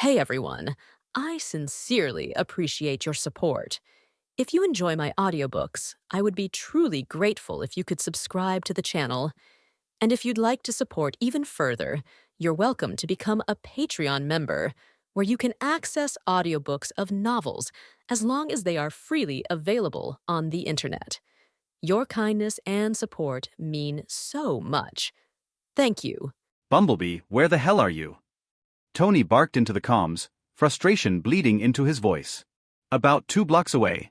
Hey everyone, I sincerely appreciate your support. If you enjoy my audiobooks, I would be truly grateful if you could subscribe to the channel. And if you'd like to support even further, you're welcome to become a Patreon member, where you can access audiobooks of novels as long as they are freely available on the internet. Your kindness and support mean so much. Thank you. Bumblebee, where the hell are you? Tony barked into the comms, frustration bleeding into his voice. About 2 blocks away,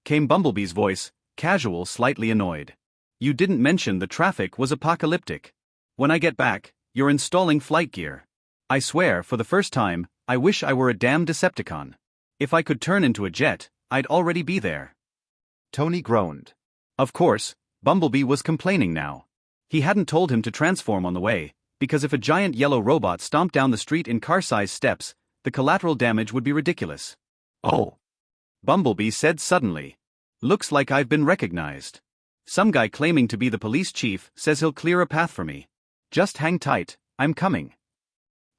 came Bumblebee's voice, casual, slightly annoyed. You didn't mention the traffic was apocalyptic. When I get back, you're installing flight gear. I swear, for the first time, I wish I were a damn Decepticon. If I could turn into a jet, I'd already be there. Tony groaned. Of course, Bumblebee was complaining now. He hadn't told him to transform on the way, because if a giant yellow robot stomped down the street in car-sized steps, the collateral damage would be ridiculous. Oh. Bumblebee said suddenly. Looks like I've been recognized. Some guy claiming to be the police chief says he'll clear a path for me. Just hang tight, I'm coming.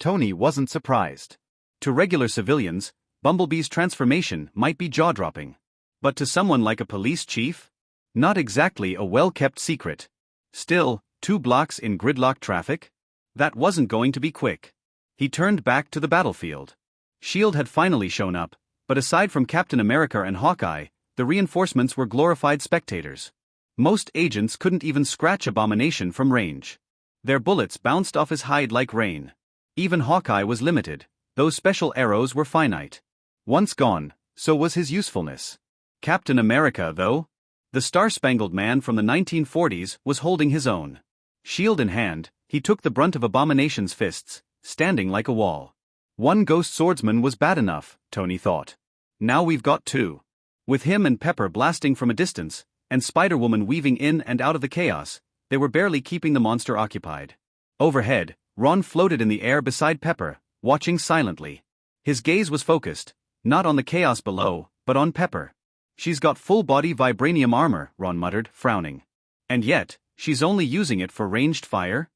Tony wasn't surprised. To regular civilians, Bumblebee's transformation might be jaw-dropping. But to someone like a police chief? Not exactly a well-kept secret. Still, 2 blocks in gridlock traffic? That wasn't going to be quick. He turned back to the battlefield. S.H.I.E.L.D. had finally shown up, but aside from Captain America and Hawkeye, the reinforcements were glorified spectators. Most agents couldn't even scratch Abomination from range. Their bullets bounced off his hide like rain. Even Hawkeye was limited, those special arrows were finite. Once gone, so was his usefulness. Captain America, though? The Star-Spangled Man from the 1940s was holding his own. Shield in hand, he took the brunt of Abomination's fists, standing like a wall. One ghost swordsman was bad enough, Tony thought. Now we've got 2. With him and Pepper blasting from a distance, and Spider-Woman weaving in and out of the chaos, they were barely keeping the monster occupied. Overhead, Ron floated in the air beside Pepper, watching silently. His gaze was focused, not on the chaos below, but on Pepper. She's got full-body vibranium armor, Ron muttered, frowning. And yet, she's only using it for ranged fire?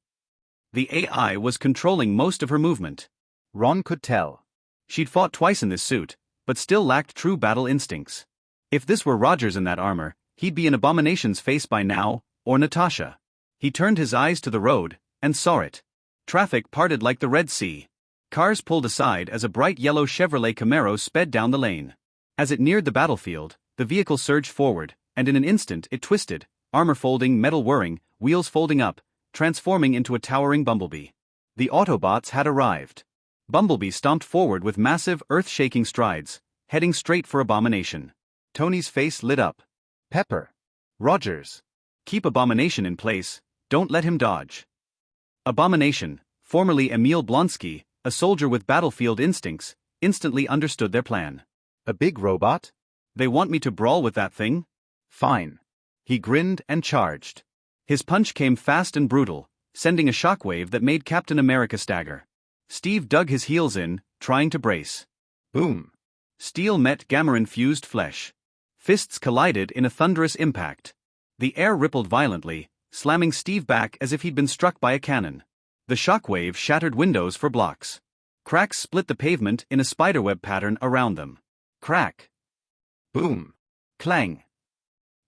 The AI was controlling most of her movement. Ron could tell. She'd fought twice in this suit, but still lacked true battle instincts. If this were Rogers in that armor, he'd be in Abomination's face by now, or Natasha. He turned his eyes to the road, and saw it. Traffic parted like the Red Sea. Cars pulled aside as a bright yellow Chevrolet Camaro sped down the lane. As it neared the battlefield, the vehicle surged forward, and in an instant it twisted, armor folding, metal whirring, wheels folding up, transforming into a towering Bumblebee. The Autobots had arrived. Bumblebee stomped forward with massive, earth-shaking strides, heading straight for Abomination. Tony's face lit up. Pepper. Rogers. Keep Abomination in place, don't let him dodge. Abomination, formerly Emil Blonsky, a soldier with battlefield instincts, instantly understood their plan. A big robot? They want me to brawl with that thing? Fine. He grinned and charged. His punch came fast and brutal, sending a shockwave that made Captain America stagger. Steve dug his heels in, trying to brace. Boom. Steel met gamma-infused flesh. Fists collided in a thunderous impact. The air rippled violently, slamming Steve back as if he'd been struck by a cannon. The shockwave shattered windows for blocks. Cracks split the pavement in a spiderweb pattern around them. Crack. Boom. Clang.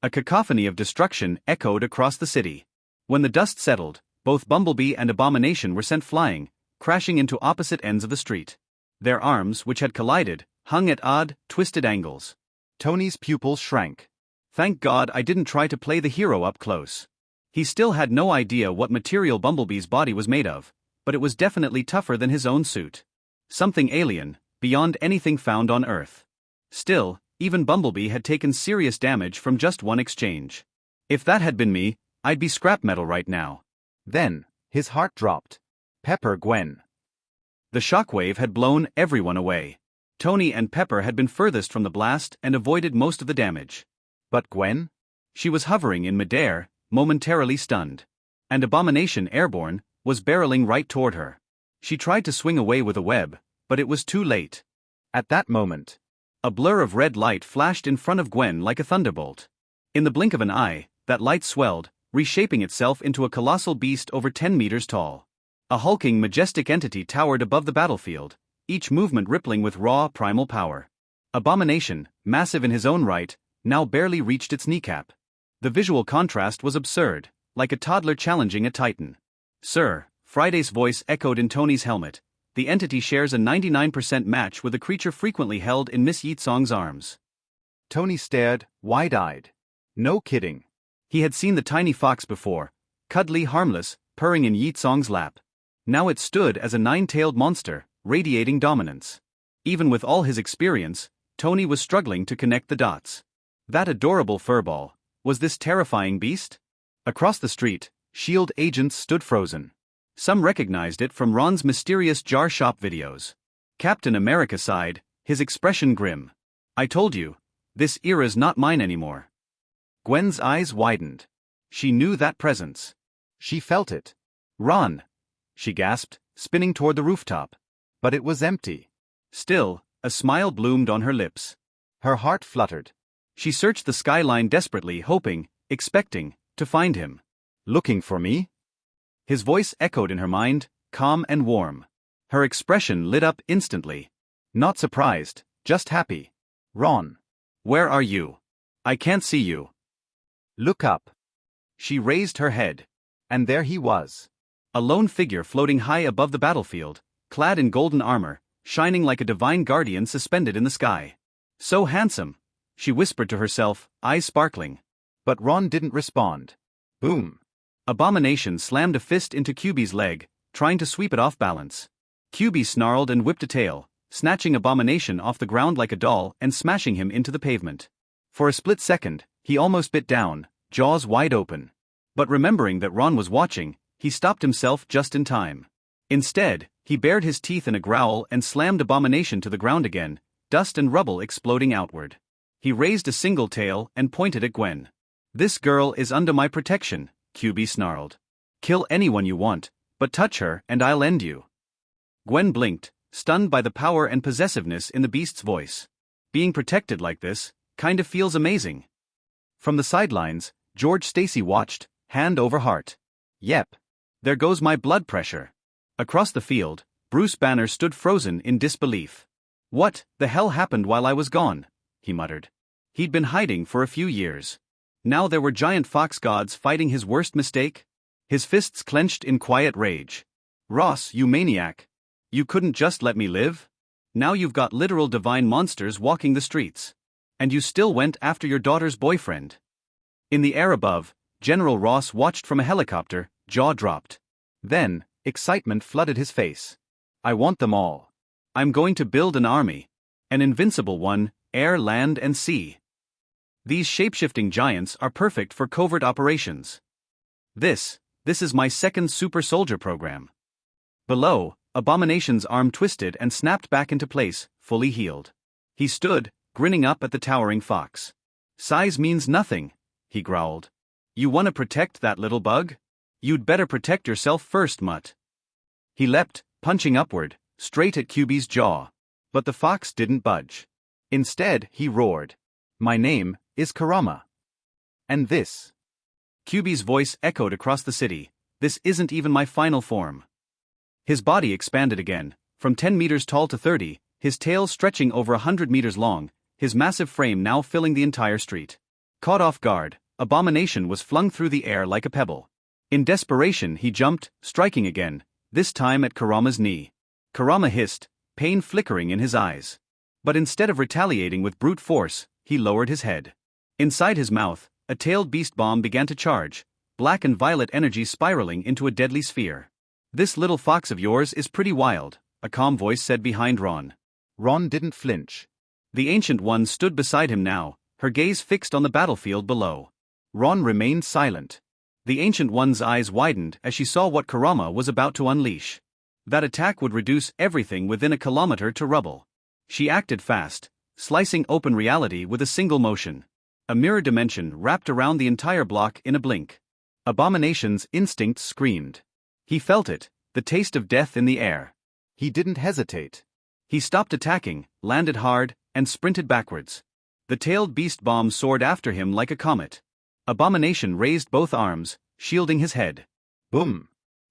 A cacophony of destruction echoed across the city. When the dust settled, both Bumblebee and Abomination were sent flying, crashing into opposite ends of the street. Their arms, which had collided, hung at odd, twisted angles. Tony's pupils shrank. Thank God I didn't try to play the hero up close. He still had no idea what material Bumblebee's body was made of, but it was definitely tougher than his own suit. Something alien, beyond anything found on Earth. Still, even Bumblebee had taken serious damage from just one exchange. If that had been me, I'd be scrap metal right now. Then, his heart dropped. Pepper, Gwen. The shockwave had blown everyone away. Tony and Pepper had been furthest from the blast and avoided most of the damage. But Gwen? She was hovering in midair, momentarily stunned. And Abomination, airborne, was barreling right toward her. She tried to swing away with a web, but it was too late. At that moment, a blur of red light flashed in front of Gwen like a thunderbolt. In the blink of an eye, that light swelled, reshaping itself into a colossal beast over 10 meters tall. A hulking, majestic entity towered above the battlefield, each movement rippling with raw primal power. Abomination, massive in his own right, now barely reached its kneecap. The visual contrast was absurd, like a toddler challenging a titan. "Sir," Friday's voice echoed in Tony's helmet, "the entity shares a 99% match with a creature frequently held in Miss Yeatsong's arms." Tony stared, wide-eyed. No kidding. He had seen the tiny fox before, cuddly, harmless, purring in Yeatsong's lap. Now it stood as a nine-tailed monster, radiating dominance. Even with all his experience, Tony was struggling to connect the dots. That adorable furball, was this terrifying beast? Across the street, S.H.I.E.L.D. agents stood frozen. Some recognized it from Ron's mysterious jar shop videos. Captain America sighed, his expression grim. "I told you, this era's not mine anymore." Gwen's eyes widened. She knew that presence. She felt it. "Ron!" she gasped, spinning toward the rooftop. But it was empty. Still, a smile bloomed on her lips. Her heart fluttered. She searched the skyline desperately, hoping, expecting, to find him. "Looking for me?" His voice echoed in her mind, calm and warm. Her expression lit up instantly. Not surprised, just happy. "Ron. Where are you? I can't see you." "Look up." She raised her head. And there he was. A lone figure floating high above the battlefield, clad in golden armor, shining like a divine guardian suspended in the sky. "So handsome," she whispered to herself, eyes sparkling. But Ron didn't respond. Boom. Abomination slammed a fist into QB's leg, trying to sweep it off balance. QB snarled and whipped a tail, snatching Abomination off the ground like a doll and smashing him into the pavement. For a split second, he almost bit down, jaws wide open. But remembering that Ron was watching, he stopped himself just in time. Instead, he bared his teeth in a growl and slammed Abomination to the ground again, dust and rubble exploding outward. He raised a single tail and pointed at Gwen. "This girl is under my protection," QB snarled. "Kill anyone you want, but touch her and I'll end you." Gwen blinked, stunned by the power and possessiveness in the beast's voice. Being protected like this, kinda feels amazing. From the sidelines, George Stacy watched, hand over heart. "Yep. There goes my blood pressure." Across the field, Bruce Banner stood frozen in disbelief. "What the hell happened while I was gone?" he muttered. He'd been hiding for a few years. Now there were giant fox gods fighting his worst mistake? His fists clenched in quiet rage. "Ross, you maniac. You couldn't just let me live? Now you've got literal divine monsters walking the streets. And you still went after your daughter's boyfriend." In the air above, General Ross watched from a helicopter, jaw dropped. Then, excitement flooded his face. "I want them all. I'm going to build an army. An invincible one, air, land, and sea. These shapeshifting giants are perfect for covert operations. This is my second super soldier program." Below, Abomination's arm twisted and snapped back into place, fully healed. He stood, grinning up at the towering fox. "Size means nothing," he growled. "You want to protect that little bug? You'd better protect yourself first, mutt." He leapt, punching upward, straight at QB's jaw. But the fox didn't budge. Instead, he roared. "My name is Karama. And this." QB's voice echoed across the city. "This isn't even my final form." His body expanded again, from 10 meters tall to 30, his tail stretching over 100 meters long, his massive frame now filling the entire street. Caught off guard, Abomination was flung through the air like a pebble. In desperation he jumped, striking again, this time at Karama's knee. Karama hissed, pain flickering in his eyes. But instead of retaliating with brute force, he lowered his head. Inside his mouth, a tailed beast bomb began to charge, black and violet energy spiraling into a deadly sphere. "This little fox of yours is pretty wild," a calm voice said behind Ron. Ron didn't flinch. The Ancient One stood beside him now, her gaze fixed on the battlefield below. Ron remained silent. The Ancient One's eyes widened as she saw what Karama was about to unleash. That attack would reduce everything within a kilometer to rubble. She acted fast, slicing open reality with a single motion. A mirror dimension wrapped around the entire block in a blink. Abomination's instinct screamed. He felt it, the taste of death in the air. He didn't hesitate. He stopped attacking, landed hard, and sprinted backwards. The tailed beast bomb soared after him like a comet. Abomination raised both arms, shielding his head. Boom!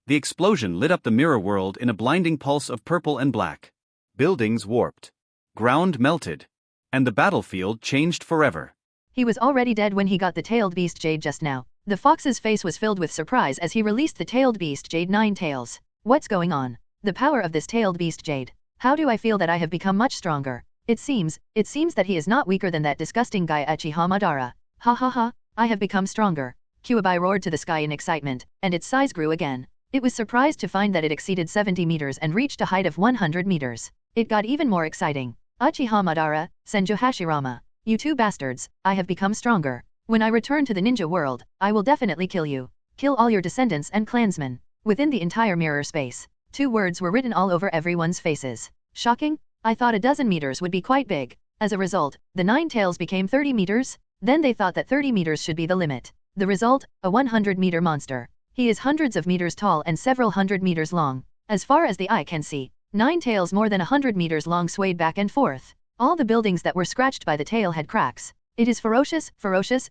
The explosion lit up the mirror world in a blinding pulse of purple and black. Buildings warped. Ground melted. And the battlefield changed forever. He was already dead when he got the tailed beast Jade just now. The fox's face was filled with surprise as he released the tailed beast Jade 9 tails. What's going on? The power of this tailed beast Jade. How do I feel that I have become much stronger? It seems that he is not weaker than that disgusting guy Uchiha Madara. Ha ha ha, I have become stronger. Kyuubi roared to the sky in excitement, and its size grew again. It was surprised to find that it exceeded 70 meters and reached a height of 100 meters. It got even more exciting. Uchiha Madara, Senju Hashirama. You two bastards, I have become stronger. When I return to the ninja world, I will definitely kill you. Kill all your descendants and clansmen. Within the entire mirror space, 2 words were written all over everyone's faces. Shocking? I thought a dozen meters would be quite big. As a result, the 9 tails became 30 meters. Then they thought that 30 meters should be the limit. The result, a 100-meter monster. He is hundreds of meters tall and several hundred meters long. As far as the eye can see, 9 tails more than 100 meters long swayed back and forth. All the buildings that were scratched by the tail had cracks. It is ferocious,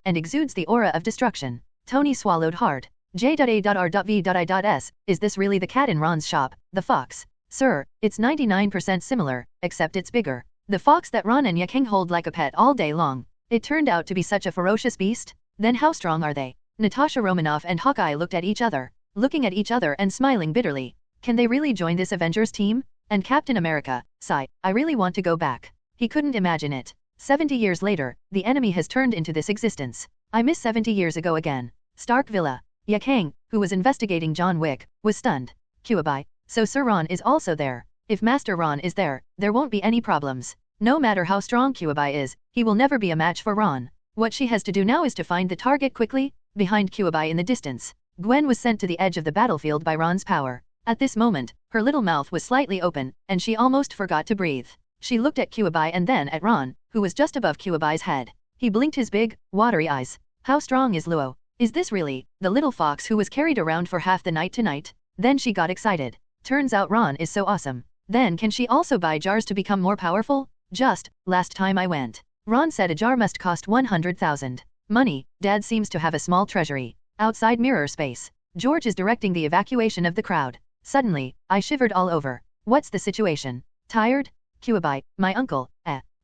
and exudes the aura of destruction. Tony swallowed hard. J.A.R.V.I.S. Is this really the cat in Ron's shop, the fox? Sir, it's 99% similar, except it's bigger. The fox that Ron and Yakeng hold like a pet all day long. It turned out to be such a ferocious beast? Then how strong are they? Natasha Romanoff and Hawkeye looked at each other, and smiling bitterly. Can they really join this Avengers team? And Captain America, sigh, I really want to go back. He couldn't imagine it. 70 years later, the enemy has turned into this existence. I miss 70 years ago again. Stark Villa. Yakeng, who was investigating John Wick, was stunned. Kyuubi, so Sir Ron is also there. If Master Ron is there, there won't be any problems. No matter how strong Kyuubi is, he will never be a match for Ron. What she has to do now is to find the target quickly. Behind Kyuubi in the distance, Gwen was sent to the edge of the battlefield by Ron's power. At this moment, her little mouth was slightly open, and she almost forgot to breathe. She looked at Kyuubi and then at Ron, who was just above Kyuubi's head. He blinked his big, watery eyes. How strong is Luo? Is this really the little fox who was carried around for half the night tonight? Then she got excited. Turns out Ron is so awesome. Then can she also buy jars to become more powerful? Just, last time I went, Ron said a jar must cost 100,000. Money. Dad seems to have a small treasury. Outside mirror space, George is directing the evacuation of the crowd. Suddenly, I shivered all over. What's the situation? Tired? Kyuubi, my uncle,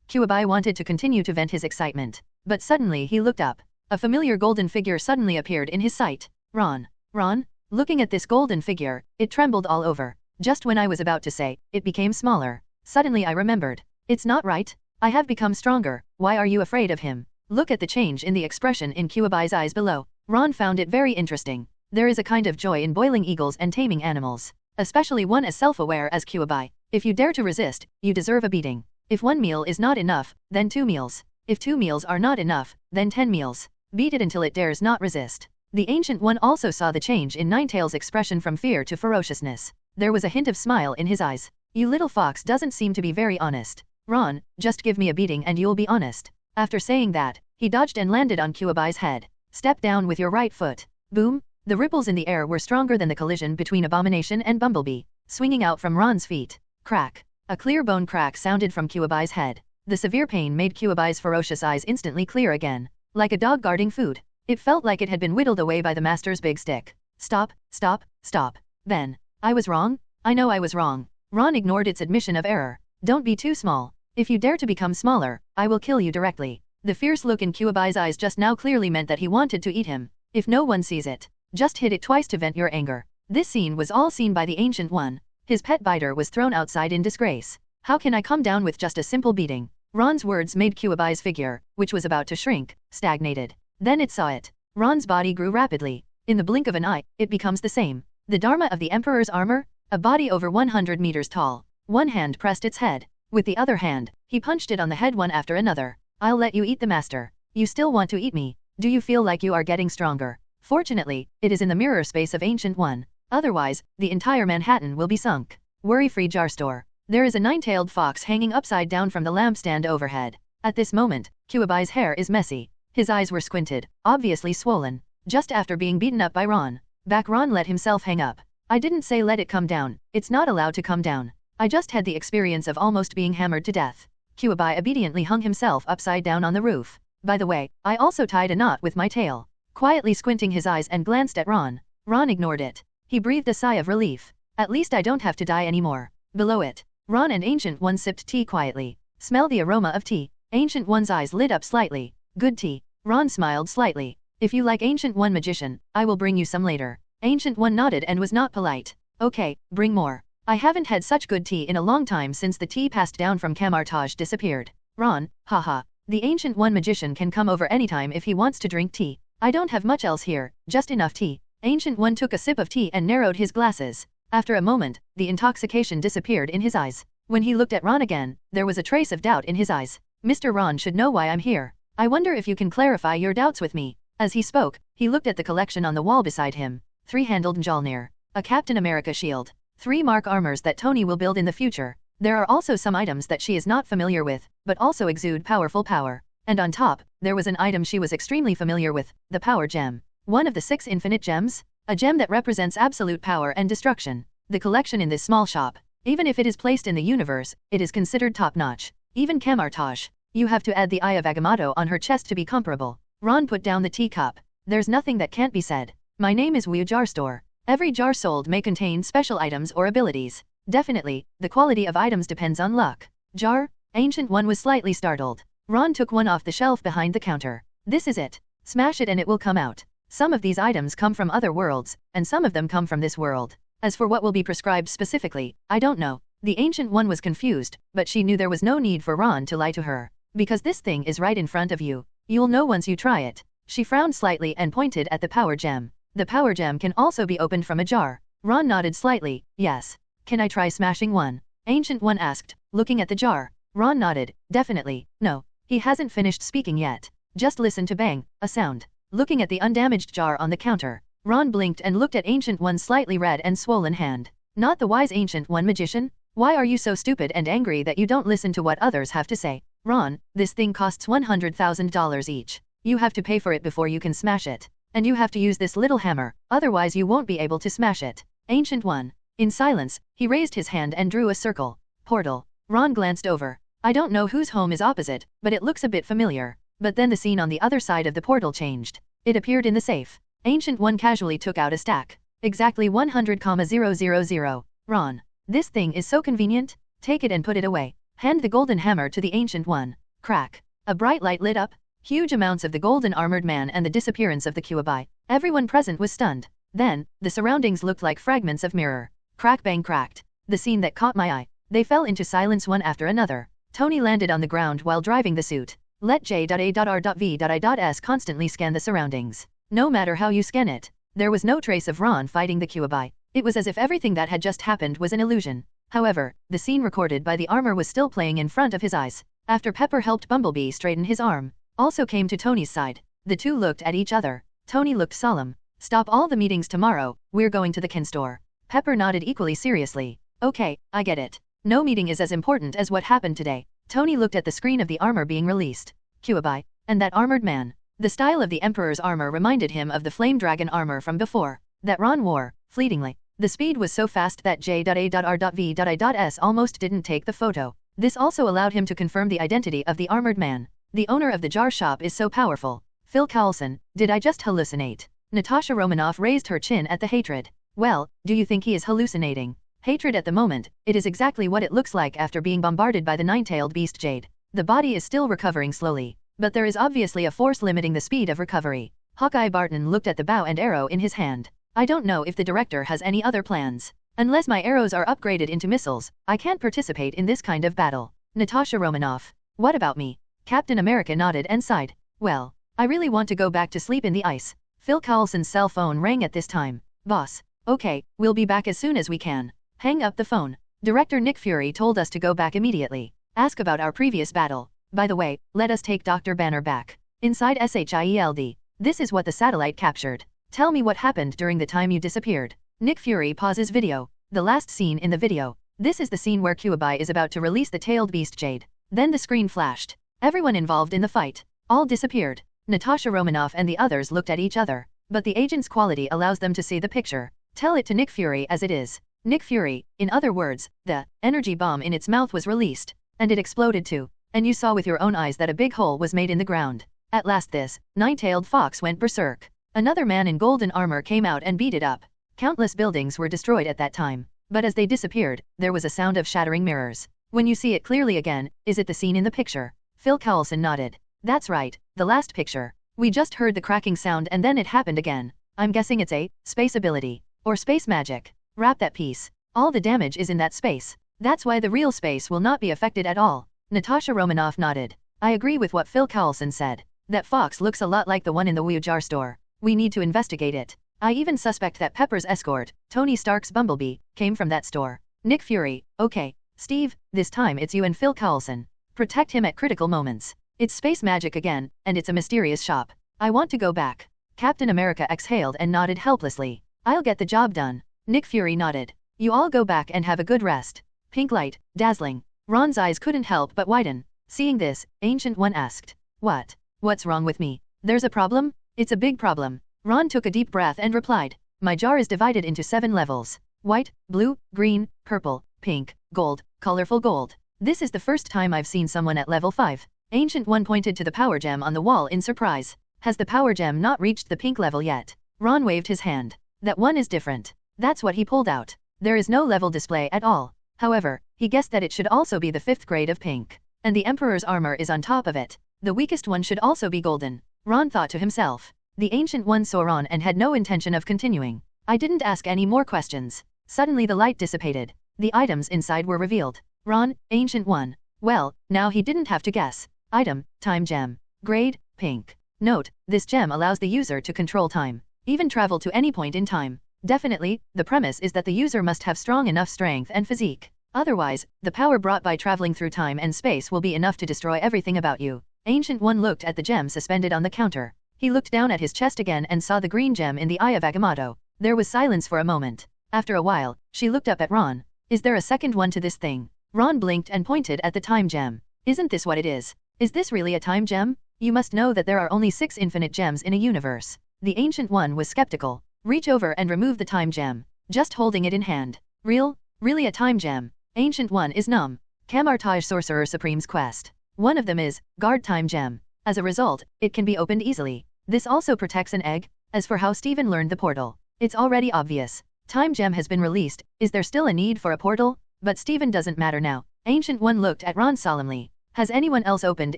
Kyuubi wanted to continue to vent his excitement. But suddenly he looked up. A familiar golden figure suddenly appeared in his sight. Ron. Ron? Looking at this golden figure, it trembled all over. Just when I was about to say, it became smaller. Suddenly I remembered. It's not right. I have become stronger. Why are you afraid of him? Look at the change in the expression in Kyuubi's eyes below. Ron found it very interesting. There is a kind of joy in boiling eagles and taming animals. Especially one as self-aware as Kyuubi. If you dare to resist, you deserve a beating. If 1 meal is not enough, then 2 meals. If 2 meals are not enough, then 10 meals. Beat it until it dares not resist. The Ancient One also saw the change in Ninetail's expression from fear to ferociousness. There was a hint of smile in his eyes. You little fox doesn't seem to be very honest. Ron, just give me a beating and you'll be honest. After saying that, he dodged and landed on Kyuubi's head. Step down with your right foot. Boom! The ripples in the air were stronger than the collision between Abomination and Bumblebee, swinging out from Ron's feet. Crack! A clear bone crack sounded from Kyuubi's head. The severe pain made Kyuubi's ferocious eyes instantly clear again. Like a dog guarding food. It felt like it had been whittled away by the master's big stick. Stop, stop, stop. Ben. I was wrong? I know I was wrong. Ron ignored its admission of error. Don't be too small. If you dare to become smaller, I will kill you directly. The fierce look in Kyuubi's eyes just now clearly meant that he wanted to eat him. If no one sees it, just hit it twice to vent your anger. This scene was all seen by the Ancient One. His pet biter was thrown outside in disgrace. How can I come down with just a simple beating? Ron's words made Kyuubi's figure, which was about to shrink, stagnated. Then it saw it. Ron's body grew rapidly. In the blink of an eye, it becomes the same. The Dharma of the Emperor's armor? A body over 100 meters tall. One hand pressed its head. With the other hand, he punched it on the head one after another. I'll let you eat the master. You still want to eat me? Do you feel like you are getting stronger? Fortunately, it is in the mirror space of Ancient One. Otherwise, the entire Manhattan will be sunk. Worry-free jar store. There is a 9-tailed fox hanging upside down from the lampstand overhead. At this moment, Kyuubi's hair is messy. His eyes were squinted, obviously swollen. Just after being beaten up by Ron. Ron let himself hang up. I didn't say let it come down. It's not allowed to come down. I just had the experience of almost being hammered to death. Kyuubi obediently hung himself upside down on the roof. By the way, I also tied a knot with my tail. Quietly squinting his eyes and glanced at Ron. Ron ignored it. He breathed a sigh of relief. At least I don't have to die anymore. Below it, Ron and Ancient One sipped tea quietly. Smell the aroma of tea. Ancient One's eyes lit up slightly. Good tea. Ron smiled slightly. If you like Ancient One magician, I will bring you some later. Ancient One nodded and was not polite. Okay, bring more. I haven't had such good tea in a long time since the tea passed down from Camartage disappeared. Ron, haha. The Ancient One magician can come over anytime if he wants to drink tea. I don't have much else here, just enough tea. Ancient One took a sip of tea and narrowed his glasses. After a moment, the intoxication disappeared in his eyes. When he looked at Ron again, there was a trace of doubt in his eyes. Mr. Ron should know why I'm here. I wonder if you can clarify your doubts with me. As he spoke, he looked at the collection on the wall beside him. 3-handled Mjolnir. A Captain America shield. 3 Mark armors that Tony will build in the future. There are also some items that she is not familiar with, but also exude powerful power. And on top, there was an item she was extremely familiar with, the Power Gem. One of the 6 infinite gems? A gem that represents absolute power and destruction. The collection in this small shop, even if it is placed in the universe, it is considered top-notch. Even Camartage. You have to add the Eye of Agamotto on her chest to be comparable. Ron put down the teacup. There's nothing that can't be said. My name is Wu Jar Store. Every jar sold may contain special items or abilities. Definitely, the quality of items depends on luck. Jar? Ancient One was slightly startled. Ron took one off the shelf behind the counter. This is it. Smash it and it will come out. Some of these items come from other worlds, and some of them come from this world. As for what will be prescribed specifically, I don't know. The Ancient One was confused, but she knew there was no need for Ron to lie to her. Because this thing is right in front of you. You'll know once you try it. She frowned slightly and pointed at the Power Gem. The Power Gem can also be opened from a jar. Ron nodded slightly. Yes. Can I try smashing one? Ancient One asked, looking at the jar. Ron nodded. Definitely. No. He hasn't finished speaking yet. Just listen to bang, a sound. Looking at the undamaged jar on the counter, Ron blinked and looked at Ancient One's slightly red and swollen hand. Not the wise Ancient One magician? Why are you so stupid and angry that you don't listen to what others have to say? Ron, this thing costs $100,000 each. You have to pay for it before you can smash it. And you have to use this little hammer, otherwise you won't be able to smash it. Ancient One. In silence, he raised his hand and drew a circle. Portal. Ron glanced over. I don't know whose home is opposite, but it looks a bit familiar. But then the scene on the other side of the portal changed. It appeared in the safe. Ancient One casually took out a stack. Exactly 100,000. Ron. This thing is so convenient. Take it and put it away. Hand the golden hammer to the Ancient One. Crack. A bright light lit up. Huge amounts of the golden armored man and the disappearance of the Kyuubi. Everyone present was stunned. Then, the surroundings looked like fragments of mirror. Crack bang cracked. The scene that caught my eye. They fell into silence one after another. Tony landed on the ground while driving the suit. Let J.A.R.V.I.S constantly scan the surroundings. No matter how you scan it, there was no trace of Ron fighting the Kyuubi. It was as if everything that had just happened was an illusion. However, the scene recorded by the armor was still playing in front of his eyes. After Pepper helped Bumblebee straighten his arm, also came to Tony's side. The two looked at each other. Tony looked solemn. Stop all the meetings tomorrow, we're going to the Ken store. Pepper nodded equally seriously. Okay, I get it. No meeting is as important as what happened today. Tony looked at the screen of the armor being released. Kyuubi. And that armored man. The style of the Emperor's armor reminded him of the Flame Dragon armor from before, that Ron wore, fleetingly. The speed was so fast that J.A.R.V.I.S almost didn't take the photo. This also allowed him to confirm the identity of the armored man. The owner of the jar shop is so powerful. Phil Coulson, did I just hallucinate? Natasha Romanoff raised her chin at the hatred. Well, do you think he is hallucinating? Hatred at the moment, it is exactly what it looks like after being bombarded by the nine-tailed beast Jade. The body is still recovering slowly, but there is obviously a force limiting the speed of recovery. Hawkeye Barton looked at the bow and arrow in his hand. I don't know if the director has any other plans. Unless my arrows are upgraded into missiles, I can't participate in this kind of battle. Natasha Romanoff. What about me? Captain America nodded and sighed. Well, I really want to go back to sleep in the ice. Phil Coulson's cell phone rang at this time. Boss. Okay, we'll be back as soon as we can. Hang up the phone. Director Nick Fury told us to go back immediately. Ask about our previous battle. By the way, let us take Dr. Banner back. Inside SHIELD. This is what the satellite captured. Tell me what happened during the time you disappeared. Nick Fury pauses video. The last scene in the video. This is the scene where Kyuubi is about to release the tailed beast Jade. Then the screen flashed. Everyone involved in the fight. All disappeared. Natasha Romanoff and the others looked at each other. But the agent's quality allows them to see the picture. Tell it to Nick Fury as it is. Nick Fury, in other words, the energy bomb in its mouth was released. And it exploded too. And you saw with your own eyes that a big hole was made in the ground. At last this nine-tailed fox went berserk. Another man in golden armor came out and beat it up. Countless buildings were destroyed at that time. but as they disappeared, there was a sound of shattering mirrors. When you see it clearly again, is it the scene in the picture? Phil Coulson nodded. That's right, the last picture. We just heard the cracking sound and then it happened again. I'm guessing it's a space ability, or space magic. Wrap that piece. All the damage is in that space. That's why the real space will not be affected at all. Natasha Romanoff nodded. I agree with what Phil Coulson said. That fox looks a lot like the one in the Wujar store. We need to investigate it. I even suspect that Pepper's escort, Tony Stark's Bumblebee, came from that store. Nick Fury, okay. Steve, this time it's you and Phil Coulson. Protect him at critical moments. It's space magic again, and it's a mysterious shop. I want to go back. Captain America exhaled and nodded helplessly. I'll get the job done. Nick Fury nodded. You all go back and have a good rest. Pink light, dazzling. Ron's eyes couldn't help but widen. Seeing this, Ancient One asked. What? What's wrong with me? There's a problem? It's a big problem. Ron took a deep breath and replied. My jar is divided into 7 levels. White, blue, green, purple, pink, gold, colorful gold. This is the first time I've seen someone at level 5. Ancient One pointed to the power gem on the wall in surprise. Has the power gem not reached the pink level yet? Ron waved his hand. That one is different. That's what he pulled out. There is no level display at all. However, he guessed that it should also be the 5th grade of pink. And the Emperor's armor is on top of it. The weakest one should also be golden. Ron thought to himself. The Ancient One saw Ron and had no intention of continuing. I didn't ask any more questions. Suddenly the light dissipated. The items inside were revealed. Ron, Ancient One. Well, now he didn't have to guess. Item, Time Gem. Grade, pink. Note, this gem allows the user to control time. Even travel to any point in time. Definitely, the premise is that the user must have strong enough strength and physique. Otherwise, the power brought by traveling through time and space will be enough to destroy everything about you. Ancient One looked at the gem suspended on the counter. He looked down at his chest again and saw the green gem in the eye of Agamotto. There was silence for a moment. After a while, she looked up at Ron. Is there a second one to this thing? Ron blinked and pointed at the time gem. Isn't this what it is? Is this really a time gem? You must know that there are only 6 infinite gems in a universe. The Ancient One was skeptical. Reach over and remove the time gem. Just holding it in hand. Really a time gem? Ancient One is numb. Camartage Sorcerer Supreme's quest. One of them is, guard time gem. As a result, it can be opened easily. This also protects an egg. As for how Steven learned the portal, it's already obvious. Time gem has been released. Is there still a need for a portal? But Steven doesn't matter now. Ancient One looked at Ron solemnly. Has anyone else opened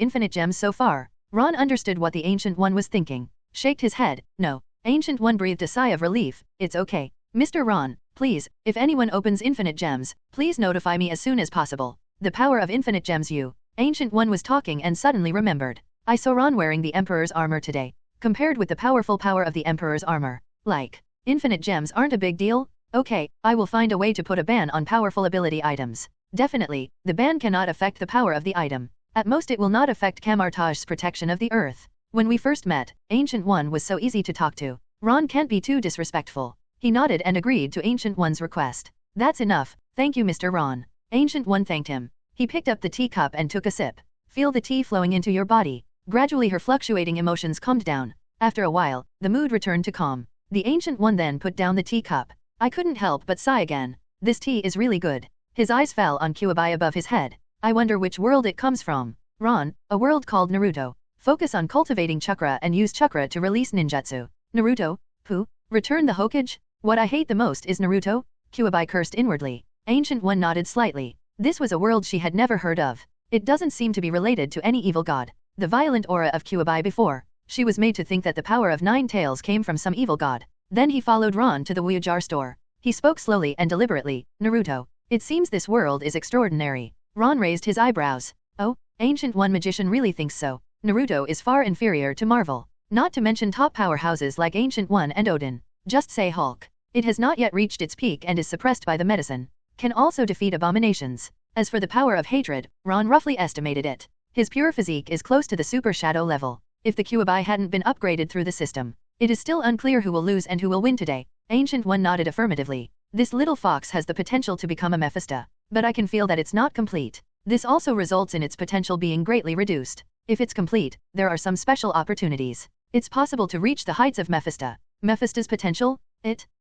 infinite gems so far? Ron understood what the Ancient One was thinking. Shaked his head. No. Ancient One breathed a sigh of relief. It's okay. Mr. Ron, please, if anyone opens infinite gems, please notify me as soon as possible. The power of infinite gems you. Ancient One was talking and suddenly remembered. I saw Ron wearing the Emperor's armor today. Compared with the powerful power of the Emperor's armor. Like, infinite gems aren't a big deal? Okay, I will find a way to put a ban on powerful ability items. Definitely, the ban cannot affect the power of the item. At most it will not affect Camartage's protection of the Earth. When we first met, Ancient One was so easy to talk to. Ron can't be too disrespectful. He nodded and agreed to Ancient One's request. That's enough, thank you Mr. Ron. Ancient One thanked him. He picked up the teacup and took a sip. Feel the tea flowing into your body. Gradually her fluctuating emotions calmed down. After a while, the mood returned to calm. The Ancient One then put down the teacup. I couldn't help but sigh again. This tea is really good. His eyes fell on Kyuubi above his head. I wonder which world it comes from. Ron, a world called Naruto. Focus on cultivating chakra and use chakra to release ninjutsu. Naruto? Who? Return the Hokage? What I hate the most is Naruto? Kyuubi cursed inwardly. Ancient One nodded slightly. This was a world she had never heard of. It doesn't seem to be related to any evil god. The violent aura of Kyuubi before. She was made to think that the power of 9 tails came from some evil god. Then he followed Ron to the Wujar store. He spoke slowly and deliberately. Naruto. It seems this world is extraordinary. Ron raised his eyebrows. Oh, Ancient One magician really thinks so. Naruto is far inferior to Marvel. Not to mention top powerhouses like Ancient One and Odin. Just say Hulk. It has not yet reached its peak and is suppressed by the medicine. Can also defeat abominations. As for the power of hatred, Ron roughly estimated it. His pure physique is close to the super shadow level. If the Kyuubi hadn't been upgraded through the system, it is still unclear who will lose and who will win today. Ancient One nodded affirmatively. This little fox has the potential to become a Mephisto. But I can feel that it's not complete. This also results in its potential being greatly reduced. If it's complete, there are some special opportunities. It's possible to reach the heights of Mephisto. Mephisto's potential?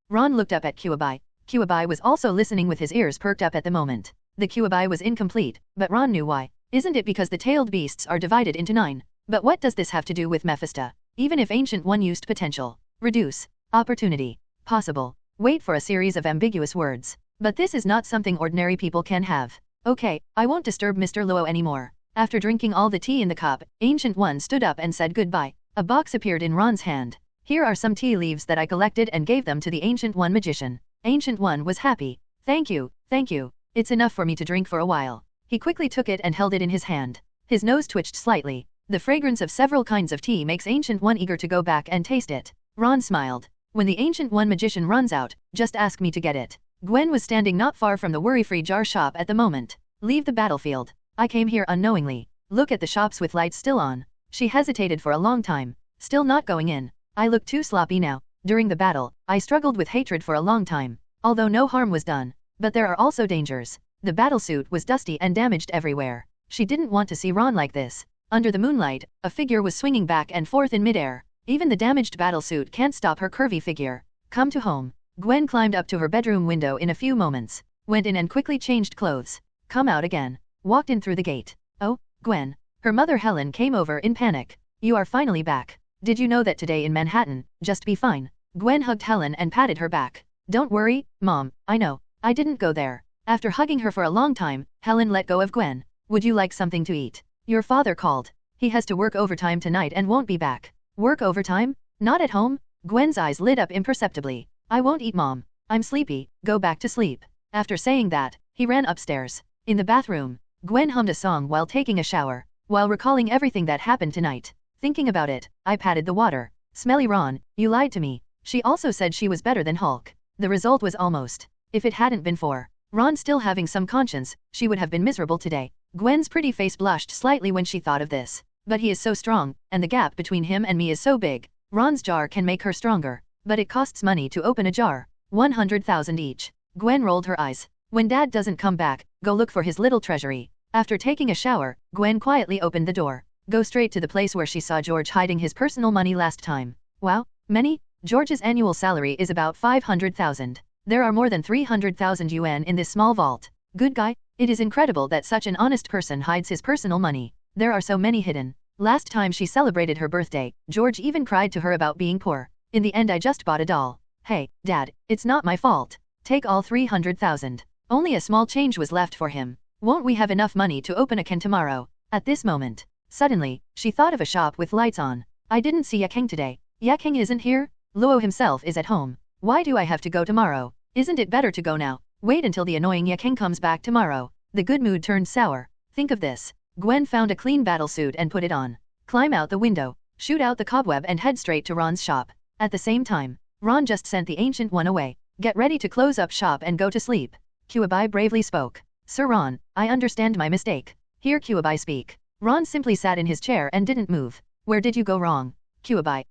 Ron looked up at Kyuubi. Kyuubi was also listening with his ears perked up at the moment. The Kyuubi was incomplete, but Ron knew why. Isn't it because the tailed beasts are divided into 9? But what does this have to do with Mephisto? Even if Ancient One used potential, reduce, opportunity, possible, wait for a series of ambiguous words. But this is not something ordinary people can have. Okay, I won't disturb Mr. Luo anymore. After drinking all the tea in the cup, Ancient One stood up and said goodbye. A box appeared in Ron's hand. Here are some tea leaves that I collected and gave them to the Ancient One magician. Ancient One was happy. Thank you, thank you. It's enough for me to drink for a while. He quickly took it and held it in his hand. His nose twitched slightly. The fragrance of several kinds of tea makes Ancient One eager to go back and taste it. Ron smiled. When the Ancient One magician runs out, just ask me to get it. Gwen was standing not far from the worry-free jar shop at the moment. Leave the battlefield. I came here unknowingly. Look at the shops with lights still on. She hesitated for a long time. Still not going in. I look too sloppy now. During the battle, I struggled with hatred for a long time. Although no harm was done. But there are also dangers. The battlesuit was dusty and damaged everywhere. She didn't want to see Ron like this. Under the moonlight, a figure was swinging back and forth in midair. Even the damaged battlesuit can't stop her curvy figure. Come to home. Gwen climbed up to her bedroom window in a few moments. Went in and quickly changed clothes. Come out again. Walked in through the gate. Oh, Gwen. Her mother Helen came over in panic. You are finally back. Did you know that today in Manhattan, just be fine? Gwen hugged Helen and patted her back. Don't worry, Mom, I know. I didn't go there. After hugging her for a long time, Helen let go of Gwen. Would you like something to eat? Your father called. He has to work overtime tonight and won't be back. Work overtime? Not at home? Gwen's eyes lit up imperceptibly. I won't eat, Mom. I'm sleepy, go back to sleep. After saying that, he ran upstairs. In the bathroom, Gwen hummed a song while taking a shower, while recalling everything that happened tonight. Thinking about it, I patted the water. Smelly Ron, you lied to me. She also said she was better than Hulk. The result was almost. If it hadn't been for Ron still having some conscience, she would have been miserable today. Gwen's pretty face blushed slightly when she thought of this. But he is so strong, and the gap between him and me is so big. Ron's jar can make her stronger. But it costs money to open a jar. 100,000 each. Gwen rolled her eyes. When Dad doesn't come back, go look for his little treasury. After taking a shower, Gwen quietly opened the door. Go straight to the place where she saw George hiding his personal money last time. Wow, many? George's annual salary is about 500,000. There are more than 300,000 yuan in this small vault. Good guy? It is incredible that such an honest person hides his personal money. There are so many hidden. Last time she celebrated her birthday, George even cried to her about being poor. In the end I just bought a doll. Hey, Dad, it's not my fault. Take all 300,000. Only a small change was left for him. Won't we have enough money to open a can tomorrow? At this moment, suddenly, she thought of a shop with lights on. I didn't see Yakeng today. Yakeng isn't here? Luo himself is at home. Why do I have to go tomorrow? Isn't it better to go now? Wait until the annoying Yakeng comes back tomorrow. The good mood turned sour. Think of this. Gwen found a clean battlesuit and put it on. Climb out the window, shoot out the cobweb and head straight to Ron's shop. At the same time, Ron just sent the Ancient One away. Get ready to close up shop and go to sleep. Kuabai bravely spoke. Sir Ron, I understand my mistake. Hear Kuabai speak. Ron simply sat in his chair and didn't move. Where did you go wrong? Kuabai,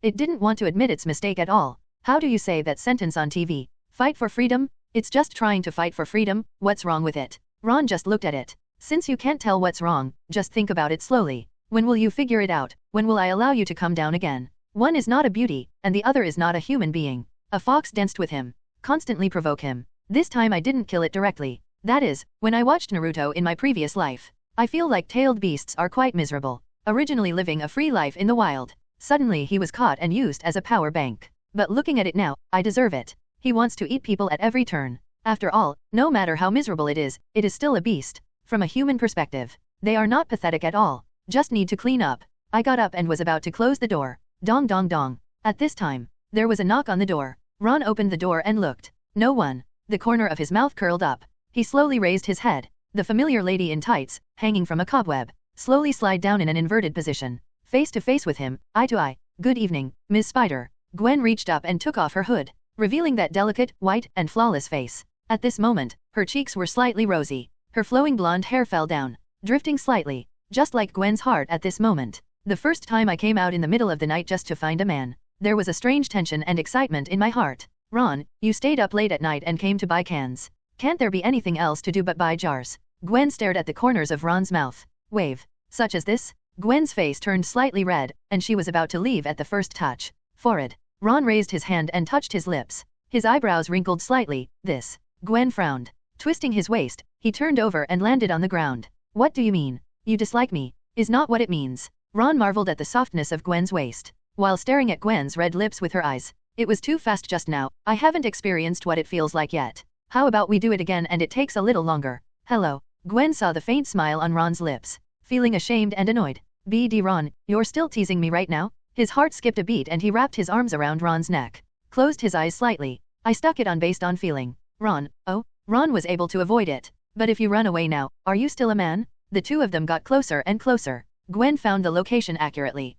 It didn't want to admit its mistake at all. How do you say that sentence on TV? Fight for freedom? It's just trying to fight for freedom, what's wrong with it? Ron just looked at it. Since you can't tell what's wrong, just think about it slowly. When will you figure it out? When will I allow you to come down again? One is not a beauty, and the other is not a human being. A fox danced with him. Constantly provoke him. This time I didn't kill it directly. That is, when I watched Naruto in my previous life. I feel like tailed beasts are quite miserable. Originally living a free life in the wild. Suddenly he was caught and used as a power bank. But looking at it now, I deserve it. He wants to eat people at every turn. After all, no matter how miserable it is still a beast. From a human perspective, they are not pathetic at all. Just need to clean up. I got up and was about to close the door. Dong dong dong. At this time, there was a knock on the door. Ron opened the door and looked. No one. The corner of his mouth curled up. He slowly raised his head. The familiar lady in tights, hanging from a cobweb, slowly slid down in an inverted position. Face to face with him, eye to eye. Good evening, Ms. Spider. Gwen reached up and took off her hood, revealing that delicate, white, and flawless face. At this moment, her cheeks were slightly rosy. Her flowing blonde hair fell down, drifting slightly, just like Gwen's heart at this moment. The first time I came out in the middle of the night just to find a man, there was a strange tension and excitement in my heart. Ron, you stayed up late at night and came to buy cans. Can't there be anything else to do but buy jars? Gwen stared at the corners of Ron's mouth. Wave. Such as this? Gwen's face turned slightly red, and she was about to leave at the first touch. Forehead. Ron raised his hand and touched his lips. His eyebrows wrinkled slightly. This. Gwen frowned. Twisting his waist, he turned over and landed on the ground. What do you mean? You dislike me? Is not what it means. Ron marveled at the softness of Gwen's waist, while staring at Gwen's red lips with her eyes. It was too fast just now. I haven't experienced what it feels like yet. How about we do it again and it takes a little longer? Hello. Gwen saw the faint smile on Ron's lips, feeling ashamed and annoyed. BD Ron, you're still teasing me right now? His heart skipped a beat and he wrapped his arms around Ron's neck, closed his eyes slightly. I stuck it on based on feeling. Ron, oh? Ron was able to avoid it. But if you run away now, are you still a man? The two of them got closer and closer. Gwen found the location accurately.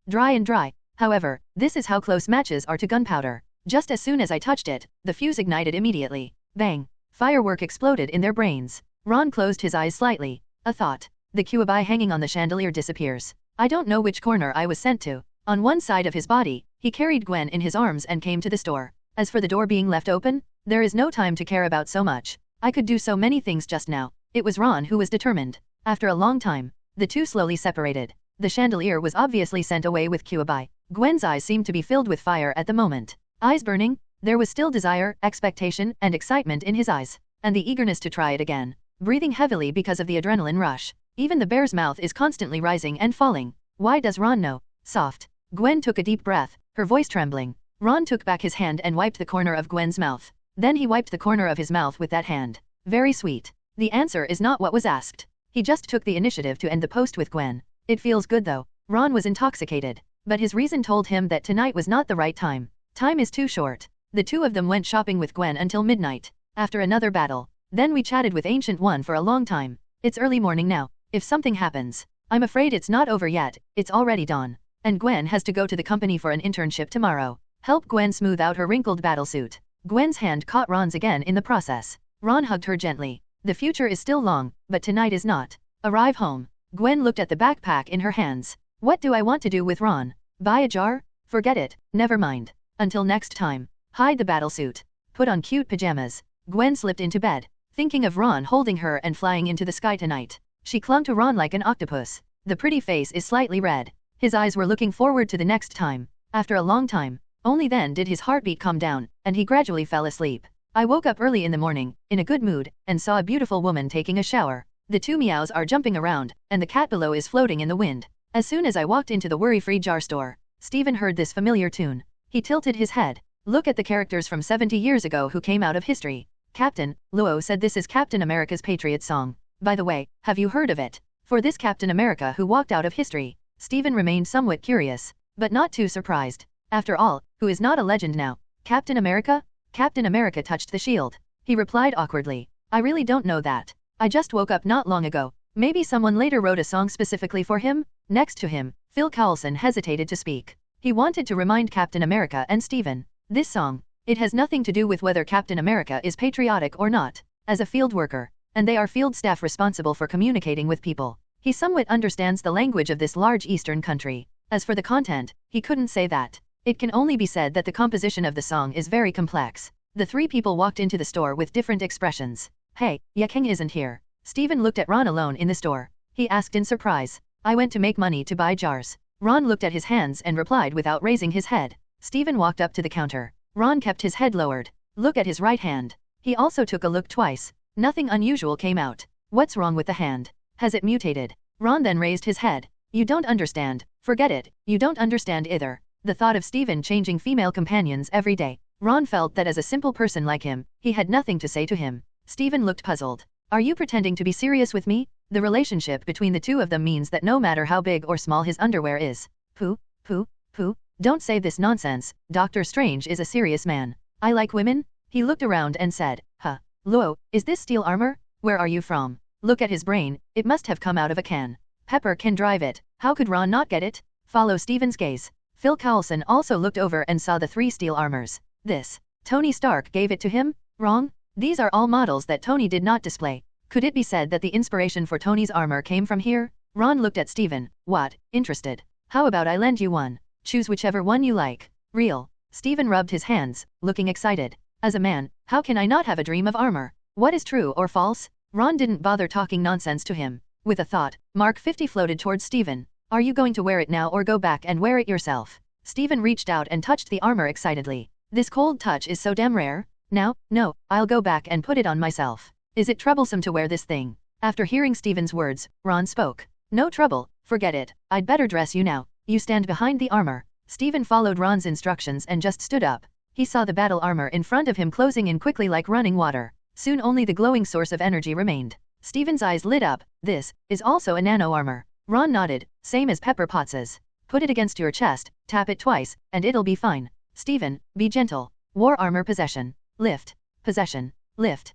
Dry and dry. However, this is how close matches are to gunpowder. Just as soon as I touched it, the fuse ignited immediately. Bang! Firework exploded in their brains. Ron closed his eyes slightly. A thought. The QABI hanging on the chandelier disappears. I don't know which corner I was sent to. On one side of his body, he carried Gwen in his arms and came to the store. As for the door being left open, there is no time to care about so much. I could do so many things just now. It was Ron who was determined. After a long time, the two slowly separated. The chandelier was obviously sent away with QABI. Gwen's eyes seemed to be filled with fire at the moment. Eyes burning, there was still desire, expectation, and excitement in his eyes, and the eagerness to try it again. Breathing heavily because of the adrenaline rush. Even the bear's mouth is constantly rising and falling. Why does Ron know? Soft. Gwen took a deep breath, her voice trembling. Ron took back his hand and wiped the corner of Gwen's mouth. Then he wiped the corner of his mouth with that hand. Very sweet. The answer is not what was asked. He just took the initiative to end the post with Gwen. It feels good though. Ron was intoxicated. But his reason told him that tonight was not the right time. Time is too short. The two of them went shopping with Gwen until midnight. After another battle. Then we chatted with Ancient One for a long time. It's early morning now. If something happens, I'm afraid it's not over yet, it's already dawn. And Gwen has to go to the company for an internship tomorrow. Help Gwen smooth out her wrinkled battlesuit. Gwen's hand caught Ron's again in the process. Ron hugged her gently. The future is still long, but tonight is not. Arrive home. Gwen looked at the backpack in her hands. What do I want to do with Ron? Buy a jar? Forget it, never mind. Until next time. Hide the battlesuit. Put on cute pajamas. Gwen slipped into bed, thinking of Ron holding her and flying into the sky tonight. She clung to Ron like an octopus. The pretty face is slightly red. His eyes were looking forward to the next time. After a long time, only then did his heartbeat calm down, and he gradually fell asleep. I woke up early in the morning, in a good mood, and saw a beautiful woman taking a shower. The two meows are jumping around, and the cat below is floating in the wind. As soon as I walked into the worry-free jar store, Stephen heard this familiar tune. He tilted his head. Look at the characters from 70 years ago who came out of history. Captain, Luo said this is Captain America's Patriot song. By the way, have you heard of it? For this Captain America who walked out of history. Stephen remained somewhat curious, but not too surprised. After all, who is not a legend now? Captain America? Captain America touched the shield. He replied awkwardly. I really don't know that. I just woke up not long ago. Maybe someone later wrote a song specifically for him? Next to him, Phil Coulson hesitated to speak. He wanted to remind Captain America and Stephen. This song, it has nothing to do with whether Captain America is patriotic or not. As a field worker, and they are field staff responsible for communicating with people, he somewhat understands the language of this large eastern country. As for the content, he couldn't say that. It can only be said that the composition of the song is very complex. The three people walked into the store with different expressions. Hey, Yakeng isn't here. Stephen looked at Ron alone in the store. He asked in surprise. I went to make money to buy jars. Ron looked at his hands and replied without raising his head. Stephen walked up to the counter. Ron kept his head lowered. Look at his right hand. He also took a look twice. Nothing unusual came out. What's wrong with the hand? Has it mutated? Ron then raised his head. You don't understand. Forget it. You don't understand either. The thought of Stephen changing female companions every day. Ron felt that as a simple person like him, he had nothing to say to him. Stephen looked puzzled. Are you pretending to be serious with me? The relationship between the two of them means that no matter how big or small his underwear is. Pooh, pooh, pooh. Don't say this nonsense. Doctor Strange is a serious man. I like women? He looked around and said, huh. Luo, is this steel armor? Where are you from? Look at his brain, it must have come out of a can. Pepper can drive it. How could Ron not get it? Follow Stephen's gaze. Phil Coulson also looked over and saw the three steel armors. This. Tony Stark gave it to him? Wrong? These are all models that Tony did not display. Could it be said that the inspiration for Tony's armor came from here? Ron looked at Stephen. What? Interested? How about I lend you one? Choose whichever one you like. Real. Stephen rubbed his hands, looking excited. As a man, how can I not have a dream of armor? What is true or false? Ron didn't bother talking nonsense to him. With a thought, Mark 50 floated towards Stephen. Are you going to wear it now or go back and wear it yourself? Stephen reached out and touched the armor excitedly. This cold touch is so damn rare. Now, no, I'll go back and put it on myself. Is it troublesome to wear this thing? After hearing Stephen's words, Ron spoke. No trouble, forget it. I'd better dress you now. You stand behind the armor. Stephen followed Ron's instructions and just stood up. He saw the battle armor in front of him closing in quickly like running water. Soon only the glowing source of energy remained. Steven's eyes lit up. This is also a nano armor. Ron nodded, same as Pepper Potts's. Put it against your chest, tap it twice, and it'll be fine. Steven, be gentle. War armor possession. Lift. Possession. Lift.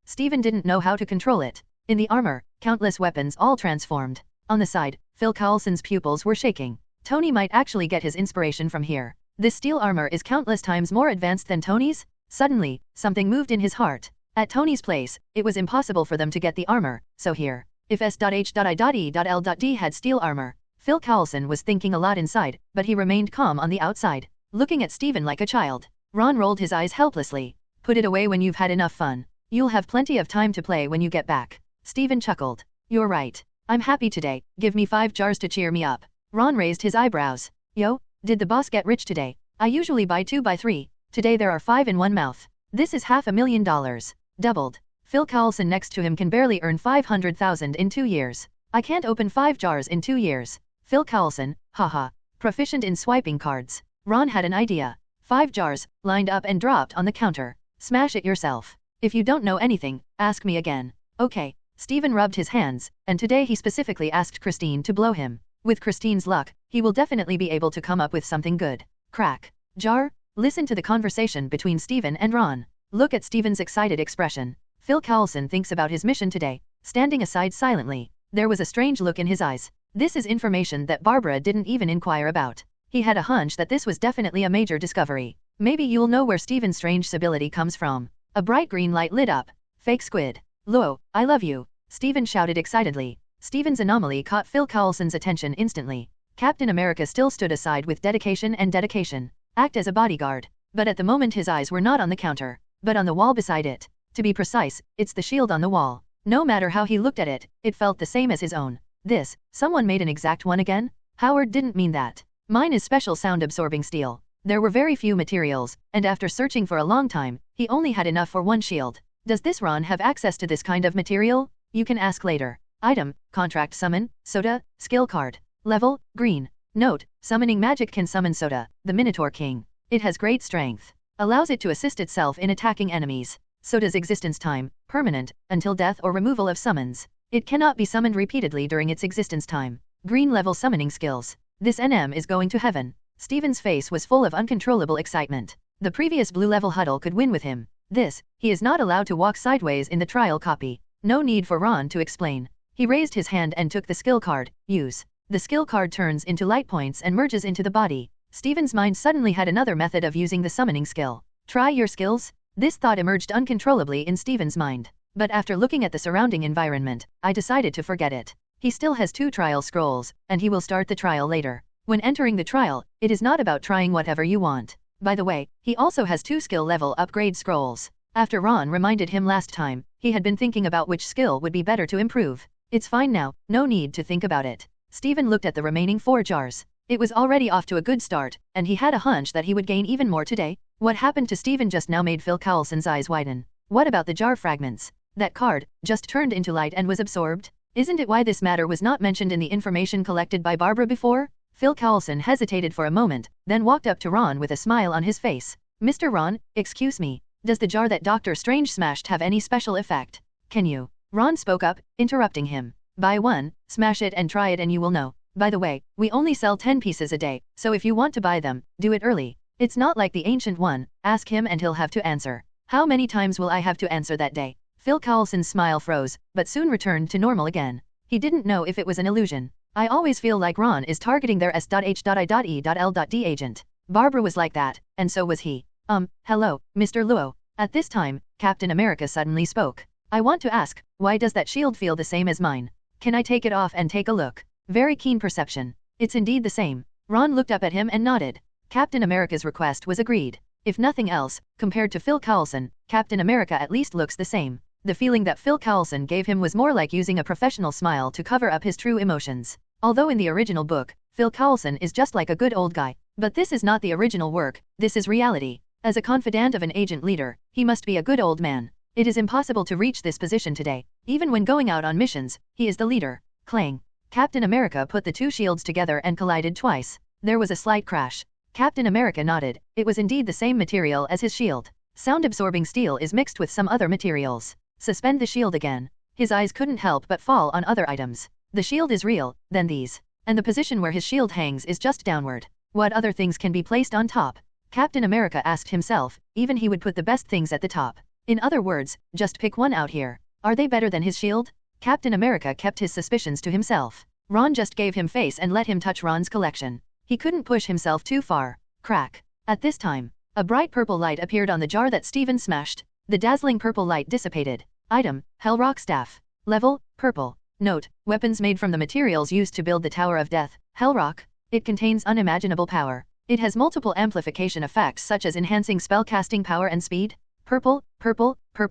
Steven didn't know how to control it. In the armor, countless weapons all transformed. On the side, Phil Coulson's pupils were shaking. Tony might actually get his inspiration from here. This steel armor is countless times more advanced than Tony's? Suddenly, something moved in his heart. At Tony's place, it was impossible for them to get the armor, so here. If S.H.I.E.L.D had steel armor. Phil Coulson was thinking a lot inside, but he remained calm on the outside, looking at Steven like a child. Ron rolled his eyes helplessly. Put it away when you've had enough fun. You'll have plenty of time to play when you get back. Steven chuckled. You're right. I'm happy today, give me 5 jars to cheer me up. Ron raised his eyebrows. Yo, did the boss get rich today? I usually buy 2 by 3. Today there are 5 in one mouth. This is $500,000. Doubled. Phil Coulson next to him can barely earn $500,000 in 2 years. I can't open 5 jars in 2 years. Phil Coulson, haha. Proficient in swiping cards. Ron had an idea. 5 jars, lined up and dropped on the counter. Smash it yourself. If you don't know anything, ask me again. Okay. Steven rubbed his hands, and today he specifically asked Christine to blow him. With Christine's luck, he will definitely be able to come up with something good. Crack. Jar? Listen to the conversation between Steven and Ron. Look at Steven's excited expression. Phil Coulson thinks about his mission today, standing aside silently. There was a strange look in his eyes. This is information that Barbara didn't even inquire about. He had a hunch that this was definitely a major discovery. Maybe you'll know where Steven's strange ability comes from. A bright green light lit up. Fake squid. Luo, I love you. Steven shouted excitedly. Steven's anomaly caught Phil Coulson's attention instantly. Captain America still stood aside with dedication. Act as a bodyguard. But at the moment his eyes were not on the counter, but on the wall beside it. To be precise, it's the shield on the wall. No matter how he looked at it, it felt the same as his own. Someone made an exact one again? Howard didn't mean that. Mine is special sound-absorbing steel. There were very few materials, and after searching for a long time, he only had enough for one shield. Does this Ron have access to this kind of material? You can ask later. Item, contract summon, soda, skill card. Level, green. Note, summoning magic can summon Soda, the Minotaur King. It has great strength. Allows it to assist itself in attacking enemies. Soda's existence time, permanent, until death or removal of summons. It cannot be summoned repeatedly during its existence time. Green level summoning skills. This NM is going to heaven. Steven's face was full of uncontrollable excitement. The previous blue level huddle could win with him. He is not allowed to walk sideways in the trial copy. No need for Ron to explain. He raised his hand and took the skill card, use. The skill card turns into light points and merges into the body. Steven's mind suddenly had another method of using the summoning skill. Try your skills? This thought emerged uncontrollably in Steven's mind. But after looking at the surrounding environment, I decided to forget it. He still has 2 trial scrolls, and he will start the trial later. When entering the trial, it is not about trying whatever you want. By the way, he also has 2 skill level upgrade scrolls. After Ron reminded him last time, he had been thinking about which skill would be better to improve. It's fine now, no need to think about it. Steven looked at the remaining 4 jars. It was already off to a good start, and he had a hunch that he would gain even more today. What happened to Steven just now made Phil Coulson's eyes widen. What about the jar fragments? That card just turned into light and was absorbed? Isn't it why this matter was not mentioned in the information collected by Barbara before? Phil Coulson hesitated for a moment, then walked up to Ron with a smile on his face. Mr. Ron, excuse me, does the jar that Dr. Strange smashed have any special effect? Can you? Ron spoke up, interrupting him. Buy one, smash it and try it and you will know. By the way, we only sell 10 pieces a day, so if you want to buy them, do it early. It's not like the ancient one, ask him and he'll have to answer. How many times will I have to answer that day? Phil Coulson's smile froze, but soon returned to normal again. He didn't know if it was an illusion. I always feel like Ron is targeting their S.H.I.E.L.D agent. Barbara was like that, and so was he. Hello, Mr. Luo. At this time, Captain America suddenly spoke. I want to ask, why does that shield feel the same as mine? Can I take it off and take a look? Very keen perception. It's indeed the same. Ron looked up at him and nodded. Captain America's request was agreed. If nothing else, compared to Phil Coulson, Captain America at least looks the same. The feeling that Phil Coulson gave him was more like using a professional smile to cover up his true emotions. Although in the original book, Phil Coulson is just like a good old guy. But this is not the original work, this is reality. As a confidant of an agent leader, he must be a good old man. It is impossible to reach this position today. Even when going out on missions, he is the leader. Clang. Captain America put the 2 shields together and collided twice. There was a slight crash. Captain America nodded. It was indeed the same material as his shield. Sound-absorbing steel is mixed with some other materials. Suspend the shield again. His eyes couldn't help but fall on other items. The shield is real, then these. And the position where his shield hangs is just downward. What other things can be placed on top? Captain America asked himself. Even he would put the best things at the top. In other words, just pick one out here. Are they better than his shield? Captain America kept his suspicions to himself. Ron just gave him face and let him touch Ron's collection. He couldn't push himself too far. Crack. At this time, a bright purple light appeared on the jar that Steven smashed. The dazzling purple light dissipated. Item, Hellrock Staff. Level, purple. Note, weapons made from the materials used to build the Tower of Death, Hellrock. It contains unimaginable power. It has multiple amplification effects such as enhancing spellcasting power and speed. Purple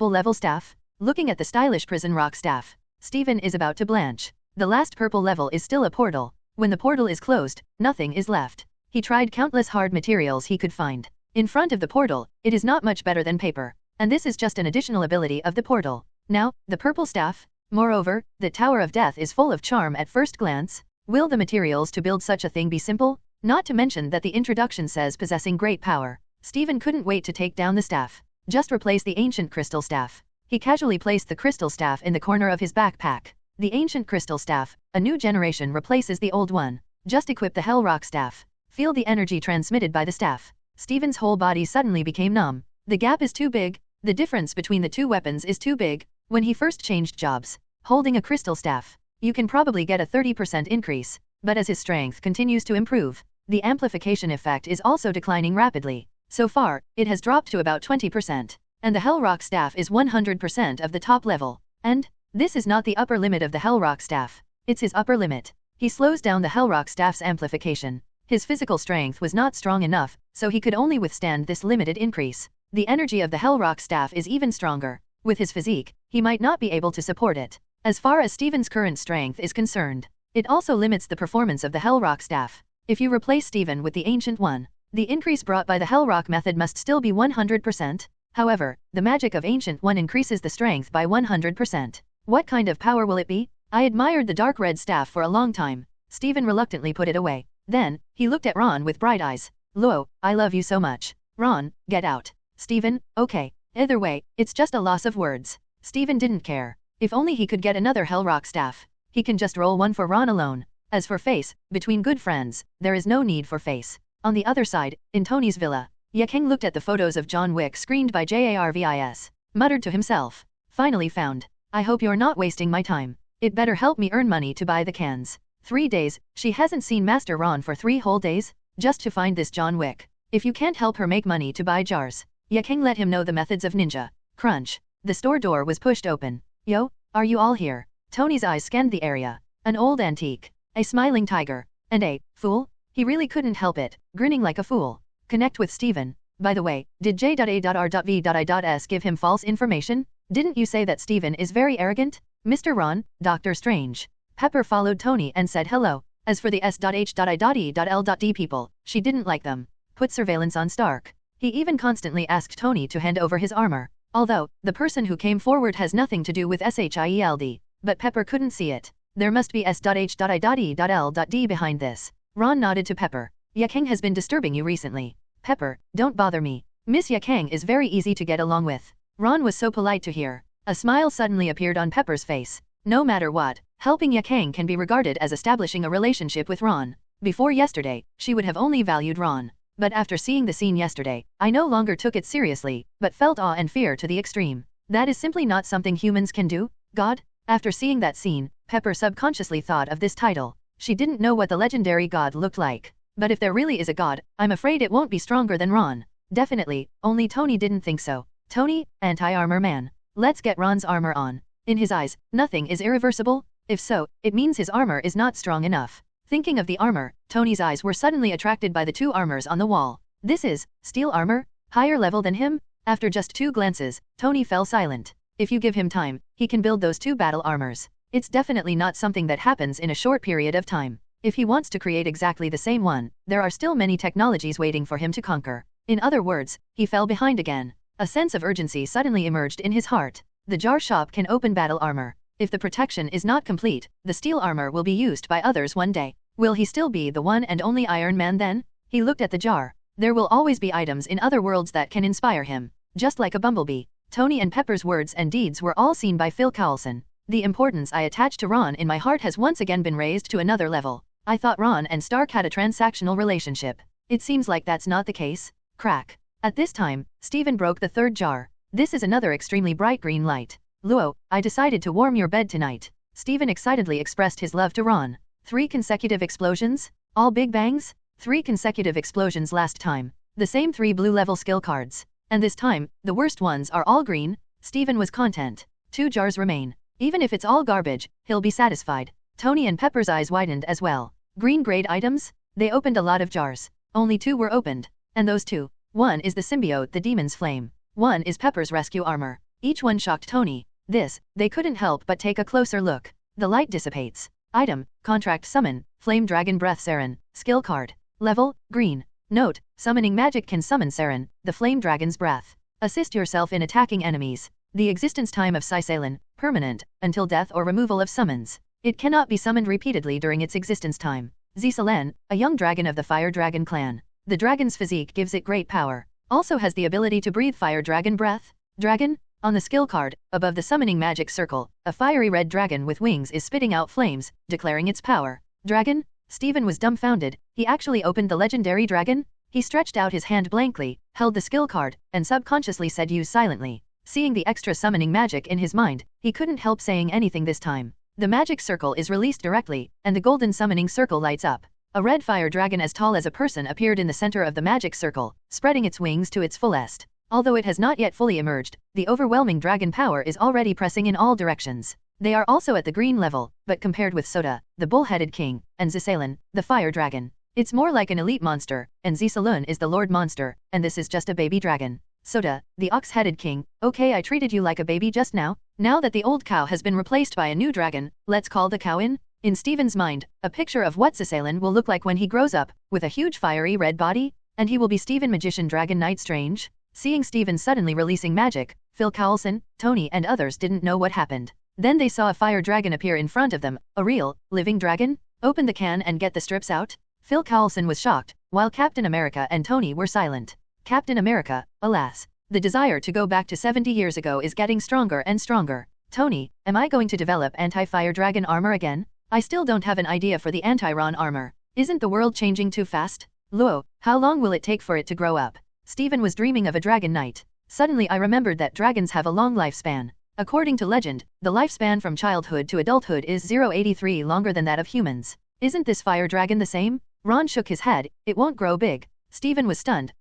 level staff. Looking at the stylish prison rock staff, Steven is about to blanch. The last purple level is still a portal. When the portal is closed, nothing is left. He tried countless hard materials he could find. In front of the portal, it is not much better than paper. And this is just an additional ability of the portal. Now, the purple staff. Moreover, the Tower of Death is full of charm at first glance. Will the materials to build such a thing be simple? Not to mention that the introduction says possessing great power. Steven couldn't wait to take down the staff. Just replace the ancient crystal staff. He casually placed the crystal staff in the corner of his backpack. The ancient crystal staff, a new generation replaces the old one. Just equip the Hellrock staff. Feel the energy transmitted by the staff. Steven's whole body suddenly became numb. The gap is too big. The difference between the two weapons is too big. When he first changed jobs, holding a crystal staff, you can probably get a 30% increase, but as his strength continues to improve, the amplification effect is also declining rapidly. So far, it has dropped to about 20%, and the Hellrock staff is 100% of the top level. And this is not the upper limit of the Hellrock staff. It's his upper limit. He slows down the Hellrock staff's amplification. His physical strength was not strong enough, so he could only withstand this limited increase. The energy of the Hellrock staff is even stronger. With his physique, he might not be able to support it. As far as Steven's current strength is concerned, it also limits the performance of the Hellrock staff. If you replace Steven with the ancient one, the increase brought by the Hellrock method must still be 100%. However, the magic of ancient one increases the strength by 100%. What kind of power will it be? I admired the dark red staff for a long time. Steven reluctantly put it away. Then, he looked at Ron with bright eyes. Lo, I love you so much. Ron, get out. Steven, okay. Either way, it's just a loss of words. Steven didn't care. If only he could get another Hellrock staff. He can just roll one for Ron alone. As for face, between good friends, there is no need for face. On the other side, in Tony's villa, Yakeng looked at the photos of John Wick screened by Jarvis, muttered to himself. Finally found. I hope you're not wasting my time. It better help me earn money to buy the cans. 3 days, she hasn't seen Master Ron for 3 whole days, just to find this John Wick. If you can't help her make money to buy jars. Yakeng let him know the methods of ninja. Crunch. The store door was pushed open. Yo, are you all here? Tony's eyes scanned the area. An old antique. A smiling tiger. And a fool? He really couldn't help it, grinning like a fool. Connect with Steven. By the way, did J.A.R.V.I.S give him false information? Didn't you say that Steven is very arrogant? Mr. Ron, Dr. Strange. Pepper followed Tony and said hello. As for the S.H.I.E.L.D people, she didn't like them. Put surveillance on Stark. He even constantly asked Tony to hand over his armor. Although, the person who came forward has nothing to do with SHIELD. But Pepper couldn't see it. There must be S.H.I.E.L.D behind this. Ron nodded to Pepper. Yakeng has been disturbing you recently. Pepper, don't bother me. Miss Yakeng is very easy to get along with. Ron was so polite to hear. A smile suddenly appeared on Pepper's face. No matter what, helping Yakeng can be regarded as establishing a relationship with Ron. Before yesterday, she would have only valued Ron. But after seeing the scene yesterday, I no longer took it seriously, but felt awe and fear to the extreme. That is simply not something humans can do. God? After seeing that scene, Pepper subconsciously thought of this title. She didn't know what the legendary god looked like. But if there really is a god, I'm afraid it won't be stronger than Ron. Definitely, only Tony didn't think so. Tony, anti-armor man. Let's get Ron's armor on. In his eyes, nothing is irreversible. If so, it means his armor is not strong enough. Thinking of the armor, Tony's eyes were suddenly attracted by the 2 armors on the wall. This is steel armor? Higher level than him? After just 2 glances, Tony fell silent. If you give him time, he can build those 2 battle armors. It's definitely not something that happens in a short period of time. If he wants to create exactly the same one, there are still many technologies waiting for him to conquer. In other words, he fell behind again. A sense of urgency suddenly emerged in his heart. The jar shop can open battle armor. If the protection is not complete, the steel armor will be used by others one day. Will he still be the one and only Iron Man then? He looked at the jar. There will always be items in other worlds that can inspire him. Just like a bumblebee, Tony and Pepper's words and deeds were all seen by Phil Coulson. The importance I attach to Ron in my heart has once again been raised to another level. I thought Ron and Stark had a transactional relationship. It seems like that's not the case. Crack. At this time, Steven broke the third jar. This is another extremely bright green light. Luo, I decided to warm your bed tonight. Steven excitedly expressed his love to Ron. 3 consecutive explosions? All big bangs? 3 consecutive explosions last time. The same 3 blue level skill cards. And this time, the worst ones are all green. Steven was content. 2 jars remain. Even if it's all garbage, he'll be satisfied. Tony and Pepper's eyes widened as well. Green grade items? They opened a lot of jars. Only 2 were opened. And those 2. One is the symbiote, the demon's flame. One is Pepper's rescue armor. Each one shocked Tony. This, they couldn't help but take a closer look. The light dissipates. Item, contract summon, flame dragon breath Saren, skill card. Level, green. Note, summoning magic can summon Saren, the flame dragon's breath. Assist yourself in attacking enemies. The existence time of Sisalen, permanent, until death or removal of summons. It cannot be summoned repeatedly during its existence time. Zisalen, a young dragon of the Fire Dragon clan. The dragon's physique gives it great power. Also has the ability to breathe fire dragon breath. Dragon? On the skill card, above the summoning magic circle, a fiery red dragon with wings is spitting out flames, declaring its power. Dragon? Steven was dumbfounded. He actually opened the legendary dragon? He stretched out his hand blankly, held the skill card, and subconsciously said use silently. Seeing the extra summoning magic in his mind, he couldn't help saying anything this time. The magic circle is released directly, and the golden summoning circle lights up. A red fire dragon as tall as a person appeared in the center of the magic circle, spreading its wings to its fullest. Although it has not yet fully emerged, the overwhelming dragon power is already pressing in all directions. They are also at the green level, but compared with Soda, the bull-headed king, and Zisalen, the fire dragon, it's more like an elite monster, and Zisalun is the lord monster, and this is just a baby dragon. Soda, the ox-headed king, okay, I treated you like a baby just now. Now that the old cow has been replaced by a new dragon, let's call the cow in. In Steven's mind, a picture of what Zisalen will look like when he grows up, with a huge fiery red body, and he will be Steven Magician Dragon Knight Strange. Seeing Steven suddenly releasing magic, Phil Coulson, Tony and others didn't know what happened. Then they saw a fire dragon appear in front of them, a real, living dragon? Open the can and get the strips out? Phil Coulson was shocked, while Captain America and Tony were silent. Captain America, alas. The desire to go back to 70 years ago is getting stronger and stronger. Tony, am I going to develop anti-fire dragon armor again? I still don't have an idea for the anti-Ron armor. Isn't the world changing too fast? Luo, how long will it take for it to grow up? Steven was dreaming of a dragon knight. Suddenly I remembered that dragons have a long lifespan. According to legend, the lifespan from childhood to adulthood is 083 longer than that of humans. Isn't this fire dragon the same? Ron shook his head. It won't grow big. Steven was stunned.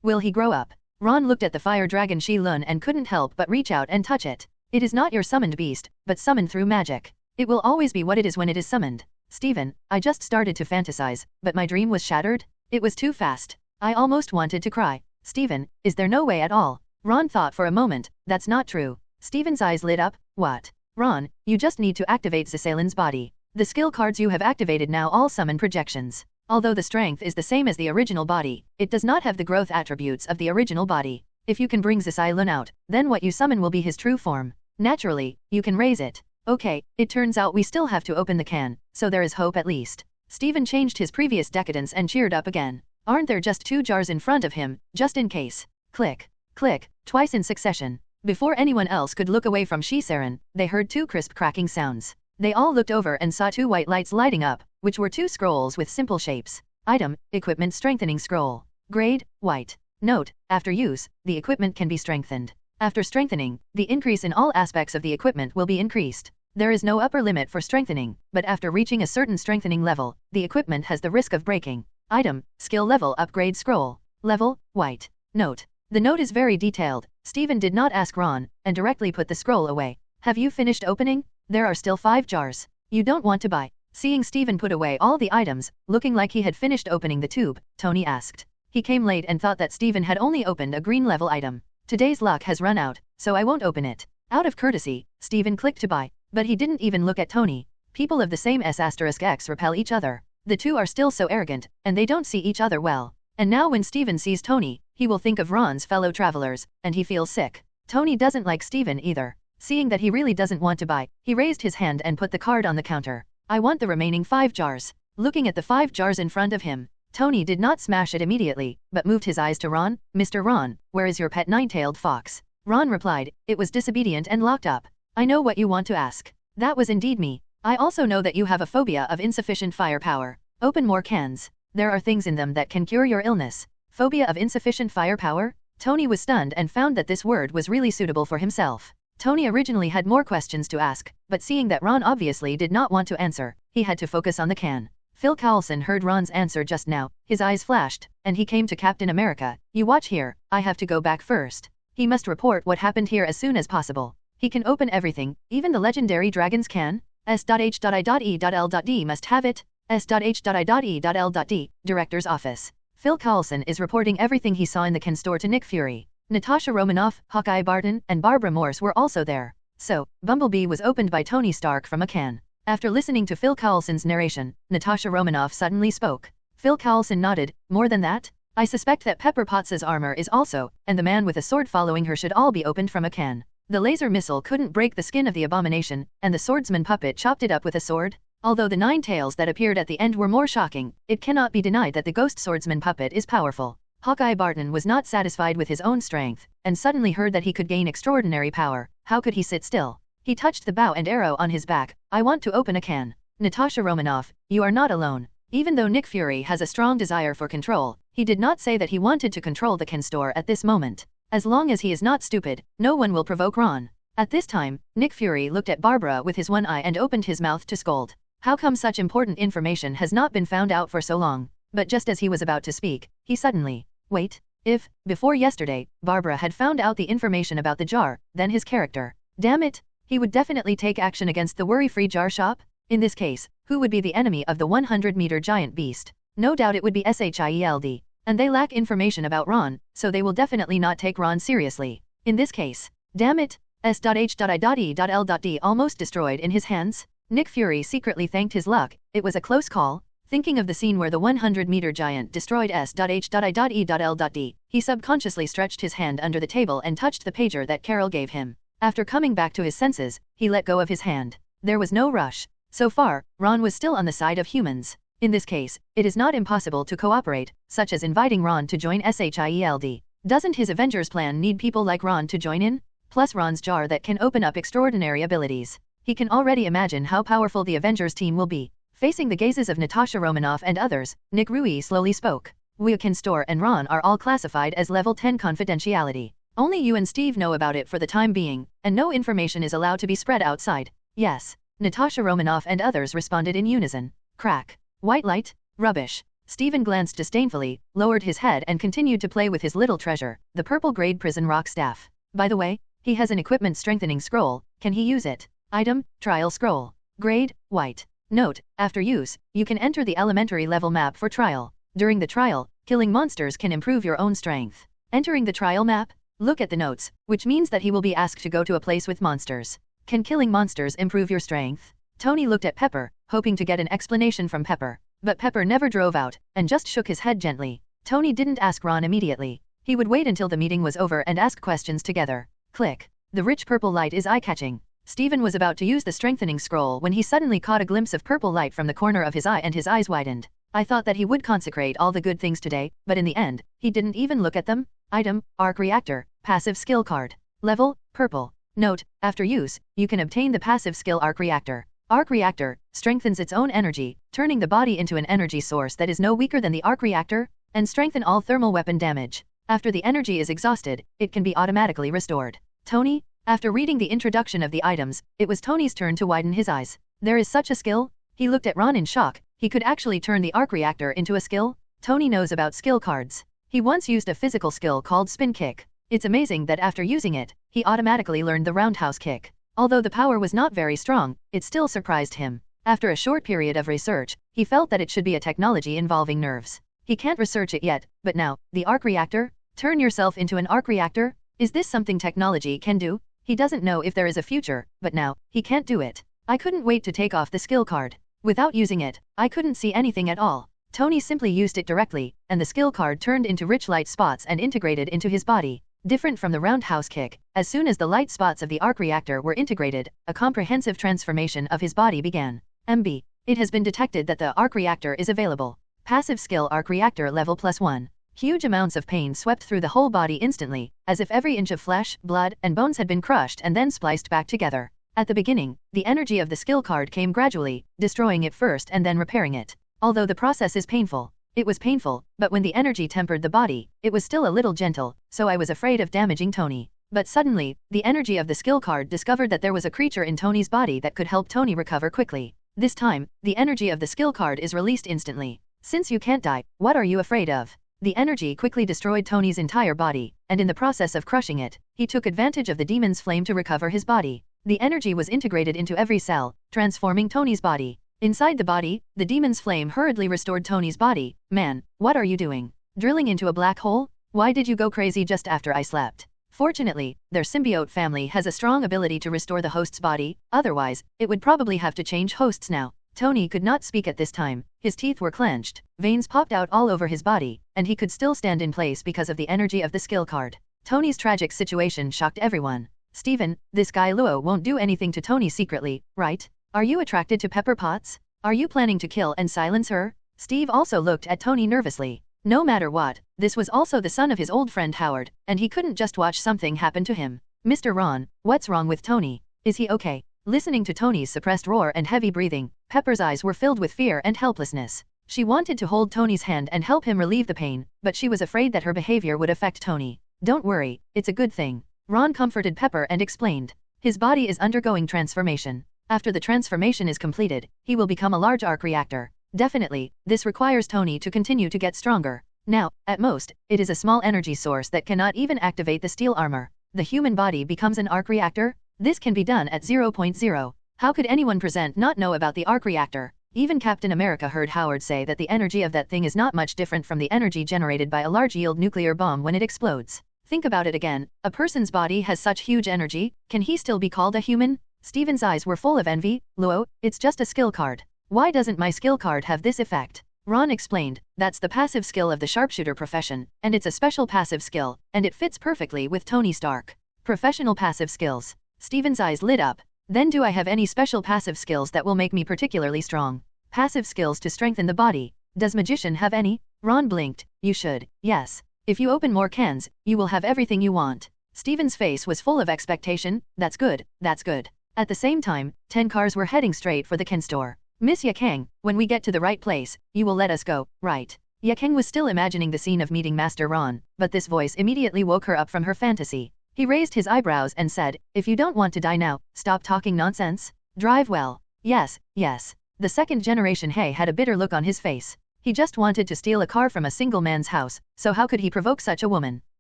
Will he grow up? Ron looked at the fire dragon Shi Lun and couldn't help but reach out and touch it. It is not your summoned beast, but summoned through magic. It will always be what it is when it is summoned. Steven, I just started to fantasize, but my dream was shattered. It was too fast. I almost wanted to cry. Steven, is there no way at all? Ron thought for a moment. That's not true. Steven's eyes lit up. What? Ron, you just need to activate Zisalen's body. The skill cards you have activated now all summon projections. Although the strength is the same as the original body, it does not have the growth attributes of the original body. If you can bring Zisalun out, then what you summon will be his true form. Naturally, you can raise it. Okay, it turns out we still have to open the can, so there is hope at least. Steven changed his previous decadence and cheered up again. Aren't there just 2 jars in front of him, just in case? Click, click, twice in succession. Before anyone else could look away from Shisaren, they heard 2 crisp cracking sounds. They all looked over and saw 2 white lights lighting up, which were 2 scrolls with simple shapes. Item, equipment strengthening scroll. Grade, white. Note, after use, the equipment can be strengthened. After strengthening, the increase in all aspects of the equipment will be increased. There is no upper limit for strengthening, but after reaching a certain strengthening level, the equipment has the risk of breaking. Item, skill level upgrade scroll. Level, white. Note. The note is very detailed. Steven did not ask Ron, and directly put the scroll away. Have you finished opening? There are still 5 jars. You don't want to buy. Seeing Steven put away all the items, looking like he had finished opening the tube, Tony asked. He came late and thought that Steven had only opened a green level item. Today's luck has run out, so I won't open it. Out of courtesy, Steven clicked to buy, but he didn't even look at Tony. People of the same S*X repel each other. The 2 are still so arrogant, and they don't see each other well. And now when Steven sees Tony, he will think of Ron's fellow travelers, and he feels sick. Tony doesn't like Steven either. Seeing that he really doesn't want to buy, he raised his hand and put the card on the counter. I want the remaining 5 jars. Looking at the 5 jars in front of him, Tony did not smash it immediately, but moved his eyes to Ron. Mr. Ron, where is your pet nine-tailed fox? Ron replied, it was disobedient and locked up. I know what you want to ask. That was indeed me. I also know that you have a phobia of insufficient firepower. Open more cans. There are things in them that can cure your illness. Phobia of insufficient firepower? Tony was stunned and found that this word was really suitable for himself. Tony originally had more questions to ask, but seeing that Ron obviously did not want to answer, he had to focus on the can. Phil Coulson heard Ron's answer just now, his eyes flashed, and he came to Captain America. You watch here, I have to go back first. He must report what happened here as soon as possible. He can open everything, even the legendary dragons can. S.H.I.E.L.D. must have it. S.H.I.E.L.D. Director's Office. Phil Coulson is reporting everything he saw in the can store to Nick Fury. Natasha Romanoff, Hawkeye Barton, and Barbara Morse were also there. So, Bumblebee was opened by Tony Stark from a can. After listening to Phil Coulson's narration, Natasha Romanoff suddenly spoke. Phil Coulson nodded. More than that? I suspect that Pepper Potts' armor is also, and the man with a sword following her should all be opened from a can. The laser missile couldn't break the skin of the abomination, and the swordsman puppet chopped it up with a sword. Although the 9 tails that appeared at the end were more shocking, it cannot be denied that the ghost swordsman puppet is powerful. Hawkeye Barton was not satisfied with his own strength, and suddenly heard that he could gain extraordinary power. How could he sit still? He touched the bow and arrow on his back. I want to open a can. Natasha Romanoff, you are not alone. Even though Nick Fury has a strong desire for control, he did not say that he wanted to control the can store at this moment. As long as he is not stupid, no one will provoke Ron. At this time, Nick Fury looked at Barbara with his one eye and opened his mouth to scold. How come such important information has not been found out for so long? But just as he was about to speak, he suddenly, wait, if, before yesterday, Barbara had found out the information about the jar, then his character, damn it, he would definitely take action against the worry-free jar shop? In this case, who would be the enemy of the 100-meter giant beast? No doubt it would be SHIELD. And they lack information about Ron, so they will definitely not take Ron seriously. In this case, damn it, S.H.I.E.L.D. almost destroyed in his hands? Nick Fury secretly thanked his luck. It was a close call. Thinking of the scene where the 100-meter giant destroyed S.H.I.E.L.D., he subconsciously stretched his hand under the table and touched the pager that Carol gave him. After coming back to his senses, he let go of his hand. There was no rush. So far, Ron was still on the side of humans. In this case, it is not impossible to cooperate, such as inviting Ron to join SHIELD. Doesn't his Avengers plan need people like Ron to join in? Plus Ron's jar that can open up extraordinary abilities. He can already imagine how powerful the Avengers team will be. Facing the gazes of Natasha Romanoff and others, Nick Rui slowly spoke. We can store and Ron are all classified as level 10 confidentiality. Only you and Steve know about it for the time being, and no information is allowed to be spread outside. Yes. Natasha Romanoff and others responded in unison. Crack. White light? Rubbish. Steven glanced disdainfully, lowered his head and continued to play with his little treasure, the purple-grade prison rock staff. By the way, he has an equipment strengthening scroll. Can he use it? Item, trial scroll. Grade, white. Note, after use, you can enter the elementary level map for trial. During the trial, killing monsters can improve your own strength. Entering the trial map? Look at the notes, which means that he will be asked to go to a place with monsters. Can killing monsters improve your strength? Tony looked at Pepper, hoping to get an explanation from Pepper. But Pepper never drove out, and just shook his head gently. Tony didn't ask Ron immediately. He would wait until the meeting was over and ask questions together. Click. The rich purple light is eye-catching. Steven was about to use the strengthening scroll when he suddenly caught a glimpse of purple light from the corner of his eye and his eyes widened. I thought that he would consecrate all the good things today, but in the end, he didn't even look at them. Item, arc reactor, passive skill card. Level, purple. Note, after use, you can obtain the passive skill arc reactor. Arc reactor strengthens its own energy, turning the body into an energy source that is no weaker than the arc reactor, and strengthen all thermal weapon damage. After the energy is exhausted, it can be automatically restored. Tony? After reading the introduction of the items, it was Tony's turn to widen his eyes. There is such a skill? He looked at Ron in shock. He could actually turn the arc reactor into a skill? Tony knows about skill cards. He once used a physical skill called spin kick. It's amazing that after using it, he automatically learned the roundhouse kick. Although the power was not very strong, it still surprised him. After a short period of research, he felt that it should be a technology involving nerves. He can't research it yet, but now, the arc reactor? Turn yourself into an arc reactor? Is this something technology can do? He doesn't know if there is a future, but now, he can't do it. I couldn't wait to take off the skill card. Without using it, I couldn't see anything at all. Tony simply used it directly, and the skill card turned into rich light spots and integrated into his body. Different from the roundhouse kick, as soon as the light spots of the arc reactor were integrated, a comprehensive transformation of his body began. MB. It has been detected that the arc reactor is available. Passive skill arc reactor level +1. Huge amounts of pain swept through the whole body instantly, as if every inch of flesh, blood, and bones had been crushed and then spliced back together. At the beginning, the energy of the skill card came gradually, destroying it first and then repairing it. Although the process is painful, it was painful, but when the energy tempered the body, it was still a little gentle, so I was afraid of damaging Tony. But suddenly, the energy of the skill card discovered that there was a creature in Tony's body that could help Tony recover quickly. This time, the energy of the skill card is released instantly. Since you can't die, what are you afraid of? The energy quickly destroyed Tony's entire body, and in the process of crushing it, he took advantage of the demon's flame to recover his body. The energy was integrated into every cell, transforming Tony's body. Inside the body, the demon's flame hurriedly restored Tony's body. Man, what are you doing? Drilling into a black hole? Why did you go crazy just after I slept? Fortunately, their symbiote family has a strong ability to restore the host's body, otherwise, it would probably have to change hosts now. Tony could not speak at this time, his teeth were clenched, veins popped out all over his body, and he could still stand in place because of the energy of the skill card. Tony's tragic situation shocked everyone. Steven, this guy Luo won't do anything to Tony secretly, right? Are you attracted to Pepper Potts? Are you planning to kill and silence her? Steve also looked at Tony nervously. No matter what, this was also the son of his old friend Howard, and he couldn't just watch something happen to him. Mr. Ron, what's wrong with Tony? Is he okay? Listening to Tony's suppressed roar and heavy breathing, Pepper's eyes were filled with fear and helplessness. She wanted to hold Tony's hand and help him relieve the pain, but she was afraid that her behavior would affect Tony. Don't worry, it's a good thing. Ron comforted Pepper and explained. His body is undergoing transformation. After the transformation is completed, he will become a large arc reactor. Definitely, this requires Tony to continue to get stronger. Now, at most, it is a small energy source that cannot even activate the steel armor. The human body becomes an arc reactor? This can be done at 0.0. How could anyone present not know about the arc reactor? Even Captain America heard Howard say that the energy of that thing is not much different from the energy generated by a large-yield nuclear bomb when it explodes. Think about it again, a person's body has such huge energy, can he still be called a human? Steven's eyes were full of envy. Luo, it's just a skill card. Why doesn't my skill card have this effect? Ron explained, that's the passive skill of the sharpshooter profession, and it's a special passive skill, and it fits perfectly with Tony Stark. Professional passive skills. Steven's eyes lit up. Then do I have any special passive skills that will make me particularly strong? Passive skills to strengthen the body. Does Magician have any? Ron blinked. You should, yes. If you open more cans, you will have everything you want. Steven's face was full of expectation. That's good, that's good. At the same time, 10 cars were heading straight for the Ken store. Miss Yakang, when we get to the right place, you will let us go, right? Yakang was still imagining the scene of meeting Master Ron, but this voice immediately woke her up from her fantasy. He raised his eyebrows and said, if you don't want to die now, stop talking nonsense. Drive well. Yes, yes. The second generation Hay had a bitter look on his face. He just wanted to steal a car from a single man's house, so how could he provoke such a woman?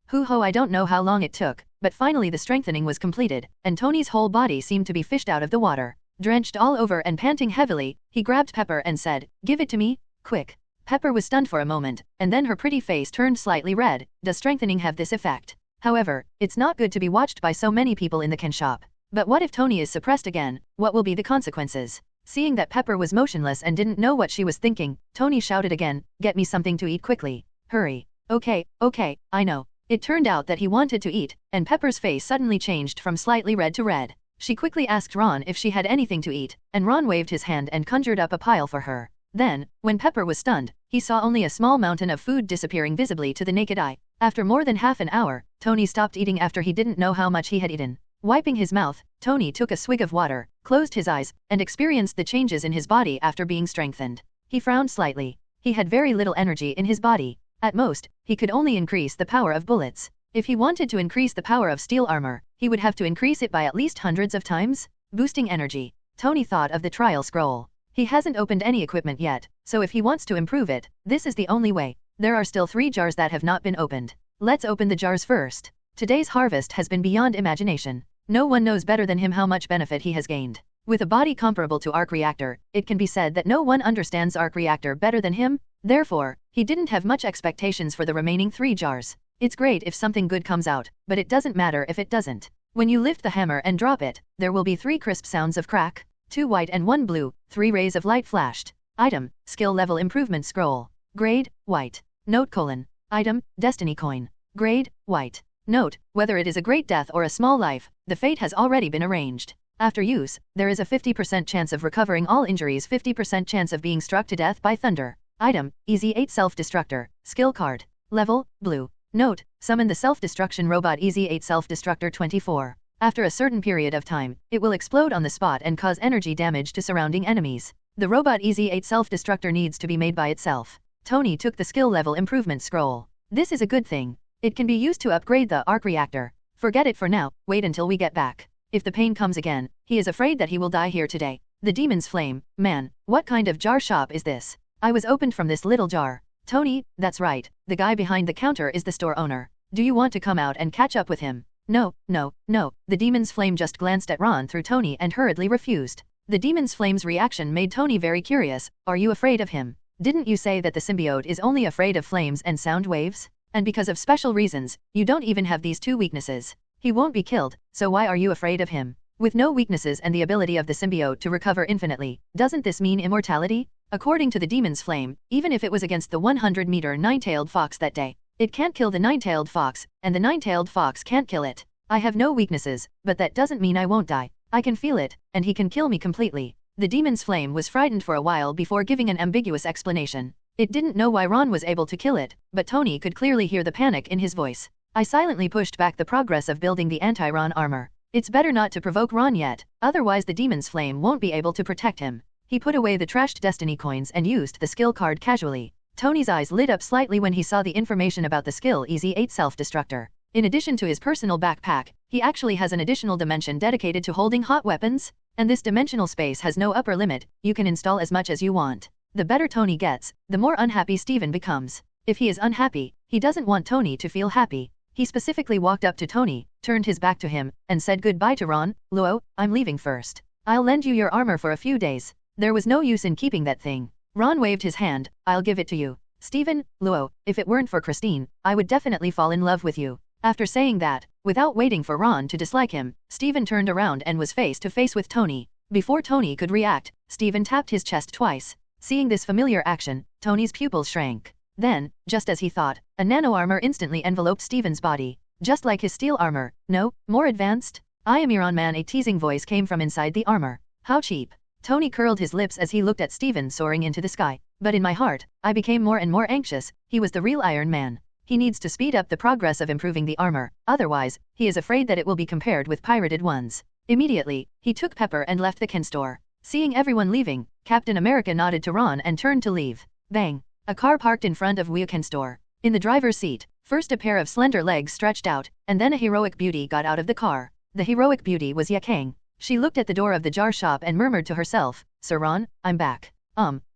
Hoo-ho, I don't know how long it took, but finally the strengthening was completed, and Tony's whole body seemed to be fished out of the water. Drenched all over and panting heavily, he grabbed Pepper and said, give it to me, quick. Pepper was stunned for a moment, and then her pretty face turned slightly red. Does strengthening have this effect? However, it's not good to be watched by so many people in the Ken shop. But what if Tony is suppressed again? What will be the consequences? Seeing that Pepper was motionless and didn't know what she was thinking, Tony shouted again, get me something to eat quickly. Hurry. Okay, I know. It turned out that he wanted to eat, and Pepper's face suddenly changed from slightly red to red. She quickly asked Ron if she had anything to eat, and Ron waved his hand and conjured up a pile for her. Then, when Pepper was stunned, he saw only a small mountain of food disappearing visibly to the naked eye. After more than half an hour, Tony stopped eating after he didn't know how much he had eaten. Wiping his mouth, Tony took a swig of water, closed his eyes, and experienced the changes in his body after being strengthened. He frowned slightly. He had very little energy in his body. At most, he could only increase the power of bullets. If he wanted to increase the power of steel armor, he would have to increase it by at least hundreds of times. Boosting energy. Tony thought of the trial scroll. He hasn't opened any equipment yet, so if he wants to improve it, this is the only way. There are still 3 jars that have not been opened. Let's open the jars first. Today's harvest has been beyond imagination. No one knows better than him how much benefit he has gained. With a body comparable to Arc Reactor, it can be said that no one understands Arc Reactor better than him. Therefore, he didn't have much expectations for the remaining 3 jars. It's great if something good comes out, but it doesn't matter if it doesn't. When you lift the hammer and drop it, there will be 3 crisp sounds of crack. 2 white and 1 blue, 3 rays of light flashed. Item, skill level improvement scroll. Grade, white. Note: Item, destiny coin. Grade, white. Note: whether it is a great death or a small life, the fate has already been arranged. After use, there is a 50% chance of recovering all injuries, 50% chance of being struck to death by thunder. Item, EZ8 Self-Destructor, Skill Card. Level, Blue. Note, summon the Self-Destruction Robot EZ8 Self-Destructor 24. After a certain period of time, it will explode on the spot and cause energy damage to surrounding enemies. The Robot EZ8 Self-Destructor needs to be made by itself. Tony took the skill level improvement scroll. This is a good thing. It can be used to upgrade the arc reactor. Forget it for now, wait until we get back. If the pain comes again, he is afraid that he will die here today. The demon's flame. Man, what kind of jar shop is this? I was opened from this little jar. Tony, that's right. The guy behind the counter is the store owner. Do you want to come out and catch up with him? No. The demon's flame just glanced at Ron through Tony and hurriedly refused. The demon's flame's reaction made Tony very curious. Are you afraid of him? Didn't you say that the symbiote is only afraid of flames and sound waves? And because of special reasons, you don't even have these two weaknesses. He won't be killed, so why are you afraid of him? With no weaknesses and the ability of the symbiote to recover infinitely, doesn't this mean immortality? According to the demon's flame, even if it was against the 100-meter nine-tailed fox that day, it can't kill the nine-tailed fox, and the nine-tailed fox can't kill it. I have no weaknesses, but that doesn't mean I won't die. I can feel it, and he can kill me completely. The demon's flame was frightened for a while before giving an ambiguous explanation. It didn't know why Ron was able to kill it, but Tony could clearly hear the panic in his voice. I silently pushed back the progress of building the anti-Ron armor. It's better not to provoke Ron yet, otherwise the demon's flame won't be able to protect him. He put away the trashed destiny coins and used the skill card casually. Tony's eyes lit up slightly when he saw the information about the skill EZ8 Self-Destructor. In addition to his personal backpack, he actually has an additional dimension dedicated to holding hot weapons, and this dimensional space has no upper limit. You can install as much as you want. The better Tony gets, the more unhappy Steven becomes. If he is unhappy, he doesn't want Tony to feel happy. He specifically walked up to Tony, turned his back to him, and said goodbye to Ron. Luo, I'm leaving first. I'll lend you your armor for a few days. There was no use in keeping that thing. Ron waved his hand. I'll give it to you. Steven, Luo, if it weren't for Christine, I would definitely fall in love with you. After saying that, without waiting for Ron to dislike him, Steven turned around and was face to face with Tony. Before Tony could react, Steven tapped his chest twice. Seeing this familiar action, Tony's pupils shrank. Then, just as he thought, a nano-armor instantly enveloped Steven's body. Just like his steel armor, no, more advanced? I am Iron Man. A teasing voice came from inside the armor. How cheap. Tony curled his lips as he looked at Steven soaring into the sky. But in my heart, I became more and more anxious. He was the real Iron Man. He needs to speed up the progress of improving the armor, otherwise, he is afraid that it will be compared with pirated ones. Immediately, he took Pepper and left the Ken store. Seeing everyone leaving, Captain America nodded to Ron and turned to leave. Bang! A car parked in front of Ken store. In the driver's seat, first a pair of slender legs stretched out, and then a heroic beauty got out of the car. The heroic beauty was Yakang. She looked at the door of the jar shop and murmured to herself, Sir Ron, I'm back.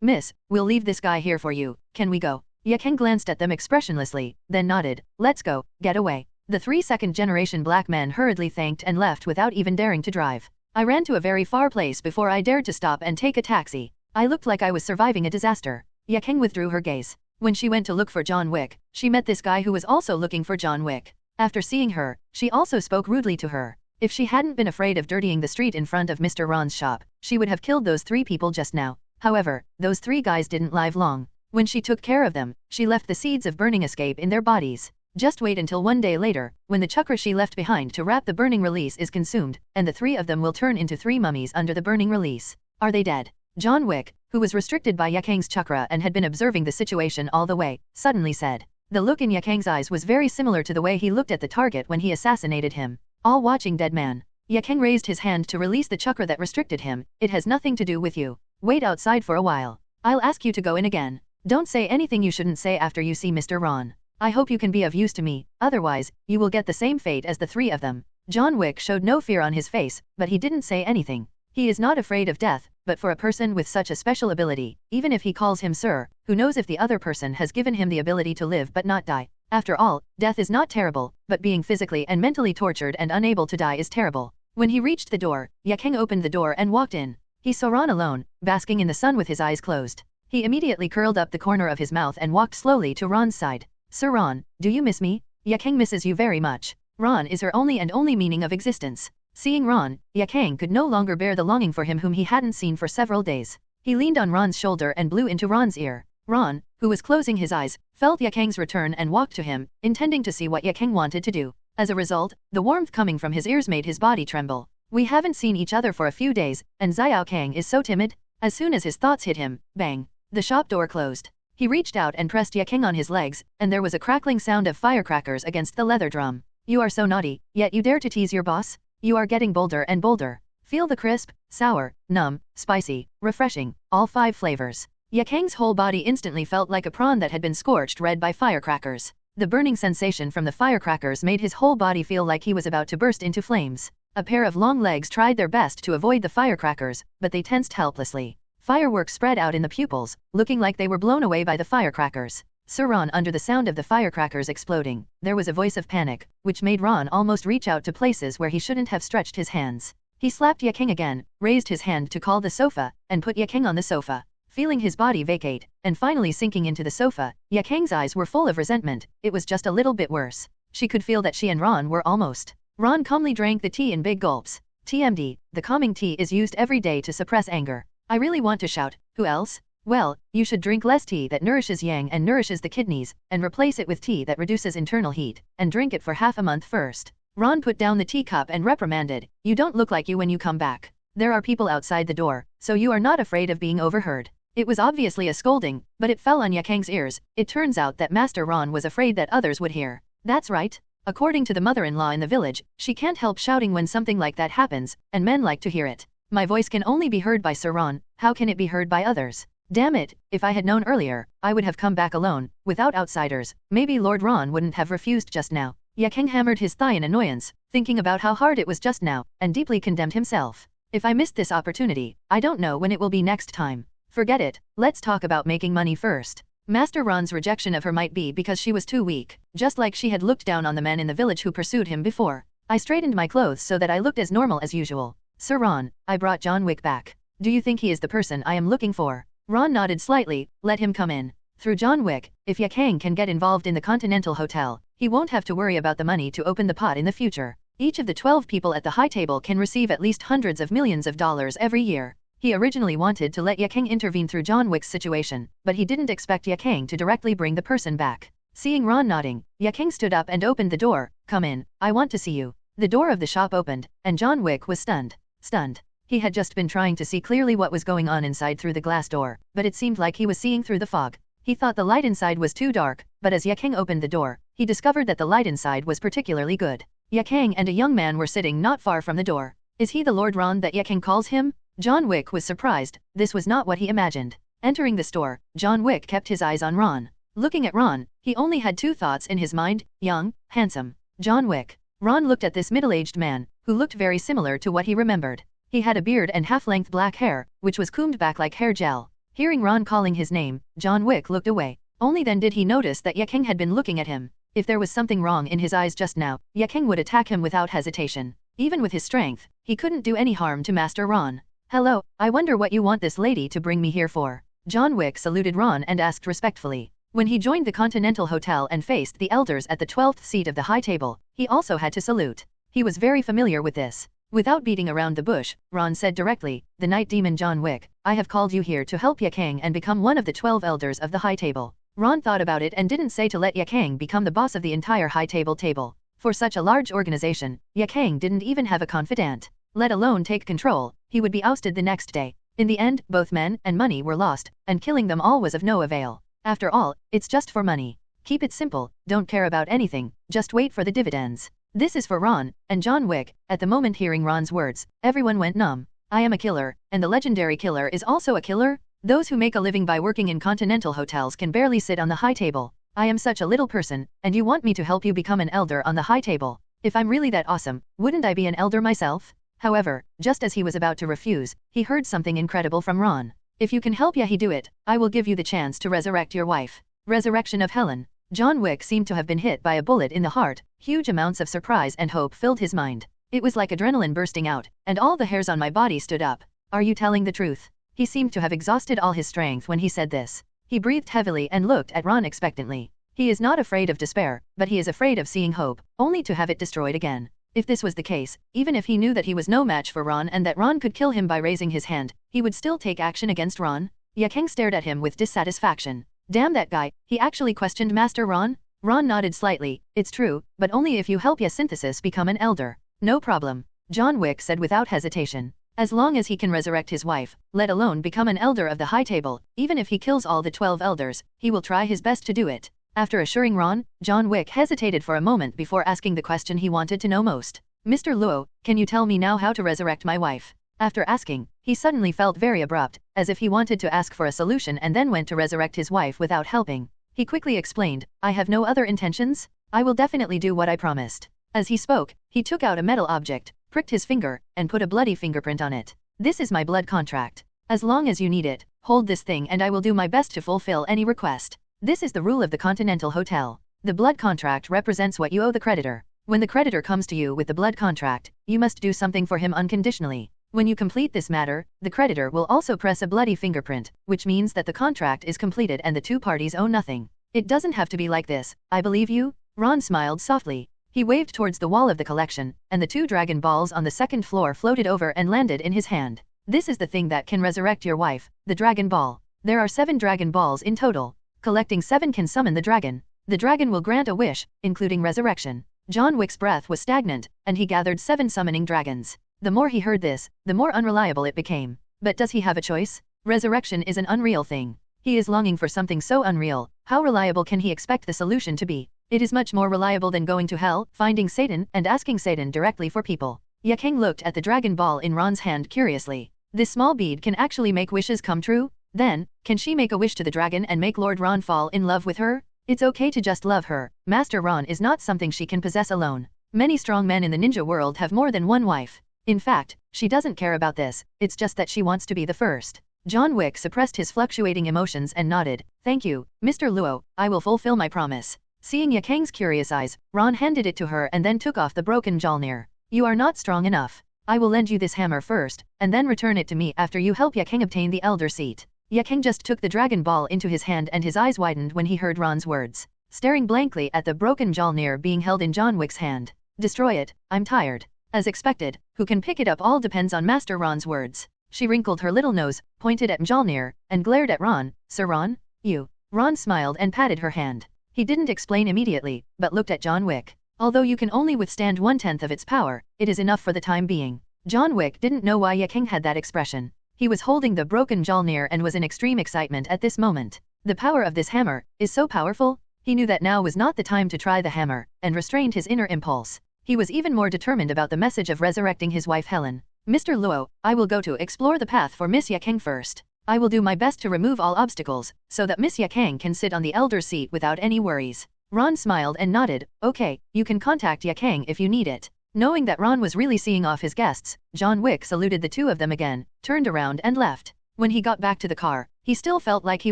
Miss, we'll leave this guy here for you. Can we go? Yakang glanced at them expressionlessly, then nodded. Let's go, get away. The 3 second-generation black men hurriedly thanked and left without even daring to drive. I ran to a very far place before I dared to stop and take a taxi. I looked like I was surviving a disaster. Yakang withdrew her gaze. When she went to look for John Wick, she met this guy who was also looking for John Wick. After seeing her, she also spoke rudely to her. If she hadn't been afraid of dirtying the street in front of Mr. Ron's shop, she would have killed those 3 people just now. However, those 3 guys didn't live long. When she took care of them, she left the seeds of burning escape in their bodies. Just wait until one day later, when the chakra she left behind to wrap the burning release is consumed, and the 3 of them will turn into 3 mummies under the burning release. Are they dead? John Wick, who was restricted by Yakang's chakra and had been observing the situation all the way, suddenly said. The look in Yakang's eyes was very similar to the way he looked at the target when he assassinated him. All watching dead man. Yakang raised his hand to release the chakra that restricted him. It has nothing to do with you. Wait outside for a while. I'll ask you to go in again. Don't say anything you shouldn't say after you see Mr. Ron. I hope you can be of use to me, otherwise, you will get the same fate as the 3 of them. John Wick showed no fear on his face, but he didn't say anything. He is not afraid of death, but for a person with such a special ability, even if he calls him sir, who knows if the other person has given him the ability to live but not die. After all, death is not terrible, but being physically and mentally tortured and unable to die is terrible. When he reached the door, Yakang opened the door and walked in. He saw Ron alone, basking in the sun with his eyes closed. He immediately curled up the corner of his mouth and walked slowly to Ron's side. Sir Ron, do you miss me? Yakang misses you very much. Ron is her only and only meaning of existence. Seeing Ron, Yakang could no longer bear the longing for him whom he hadn't seen for several days. He leaned on Ron's shoulder and blew into Ron's ear. Ron, who was closing his eyes, felt Yakang's return and walked to him, intending to see what Yakang wanted to do. As a result, the warmth coming from his ears made his body tremble. We haven't seen each other for a few days, and Xiao Kang is so timid. As soon as his thoughts hit him, bang, the shop door closed. He reached out and pressed Yaking on his legs, and there was a crackling sound of firecrackers against the leather drum. You are so naughty, yet you dare to tease your boss? You are getting bolder and bolder. Feel the crisp, sour, numb, spicy, refreshing, all 5 flavors. Yaking's whole body instantly felt like a prawn that had been scorched red by firecrackers. The burning sensation from the firecrackers made his whole body feel like he was about to burst into flames. A pair of long legs tried their best to avoid the firecrackers, but they tensed helplessly. Fireworks spread out in the pupils, looking like they were blown away by the firecrackers. Sir Ron, under the sound of the firecrackers exploding, there was a voice of panic, which made Ron almost reach out to places where he shouldn't have stretched his hands. He slapped Yaking again, raised his hand to call the sofa, and put Yaking on the sofa. Feeling his body vacate, and finally sinking into the sofa, Yaking's eyes were full of resentment. It was just a little bit worse. She could feel that she and Ron were almost. Ron calmly drank the tea in big gulps. TMD, the calming tea is used every day to suppress anger. I really want to shout, who else? Well, you should drink less tea that nourishes yang and nourishes the kidneys, and replace it with tea that reduces internal heat, and drink it for half a month first. Ron put down the teacup and reprimanded, you don't look like you when you come back. There are people outside the door, so you are not afraid of being overheard. It was obviously a scolding, but it fell on Yaking's ears. It turns out that Master Ron was afraid that others would hear. That's right. According to the mother-in-law in the village, she can't help shouting when something like that happens, and men like to hear it. My voice can only be heard by Sir Ron, how can it be heard by others? Damn it, if I had known earlier, I would have come back alone, without outsiders. Maybe Lord Ron wouldn't have refused just now. Yaking hammered his thigh in annoyance, thinking about how hard it was just now, and deeply condemned himself. If I missed this opportunity, I don't know when it will be next time. Forget it, let's talk about making money first. Master Ron's rejection of her might be because she was too weak, just like she had looked down on the men in the village who pursued him before. I straightened my clothes so that I looked as normal as usual. Sir Ron, I brought John Wick back. Do you think he is the person I am looking for? Ron nodded slightly, let him come in. Through John Wick, if Yaking can get involved in the Continental Hotel, he won't have to worry about the money to open the pot in the future. Each of the 12 people at the high table can receive at least hundreds of millions of dollars every year. He originally wanted to let Yaking intervene through John Wick's situation, but he didn't expect Yaking to directly bring the person back. Seeing Ron nodding, Yaking stood up and opened the door. Come in, I want to see you. The door of the shop opened, and John Wick was stunned. He had just been trying to see clearly what was going on inside through the glass door, but it seemed like he was seeing through the fog. He thought the light inside was too dark, but as Yaking opened the door, he discovered that the light inside was particularly good. Yaking and a young man were sitting not far from the door. Is he the Lord Ron that Yaking calls him? John Wick was surprised. This was not what he imagined. Entering the store, John Wick kept his eyes on Ron. Looking at Ron, he only had 2 thoughts in his mind, young, handsome. John Wick. Ron looked at this middle-aged man, who looked very similar to what he remembered. He had a beard and half-length black hair, which was combed back like hair gel. Hearing Ron calling his name, John Wick looked away. Only then did he notice that Yaking had been looking at him. If there was something wrong in his eyes just now, Yaking would attack him without hesitation. Even with his strength, he couldn't do any harm to Master Ron. Hello, I wonder what you want this lady to bring me here for. John Wick saluted Ron and asked respectfully. When he joined the Continental Hotel and faced the elders at the 12th seat of the high table, he also had to salute. He was very familiar with this. Without beating around the bush, Ron said directly, the Night Demon John Wick, I have called you here to help Yaking and become one of the 12 elders of the high table. Ron thought about it and didn't say to let Yaking become the boss of the entire high table. For such a large organization, Yaking didn't even have a confidant. Let alone take control, he would be ousted the next day. In the end, both men and money were lost, and killing them all was of no avail. After all, it's just for money. Keep it simple, don't care about anything, just wait for the dividends. This is for Ron, and John Wick. At the moment hearing Ron's words, everyone went numb. I am a killer, and the legendary killer is also a killer? Those who make a living by working in continental hotels can barely sit on the high table. I am such a little person, and you want me to help you become an elder on the high table. If I'm really that awesome, wouldn't I be an elder myself? However, just as he was about to refuse, he heard something incredible from Ron. If you can help Yahi do it, I will give you the chance to resurrect your wife. Resurrection of Helen. John Wick seemed to have been hit by a bullet in the heart. Huge amounts of surprise and hope filled his mind. It was like adrenaline bursting out, and all the hairs on my body stood up. Are you telling the truth? He seemed to have exhausted all his strength when he said this. He breathed heavily and looked at Ron expectantly. He is not afraid of despair, but he is afraid of seeing hope, only to have it destroyed again. If this was the case, even if he knew that he was no match for Ron and that Ron could kill him by raising his hand, he would still take action against Ron? Yaking stared at him with dissatisfaction. Damn that guy, he actually questioned Master Ron? Ron nodded slightly. It's true, but only if you help Ya Synthesis become an elder. No problem, John Wick said without hesitation. As long as he can resurrect his wife, let alone become an elder of the High Table, even if he kills all the 12 elders, he will try his best to do it. After assuring Ron, John Wick hesitated for a moment before asking the question he wanted to know most. Mr. Luo, can you tell me now how to resurrect my wife? After asking, he suddenly felt very abrupt, as if he wanted to ask for a solution and then went to resurrect his wife without helping. He quickly explained, I have no other intentions. I will definitely do what I promised. As he spoke, he took out a metal object, pricked his finger, and put a bloody fingerprint on it. This is my blood contract. As long as you need it, hold this thing and I will do my best to fulfill any request. This is the rule of the Continental Hotel. The blood contract represents what you owe the creditor. When the creditor comes to you with the blood contract, you must do something for him unconditionally. When you complete this matter, the creditor will also press a bloody fingerprint, which means that the contract is completed and the two parties owe nothing. It doesn't have to be like this, I believe you? Ron smiled softly. He waved towards the wall of the collection, and the 2 dragon balls on the second floor floated over and landed in his hand. This is the thing that can resurrect your wife, the Dragon Ball. There are 7 Dragon Balls in total. Collecting 7 can summon the dragon. The dragon will grant a wish, including resurrection. John Wick's breath was stagnant, and he gathered 7 summoning dragons. The more he heard this, the more unreliable it became. But does he have a choice? Resurrection is an unreal thing. He is longing for something so unreal, how reliable can he expect the solution to be? It is much more reliable than going to hell, finding Satan, and asking Satan directly for people. Yakeng looked at the dragon ball in Ron's hand curiously. This small bead can actually make wishes come true? Then, can she make a wish to the dragon and make Lord Ron fall in love with her? It's okay to just love her. Master Ron is not something she can possess alone. Many strong men in the ninja world have more than one wife. In fact, she doesn't care about this, it's just that she wants to be the first. John Wick suppressed his fluctuating emotions and nodded. Thank you, Mr. Luo, I will fulfill my promise. Seeing Yakeng's curious eyes, Ron handed it to her and then took off the broken Mjolnir. You are not strong enough. I will lend you this hammer first, and then return it to me after you help Yakeng obtain the elder seat. Yakeng just took the dragon ball into his hand and his eyes widened when he heard Ron's words, staring blankly at the broken Mjolnir being held in John Wick's hand. Destroy it, I'm tired. As expected, who can pick it up all depends on Master Ron's words. She wrinkled her little nose, pointed at Mjolnir, and glared at Ron. Sir Ron? You. Ron smiled and patted her hand. He didn't explain immediately, but looked at John Wick. Although you can only withstand 1/10 of its power, it is enough for the time being. John Wick didn't know why Yakeng had that expression. He was holding the broken Mjolnir and was in extreme excitement at this moment. The power of this hammer is so powerful. He knew that now was not the time to try the hammer, and restrained his inner impulse. He was even more determined about the message of resurrecting his wife Helen. Mr. Luo, I will go to explore the path for Miss Yakeng first. I will do my best to remove all obstacles, so that Miss Yakeng can sit on the elder seat without any worries. Ron smiled and nodded. Okay, you can contact Yakeng if you need it. Knowing that Ron was really seeing off his guests, John Wick saluted the two of them again, turned around and left. When he got back to the car, he still felt like he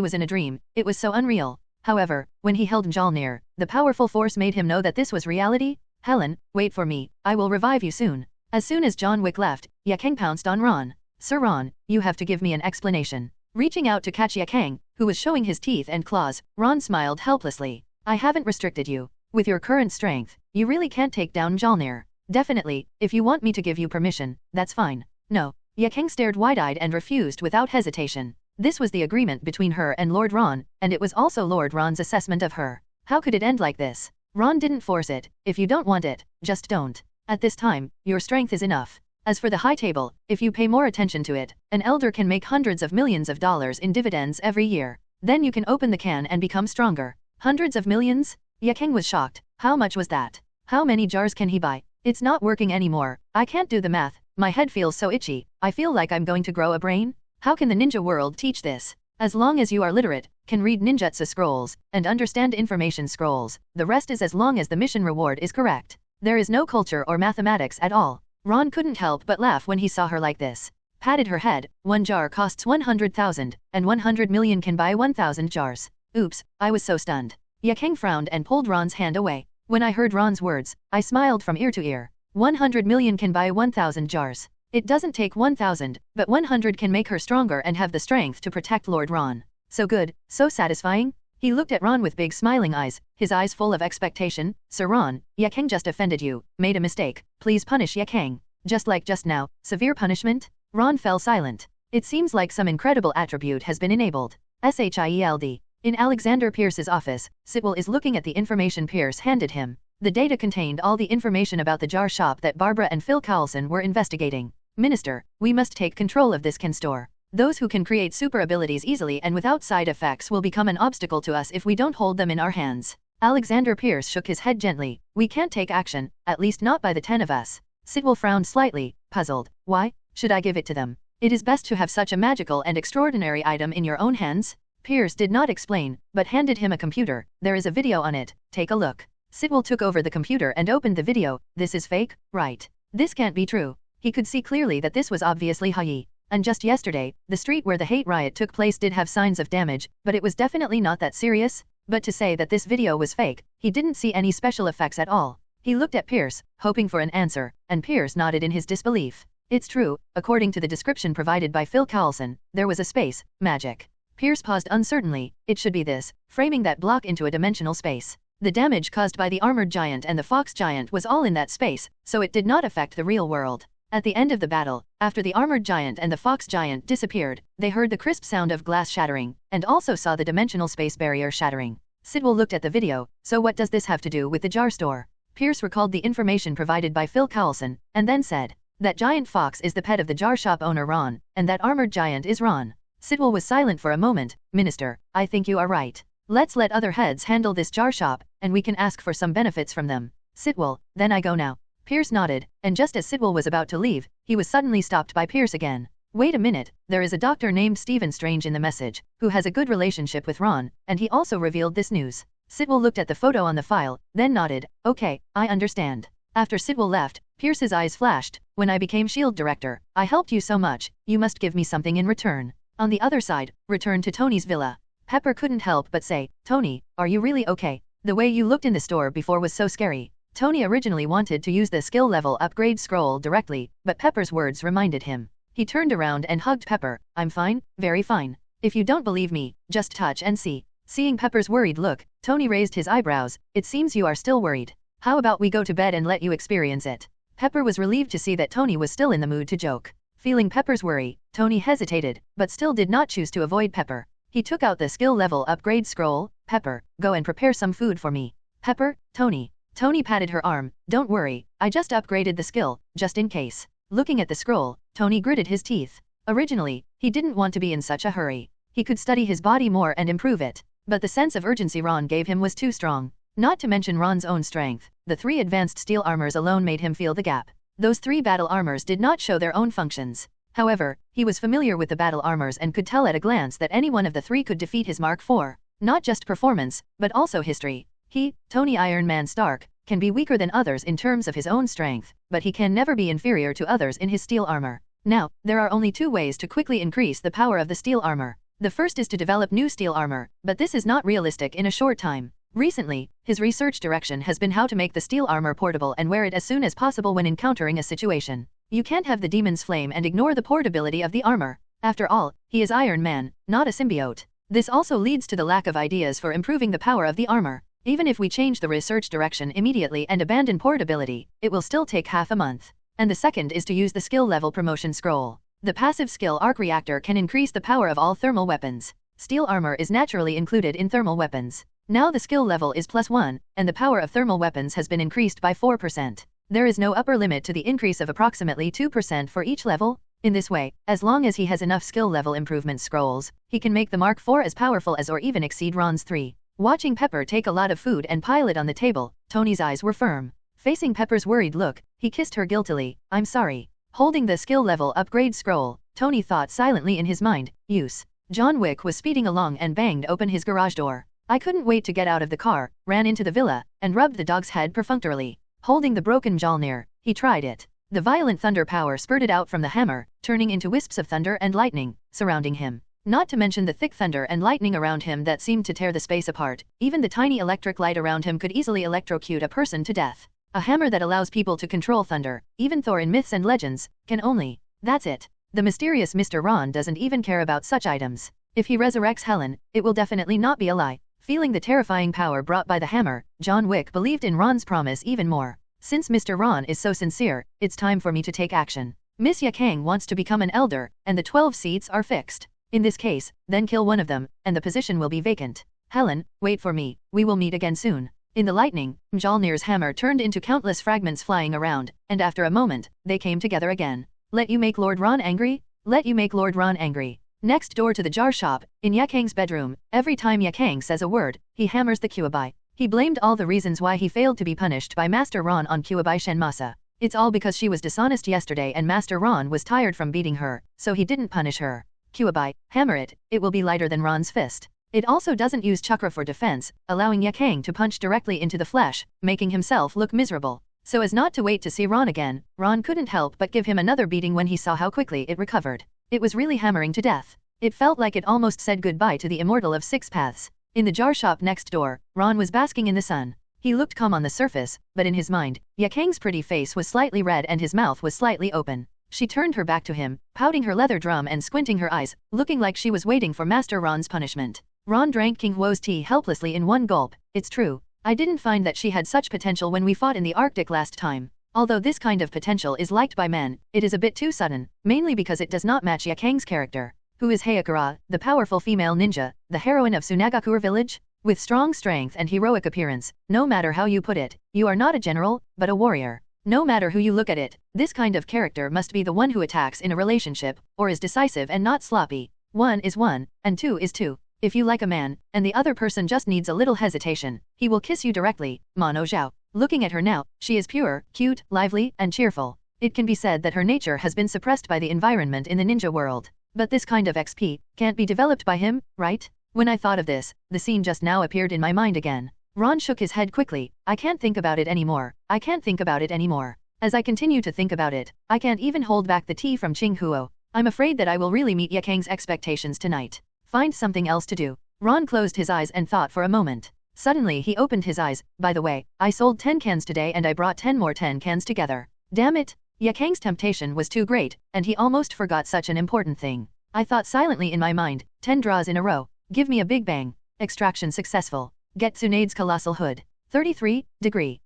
was in a dream. It was so unreal. However, when he held Mjolnir, the powerful force made him know that this was reality. Helen, wait for me, I will revive you soon. As soon as John Wick left, Yakeng pounced on Ron. Sir Ron, you have to give me an explanation. Reaching out to catch Yakeng, who was showing his teeth and claws, Ron smiled helplessly. I haven't restricted you. With your current strength, you really can't take down Mjolnir. Definitely, if you want me to give you permission, that's fine. No. Yakeng stared wide-eyed and refused without hesitation. This was the agreement between her and Lord Ron, and it was also Lord Ron's assessment of her. How could it end like this? Ron didn't force it. If you don't want it, just don't. At this time, your strength is enough. As for the high table, if you pay more attention to it, an elder can make hundreds of millions of dollars in dividends every year. Then you can open the can and become stronger. Hundreds of millions? Yakeng was shocked. How much was that? How many jars can he buy? It's not working anymore. I can't do the math. My head feels so itchy. I feel like I'm going to grow a brain. How can the ninja world teach this? As long as you are literate, can read ninjutsu scrolls, and understand information scrolls, the rest is as long as the mission reward is correct. There is no culture or mathematics at all. Ron couldn't help but laugh when he saw her like this. Patted her head. 1 jar costs 100,000, and 100 million can buy 1,000 jars. Oops, I was so stunned. Yakeng frowned and pulled Ron's hand away. When I heard Ron's words, I smiled from ear to ear. 100 million can buy 1,000 jars. It doesn't take 1,000, but 100 can make her stronger and have the strength to protect Lord Ron. So good, so satisfying. He looked at Ron with big smiling eyes, his eyes full of expectation. Sir Ron, Yakeng just offended you, made a mistake. Please punish Yakeng. Just like just now, severe punishment? Ron fell silent. It seems like some incredible attribute has been enabled. SHIELD. In Alexander Pierce's office, Sitwell is looking at the information Pierce handed him. The data contained all the information about the jar shop that Barbara and Phil Carlson were investigating. Minister, we must take control of this can store. Those who can create super abilities easily and without side effects will become an obstacle to us if we don't hold them in our hands. Alexander Pierce shook his head gently. We can't take action, at least not by the 10 of us. Sidwell frowned slightly, puzzled. Why should I give it to them? It is best to have such a magical and extraordinary item in your own hands. Pierce did not explain, but handed him a computer. There is a video on it, take a look. Sidwell took over the computer and opened the video. This is fake, right? This can't be true. He could see clearly that this was obviously Hayi. And just yesterday, the street where the hate riot took place did have signs of damage, but it was definitely not that serious. But to say that this video was fake, he didn't see any special effects at all. He looked at Pierce, hoping for an answer, and Pierce nodded in his disbelief. It's true, according to the description provided by Phil Coulson, there was a space, magic. Pierce paused uncertainly. It should be this, framing that block into a dimensional space. The damage caused by the armored giant and the fox giant was all in that space, so it did not affect the real world. At the end of the battle, after the armored giant and the fox giant disappeared, they heard the crisp sound of glass shattering, and also saw the dimensional space barrier shattering. Sidwell looked at the video. So what does this have to do with the jar store? Pierce recalled the information provided by Phil Coulson, and then said, that giant fox is the pet of the jar shop owner Ron, and that armored giant is Ron. Sidwell was silent for a moment. Minister, I think you are right. Let's let other heads handle this jar shop, and we can ask for some benefits from them. Sidwell, then I go now. Pierce nodded, and just as Sidwell was about to leave, he was suddenly stopped by Pierce again. Wait a minute, there is a doctor named Stephen Strange in the message, who has a good relationship with Ron, and he also revealed this news. Sidwell looked at the photo on the file, then nodded. Okay, I understand. After Sidwell left, Pierce's eyes flashed. When I became SHIELD director, I helped you so much, you must give me something in return. On the other side, return to Tony's villa. Pepper couldn't help but say, Tony, are you really okay? The way you looked in the store before was so scary. Tony originally wanted to use the skill level upgrade scroll directly, but Pepper's words reminded him. He turned around and hugged Pepper. I'm fine, very fine. If you don't believe me, just touch and see. Seeing Pepper's worried look, Tony raised his eyebrows. It seems you are still worried. How about we go to bed and let you experience it? Pepper was relieved to see that Tony was still in the mood to joke. Feeling Pepper's worry, Tony hesitated, but still did not choose to avoid Pepper. He took out the skill level upgrade scroll. Pepper, go and prepare some food for me. Pepper, Tony. Tony patted her arm. Don't worry, I just upgraded the skill, just in case. Looking at the scroll, Tony gritted his teeth. Originally, he didn't want to be in such a hurry. He could study his body more and improve it. But the sense of urgency Ron gave him was too strong. Not to mention Ron's own strength. The 3 advanced steel armors alone made him feel the gap. Those 3 battle armors did not show their own functions. However, he was familiar with the battle armors and could tell at a glance that any one of the 3 could defeat his Mark IV. Not just performance, but also history. He, Tony Iron Man Stark, can be weaker than others in terms of his own strength, but he can never be inferior to others in his steel armor. Now, there are only 2 ways to quickly increase the power of the steel armor. The first is to develop new steel armor, but this is not realistic in a short time. Recently, his research direction has been how to make the steel armor portable and wear it as soon as possible when encountering a situation. You can't have the demon's flame and ignore the portability of the armor. After all, he is Iron Man, not a symbiote. This also leads to the lack of ideas for improving the power of the armor. Even if we change the research direction immediately and abandon portability, it will still take half a month. And the second is to use the skill level promotion scroll. The passive skill arc reactor can increase the power of all thermal weapons. Steel armor is naturally included in thermal weapons. Now the skill level is +1, and the power of thermal weapons has been increased by 4%. There is no upper limit to the increase of approximately 2% for each level. In this way, as long as he has enough skill level improvement scrolls, he can make the Mark IV as powerful as or even exceed Ron's 3. Watching Pepper take a lot of food and pile it on the table, Tony's eyes were firm. Facing Pepper's worried look, he kissed her guiltily. I'm sorry. Holding the skill level upgrade scroll, Tony thought silently in his mind. Use. John Wick was speeding along and banged open his garage door. I couldn't wait to get out of the car, ran into the villa, and rubbed the dog's head perfunctorily. Holding the broken Mjolnir, he tried it. The violent thunder power spurted out from the hammer, turning into wisps of thunder and lightning, surrounding him. Not to mention the thick thunder and lightning around him that seemed to tear the space apart. Even the tiny electric light around him could easily electrocute a person to death. A hammer that allows people to control thunder, even Thor in myths and legends, can only. That's it. The mysterious Mr. Ron doesn't even care about such items. If he resurrects Helen, it will definitely not be a lie. Feeling the terrifying power brought by the hammer, John Wick believed in Ron's promise even more. Since Mr. Ron is so sincere, it's time for me to take action. Miss Yakang wants to become an elder, and the 12 seats are fixed. In this case, then kill one of them, and the position will be vacant. Helen, wait for me, we will meet again soon. In the lightning, Mjolnir's hammer turned into countless fragments flying around, and after a moment, they came together again. Let you make Lord Ron angry? Let you make Lord Ron angry. Next door to the jar shop, in Yakang's bedroom, every time Yakang says a word, he hammers the Kuabai. He blamed all the reasons why he failed to be punished by Master Ron on Kuabai Shenmasa. It's all because she was dishonest yesterday and Master Ron was tired from beating her, so he didn't punish her. Kuabai, hammer it, it will be lighter than Ron's fist. It also doesn't use chakra for defense, allowing Yakang to punch directly into the flesh, making himself look miserable. So as not to wait to see Ron again, Ron couldn't help but give him another beating when he saw how quickly it recovered. It was really hammering to death. It felt like it almost said goodbye to the immortal of 6 paths. In the jar shop next door, Ron was basking in the sun. He looked calm on the surface, but in his mind, Yakang's pretty face was slightly red and his mouth was slightly open. She turned her back to him, pouting her leather drum and squinting her eyes, looking like she was waiting for Master Ron's punishment. Ron drank King Wo's tea helplessly in one gulp. It's true. I didn't find that she had such potential when we fought in the Arctic last time. Although this kind of potential is liked by men, it is a bit too sudden, mainly because it does not match Yakang's character. Who is Hayakura, the powerful female ninja, the heroine of Sunagakure village? With strong strength and heroic appearance, no matter how you put it, you are not a general, but a warrior. No matter who you look at it, this kind of character must be the one who attacks in a relationship, or is decisive and not sloppy. 1 is 1, and 2 is 2. If you like a man, and the other person just needs a little hesitation, he will kiss you directly. Mono Zhao. Looking at her now, she is pure, cute, lively, and cheerful. It can be said that her nature has been suppressed by the environment in the ninja world. But this kind of XP can't be developed by him, right? When I thought of this, the scene just now appeared in my mind again. Ron shook his head quickly. I can't think about it anymore. I can't think about it anymore. As I continue to think about it, I can't even hold back the tea from Qing Huo. I'm afraid that I will really meet Yakang's expectations tonight. Find something else to do. Ron closed his eyes and thought for a moment. Suddenly he opened his eyes. By the way, I sold 10 cans today and I brought 10 more 10 cans together. Damn it! Yakang's temptation was too great, and he almost forgot such an important thing. I thought silently in my mind, 10 draws in a row. Give me a big bang. Extraction successful. Get Tsunade's colossal hood. 33 degree.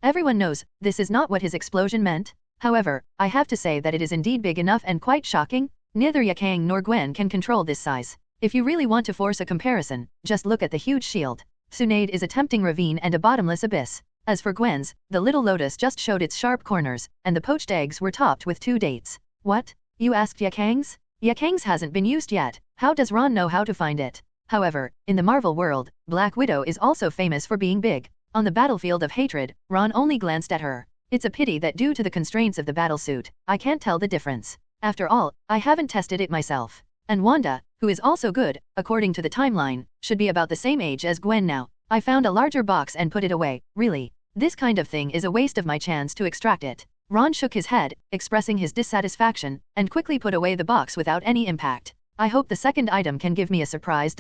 Everyone knows, this is not what his explosion meant. However, I have to say that it is indeed big enough and quite shocking. Neither Yakang nor Gwen can control this size. If you really want to force a comparison, just look at the huge shield. Tsunade is a tempting ravine and a bottomless abyss. As for Gwen's, the little lotus just showed its sharp corners, and the poached eggs were topped with 2 dates. What? You asked Yakang's? Yakang's hasn't been used yet. How does Ron know how to find it? However, in the Marvel world, Black Widow is also famous for being big. On the battlefield of hatred, Ron only glanced at her. It's a pity that due to the constraints of the battlesuit, I can't tell the difference. After all, I haven't tested it myself. And Wanda, who is also good, according to the timeline, should be about the same age as Gwen now. I found a larger box and put it away. Really? This kind of thing is a waste of my chance to extract it. Ron shook his head, expressing his dissatisfaction, and quickly put away the box without any impact. I hope the second item can give me a surprise.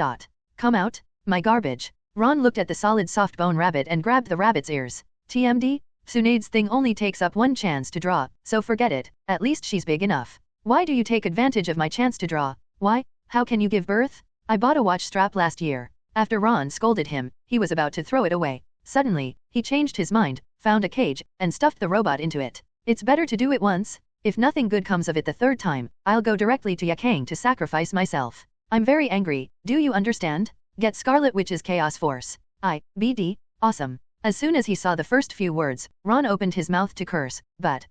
Come out, my garbage. Ron looked at the solid soft bone rabbit and grabbed the rabbit's ears. TMD? Tsunade's thing only takes up 1 chance to draw, so forget it, at least she's big enough. Why do you take advantage of my chance to draw? Why? How can you give birth? I bought a watch strap last year. After Ron scolded him, he was about to throw it away. Suddenly, he changed his mind, found a cage, and stuffed the robot into it. It's better to do it once. If nothing good comes of it the 3rd time, I'll go directly to Yakang to sacrifice myself. I'm very angry, do you understand? Get Scarlet Witch's Chaos Force. BD, awesome. As soon as he saw the first few words, Ron opened his mouth to curse, but,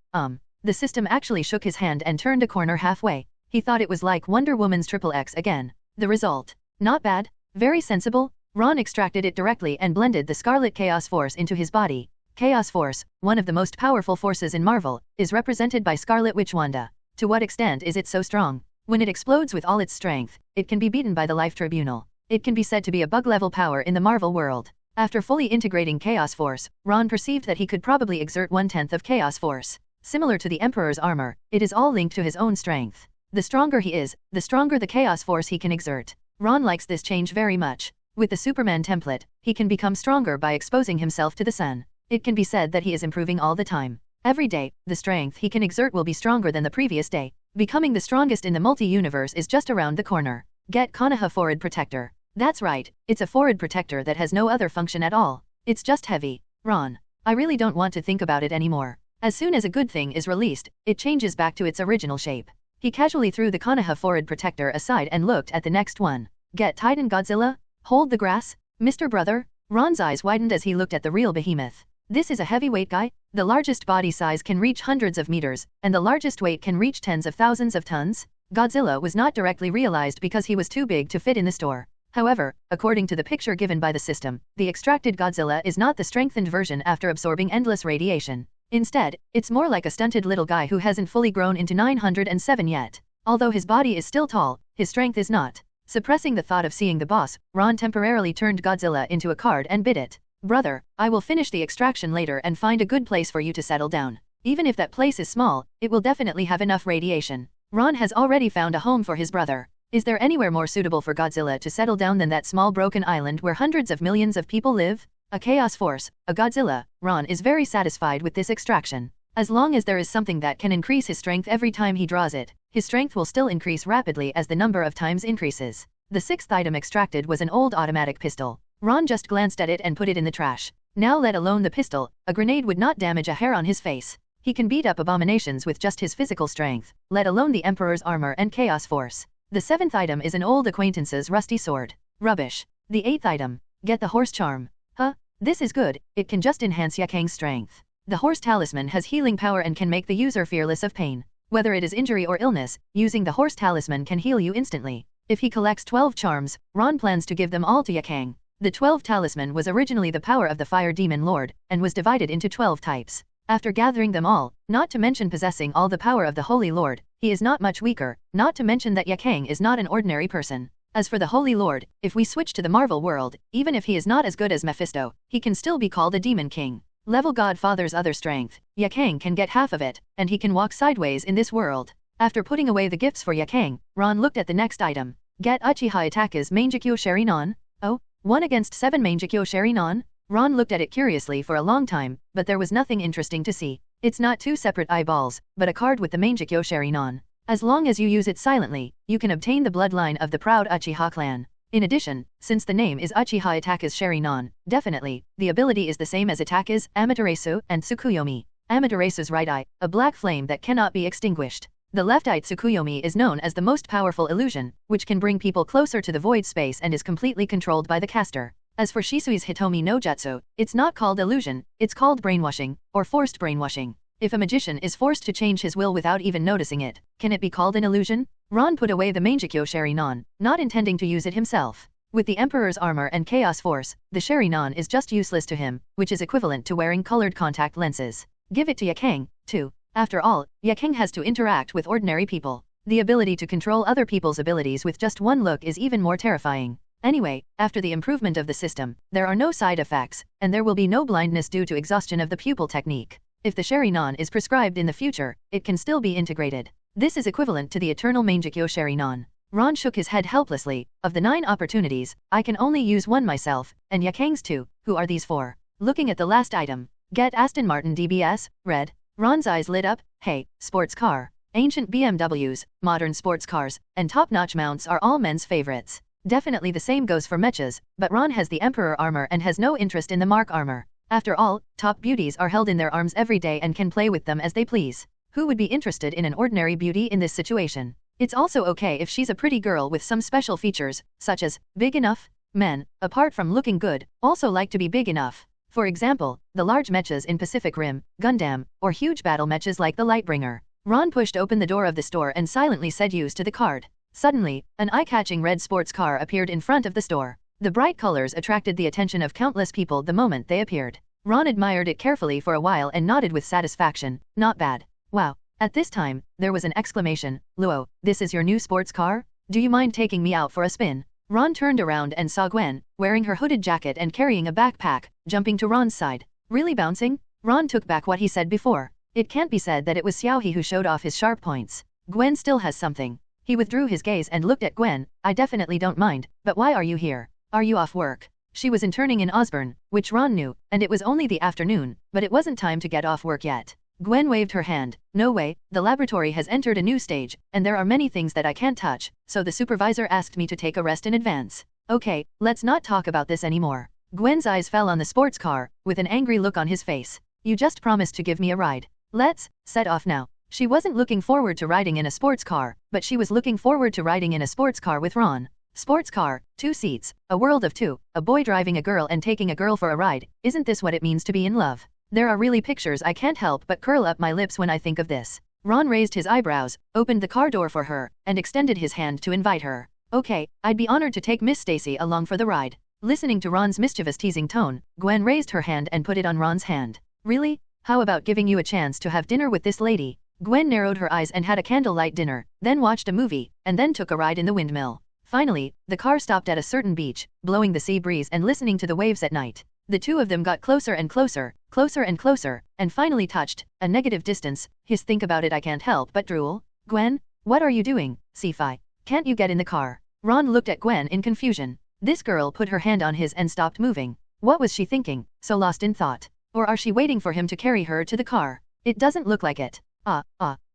the system actually shook his hand and turned a corner halfway. He thought it was like Wonder Woman's XXX again. The result? Not bad. Very sensible. Ron extracted it directly and blended the Scarlet Chaos Force into his body. Chaos Force, one of the most powerful forces in Marvel, is represented by Scarlet Witch Wanda. To what extent is it so strong? When it explodes with all its strength, it can be beaten by the Life Tribunal. It can be said to be a bug-level power in the Marvel world. After fully integrating Chaos Force, Ron perceived that he could probably exert 1/10 of Chaos Force. Similar to the Emperor's armor, it is all linked to his own strength. The stronger he is, the stronger the Chaos Force he can exert. Ron likes this change very much. With the Superman template, he can become stronger by exposing himself to the sun. It can be said that he is improving all the time. Every day, the strength he can exert will be stronger than the previous day. Becoming the strongest in the multi-universe is just around the corner. Get Konoha Forward Protector. That's right, it's a forward protector that has no other function at all. It's just heavy. Ron, I really don't want to think about it anymore. As soon as a good thing is released, it changes back to its original shape. He casually threw the Konoha Forward Protector aside and looked at the next one. Get Titan Godzilla? Hold the grass? Mr. Brother? Ron's eyes widened as he looked at the real behemoth. This is a heavyweight guy? The largest body size can reach hundreds of meters, and the largest weight can reach tens of thousands of tons. Godzilla was not directly realized because he was too big to fit in the store. However, according to the picture given by the system, the extracted Godzilla is not the strengthened version after absorbing endless radiation. Instead, it's more like a stunted little guy who hasn't fully grown into 907 yet. Although his body is still tall, his strength is not. Suppressing the thought of seeing the boss, Ron temporarily turned Godzilla into a card and bit it. Brother, I will finish the extraction later and find a good place for you to settle down. Even if that place is small, it will definitely have enough radiation. Ron has already found a home for his brother. Is there anywhere more suitable for Godzilla to settle down than that small broken island where hundreds of millions of people live? A chaos force, a Godzilla. Ron is very satisfied with this extraction. As long as there is something that can increase his strength every time he draws it, his strength will still increase rapidly as the number of times increases. The sixth item extracted was an old automatic pistol. Ron just glanced at it and put it in the trash. Now let alone the pistol, a grenade would not damage a hair on his face. He can beat up abominations with just his physical strength, let alone the Emperor's armor and chaos force. The seventh item is an old acquaintance's rusty sword. Rubbish. The eighth item. Get the horse charm. Huh? This is good, it can just enhance Yakang's strength. The horse talisman has healing power and can make the user fearless of pain. Whether it is injury or illness, using the horse talisman can heal you instantly. If he collects 12 charms, Ron plans to give them all to Yakang. The 12 talisman was originally the power of the fire demon lord, and was divided into 12 types. After gathering them all, not to mention possessing all the power of the Holy Lord, he is not much weaker, not to mention that Yakang is not an ordinary person. As for the Holy Lord, if we switch to the Marvel world, even if he is not as good as Mephisto, he can still be called a Demon King. Level Godfather's other strength, Yakang can get half of it, and he can walk sideways in this world. After putting away the gifts for Yakang, Ron looked at the next item. Get Uchiha Itaka's Mangekyo Sharinon? Oh, 1 against 7 Mangekyo Sharinon? Ron looked at it curiously for a long time, but there was nothing interesting to see. It's not 2 separate eyeballs, but a card with the Mangekyo Sharinon. As long as you use it silently, you can obtain the bloodline of the proud Uchiha clan. In addition, since the name is Uchiha Itaka's Sharinon, definitely, the ability is the same as Itaka's, Amaterasu, and Tsukuyomi. Amaterasu's right eye, a black flame that cannot be extinguished. The left eye Tsukuyomi is known as the most powerful illusion, which can bring people closer to the void space and is completely controlled by the caster. As for Shisui's Hitomi no Jutsu, it's not called illusion, it's called brainwashing, or forced brainwashing. If a magician is forced to change his will without even noticing it, can it be called an illusion? Ron put away the Mangekyo Sharinon, not intending to use it himself. With the Emperor's armor and chaos force, the Sharinon is just useless to him, which is equivalent to wearing colored contact lenses. Give it to Yakang, too. After all, Yakang has to interact with ordinary people. The ability to control other people's abilities with just one look is even more terrifying. Anyway, after the improvement of the system, there are no side effects, and there will be no blindness due to exhaustion of the pupil technique. If the Sharinon is prescribed in the future, it can still be integrated. This is equivalent to the eternal Mangekyo Sharinon. Ron shook his head helplessly. Of the 9 opportunities, I can only use 1 myself, and Yakang's 2, who are these for? Looking at the last item. Get Aston Martin DBS, red. Ron's eyes lit up. Hey, sports car. Ancient BMWs, modern sports cars, and top-notch mounts are all men's favorites. Definitely the same goes for mechas, but Ron has the Emperor armor and has no interest in the Mark armor. After all, top beauties are held in their arms every day and can play with them as they please. Who would be interested in an ordinary beauty in this situation? It's also okay if she's a pretty girl with some special features, such as, big enough. Men, apart from looking good, also like to be big enough. For example, the large mechas in Pacific Rim, Gundam, or huge battle mechas like the Lightbringer. Ron pushed open the door of the store and silently said use to the card. Suddenly, an eye-catching red sports car appeared in front of the store. The bright colors attracted the attention of countless people the moment they appeared. Ron admired it carefully for a while and nodded with satisfaction. Not bad. Wow. At this time, there was an exclamation. Luo, this is your new sports car? Do you mind taking me out for a spin? Ron turned around and saw Gwen, wearing her hooded jacket and carrying a backpack, jumping to Ron's side. Really bouncing? Ron took back what he said before. It can't be said that it was Xiaohe who showed off his sharp points. Gwen still has something. He withdrew his gaze and looked at Gwen. I definitely don't mind, but why are you here? Are you off work? She was interning in Osborne, which Ron knew, and it was only the afternoon, but it wasn't time to get off work yet. Gwen waved her hand. No way, the laboratory has entered a new stage, and there are many things that I can't touch, so the supervisor asked me to take a rest in advance. Okay, let's not talk about this anymore. Gwen's eyes fell on the sports car, with an angry look on his face. You just promised to give me a ride. Let's set off now. She wasn't looking forward to riding in a sports car, but she was looking forward to riding in a sports car with Ron. Sports car, 2 seats, a world of 2, a boy driving a girl and taking a girl for a ride, isn't this what it means to be in love? There are really pictures I can't help but curl up my lips when I think of this. Ron raised his eyebrows, opened the car door for her, and extended his hand to invite her. Okay, I'd be honored to take Miss Stacy along for the ride. Listening to Ron's mischievous teasing tone, Gwen raised her hand and put it on Ron's hand. Really? How about giving you a chance to have dinner with this lady? Gwen narrowed her eyes and had a candlelight dinner, then watched a movie, and then took a ride in the windmill. Finally, the car stopped at a certain beach, blowing the sea breeze and listening to the waves at night. The two of them got closer and closer, closer and closer, and finally touched, a negative distance. Think about it, I can't help but drool. Gwen, what are you doing? Sci-fi. Can't you get in the car? Ron looked at Gwen in confusion. This girl put her hand on his and stopped moving. What was she thinking, so lost in thought? Or are she waiting for him to carry her to the car? It doesn't look like it.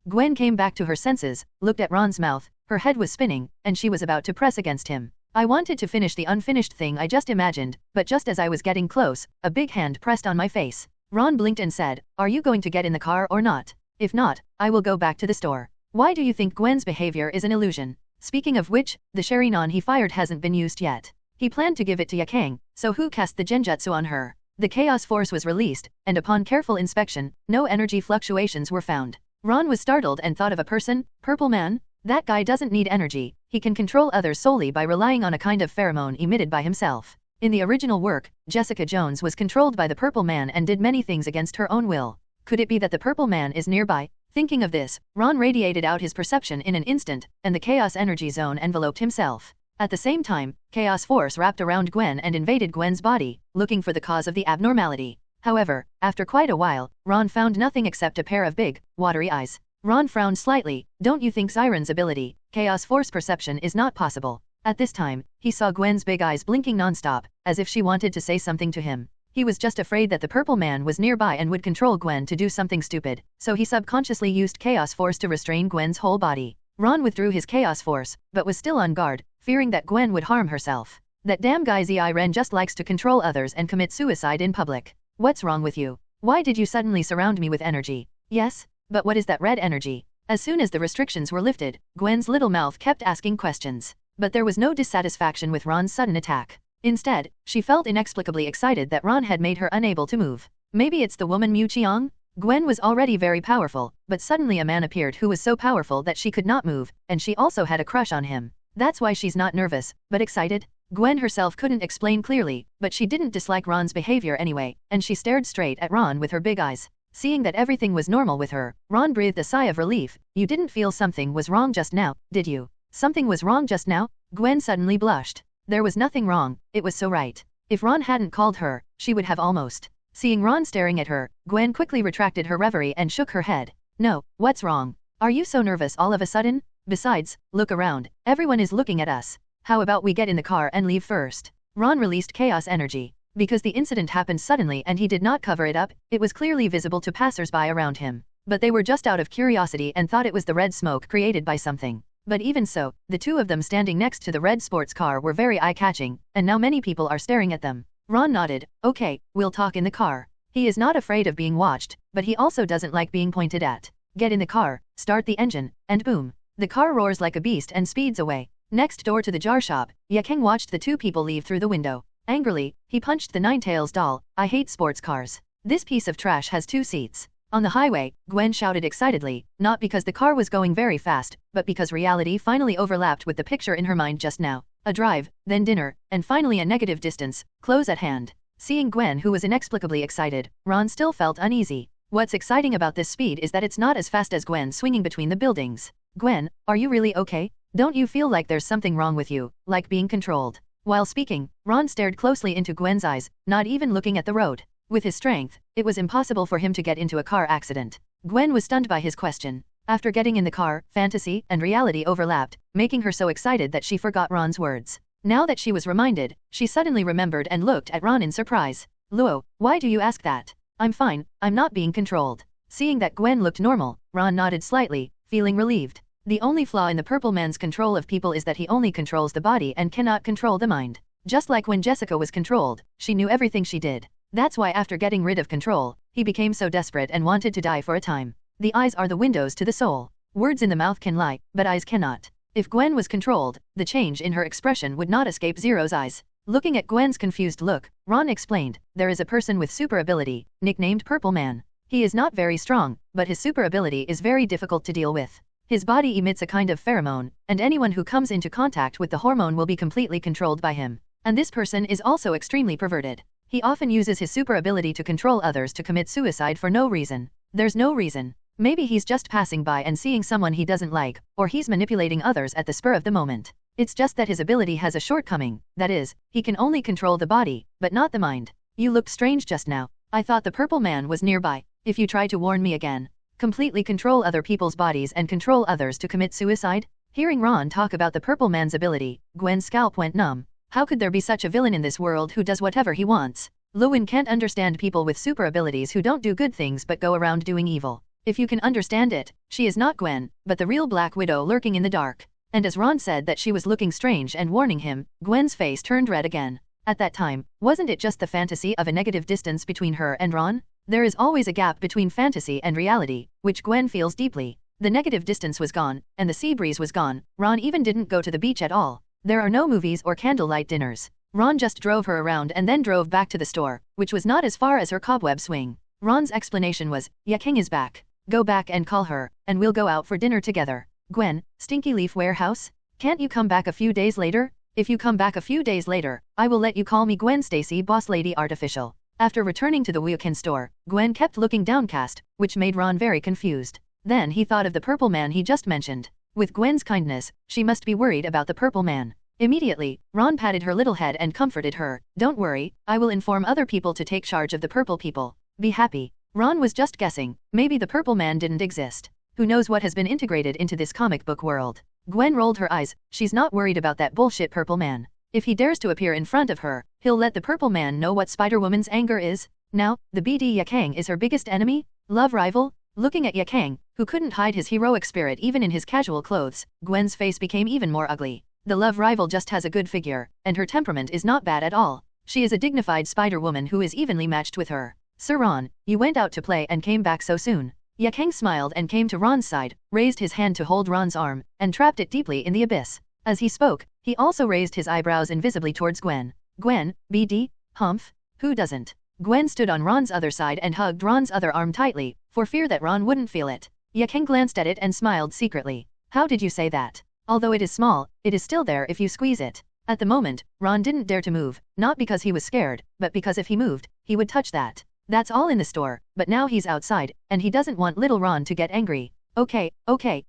Gwen came back to her senses, looked at Ron's mouth, her head was spinning, and she was about to press against him. I wanted to finish the unfinished thing I just imagined, but just as I was getting close, a big hand pressed on my face. Ron blinked and said, "Are you going to get in the car or not? If not, I will go back to the store." Why do you think Gwen's behavior is an illusion? Speaking of which, the Sharingan he fired hasn't been used yet. He planned to give it to Yakang, so who cast the genjutsu on her? The chaos force was released, and upon careful inspection, no energy fluctuations were found. Ron was startled and thought of a person, Purple Man? That guy doesn't need energy, he can control others solely by relying on a kind of pheromone emitted by himself. In the original work, Jessica Jones was controlled by the Purple Man and did many things against her own will. Could it be that the Purple Man is nearby? Thinking of this, Ron radiated out his perception in an instant, and the chaos energy zone enveloped himself. At the same time, chaos force wrapped around Gwen and invaded Gwen's body, looking for the cause of the abnormality. However, after quite a while, Ron found nothing except a pair of big, watery eyes. Ron frowned slightly. Don't you think Siren's ability, chaos force perception, is not possible? At this time, he saw Gwen's big eyes blinking nonstop, as if she wanted to say something to him. He was just afraid that the Purple Man was nearby and would control Gwen to do something stupid, so he subconsciously used chaos force to restrain Gwen's whole body. Ron withdrew his chaos force, but was still on guard, fearing that Gwen would harm herself. That damn guy Ren just likes to control others and commit suicide in public. What's wrong with you? Why did you suddenly surround me with energy? Yes? But what is that red energy? As soon as the restrictions were lifted, Gwen's little mouth kept asking questions. But there was no dissatisfaction with Ron's sudden attack. Instead, she felt inexplicably excited that Ron had made her unable to move. Maybe it's the woman Mu Qiang? Gwen was already very powerful, but suddenly a man appeared who was so powerful that she could not move, and she also had a crush on him. That's why she's not nervous, but excited? Gwen herself couldn't explain clearly, but she didn't dislike Ron's behavior anyway, and she stared straight at Ron with her big eyes. Seeing that everything was normal with her, Ron breathed a sigh of relief. You didn't feel something was wrong just now, did you? Something was wrong just now? Gwen suddenly blushed. There was nothing wrong, it was so right. If Ron hadn't called her, she would have almost. Seeing Ron staring at her, Gwen quickly retracted her reverie and shook her head. No, what's wrong? Are you so nervous all of a sudden? Besides, look around, everyone is looking at us. How about we get in the car and leave first? Ron released chaos energy. Because the incident happened suddenly and he did not cover it up, it was clearly visible to passers-by around him. But they were just out of curiosity and thought it was the red smoke created by something. But even so, the two of them standing next to the red sports car were very eye-catching, and now many people are staring at them. Ron nodded. Okay, we'll talk in the car. He is not afraid of being watched, but he also doesn't like being pointed at. Get in the car, start the engine, and boom. The car roars like a beast and speeds away. Next door to the jar shop, Yakang watched the two people leave through the window. Angrily, he punched the Ninetales doll. I hate sports cars. This piece of trash has 2 seats. On the highway, Gwen shouted excitedly, not because the car was going very fast, but because reality finally overlapped with the picture in her mind just now. A drive, then dinner, and finally a negative distance, close at hand. Seeing Gwen, who was inexplicably excited, Ron still felt uneasy. What's exciting about this speed is that it's not as fast as Gwen swinging between the buildings. Gwen, are you really okay? Don't you feel like there's something wrong with you, like being controlled? While speaking, Ron stared closely into Gwen's eyes, not even looking at the road. With his strength, it was impossible for him to get into a car accident. Gwen was stunned by his question. After getting in the car, fantasy and reality overlapped, making her so excited that she forgot Ron's words. Now that she was reminded, she suddenly remembered and looked at Ron in surprise. Luo, why do you ask that? I'm fine, I'm not being controlled. Seeing that Gwen looked normal, Ron nodded slightly, feeling relieved. The only flaw in the Purple Man's control of people is that he only controls the body and cannot control the mind. Just like when Jessica was controlled, she knew everything she did. That's why after getting rid of control, he became so desperate and wanted to die for a time. The eyes are the windows to the soul. Words in the mouth can lie, but eyes cannot. If Gwen was controlled, the change in her expression would not escape Zero's eyes. Looking at Gwen's confused look, Ron explained, there is a person with super ability, nicknamed Purple Man. He is not very strong, but his super ability is very difficult to deal with. His body emits a kind of pheromone, and anyone who comes into contact with the hormone will be completely controlled by him. And this person is also extremely perverted. He often uses his super ability to control others to commit suicide for no reason. There's no reason. Maybe he's just passing by and seeing someone he doesn't like, or he's manipulating others at the spur of the moment. It's just that his ability has a shortcoming, that is, he can only control the body, but not the mind. You looked strange just now. I thought the Purple Man was nearby. If you try to warn me again, completely control other people's bodies and control others to commit suicide? Hearing Ron talk about the Purple Man's ability, Gwen's scalp went numb. How could there be such a villain in this world who does whatever he wants? Lowen can't understand people with super abilities who don't do good things but go around doing evil. If you can understand it, she is not Gwen, but the real Black Widow lurking in the dark. And as Ron said that she was looking strange and warning him, Gwen's face turned red again. At that time, wasn't it just the fantasy of a negative distance between her and Ron? There is always a gap between fantasy and reality, which Gwen feels deeply. The negative distance was gone, and the sea breeze was gone. Ron even didn't go to the beach at all. There are no movies or candlelight dinners. Ron just drove her around and then drove back to the store, which was not as far as her cobweb swing. Ron's explanation was, Yaking is back. Go back and call her, and we'll go out for dinner together. Gwen, Stinky Leaf Warehouse? Can't you come back a few days later? If you come back a few days later, I will let you call me Gwen Stacy Boss Lady Artificial. After returning to the Weekend store, Gwen kept looking downcast, which made Ron very confused. Then he thought of the Purple Man he just mentioned. With Gwen's kindness, she must be worried about the Purple Man. Immediately, Ron patted her little head and comforted her. Don't worry, I will inform other people to take charge of the Purple people. Be happy. Ron was just guessing, maybe the Purple Man didn't exist. Who knows what has been integrated into this comic book world? Gwen rolled her eyes. She's not worried about that bullshit Purple Man. If he dares to appear in front of her, he'll let the Purple Man know what Spider-Woman's anger is. Now, the BD Yakang is her biggest enemy? Love rival? Looking at Yakang, who couldn't hide his heroic spirit even in his casual clothes, Gwen's face became even more ugly. The love rival just has a good figure, and her temperament is not bad at all. She is a dignified Spider-Woman who is evenly matched with her. Sir Ron, you went out to play and came back so soon. Yakang smiled and came to Ron's side, raised his hand to hold Ron's arm, and trapped it deeply in the abyss. As he spoke, he also raised his eyebrows invisibly towards Gwen. Gwen, BD, humph, who doesn't? Gwen stood on Ron's other side and hugged Ron's other arm tightly, for fear that Ron wouldn't feel it. Yakang glanced at it and smiled secretly. How did you say that? Although it is small, it is still there if you squeeze it. At the moment, Ron didn't dare to move, not because he was scared, but because if he moved, he would touch that. That's all in the store, but now he's outside, and he doesn't want little Ron to get angry. Okay,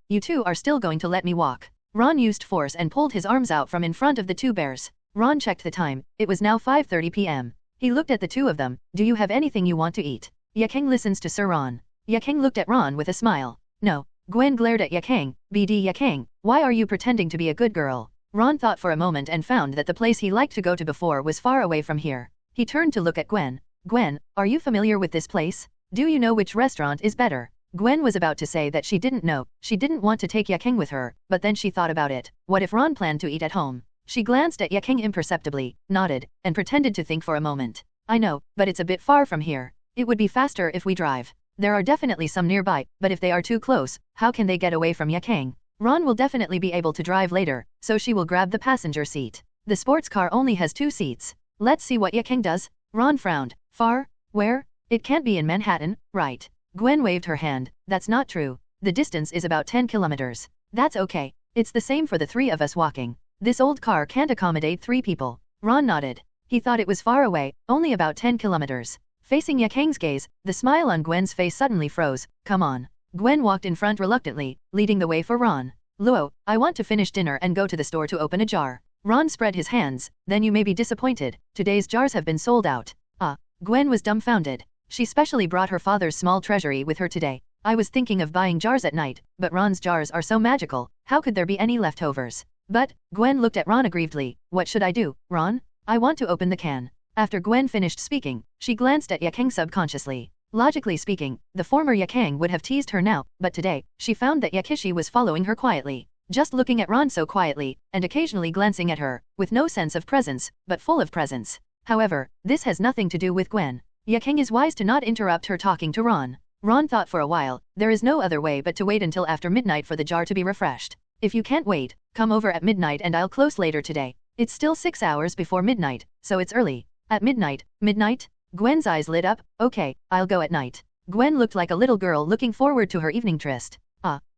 you two are still going to let me walk. Ron used force and pulled his arms out from in front of the two bears. Ron checked the time, it was now 5:30 p.m. He looked at the two of them. Do you have anything you want to eat? Yakang listens to Sir Ron. Yakang looked at Ron with a smile. No. Gwen glared at Yakang. BD Yakang, why are you pretending to be a good girl? Ron thought for a moment and found that the place he liked to go to before was far away from here. He turned to look at Gwen. Gwen, are you familiar with this place? Do you know which restaurant is better? Gwen was about to say that she didn't know. She didn't want to take Yakang with her, but then she thought about it. What if Ron planned to eat at home? She glanced at Yakang imperceptibly, nodded, and pretended to think for a moment. I know, but it's a bit far from here. It would be faster if we drive. There are definitely some nearby, but if they are too close, how can they get away from Yakang? Ron will definitely be able to drive later, so she will grab the passenger seat. The sports car only has 2 seats. Let's see what Yakang does. Ron frowned. Far? Where? It can't be in Manhattan, right? Gwen waved her hand. That's not true. The distance is about 10 kilometers. That's okay. It's the same for the 3 of us walking. This old car can't accommodate 3 people. Ron nodded. He thought it was far away, only about 10 kilometers. Facing Yakang's gaze, the smile on Gwen's face suddenly froze. Come on. Gwen walked in front reluctantly, leading the way for Ron. Luo, I want to finish dinner and go to the store to open a jar. Ron spread his hands. Then you may be disappointed. Today's jars have been sold out. Gwen was dumbfounded. She specially brought her father's small treasury with her today. I was thinking of buying jars at night, but Ron's jars are so magical, how could there be any leftovers? But, Gwen looked at Ron aggrievedly. What should I do, Ron? I want to open the can. After Gwen finished speaking, she glanced at Yakang subconsciously. Logically speaking, the former Yakang would have teased her now, but today, she found that Yakishi was following her quietly. Just looking at Ron so quietly, and occasionally glancing at her, with no sense of presence, but full of presence. However, this has nothing to do with Gwen. Yakang is wise to not interrupt her talking to Ron. Ron thought for a while, there is no other way but to wait until after midnight for the jar to be refreshed. If you can't wait, come over at midnight and I'll close later today. It's still 6 hours before midnight, so it's early. At midnight? Gwen's eyes lit up. Okay, I'll go at night. Gwen looked like a little girl looking forward to her evening tryst.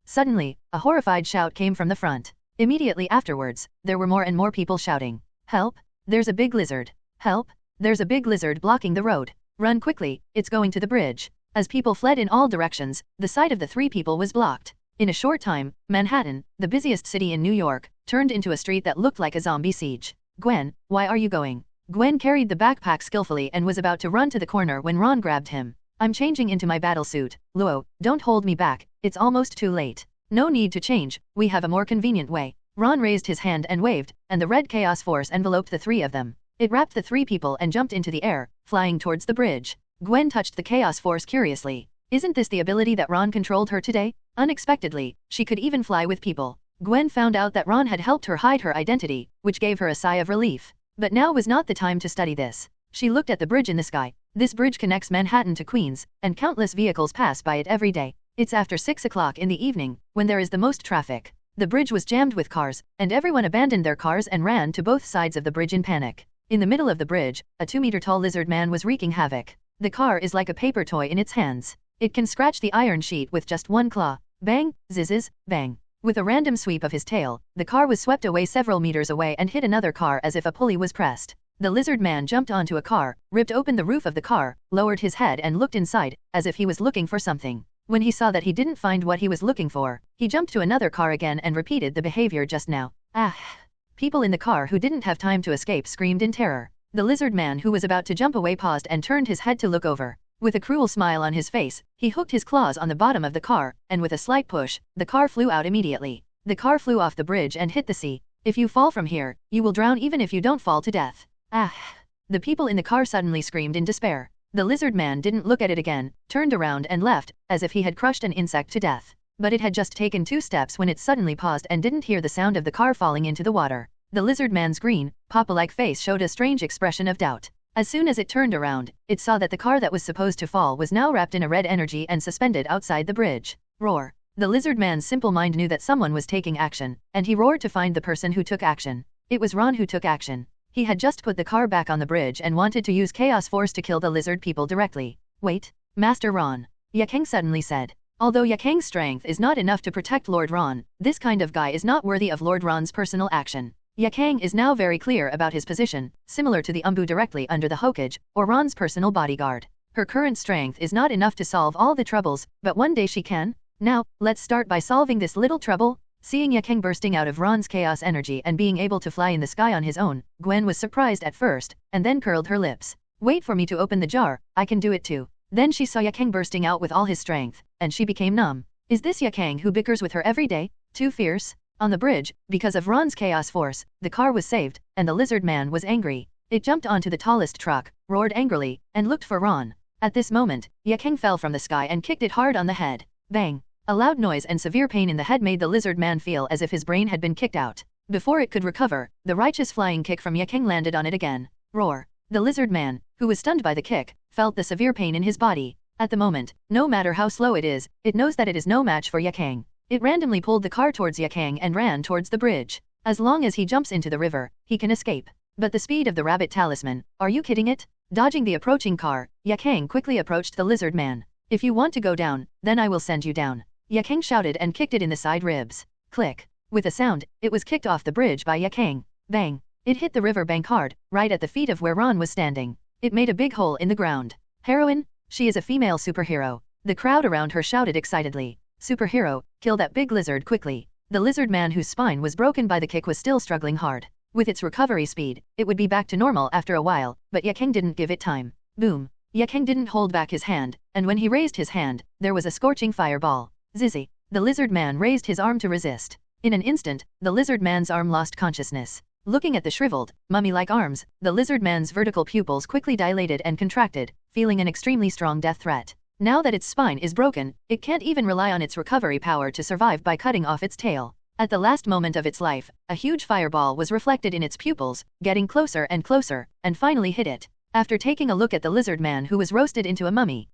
Suddenly, a horrified shout came from the front. Immediately afterwards, there were more and more people shouting, "Help! There's a big lizard! Help! There's a big lizard blocking the road! Run quickly, it's going to the bridge!" As people fled in all directions, the sight of the three people was blocked. In a short time, Manhattan, the busiest city in New York, turned into a street that looked like a zombie siege. "Gwen, why are you going?" Gwen carried the backpack skillfully and was about to run to the corner when Ron grabbed him. "I'm changing into my battle suit. Luo, don't hold me back, it's almost too late." "No need to change, we have a more convenient way." Ron raised his hand and waved, and the red chaos force enveloped the three of them. It wrapped the three people and jumped into the air, flying towards the bridge. Gwen touched the chaos force curiously. Isn't this the ability that Ron controlled her today? Unexpectedly, she could even fly with people. Gwen found out that Ron had helped her hide her identity, which gave her a sigh of relief. But now was not the time to study this. She looked at the bridge in the sky. This bridge connects Manhattan to Queens, and countless vehicles pass by it every day. It's after 6 o'clock in the evening, when there is the most traffic. The bridge was jammed with cars, and everyone abandoned their cars and ran to both sides of the bridge in panic. In the middle of the bridge, a 2-meter-tall lizard man was wreaking havoc. The car is like a paper toy in its hands. It can scratch the iron sheet with just one claw. Bang, zizzes, bang. With a random sweep of his tail, the car was swept away several meters away and hit another car as if a pulley was pressed. The lizard man jumped onto a car, ripped open the roof of the car, lowered his head and looked inside, as if he was looking for something. When he saw that he didn't find what he was looking for, he jumped to another car again and repeated the behavior just now. Ah! People in the car who didn't have time to escape screamed in terror. The lizard man who was about to jump away paused and turned his head to look over. With a cruel smile on his face, he hooked his claws on the bottom of the car, and with a slight push, the car flew out immediately. The car flew off the bridge and hit the sea. "If you fall from here, you will drown even if you don't fall to death." Ah! The people in the car suddenly screamed in despair. The lizard man didn't look at it again, turned around and left, as if he had crushed an insect to death. But it had just taken 2 steps when it suddenly paused and didn't hear the sound of the car falling into the water. The lizard man's green, papa-like face showed a strange expression of doubt. As soon as it turned around, it saw that the car that was supposed to fall was now wrapped in a red energy and suspended outside the bridge. Roar. The lizard man's simple mind knew that someone was taking action, and he roared to find the person who took action. It was Ron who took action. He had just put the car back on the bridge and wanted to use Chaos Force to kill the lizard people directly. "Wait, Master Ron," Yakang suddenly said. Although Yakang's strength is not enough to protect Lord Ron, this kind of guy is not worthy of Lord Ron's personal action. Yakang is now very clear about his position, similar to the Umbu directly under the Hokage, or Ron's personal bodyguard. Her current strength is not enough to solve all the troubles, but one day she can. Now, let's start by solving this little trouble. Seeing Yakang bursting out of Ron's chaos energy and being able to fly in the sky on his own, Gwen was surprised at first, and then curled her lips. "Wait for me to open the jar, I can do it too." Then she saw Yakang bursting out with all his strength, and she became numb. Is this Yakang who bickers with her every day? Too fierce? On the bridge, because of Ron's chaos force, the car was saved, and the lizard man was angry. It jumped onto the tallest truck, roared angrily, and looked for Ron. At this moment, Yakang fell from the sky and kicked it hard on the head. Bang! A loud noise and severe pain in the head made the lizard man feel as if his brain had been kicked out. Before it could recover, the righteous flying kick from Yakang landed on it again. Roar! The lizard man, who was stunned by the kick, felt the severe pain in his body. At the moment, no matter how slow it is, it knows that it is no match for Yakang. It randomly pulled the car towards Yakang and ran towards the bridge. As long as he jumps into the river, he can escape. But the speed of the rabbit talisman, are you kidding it? Dodging the approaching car, Yakang quickly approached the lizard man. "If you want to go down, then I will send you down." Yakang shouted and kicked it in the side ribs. Click. With a sound, it was kicked off the bridge by Yakang. Bang. It hit the river bank hard, right at the feet of where Ron was standing. It made a big hole in the ground. "Heroine? She is a female superhero." The crowd around her shouted excitedly. "Superhero, kill that big lizard quickly." The lizard man whose spine was broken by the kick was still struggling hard. With its recovery speed, it would be back to normal after a while, but Yakang didn't give it time. Boom. Yakang didn't hold back his hand, and when he raised his hand, there was a scorching fireball. Zizzy. The lizard man raised his arm to resist. In an instant, the lizard man's arm lost consciousness. Looking at the shriveled, mummy-like arms, the lizard man's vertical pupils quickly dilated and contracted, feeling an extremely strong death threat. Now that its spine is broken, it can't even rely on its recovery power to survive by cutting off its tail. At the last moment of its life, a huge fireball was reflected in its pupils, getting closer, and finally hit it. After taking a look at the lizard man who was roasted into a mummy,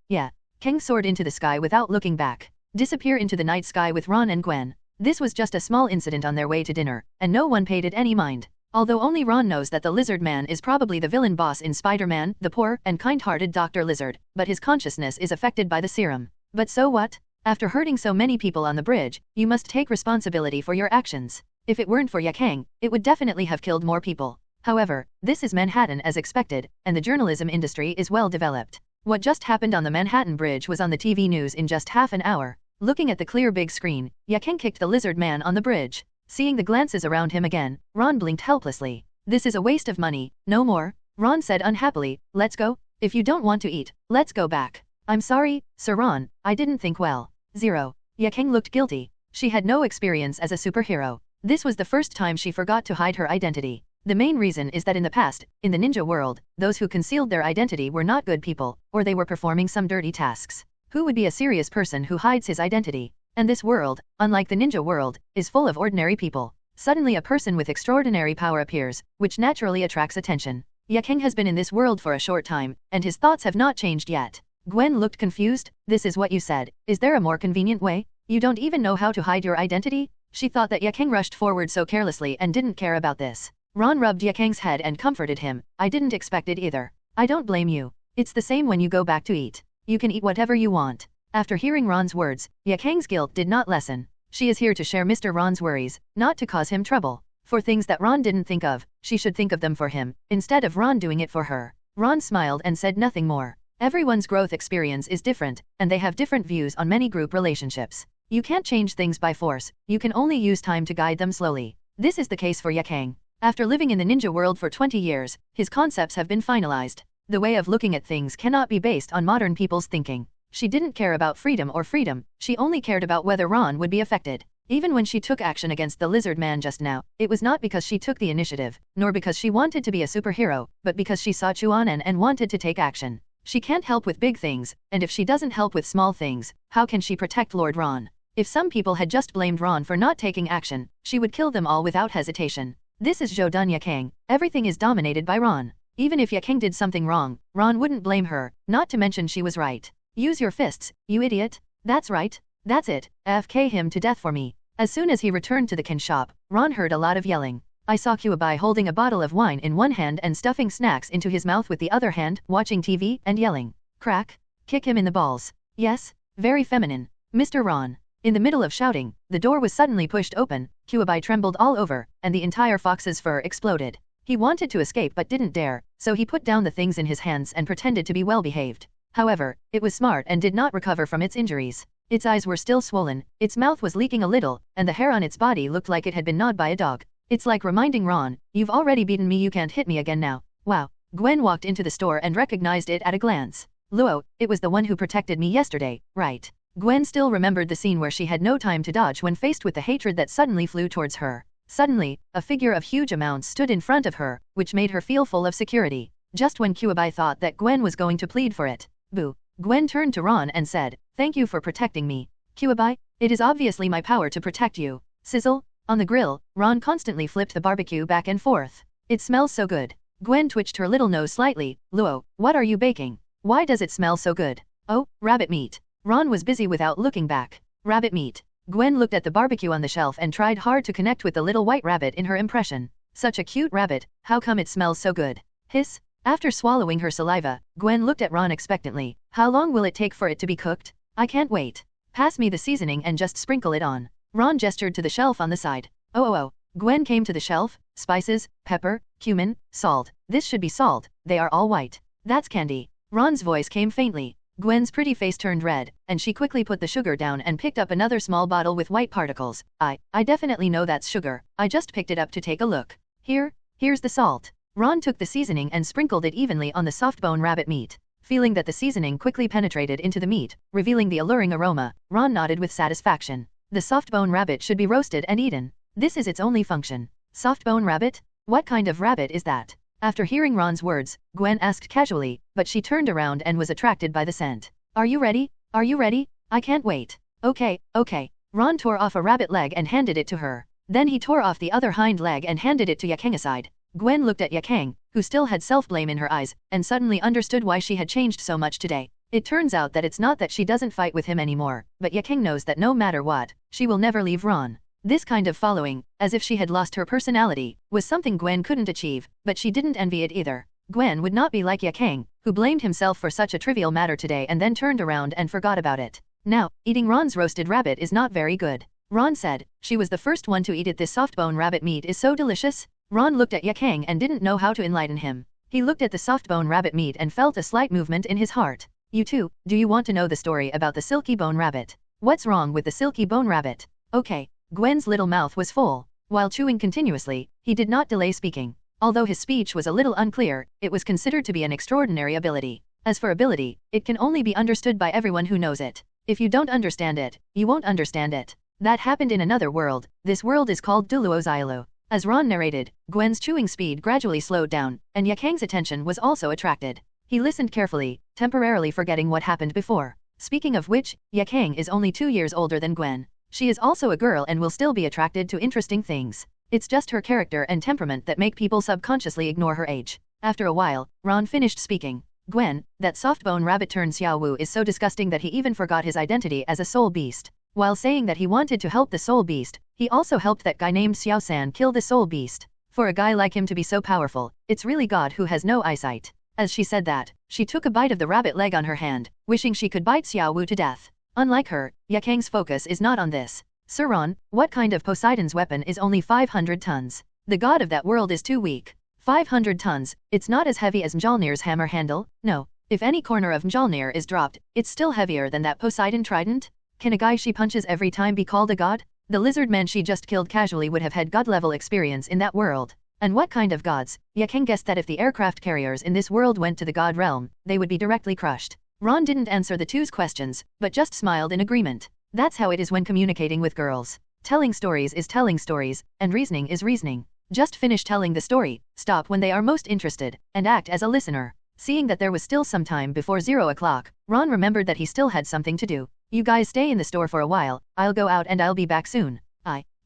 Kang soared into the sky without looking back. Disappear into the night sky with Ron and Gwen. This was just a small incident on their way to dinner, and no one paid it any mind. Although only Ron knows that the Lizard Man is probably the villain boss in Spider-Man, the poor and kind-hearted Dr. Lizard, but his consciousness is affected by the serum. But so what? After hurting so many people on the bridge, you must take responsibility for your actions. If it weren't for Yakang, it would definitely have killed more people. However, this is Manhattan as expected, and the journalism industry is well developed. What just happened on the Manhattan Bridge was on the TV news in just half an hour. Looking at the clear big screen, Yakang kicked the Lizard Man on the bridge. Seeing the glances around him again, Ron blinked helplessly. This is a waste of money, no more. Ron said unhappily, let's go. If you don't want to eat, let's go back. I'm sorry, Sir Ron, I didn't think well. 0. Yakang looked guilty. She had no experience as a superhero. This was the first time she forgot to hide her identity. The main reason is that in the past, in the ninja world, those who concealed their identity were not good people, or they were performing some dirty tasks. Who would be a serious person who hides his identity? And this world, unlike the ninja world, is full of ordinary people. Suddenly a person with extraordinary power appears, which naturally attracts attention. Yakang has been in this world for a short time, and his thoughts have not changed yet. Gwen looked confused. This is what you said. Is there a more convenient way? You don't even know how to hide your identity? She thought that Yakang rushed forward so carelessly and didn't care about this. Ron rubbed Yakang's head and comforted him. I didn't expect it either. I don't blame you. It's the same when you go back to eat. You can eat whatever you want. After hearing Ron's words, Yakang's guilt did not lessen. She is here to share Mr. Ron's worries, not to cause him trouble. For things that Ron didn't think of, she should think of them for him, instead of Ron doing it for her. Ron smiled and said nothing more. Everyone's growth experience is different, and they have different views on many group relationships. You can't change things by force, you can only use time to guide them slowly. This is the case for Yakang. After living in the ninja world for 20 years, his concepts have been finalized. The way of looking at things cannot be based on modern people's thinking. She didn't care about freedom, she only cared about whether Ron would be affected. Even when she took action against the Lizard Man just now, it was not because she took the initiative, nor because she wanted to be a superhero, but because she saw Chuanan and wanted to take action. She can't help with big things, and if she doesn't help with small things, how can she protect Lord Ron? If some people had just blamed Ron for not taking action, she would kill them all without hesitation. This is Zhou Dun Yakang, everything is dominated by Ron. Even if Yakang did something wrong, Ron wouldn't blame her, not to mention she was right. Use your fists, you idiot. That's right. That's it. AFK him to death for me. As soon as he returned to the can shop, Ron heard a lot of yelling. I saw Kuabai holding a bottle of wine in one hand and stuffing snacks into his mouth with the other hand, watching TV and yelling. Crack. Kick him in the balls. Yes. Very feminine. Mr. Ron. In the middle of shouting, the door was suddenly pushed open, Kuabai trembled all over, and the entire fox's fur exploded. He wanted to escape but didn't dare, so he put down the things in his hands and pretended to be well behaved. However, it was smart and did not recover from its injuries. Its eyes were still swollen, its mouth was leaking a little, and the hair on its body looked like it had been gnawed by a dog. It's like reminding Ron, you've already beaten me, you can't hit me again now. Wow. Gwen walked into the store and recognized it at a glance. Luo, it was the one who protected me yesterday, right? Gwen still remembered the scene where she had no time to dodge when faced with the hatred that suddenly flew towards her. Suddenly, a figure of huge amounts stood in front of her, which made her feel full of security. Just when Kuabai thought that Gwen was going to plead for it. Boo. Gwen turned to Ron and said, thank you for protecting me. Kuabai, it is obviously my power to protect you. Sizzle. On the grill, Ron constantly flipped the barbecue back and forth. It smells so good. Gwen twitched her little nose slightly. Luo, what are you baking? Why does it smell so good? Oh, rabbit meat. Ron was busy without looking back. Rabbit meat. Gwen looked at the barbecue on the shelf and tried hard to connect with the little white rabbit in her impression. Such a cute rabbit, how come it smells so good? Hiss. After swallowing her saliva, Gwen looked at Ron expectantly. How long will it take for it to be cooked? I can't wait. Pass me the seasoning and just sprinkle it on. Ron gestured to the shelf on the side. Oh. Gwen came to the shelf. Spices, pepper, cumin, salt. This should be salt, they are all white. That's candy. Ron's voice came faintly. Gwen's pretty face turned red, and she quickly put the sugar down and picked up another small bottle with white particles. I definitely know that's sugar. I just picked it up to take a look. Here's the salt. Ron took the seasoning and sprinkled it evenly on the soft-bone rabbit meat. Feeling that the seasoning quickly penetrated into the meat, revealing the alluring aroma, Ron nodded with satisfaction. The soft-bone rabbit should be roasted and eaten. This is its only function. Soft-bone rabbit? What kind of rabbit is that? After hearing Ron's words, Gwen asked casually, but she turned around and was attracted by the scent. Are you ready? Are you ready? I can't wait. Okay. Ron tore off a rabbit leg and handed it to her. Then he tore off the other hind leg and handed it to Yakang aside. Gwen looked at Yakang, who still had self-blame in her eyes, and suddenly understood why she had changed so much today. It turns out that it's not that she doesn't fight with him anymore, but Yakang knows that no matter what, she will never leave Ron. This kind of following, as if she had lost her personality, was something Gwen couldn't achieve, but she didn't envy it either. Gwen would not be like Yakang, who blamed himself for such a trivial matter today and then turned around and forgot about it. Now, eating Ron's roasted rabbit is not very good. Ron said. She was the first one to eat it. This soft-bone rabbit meat is so delicious. Ron looked at Yakang and didn't know how to enlighten him. He looked at the soft-bone rabbit meat and felt a slight movement in his heart. You too, do you want to know the story about the silky bone rabbit? What's wrong with the silky bone rabbit? Okay. Gwen's little mouth was full. While chewing continuously, he did not delay speaking. Although his speech was a little unclear, it was considered to be an extraordinary ability. As for ability, it can only be understood by everyone who knows it. If you don't understand it, you won't understand it. That happened in another world. This world is called Duluozialo. As Ron narrated, Gwen's chewing speed gradually slowed down, and Yakang's attention was also attracted. He listened carefully, temporarily forgetting what happened before. Speaking of which, Yakang is only 2 years older than Gwen. She is also a girl and will still be attracted to interesting things. It's just her character and temperament that make people subconsciously ignore her age. After a while, Ron finished speaking. Gwen, that soft-bone rabbit turned Xiao Wu is so disgusting that he even forgot his identity as a soul beast. While saying that he wanted to help the soul beast, he also helped that guy named Xiao San kill the soul beast. For a guy like him to be so powerful, it's really God who has no eyesight. As she said that, she took a bite of the rabbit leg on her hand, wishing she could bite Xiao Wu to death. Unlike her, Yakang's focus is not on this. Sir Ron, what kind of Poseidon's weapon is only 500 tons? The god of that world is too weak. 500 tons, it's not as heavy as Mjolnir's hammer handle, no. If any corner of Mjolnir is dropped, it's still heavier than that Poseidon trident? Can a guy she punches every time be called a god? The lizard man she just killed casually would have had god-level experience in that world. And what kind of gods? Yakang guessed that if the aircraft carriers in this world went to the god realm, they would be directly crushed. Ron didn't answer the two's questions, but just smiled in agreement. That's how it is when communicating with girls. Telling stories is telling stories, and reasoning is reasoning. Just finish telling the story, stop when they are most interested, and act as a listener. Seeing that there was still some time before 0 o'clock, Ron remembered that he still had something to do. You guys stay in the store for a while, I'll go out and I'll be back soon.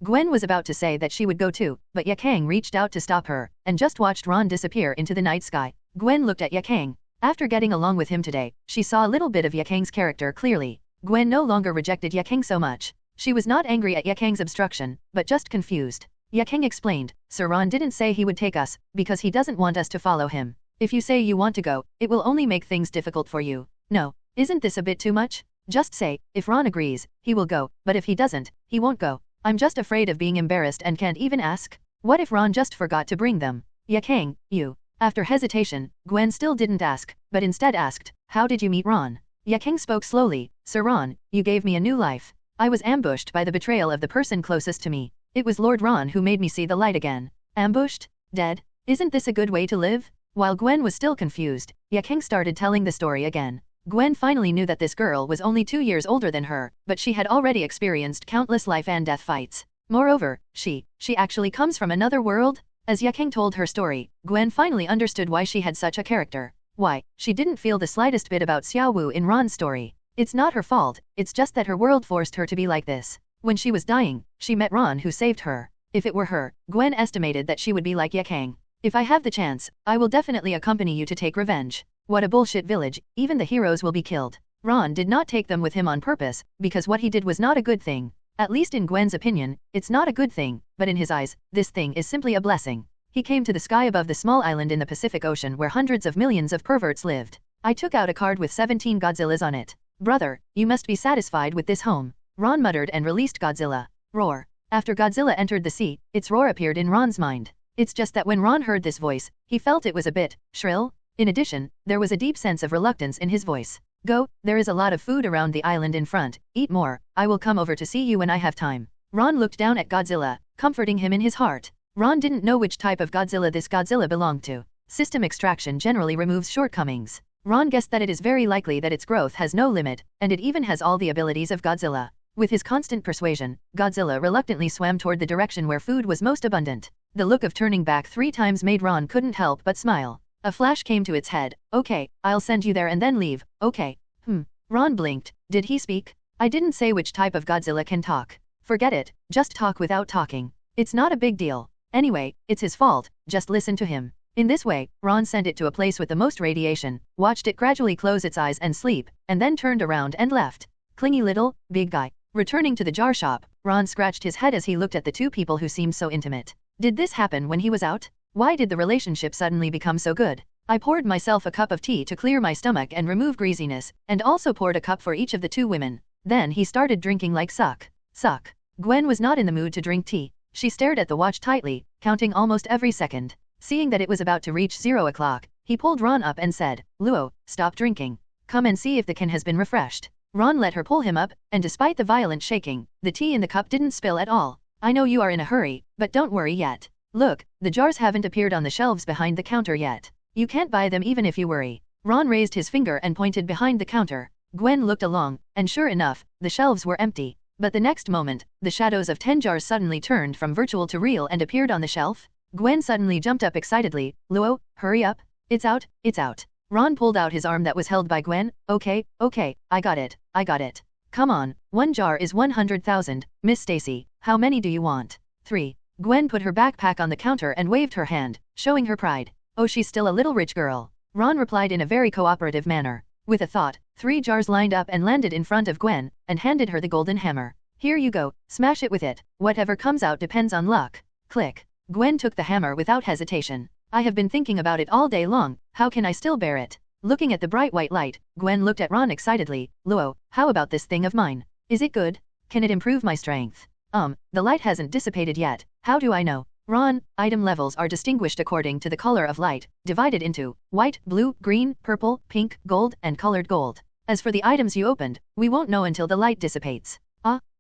Gwen was about to say that she would go too, but Yakang reached out to stop her, and just watched Ron disappear into the night sky. Gwen looked at Yakang. After getting along with him today, she saw a little bit of Yakang's character clearly. Gwen no longer rejected Yakang so much. She was not angry at Yakang's obstruction, but just confused. Yakang explained, Sir Ron didn't say he would take us, because he doesn't want us to follow him. If you say you want to go, it will only make things difficult for you. No, isn't this a bit too much? Just say, if Ron agrees, he will go, but if he doesn't, he won't go. I'm just afraid of being embarrassed and can't even ask. What if Ron just forgot to bring them? Yakang, you. After hesitation, Gwen still didn't ask, but instead asked, how did you meet Ron? Yakang spoke slowly, Sir Ron, you gave me a new life. I was ambushed by the betrayal of the person closest to me. It was Lord Ron who made me see the light again. Ambushed? Dead? Isn't this a good way to live? While Gwen was still confused, Yakang started telling the story again. Gwen finally knew that this girl was only 2 years older than her, but she had already experienced countless life and death fights. Moreover, she actually comes from another world? As Yakang told her story, Gwen finally understood why she had such a character. Why, she didn't feel the slightest bit about Xiao Wu in Ron's story. It's not her fault, it's just that her world forced her to be like this. When she was dying, she met Ron who saved her. If it were her, Gwen estimated that she would be like Yakang. If I have the chance, I will definitely accompany you to take revenge. What a bullshit village, even the heroes will be killed. Ron did not take them with him on purpose, because what he did was not a good thing. At least in Gwen's opinion, it's not a good thing, but in his eyes, this thing is simply a blessing. He came to the sky above the small island in the Pacific Ocean where hundreds of millions of perverts lived. I took out a card with 17 Godzillas on it. Brother, you must be satisfied with this home. Ron muttered and released Godzilla. Roar. After Godzilla entered the sea, its roar appeared in Ron's mind. It's just that when Ron heard this voice, he felt it was a bit shrill. In addition, there was a deep sense of reluctance in his voice. Go, there is a lot of food around the island in front, eat more, I will come over to see you when I have time. Ron looked down at Godzilla, comforting him in his heart. Ron didn't know which type of Godzilla this Godzilla belonged to. System extraction generally removes shortcomings. Ron guessed that it is very likely that its growth has no limit, and it even has all the abilities of Godzilla. With his constant persuasion, Godzilla reluctantly swam toward the direction where food was most abundant. The look of turning back 3 times made Ron couldn't help but smile. A flash came to its head. Okay, I'll send you there and then leave, okay. Ron blinked. Did he speak? I didn't say which type of Godzilla can talk. Forget it, just talk without talking. It's not a big deal. Anyway, it's his fault, just listen to him. In this way, Ron sent it to a place with the most radiation, watched it gradually close its eyes and sleep, and then turned around and left. Clingy little, big guy. Returning to the jar shop, Ron scratched his head as he looked at the two people who seemed so intimate. Did this happen when he was out? Why did the relationship suddenly become so good? I poured myself a cup of tea to clear my stomach and remove greasiness, and also poured a cup for each of the two women. Then he started drinking like suck. Gwen was not in the mood to drink tea. She stared at the watch tightly, counting almost every second. Seeing that it was about to reach 0 o'clock, he pulled Ron up and said, "Luo, stop drinking. Come and see if the can has been refreshed." Ron let her pull him up, and despite the violent shaking, the tea in the cup didn't spill at all. "I know you are in a hurry, but don't worry yet. Look, the jars haven't appeared on the shelves behind the counter yet. You can't buy them even if you worry." Ron raised his finger and pointed behind the counter. Gwen looked along, and sure enough, the shelves were empty. But the next moment, the shadows of 10 jars suddenly turned from virtual to real and appeared on the shelf. Gwen suddenly jumped up excitedly. "Luo, hurry up. It's out, it's out." Ron pulled out his arm that was held by Gwen. Okay, I got it. Come on, 1 jar is 100,000, Miss Stacy, how many do you want? 3. Gwen put her backpack on the counter and waved her hand, showing her pride. Oh, she's still a little rich girl. Ron replied in a very cooperative manner. With a thought, 3 jars lined up and landed in front of Gwen, and handed her the golden hammer. "Here you go, smash it with it, whatever comes out depends on luck." Click. Gwen took the hammer without hesitation. "I have been thinking about it all day long, how can I still bear it?" Looking at the bright white light, Gwen looked at Ron excitedly. "Luo, how about this thing of mine? Is it good? Can it improve my strength?" The light hasn't dissipated yet, how do I know?" "Ron, item levels are distinguished according to the color of light, divided into white, blue, green, purple, pink, gold, and colored gold. As for the items you opened, we won't know until the light dissipates."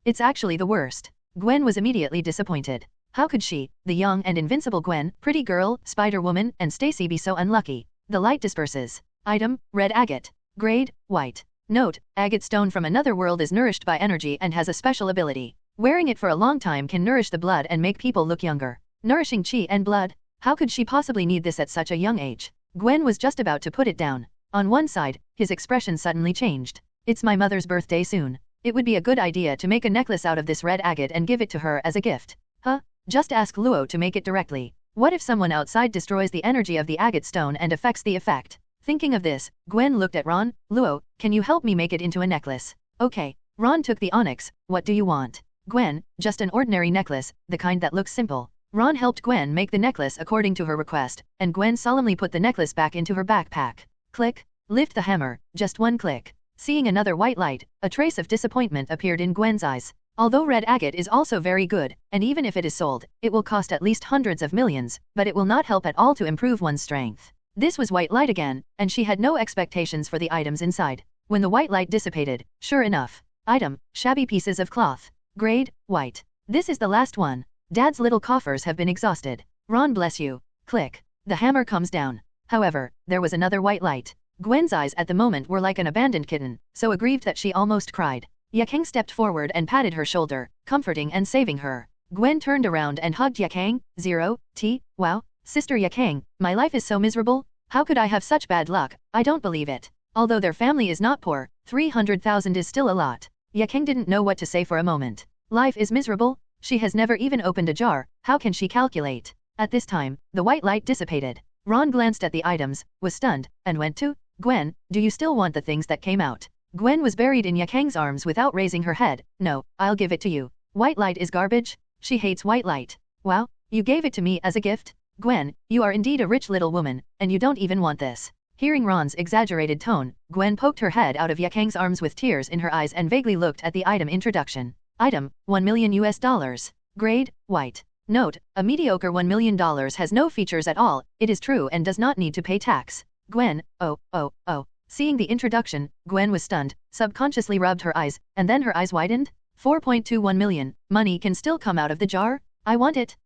It's actually the worst." Gwen was immediately disappointed. How could she, the young and invincible Gwen, pretty girl, Spider-Woman, and Stacy be so unlucky? The light disperses. Item, red agate. Grade, white. Note, agate stone from another world is nourished by energy and has a special ability. Wearing it for a long time can nourish the blood and make people look younger. Nourishing chi and blood? How could she possibly need this at such a young age? Gwen was just about to put it down. On one side, his expression suddenly changed. "It's my mother's birthday soon. It would be a good idea to make a necklace out of this red agate and give it to her as a gift." Just ask Luo to make it directly. What if someone outside destroys the energy of the agate stone and affects the effect? Thinking of this, Gwen looked at Ron. "Luo, can you help me make it into a necklace?" "Okay." Ron took the onyx. "What do you want?" "Gwen, just an ordinary necklace, the kind that looks simple." Ron helped Gwen make the necklace according to her request, and Gwen solemnly put the necklace back into her backpack. Click. Lift the hammer, just one click. Seeing another white light, a trace of disappointment appeared in Gwen's eyes. Although red agate is also very good, and even if it is sold, it will cost at least hundreds of millions, but it will not help at all to improve one's strength. This was white light again, and she had no expectations for the items inside. When the white light dissipated, sure enough. Item, shabby pieces of cloth. Grade, white. This is the last one. Dad's little coffers have been exhausted. Ron bless you. Click. The hammer comes down. However, there was another white light. Gwen's eyes at the moment were like an abandoned kitten, so aggrieved that she almost cried. Yakang stepped forward and patted her shoulder, comforting and saving her. Gwen turned around and hugged Yakang. Wow, Sister Yakang, my life is so miserable. How could I have such bad luck? I don't believe it. Although their family is not poor, 300,000 is still a lot. Yakang didn't know what to say for a moment. Life is miserable? She has never even opened a jar, how can she calculate? At this time, the white light dissipated. Ron glanced at the items, was stunned, and went to Gwen. "Do you still want the things that came out?" Gwen was buried in Yakang's arms without raising her head. "No, I'll give it to you. White light is garbage? She hates white light. Wow, you gave it to me as a gift? Gwen, you are indeed a rich little woman, and you don't even want this." Hearing Ron's exaggerated tone, Gwen poked her head out of Yakang's arms with tears in her eyes and vaguely looked at the item introduction. Item, $1 million US. Grade, white. Note, a mediocre $1 million has no features at all, it is true and does not need to pay tax. Gwen, oh. Seeing the introduction, Gwen was stunned, subconsciously rubbed her eyes, and then her eyes widened. 4.21 million, money can still come out of the jar? I want it.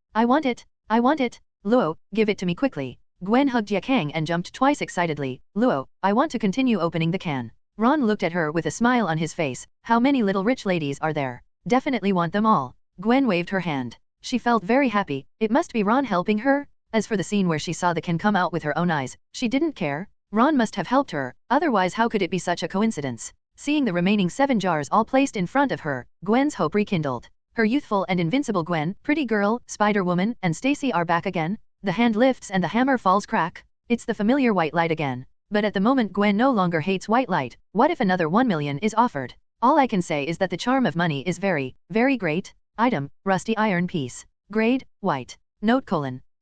Luo, give it to me quickly. Gwen hugged Yakang and jumped twice excitedly. "Luo, I want to continue opening the can." Ron looked at her with a smile on his face. How many little rich ladies are there? Definitely want them all. Gwen waved her hand. She felt very happy. It must be Ron helping her. As for the scene where she saw the can come out with her own eyes, she didn't care. Ron must have helped her, otherwise how could it be such a coincidence? Seeing the remaining 7 jars all placed in front of her, Gwen's hope rekindled. Her youthful and invincible Gwen, pretty girl, Spider-Woman, and Stacy are back again. The hand lifts and the hammer falls crack. It's the familiar white light again. But at the moment Gwen no longer hates white light. What if another 1 million is offered? All I can say is that the charm of money is very, very great. Item, rusty iron piece. Grade, white. Note: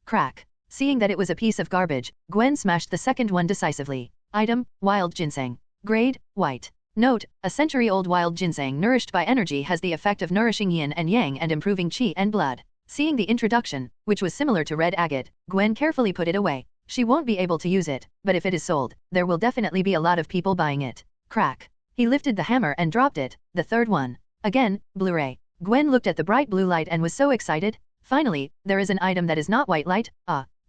crack. Seeing that it was a piece of garbage, Gwen smashed the second one decisively. Item, wild ginseng. Grade, white. Note: a century-old wild ginseng nourished by energy has the effect of nourishing yin and yang and improving qi and blood. Seeing the introduction, which was similar to red agate, Gwen carefully put it away. She won't be able to use it, but if it is sold, there will definitely be a lot of people buying it. Crack. He lifted the hammer and dropped it, the third one. Again, Blu-ray. Gwen looked at the bright blue light and was so excited. Finally, there is an item that is not white light.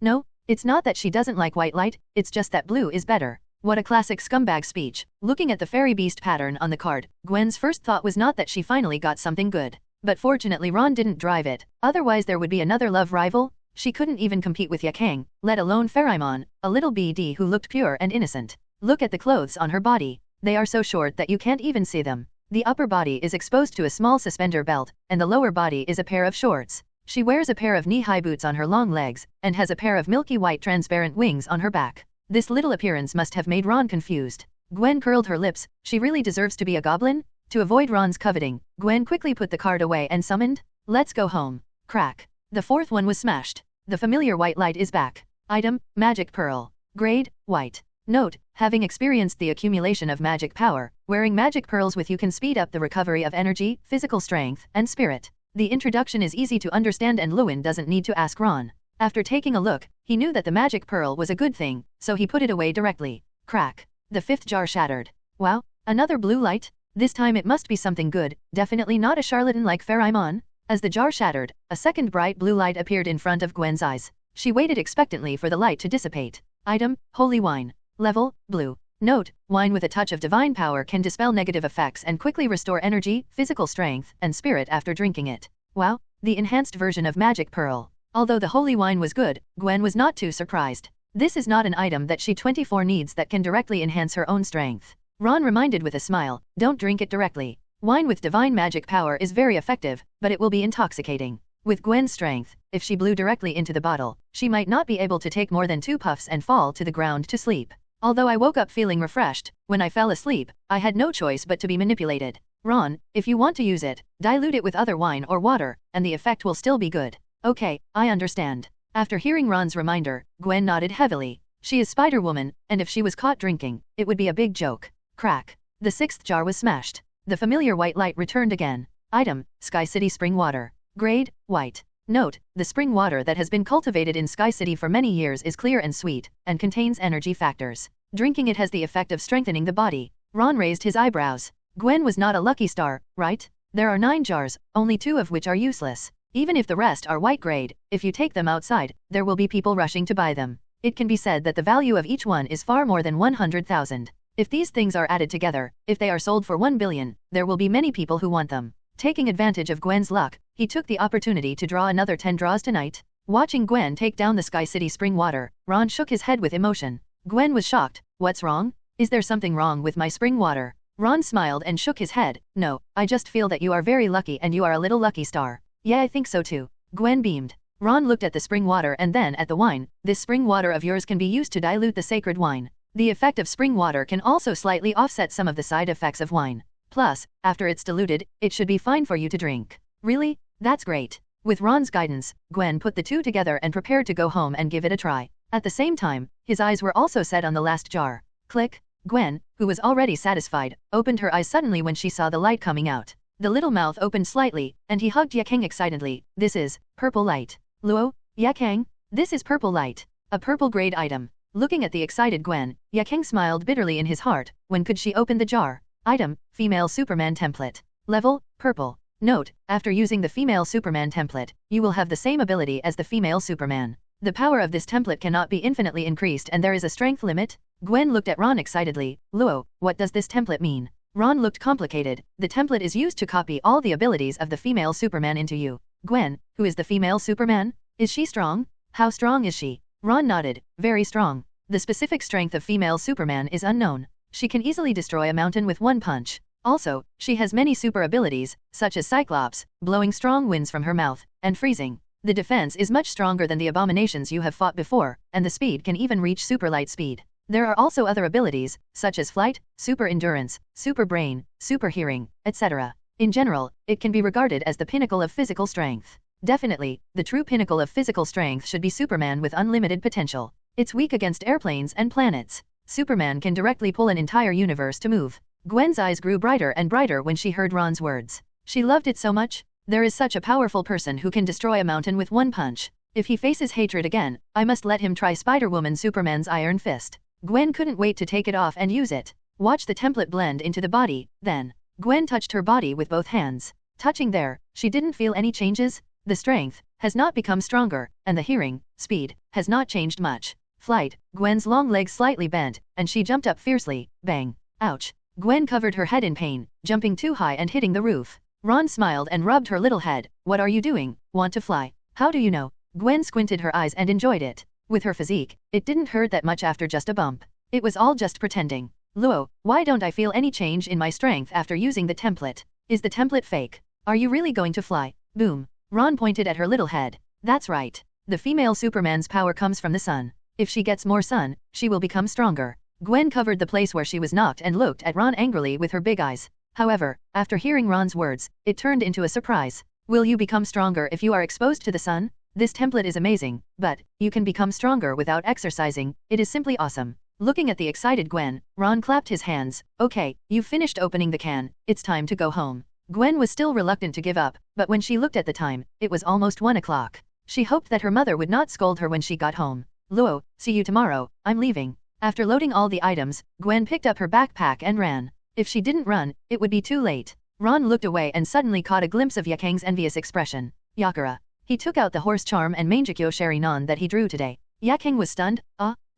No, it's not that she doesn't like white light, it's just that blue is better. What a classic scumbag speech. Looking at the fairy beast pattern on the card, Gwen's first thought was not that she finally got something good. But fortunately Ron didn't drive it, otherwise there would be another love rival. She couldn't even compete with Yakang, let alone Pharamon, a little BD who looked pure and innocent. Look at the clothes on her body. They are so short that you can't even see them. The upper body is exposed to a small suspender belt, and the lower body is a pair of shorts. She wears a pair of knee-high boots on her long legs, and has a pair of milky white transparent wings on her back. This little appearance must have made Ron confused. Gwen curled her lips. She really deserves to be a goblin? To avoid Ron's coveting, Gwen quickly put the card away and summoned, "Let's go home." Crack. The fourth one was smashed. The familiar white light is back. Item, magic pearl. Grade, white. Note: having experienced the accumulation of magic power, wearing magic pearls with you can speed up the recovery of energy, physical strength, and spirit. The introduction is easy to understand and Lewin doesn't need to ask Ron. After taking a look, he knew that the magic pearl was a good thing, so he put it away directly. Crack. The fifth jar shattered. Wow, another blue light? This time it must be something good, definitely not a charlatan like Pharamon. As the jar shattered, a second bright blue light appeared in front of Gwen's eyes. She waited expectantly for the light to dissipate. Item, holy wine. Level, blue. Note: wine with a touch of divine power can dispel negative effects and quickly restore energy, physical strength, and spirit after drinking it. Wow, the enhanced version of magic pearl. Although the holy wine was good, Gwen was not too surprised. This is not an item that she 24 needs that can directly enhance her own strength. Ron reminded with a smile, don't drink it directly. Wine with divine magic power is very effective, but it will be intoxicating. With Gwen's strength, if she blew directly into the bottle, she might not be able to take more than 2 puffs and fall to the ground to sleep. Although I woke up feeling refreshed, when I fell asleep, I had no choice but to be manipulated. Ron, if you want to use it, dilute it with other wine or water, and the effect will still be good. Okay, I understand. After hearing Ron's reminder, Gwen nodded heavily. She is Spider-Woman, and if she was caught drinking, it would be a big joke. Crack. The sixth jar was smashed. The familiar white light returned again. Item, Sky City spring water. Grade, white. Note: the spring water that has been cultivated in Sky City for many years is clear and sweet, and contains energy factors. Drinking it has the effect of strengthening the body. Ron raised his eyebrows. Gwen was not a lucky star, right? There are 9 jars, only 2 of which are useless. Even if the rest are white grade, if you take them outside, there will be people rushing to buy them. It can be said that the value of each one is far more than 100,000. If these things are added together, if they are sold for 1 billion, there will be many people who want them. Taking advantage of Gwen's luck, he took the opportunity to draw another 10 draws tonight. Watching Gwen take down the Sky City spring water, Ron shook his head with emotion. Gwen was shocked. What's wrong? Is there something wrong with my spring water? Ron smiled and shook his head. No, I just feel that you are very lucky and you are a little lucky star. Yeah, I think so too. Gwen beamed. Ron looked at the spring water and then at the wine. This spring water of yours can be used to dilute the sacred wine. The effect of spring water can also slightly offset some of the side effects of wine. Plus, after it's diluted, it should be fine for you to drink. Really? That's great. With Ron's guidance, Gwen put the two together and prepared to go home and give it a try. At the same time, his eyes were also set on the last jar. Click. Gwen, who was already satisfied, opened her eyes suddenly when she saw the light coming out. The little mouth opened slightly, and he hugged Yakang excitedly. This is purple light. Luo, Yakang, this is purple light. A purple grade item. Looking at the excited Gwen, Yakang smiled bitterly in his heart. When could she open the jar? Item, female Superman template. Level, purple. Note: after using the female Superman template, you will have the same ability as the female Superman. The power of this template cannot be infinitely increased and there is a strength limit. Gwen looked at Ron excitedly. Luo, what does this template mean? Ron looked complicated. The template is used to copy all the abilities of the female Superman into you. Gwen, who is the female Superman? Is she strong? How strong is she? Ron nodded. Very strong. The specific strength of female Superman is unknown. She can easily destroy a mountain with one punch. Also, she has many super abilities, such as Cyclops, blowing strong winds from her mouth, and freezing. The defense is much stronger than the abominations you have fought before, and the speed can even reach super light speed. There are also other abilities, such as flight, super endurance, super brain, super hearing, etc. In general, it can be regarded as the pinnacle of physical strength. Definitely, the true pinnacle of physical strength should be Superman with unlimited potential. It's weak against airplanes and planets. Superman can directly pull an entire universe to move. Gwen's eyes grew brighter and brighter when she heard Ron's words. She loved it so much. There is such a powerful person who can destroy a mountain with one punch. If he faces hatred again, I must let him try Spider-Woman Superman's Iron Fist. Gwen couldn't wait to take it off and use it. Watch the template blend into the body, then. Gwen touched her body with both hands. Touching there, she didn't feel any changes. The strength has not become stronger, and the hearing, speed, has not changed much. Flight, Gwen's long legs slightly bent, and she jumped up fiercely. Bang. Ouch. Gwen covered her head in pain, jumping too high and hitting the roof. Ron smiled and rubbed her little head. What are you doing? Want to fly? How do you know? Gwen squinted her eyes and enjoyed it. With her physique, it didn't hurt that much after just a bump. It was all just pretending. Luo, why don't I feel any change in my strength after using the template? Is the template fake? Are you really going to fly? Boom. Ron pointed at her little head. That's right. The female Superman's power comes from the sun. If she gets more sun, she will become stronger. Gwen covered the place where she was knocked and looked at Ron angrily with her big eyes. However, after hearing Ron's words, it turned into a surprise. Will you become stronger if you are exposed to the sun? This template is amazing, but you can become stronger without exercising. It is simply awesome. Looking at the excited Gwen, Ron clapped his hands. Okay, you've finished opening the can. It's time to go home. Gwen was still reluctant to give up, but when she looked at the time, it was almost 1 o'clock. She hoped that her mother would not scold her when she got home. Luo, see you tomorrow. I'm leaving. After loading all the items, Gwen picked up her backpack and ran. If she didn't run, it would be too late. Ron looked away and suddenly caught a glimpse of Yakang's envious expression. Yakura. He took out the horse charm and Mangekyo Sharinon that he drew today. Yakang was stunned.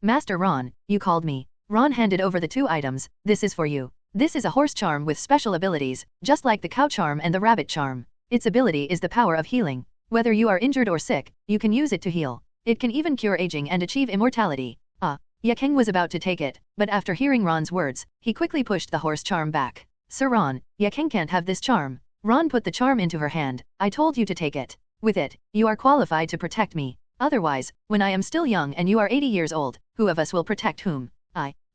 Master Ron, you called me. Ron handed over the 2 items. This is for you. This is a horse charm with special abilities, just like the cow charm and the rabbit charm. Its ability is the power of healing. Whether you are injured or sick, you can use it to heal. It can even cure aging and achieve immortality. Yakang was about to take it, but after hearing Ron's words, he quickly pushed the horse charm back. Sir Ron, Yakang can't have this charm. Ron put the charm into her hand. I told you to take it. With it, you are qualified to protect me. Otherwise, when I am still young and you are 80 years old, who of us will protect whom?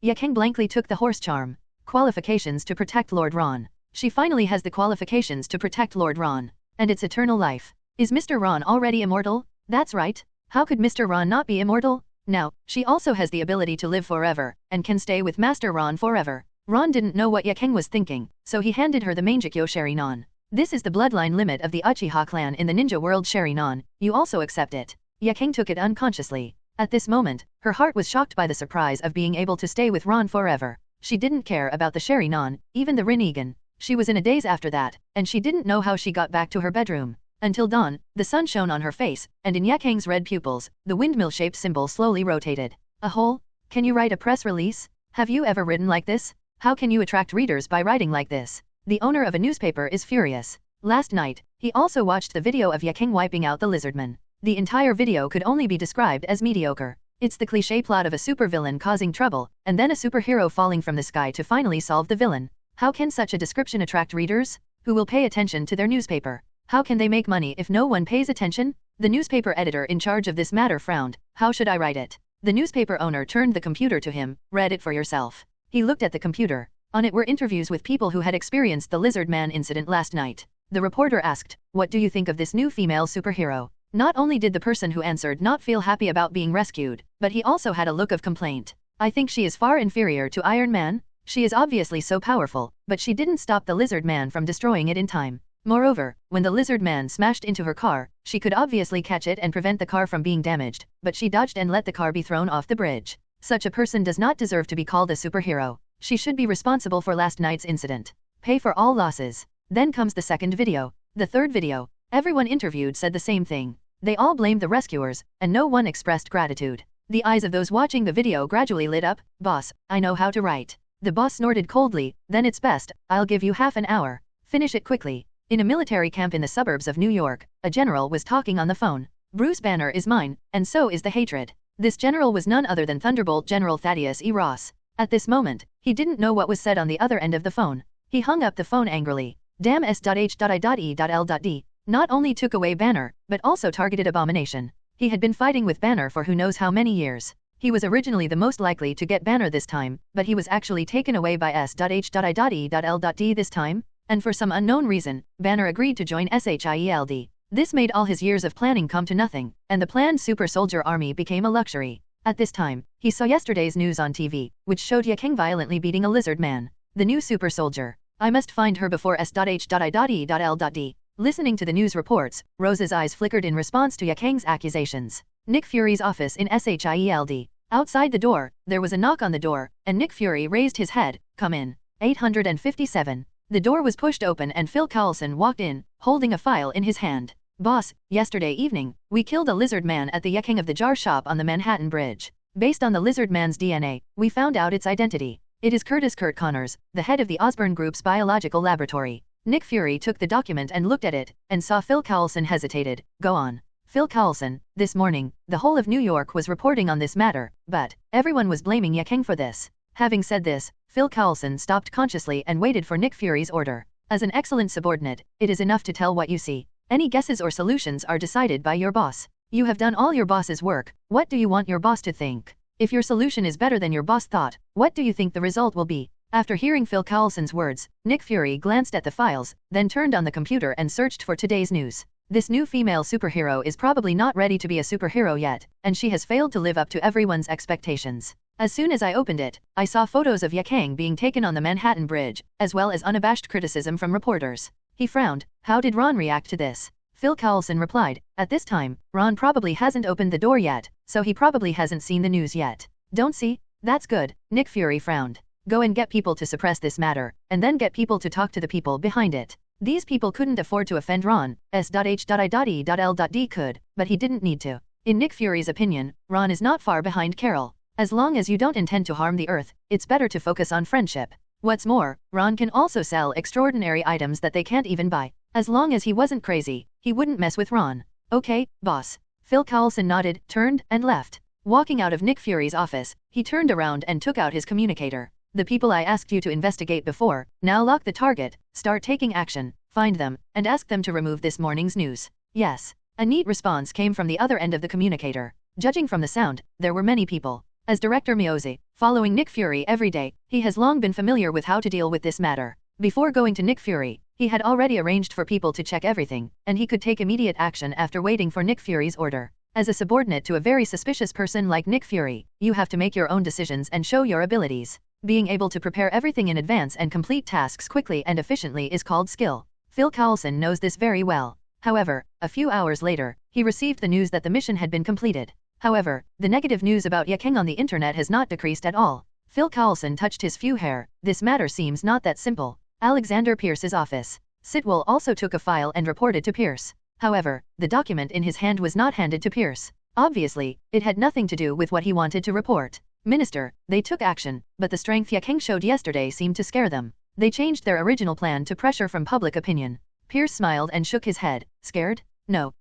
Yakang blankly took the horse charm. Qualifications to protect Lord Ron. She finally has the qualifications to protect Lord Ron. And it's eternal life. Is Mr. Ron already immortal? That's right. How could Mr. Ron not be immortal? Now, she also has the ability to live forever, and can stay with Master Ron forever. Ron didn't know what Yakang was thinking, so he handed her the Mangekyo Sharinon. This is the bloodline limit of the Uchiha clan in the ninja world Sharinon. You also accept it. Yakang took it unconsciously. At this moment, her heart was shocked by the surprise of being able to stay with Ron forever. She didn't care about the Sharinon, even the Rinnegan. She was in a daze after that, and she didn't know how she got back to her bedroom. Until dawn, the sun shone on her face, and in Yakang's red pupils, the windmill-shaped symbol slowly rotated. A hole? Can you write a press release? Have you ever written like this? How can you attract readers by writing like this? The owner of a newspaper is furious. Last night, he also watched the video of Yakang wiping out the lizardman. The entire video could only be described as mediocre. It's the cliché plot of a supervillain causing trouble, and then a superhero falling from the sky to finally solve the villain. How can such a description attract readers? Who will pay attention to their newspaper? How can they make money if no one pays attention? The newspaper editor in charge of this matter frowned. How should I write it? The newspaper owner turned the computer to him. Read it for yourself. He looked at the computer. On it were interviews with people who had experienced the Lizard Man incident last night. The reporter asked, "What do you think of this new female superhero?" Not only did the person who answered not feel happy about being rescued, but he also had a look of complaint. "I think she is far inferior to Iron Man. She is obviously so powerful, but she didn't stop the Lizard Man from destroying it in time. Moreover, when the Lizard Man smashed into her car, she could obviously catch it and prevent the car from being damaged, but she dodged and let the car be thrown off the bridge. Such a person does not deserve to be called a superhero. She should be responsible for last night's incident. Pay for all losses." Then comes the second video. The third video. Everyone interviewed said the same thing. They all blamed the rescuers, and no one expressed gratitude. The eyes of those watching the video gradually lit up. "Boss, I know how to write." The boss snorted coldly. "Then it's best, I'll give you half an hour. Finish it quickly." In a military camp in the suburbs of New York, a general was talking on the phone. "Bruce Banner is mine, and so is the hatred." This general was none other than Thunderbolt General Thaddeus E. Ross. At this moment, he didn't know what was said on the other end of the phone. He hung up the phone angrily. Damn S.H.I.E.L.D. Not only took away Banner, but also targeted Abomination. He had been fighting with Banner for who knows how many years. He was originally the most likely to get Banner this time, but he was actually taken away by S.H.I.E.L.D. this time. and for some unknown reason, Banner agreed to join SHIELD. This made all his years of planning come to nothing, and the planned super soldier army became a luxury. At this time, he saw yesterday's news on TV, which showed Yaking violently beating a lizard man. The new super soldier. I must find her before S.H.I.E.L.D. Listening to the news reports, Rose's eyes flickered in response to Yaking's accusations. Nick Fury's office in SHIELD. Outside the door, there was a knock on the door, and Nick Fury raised his head. Come in. 857. The door was pushed open and Phil Coulson walked in, holding a file in his hand. Boss, yesterday evening, we killed a lizard man at the Yaking of the Jar shop on the Manhattan Bridge. Based on the lizard man's DNA, we found out its identity. It is Curtis Kurt Connors, the head of the Osborn Group's biological laboratory. Nick Fury took the document and looked at it, and saw Phil Coulson hesitated. Go on. Phil Coulson, this morning, the whole of New York was reporting on this matter, but everyone was blaming Yaking for this. Having said this, Phil Coulson stopped consciously and waited for Nick Fury's order. As an excellent subordinate, it is enough to tell what you see. Any guesses or solutions are decided by your boss. You have done all your boss's work, what do you want your boss to think? If your solution is better than your boss thought, what do you think the result will be? After hearing Phil Coulson's words, Nick Fury glanced at the files, then turned on the computer and searched for today's news. This new female superhero is probably not ready to be a superhero yet, and she has failed to live up to everyone's expectations. As soon as I opened it, I saw photos of Yaking being taken on the Manhattan Bridge, as well as unabashed criticism from reporters. He frowned. How did Ron react to this? Phil Coulson replied, at this time, Ron probably hasn't opened the door yet, so he probably hasn't seen the news yet. Don't see? That's good. Nick Fury frowned. Go and get people to suppress this matter, and then get people to talk to the people behind it. These people couldn't afford to offend Ron, S.H.I.E.L.D. could, but he didn't need to. In Nick Fury's opinion, Ron is not far behind Carol. As long as you don't intend to harm the Earth, it's better to focus on friendship. What's more, Ron can also sell extraordinary items that they can't even buy. As long as he wasn't crazy, he wouldn't mess with Ron. Okay, boss. Phil Coulson nodded, turned, and left. Walking out of Nick Fury's office, he turned around and took out his communicator. The people I asked you to investigate before, now lock the target, start taking action, find them, and ask them to remove this morning's news. Yes. A neat response came from the other end of the communicator. Judging from the sound, there were many people. As Director Miozi, following Nick Fury every day, he has long been familiar with how to deal with this matter. Before going to Nick Fury, he had already arranged for people to check everything, and he could take immediate action after waiting for Nick Fury's order. As a subordinate to a very suspicious person like Nick Fury, you have to make your own decisions and show your abilities. Being able to prepare everything in advance and complete tasks quickly and efficiently is called skill. Phil Coulson knows this very well. However, a few hours later, he received the news that the mission had been completed. However, the negative news about Yaking on the internet has not decreased at all. Phil Coulson touched his few hair. This matter seems not that simple. Alexander Pierce's office. Sitwell also took a file and reported to Pierce. However, the document in his hand was not handed to Pierce. Obviously, it had nothing to do with what he wanted to report. Minister, they took action, but the strength Yaking showed yesterday seemed to scare them. They changed their original plan to pressure from public opinion. Pierce smiled and shook his head. Scared? No,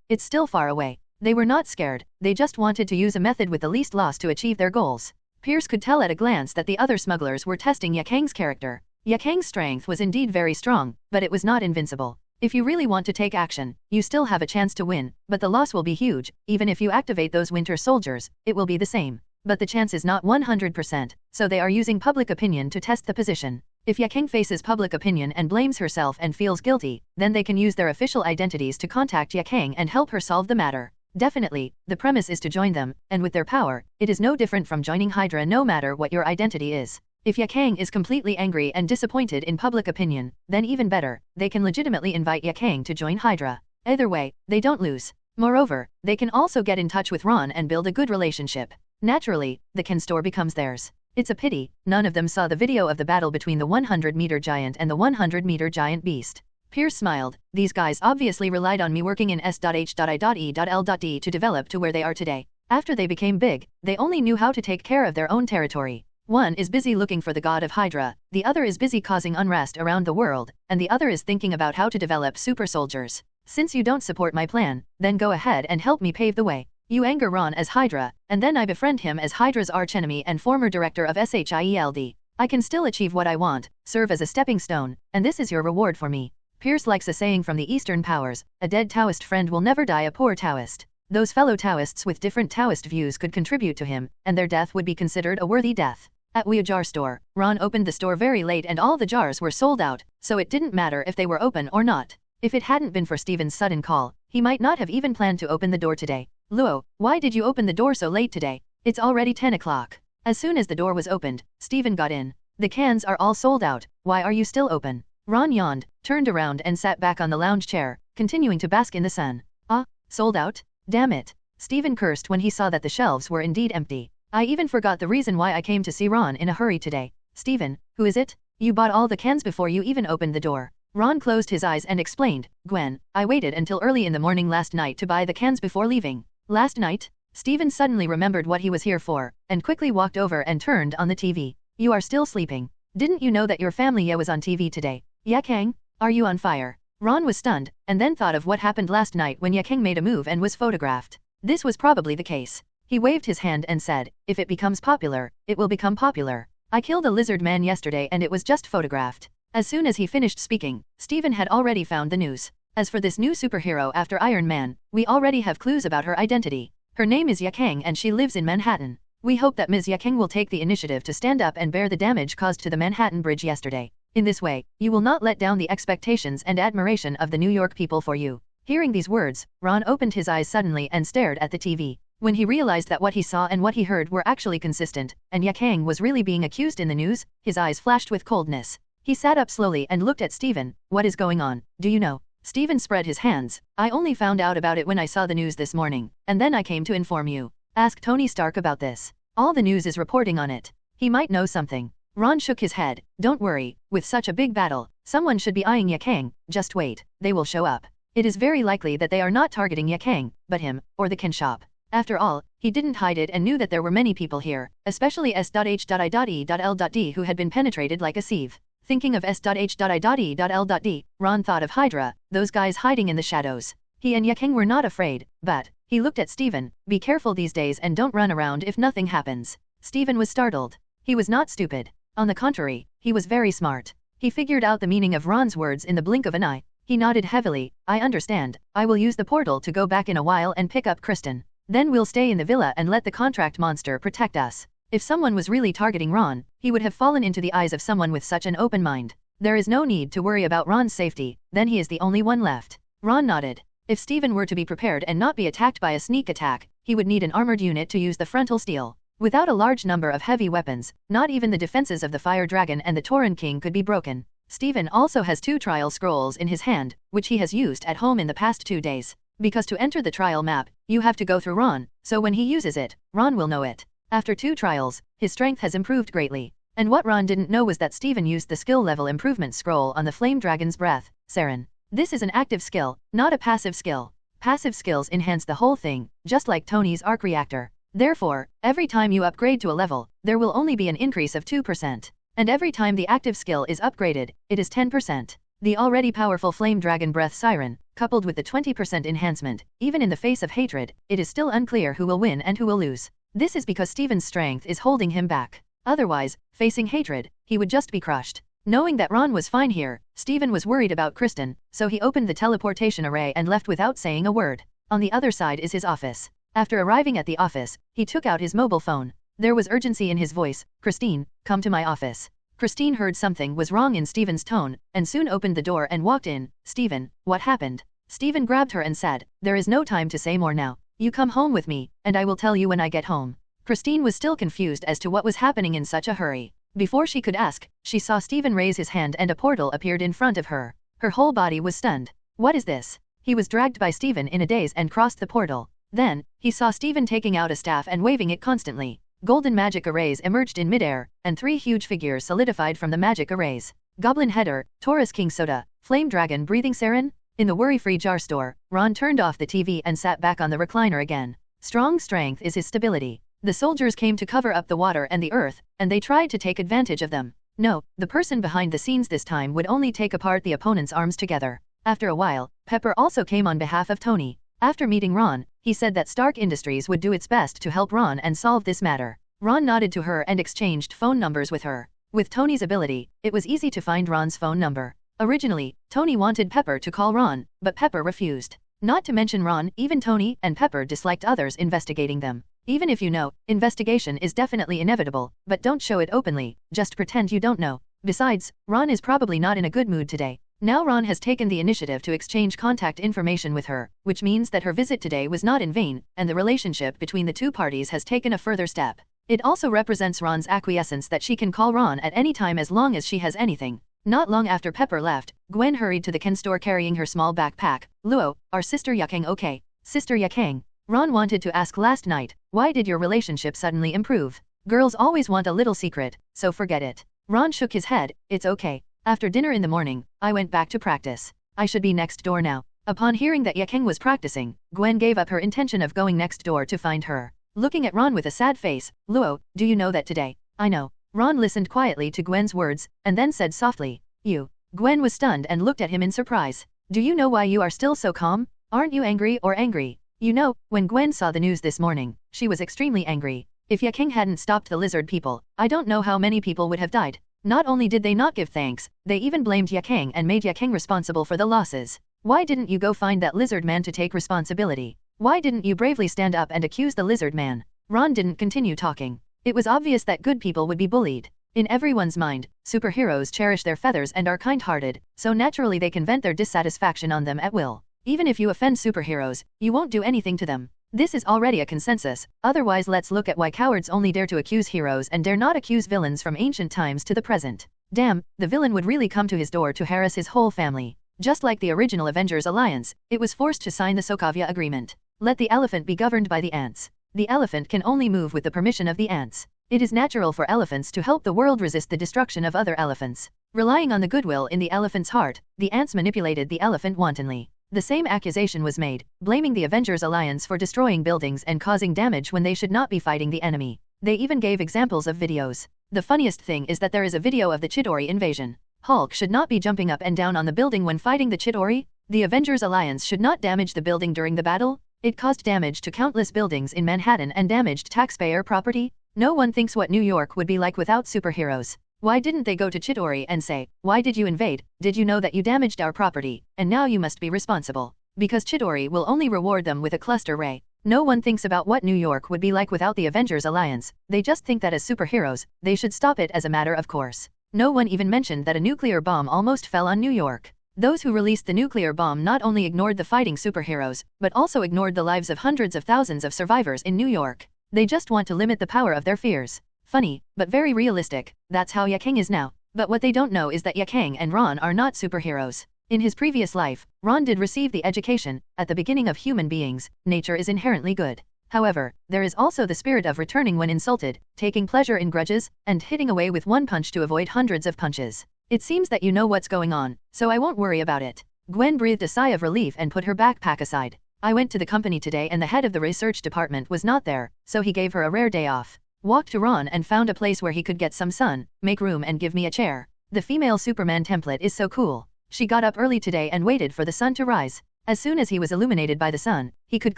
it's still far away. They were not scared, they just wanted to use a method with the least loss to achieve their goals. Pierce could tell at a glance that the other smugglers were testing Yaking's character. Yaking's strength was indeed very strong, but it was not invincible. If you really want to take action, you still have a chance to win, but the loss will be huge. Even if you activate those winter soldiers, it will be the same. But the chance is not 100%, so they are using public opinion to test the position. If Yaking faces public opinion and blames herself and feels guilty, then they can use their official identities to contact Yaking and help her solve the matter. Definitely, the premise is to join them, and with their power, it is no different from joining Hydra no matter what your identity is. If Yaking is completely angry and disappointed in public opinion, then even better, they can legitimately invite Yaking to join Hydra. Either way, they don't lose. Moreover, they can also get in touch with Ron and build a good relationship. Naturally, the Ken store becomes theirs. It's a pity, none of them saw the video of the battle between the 100-meter giant and the 100-meter giant beast. Pierce smiled. These guys obviously relied on me working in S.H.I.E.L.D. to develop to where they are today. After they became big, they only knew how to take care of their own territory. One is busy looking for the god of Hydra, the other is busy causing unrest around the world, and the other is thinking about how to develop super soldiers. Since you don't support my plan, then go ahead and help me pave the way. You anger Ron as Hydra, and then I befriend him as Hydra's archenemy and former director of SHIELD. I can still achieve what I want, serve as a stepping stone, and this is your reward for me. Pierce likes a saying from the Eastern powers, a dead Taoist friend will never die a poor Taoist. Those fellow Taoists with different Taoist views could contribute to him, and their death would be considered a worthy death. At Wea Jar Store, Ron opened the store very late and all the jars were sold out, so it didn't matter if they were open or not. If it hadn't been for Steven's sudden call, he might not have even planned to open the door today. Luo, why did you open the door so late today? It's already 10 o'clock. As soon as the door was opened, Steven got in. The cans are all sold out, why are you still open? Ron yawned, turned around and sat back on the lounge chair, continuing to bask in the sun. Ah, sold out? Damn it. Steven cursed when he saw that the shelves were indeed empty. I even forgot the reason why I came to see Ron in a hurry today. Steven, who is it? You bought all the cans before you even opened the door. Ron closed his eyes and explained, Gwen, I waited until early in the morning last night to buy the cans before leaving. Last night? Steven suddenly remembered what he was here for, and quickly walked over and turned on the TV. You are still sleeping. Didn't you know that your family was on TV today? Yakang? Are you on fire? Ron was stunned, and then thought of what happened last night when Yakang made a move and was photographed. This was probably the case. He waved his hand and said, if it becomes popular, it will become popular. I killed a lizard man yesterday and it was just photographed. As soon as he finished speaking, Steven had already found the news. As for this new superhero after Iron Man, we already have clues about her identity. Her name is Yakang and she lives in Manhattan. We hope that Ms. Yakang will take the initiative to stand up and bear the damage caused to the Manhattan Bridge yesterday. In this way, you will not let down the expectations and admiration of the New York people for you. Hearing these words, Ron opened his eyes suddenly and stared at the TV. When he realized that what he saw and what he heard were actually consistent, and Yakang was really being accused in the news, his eyes flashed with coldness. He sat up slowly and looked at Steven. What is going on? Do you know? Steven spread his hands. I only found out about it when I saw the news this morning, and then I came to inform you. Ask Tony Stark about this. All the news is reporting on it. He might know something. Ron shook his head. Don't worry, with such a big battle, someone should be eyeing Yakang. Just wait, they will show up. It is very likely that they are not targeting Yakang, but him, or the kinshop. After all, he didn't hide it and knew that there were many people here, especially S.H.I.E.L.D. who had been penetrated like a sieve. Thinking of S.H.I.E.L.D., Ron thought of Hydra, those guys hiding in the shadows. He and Yakang were not afraid, but, he looked at Steven, be careful these days and don't run around if nothing happens. Steven was startled. He was not stupid. On the contrary, he was very smart. He figured out the meaning of Ron's words in the blink of an eye. He nodded heavily. I understand. I will use the portal to go back in a while and pick up Kristen. Then we'll stay in the villa and let the contract monster protect us. If someone was really targeting Ron, he would have fallen into the eyes of someone with such an open mind. There is no need to worry about Ron's safety, then he is the only one left. Ron nodded. If Steven were to be prepared and not be attacked by a sneak attack, he would need an armored unit to use the frontal steel. Without a large number of heavy weapons, not even the defenses of the Fire Dragon and the Tauren King could be broken. Steven also has 2 trial scrolls in his hand, which he has used at home in the past 2 days. Because to enter the trial map, you have to go through Ron, so when he uses it, Ron will know it. After 2 trials, his strength has improved greatly. And what Ron didn't know was that Steven used the skill level improvement scroll on the Flame Dragon's breath, Saren. This is an active skill, not a passive skill. Passive skills enhance the whole thing, just like Tony's arc reactor. Therefore, every time you upgrade to a level, there will only be an increase of 2%. And every time the active skill is upgraded, it is 10%. The already powerful Flame Dragon Breath Siren, coupled with the 20% enhancement, even in the face of hatred, it is still unclear who will win and who will lose. This is because Steven's strength is holding him back. Otherwise, facing hatred, he would just be crushed. Knowing that Ron was fine here, Steven was worried about Kristen, so he opened the teleportation array and left without saying a word. On the other side is his office. After arriving at the office, he took out his mobile phone. There was urgency in his voice. Christine, come to my office. Christine heard something was wrong in Steven's tone, and soon opened the door and walked in. Steven, what happened? Steven grabbed her and said, there is no time to say more now. You come home with me, and I will tell you when I get home. Christine was still confused as to what was happening in such a hurry. Before she could ask, she saw Steven raise his hand and a portal appeared in front of her. Her whole body was stunned. What is this? He was dragged by Steven in a daze and crossed the portal. Then, he saw Steven taking out a staff and waving it constantly. Golden magic arrays emerged in midair, and 3 huge figures solidified from the magic arrays. Goblin Header, Taurus King Soda, Flame Dragon Breathing Saren? In the worry-free jar store, Ron turned off the TV and sat back on the recliner again. Strong strength is his stability. The soldiers came to cover up the water and the earth, and they tried to take advantage of them. No, the person behind the scenes this time would only take apart the opponent's arms together. After a while, Pepper also came on behalf of Tony. After meeting Ron, he said that Stark Industries would do its best to help Ron and solve this matter. Ron nodded to her and exchanged phone numbers with her. With Tony's ability, it was easy to find Ron's phone number. Originally, Tony wanted Pepper to call Ron, but Pepper refused. Not to mention Ron, even Tony and Pepper disliked others investigating them. Even if you know, investigation is definitely inevitable, but don't show it openly, just pretend you don't know. Besides, Ron is probably not in a good mood today. Now Ron has taken the initiative to exchange contact information with her, which means that her visit today was not in vain, and the relationship between the two parties has taken a further step. It also represents Ron's acquiescence that she can call Ron at any time as long as she has anything. Not long after Pepper left, Gwen hurried to the Ken store carrying her small backpack. Luo, our sister Yakang okay? Sister Yakang, Ron wanted to ask last night, why did your relationship suddenly improve? Girls always want a little secret, so forget it. Ron shook his head, it's okay. After dinner in the morning, I went back to practice. I should be next door now. Upon hearing that Yakang was practicing, Gwen gave up her intention of going next door to find her. Looking at Ron with a sad face, Luo, do you know that today? I know. Ron listened quietly to Gwen's words, and then said softly, you. Gwen was stunned and looked at him in surprise. Do you know why you are still so calm? Aren't you angry or angry? You know, when Gwen saw the news this morning, she was extremely angry. If Yakang hadn't stopped the lizard people, I don't know how many people would have died. Not only did they not give thanks, they even blamed Yakang and made Yakang responsible for the losses. Why didn't you go find that lizard man to take responsibility? Why didn't you bravely stand up and accuse the lizard man? Ron didn't continue talking. It was obvious that good people would be bullied. In everyone's mind, superheroes cherish their feathers and are kind-hearted, so naturally they can vent their dissatisfaction on them at will. Even if you offend superheroes, you won't do anything to them. This is already a consensus, otherwise let's look at why cowards only dare to accuse heroes and dare not accuse villains from ancient times to the present. Damn, the villain would really come to his door to harass his whole family. Just like the original Avengers Alliance, it was forced to sign the Sokovia Agreement. Let the elephant be governed by the ants. The elephant can only move with the permission of the ants. It is natural for elephants to help the world resist the destruction of other elephants. Relying on the goodwill in the elephant's heart, the ants manipulated the elephant wantonly. The same accusation was made, blaming the Avengers Alliance for destroying buildings and causing damage when they should not be fighting the enemy. They even gave examples of videos. The funniest thing is that there is a video of the Chidori invasion. Hulk should not be jumping up and down on the building when fighting the Chidori. The Avengers Alliance should not damage the building during the battle. It caused damage to countless buildings in Manhattan and damaged taxpayer property. No one thinks what New York would be like without superheroes. Why didn't they go to Chidori and say, why did you invade? Did you know that you damaged our property, and now you must be responsible? Because Chidori will only reward them with a cluster ray. No one thinks about what New York would be like without the Avengers Alliance. They just think that as superheroes, they should stop it as a matter of course. No one even mentioned that a nuclear bomb almost fell on New York. Those who released the nuclear bomb not only ignored the fighting superheroes, but also ignored the lives of hundreds of thousands of survivors in New York. They just want to limit the power of their fears. Funny, but very realistic, that's how Yakang is now. But what they don't know is that Yakang and Ron are not superheroes. In his previous life, Ron did receive the education, at the beginning of human beings, nature is inherently good. However, there is also the spirit of returning when insulted, taking pleasure in grudges, and hitting away with one punch to avoid hundreds of punches. It seems that you know what's going on, so I won't worry about it. Gwen breathed a sigh of relief and put her backpack aside. I went to the company today and the head of the research department was not there, so he gave her a rare day off. Walked to Ron and found a place where he could get some sun, make room and give me a chair. The female Superman template is so cool. She got up early today and waited for the sun to rise. As soon as he was illuminated by the sun, he could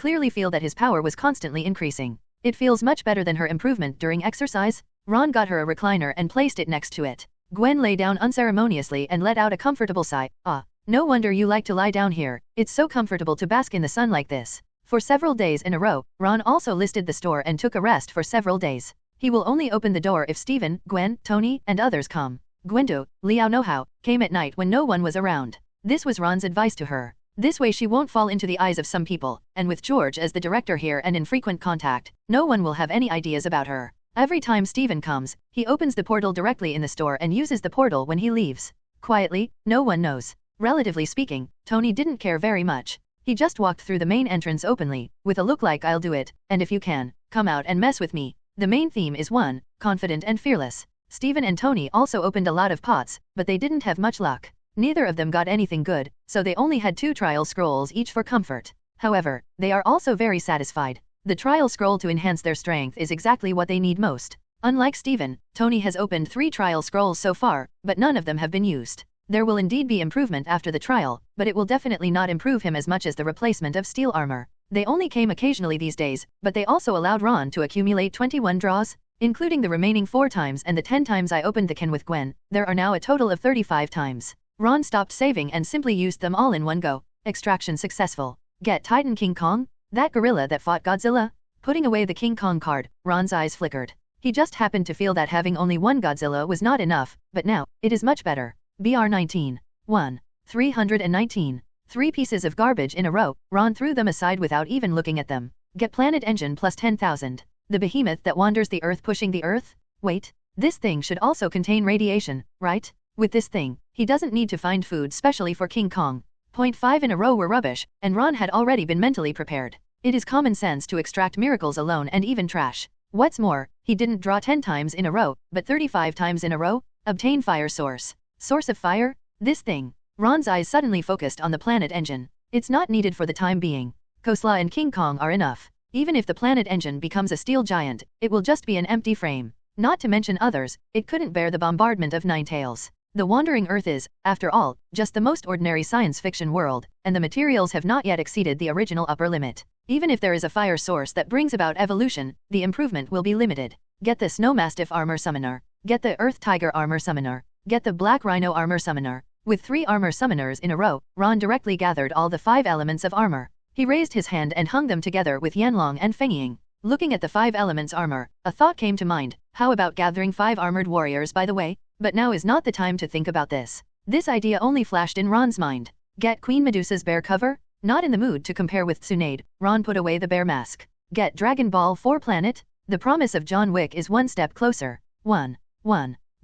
clearly feel that his power was constantly increasing. It feels much better than her improvement during exercise. Ron got her a recliner and placed it next to it. Gwen lay down unceremoniously and let out a comfortable sigh. Ah, no wonder you like to lie down here. It's so comfortable to bask in the sun like this. For several days in a row, Ron also listed the store and took a rest for several days. He will only open the door if Steven, Gwen, Tony, and others come. Gwendo, Liao know-how, came at night when no one was around. This was Ron's advice to her. This way she won't fall into the eyes of some people, and with George as the director here and in frequent contact, no one will have any ideas about her. Every time Steven comes, he opens the portal directly in the store and uses the portal when he leaves. Quietly, no one knows. Relatively speaking, Tony didn't care very much. He just walked through the main entrance openly, with a look like I'll do it, and if you can, come out and mess with me. The main theme is one, confident and fearless. Steven and Tony also opened a lot of pots, but they didn't have much luck. Neither of them got anything good, so they only had 2 trial scrolls each for comfort. However, they are also very satisfied. The trial scroll to enhance their strength is exactly what they need most. Unlike Steven, Tony has opened 3 trial scrolls so far, but none of them have been used. There will indeed be improvement after the trial, but it will definitely not improve him as much as the replacement of steel armor. They only came occasionally these days, but they also allowed Ron to accumulate 21 draws, including the remaining 4 times and the 10 times I opened the can with Gwen. There are now a total of 35 times. Ron stopped saving and simply used them all in one go. Extraction successful. Get Titan King Kong? That gorilla that fought Godzilla? Putting away the King Kong card, Ron's eyes flickered. He just happened to feel that having only one Godzilla was not enough, but now, it is much better. BR19. 1. 319. 3 pieces of garbage in a row, Ron threw them aside without even looking at them. Get planet engine plus 10,000. The behemoth that wanders the earth pushing the earth? Wait. This thing should also contain radiation, right? With this thing, he doesn't need to find food specially for King Kong. 0.5 in a row were rubbish, and Ron had already been mentally prepared. It is common sense to extract miracles alone and even trash. What's more, he didn't draw 10 times in a row, but 35 times in a row? Obtain fire source. Source of fire? This thing. Ron's eyes suddenly focused on the planet engine. It's not needed for the time being. Kosla and King Kong are enough. Even if the planet engine becomes a steel giant, it will just be an empty frame. Not to mention others, it couldn't bear the bombardment of Nine Tails. The wandering Earth is, after all, just the most ordinary science fiction world, and the materials have not yet exceeded the original upper limit. Even if there is a fire source that brings about evolution, the improvement will be limited. Get the Snow Mastiff Armor Summoner. Get the Earth Tiger Armor Summoner. Get the Black Rhino Armor Summoner. With 3 armor summoners in a row, Ron directly gathered all the 5 elements of armor. He raised his hand and hung them together with Yanlong and Fengying. Looking at the 5 elements armor, a thought came to mind. How about gathering 5 armored warriors by the way? But now is not the time to think about this. This idea only flashed in Ron's mind. Get Queen Medusa's bear cover? Not in the mood to compare with Tsunade, Ron put away the bear mask. Get Dragon Ball 4 planet? The promise of John Wick is one step closer. 1.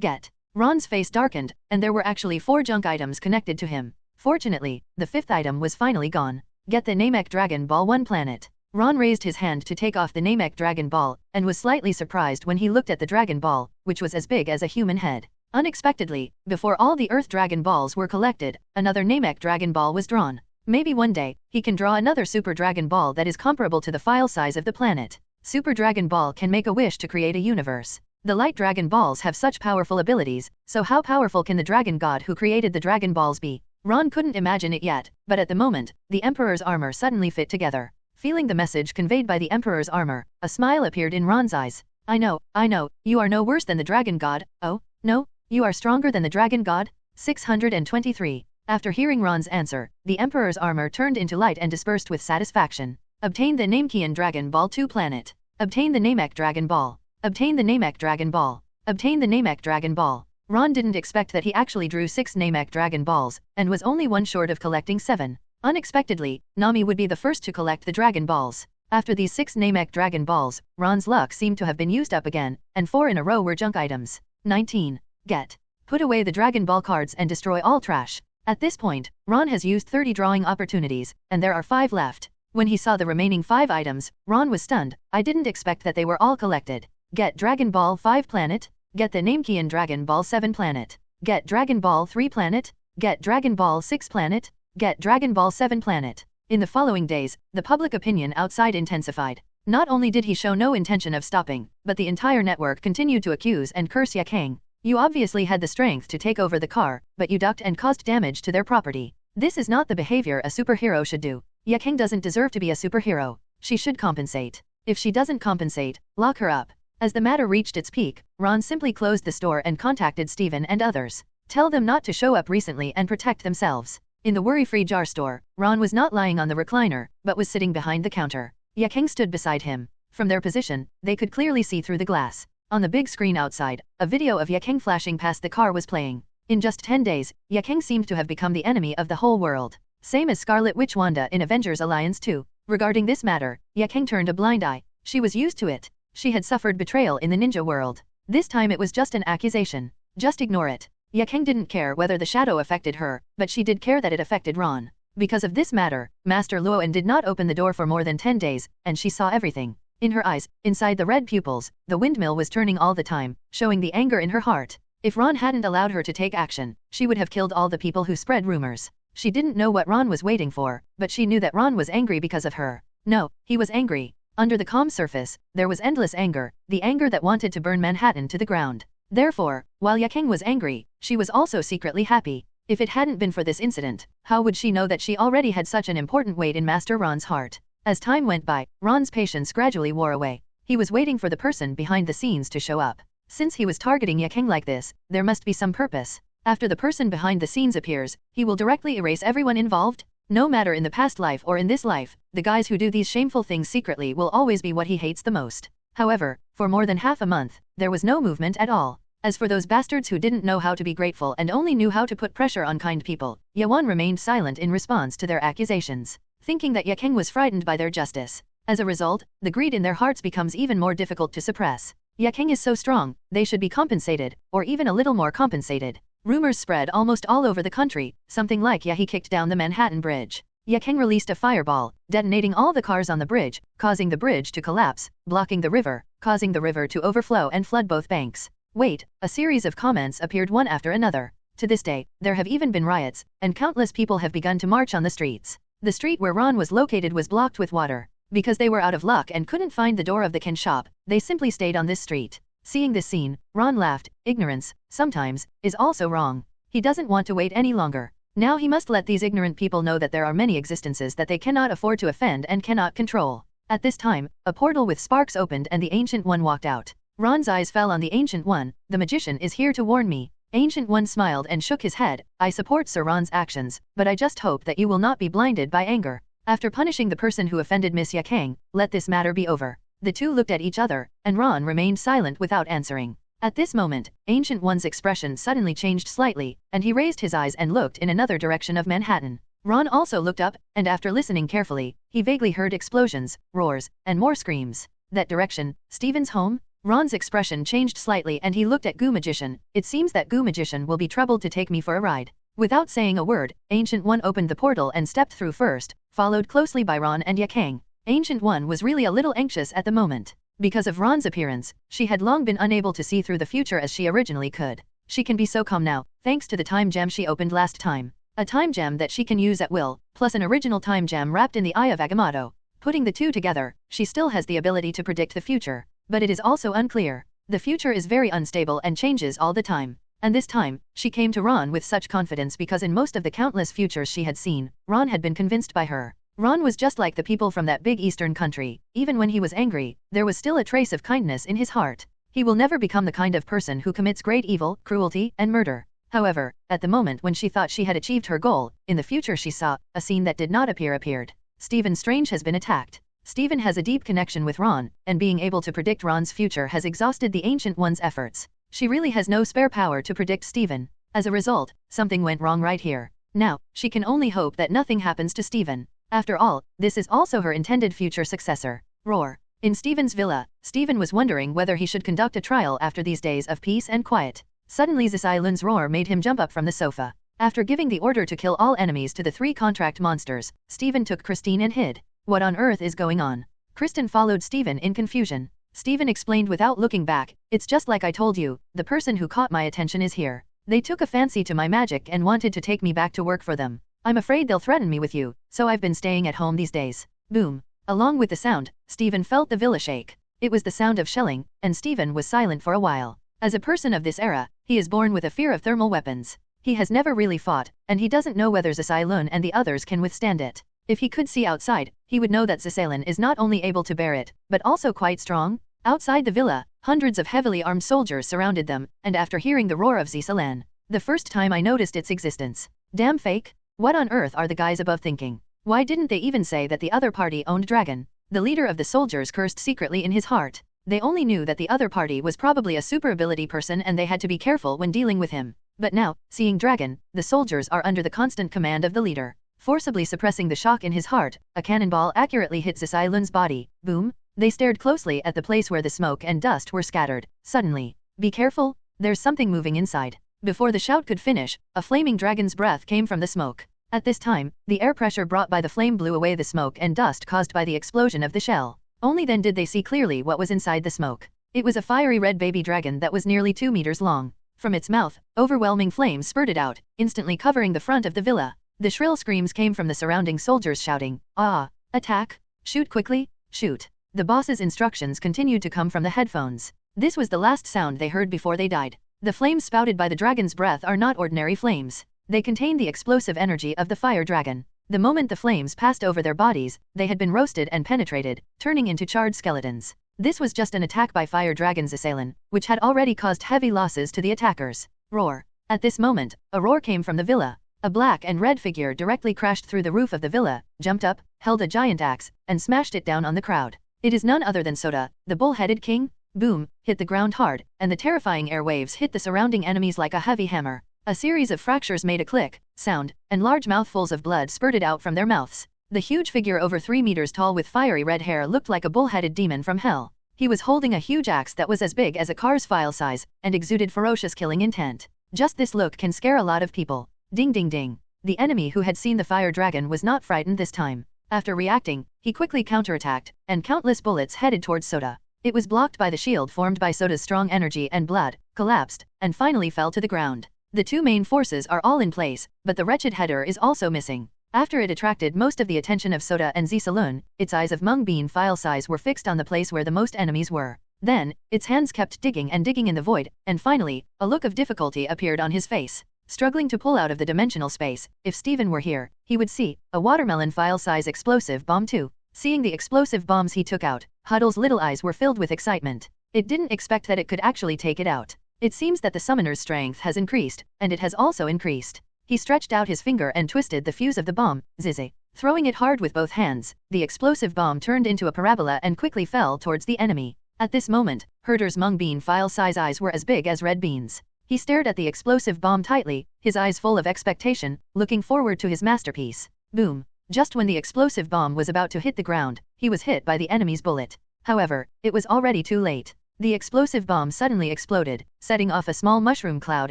Get. Ron's face darkened, and there were actually 4 junk items connected to him. Fortunately, the 5th item was finally gone. Get the Namek Dragon Ball 1 planet. Ron raised his hand to take off the Namek Dragon Ball, and was slightly surprised when he looked at the Dragon Ball, which was as big as a human head. Unexpectedly, before all the Earth Dragon Balls were collected, another Namek Dragon Ball was drawn. Maybe one day, he can draw another Super Dragon Ball that is comparable to the file size of the planet. Super Dragon Ball can make a wish to create a universe. The Light Dragon Balls have such powerful abilities, so how powerful can the Dragon God who created the Dragon Balls be? Ron couldn't imagine it yet, but at the moment, the Emperor's armor suddenly fit together. Feeling the message conveyed by the Emperor's armor, a smile appeared in Ron's eyes. I know, you are no worse than the Dragon God. Oh, no? You are stronger than the Dragon God? 623. After hearing Ron's answer, the Emperor's armor turned into light and dispersed with satisfaction. Obtain the Namekian Dragon Ball 2 planet. Obtain the Namek Dragon Ball. Obtain the Namek Dragon Ball. Obtain the Namek Dragon Ball. Ron didn't expect that he actually drew 6 Namek Dragon Balls, and was only one short of collecting 7. Unexpectedly, Nami would be the first to collect the Dragon Balls. After these 6 Namek Dragon Balls, Ron's luck seemed to have been used up again, and 4 in a row were junk items. 19. Get. Put away the Dragon Ball cards and destroy all trash. At this point, Ron has used 30 drawing opportunities, and there are 5 left. When he saw the remaining 5 items, Ron was stunned. I didn't expect that they were all collected. Get Dragon Ball 5 planet. Get the Namekian Dragon Ball 7 planet. Get Dragon Ball 3 planet. Get Dragon Ball 6 planet. Get Dragon Ball 7 planet. In the following days, the public opinion outside intensified. Not only did he show no intention of stopping, but the entire network continued to accuse and curse Yakang. You obviously had the strength to take over the car, but you ducked and caused damage to their property. This is not the behavior a superhero should do. Yakang doesn't deserve to be a superhero. She should compensate. If she doesn't compensate, lock her up. As the matter reached its peak, Ron simply closed the store and contacted Steven and others. Tell them not to show up recently and protect themselves. In the worry-free jar store, Ron was not lying on the recliner, but was sitting behind the counter. Yakang stood beside him. From their position, they could clearly see through the glass. On the big screen outside, a video of Yakang flashing past the car was playing. In just 10 days, Yakang seemed to have become the enemy of the whole world. Same as Scarlet Witch Wanda in Avengers Alliance 2. Regarding this matter, Yakang turned a blind eye. She was used to it. She had suffered betrayal in the ninja world. This time it was just an accusation. Just ignore it. Yakang didn't care whether the shadow affected her, but she did care that it affected Ron. Because of this matter, Master Luoan did not open the door for more than 10 days, and she saw everything. In her eyes, inside the red pupils, the windmill was turning all the time, showing the anger in her heart. If Ron hadn't allowed her to take action, she would have killed all the people who spread rumors. She didn't know what Ron was waiting for, but she knew that Ron was angry because of her. No, he was angry. Under the calm surface, there was endless anger, the anger that wanted to burn Manhattan to the ground. Therefore, while Yakang was angry, she was also secretly happy. If it hadn't been for this incident, how would she know that she already had such an important weight in Master Ron's heart? As time went by, Ron's patience gradually wore away. He was waiting for the person behind the scenes to show up. Since he was targeting Yakang like this, there must be some purpose. After the person behind the scenes appears, he will directly erase everyone involved? No matter in the past life or in this life, the guys who do these shameful things secretly will always be what he hates the most. However, for more than half a month, there was no movement at all. As for those bastards who didn't know how to be grateful and only knew how to put pressure on kind people, Yawan remained silent in response to their accusations, thinking that Yakeng was frightened by their justice. As a result, the greed in their hearts becomes even more difficult to suppress. Yakeng is so strong, they should be compensated, or even a little more compensated. Rumors spread almost all over the country, something like he kicked down the Manhattan Bridge. Yakeng released a fireball, detonating all the cars on the bridge, causing the bridge to collapse, blocking the river, causing the river to overflow and flood both banks. Wait, a series of comments appeared one after another. To this day, there have even been riots, and countless people have begun to march on the streets. The street where Ron was located was blocked with water. Because they were out of luck and couldn't find the door of the Ken shop, they simply stayed on this street. Seeing this scene, Ron laughed. Ignorance, sometimes, is also wrong. He doesn't want to wait any longer. Now he must let these ignorant people know that there are many existences that they cannot afford to offend and cannot control. At this time, a portal with sparks opened and the Ancient One walked out. Ron's eyes fell on the Ancient One. The magician is here to warn me. Ancient One smiled and shook his head. I support Sir Ron's actions, but I just hope that you will not be blinded by anger. After punishing the person who offended Miss Yakeng, let this matter be over. The two looked at each other, and Ron remained silent without answering. At this moment, Ancient One's expression suddenly changed slightly, and he raised his eyes and looked in another direction of Manhattan. Ron also looked up, and after listening carefully, he vaguely heard explosions, roars, and more screams. That direction, Steven's home? Ron's expression changed slightly and he looked at Goo Magician. It seems that Goo Magician will be troubled to take me for a ride. Without saying a word, Ancient One opened the portal and stepped through first, followed closely by Ron and Yakeng. Ancient One was really a little anxious at the moment. Because of Ron's appearance, she had long been unable to see through the future as she originally could. She can be so calm now, thanks to the time gem she opened last time. A time gem that she can use at will, plus an original time gem wrapped in the Eye of Agamotto. Putting the two together, she still has the ability to predict the future. But it is also unclear. The future is very unstable and changes all the time. And this time, she came to Ron with such confidence because in most of the countless futures she had seen, Ron had been convinced by her. Ron was just like the people from that big eastern country. Even when he was angry, there was still a trace of kindness in his heart. He will never become the kind of person who commits great evil, cruelty, and murder. However, at the moment when she thought she had achieved her goal, in the future she saw, a scene that did not appeared. Stephen Strange has been attacked. Stephen has a deep connection with Ron, and being able to predict Ron's future has exhausted the Ancient One's efforts. She really has no spare power to predict Stephen. As a result, something went wrong right here. Now, she can only hope that nothing happens to Stephen. After all, this is also her intended future successor. Roar. In Stephen's villa, Stephen was wondering whether he should conduct a trial after these days of peace and quiet. Suddenly Zisai Lun's roar made him jump up from the sofa. After giving the order to kill all enemies to the 3 contract monsters, Stephen took Christine and hid. What on earth is going on? Kristen followed Stephen in confusion. Stephen explained without looking back, it's just like I told you, the person who caught my attention is here. They took a fancy to my magic and wanted to take me back to work for them. I'm afraid they'll threaten me with you, so I've been staying at home these days. Boom. Along with the sound, Stephen felt the villa shake. It was the sound of shelling, and Stephen was silent for a while. As a person of this era, he is born with a fear of thermal weapons. He has never really fought, and he doesn't know whether Zisai Lun and the others can withstand it. If he could see outside, he would know that Zisai is not only able to bear it, but also quite strong. Outside the villa, hundreds of heavily armed soldiers surrounded them, and after hearing the roar of Zisai, the first time I noticed its existence. Damn fake. What on earth are the guys above thinking? Why didn't they even say that the other party owned Dragon? The leader of the soldiers cursed secretly in his heart. They only knew that the other party was probably a super ability person and they had to be careful when dealing with him. But now, seeing Dragon, the soldiers are under the constant command of the leader. Forcibly suppressing the shock in his heart, a cannonball accurately hit Zisai Lun's body. Boom. They stared closely at the place where the smoke and dust were scattered. Suddenly, be careful, there's something moving inside. Before the shout could finish, a flaming dragon's breath came from the smoke. At this time, the air pressure brought by the flame blew away the smoke and dust caused by the explosion of the shell. Only then did they see clearly what was inside the smoke. It was a fiery red baby dragon that was nearly 2 meters long. From its mouth, overwhelming flames spurted out, instantly covering the front of the villa. The shrill screams came from the surrounding soldiers shouting, "Ah! Attack! Shoot quickly! Shoot!" The boss's instructions continued to come from the headphones. This was the last sound they heard before they died. The flames spouted by the dragon's breath are not ordinary flames. They contain the explosive energy of the fire dragon. The moment the flames passed over their bodies, they had been roasted and penetrated, turning into charred skeletons. This was just an attack by fire dragon's assailant, which had already caused heavy losses to the attackers. Roar. At this moment, a roar came from the villa. A black and red figure directly crashed through the roof of the villa, jumped up, held a giant axe, and smashed it down on the crowd. It is none other than Soda, the bull-headed king. Boom, hit the ground hard, and the terrifying airwaves hit the surrounding enemies like a heavy hammer. A series of fractures made a click sound, and large mouthfuls of blood spurted out from their mouths. The huge figure over 3 meters tall with fiery red hair looked like a bull-headed demon from hell. He was holding a huge axe that was as big as a car's file size, and exuded ferocious killing intent. Just this look can scare a lot of people. Ding ding ding. The enemy who had seen the fire dragon was not frightened this time. After reacting, he quickly counterattacked, and countless bullets headed towards Soda. It was blocked by the shield formed by Soda's strong energy and blood, collapsed, and finally fell to the ground. The two main forces are all in place, but the wretched header is also missing. After it attracted most of the attention of Soda and Zisalun, its eyes of mung bean file size were fixed on the place where the most enemies were. Then, its hands kept digging and digging in the void, and finally, a look of difficulty appeared on his face. Struggling to pull out of the dimensional space, if Steven were here, he would see a watermelon file size explosive bomb too. Seeing the explosive bombs he took out, Huddle's little eyes were filled with excitement. It didn't expect that it could actually take it out. It seems that the summoner's strength has increased, and it has also increased. He stretched out his finger and twisted the fuse of the bomb, zizzy. Throwing it hard with both hands, the explosive bomb turned into a parabola and quickly fell towards the enemy. At this moment, Herder's mung bean file size eyes were as big as red beans. He stared at the explosive bomb tightly, his eyes full of expectation, looking forward to his masterpiece. Boom. Just when the explosive bomb was about to hit the ground, he was hit by the enemy's bullet. However, it was already too late. The explosive bomb suddenly exploded, setting off a small mushroom cloud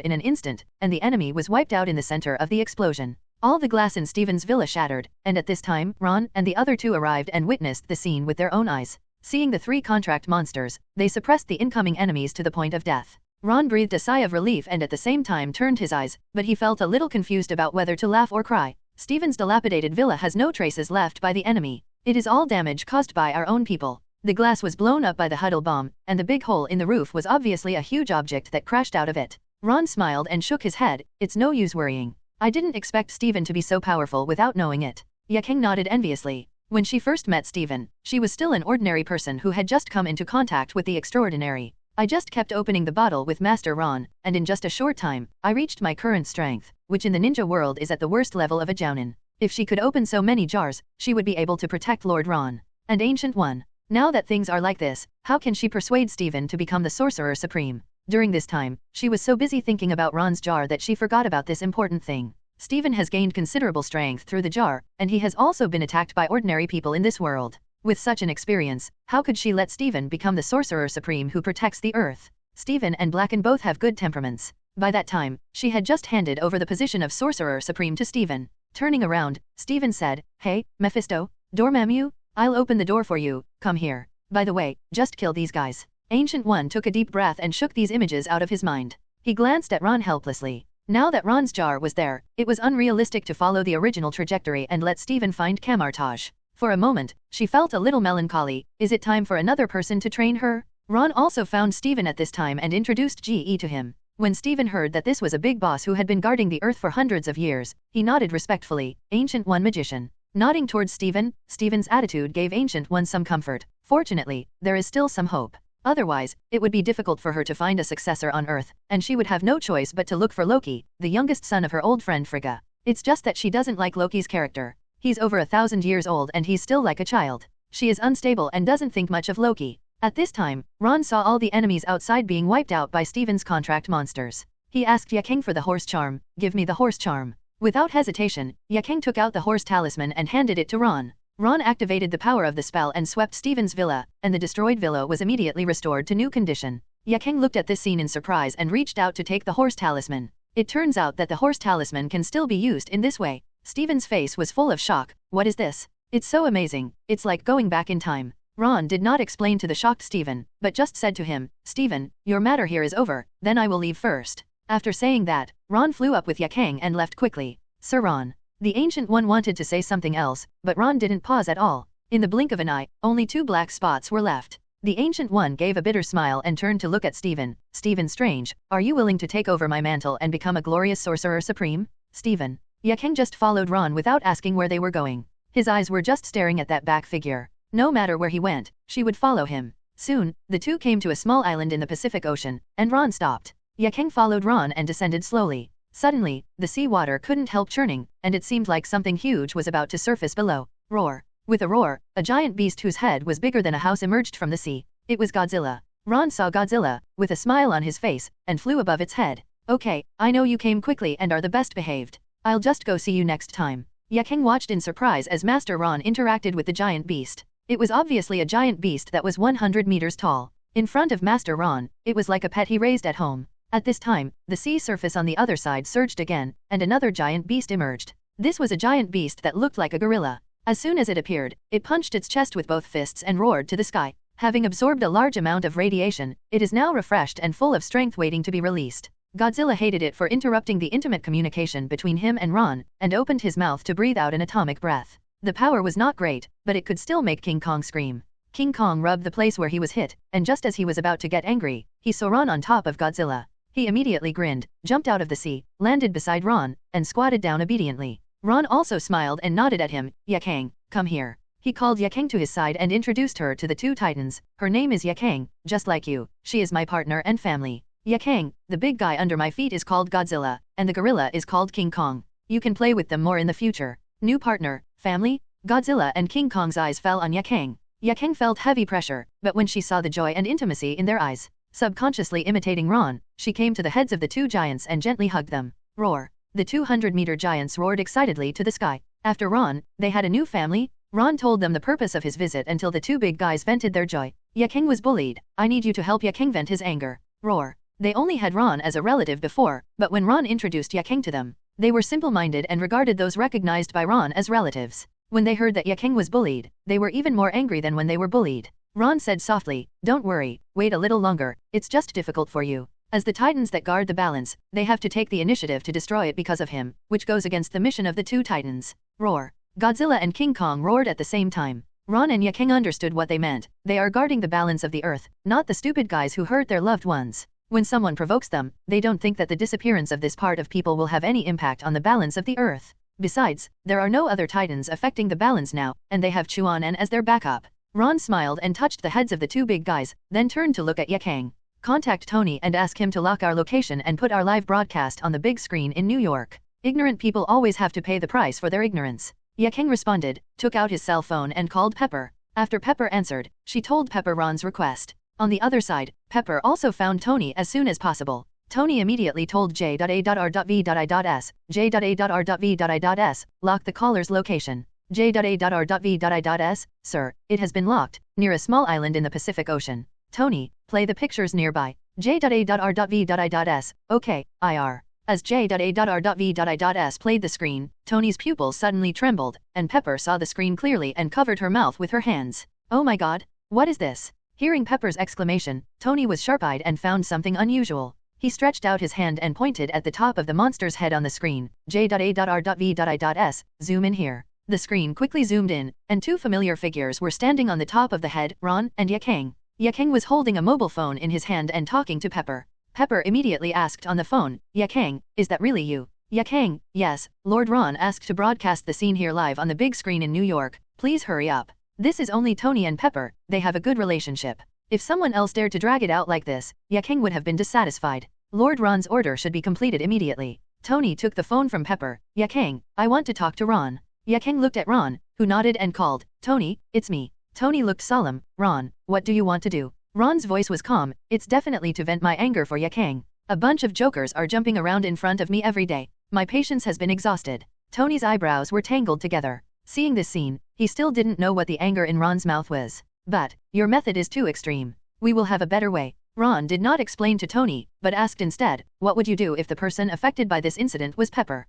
in an instant, and the enemy was wiped out in the center of the explosion. All the glass in Steven's villa shattered, and at this time, Ron and the other two arrived and witnessed the scene with their own eyes. Seeing the 3 contract monsters, they suppressed the incoming enemies to the point of death. Ron breathed a sigh of relief and at the same time turned his eyes, but he felt a little confused about whether to laugh or cry. Steven's dilapidated villa has no traces left by the enemy. It is all damage caused by our own people. The glass was blown up by the Huddle bomb, and the big hole in the roof was obviously a huge object that crashed out of it. Ron smiled and shook his head. It's no use worrying. I didn't expect Steven to be so powerful without knowing it. Yakeng nodded enviously. When she first met Steven, she was still an ordinary person who had just come into contact with the extraordinary. I just kept opening the bottle with Master Ron, and in just a short time, I reached my current strength, which in the ninja world is at the worst level of a jounin. If she could open so many jars, she would be able to protect Lord Ron. And Ancient One. Now that things are like this, how can she persuade Steven to become the Sorcerer Supreme? During this time, she was so busy thinking about Ron's jar that she forgot about this important thing. Steven has gained considerable strength through the jar, and he has also been attacked by ordinary people in this world. With such an experience, how could she let Steven become the Sorcerer Supreme who protects the Earth? Steven and Blacken both have good temperaments. By that time, she had just handed over the position of Sorcerer Supreme to Steven. Turning around, Steven said, "Hey, Mephisto, Dormammu, I'll open the door for you, come here. By the way, just kill these guys." Ancient One took a deep breath and shook these images out of his mind. He glanced at Ron helplessly. Now that Ron's jar was there, it was unrealistic to follow the original trajectory and let Steven find Camartage. For a moment, she felt a little melancholy. Is it time for another person to train her? Ron also found Steven at this time and introduced GE to him. When Steven heard that this was a big boss who had been guarding the Earth for hundreds of years, he nodded respectfully. Ancient One Magician. Nodding towards Steven, Steven's attitude gave Ancient One some comfort. Fortunately, there is still some hope. Otherwise, it would be difficult for her to find a successor on Earth, and she would have no choice but to look for Loki, the youngest son of her old friend Frigga. It's just that she doesn't like Loki's character. He's over 1,000 years old and he's still like a child. She is unstable and doesn't think much of Loki. At this time, Ron saw all the enemies outside being wiped out by Steven's contract monsters. He asked Yakeng for the horse charm. "Give me the horse charm." Without hesitation, Yakeng took out the horse talisman and handed it to Ron. Ron activated the power of the spell and swept Steven's villa, and the destroyed villa was immediately restored to new condition. Yakeng looked at this scene in surprise and reached out to take the horse talisman. It turns out that the horse talisman can still be used in this way. Steven's face was full of shock. What is this? It's so amazing, it's like going back in time. Ron did not explain to the shocked Steven, but just said to him, "Steven, your matter here is over, then I will leave first." After saying that, Ron flew up with Yakeng and left quickly. "Sir Ron." The Ancient One wanted to say something else, but Ron didn't pause at all. In the blink of an eye, only 2 black spots were left. The Ancient One gave a bitter smile and turned to look at Steven. "Steven Strange, are you willing to take over my mantle and become a glorious Sorcerer Supreme?" "Steven." Yakeng just followed Ron without asking where they were going. His eyes were just staring at that back figure. No matter where he went, she would follow him. Soon, the two came to a small island in the Pacific Ocean, and Ron stopped. Yakeng followed Ron and descended slowly. Suddenly, the sea water couldn't help churning, and it seemed like something huge was about to surface below. Roar. With a roar, a giant beast whose head was bigger than a house emerged from the sea. It was Godzilla. Ron saw Godzilla, with a smile on his face, and flew above its head. Okay, I know you came quickly and are the best behaved. I'll just go see you next time. Yakeng watched in surprise as Master Ron interacted with the giant beast. It was obviously a giant beast that was 100 meters tall. In front of Master Ron, it was like a pet he raised at home. At this time, the sea surface on the other side surged again, and another giant beast emerged. This was a giant beast that looked like a gorilla. As soon as it appeared, it punched its chest with both fists and roared to the sky. Having absorbed a large amount of radiation, it is now refreshed and full of strength waiting to be released. Godzilla hated it for interrupting the intimate communication between him and Ron, and opened his mouth to breathe out an atomic breath. The power was not great, but it could still make King Kong scream. King Kong rubbed the place where he was hit, and just as he was about to get angry, he saw Ron on top of Godzilla. He immediately grinned, jumped out of the sea, landed beside Ron, and squatted down obediently. Ron also smiled and nodded at him. Yakeng, come here. He called Yakeng to his side and introduced her to the two titans. Her name is Yakeng, just like you. She is my partner and family. Yakeng, the big guy under my feet is called Godzilla, and the gorilla is called King Kong. You can play with them more in the future. New partner, family? Godzilla and King Kong's eyes fell on Yakeng. Yakeng felt heavy pressure, but when she saw the joy and intimacy in their eyes, subconsciously imitating Ron, she came to the heads of the two giants and gently hugged them. Roar. The 200-meter giants roared excitedly to the sky. After Ron, they had a new family. Ron told them the purpose of his visit until the two big guys vented their joy. Yakeng was bullied. I need you to help Yakeng vent his anger. Roar. They only had Ron as a relative before, but when Ron introduced Yakeng to them, they were simple-minded and regarded those recognized by Ron as relatives. When they heard that Yakeng was bullied, they were even more angry than when they were bullied. Ron said softly, don't worry, wait a little longer, it's just difficult for you. As the titans that guard the balance, they have to take the initiative to destroy it because of him, which goes against the mission of the two titans. Roar. Godzilla and King Kong roared at the same time. Ron and Yakeng understood what they meant. They are guarding the balance of the earth, not the stupid guys who hurt their loved ones. When someone provokes them, they don't think that the disappearance of this part of people will have any impact on the balance of the earth. Besides, there are no other titans affecting the balance now, and they have Chuan as their backup. Ron smiled and touched the heads of the two big guys, then turned to look at Yakeng. Contact Tony and ask him to lock our location and put our live broadcast on the big screen in New York. Ignorant people always have to pay the price for their ignorance. Yakeng responded, took out his cell phone and called Pepper. After Pepper answered, she told Pepper Ron's request. On the other side, Pepper also found Tony as soon as possible. Tony immediately told J.A.R.V.I.S, J.A.R.V.I.S, lock the caller's location. J.A.R.V.I.S, sir, it has been locked, near a small island in the Pacific Ocean. Tony, play the pictures nearby. J.A.R.V.I.S, okay, IR. As J.A.R.V.I.S played the screen, Tony's pupils suddenly trembled, and Pepper saw the screen clearly and covered her mouth with her hands. Oh my god, what is this? Hearing Pepper's exclamation, Tony was sharp-eyed and found something unusual. He stretched out his hand and pointed at the top of the monster's head on the screen. J.A.R.V.I.S, zoom in here. The screen quickly zoomed in, and two familiar figures were standing on the top of the head, Ron and Yakeng. Yakeng was holding a mobile phone in his hand and talking to Pepper. Pepper immediately asked on the phone, Yakeng, is that really you? Yakeng, yes, Lord Ron asked to broadcast the scene here live on the big screen in New York. Please hurry up. This is only Tony and Pepper, they have a good relationship. If someone else dared to drag it out like this, Yakeng would have been dissatisfied. Lord Ron's order should be completed immediately. Tony took the phone from Pepper. Yakeng, I want to talk to Ron. Yakeng looked at Ron, who nodded and called, Tony, it's me. Tony looked solemn. Ron, what do you want to do? Ron's voice was calm. It's definitely to vent my anger for Yakeng. A bunch of jokers are jumping around in front of me every day. My patience has been exhausted. Tony's eyebrows were tangled together. Seeing this scene, he still didn't know what the anger in Ron's mouth was. But, your method is too extreme. We will have a better way. Ron did not explain to Tony, but asked instead, what would you do if the person affected by this incident was Pepper?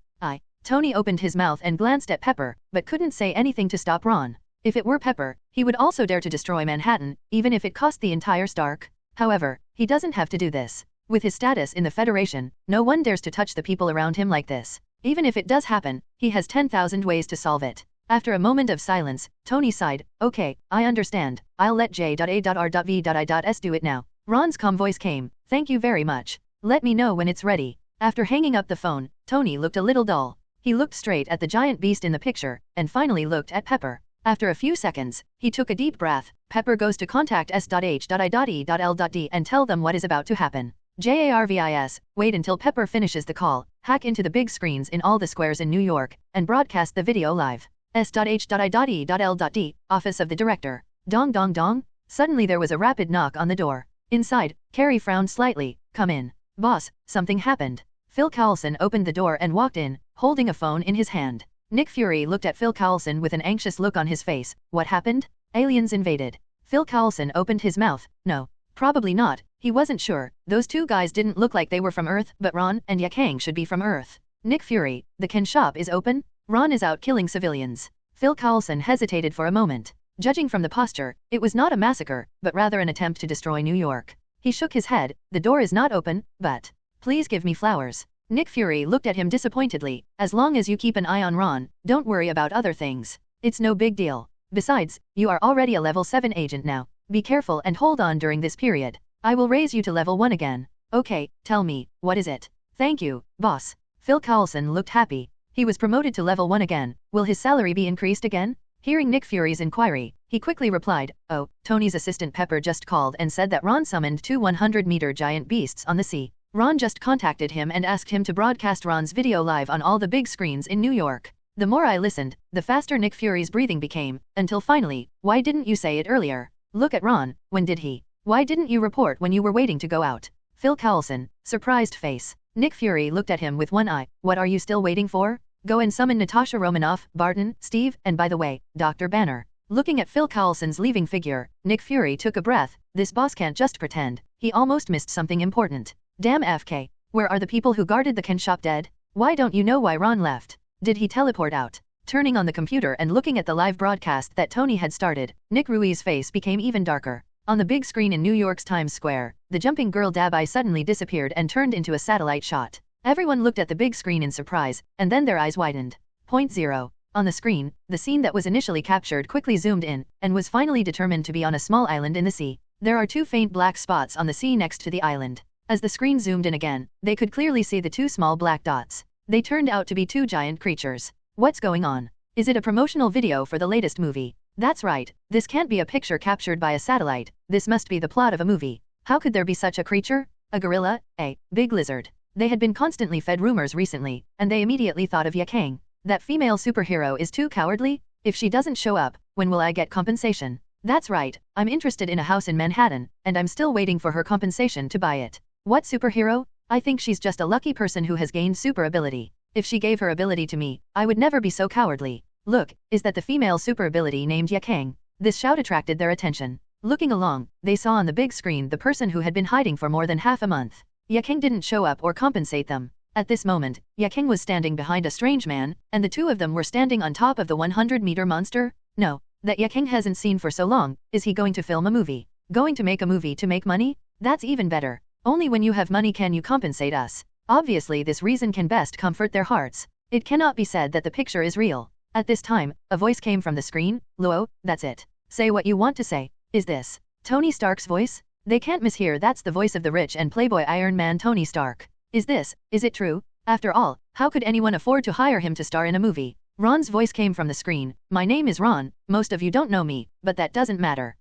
Tony opened his mouth and glanced at Pepper, but couldn't say anything to stop Ron. If it were Pepper, he would also dare to destroy Manhattan, even if it cost the entire Stark. However, he doesn't have to do this. With his status in the Federation, no one dares to touch the people around him like this. Even if it does happen, he has 10,000 ways to solve it. After a moment of silence, Tony sighed, okay, I understand, I'll let J.A.R.V.I.S do it now. Ron's calm voice came, thank you very much. Let me know when it's ready. After hanging up the phone, Tony looked a little dull. He looked straight at the giant beast in the picture, and finally looked at Pepper. After a few seconds, he took a deep breath. Pepper goes to contact S.H.I.E.L.D and tell them what is about to happen. JARVIS, wait until Pepper finishes the call, hack into the big screens in all the squares in New York, and broadcast the video live. S.H.I.E.L.D. Office of the Director. Dong dong dong. Suddenly there was a rapid knock on the door. Inside, Carrie frowned slightly. Come in. Boss, something happened. Phil Coulson opened the door and walked in, holding a phone in his hand. Nick Fury looked at Phil Coulson with an anxious look on his face. What happened? Aliens invaded. Phil Coulson opened his mouth. No. Probably not. He wasn't sure. Those two guys didn't look like they were from Earth, but Ron and Yakang should be from Earth. Nick Fury, the Ken shop is open? Ron is out killing civilians. Phil Coulson hesitated for a moment. Judging from the posture, it was not a massacre, but rather an attempt to destroy New York. He shook his head. The door is not open, but... Please give me flowers. Nick Fury looked at him disappointedly. As long as you keep an eye on Ron, don't worry about other things. It's no big deal. Besides, you are already a level 7 agent now. Be careful and hold on during this period. I will raise you to level 1 again. Okay, tell me, what is it? Thank you, boss. Phil Coulson looked happy. He was promoted to level 1 again. Will his salary be increased again? Hearing Nick Fury's inquiry, he quickly replied, oh, Tony's assistant Pepper just called and said that Ron summoned 2 100-meter giant beasts on the sea. Ron just contacted him and asked him to broadcast Ron's video live on all the big screens in New York. The more I listened, the faster Nick Fury's breathing became, until finally, why didn't you say it earlier? Look at Ron, when did he? Why didn't you report when you were waiting to go out? Phil Coulson, surprised face. Nick Fury looked at him with one eye. What are you still waiting for? Go and summon Natasha Romanoff, Barton, Steve, and by the way, Dr. Banner. Looking at Phil Coulson's leaving figure, Nick Fury took a breath. This boss can't just pretend. He almost missed something important. Damn FK. Where are the people who guarded the Ken shop dead? Why don't you know why Ron left? Did he teleport out? Turning on the computer and looking at the live broadcast that Tony had started, Nick Rui's face became even darker. On the big screen in New York's Times Square, the jumping girl Dabai suddenly disappeared and turned into a satellite shot. Everyone looked at the big screen in surprise, and then their eyes widened. Point 0. On the screen, the scene that was initially captured quickly zoomed in, and was finally determined to be on a small island in the sea. There are 2 faint black spots on the sea next to the island. As the screen zoomed in again, they could clearly see the 2 small black dots. They turned out to be 2 giant creatures. What's going on? Is it a promotional video for the latest movie? That's right, this can't be a picture captured by a satellite, this must be the plot of a movie. How could there be such a creature? A gorilla? A big lizard? They had been constantly fed rumors recently, and they immediately thought of Yakang. That female superhero is too cowardly? If she doesn't show up, when will I get compensation? That's right, I'm interested in a house in Manhattan, and I'm still waiting for her compensation to buy it. What superhero? I think she's just a lucky person who has gained super ability. If she gave her ability to me, I would never be so cowardly. Look, is that the female super ability named Yakang? This shout attracted their attention. Looking along, they saw on the big screen the person who had been hiding for more than half a month. Yakang didn't show up or compensate them. At this moment, Yakang was standing behind a strange man, and the 2 of them were standing on top of the 100-meter monster? No, that Yakang hasn't seen for so long. Is he going to film a movie? Going to make a movie to make money? That's even better. Only when you have money can you compensate us. Obviously this reason can best comfort their hearts. It cannot be said that the picture is real. At this time, a voice came from the screen. Luo, that's it. Say what you want to say. Is this Tony Stark's voice? They can't mishear that's the voice of the rich and playboy Iron Man Tony Stark. Is it true? After all, how could anyone afford to hire him to star in a movie? Ron's voice came from the screen. My name is Ron, most of you don't know me, but that doesn't matter.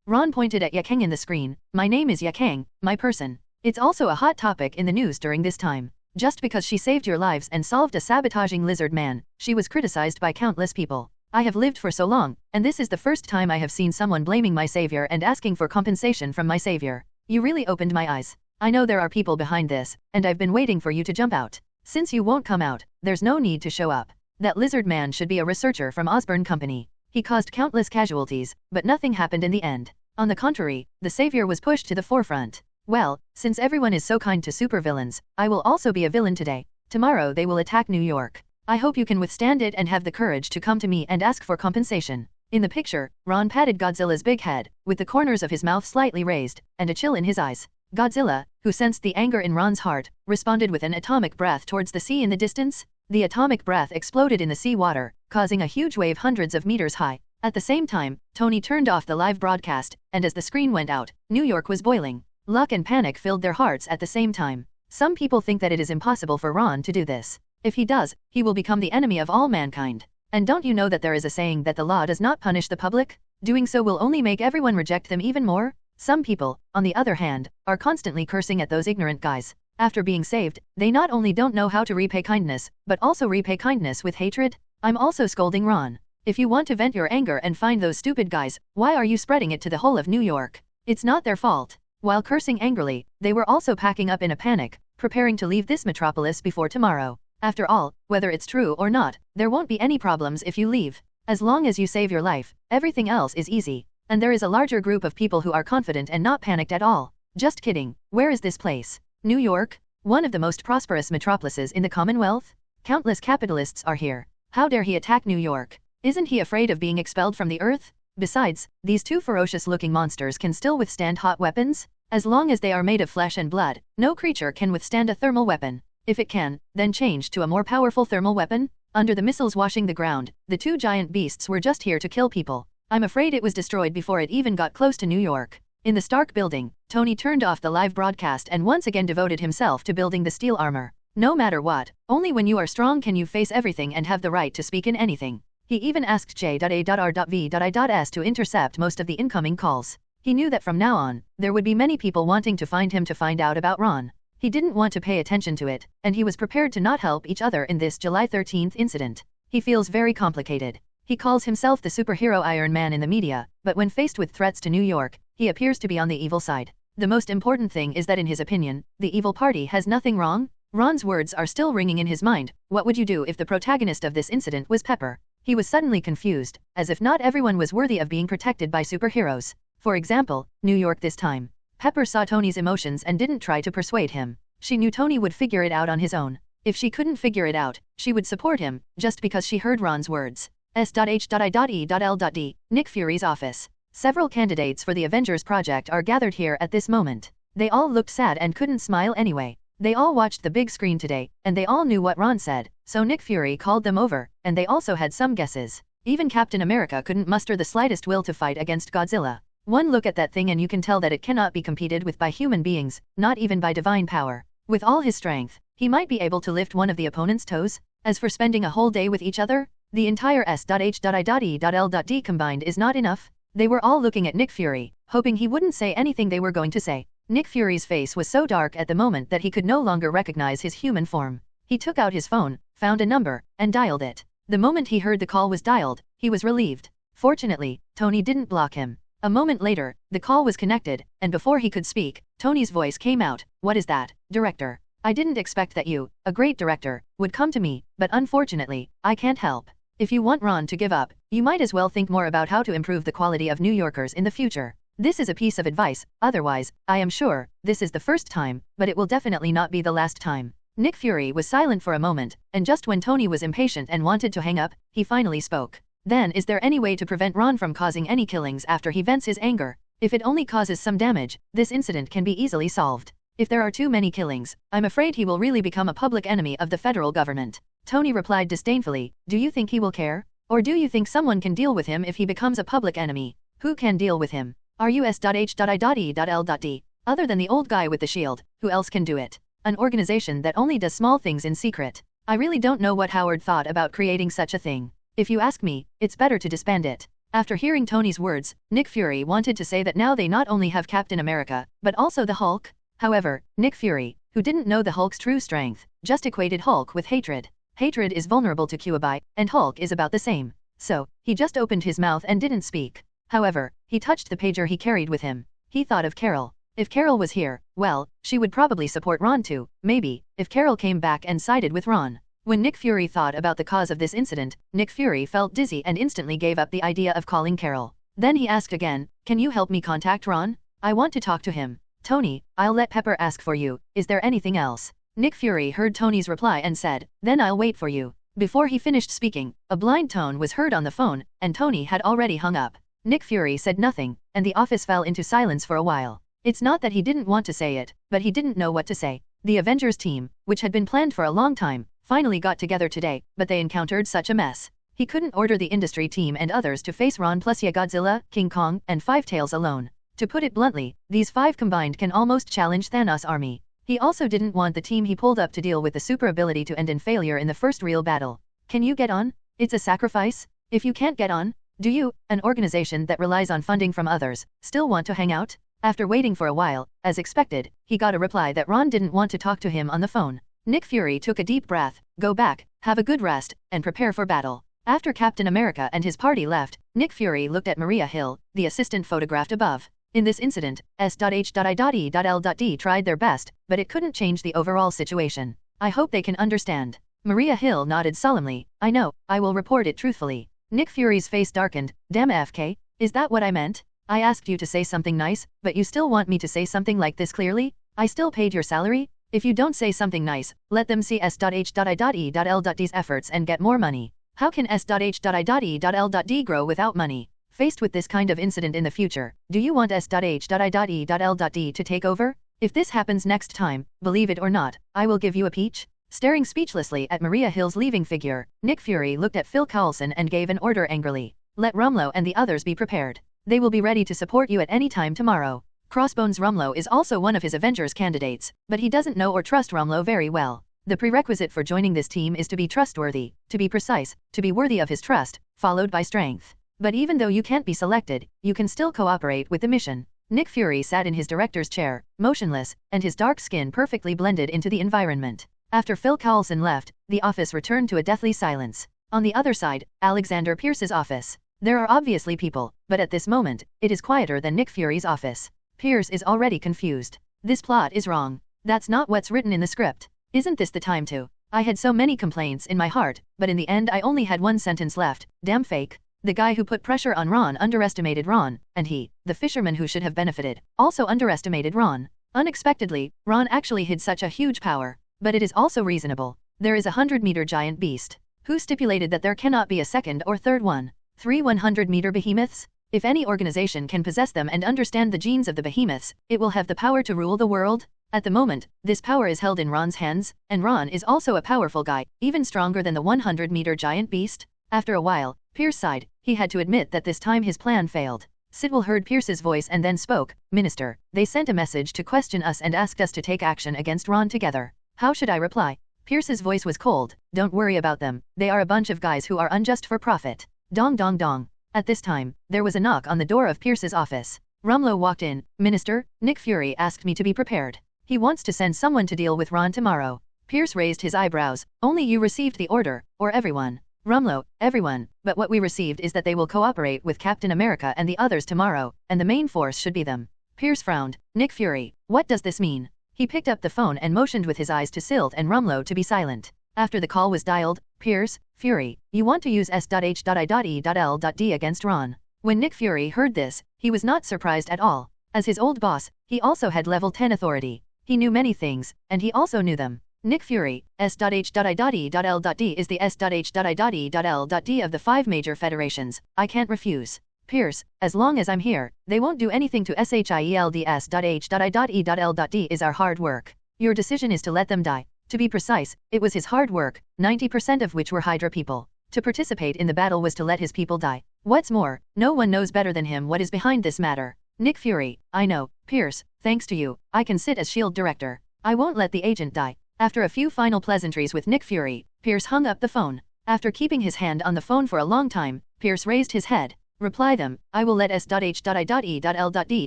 Ron pointed at Yakang in the screen. My name is Yakang, my person. It's also a hot topic in the news during this time. Just because she saved your lives and solved a sabotaging lizard man, she was criticized by countless people. I have lived for so long, and this is the first time I have seen someone blaming my savior and asking for compensation from my savior. You really opened my eyes. I know there are people behind this, and I've been waiting for you to jump out. Since you won't come out, there's no need to show up. That lizard man should be a researcher from Osborn Company. He caused countless casualties, but nothing happened in the end. On the contrary, the savior was pushed to the forefront. Well, since everyone is so kind to supervillains, I will also be a villain today. Tomorrow they will attack New York. I hope you can withstand it and have the courage to come to me and ask for compensation. In the picture, Ron patted Godzilla's big head, with the corners of his mouth slightly raised, and a chill in his eyes. Godzilla, who sensed the anger in Ron's heart, responded with an atomic breath towards the sea in the distance. The atomic breath exploded in the sea water, causing a huge wave hundreds of meters high. At the same time, Tony turned off the live broadcast, and as the screen went out, New York was boiling. Luck and panic filled their hearts at the same time. Some people think that it is impossible for Ron to do this. If he does, he will become the enemy of all mankind. And don't you know that there is a saying that the law does not punish the public? Doing so will only make everyone reject them even more? Some people, on the other hand, are constantly cursing at those ignorant guys. After being saved, they not only don't know how to repay kindness, but also repay kindness with hatred. I'm also scolding Ron. If you want to vent your anger and find those stupid guys, why are you spreading it to the whole of New York? It's not their fault. While cursing angrily, they were also packing up in a panic, preparing to leave this metropolis before tomorrow. After all, whether it's true or not, there won't be any problems if you leave. As long as you save your life, everything else is easy. And there is a larger group of people who are confident and not panicked at all. Just kidding. Where is this place? New York? One of the most prosperous metropolises in the Commonwealth? Countless capitalists are here. How dare he attack New York? Isn't he afraid of being expelled from the earth? Besides, these two ferocious-looking monsters can still withstand hot weapons? As long as they are made of flesh and blood, no creature can withstand a thermal weapon. If it can, then change to a more powerful thermal weapon? Under the missiles washing the ground, the two giant beasts were just here to kill people. I'm afraid it was destroyed before it even got close to New York. In the Stark building, Tony turned off the live broadcast and once again devoted himself to building the steel armor. No matter what, only when you are strong can you face everything and have the right to speak in anything. He even asked J.A.R.V.I.S. to intercept most of the incoming calls. He knew that from now on, there would be many people wanting to find him to find out about Ron. He didn't want to pay attention to it, and he was prepared to not help each other in this July 13th incident. He feels very complicated. He calls himself the superhero Iron Man in the media, but when faced with threats to New York, he appears to be on the evil side. The most important thing is that in his opinion, the evil party has nothing wrong. Ron's words are still ringing in his mind. What would you do if the protagonist of this incident was Pepper? He was suddenly confused, as if not everyone was worthy of being protected by superheroes. For example, New York this time. Pepper saw Tony's emotions and didn't try to persuade him. She knew Tony would figure it out on his own. If she couldn't figure it out, she would support him, just because she heard Ron's words. S.H.I.E.L.D. Nick Fury's office. Several candidates for the Avengers project are gathered here at this moment. They all looked sad and couldn't smile anyway. They all watched the big screen today, and they all knew what Ron said, so Nick Fury called them over, and they also had some guesses. Even Captain America couldn't muster the slightest will to fight against Godzilla. One look at that thing and you can tell that it cannot be competed with by human beings, not even by divine power. With all his strength, he might be able to lift one of the opponent's toes. As for spending a whole day with each other, the entire S.H.I.E.L.D. combined is not enough. They were all looking at Nick Fury, hoping he wouldn't say anything they were going to say. Nick Fury's face was so dark at the moment that he could no longer recognize his human form. He took out his phone, found a number, and dialed it. The moment he heard the call was dialed, he was relieved. Fortunately, Tony didn't block him. A moment later, the call was connected, and before he could speak, Tony's voice came out. What is that, director? I didn't expect that you, a great director, would come to me, but unfortunately, I can't help. If you want Ron to give up, you might as well think more about how to improve the quality of New Yorkers in the future. This is a piece of advice, otherwise, I am sure, this is the first time, but it will definitely not be the last time. Nick Fury was silent for a moment, and just when Tony was impatient and wanted to hang up, he finally spoke. Then is there any way to prevent Ron from causing any killings after he vents his anger? If it only causes some damage, this incident can be easily solved. If there are too many killings, I'm afraid he will really become a public enemy of the federal government. Tony replied disdainfully, do you think he will care? Or do you think someone can deal with him if he becomes a public enemy? Who can deal with him? RUS.H.I.E.L.D. Other than the old guy with the shield, who else can do it? An organization that only does small things in secret. I really don't know what Howard thought about creating such a thing. If you ask me, it's better to disband it. After hearing Tony's words, Nick Fury wanted to say that now they not only have Captain America, but also the Hulk. However, Nick Fury, who didn't know the Hulk's true strength, just equated Hulk with hatred. Hatred is vulnerable to QABI, and Hulk is about the same. So, he just opened his mouth and didn't speak. However, he touched the pager he carried with him. He thought of Carol. If Carol was here, well, she would probably support Ron too, maybe, if Carol came back and sided with Ron. When Nick Fury thought about the cause of this incident, Nick Fury felt dizzy and instantly gave up the idea of calling Carol. Then he asked again, can you help me contact Ron? I want to talk to him. Tony, I'll let Pepper ask for you. Is there anything else? Nick Fury heard Tony's reply and said, then I'll wait for you. Before he finished speaking, a blind tone was heard on the phone, and Tony had already hung up. Nick Fury said nothing, and the office fell into silence for a while. It's not that he didn't want to say it, but he didn't know what to say. The Avengers team, which had been planned for a long time, finally got together today, but they encountered such a mess. He couldn't order the industry team and others to face Ron plus Godzilla, King Kong, and Five Tails alone. To put it bluntly, these five combined can almost challenge Thanos' army. He also didn't want the team he pulled up to deal with the super ability to end in failure in the first real battle. Can you get on? It's a sacrifice? If you can't get on, do you, an organization that relies on funding from others, still want to hang out? After waiting for a while, as expected, he got a reply that Ron didn't want to talk to him on the phone. Nick Fury took a deep breath, go back, have a good rest, and prepare for battle. After Captain America and his party left, Nick Fury looked at Maria Hill, the assistant photographed above. In this incident, S.H.I.E.L.D. tried their best, but it couldn't change the overall situation. I hope they can understand. Maria Hill nodded solemnly. I know, I will report it truthfully. Nick Fury's face darkened. Damn FK, is that what I meant? I asked you to say something nice, but you still want me to say something like this clearly? I still paid your salary? If you don't say something nice, let them see S.H.I.E.L.D's efforts and get more money. How can S.H.I.E.L.D grow without money? Faced with this kind of incident in the future, do you want S.H.I.E.L.D to take over? If this happens next time, believe it or not, I will give you a peach. Staring speechlessly at Maria Hill's leaving figure, Nick Fury looked at Phil Coulson and gave an order angrily. Let Rumlow and the others be prepared. They will be ready to support you at any time tomorrow. Crossbones Rumlow is also one of his Avengers candidates, but he doesn't know or trust Rumlow very well. The prerequisite for joining this team is to be trustworthy, to be precise, to be worthy of his trust, followed by strength. But even though you can't be selected, you can still cooperate with the mission. Nick Fury sat in his director's chair, motionless, and his dark skin perfectly blended into the environment. After Phil Coulson left, the office returned to a deathly silence. On the other side, Alexander Pierce's office. There are obviously people, but at this moment, it is quieter than Nick Fury's office. Pierce is already confused. This plot is wrong. That's not what's written in the script. Isn't this the time to? I had so many complaints in my heart, but in the end I only had one sentence left. Damn fake. The guy who put pressure on Ron underestimated Ron, and he, the fisherman who should have benefited, also underestimated Ron. Unexpectedly, Ron actually hid such a huge power. But it is also reasonable. There is a 100-meter giant beast. Who stipulated that there cannot be a second or third one? 3 100-meter behemoths? If any organization can possess them and understand the genes of the behemoths, it will have the power to rule the world. At the moment, this power is held in Ron's hands, and Ron is also a powerful guy, even stronger than the 100-meter giant beast. After a while, Pierce sighed. He had to admit that this time his plan failed. Sidwell heard Pierce's voice and then spoke. Minister, they sent a message to question us and asked us to take action against Ron together. How should I reply? Pierce's voice was cold. Don't worry about them. They are a bunch of guys who are unjust for profit. Dong dong dong. At this time, there was a knock on the door of Pierce's office. Rumlow walked in. Minister, Nick Fury asked me to be prepared. He wants to send someone to deal with Ron tomorrow. Pierce raised his eyebrows. Only you received the order, or everyone? Rumlow, everyone, but what we received is that they will cooperate with Captain America and the others tomorrow, and the main force should be them. Pierce frowned. Nick Fury, what does this mean? He picked up the phone and motioned with his eyes to Silt and Rumlow to be silent. After the call was dialed, Pierce, Fury, you want to use S.H.I.E.L.D against Ron. When Nick Fury heard this, he was not surprised at all. As his old boss, he also had level 10 authority. He knew many things, and he also knew them. Nick Fury, S.H.I.E.L.D is the S.H.I.E.L.D of the 5 major federations. I can't refuse. Pierce, as long as I'm here, they won't do anything to SHIELD. S.H.I.E.L.D is our hard work. Your decision is to let them die. To be precise, it was his hard work, 90% of which were Hydra people. To participate in the battle was to let his people die. What's more, no one knows better than him what is behind this matter. Nick Fury, I know. Pierce, thanks to you, I can sit as S.H.I.E.L.D. director. I won't let the agent die. After a few final pleasantries with Nick Fury, Pierce hung up the phone. After keeping his hand on the phone for a long time, Pierce raised his head. Reply them, I will let S.H.I.E.L.D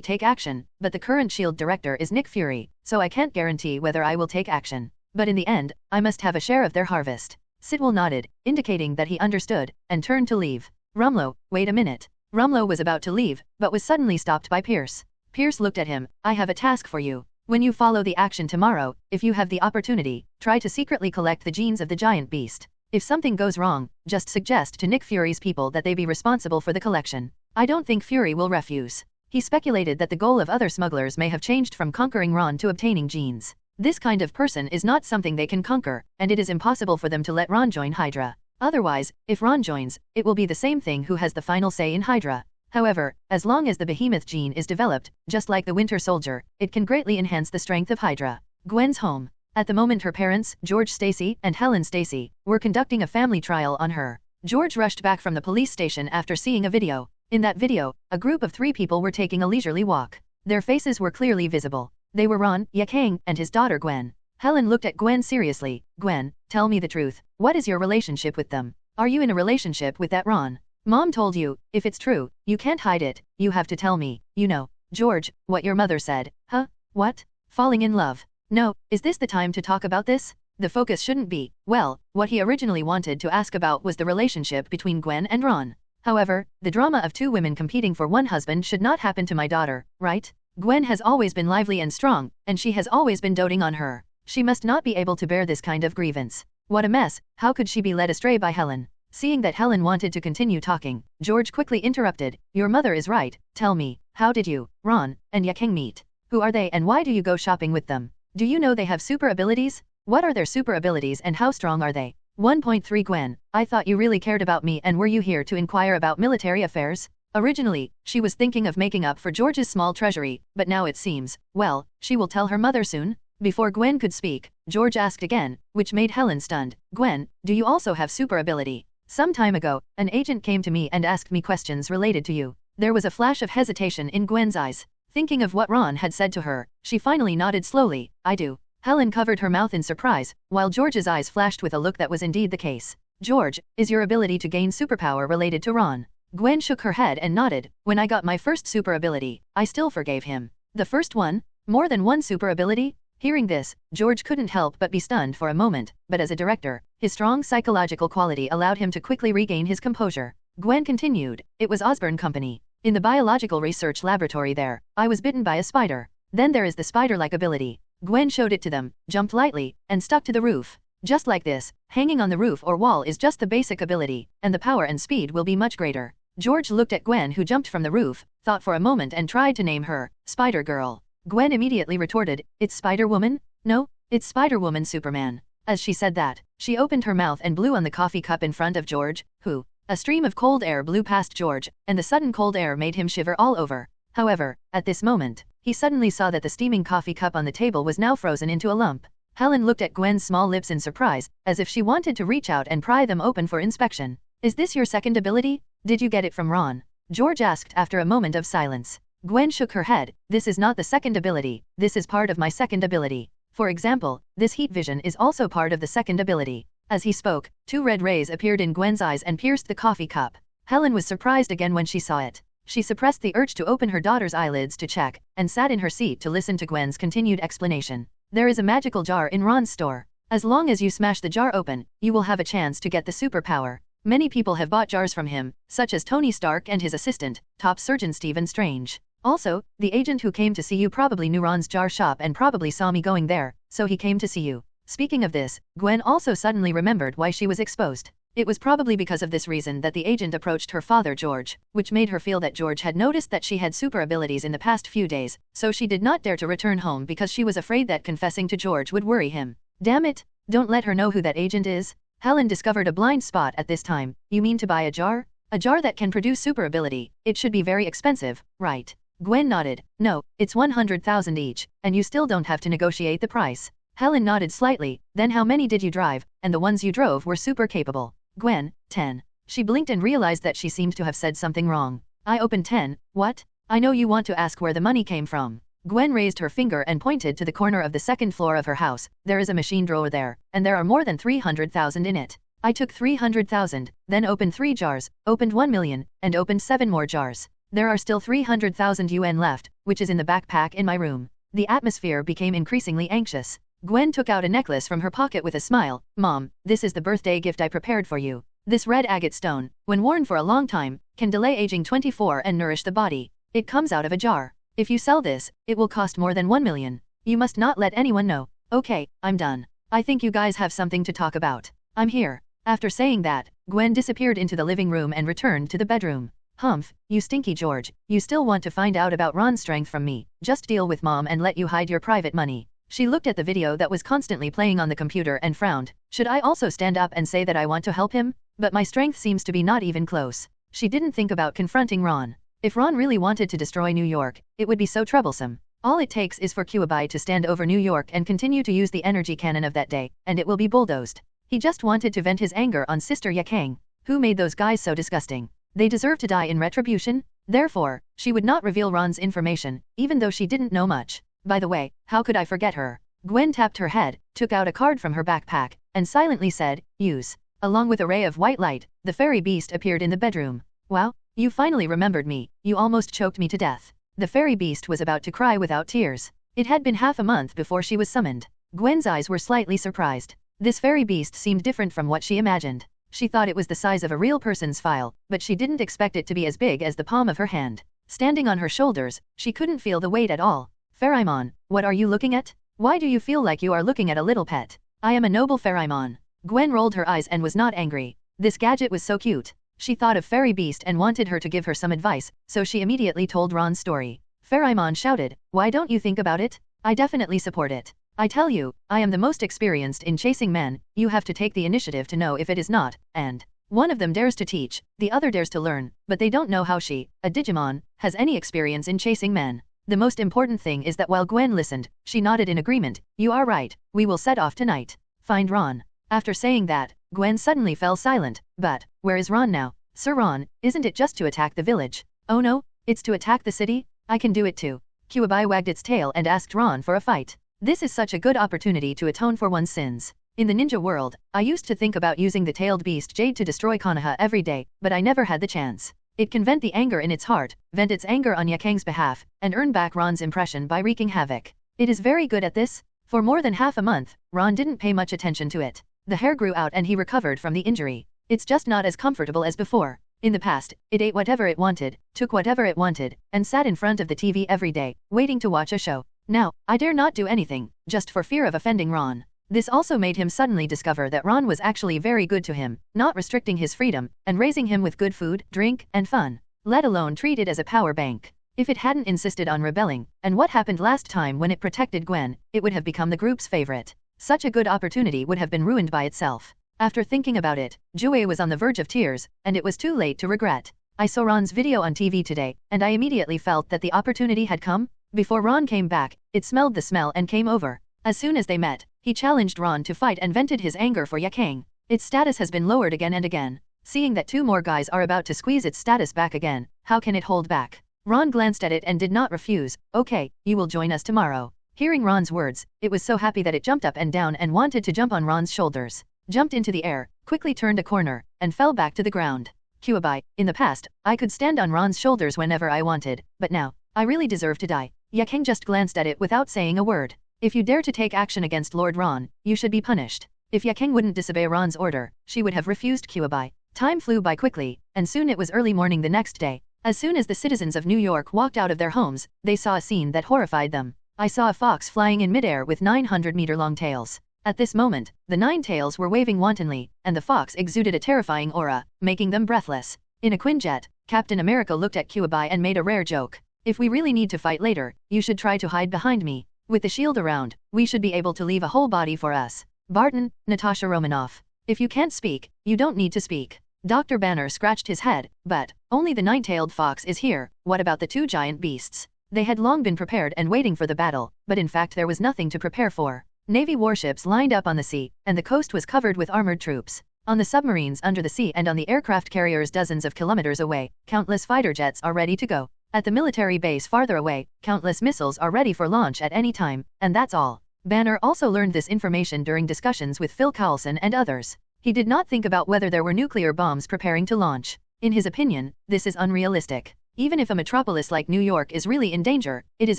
take action, but the current S.H.I.E.L.D. director is Nick Fury, so I can't guarantee whether I will take action. But in the end, I must have a share of their harvest. Sidwell nodded, indicating that he understood, and turned to leave. Rumlow, wait a minute. Rumlow was about to leave, but was suddenly stopped by Pierce. Pierce looked at him. I have a task for you. When you follow the action tomorrow, if you have the opportunity, try to secretly collect the genes of the giant beast. If something goes wrong, just suggest to Nick Fury's people that they be responsible for the collection. I don't think Fury will refuse. He speculated that the goal of other smugglers may have changed from conquering Ron to obtaining genes. This kind of person is not something they can conquer, and it is impossible for them to let Ron join Hydra. Otherwise, if Ron joins, it will be the same thing who has the final say in Hydra. However, as long as the behemoth gene is developed, just like the Winter Soldier, it can greatly enhance the strength of Hydra. Gwen's home. At the moment her parents, George Stacy and Helen Stacy, were conducting a family trial on her. George rushed back from the police station after seeing a video. In that video, a group of 3 people were taking a leisurely walk. Their faces were clearly visible. They were Ron, Yakang, and his daughter Gwen. Helen looked at Gwen seriously. Gwen, tell me the truth. What is your relationship with them? Are you in a relationship with that Ron? Mom told you, if it's true, you can't hide it, you have to tell me, you know. George, what your mother said. Huh? What? Falling in love. No, is this the time to talk about this? The focus shouldn't be, well, what he originally wanted to ask about was the relationship between Gwen and Ron. However, the drama of two women competing for one husband should not happen to my daughter, right? Gwen has always been lively and strong, and she has always been doting on her. She must not be able to bear this kind of grievance. What a mess, how could she be led astray by Helen? Seeing that Helen wanted to continue talking, George quickly interrupted, your mother is right, tell me, how did you, Ron, and Yakang meet? Who are they and why do you go shopping with them? Do you know they have super abilities? What are their super abilities and how strong are they? 1.3 Gwen, I thought you really cared about me and were you here to inquire about military affairs? Originally, she was thinking of making up for George's small treasury, but now it seems, well, she will tell her mother soon? Before Gwen could speak, George asked again, which made Helen stunned, Gwen, do you also have super ability? Some time ago, an agent came to me and asked me questions related to you. There was a flash of hesitation in Gwen's eyes. Thinking of what Ron had said to her, she finally nodded slowly, I do. Helen covered her mouth in surprise, while George's eyes flashed with a look that was indeed the case. George, is your ability to gain superpower related to Ron? Gwen shook her head and nodded. When I got my first super ability, I still forgave him. The first one? More than one super ability? Hearing this, George couldn't help but be stunned for a moment, but as a director, his strong psychological quality allowed him to quickly regain his composure. Gwen continued, it was Osborne Company. In the biological research laboratory there, I was bitten by a spider. Then there is the spider-like ability. Gwen showed it to them, jumped lightly, and stuck to the roof. Just like this, hanging on the roof or wall is just the basic ability, and the power and speed will be much greater. George looked at Gwen who jumped from the roof, thought for a moment and tried to name her, Spider-Girl. Gwen immediately retorted, it's Spider-Woman? No, it's Spider-Woman Superman. As she said that, she opened her mouth and blew on the coffee cup in front of George, who, a stream of cold air blew past George, and the sudden cold air made him shiver all over. However, at this moment, he suddenly saw that the steaming coffee cup on the table was now frozen into a lump. Helen looked at Gwen's small lips in surprise, as if she wanted to reach out and pry them open for inspection. Is this your second ability? Did you get it from Ron? George asked after a moment of silence. Gwen shook her head, this is not the second ability, this is part of my second ability. For example, this heat vision is also part of the second ability. As he spoke, two red rays appeared in Gwen's eyes and pierced the coffee cup. Helen was surprised again when she saw it. She suppressed the urge to open her daughter's eyelids to check, and sat in her seat to listen to Gwen's continued explanation. There is a magical jar in Ron's store. As long as you smash the jar open, you will have a chance to get the superpower. Many people have bought jars from him, such as Tony Stark and his assistant, top surgeon Stephen Strange. Also, the agent who came to see you probably knew Ron's jar shop and probably saw me going there, so he came to see you. Speaking of this, Gwen also suddenly remembered why she was exposed. It was probably because of this reason that the agent approached her father George, which made her feel that George had noticed that she had super abilities in the past few days, so she did not dare to return home because she was afraid that confessing to George would worry him. Damn it, don't let her know who that agent is. Helen discovered a blind spot at this time. You mean to buy a jar? A jar that can produce super ability, it should be very expensive, right? Gwen nodded. No, it's 100,000 each, and you still don't have to negotiate the price. Helen nodded slightly, then how many did you drive, and the ones you drove were super capable. Gwen, 10. She blinked and realized that she seemed to have said something wrong. I opened 10, what? I know you want to ask where the money came from. Gwen raised her finger and pointed to the corner of the second floor of her house. There is a machine drawer there, and there are more than 300,000 in it. I took 300,000, then opened 3 jars, opened 1 million, and opened 7 more jars. There are still 300,000 yuan left, which is in the backpack in my room. The atmosphere became increasingly anxious. Gwen took out a necklace from her pocket with a smile. Mom, this is the birthday gift I prepared for you. This red agate stone, when worn for a long time, can delay aging 24 and nourish the body. It comes out of a jar. If you sell this, it will cost more than 1 million. You must not let anyone know. Okay, I'm done. I think you guys have something to talk about. I'm here. After saying that, Gwen disappeared into the living room and returned to the bedroom. Humph, you stinky George, you still want to find out about Ron's strength from me. Just deal with Mom and let you hide your private money. She looked at the video that was constantly playing on the computer and frowned. Should I also stand up and say that I want to help him? But my strength seems to be not even close. She didn't think about confronting Ron. If Ron really wanted to destroy New York, it would be so troublesome. All it takes is for Kuabai to stand over New York and continue to use the energy cannon of that day, and it will be bulldozed. He just wanted to vent his anger on Sister Yakang. Who made those guys so disgusting? They deserve to die in retribution? Therefore, she would not reveal Ron's information, even though she didn't know much. By the way, how could I forget her? Gwen tapped her head, took out a card from her backpack, and silently said, use. Along with a ray of white light, the fairy beast appeared in the bedroom. Wow, you finally remembered me, you almost choked me to death. The fairy beast was about to cry without tears. It had been half a month before she was summoned. Gwen's eyes were slightly surprised. This fairy beast seemed different from what she imagined. She thought it was the size of a real person's file, but she didn't expect it to be as big as the palm of her hand. Standing on her shoulders, she couldn't feel the weight at all. Pheromon, what are you looking at? Why do you feel like you are looking at a little pet? I am a noble Pheromon. Gwen rolled her eyes and was not angry. This gadget was so cute. She thought of Fairy Beast and wanted her to give her some advice, so she immediately told Ron's story. Pheromon shouted, why don't you think about it? I definitely support it. I tell you, I am the most experienced in chasing men, you have to take the initiative to know if it is not, and one of them dares to teach, the other dares to learn, but they don't know how she, a Digimon, has any experience in chasing men. The most important thing is that while Gwen listened, she nodded in agreement, you are right, we will set off tonight. Find Ron. After saying that, Gwen suddenly fell silent, but, where is Ron now? Sir Ron, isn't it just to attack the village? Oh no, it's to attack the city? I can do it too. Kyuubi wagged its tail and asked Ron for a fight. This is such a good opportunity to atone for one's sins. In the ninja world, I used to think about using the tailed beast Jade to destroy Konoha every day, but I never had the chance. It can vent the anger in its heart, vent its anger on Yakang's behalf, and earn back Ron's impression by wreaking havoc. It is very good at this. For more than half a month, Ron didn't pay much attention to it. The hair grew out and he recovered from the injury. It's just not as comfortable as before. In the past, it ate whatever it wanted, took whatever it wanted, and sat in front of the TV every day, waiting to watch a show. Now, I dare not do anything, just for fear of offending Ron. This also made him suddenly discover that Ron was actually very good to him, not restricting his freedom, and raising him with good food, drink, and fun, let alone treat it as a power bank. If it hadn't insisted on rebelling, and what happened last time when it protected Gwen, it would have become the group's favorite. Such a good opportunity would have been ruined by itself. After thinking about it, Jue was on the verge of tears, and it was too late to regret. I saw Ron's video on TV today, and I immediately felt that the opportunity had come. Before Ron came back, it smelled the smell and came over. As soon as they met, he challenged Ron to fight and vented his anger for Yakang. Its status has been lowered again and again. Seeing that two more guys are about to squeeze its status back again, how can it hold back? Ron glanced at it and did not refuse. Okay, you will join us tomorrow. Hearing Ron's words, it was so happy that it jumped up and down and wanted to jump on Ron's shoulders. Jumped into the air, quickly turned a corner, and fell back to the ground. Kyuubi, in the past, I could stand on Ron's shoulders whenever I wanted, but now, I really deserve to die. Yakang just glanced at it without saying a word. If you dare to take action against Lord Ron, you should be punished. If Yakang wouldn't disobey Ron's order, she would have refused Kyuubi. Time flew by quickly, and soon it was early morning the next day. As soon as the citizens of New York walked out of their homes, they saw a scene that horrified them. I saw a fox flying in midair with 900-meter-long tails. At this moment, the 9 tails were waving wantonly, and the fox exuded a terrifying aura, making them breathless. In a Quinjet, Captain America looked at Kyuubi and made a rare joke. If we really need to fight later, you should try to hide behind me. With the shield around, we should be able to leave a whole body for us. Barton, Natasha Romanoff. If you can't speak, you don't need to speak. Dr. Banner scratched his head, but only the 9-tailed fox is here. What about the 2 giant beasts? They had long been prepared and waiting for the battle, but in fact there was nothing to prepare for. Navy warships lined up on the sea, and the coast was covered with armored troops. On the submarines under the sea and on the aircraft carriers dozens of kilometers away, countless fighter jets are ready to go. At the military base farther away, countless missiles are ready for launch at any time, and that's all. Banner also learned this information during discussions with Phil Coulson and others. He did not think about whether there were nuclear bombs preparing to launch. In his opinion, this is unrealistic. Even if a metropolis like New York is really in danger, it is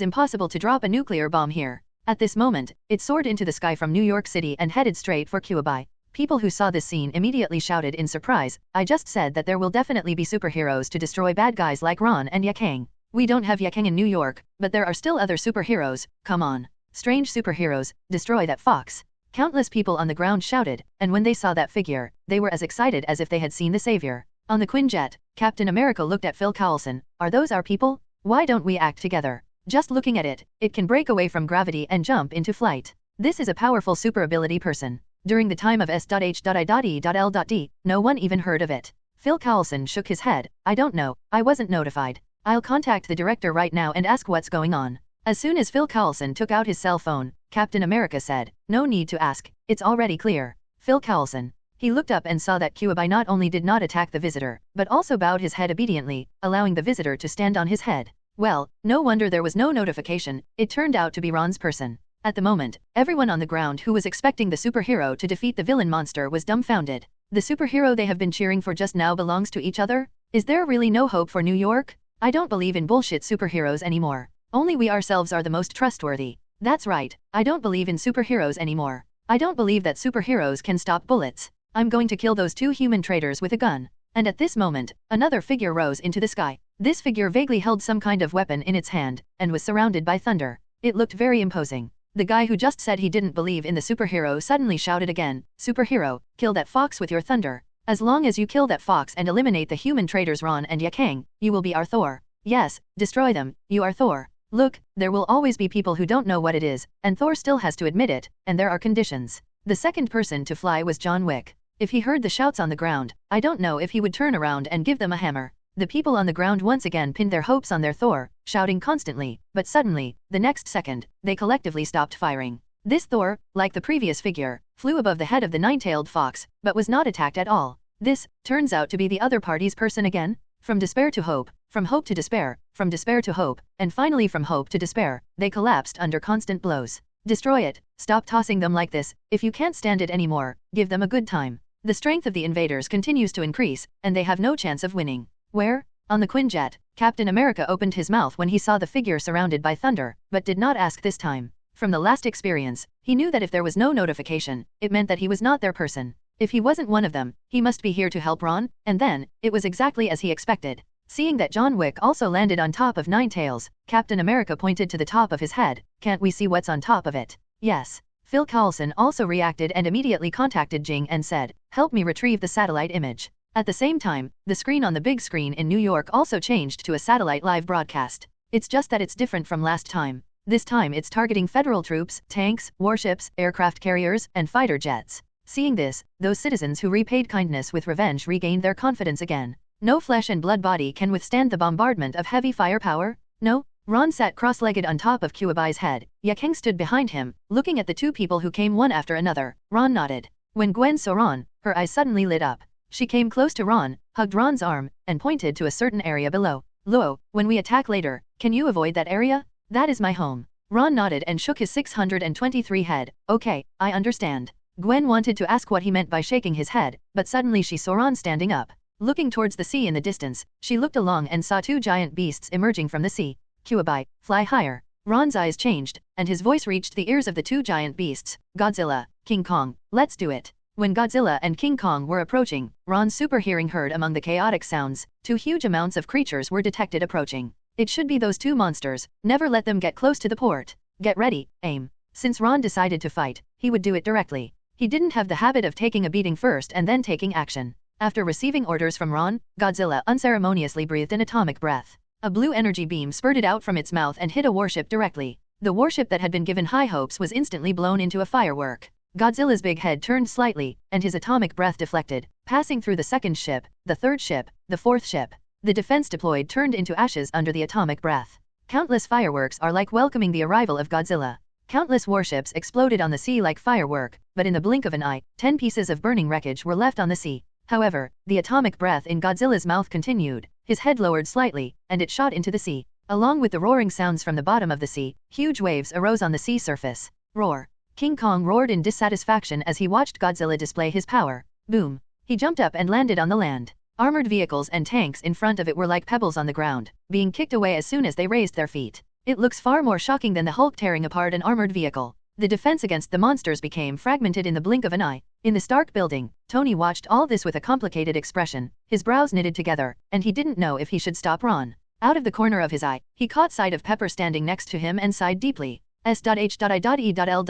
impossible to drop a nuclear bomb here. At this moment, it soared into the sky from New York City and headed straight for Kyuubi. People who saw this scene immediately shouted in surprise, I just said that there will definitely be superheroes to destroy bad guys like Ron and Yakang. We don't have Yakang in New York, but there are still other superheroes, come on. Strange superheroes, destroy that fox. Countless people on the ground shouted, and when they saw that figure, they were as excited as if they had seen the savior. On the Quinjet, Captain America looked at Phil Coulson, are those our people? Why don't we act together? Just looking at it, it can break away from gravity and jump into flight. This is a powerful super ability person. During the time of S.H.I.E.L.D, no one even heard of it. Phil Coulson shook his head, I don't know, I wasn't notified. I'll contact the director right now and ask what's going on. As soon as Phil Coulson took out his cell phone, Captain America said, no need to ask, it's already clear. Phil Coulson. He looked up and saw that Kyuubi not only did not attack the visitor, but also bowed his head obediently, allowing the visitor to stand on his head. Well, no wonder there was no notification, it turned out to be Ron's person. At the moment, everyone on the ground who was expecting the superhero to defeat the villain monster was dumbfounded. The superhero they have been cheering for just now belongs to each other? Is there really no hope for New York? I don't believe in bullshit superheroes anymore. Only we ourselves are the most trustworthy. That's right, I don't believe in superheroes anymore. I don't believe that superheroes can stop bullets. I'm going to kill those 2 human traitors with a gun. And at this moment, another figure rose into the sky. This figure vaguely held some kind of weapon in its hand, and was surrounded by thunder. It looked very imposing. The guy who just said he didn't believe in the superhero suddenly shouted again, "Superhero, kill that fox with your thunder. As long as you kill that fox and eliminate the human traitors Ron and Yakang, you will be our Thor. Yes, destroy them, you are Thor. Look, there will always be people who don't know what it is, and Thor still has to admit it, and there are conditions." The second person to fly was John Wick. If he heard the shouts on the ground, I don't know if he would turn around and give them a hammer. The people on the ground once again pinned their hopes on their Thor, shouting constantly, but suddenly, the next second, they collectively stopped firing. This Thor, like the previous figure, flew above the head of the 9-tailed fox, but was not attacked at all. This turns out to be the other party's person again. From despair to hope, from hope to despair, from despair to hope, and finally from hope to despair, they collapsed under constant blows. Destroy it, stop tossing them like this, if you can't stand it anymore, give them a good time. The strength of the invaders continues to increase, and they have no chance of winning. Where? On the Quinjet, Captain America opened his mouth when he saw the figure surrounded by thunder, but did not ask this time. From the last experience, he knew that if there was no notification, it meant that he was not their person. If he wasn't one of them, he must be here to help Ron, and then, it was exactly as he expected. Seeing that John Wick also landed on top of 9 tails, Captain America pointed to the top of his head. "Can't we see what's on top of it?" Yes. Phil Coulson also reacted and immediately contacted Jing and said, "Help me retrieve the satellite image." At the same time, the screen on the big screen in New York also changed to a satellite live broadcast. It's just that it's different from last time. This time it's targeting federal troops, tanks, warships, aircraft carriers, and fighter jets. Seeing this, those citizens who repaid kindness with revenge regained their confidence again. No flesh and blood body can withstand the bombardment of heavy firepower? No? Ron sat cross-legged on top of Kuwabai's head. Yakang stood behind him, looking at the 2 people who came one after another. Ron nodded. When Gwen saw Ron, her eyes suddenly lit up. She came close to Ron, hugged Ron's arm, and pointed to a certain area below. "Luo, when we attack later, can you avoid that area? That is my home." Ron nodded and shook his 623 head. "Okay, I understand." Gwen wanted to ask what he meant by shaking his head, but suddenly she saw Ron standing up. Looking towards the sea in the distance, she looked along and saw 2 giant beasts emerging from the sea. "Kuwabai, fly higher." Ron's eyes changed, and his voice reached the ears of the 2 giant beasts. "Godzilla, King Kong, let's do it." When Godzilla and King Kong were approaching, Ron's super hearing heard among the chaotic sounds, 2 huge amounts of creatures were detected approaching. It should be those 2 monsters, never let them get close to the port. Get ready, aim. Since Ron decided to fight, he would do it directly. He didn't have the habit of taking a beating first and then taking action. After receiving orders from Ron, Godzilla unceremoniously breathed an atomic breath. A blue energy beam spurted out from its mouth and hit a warship directly. The warship that had been given high hopes was instantly blown into a firework. Godzilla's big head turned slightly, and his atomic breath deflected, passing through the 2nd ship, the 3rd ship, the 4th ship. The defense deployed turned into ashes under the atomic breath. Countless fireworks are like welcoming the arrival of Godzilla. Countless warships exploded on the sea like firework, but in the blink of an eye, 10 pieces of burning wreckage were left on the sea. However, the atomic breath in Godzilla's mouth continued. His head lowered slightly, and it shot into the sea. Along with the roaring sounds from the bottom of the sea, huge waves arose on the sea surface. Roar. King Kong roared in dissatisfaction as he watched Godzilla display his power. Boom. He jumped up and landed on the land. Armored vehicles and tanks in front of it were like pebbles on the ground, being kicked away as soon as they raised their feet. It looks far more shocking than the Hulk tearing apart an armored vehicle. The defense against the monsters became fragmented in the blink of an eye. In the Stark building, Tony watched all this with a complicated expression, his brows knitted together, and he didn't know if he should stop Ron. Out of the corner of his eye, he caught sight of Pepper standing next to him and sighed deeply. S.H.I.E.L.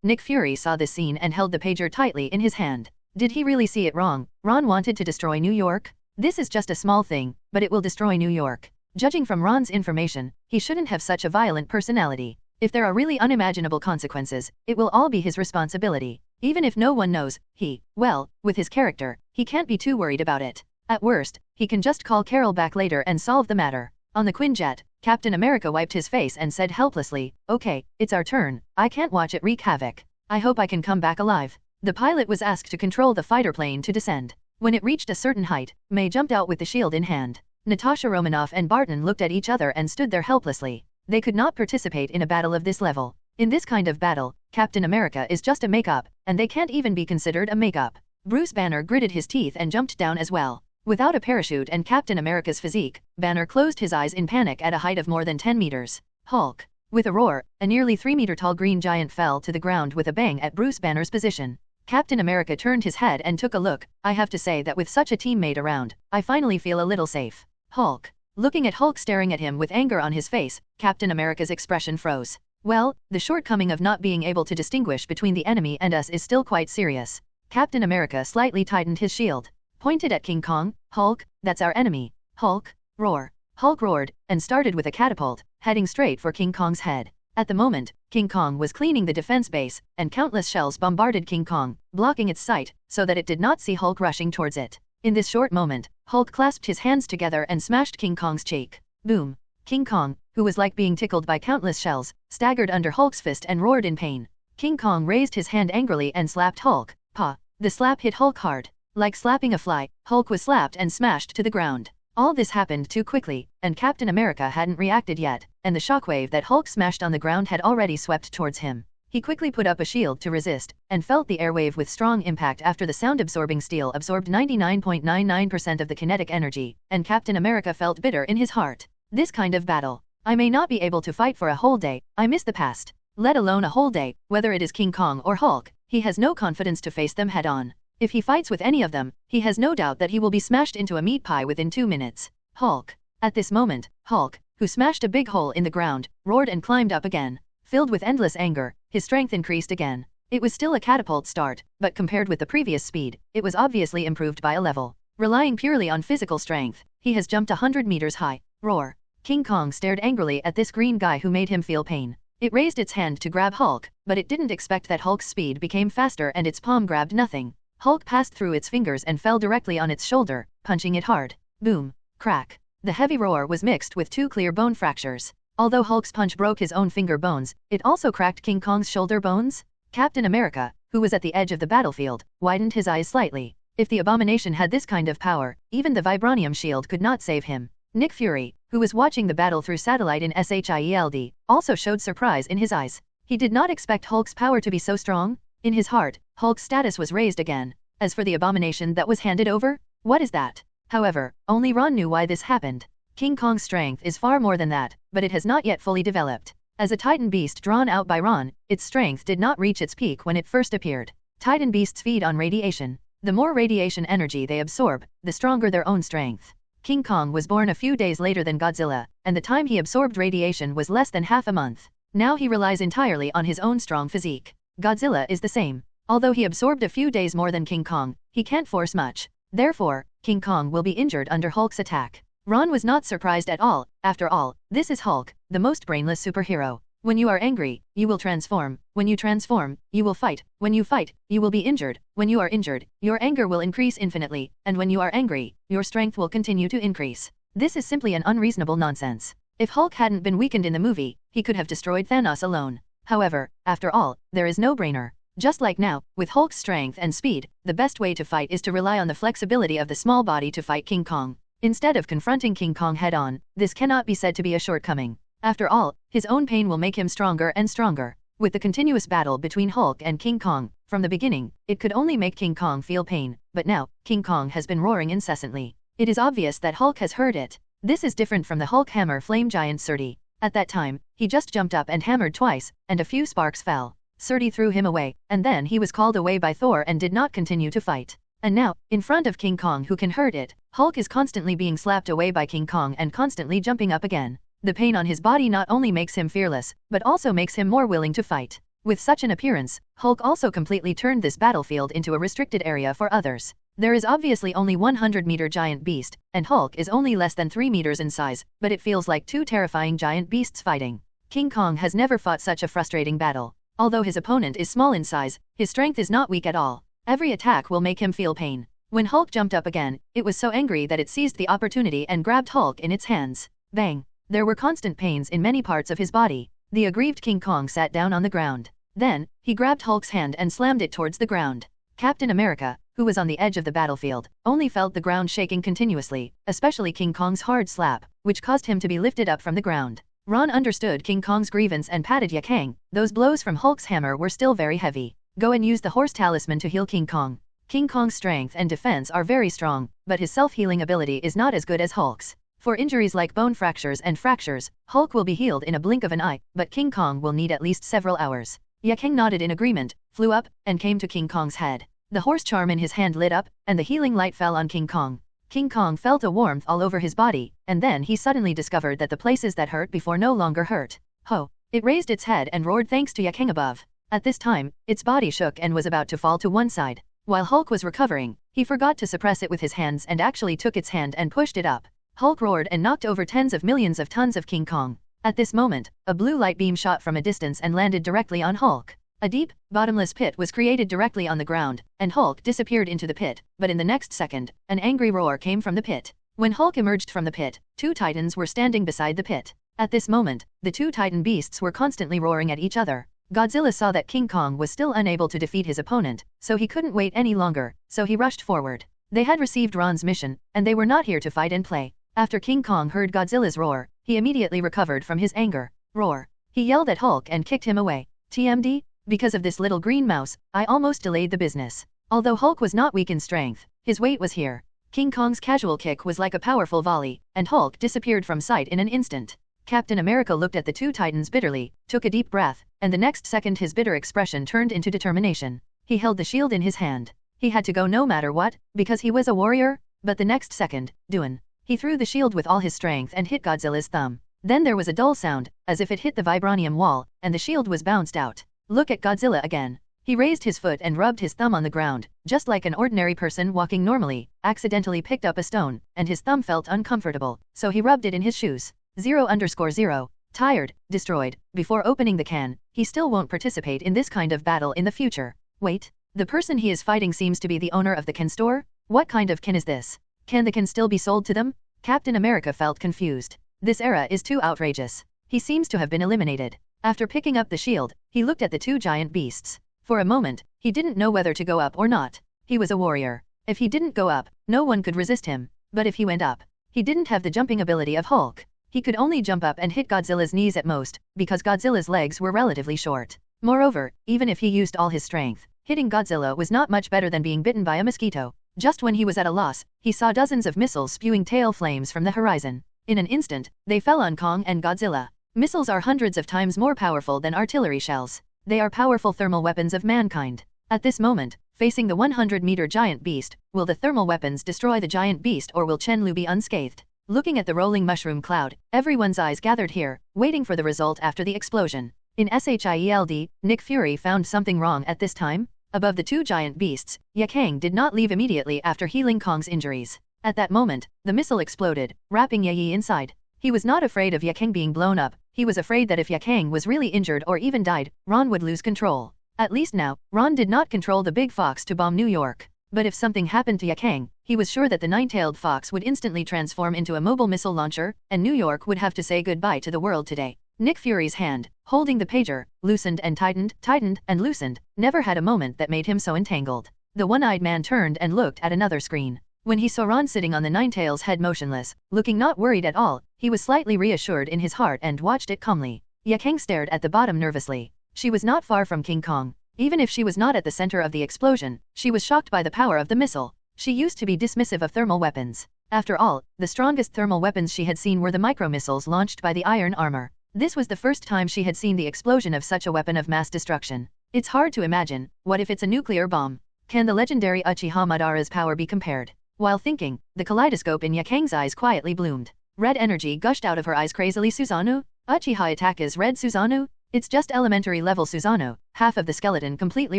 Nick Fury saw this scene and held the pager tightly in his hand. Did he really see it wrong? Ron wanted to destroy New York? This is just a small thing, but it will destroy New York. Judging from Ron's information, he shouldn't have such a violent personality. If there are really unimaginable consequences, it will all be his responsibility. Even if no one knows, with his character, he can't be too worried about it. At worst, he can just call Carol back later and solve the matter. On the Quinjet, Captain America wiped his face and said helplessly, "Okay, it's our turn. I can't watch it wreak havoc. I hope I can come back alive." The pilot was asked to control the fighter plane to descend. When it reached a certain height, May jumped out with the shield in hand. Natasha Romanoff and Barton looked at each other and stood there helplessly. They could not participate in a battle of this level. In this kind of battle, Captain America is just a makeup, and they can't even be considered a makeup. Bruce Banner gritted his teeth and jumped down as well. Without a parachute and Captain America's physique, Banner closed his eyes in panic at a height of more than 10 meters. Hulk. With a roar, a nearly 3-meter-tall green giant fell to the ground with a bang at Bruce Banner's position. Captain America turned his head and took a look. I have to say that with such a teammate around, I finally feel a little safe. Hulk. Looking at Hulk staring at him with anger on his face, Captain America's expression froze. Well, the shortcoming of not being able to distinguish between the enemy and us is still quite serious. Captain America slightly tightened his shield. Pointed at King Kong. Hulk, that's our enemy. Hulk, roar. Hulk roared, and started with a catapult, heading straight for King Kong's head. At the moment, King Kong was cleaning the defense base, and countless shells bombarded King Kong, blocking its sight, so that it did not see Hulk rushing towards it. In this short moment, Hulk clasped his hands together and smashed King Kong's cheek. Boom. King Kong, who was like being tickled by countless shells, staggered under Hulk's fist and roared in pain. King Kong raised his hand angrily and slapped Hulk. Pa. The slap hit Hulk hard. Like slapping a fly, Hulk was slapped and smashed to the ground. All this happened too quickly, and Captain America hadn't reacted yet, and the shockwave that Hulk smashed on the ground had already swept towards him. He quickly put up a shield to resist, and felt the airwave with strong impact after the sound-absorbing steel absorbed 99.99% of the kinetic energy, and Captain America felt bitter in his heart. This kind of battle. I may not be able to fight for a whole day, I miss the past. Let alone a whole day, whether it is King Kong or Hulk, he has no confidence to face them head-on. If he fights with any of them, he has no doubt that he will be smashed into a meat pie within 2 minutes. Hulk. At this moment, Hulk, who smashed a big hole in the ground, roared and climbed up again. Filled with endless anger, his strength increased again. It was still a catapult start, but compared with the previous speed, it was obviously improved by a level. Relying purely on physical strength, he has jumped 100 meters high. Roar. King Kong stared angrily at this green guy who made him feel pain. It raised its hand to grab Hulk, but it didn't expect that Hulk's speed became faster and its palm grabbed nothing. Hulk passed through its fingers and fell directly on its shoulder, punching it hard. Boom. Crack. The heavy roar was mixed with 2 clear bone fractures. Although Hulk's punch broke his own finger bones, it also cracked King Kong's shoulder bones. Captain America, who was at the edge of the battlefield, widened his eyes slightly. If the abomination had this kind of power, even the vibranium shield could not save him. Nick Fury, who was watching the battle through satellite in SHIELD, also showed surprise in his eyes. He did not expect Hulk's power to be so strong. In his heart, Hulk's status was raised again. As for the abomination that was handed over, what is that? However, only Ron knew why this happened. King Kong's strength is far more than that, but it has not yet fully developed. As a Titan beast drawn out by Ron, its strength did not reach its peak when it first appeared. Titan beasts feed on radiation. The more radiation energy they absorb, the stronger their own strength. King Kong was born a few days later than Godzilla, and the time he absorbed radiation was less than half a month. Now he relies entirely on his own strong physique. Godzilla is the same. Although he absorbed a few days more than King Kong, he can't force much. Therefore, King Kong will be injured under Hulk's attack. Ron was not surprised at all. After all, this is Hulk, the most brainless superhero. When you are angry, you will transform. When you transform, you will fight. When you fight, you will be injured. When you are injured, your anger will increase infinitely, and when you are angry, your strength will continue to increase. This is simply an unreasonable nonsense. If Hulk hadn't been weakened in the movie, he could have destroyed Thanos alone. However, after all, there is no brainer. Just like now, with Hulk's strength and speed, the best way to fight is to rely on the flexibility of the small body to fight King Kong. Instead of confronting King Kong head-on, this cannot be said to be a shortcoming. After all, his own pain will make him stronger and stronger. With the continuous battle between Hulk and King Kong, from the beginning, it could only make King Kong feel pain, but now, King Kong has been roaring incessantly. It is obvious that Hulk has heard it. This is different from the Hulk hammer flame giant Surdy. At that time, he just jumped up and hammered twice, and a few sparks fell. Surdy threw him away, and then he was called away by Thor and did not continue to fight. And now, in front of King Kong who can hurt it, Hulk is constantly being slapped away by King Kong and constantly jumping up again. The pain on his body not only makes him fearless, but also makes him more willing to fight. With such an appearance, Hulk also completely turned this battlefield into a restricted area for others. There is obviously only 100-meter giant beast, and Hulk is only less than 3 meters in size, but it feels like 2 terrifying giant beasts fighting. King Kong has never fought such a frustrating battle. Although his opponent is small in size, his strength is not weak at all. Every attack will make him feel pain. When Hulk jumped up again, it was so angry that it seized the opportunity and grabbed Hulk in its hands. Bang! There were constant pains in many parts of his body. The aggrieved King Kong sat down on the ground. Then, he grabbed Hulk's hand and slammed it towards the ground. Captain America, who was on the edge of the battlefield, only felt the ground shaking continuously, especially King Kong's hard slap, which caused him to be lifted up from the ground. Ron understood King Kong's grievance and patted Yakang. Those blows from Hulk's hammer were still very heavy. Go and use the horse talisman to heal King Kong. King Kong's strength and defense are very strong, but his self-healing ability is not as good as Hulk's. For injuries like bone fractures and fractures, Hulk will be healed in a blink of an eye, but King Kong will need at least several hours. Yakeng nodded in agreement, flew up, and came to King Kong's head. The horse charm in his hand lit up, and the healing light fell on King Kong. King Kong felt a warmth all over his body, and then he suddenly discovered that the places that hurt before no longer hurt. Ho! It raised its head and roared thanks to Yakeng above. At this time, its body shook and was about to fall to one side. While Hulk was recovering, he forgot to suppress it with his hands and actually took its hand and pushed it up. Hulk roared and knocked over tens of millions of tons of King Kong. At this moment, a blue light beam shot from a distance and landed directly on Hulk. A deep, bottomless pit was created directly on the ground, and Hulk disappeared into the pit, but in the next second, an angry roar came from the pit. When Hulk emerged from the pit, two titans were standing beside the pit. At this moment, the two titan beasts were constantly roaring at each other. Godzilla saw that King Kong was still unable to defeat his opponent, so he couldn't wait any longer, so he rushed forward. They had received Ron's mission, and they were not here to fight and play. After King Kong heard Godzilla's roar, he immediately recovered from his anger. Roar! He yelled at Hulk and kicked him away. TMD? Because of this little green mouse, I almost delayed the business. Although Hulk was not weak in strength, his weight was here. King Kong's casual kick was like a powerful volley, and Hulk disappeared from sight in an instant. Captain America looked at the two titans bitterly, took a deep breath, and the next second his bitter expression turned into determination. He held the shield in his hand. He had to go no matter what, because he was a warrior, but the next second, Duan. He threw the shield with all his strength and hit Godzilla's thumb. Then there was a dull sound, as if it hit the vibranium wall, and the shield was bounced out. Look at Godzilla again. He raised his foot and rubbed his thumb on the ground, just like an ordinary person walking normally, accidentally picked up a stone, and his thumb felt uncomfortable, so he rubbed it in his shoes. 0_0. Tired, destroyed. Before opening the can, he still won't participate in this kind of battle in the future. Wait, the person he is fighting seems to be the owner of the can store? What kind of can is this? Can the can still be sold to them? Captain America felt confused. This era is too outrageous. He seems to have been eliminated. After picking up the shield, he looked at the two giant beasts. For a moment, he didn't know whether to go up or not. He was a warrior. If he didn't go up, no one could resist him. But if he went up, he didn't have the jumping ability of Hulk. He could only jump up and hit Godzilla's knees at most, because Godzilla's legs were relatively short. Moreover, even if he used all his strength, hitting Godzilla was not much better than being bitten by a mosquito. Just when he was at a loss, he saw dozens of missiles spewing tail flames from the horizon. In an instant, they fell on Kong and Godzilla. Missiles are hundreds of times more powerful than artillery shells. They are powerful thermal weapons of mankind. At this moment, facing the 100-meter giant beast, will the thermal weapons destroy the giant beast or will Chen Lu be unscathed? Looking at the rolling mushroom cloud, everyone's eyes gathered here, waiting for the result after the explosion. In SHIELD, Nick Fury found something wrong at this time. Above the two giant beasts, Yakeng did not leave immediately after healing Kong's injuries. At that moment, the missile exploded, wrapping Yi inside. He was not afraid of Yakeng being blown up, he was afraid that if Yakeng was really injured or even died, Ron would lose control. At least now, Ron did not control the big fox to bomb New York. But if something happened to Yakeng, he was sure that the nine-tailed fox would instantly transform into a mobile missile launcher, and New York would have to say goodbye to the world today. Nick Fury's hand, holding the pager, loosened and tightened, tightened and loosened, never had a moment that made him so entangled. The one-eyed man turned and looked at another screen. When he saw Ron sitting on the nine-tails head motionless, looking not worried at all, he was slightly reassured in his heart and watched it calmly. Yakeng stared at the bottom nervously. She was not far from King Kong. Even if she was not at the center of the explosion, she was shocked by the power of the missile. She used to be dismissive of thermal weapons. After all, the strongest thermal weapons she had seen were the micro-missiles launched by the iron armor. This was the first time she had seen the explosion of such a weapon of mass destruction. It's hard to imagine, what if it's a nuclear bomb? Can the legendary Uchiha Madara's power be compared? While thinking, the kaleidoscope in Yakeng's eyes quietly bloomed. Red energy gushed out of her eyes crazily. Susanoo? Uchiha attack is red Susanoo? It's just elementary level Susanoo. Half of the skeleton completely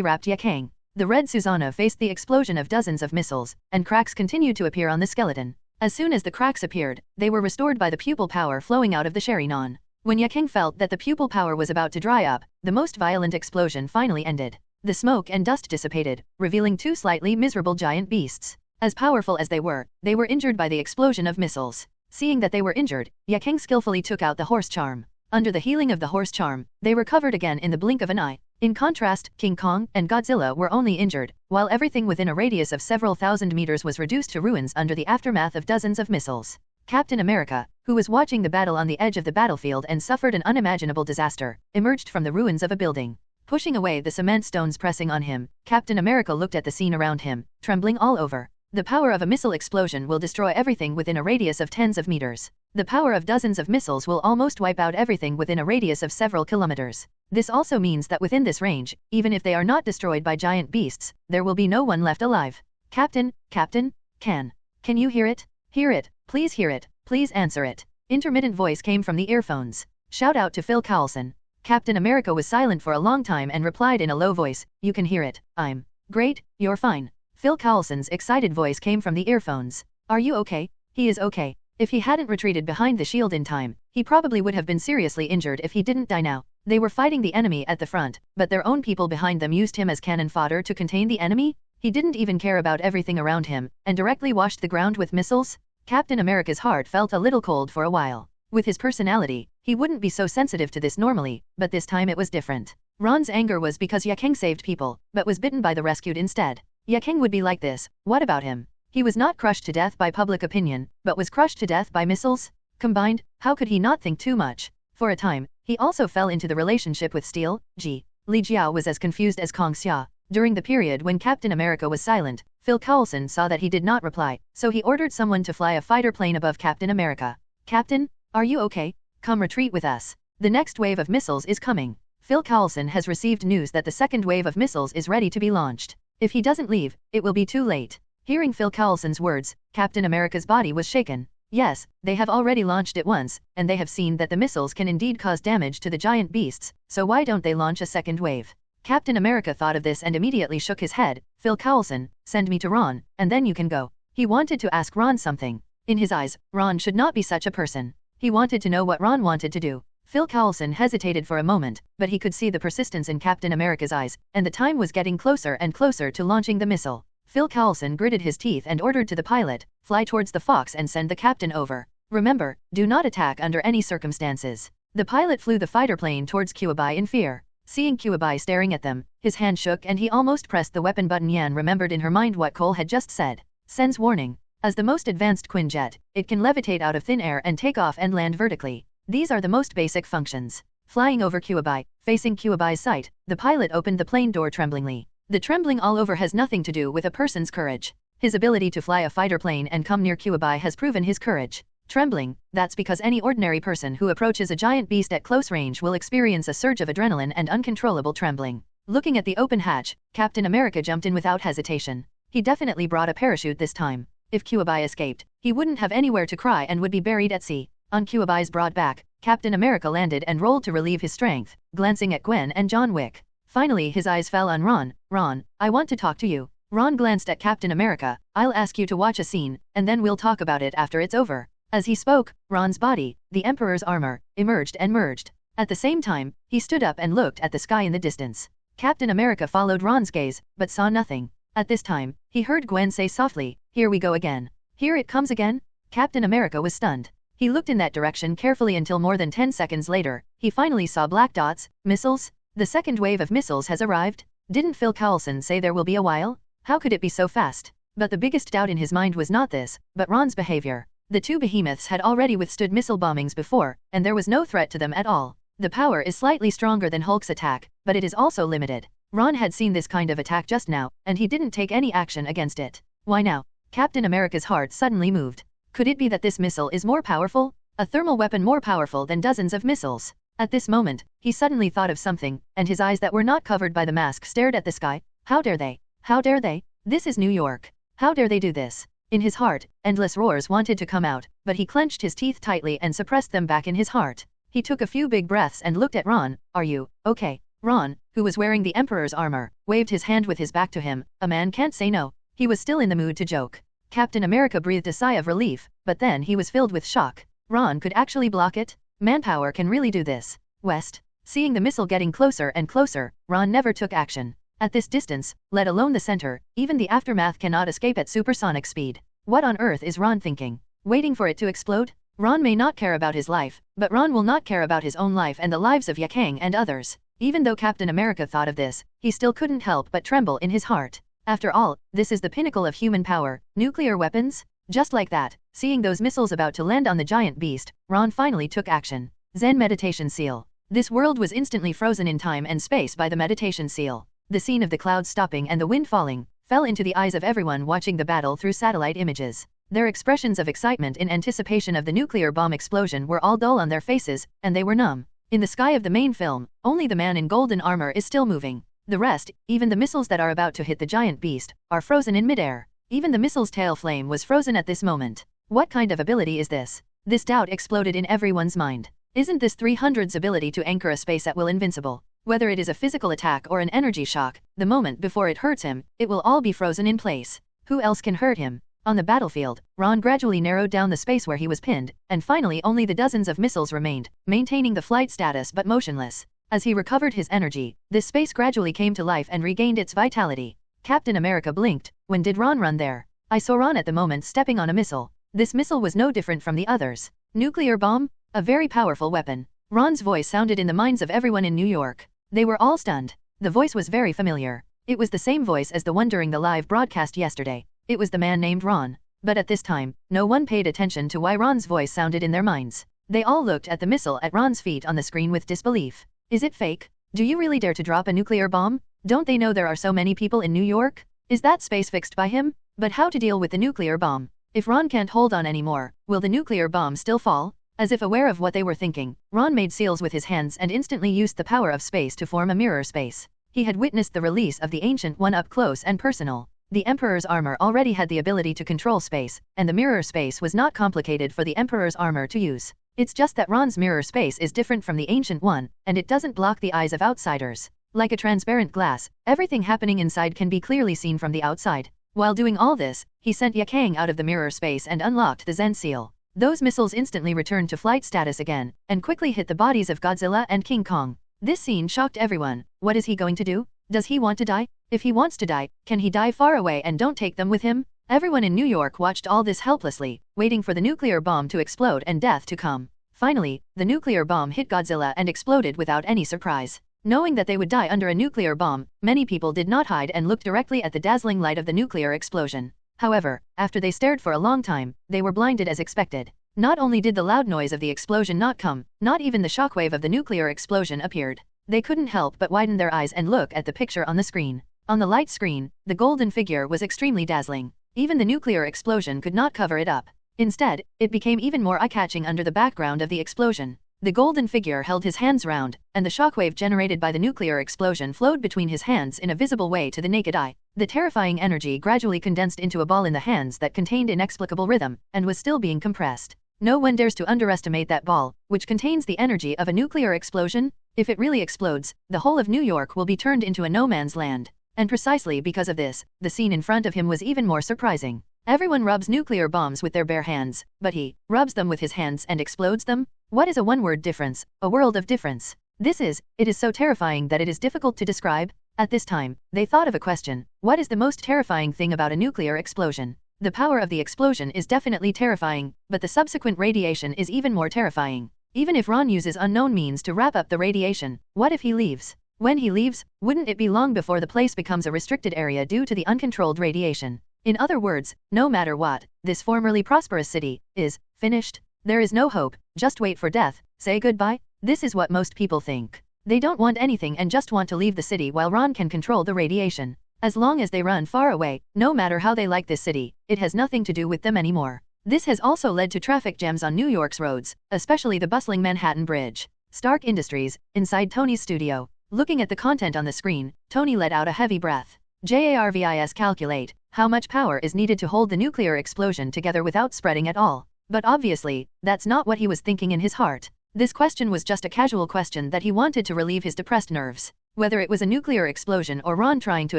wrapped Yakeng. The red Susanoo faced the explosion of dozens of missiles, and cracks continued to appear on the skeleton. As soon as the cracks appeared, they were restored by the pupil power flowing out of the Sherinon. When Yakeng felt that the pupil power was about to dry up, the most violent explosion finally ended. The smoke and dust dissipated, revealing two slightly miserable giant beasts. As powerful as they were injured by the explosion of missiles. Seeing that they were injured, Yakeng skillfully took out the horse charm. Under the healing of the horse charm, they recovered again in the blink of an eye. In contrast, King Kong and Godzilla were only injured, while everything within a radius of several thousand meters was reduced to ruins under the aftermath of dozens of missiles. Captain America, who was watching the battle on the edge of the battlefield and suffered an unimaginable disaster, emerged from the ruins of a building. Pushing away the cement stones pressing on him, Captain America looked at the scene around him, trembling all over. The power of a missile explosion will destroy everything within a radius of tens of meters. The power of dozens of missiles will almost wipe out everything within a radius of several kilometers. This also means that within this range, even if they are not destroyed by giant beasts, there will be no one left alive. Captain, can you hear it? Hear it, please answer it. Intermittent voice came from the earphones. Shout out to Phil Coulson. Captain America was silent for a long time and replied in a low voice, you can hear it, I'm great, you're fine. Phil Coulson's excited voice came from the earphones. Are you okay? He is okay. If he hadn't retreated behind the shield in time, he probably would have been seriously injured if he didn't die now. They were fighting the enemy at the front, but their own people behind them used him as cannon fodder to contain the enemy? He didn't even care about everything around him, and directly washed the ground with missiles? Captain America's heart felt a little cold for a while. With his personality, he wouldn't be so sensitive to this normally, but this time it was different. Ron's anger was because Yakeng saved people, but was bitten by the rescued instead. Yakeng would be like this, what about him? He was not crushed to death by public opinion, but was crushed to death by missiles? Combined, how could he not think too much? For a time, he also fell into the relationship with Steel. Li Jiao was as confused as Kong Xia. During the period when Captain America was silent, Phil Coulson saw that he did not reply, so he ordered someone to fly a fighter plane above Captain America. Captain, are you okay? Come retreat with us. The next wave of missiles is coming. Phil Coulson has received news that the second wave of missiles is ready to be launched. If he doesn't leave, it will be too late. Hearing Phil Coulson's words, Captain America's body was shaken. Yes, they have already launched it once, and they have seen that the missiles can indeed cause damage to the giant beasts, so why don't they launch a second wave? Captain America thought of this and immediately shook his head. Phil Coulson, send me to Ron, and then you can go. He wanted to ask Ron something. In his eyes, Ron should not be such a person. He wanted to know what Ron wanted to do. Phil Coulson hesitated for a moment, but he could see the persistence in Captain America's eyes, and the time was getting closer and closer to launching the missile. Phil Coulson gritted his teeth and ordered to the pilot, fly towards the Fox and send the captain over. Remember, do not attack under any circumstances. The pilot flew the fighter plane towards Kuibai in fear. Seeing Kuibai staring at them, his hand shook and he almost pressed the weapon button. Yan remembered in her mind what Cole had just said. Sends warning. As the most advanced Quinjet, it can levitate out of thin air and take off and land vertically. These are the most basic functions. Flying over Kuibai, facing Kuibai's sight, the pilot opened the plane door tremblingly. The trembling all over has nothing to do with a person's courage. His ability to fly a fighter plane and come near Kuibai has proven his courage. Trembling, that's because any ordinary person who approaches a giant beast at close range will experience a surge of adrenaline and uncontrollable trembling. Looking at the open hatch, Captain America jumped in without hesitation. He definitely brought a parachute this time. If Kuibai escaped, he wouldn't have anywhere to cry and would be buried at sea. On Kuibai's broad back, Captain America landed and rolled to relieve his strength, glancing at Gwen and John Wick. Finally his eyes fell on Ron. Ron, I want to talk to you. Ron glanced at Captain America. I'll ask you to watch a scene, and then we'll talk about it after it's over. As he spoke, Ron's body, the Emperor's armor, emerged and merged. At the same time, he stood up and looked at the sky in the distance. Captain America followed Ron's gaze, but saw nothing. At this time, he heard Gwen say softly, here we go again. Here it comes again? Captain America was stunned. He looked in that direction carefully until more than 10 seconds later, he finally saw black dots. Missiles? The second wave of missiles has arrived? Didn't Phil Coulson say there will be a while? How could it be so fast? But the biggest doubt in his mind was not this, but Ron's behavior. The two behemoths had already withstood missile bombings before, and there was no threat to them at all. The power is slightly stronger than Hulk's attack, but it is also limited. Ron had seen this kind of attack just now, and he didn't take any action against it. Why now? Captain America's heart suddenly moved. Could it be that this missile is more powerful? A thermal weapon more powerful than dozens of missiles? At this moment, he suddenly thought of something, and his eyes that were not covered by the mask stared at the sky. How dare they? How dare they? This is New York. How dare they do this? In his heart, endless roars wanted to come out, but he clenched his teeth tightly and suppressed them back in his heart. He took a few big breaths and looked at Ron. Are you okay? Ron, who was wearing the Emperor's armor, waved his hand with his back to him. A man can't say no. He was still in the mood to joke. Captain America breathed a sigh of relief, but then he was filled with shock. Ron could actually block it? Manpower can really do this. West. Seeing the missile getting closer and closer, Ron never took action. At this distance, let alone the center, even the aftermath cannot escape at supersonic speed. What on earth is Ron thinking? Waiting for it to explode? Ron may not care about his life, but Ron will not care about his own life and the lives of Yakang and others. Even though Captain America thought of this, he still couldn't help but tremble in his heart. After all, this is the pinnacle of human power, nuclear weapons? Just like that, seeing those missiles about to land on the giant beast, Ron finally took action. Zen meditation seal. This world was instantly frozen in time and space by the meditation seal. The scene of the clouds stopping and the wind falling, fell into the eyes of everyone watching the battle through satellite images. Their expressions of excitement in anticipation of the nuclear bomb explosion were all dull on their faces, and they were numb. In the sky of the main film, only the man in golden armor is still moving. The rest, even the missiles that are about to hit the giant beast, are frozen in midair. Even the missile's tail flame was frozen at this moment. What kind of ability is this? This doubt exploded in everyone's mind. Isn't this 300's ability to anchor a space at will invincible? Whether it is a physical attack or an energy shock, the moment before it hurts him, it will all be frozen in place. Who else can hurt him? On the battlefield, Ron gradually narrowed down the space where he was pinned, and finally only the dozens of missiles remained, maintaining the flight status but motionless. As he recovered his energy, this space gradually came to life and regained its vitality. Captain America blinked. When did Ron run there? I saw Ron at the moment stepping on a missile. This missile was no different from the others. Nuclear bomb? A very powerful weapon. Ron's voice sounded in the minds of everyone in New York. They were all stunned. The voice was very familiar. It was the same voice as the one during the live broadcast yesterday. It was the man named Ron. But at this time, no one paid attention to why Ron's voice sounded in their minds. They all looked at the missile at Ron's feet on the screen with disbelief. Is it fake? Do you really dare to drop a nuclear bomb? Don't they know there are so many people in New York? Is that space fixed by him? But how to deal with the nuclear bomb? If Ron can't hold on anymore, will the nuclear bomb still fall? As if aware of what they were thinking, Ron made seals with his hands and instantly used the power of space to form a mirror space. He had witnessed the release of the Ancient One up close and personal. The Emperor's armor already had the ability to control space, and the mirror space was not complicated for the Emperor's armor to use. It's just that Ron's mirror space is different from the Ancient One, and it doesn't block the eyes of outsiders. Like a transparent glass, everything happening inside can be clearly seen from the outside. While doing all this, he sent Yakang out of the mirror space and unlocked the Zen seal. Those missiles instantly returned to flight status again, and quickly hit the bodies of Godzilla and King Kong. This scene shocked everyone. What is he going to do? Does he want to die? If he wants to die, can he die far away and don't take them with him? Everyone in New York watched all this helplessly, waiting for the nuclear bomb to explode and death to come. Finally, the nuclear bomb hit Godzilla and exploded without any surprise. Knowing that they would die under a nuclear bomb, many people did not hide and looked directly at the dazzling light of the nuclear explosion. However, after they stared for a long time, they were blinded as expected. Not only did the loud noise of the explosion not come, not even the shockwave of the nuclear explosion appeared. They couldn't help but widen their eyes and look at the picture on the screen. On the light screen, the golden figure was extremely dazzling. Even the nuclear explosion could not cover it up. Instead, it became even more eye-catching under the background of the explosion. The golden figure held his hands round, and the shockwave generated by the nuclear explosion flowed between his hands in a visible way to the naked eye. The terrifying energy gradually condensed into a ball in the hands that contained inexplicable rhythm, and was still being compressed. No one dares to underestimate that ball, which contains the energy of a nuclear explosion. If it really explodes, the whole of New York will be turned into a no-man's land. And precisely because of this, the scene in front of him was even more surprising. Everyone rubs nuclear bombs with their bare hands, but he rubs them with his hands and explodes them? What is a one-word difference? A world of difference. It is so terrifying that it is difficult to describe. At this time, they thought of a question. What is the most terrifying thing about a nuclear explosion? The power of the explosion is definitely terrifying, but the subsequent radiation is even more terrifying. Even if Ron uses unknown means to wrap up the radiation, what if he leaves? When he leaves, wouldn't it be long before the place becomes a restricted area due to the uncontrolled radiation? In other words, no matter what, this formerly prosperous city is finished. There is no hope, just wait for death, say goodbye. This is what most people think. They don't want anything and just want to leave the city while Ron can control the radiation. As long as they run far away, no matter how they like this city, it has nothing to do with them anymore. This has also led to traffic jams on New York's roads, especially the bustling Manhattan Bridge. Stark Industries, inside Tony's studio. Looking at the content on the screen, Tony let out a heavy breath. JARVIS calculate how much power is needed to hold the nuclear explosion together without spreading at all. But obviously, that's not what he was thinking in his heart. This question was just a casual question that he wanted to relieve his depressed nerves. Whether it was a nuclear explosion or Ron trying to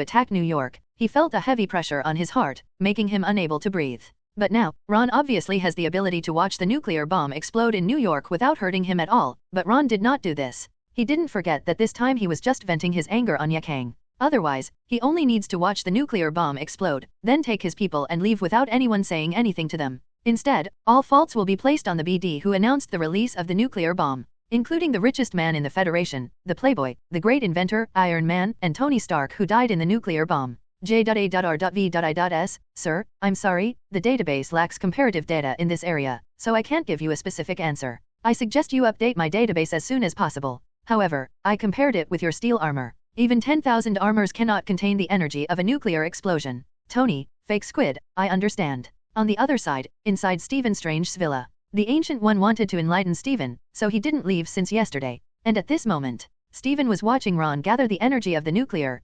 attack New York, he felt a heavy pressure on his heart, making him unable to breathe. But now, Ron obviously has the ability to watch the nuclear bomb explode in New York without hurting him at all, but Ron did not do this. He didn't forget that this time he was just venting his anger on Yakang. Otherwise, he only needs to watch the nuclear bomb explode, then take his people and leave without anyone saying anything to them. Instead, all faults will be placed on the BD who announced the release of the nuclear bomb, including the richest man in the Federation, the Playboy, the great inventor, Iron Man, and Tony Stark who died in the nuclear bomb. J.A.R.V.I.S. Sir, I'm sorry, the database lacks comparative data in this area, so I can't give you a specific answer. I suggest you update my database as soon as possible. However, I compared it with your steel armor. Even 10,000 armors cannot contain the energy of a nuclear explosion. Tony, fake squid, I understand. On the other side, inside Stephen Strange's villa, the Ancient One wanted to enlighten Stephen, so he didn't leave since yesterday. And at this moment, Stephen was watching Ron gather the energy of the nuclear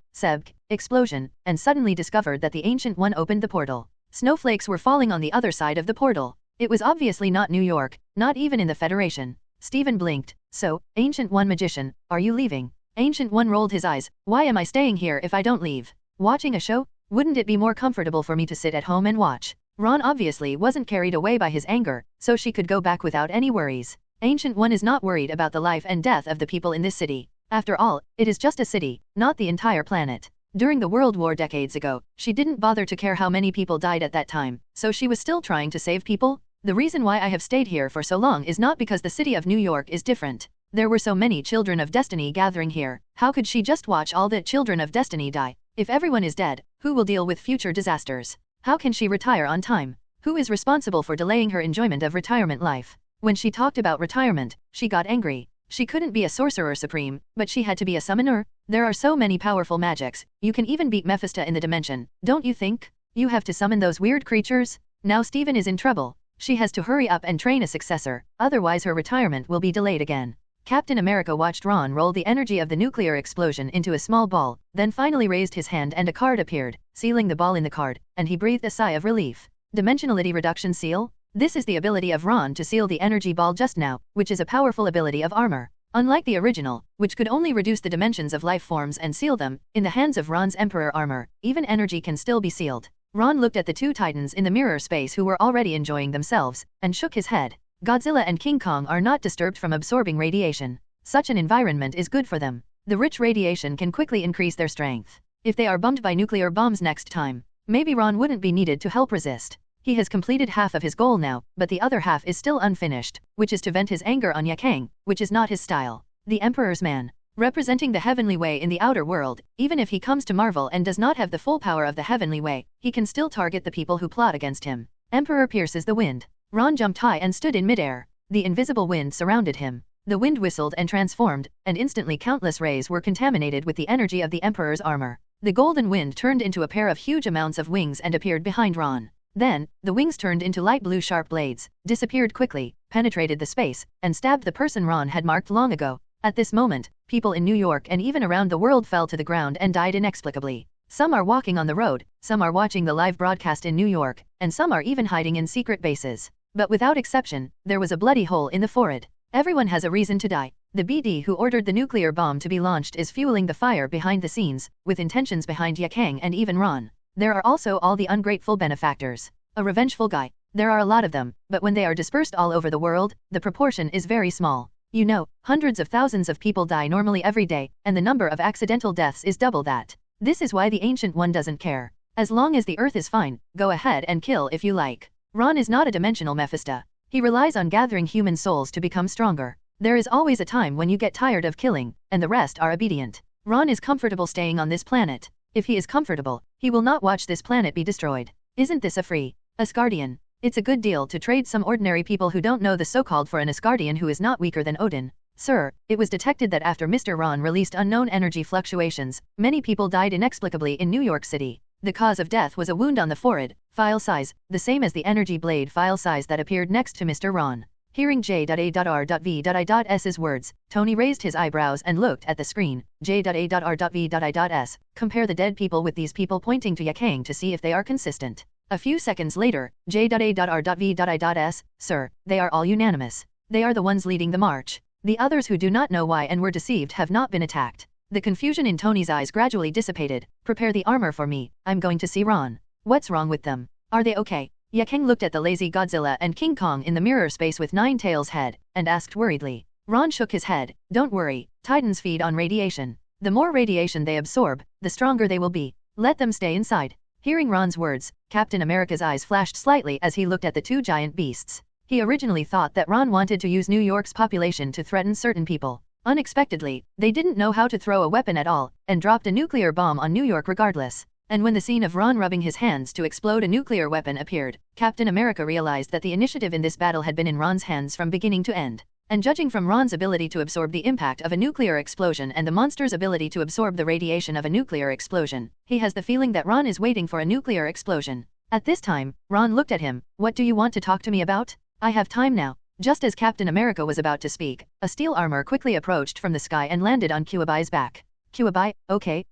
explosion, and suddenly discovered that the Ancient One opened the portal. Snowflakes were falling on the other side of the portal. It was obviously not New York, not even in the Federation. Stephen blinked. So, Ancient One magician, are you leaving? Ancient One rolled his eyes. Why am I staying here if I don't leave? Watching a show? Wouldn't it be more comfortable for me to sit at home and watch? Ron obviously wasn't carried away by his anger, so she could go back without any worries. Ancient One is not worried about the life and death of the people in this city. After all, it is just a city, not the entire planet. During the World War decades ago, she didn't bother to care how many people died at that time, so she was still trying to save people. The reason why I have stayed here for so long is not because the city of New York is different. There were so many children of destiny gathering here. How could she just watch all the children of destiny die? If everyone is dead, who will deal with future disasters? How can she retire on time? Who is responsible for delaying her enjoyment of retirement life? When she talked about retirement, she got angry. She couldn't be a Sorcerer Supreme, but she had to be a summoner. There are so many powerful magics, you can even beat Mephisto in the dimension, don't you think? You have to summon those weird creatures? Now Stephen is in trouble. She has to hurry up and train a successor, otherwise her retirement will be delayed again. Captain America watched Ron roll the energy of the nuclear explosion into a small ball, then finally raised his hand and a card appeared, sealing the ball in the card, and he breathed a sigh of relief. Dimensionality Reduction Seal? This is the ability of Ron to seal the energy ball just now, which is a powerful ability of armor. Unlike the original, which could only reduce the dimensions of life forms and seal them, in the hands of Ron's Emperor armor, even energy can still be sealed. Ron looked at the two titans in the mirror space who were already enjoying themselves, and shook his head. Godzilla and King Kong are not disturbed from absorbing radiation. Such an environment is good for them. The rich radiation can quickly increase their strength. If they are bummed by nuclear bombs next time, maybe Ron wouldn't be needed to help resist. He has completed half of his goal now, but the other half is still unfinished, which is to vent his anger on Yakang, which is not his style. The Emperor's man. Representing the heavenly way in the outer world, even if he comes to Marvel and does not have the full power of the heavenly way, he can still target the people who plot against him. Emperor pierces the wind. Ron jumped high and stood in midair. The invisible wind surrounded him. The wind whistled and transformed, and instantly countless rays were contaminated with the energy of the Emperor's armor. The golden wind turned into a pair of huge amounts of wings and appeared behind Ron. Then, the wings turned into light blue sharp blades, disappeared quickly, penetrated the space, and stabbed the person Ron had marked long ago. At this moment, people in New York and even around the world fell to the ground and died inexplicably. Some are walking on the road, some are watching the live broadcast in New York, and some are even hiding in secret bases. But without exception, there was a bloody hole in the forehead. Everyone has a reason to die. The BD who ordered the nuclear bomb to be launched is fueling the fire behind the scenes, with intentions behind Yakang and even Ron. There are also all the ungrateful benefactors. A revengeful guy. There are a lot of them, but when they are dispersed all over the world, the proportion is very small. You know, hundreds of thousands of people die normally every day, and the number of accidental deaths is double that. This is why the Ancient One doesn't care. As long as the Earth is fine, go ahead and kill if you like. Ron is not a dimensional Mephisto. He relies on gathering human souls to become stronger. There is always a time when you get tired of killing, and the rest are obedient. Ron is comfortable staying on this planet. If he is comfortable, he will not watch this planet be destroyed. Isn't this a free Asgardian? It's a good deal to trade some ordinary people who don't know the so-called for an Asgardian who is not weaker than Odin. Sir, it was detected that after Mr. Ron released unknown energy fluctuations, many people died inexplicably in New York City. The cause of death was a wound on the forehead, file size, the same as the energy blade file size that appeared next to Mr. Ron. Hearing J.A.R.V.I.'s words, Tony raised his eyebrows and looked at the screen. J.A.R.V.I.'s. Compare the dead people with these people pointing to Yakang to see if they are consistent. A few seconds later, J.A.R.V.I.'s. Sir, they are all unanimous. They are the ones leading the march. The others who do not know why and were deceived have not been attacked. The confusion in Tony's eyes gradually dissipated. Prepare the armor for me, I'm going to see Ron. What's wrong with them? Are they okay? Yakang looked at the lazy Godzilla and King Kong in the mirror space with Nine Tails' head, and asked worriedly. Ron shook his head. Don't worry, Titans feed on radiation. The more radiation they absorb, the stronger they will be. Let them stay inside. Hearing Ron's words, Captain America's eyes flashed slightly as he looked at the two giant beasts. He originally thought that Ron wanted to use New York's population to threaten certain people. Unexpectedly, they didn't know how to throw a weapon at all, and dropped a nuclear bomb on New York regardless. And when the scene of Ron rubbing his hands to explode a nuclear weapon appeared, Captain America realized that the initiative in this battle had been in Ron's hands from beginning to end. and judging from Ron's ability to absorb the impact of a nuclear explosion and the monster's ability to absorb the radiation of a nuclear explosion, he has the feeling that Ron is waiting for a nuclear explosion. At this time, Ron looked at him. What do you want to talk to me about? I have time now. Just as Captain America was about to speak, a steel armor quickly approached from the sky and landed on Kuwabai's back. Kuwabai, okay.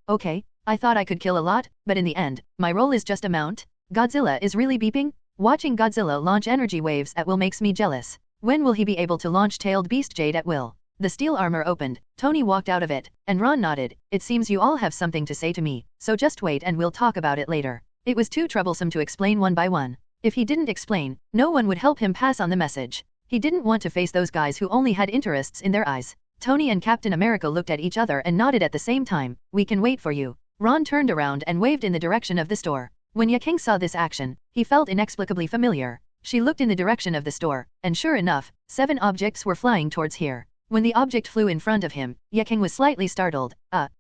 I thought I could kill a lot, but in the end, my role is just a mount. Godzilla is really beeping? Watching Godzilla launch energy waves at will makes me jealous. When will he be able to launch Tailed Beast Jade at will? The steel armor opened, Tony walked out of it, and Ron nodded. It seems you all have something to say to me, so just wait and we'll talk about it later. It was too troublesome to explain one by one. If he didn't explain, no one would help him pass on the message. He didn't want to face those guys who only had interests in their eyes. Tony and Captain America looked at each other and nodded at the same time. We can wait for you. Ron turned around and waved in the direction of the store. When Yaking saw this action, he felt inexplicably familiar. She looked in the direction of the store, and sure enough, 7 objects were flying towards here. When the object flew in front of him, Yaking was slightly startled.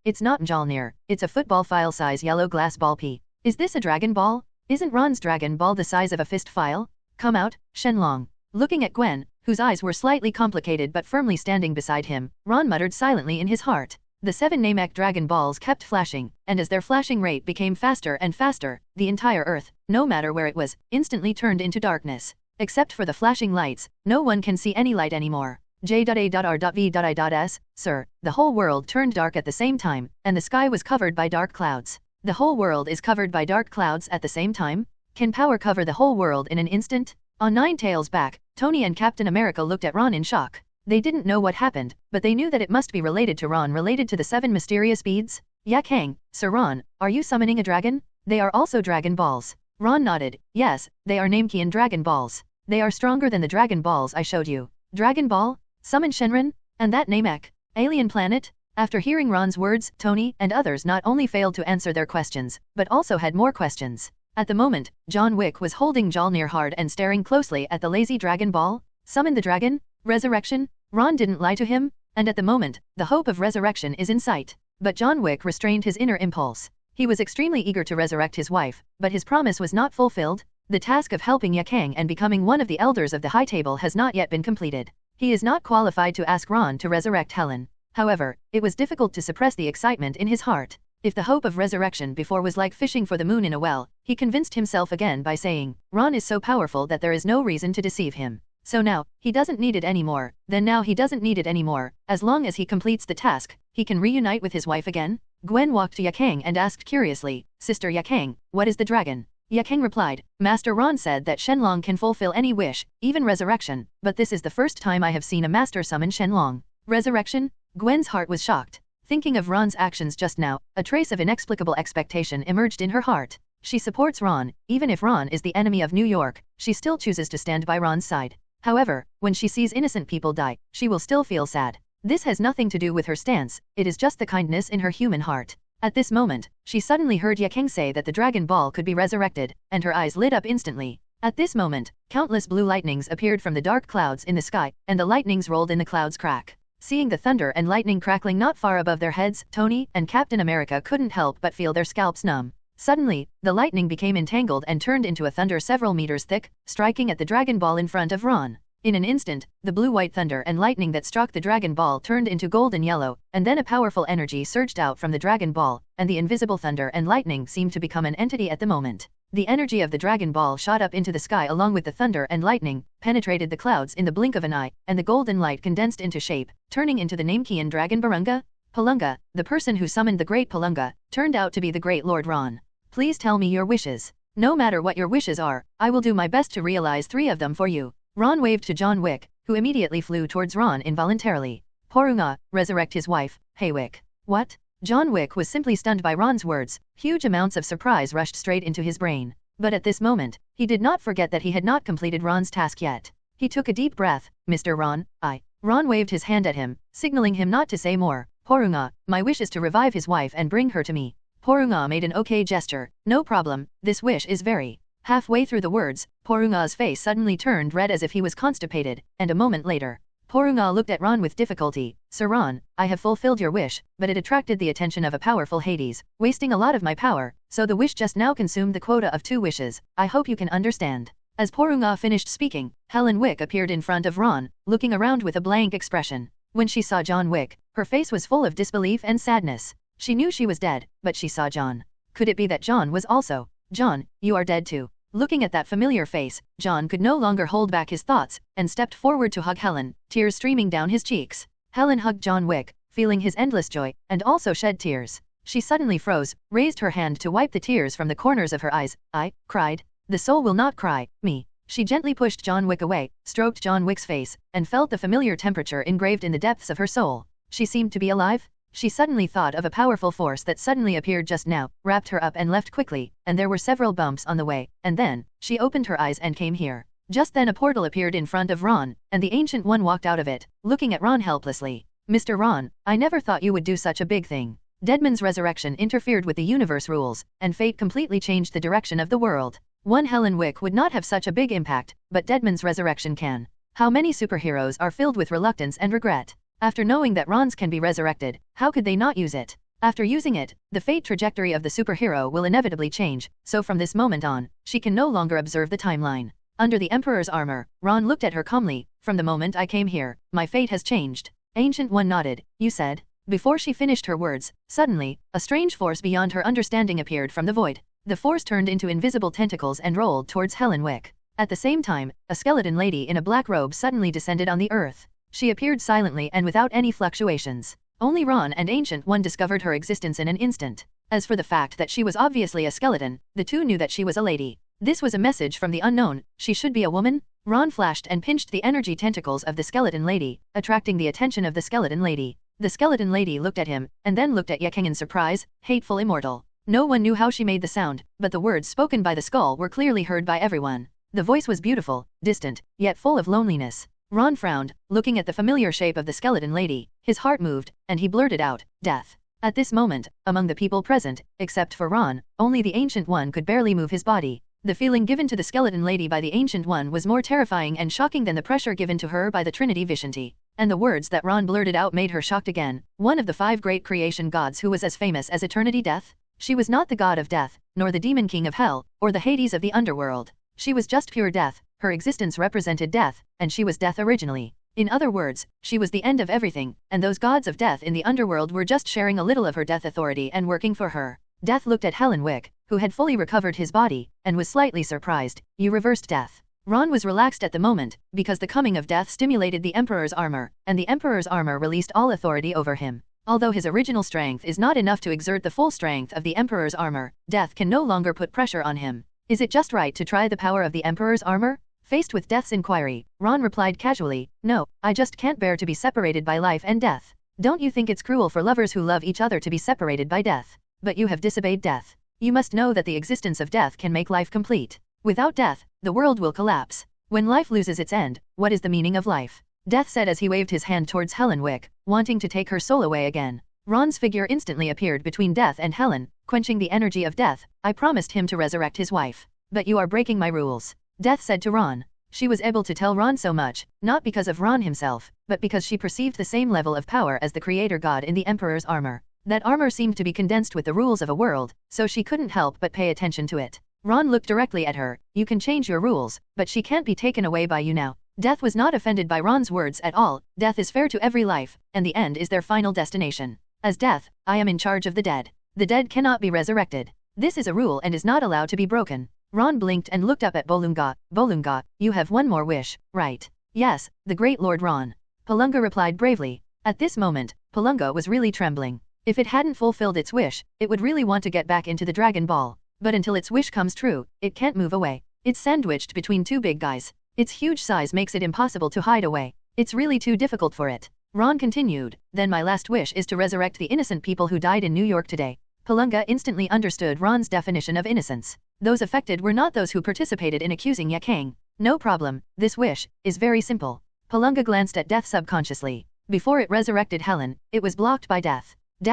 It's not Mjolnir, it's a football file-size yellow glass ball pea. Is this a Dragon Ball? Isn't Ron's Dragon Ball the size of a fist file? Come out, Shenlong. Looking at Gwen, whose eyes were slightly complicated but firmly standing beside him, Ron muttered silently in his heart. The 7 Namek Dragon Balls kept flashing, and as their flashing rate became faster and faster, the entire Earth, no matter where it was, instantly turned into darkness. Except for the flashing lights, no one can see any light anymore. J.A.R.V.I.S, sir, the whole world turned dark at the same time, and the sky was covered by dark clouds. The whole world is covered by dark clouds at the same time? Can power cover the whole world in an instant? On Nine Tails' back, Tony and Captain America looked at Ron in shock. They didn't know what happened, but they knew that it must be related to Ron, related to the 7 mysterious beads. Yaking, Sir Ron, are you summoning a dragon? They are also Dragon Balls. Ron nodded. Yes, they are Namekian Dragon Balls. They are stronger than the Dragon Balls I showed you. Dragon Ball? Summon Shenron? And that Namek? Alien planet? After hearing Ron's words, Tony and others not only failed to answer their questions, but also had more questions. At the moment, John Wick was holding Mjolnir hard and staring closely at the lazy Dragon Ball. Summon the dragon? Resurrection? Ron didn't lie to him, and at the moment, the hope of resurrection is in sight. But John Wick restrained his inner impulse. He was extremely eager to resurrect his wife, but his promise was not fulfilled. The task of helping Yaking and becoming one of the elders of the High Table has not yet been completed. He is not qualified to ask Ron to resurrect Helen. However, it was difficult to suppress the excitement in his heart. If the hope of resurrection before was like fishing for the moon in a well, he convinced himself again by saying, Ron is so powerful that there is no reason to deceive him. So now, he doesn't need it anymore, then now he doesn't need it anymore. As long as he completes the task, he can reunite with his wife again? Gwen walked to Yaking and asked curiously, Sister Yaking, what is the dragon? Yaking replied, Master Ron said that Shenlong can fulfill any wish, even resurrection, but this is the first time I have seen a master summon Shenlong. Resurrection? Gwen's heart was shocked. Thinking of Ron's actions just now, a trace of inexplicable expectation emerged in her heart. She supports Ron, even if Ron is the enemy of New York, she still chooses to stand by Ron's side. However, when she sees innocent people die, she will still feel sad. This has nothing to do with her stance, it is just the kindness in her human heart. At this moment, she suddenly heard Yaking say that the Dragon Ball could be resurrected, and her eyes lit up instantly. At this moment, countless blue lightnings appeared from the dark clouds in the sky, and the lightnings rolled in the clouds crack. Seeing the thunder and lightning crackling not far above their heads, Tony and Captain America couldn't help but feel their scalps numb. Suddenly, the lightning became entangled and turned into a thunder several meters thick, striking at the Dragon Ball in front of Ron. In an instant, the blue-white thunder and lightning that struck the Dragon Ball turned into golden yellow, and then a powerful energy surged out from the Dragon Ball, and the invisible thunder and lightning seemed to become an entity at the moment. The energy of the Dragon Ball shot up into the sky along with the thunder and lightning, penetrated the clouds in the blink of an eye, and the golden light condensed into shape, turning into the Namekian Dragon Barunga. Palunga, the person who summoned the Great Palunga, turned out to be the Great Lord Ron. Please tell me your wishes. No matter what your wishes are, I will do my best to realize 3 of them for you. Ron waved to John Wick, who immediately flew towards Ron involuntarily. Porunga, resurrect his wife, hey Wick. What? John Wick was simply stunned by Ron's words. Huge amounts of surprise rushed straight into his brain. But at this moment, he did not forget that he had not completed Ron's task yet. He took a deep breath. Mr. Ron, Ron waved his hand at him, signaling him not to say more. Porunga, my wish is to revive his wife and bring her to me. Porunga made an okay gesture. No problem, this wish is very... Halfway through the words, Porunga's face suddenly turned red as if he was constipated, and a moment later, Porunga looked at Ron with difficulty. Sir Ron, I have fulfilled your wish, but it attracted the attention of a powerful Hades, wasting a lot of my power, so the wish just now consumed the quota of 2 wishes. I hope you can understand. As Porunga finished speaking, Helen Wick appeared in front of Ron, looking around with a blank expression. When she saw John Wick, her face was full of disbelief and sadness. She knew she was dead, but she saw John. Could it be that John was also? John, you are dead too. Looking at that familiar face, John could no longer hold back his thoughts, and stepped forward to hug Helen, tears streaming down his cheeks. Helen hugged John Wick, feeling his endless joy, and also shed tears. She suddenly froze, raised her hand to wipe the tears from the corners of her eyes. I cried. The soul will not cry, me. She gently pushed John Wick away, stroked John Wick's face, and felt the familiar temperature engraved in the depths of her soul. She seemed to be alive. She suddenly thought of a powerful force that suddenly appeared just now, wrapped her up and left quickly, and there were several bumps on the way, and then, she opened her eyes and came here. Just then a portal appeared in front of Ron, and the Ancient One walked out of it, looking at Ron helplessly. Mr. Ron, I never thought you would do such a big thing. Deadman's resurrection interfered with the universe rules, and fate completely changed the direction of the world. One Helen Wick would not have such a big impact, but Deadman's resurrection can. How many superheroes are filled with reluctance and regret? After knowing that Ron's can be resurrected, how could they not use it? After using it, the fate trajectory of the superhero will inevitably change, so from this moment on, she can no longer observe the timeline. Under the Emperor's armor, Ron looked at her calmly. From the moment I came here, my fate has changed. Ancient One nodded. You said? Before she finished her words, suddenly, a strange force beyond her understanding appeared from the void. The force turned into invisible tentacles and rolled towards Helen Wick. At the same time, a skeleton lady in a black robe suddenly descended on the earth. She appeared silently and without any fluctuations. Only Ron and Ancient One discovered her existence in an instant. As for the fact that she was obviously a skeleton, the two knew that she was a lady. This was a message from the unknown. She should be a woman? Ron flashed and pinched the energy tentacles of the skeleton lady, attracting the attention of the skeleton lady. The skeleton lady looked at him, and then looked at Yakeng in surprise. Hateful immortal. No one knew how she made the sound, but the words spoken by the skull were clearly heard by everyone. The voice was beautiful, distant, yet full of loneliness. Ron frowned, looking at the familiar shape of the skeleton lady. His heart moved, and he blurted out, "Death." At this moment, among the people present, except for Ron, only the Ancient One could barely move his body. The feeling given to the skeleton lady by the Ancient One was more terrifying and shocking than the pressure given to her by the Trinity Vishanti. And the words that Ron blurted out made her shocked again. One of the 5 great creation gods who was as famous as eternity death? She was not the god of death, nor the demon king of hell, or the Hades of the underworld. She was just pure death. Her existence represented death, and she was death originally. In other words, she was the end of everything, and those gods of death in the underworld were just sharing a little of her death authority and working for her. Death looked at Helen Wick, who had fully recovered his body, and was slightly surprised. You reversed death. Ron was relaxed at the moment, because the coming of death stimulated the Emperor's armor, and the Emperor's armor released all authority over him. Although his original strength is not enough to exert the full strength of the Emperor's armor, death can no longer put pressure on him. Is it just right to try the power of the Emperor's armor? Faced with Death's inquiry, Ron replied casually, "No, I just can't bear to be separated by life and death. Don't you think it's cruel for lovers who love each other to be separated by death? But you have disobeyed death. You must know that the existence of death can make life complete. Without death, the world will collapse. When life loses its end, what is the meaning of life?" Death said as he waved his hand towards Helen Wick, wanting to take her soul away again. Ron's figure instantly appeared between Death and Helen, quenching the energy of Death. I promised him to resurrect his wife. But you are breaking my rules. Death said to Ron. She was able to tell Ron so much, not because of Ron himself, but because she perceived the same level of power as the creator god in the Emperor's armor. That armor seemed to be condensed with the rules of a world, so she couldn't help but pay attention to it. Ron looked directly at her. You can change your rules, but she can't be taken away by you now. Death was not offended by Ron's words at all. Death is fair to every life, and the end is their final destination. As Death, I am in charge of the dead. The dead cannot be resurrected. This is a rule and is not allowed to be broken. Ron blinked and looked up at Bolunga. Bolunga, you have one more wish, right? Yes, the great Lord Ron. Palunga replied bravely. At this moment, Palunga was really trembling. If it hadn't fulfilled its wish, it would really want to get back into the Dragon Ball. But until its wish comes true, it can't move away. It's sandwiched between 2 big guys. Its huge size makes it impossible to hide away. It's really too difficult for it. Ron continued, then my last wish is to resurrect the innocent people who died in New York today. Palunga instantly understood Ron's definition of innocence. Those affected were not those who participated in accusing Yakang. No problem, this wish is very simple. Palunga glanced at Death subconsciously. Before it resurrected Helen, it was blocked by Death. ***.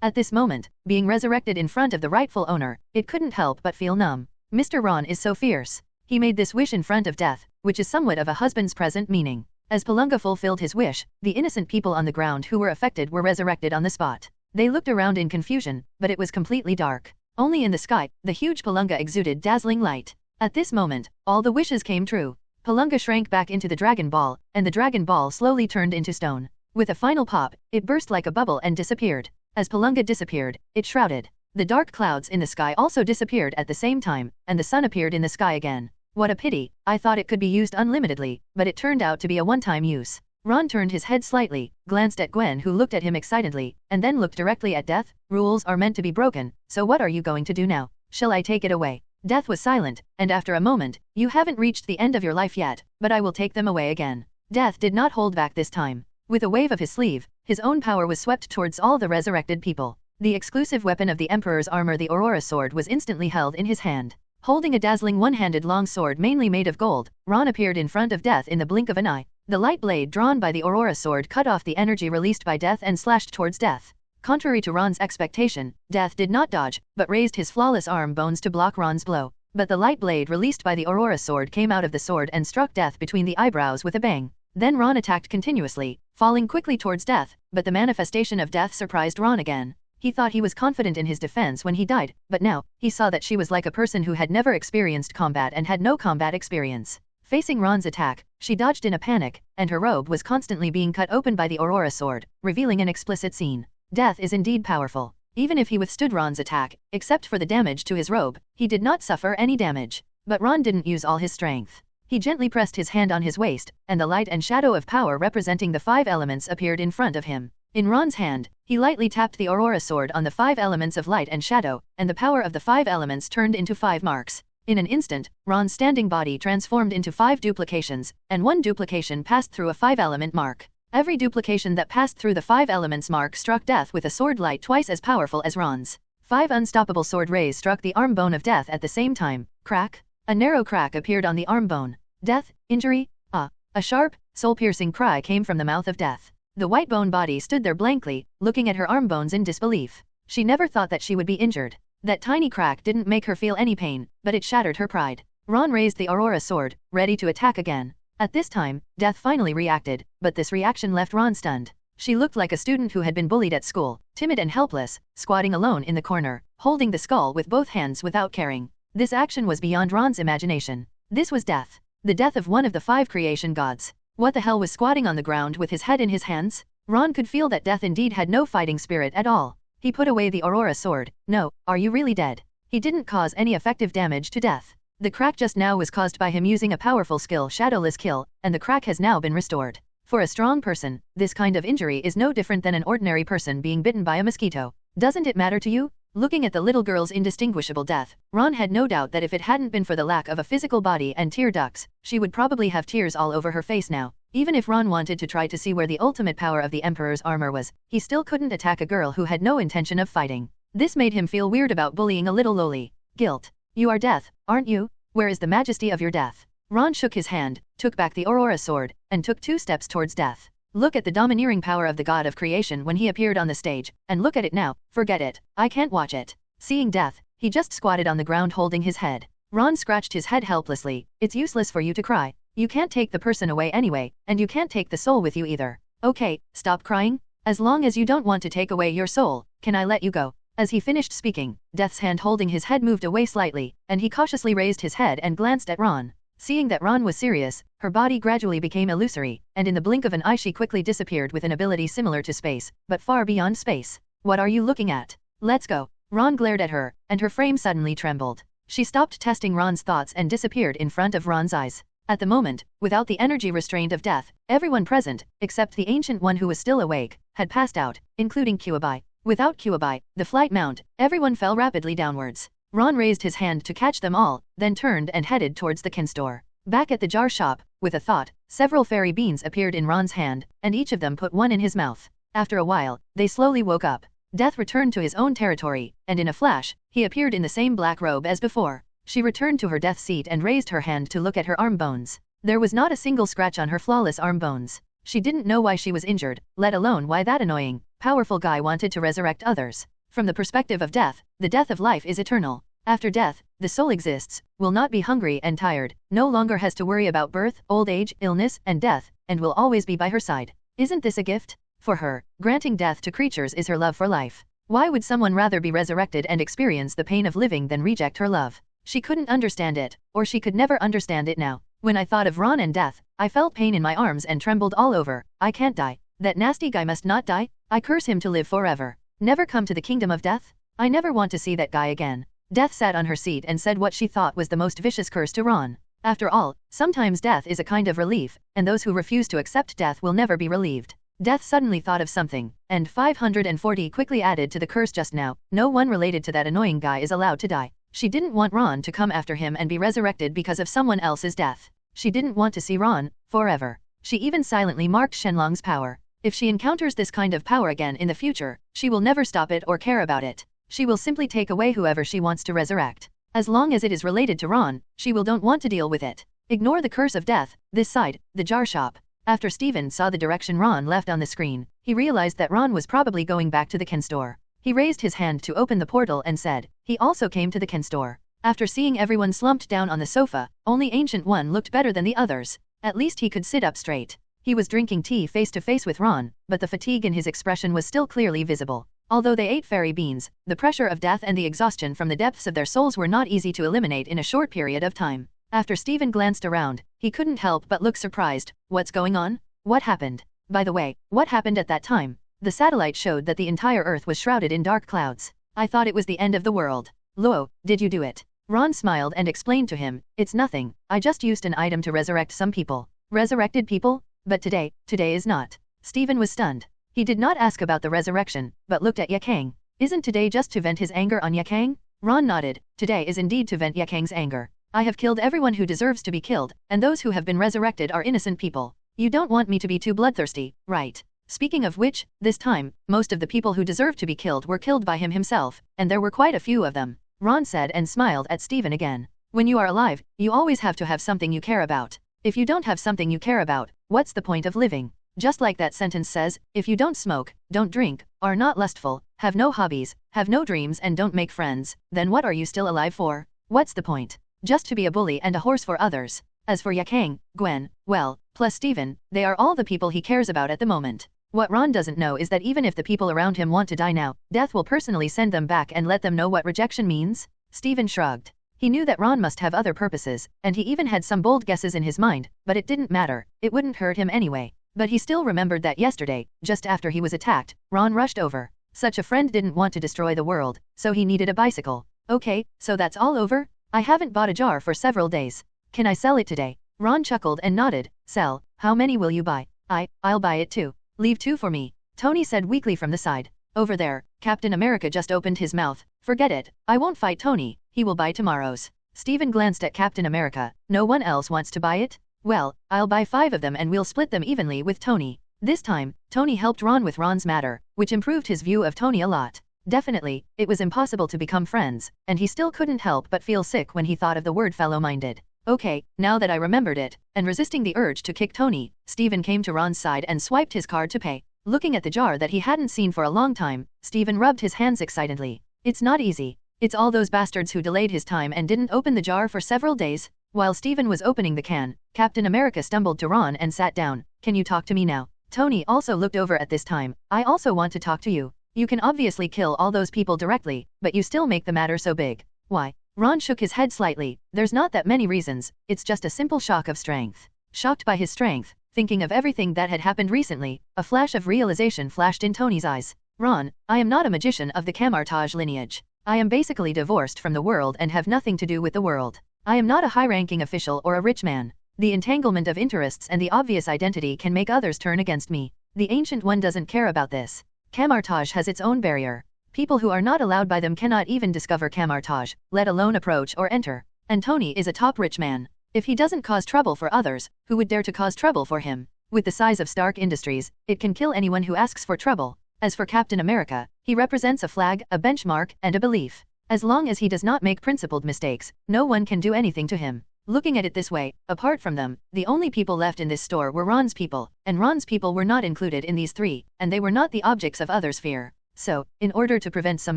At this moment, being resurrected in front of the rightful owner, it couldn't help but feel numb. Mr. Ron is so fierce. He made this wish in front of Death, which is somewhat of a husband's present meaning. As Palunga fulfilled his wish, the innocent people on the ground who were affected were resurrected on the spot. They looked around in confusion, but it was completely dark. Only in the sky, the huge Palunga exuded dazzling light. At this moment, all the wishes came true. Palunga shrank back into the Dragon Ball, and the Dragon Ball slowly turned into stone. With a final pop, it burst like a bubble and disappeared. As Palunga disappeared, it shrouded. The dark clouds in the sky also disappeared at the same time, and the sun appeared in the sky again. What a pity, I thought it could be used unlimitedly, but it turned out to be a one-time use. Ron turned his head slightly, glanced at Gwen who looked at him excitedly, and then looked directly at Death. Rules are meant to be broken, so what are you going to do now? Shall I take it away? Death was silent, and after a moment, you haven't reached the end of your life yet, but I will take them away again. Death did not hold back this time. With a wave of his sleeve, his own power was swept towards all the resurrected people. The exclusive weapon of the Emperor's armor, the Aurora Sword, was instantly held in his hand. Holding a dazzling one-handed long sword mainly made of gold, Ron appeared in front of Death in the blink of an eye. The light blade drawn by the Aurora Sword cut off the energy released by Death and slashed towards Death. Contrary to Ron's expectation, Death did not dodge, but raised his flawless arm bones to block Ron's blow. But the light blade released by the Aurora Sword came out of the sword and struck Death between the eyebrows with a bang. Then Ron attacked continuously, falling quickly towards Death, but the manifestation of Death surprised Ron again. He thought he was confident in his defense when he died, but now, he saw that she was like a person who had never experienced combat and had no combat experience. Facing Ron's attack, she dodged in a panic, and her robe was constantly being cut open by the Aurora Sword, revealing an explicit scene. Death is indeed powerful. Even if he withstood Ron's attack, except for the damage to his robe, he did not suffer any damage. But Ron didn't use all his strength. He gently pressed his hand on his waist, and the light and shadow of power representing the 5 elements appeared in front of him. In Ron's hand, he lightly tapped the Aurora Sword on the 5 elements of light and shadow, and the power of the 5 elements turned into 5 marks. In an instant, Ron's standing body transformed into 5 duplications, and 1 duplication passed through a 5-element mark. Every duplication that passed through the 5 elements mark struck Death with a sword light twice as powerful as Ron's. 5 unstoppable sword rays struck the arm bone of Death at the same time. Crack! A narrow crack appeared on the arm bone. Death, injury, ah! A sharp, soul-piercing cry came from the mouth of Death. The white bone body stood there blankly, looking at her arm bones in disbelief. She never thought that she would be injured. That tiny crack didn't make her feel any pain, but it shattered her pride. Ron raised the Aurora Sword, ready to attack again. At this time, Death finally reacted, but this reaction left Ron stunned. She looked like a student who had been bullied at school, timid and helpless, squatting alone in the corner, holding the skull with both hands without caring. This action was beyond Ron's imagination. This was Death. The death of one of the 5 creation gods. What the hell was squatting on the ground with his head in his hands? Ron could feel that Death indeed had no fighting spirit at all. He put away the Aurora Sword. No, are you really dead? He didn't cause any effective damage to Death. The crack just now was caused by him using a powerful skill, Shadowless Kill, and the crack has now been restored. For a strong person, this kind of injury is no different than an ordinary person being bitten by a mosquito. Doesn't it matter to you? Looking at the little girl's indistinguishable death, Ron had no doubt that if it hadn't been for the lack of a physical body and tear ducts, she would probably have tears all over her face now. Even if Ron wanted to try to see where the ultimate power of the Emperor's armor was, he still couldn't attack a girl who had no intention of fighting. This made him feel weird about bullying a little lowly. Guilt. You are Death, aren't you? Where is the majesty of your death? Ron shook his hand, took back the Aurora Sword, and took 2 steps towards Death. Look at the domineering power of the god of creation when he appeared on the stage, and look at it now. Forget it. I can't watch it. Seeing Death, he just squatted on the ground holding his head. Ron scratched his head helplessly. It's useless for you to cry. You can't take the person away anyway, and you can't take the soul with you either. Okay, stop crying. As long as you don't want to take away your soul, can I let you go? As he finished speaking, Death's hand holding his head moved away slightly, and he cautiously raised his head and glanced at Ron. Seeing that Ron was serious, her body gradually became illusory, and in the blink of an eye she quickly disappeared with an ability similar to space, but far beyond space. What are you looking at? Let's go. Ron glared at her, and her frame suddenly trembled. She stopped testing Ron's thoughts and disappeared in front of Ron's eyes. At the moment, without the energy restraint of Death, everyone present, except the Ancient One who was still awake, had passed out, including Kuabai. Without Kuabai, the flight mount, everyone fell rapidly downwards. Ron raised his hand to catch them all, then turned and headed towards the kin store. Back at the jar shop, with a thought, several fairy beans appeared in Ron's hand, and each of them put one in his mouth. After a while, they slowly woke up. Death returned to his own territory, and in a flash, he appeared in the same black robe as before. She returned to her death seat and raised her hand to look at her arm bones. There was not a single scratch on her flawless arm bones. She didn't know why she was injured, let alone why that annoying, powerful guy wanted to resurrect others. From the perspective of Death, the death of life is eternal. After death, the soul exists, will not be hungry and tired, no longer has to worry about birth, old age, illness, and death, and will always be by her side. Isn't this a gift? For her, granting death to creatures is her love for life. Why would someone rather be resurrected and experience the pain of living than reject her love? She couldn't understand it, or she could never understand it now. When I thought of Ron and death, I felt pain in my arms and trembled all over. I can't die. That nasty guy must not die. I curse him to live forever. Never come to the kingdom of death? I never want to see that guy again. Death sat on her seat and said what she thought was the most vicious curse to Ron. After all, sometimes death is a kind of relief, and those who refuse to accept death will never be relieved. Death suddenly thought of something, and 540 quickly added to the curse just now. No one related to that annoying guy is allowed to die. She didn't want Ron to come after him and be resurrected because of someone else's death. She didn't want to see Ron forever. She even silently marked Shenlong's power. If she encounters this kind of power again in the future, she will never stop it or care about it. She will simply take away whoever she wants to resurrect. As long as it is related to Ron, she will don't want to deal with it. Ignore the curse of death. This side, the jar shop. After Steven saw the direction Ron left on the screen, he realized that Ron was probably going back to the Ken store. He raised his hand to open the portal and said, he also came to the Ken store. After seeing everyone slumped down on the sofa, only Ancient One looked better than the others. At least he could sit up straight. He was drinking tea face to face with Ron, but the fatigue in his expression was still clearly visible. Although they ate fairy beans, the pressure of death and the exhaustion from the depths of their souls were not easy to eliminate in a short period of time. After Steven glanced around, he couldn't help but look surprised. What's going on? What happened? By the way, what happened at that time? The satellite showed that the entire Earth was shrouded in dark clouds. I thought it was the end of the world. Luo, did you do it? Ron smiled and explained to him, it's nothing, I just used an item to resurrect some people. Resurrected people? But today is not. Steven was stunned. He did not ask about the resurrection, but looked at Yakang. Isn't today just to vent his anger on Yakang? Ron nodded. Today is indeed to vent Yakang's anger. I have killed everyone who deserves to be killed, and those who have been resurrected are innocent people. You don't want me to be too bloodthirsty, right? Speaking of which, this time, most of the people who deserved to be killed were killed by him himself, and there were quite a few of them. Ron said and smiled at Steven again. When you are alive, you always have to have something you care about. If you don't have something you care about, what's the point of living? Just like that sentence says, if you don't smoke, don't drink, are not lustful, have no hobbies, have no dreams and don't make friends, then what are you still alive for? What's the point? Just to be a bully and a horse for others. As for Yakang, Gwen, well, plus Steven, they are all the people he cares about at the moment. What Ron doesn't know is that even if the people around him want to die now, death will personally send them back and let them know what rejection means. Steven shrugged. He knew that Ron must have other purposes, and he even had some bold guesses in his mind, but it didn't matter, it wouldn't hurt him anyway. But he still remembered that yesterday, just after he was attacked, Ron rushed over. Such a friend didn't want to destroy the world, so he needed a bicycle. Okay, so that's all over? I haven't bought a jar for several days. Can I sell it today? Ron chuckled and nodded. Sell, how many will you buy? I'll buy it too. Leave 2 for me, Tony said weakly from the side. Over there, Captain America just opened his mouth. Forget it, I won't fight Tony, he will buy tomorrow's. Steven glanced at Captain America. No one else wants to buy it? Well, I'll buy 5 of them and we'll split them evenly with Tony. This time, Tony helped Ron with Ron's matter, which improved his view of Tony a lot. Definitely, it was impossible to become friends, and he still couldn't help but feel sick when he thought of the word fellow-minded. Okay, now that I remembered it, and resisting the urge to kick Tony, Steven came to Ron's side and swiped his card to pay. Looking at the jar that he hadn't seen for a long time, Steven rubbed his hands excitedly. It's not easy. It's all those bastards who delayed his time and didn't open the jar for several days. While Steven was opening the can, Captain America stumbled to Ron and sat down. Can you talk to me now? Tony also looked over at this time. I also want to talk to you. You can obviously kill all those people directly, but you still make the matter so big. Why? Ron shook his head slightly. There's not that many reasons, it's just a simple shock of strength. Shocked by his strength, thinking of everything that had happened recently, a flash of realization flashed in Tony's eyes. Ron, I am not a magician of the Camartage lineage. I am basically divorced from the world and have nothing to do with the world. I am not a high-ranking official or a rich man. The entanglement of interests and the obvious identity can make others turn against me. The Ancient One doesn't care about this. Camartage has its own barrier. People who are not allowed by them cannot even discover Camartage, let alone approach or enter. And Tony is a top rich man. If he doesn't cause trouble for others, who would dare to cause trouble for him? With the size of Stark Industries, it can kill anyone who asks for trouble. As for Captain America, he represents a flag, a benchmark, and a belief. As long as he does not make principled mistakes, no one can do anything to him. Looking at it this way, apart from them, the only people left in this store were Ron's people, and Ron's people were not included in these 3, and they were not the objects of others' fear. So, in order to prevent some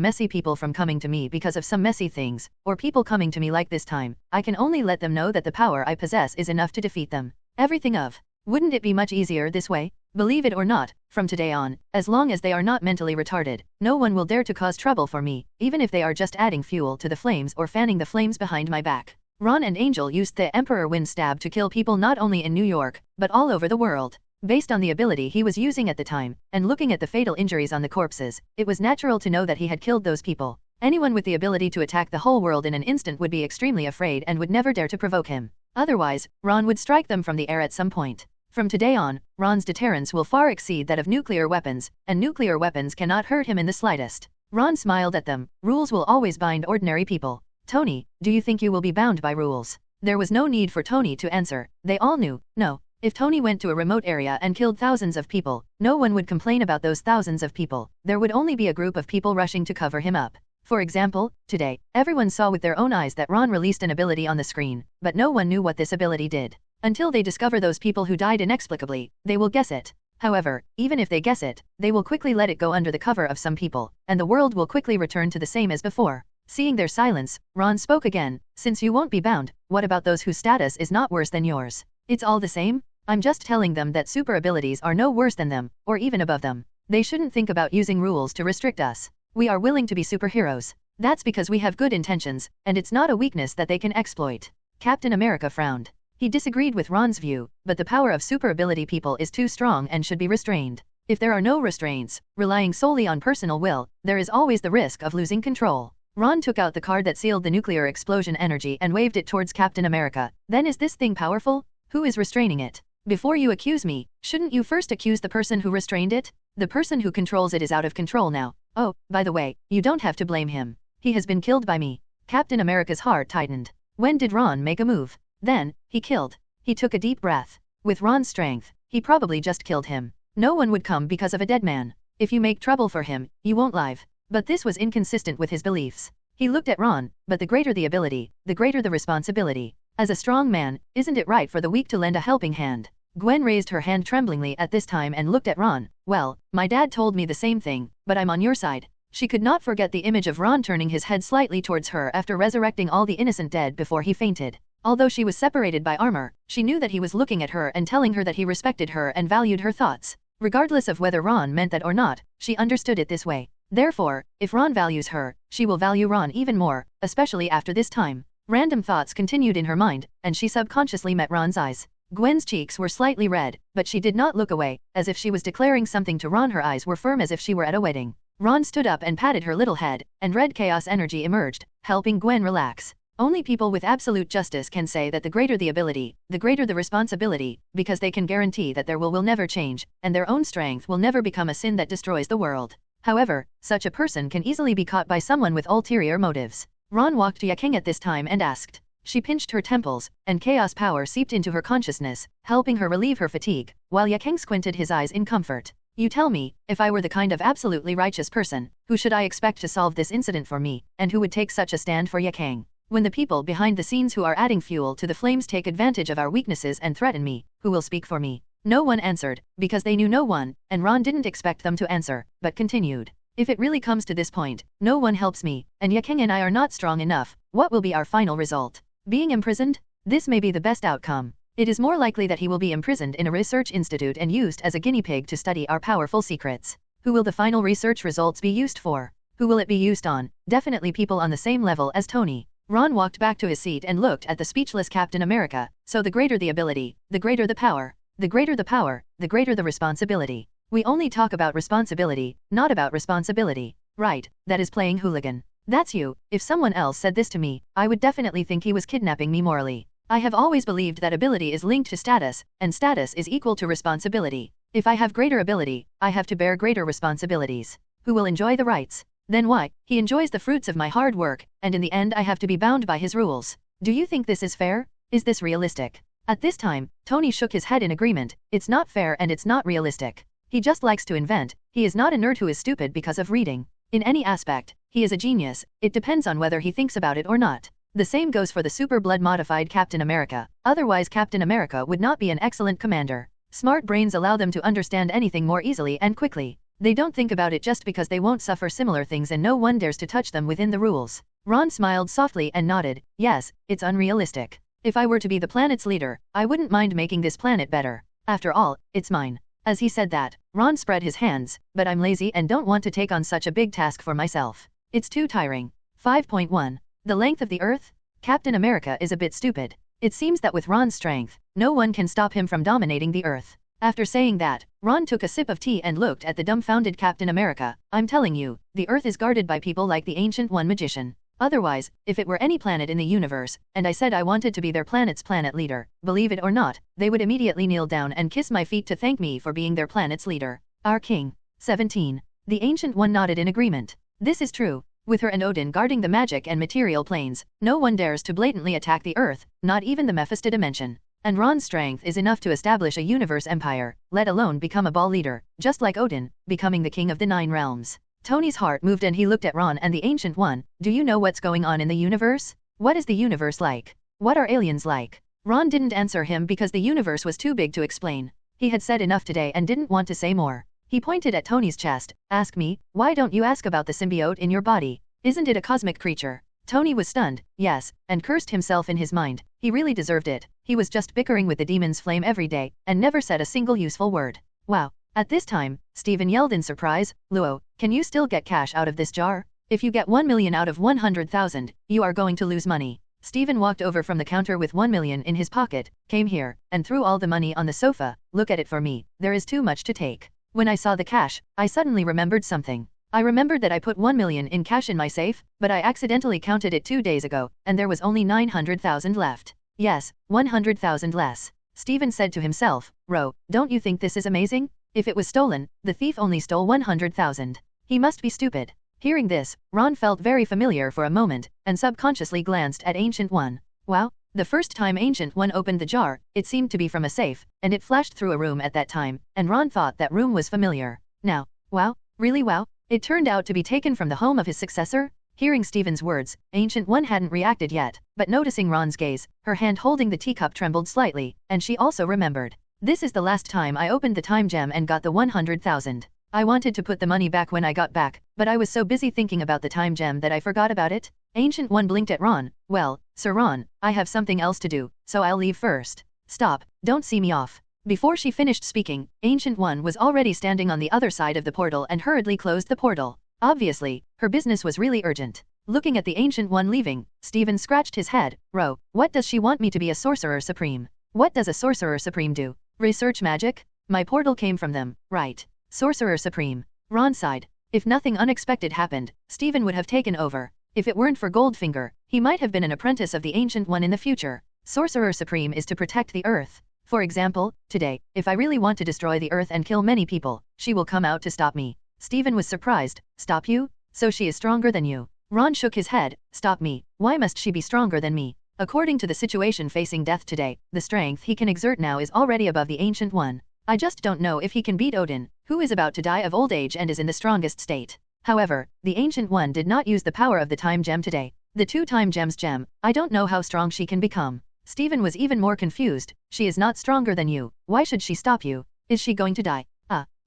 messy people from coming to me because of some messy things, or people coming to me like this time, I can only let them know that the power I possess is enough to defeat them. Everything of. Wouldn't it be much easier this way? Believe it or not, from today on, as long as they are not mentally retarded, no one will dare to cause trouble for me, even if they are just adding fuel to the flames or fanning the flames behind my back. Ron and Angel used the Emperor Wind Stab to kill people not only in New York, but all over the world. Based on the ability he was using at the time, and looking at the fatal injuries on the corpses, it was natural to know that he had killed those people. Anyone with the ability to attack the whole world in an instant would be extremely afraid and would never dare to provoke him. Otherwise, Ron would strike them from the air at some point. From today on, Ron's deterrence will far exceed that of nuclear weapons, and nuclear weapons cannot hurt him in the slightest. Ron smiled at them. Rules will always bind ordinary people. Tony, do you think you will be bound by rules? There was no need for Tony to answer. They all knew, no. If Tony went to a remote area and killed thousands of people, no one would complain about those thousands of people. There would only be a group of people rushing to cover him up. For example, today, everyone saw with their own eyes that Ron released an ability on the screen, but no one knew what this ability did. Until they discover those people who died inexplicably, they will guess it. However, even if they guess it, they will quickly let it go under the cover of some people, and the world will quickly return to the same as before. Seeing their silence, Ron spoke again. Since you won't be bound, what about those whose status is not worse than yours? It's all the same? I'm just telling them that super abilities are no worse than them, or even above them. They shouldn't think about using rules to restrict us. We are willing to be superheroes. That's because we have good intentions, and it's not a weakness that they can exploit. Captain America frowned. He disagreed with Ron's view, but the power of super ability people is too strong and should be restrained. If there are no restraints, relying solely on personal will, there is always the risk of losing control. Ron took out the card that sealed the nuclear explosion energy and waved it towards Captain America. Then is this thing powerful? Who is restraining it? Before you accuse me, shouldn't you first accuse the person who restrained it? The person who controls it is out of control now. Oh, by the way, you don't have to blame him. He has been killed by me. Captain America's heart tightened. When did Ron make a move? Then, he killed. He took a deep breath. With Ron's strength, he probably just killed him. No one would come because of a dead man. If you make trouble for him, you won't live. But this was inconsistent with his beliefs. He looked at Ron, but the greater the ability, the greater the responsibility. As a strong man, isn't it right for the weak to lend a helping hand? Gwen raised her hand tremblingly at this time and looked at Ron. Well, my dad told me the same thing, but I'm on your side. She could not forget the image of Ron turning his head slightly towards her after resurrecting all the innocent dead before he fainted. Although she was separated by armor, she knew that he was looking at her and telling her that he respected her and valued her thoughts. Regardless of whether Ron meant that or not, she understood it this way. Therefore, if Ron values her, she will value Ron even more, especially after this time. Random thoughts continued in her mind, and she subconsciously met Ron's eyes. Gwen's cheeks were slightly red, but she did not look away, as if she was declaring something to Ron. Her eyes were firm as if she were at a wedding. Ron stood up and patted her little head, and red chaos energy emerged, helping Gwen relax. Only people with absolute justice can say that the greater the ability, the greater the responsibility, because they can guarantee that their will never change, and their own strength will never become a sin that destroys the world. However, such a person can easily be caught by someone with ulterior motives. Ron walked to Yaking at this time and asked. She pinched her temples, and chaos power seeped into her consciousness, helping her relieve her fatigue, while Yaking squinted his eyes in comfort. You tell me, if I were the kind of absolutely righteous person, who should I expect to solve this incident for me, and who would take such a stand for Yaking? When the people behind the scenes who are adding fuel to the flames take advantage of our weaknesses and threaten me, who will speak for me? No one answered, because they knew no one, and Ron didn't expect them to answer, but continued. If it really comes to this point, no one helps me, and Yaking and I are not strong enough, what will be our final result? Being imprisoned? This may be the best outcome. It is more likely that he will be imprisoned in a research institute and used as a guinea pig to study our powerful secrets. Who will the final research results be used for? Who will it be used on? Definitely people on the same level as Tony. Ron walked back to his seat and looked at the speechless Captain America. So the greater the ability, the greater the power. The greater the power, the greater the responsibility. We only talk about responsibility, not about responsibility. Right, that is playing hooligan. That's you. If someone else said this to me, I would definitely think he was kidnapping me morally. I have always believed that ability is linked to status, and status is equal to responsibility. If I have greater ability, I have to bear greater responsibilities. Who will enjoy the rights? Then why? He enjoys the fruits of my hard work, and in the end I have to be bound by his rules. Do you think this is fair? Is this realistic? At this time, Tony shook his head in agreement. It's not fair and it's not realistic. He just likes to invent. He is not a nerd who is stupid because of reading. In any aspect, he is a genius. It depends on whether he thinks about it or not. The same goes for the super blood modified Captain America. Otherwise Captain America would not be an excellent commander. Smart brains allow them to understand anything more easily and quickly. They don't think about it just because they won't suffer similar things and no one dares to touch them within the rules. Ron smiled softly and nodded. Yes, it's unrealistic. If I were to be the planet's leader, I wouldn't mind making this planet better. After all, it's mine. As he said that, Ron spread his hands, but I'm lazy and don't want to take on such a big task for myself. It's too tiring. 5.1. The length of the Earth? Captain America is a bit stupid. It seems that with Ron's strength, no one can stop him from dominating the Earth. After saying that, Ron took a sip of tea and looked at the dumbfounded Captain America. I'm telling you, the Earth is guarded by people like the Ancient One magician. Otherwise, if it were any planet in the universe, and I said I wanted to be their planet's planet leader, believe it or not, they would immediately kneel down and kiss my feet to thank me for being their planet's leader. Our king. 17. The Ancient One nodded in agreement. This is true. With her and Odin guarding the magic and material planes, no one dares to blatantly attack the Earth, not even the Mephisto dimension. And Ron's strength is enough to establish a universe empire, let alone become a ball leader, just like Odin, becoming the king of the 9 realms. Tony's heart moved and he looked at Ron and the Ancient One. Do you know what's going on in the universe? What is the universe like? What are aliens like? Ron didn't answer him because the universe was too big to explain. He had said enough today and didn't want to say more. He pointed at Tony's chest. Ask me, why don't you ask about the symbiote in your body? Isn't it a cosmic creature? Tony was stunned, yes, and cursed himself in his mind. He really deserved it. He was just bickering with the demon's flame every day, and never said a single useful word. Wow. At this time, Steven yelled in surprise, Luo, can you still get cash out of this jar? If you get 1 million out of 100,000, you are going to lose money. Steven walked over from the counter with 1 million in his pocket, came here, and threw all the money on the sofa. Look at it for me, there is too much to take. When I saw the cash, I suddenly remembered something. I remembered that I put 1 million in cash in my safe, but I accidentally counted it 2 days ago, and there was only 900,000 left. Yes, 100,000 less. Steven said to himself, Ro, don't you think this is amazing? If it was stolen, the thief only stole 100,000. He must be stupid. Hearing this, Ron felt very familiar for a moment, and subconsciously glanced at Ancient One. Wow, the first time Ancient One opened the jar, it seemed to be from a safe, and it flashed through a room at that time, and Ron thought that room was familiar. Now, wow, really wow? It turned out to be taken from the home of his successor? Hearing Steven's words, Ancient One hadn't reacted yet, but noticing Ron's gaze, her hand holding the teacup trembled slightly, and she also remembered. This is the last time I opened the time gem and got the 100,000. I wanted to put the money back when I got back, but I was so busy thinking about the time gem that I forgot about it. Ancient One blinked at Ron. Well, Sir Ron, I have something else to do, so I'll leave first. Stop, don't see me off. Before she finished speaking, Ancient One was already standing on the other side of the portal and hurriedly closed the portal. Obviously, her business was really urgent. Looking at the Ancient One leaving, Steven scratched his head. Ro, what does she want me to be a Sorcerer Supreme? What does a Sorcerer Supreme do? Research magic? My portal came from them, right? Sorcerer Supreme. Ron sighed. If nothing unexpected happened, Steven would have taken over. If it weren't for Goldfinger, he might have been an apprentice of the Ancient One in the future. Sorcerer Supreme is to protect the Earth. For example, today, if I really want to destroy the Earth and kill many people, she will come out to stop me. Steven was surprised. Stop you? So she is stronger than you. Ron shook his head. Stop me. Why must she be stronger than me? According to the situation facing death today, the strength he can exert now is already above the Ancient One. I just don't know if he can beat Odin, who is about to die of old age and is in the strongest state. However, the Ancient One did not use the power of the time gem today. The 2 time gems gem, I don't know how strong she can become. Steven was even more confused. She is not stronger than you. Why should she stop you? Is she going to die?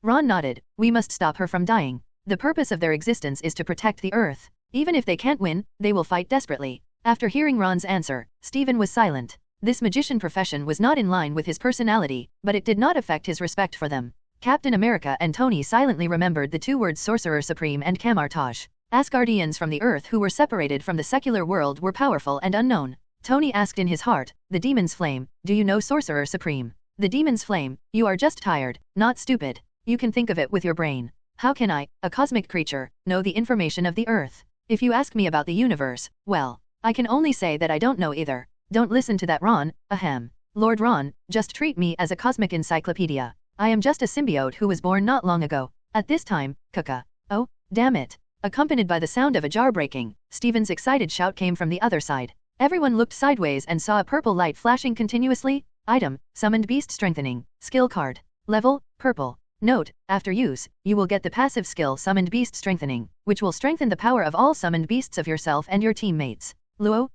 Ron nodded. We must stop her from dying. The purpose of their existence is to protect the Earth. Even if they can't win, they will fight desperately. After hearing Ron's answer, Steven was silent. This magician profession was not in line with his personality, but it did not affect his respect for them. Captain America and Tony silently remembered the 2 words Sorcerer Supreme and Camartage. Asgardians from the Earth who were separated from the secular world were powerful and unknown. Tony asked in his heart, the demon's flame, do you know Sorcerer Supreme? The demon's flame, you are just tired, not stupid. You can think of it with your brain. How can I, a cosmic creature, know the information of the Earth? If you ask me about the universe, well, I can only say that I don't know either. Don't listen to that Ron, ahem. Lord Ron, just treat me as a cosmic encyclopedia. I am just a symbiote who was born not long ago. At this time, Kaka. Oh, damn it. Accompanied by the sound of a jar breaking, Steven's excited shout came from the other side. Everyone looked sideways and saw a purple light flashing continuously. Item, Summoned Beast Strengthening, Skill Card. Level, Purple. Note, after use, you will get the passive skill Summoned Beast Strengthening, which will strengthen the power of all summoned beasts of yourself and your teammates. Luo,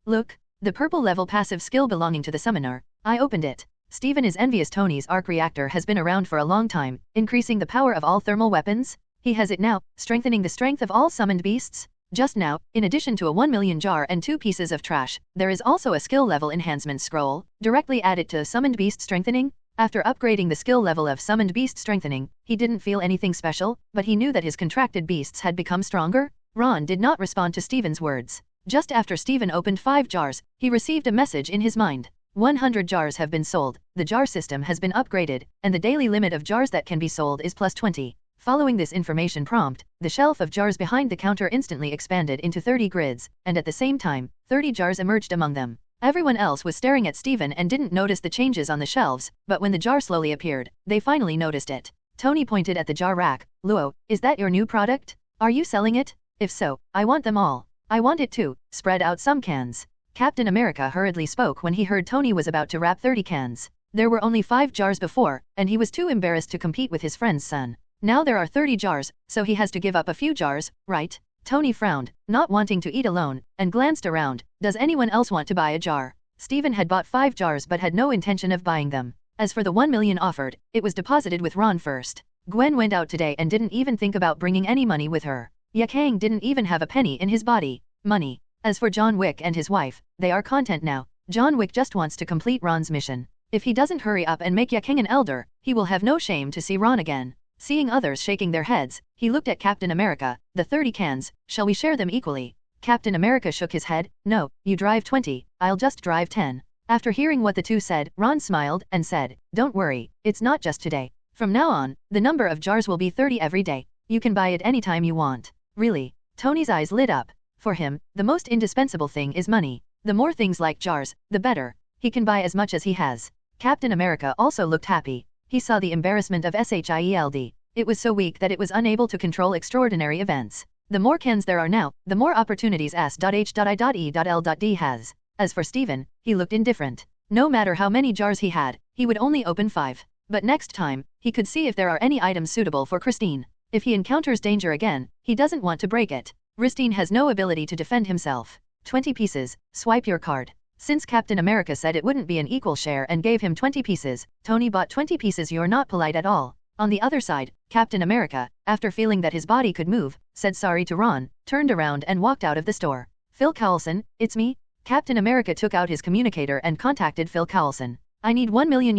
look. The purple level passive skill belonging to the summoner. I opened it. Steven is envious. Tony's arc reactor has been around for a long time, increasing the power of all thermal weapons. He has it now, strengthening the strength of all summoned beasts. Just now, in addition to a 1 million jar and 2 pieces of trash, there is also a skill level enhancement scroll, directly added to Summoned Beast Strengthening. After upgrading the skill level of Summoned Beast Strengthening, he didn't feel anything special, but he knew that his contracted beasts had become stronger. Ron did not respond to Steven's words. Just after Steven opened 5 jars, he received a message in his mind. 100 jars have been sold, the jar system has been upgraded, and the daily limit of jars that can be sold is plus 20. Following this information prompt, the shelf of jars behind the counter instantly expanded into 30 grids, and at the same time, 30 jars emerged among them. Everyone else was staring at Steven and didn't notice the changes on the shelves, but when the jar slowly appeared, they finally noticed it. Tony pointed at the jar rack. "Luo, is that your new product? Are you selling it? If so, I want them all." "I want it too, spread out some cans." Captain America hurriedly spoke when he heard Tony was about to wrap 30 cans. There were only 5 jars before, and he was too embarrassed to compete with his friend's son. Now there are 30 jars, so he has to give up a few jars, right? Tony frowned, not wanting to eat alone, and glanced around. Does anyone else want to buy a jar? Steven had bought 5 jars but had no intention of buying them. As for the 1 million offered, it was deposited with Ron first. Gwen went out today and didn't even think about bringing any money with her. Yakang didn't even have a penny in his body. Money. As for John Wick and his wife, they are content now. John Wick just wants to complete Ron's mission. If he doesn't hurry up and make Yakang an elder, he will have no shame to see Ron again. Seeing others shaking their heads, he looked at Captain America. "The 30 cans, shall we share them equally?" Captain America shook his head. "No, you drive 20, I'll just drive 10. After hearing what the two said, Ron smiled and said, "Don't worry, it's not just today. From now on, the number of jars will be 30 every day. You can buy it anytime you want." "Really?" Tony's eyes lit up. For him, the most indispensable thing is money. The more things like jars, the better. He can buy as much as he has. Captain America also looked happy. He saw the embarrassment of SHIELD. It was so weak that it was unable to control extraordinary events. The more cans there are now, the more opportunities S.H.I.E.L.D. has. As for Steven, he looked indifferent. No matter how many jars he had, he would only open 5. But next time, he could see if there are any items suitable for Christine. If he encounters danger again, he doesn't want to break it. Christine has no ability to defend himself. 20 pieces, swipe your card. Since Captain America said it wouldn't be an equal share and gave him 20 pieces, Tony bought 20 pieces. "You're not polite at all." On the other side, Captain America, after feeling that his body could move, said sorry to Ron, turned around and walked out of the store. "Phil Coulson, it's me." Captain America took out his communicator and contacted Phil Coulson. "I need $1 million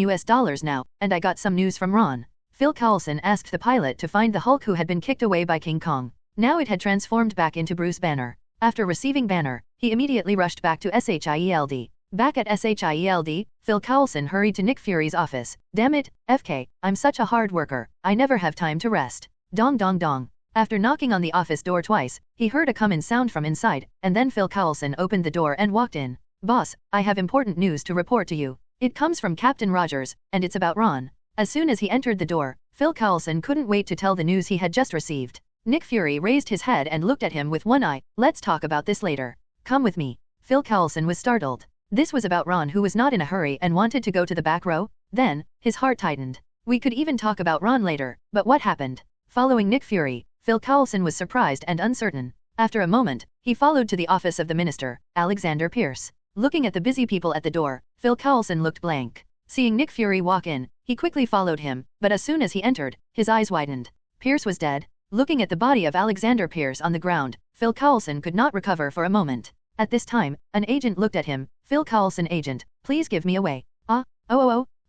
now, and I got some news from Ron." Phil Coulson asked the pilot to find the Hulk who had been kicked away by King Kong. Now it had transformed back into Bruce Banner. After receiving Banner, he immediately rushed back to SHIELD. Back at SHIELD, Phil Coulson hurried to Nick Fury's office. "Damn it, FK, I'm such a hard worker, I never have time to rest." Dong dong dong. After knocking on the office door twice, he heard a come-in sound from inside, and then Phil Coulson opened the door and walked in. "Boss, I have important news to report to you. It comes from Captain Rogers, and it's about Ron." As soon as he entered the door, Phil Coulson couldn't wait to tell the news he had just received. Nick Fury raised his head and looked at him with one eye. "Let's talk about this later. Come with me." Phil Coulson was startled. This was about Ron, who was not in a hurry and wanted to go to the back row. Then, his heart tightened. "We could even talk about Ron later, but what happened?" Following Nick Fury, Phil Coulson was surprised and uncertain. After a moment, he followed to the office of the minister, Alexander Pierce. Looking at the busy people at the door, Phil Coulson looked blank. Seeing Nick Fury walk in, he quickly followed him, but as soon as he entered, his eyes widened. Pierce was dead. Looking at the body of Alexander Pierce on the ground, Phil Coulson could not recover for a moment. At this time, an agent looked at him. "Phil Coulson, agent, please give me away."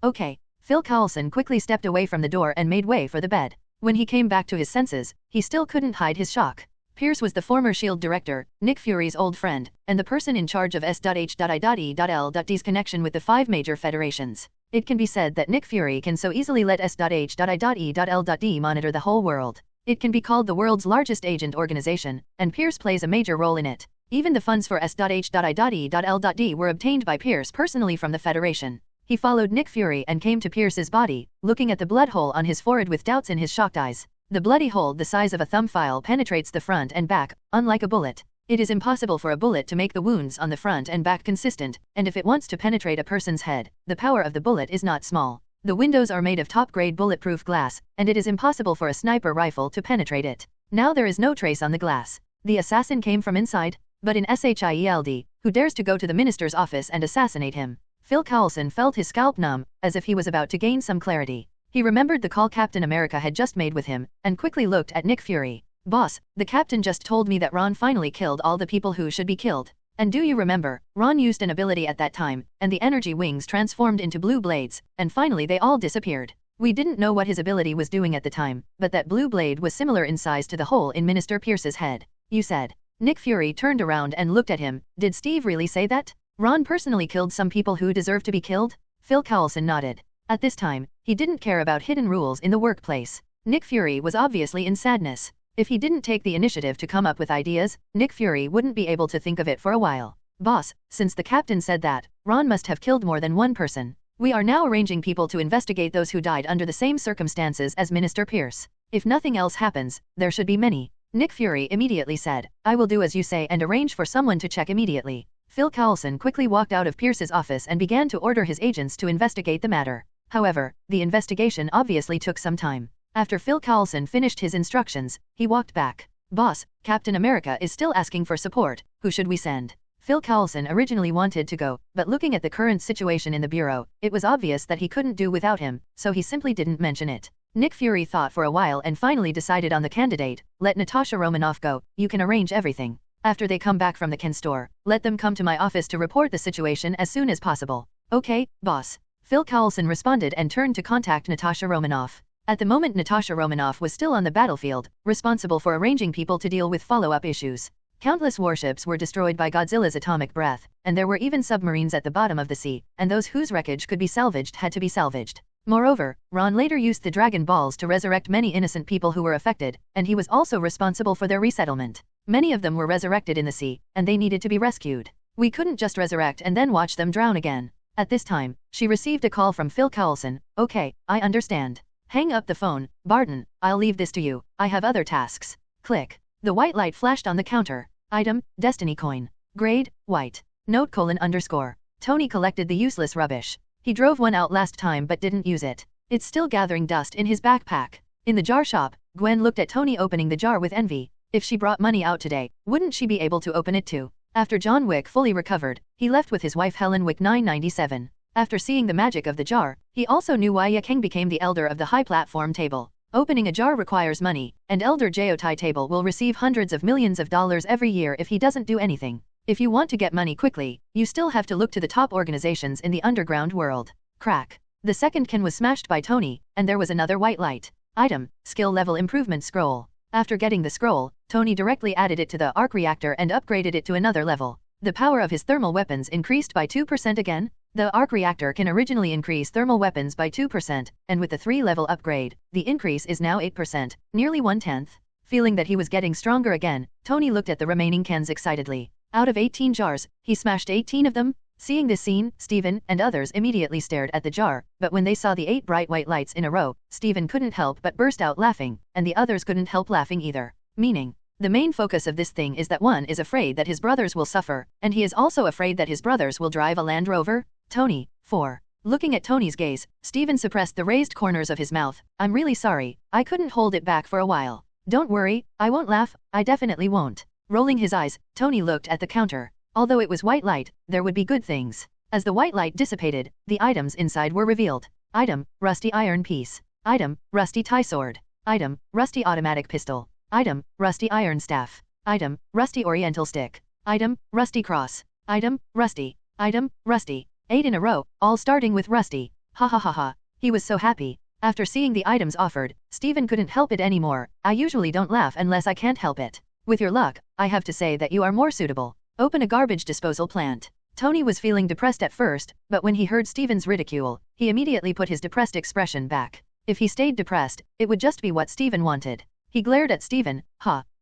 Okay." Phil Coulson quickly stepped away from the door and made way for the bed. When he came back to his senses, he still couldn't hide his shock. Pierce was the former S.H.I.E.L.D. director, Nick Fury's old friend, and the person in charge of S.H.I.E.L.D.'s connection with the 5 major federations. It can be said that Nick Fury can so easily let S.H.I.E.L.D. monitor the whole world. It can be called the world's largest agent organization, and Pierce plays a major role in it. Even the funds for S.H.I.E.L.D. were obtained by Pierce personally from the Federation. He followed Nick Fury and came to Pierce's body, looking at the blood hole on his forehead with doubts in his shocked eyes. The bloody hole the size of a thumb file penetrates the front and back, unlike a bullet. It is impossible for a bullet to make the wounds on the front and back consistent, and if it wants to penetrate a person's head, the power of the bullet is not small. The windows are made of top-grade bulletproof glass, and it is impossible for a sniper rifle to penetrate it. Now there is no trace on the glass. The assassin came from inside? But in SHIELD, who dares to go to the minister's office and assassinate him? Phil Coulson felt his scalp numb, as if he was about to gain some clarity. He remembered the call Captain America had just made with him, and quickly looked at Nick Fury. "Boss, the captain just told me that Ron finally killed all the people who should be killed." And do you remember, Ron used an ability at that time, and the energy wings transformed into blue blades, and finally they all disappeared. We didn't know what his ability was doing at the time, but that blue blade was similar in size to the hole in Minister Pierce's head. You said. Nick Fury turned around and looked at him. Did Steve really say that? Ron personally killed some people who deserve to be killed? Phil Coulson nodded. At this time, he didn't care about hidden rules in the workplace. Nick Fury was obviously in sadness. If he didn't take the initiative to come up with ideas, Nick Fury wouldn't be able to think of it for a while. Boss, since the captain said that, Ron must have killed more than one person. We are now arranging people to investigate those who died under the same circumstances as Minister Pierce. If nothing else happens, there should be many. Nick Fury immediately said, I will do as you say and arrange for someone to check immediately. Phil Coulson quickly walked out of Pierce's office and began to order his agents to investigate the matter. However, the investigation obviously took some time. After Phil Coulson finished his instructions, he walked back. Boss, Captain America is still asking for support. Who should we send? Phil Coulson originally wanted to go, but looking at the current situation in the bureau, it was obvious that he couldn't do without him, so he simply didn't mention it. Nick Fury thought for a while and finally decided on the candidate. Let Natasha Romanoff go, you can arrange everything. After they come back from the Ken store, let them come to my office to report the situation as soon as possible. Okay, boss. Phil Coulson responded and turned to contact Natasha Romanoff. At the moment Natasha Romanoff was still on the battlefield, responsible for arranging people to deal with follow-up issues. Countless warships were destroyed by Godzilla's atomic breath, and there were even submarines at the bottom of the sea, and those whose wreckage could be salvaged had to be salvaged. Moreover, Ron later used the Dragon Balls to resurrect many innocent people who were affected, and he was also responsible for their resettlement. Many of them were resurrected in the sea, and they needed to be rescued. We couldn't just resurrect and then watch them drown again. At this time, she received a call from Phil Coulson. Okay, I understand. Hang up the phone, Barton, I'll leave this to you, I have other tasks. Click. The white light flashed on the counter. Item, Destiny Coin. Grade, White. Note: _. Tony collected the useless rubbish. He drove one out last time but didn't use it. It's still gathering dust in his backpack. In the jar shop, Gwen looked at Tony opening the jar with envy. If she brought money out today, wouldn't she be able to open it too? After John Wick fully recovered, he left with his wife Helen Wick 997. After seeing the magic of the jar, he also knew why Yakeng became the elder of the high platform table. Opening a jar requires money, and Elder Jotai table will receive hundreds of millions of dollars every year if he doesn't do anything. If you want to get money quickly, you still have to look to the top organizations in the underground world. Crack. The second can was smashed by Tony, and there was another white light. Item, Skill Level Improvement Scroll. After getting the scroll, Tony directly added it to the arc reactor and upgraded it to another level. The power of his thermal weapons increased by 2% again. The arc reactor can originally increase thermal weapons by 2%, and with the 3-level upgrade, the increase is now 8%, nearly 1/10. Feeling that he was getting stronger again, Tony looked at the remaining cans excitedly. Out of 18 jars, he smashed 18 of them. Seeing this scene, Steven and others immediately stared at the jar, but when they saw the 8 bright white lights in a row, Steven couldn't help but burst out laughing, and the others couldn't help laughing either. Meaning, the main focus of this thing is that one is afraid that his brothers will suffer, and he is also afraid that his brothers will drive a Land Rover. Tony, 4. Looking at Tony's gaze, Steven suppressed the raised corners of his mouth. I'm really sorry, I couldn't hold it back for a while. Don't worry, I won't laugh, I definitely won't. Rolling his eyes, Tony looked at the counter. Although it was white light, there would be good things. As the white light dissipated, the items inside were revealed. Item, Rusty Iron Piece. Item, Rusty Tie Sword. Item, Rusty Automatic Pistol. Item, Rusty Iron Staff. Item, Rusty Oriental Stick. Item, Rusty Cross. Item, Rusty. Item, Rusty. 8 in a row, all starting with Rusty. Ha ha ha ha. He was so happy. After seeing the items offered, Steven couldn't help it anymore. I usually don't laugh unless I can't help it. With your luck, I have to say that you are more suitable. Open a garbage disposal plant. Tony was feeling depressed at first, but when he heard Steven's ridicule, he immediately put his depressed expression back. If he stayed depressed, it would just be what Steven wanted. He glared at Steven.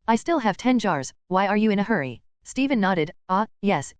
I still have 10 jars, why are you in a hurry? Steven nodded. Yes.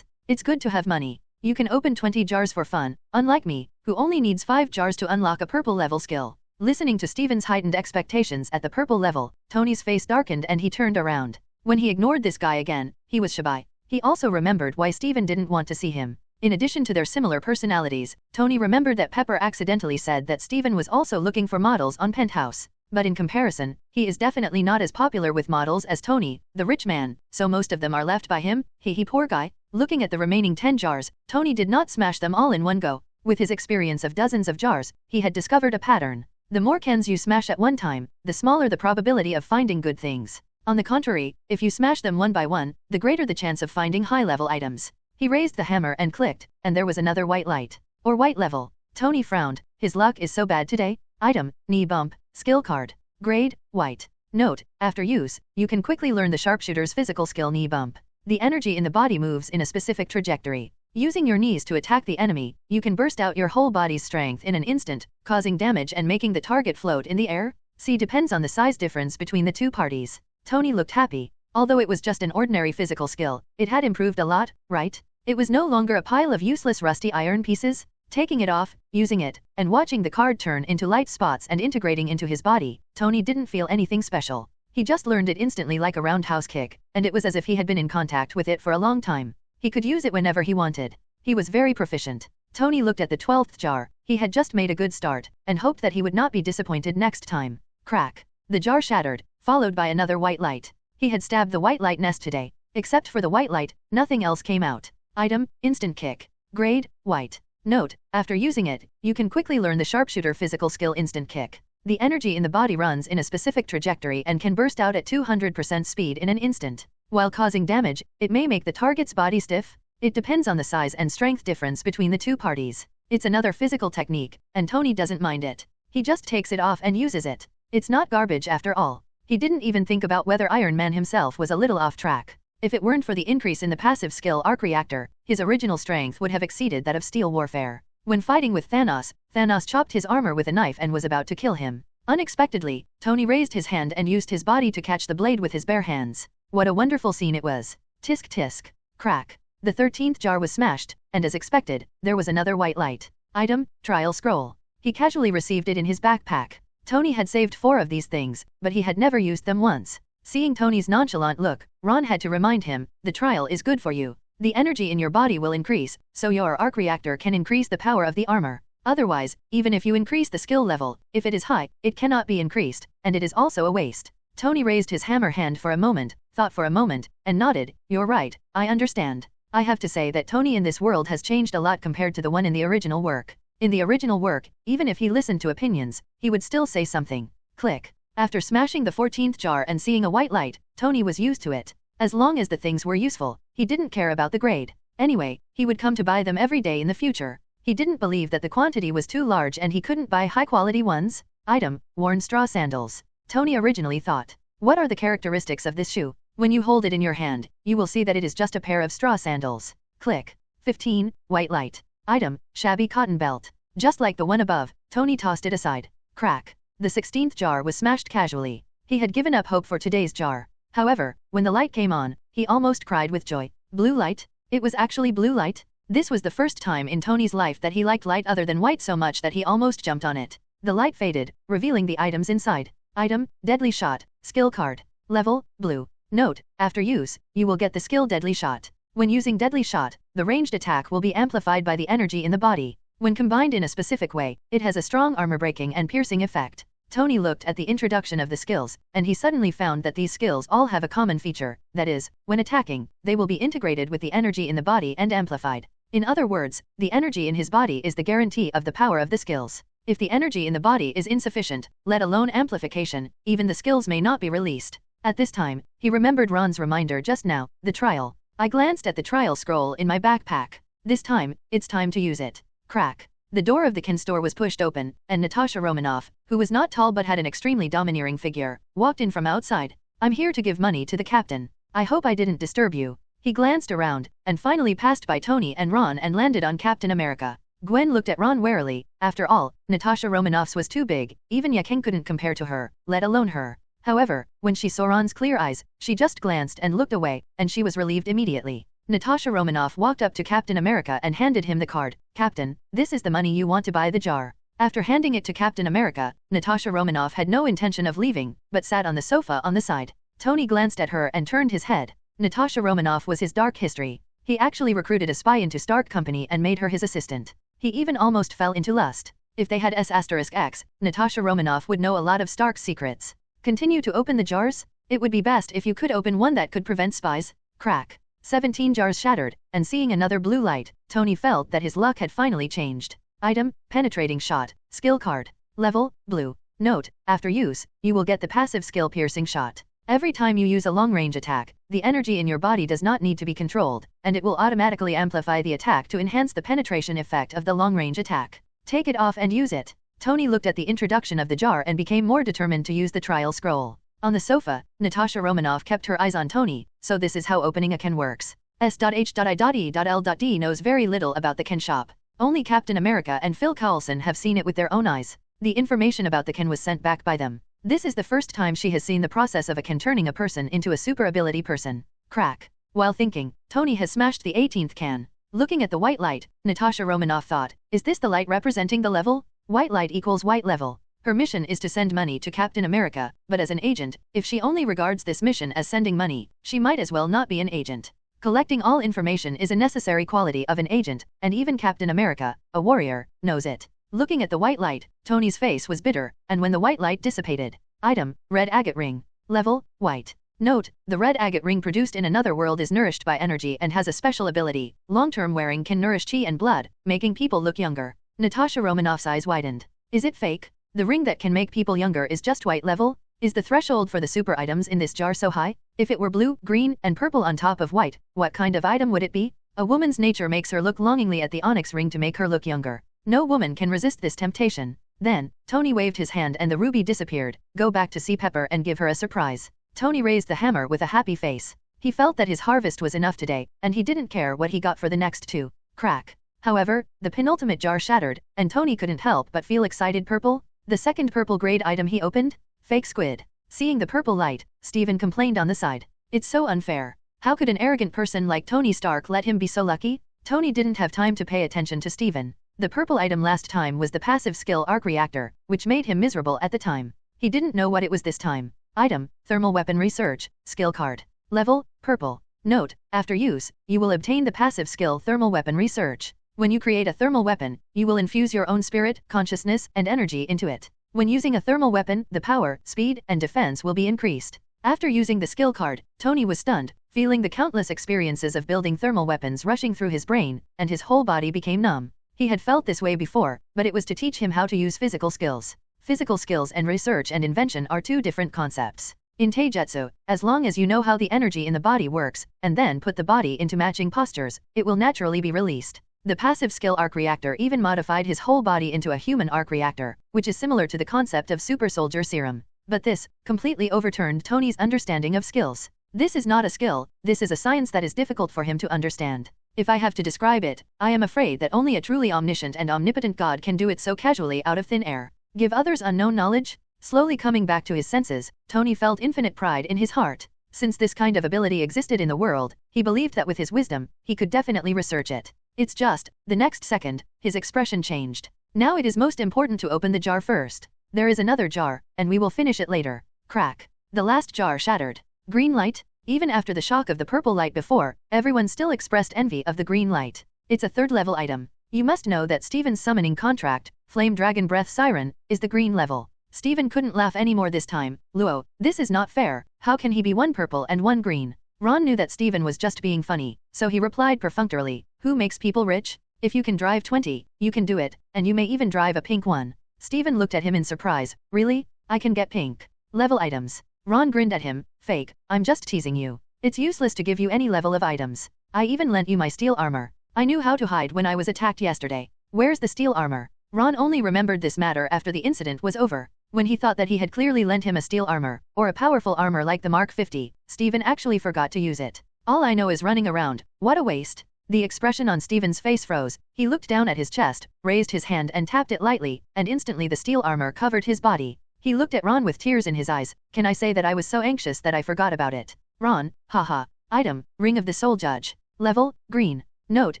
It's good to have money. You can open 20 jars for fun, unlike me, who only needs 5 jars to unlock a purple level skill. Listening to Steven's heightened expectations at the purple level, Tony's face darkened and he turned around. When he ignored this guy again, he was shy. He also remembered why Steven didn't want to see him. In addition to their similar personalities, Tony remembered that Pepper accidentally said that Steven was also looking for models on Penthouse. But in comparison, he is definitely not as popular with models as Tony, the rich man, so most of them are left by him. He poor guy. Looking at the remaining 10 jars, Tony did not smash them all in one go. With his experience of dozens of jars, he had discovered a pattern. The more cans you smash at one time, the smaller the probability of finding good things. On the contrary, if you smash them one by one, the greater the chance of finding high-level items. He raised the hammer and clicked, and there was another white light. Or white level. Tony frowned. His luck is so bad today. Item, knee bump, skill card. Grade, white. Note, after use, you can quickly learn the sharpshooter's physical skill knee bump. The energy in the body moves in a specific trajectory. Using your knees to attack the enemy, you can burst out your whole body's strength in an instant, causing damage and making the target float in the air. See, depends on the size difference between the two parties. Tony looked happy. Although it was just an ordinary physical skill, it had improved a lot, right? It was no longer a pile of useless rusty iron pieces. Taking it off, using it, and watching the card turn into light spots and integrating into his body, Tony didn't feel anything special. He just learned it instantly like a roundhouse kick, and it was as if he had been in contact with it for a long time. He could use it whenever he wanted. He was very proficient. Tony looked at the 12th jar. He had just made a good start, and hoped that he would not be disappointed next time. Crack. The jar shattered, followed by another white light. He had stabbed the white light nest today. Except for the white light, nothing else came out. Item, instant kick. Grade, white. Note, after using it, you can quickly learn the sharpshooter physical skill instant kick. The energy in the body runs in a specific trajectory and can burst out at 200% speed in an instant. While causing damage, it may make the target's body stiff. It depends on the size and strength difference between the two parties. It's another physical technique, and Tony doesn't mind it. He just takes it off and uses it. It's not garbage after all. He didn't even think about whether Iron Man himself was a little off track. If it weren't for the increase in the passive skill arc reactor, his original strength would have exceeded that of steel warfare. When fighting with Thanos, Thanos chopped his armor with a knife and was about to kill him. Unexpectedly, Tony raised his hand and used his body to catch the blade with his bare hands. What a wonderful scene it was. Tisk tisk. Crack. The 13th jar was smashed, and as expected, there was another white light. Item, trial scroll. He casually received it in his backpack. Tony had saved 4 of these things, but he had never used them once. Seeing Tony's nonchalant look, Ron had to remind him, the trial is good for you. The energy in your body will increase, so your arc reactor can increase the power of the armor. Otherwise, even if you increase the skill level, if it is high, it cannot be increased, and it is also a waste. Tony raised his hammer hand for a moment, thought for a moment, and nodded. You're right, I understand. I have to say that Tony in this world has changed a lot compared to the one in the original work. In the original work, even if he listened to opinions, he would still say something. Click. After smashing the 14th jar and seeing a white light, Tony was used to it. As long as the things were useful, he didn't care about the grade. Anyway, he would come to buy them every day in the future. He didn't believe that the quantity was too large and he couldn't buy high-quality ones. Item, worn straw sandals. Tony originally thought, what are the characteristics of this shoe? When you hold it in your hand, you will see that it is just a pair of straw sandals. Click. 15, white light. Item, shabby cotton belt. Just like the one above, Tony tossed it aside. Crack. The 16th jar was smashed casually. He had given up hope for today's jar. However, when the light came on, he almost cried with joy. Blue light? It was actually blue light? This was the first time in Tony's life that he liked light other than white so much that he almost jumped on it. The light faded, revealing the items inside. Item, deadly shot, skill card. Level, blue. Note, after use, you will get the skill deadly shot. When using deadly shot, the ranged attack will be amplified by the energy in the body. When combined in a specific way, it has a strong armor-breaking and piercing effect. Tony looked at the introduction of the skills, and he suddenly found that these skills all have a common feature, that is, when attacking, they will be integrated with the energy in the body and amplified. In other words, the energy in his body is the guarantee of the power of the skills. If the energy in the body is insufficient, let alone amplification, even the skills may not be released. At this time, he remembered Ron's reminder just now, the trial. I glanced at the trial scroll in my backpack. This time, it's time to use it. Crack. The door of the Ken store was pushed open, and Natasha Romanoff, who was not tall but had an extremely domineering figure, walked in from outside. I'm here to give money to the captain. I hope I didn't disturb you. He glanced around, and finally passed by Tony and Ron and landed on Captain America. Gwen looked at Ron warily. After all, Natasha Romanoff's was too big, even Yakin couldn't compare to her, let alone her. However, when she saw Ron's clear eyes, she just glanced and looked away, and she was relieved immediately. Natasha Romanoff walked up to Captain America and handed him the card. Captain, this is the money you want to buy the jar. After handing it to Captain America, Natasha Romanoff had no intention of leaving, but sat on the sofa on the side. Tony glanced at her and turned his head. Natasha Romanoff was his dark history. He actually recruited a spy into Stark Company and made her his assistant. He even almost fell into lust. If they had S*X, Natasha Romanoff would know a lot of Stark's secrets. Continue to open the jars? It would be best if you could open one that could prevent spies. Crack. 17 jars shattered, and seeing another blue light, Tony felt that his luck had finally changed. Item, penetrating shot, skill card. Level, blue. Note, after use, you will get the passive skill piercing shot. Every time you use a long-range attack, the energy in your body does not need to be controlled, and it will automatically amplify the attack to enhance the penetration effect of the long-range attack. Take it off and use it. Tony looked at the introduction of the jar and became more determined to use the trial scroll. On the sofa, Natasha Romanoff kept her eyes on Tony, so this is how opening a can works. S.H.I.D.L.D knows very little about the can shop. Only Captain America and Phil Coulson have seen it with their own eyes. The information about the can was sent back by them. This is the first time she has seen the process of a can turning a person into a super ability person. Crack. While thinking, Tony has smashed the 18th can. Looking at the white light, Natasha Romanoff thought, is this the light representing the level? White light equals white level. Her mission is to send money to Captain America, but as an agent, if she only regards this mission as sending money, she might as well not be an agent. Collecting all information is a necessary quality of an agent, and even Captain America, a warrior, knows it. Looking at the white light, Tony's face was bitter, and when the white light dissipated, item, red agate ring. Level, white. Note, the red agate ring produced in another world is nourished by energy and has a special ability. Long-term wearing can nourish chi and blood, making people look younger. Natasha Romanoff's eyes widened. Is it fake? The ring that can make people younger is just white level? Is the threshold for the super items in this jar so high? If it were blue, green, and purple on top of white, what kind of item would it be? A woman's nature makes her look longingly at the onyx ring to make her look younger. No woman can resist this temptation. Then, Tony waved his hand and the ruby disappeared. Go back to see Pepper and give her a surprise. Tony raised the hammer with a happy face. He felt that his harvest was enough today, and he didn't care what he got for the next two. Crack. However, the penultimate jar shattered, and Tony couldn't help but feel excited. Purple? The second purple grade item he opened? Fake squid. Seeing the purple light, Steven complained on the side. It's so unfair. How could an arrogant person like Tony Stark let him be so lucky? Tony didn't have time to pay attention to Steven. The purple item last time was the passive skill arc reactor, which made him miserable at the time. He didn't know what it was this time. Item, thermal weapon research, skill card. Level, purple. Note, after use, you will obtain the passive skill thermal weapon research. When you create a thermal weapon, you will infuse your own spirit, consciousness, and energy into it. When using a thermal weapon, the power, speed, and defense will be increased. After using the skill card, Tony was stunned, feeling the countless experiences of building thermal weapons rushing through his brain, and his whole body became numb. He had felt this way before, but it was to teach him how to use physical skills. Physical skills and research and invention are two different concepts. In Taijutsu, as long as you know how the energy in the body works, and then put the body into matching postures, it will naturally be released. The passive skill arc reactor even modified his whole body into a human arc reactor, which is similar to the concept of super soldier serum. But this completely overturned Tony's understanding of skills. This is not a skill, this is a science that is difficult for him to understand. If I have to describe it, I am afraid that only a truly omniscient and omnipotent God can do it so casually out of thin air. Give others unknown knowledge? Slowly coming back to his senses, Tony felt infinite pride in his heart. Since this kind of ability existed in the world, he believed that with his wisdom, he could definitely research it. It's just, the next second, his expression changed. Now it is most important to open the jar first. There is another jar, and we will finish it later. Crack. The last jar shattered. Green light? Even after the shock of the purple light before, everyone still expressed envy of the green light. It's a third-level item. You must know that Steven's summoning contract, Flame Dragon Breath Siren, is the green level. Steven couldn't laugh anymore this time. Luo, this is not fair. How can he be one purple and one green? Ron knew that Steven was just being funny, so he replied perfunctorily, who makes people rich? If you can drive 20, you can do it, and you may even drive a pink one. Steven looked at him in surprise. Really? I can get pink level items. Ron grinned at him. Fake, I'm just teasing you. It's useless to give you any level of items. I even lent you my steel armor. I knew how to hide when I was attacked yesterday. Where's the steel armor? Ron only remembered this matter after the incident was over. When he thought that he had clearly lent him a steel armor, or a powerful armor like the Mark 50, Steven actually forgot to use it. All I know is running around. What a waste. The expression on Steven's face froze. He looked down at his chest, raised his hand and tapped it lightly, and instantly the steel armor covered his body. He looked at Ron with tears in his eyes. Can I say that I was so anxious that I forgot about it? Ron, haha. Item, Ring of the Soul Judge. Level, green. Note,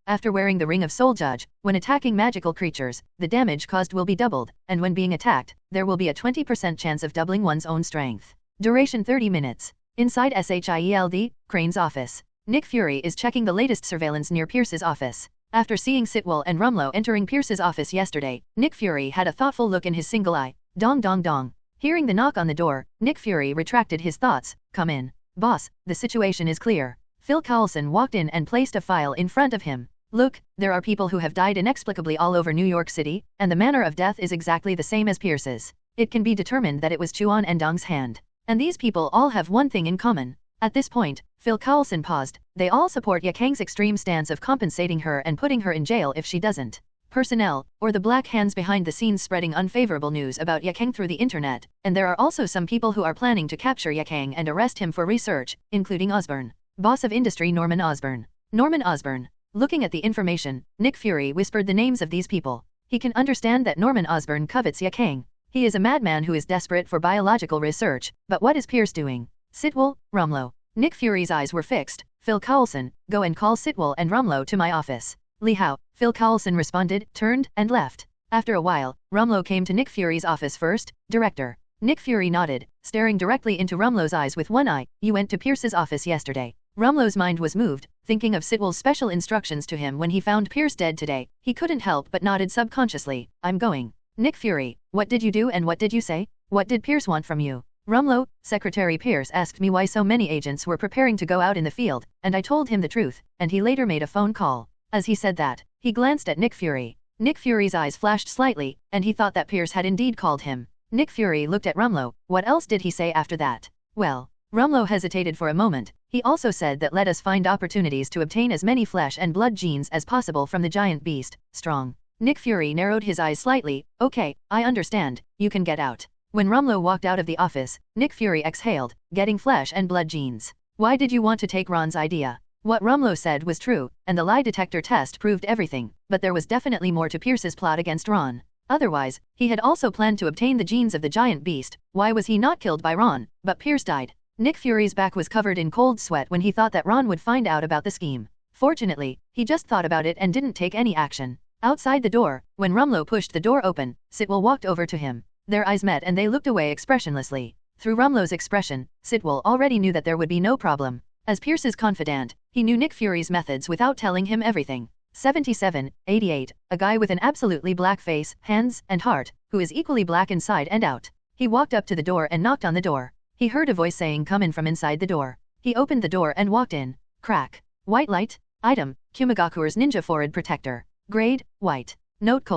after wearing the Ring of Soul Judge, when attacking magical creatures, the damage caused will be doubled, and when being attacked, there will be a 20% chance of doubling one's own strength. Duration 30 minutes. Inside SHIELD, Crane's office. Nick Fury is checking the latest surveillance near Pierce's office. After seeing Sitwell and Rumlow entering Pierce's office yesterday, Nick Fury had a thoughtful look in his single eye. Dong dong dong. Hearing the knock on the door, Nick Fury retracted his thoughts. Come in. Boss, the situation is clear. Phil Coulson walked in and placed a file in front of him. Look, there are people who have died inexplicably all over New York City, and the manner of death is exactly the same as Pierce's. It can be determined that it was Chuan Endong's hand. And these people all have one thing in common. At this point, Phil Coulson paused. They all support Yakang's extreme stance of compensating her and putting her in jail if she doesn't. Personnel, or the black hands behind the scenes spreading unfavorable news about Yakang through the internet, and there are also some people who are planning to capture Yakang and arrest him for research, including Osborn. Boss of industry Norman Osborn. Norman Osborn. Looking at the information, Nick Fury whispered the names of these people. He can understand that Norman Osborn covets Yakang. He is a madman who is desperate for biological research, but what is Pierce doing? Sitwell, Rumlow. Nick Fury's eyes were fixed. Phil Coulson, go and call Sitwell and Rumlow to my office. Lee Howe, Phil Coulson responded, turned, and left. After a while, Rumlow came to Nick Fury's office first. Director. Nick Fury nodded, staring directly into Rumlow's eyes with one eye. You went to Pierce's office yesterday. Rumlow's mind was moved, thinking of Sitwell's special instructions to him when he found Pierce dead today. He couldn't help but nodded subconsciously. I'm going. Nick Fury, what did you do and what did you say? What did Pierce want from you? Rumlow, Secretary Pierce asked me why so many agents were preparing to go out in the field, and I told him the truth, and he later made a phone call. As he said that, he glanced at Nick Fury. Nick Fury's eyes flashed slightly, and he thought that Pierce had indeed called him. Nick Fury looked at Rumlow. What else did he say after that? Well, Rumlow hesitated for a moment. He also said that let us find opportunities to obtain as many flesh and blood genes as possible from the giant beast, Strong. Nick Fury narrowed his eyes slightly. Okay, I understand, you can get out. When Rumlow walked out of the office, Nick Fury exhaled, getting flesh and blood genes. Why did you want to take Ron's idea? What Rumlow said was true, and the lie detector test proved everything, but there was definitely more to Pierce's plot against Ron. Otherwise, he had also planned to obtain the genes of the giant beast. Why was he not killed by Ron, but Pierce died? Nick Fury's back was covered in cold sweat when he thought that Ron would find out about the scheme. Fortunately, he just thought about it and didn't take any action. Outside the door, when Rumlow pushed the door open, Sitwell walked over to him. Their eyes met and they looked away expressionlessly. Through Rumlow's expression, Sitwell already knew that there would be no problem. As Pierce's confidant, he knew Nick Fury's methods without telling him everything. 7788, a guy with an absolutely black face, hands, and heart, who is equally black inside and out. He walked up to the door and knocked on the door. He heard a voice saying come in from inside the door. He opened the door and walked in. Crack. White light. Item, Kumigakure's Ninja Forward Protector. Grade, white. Note: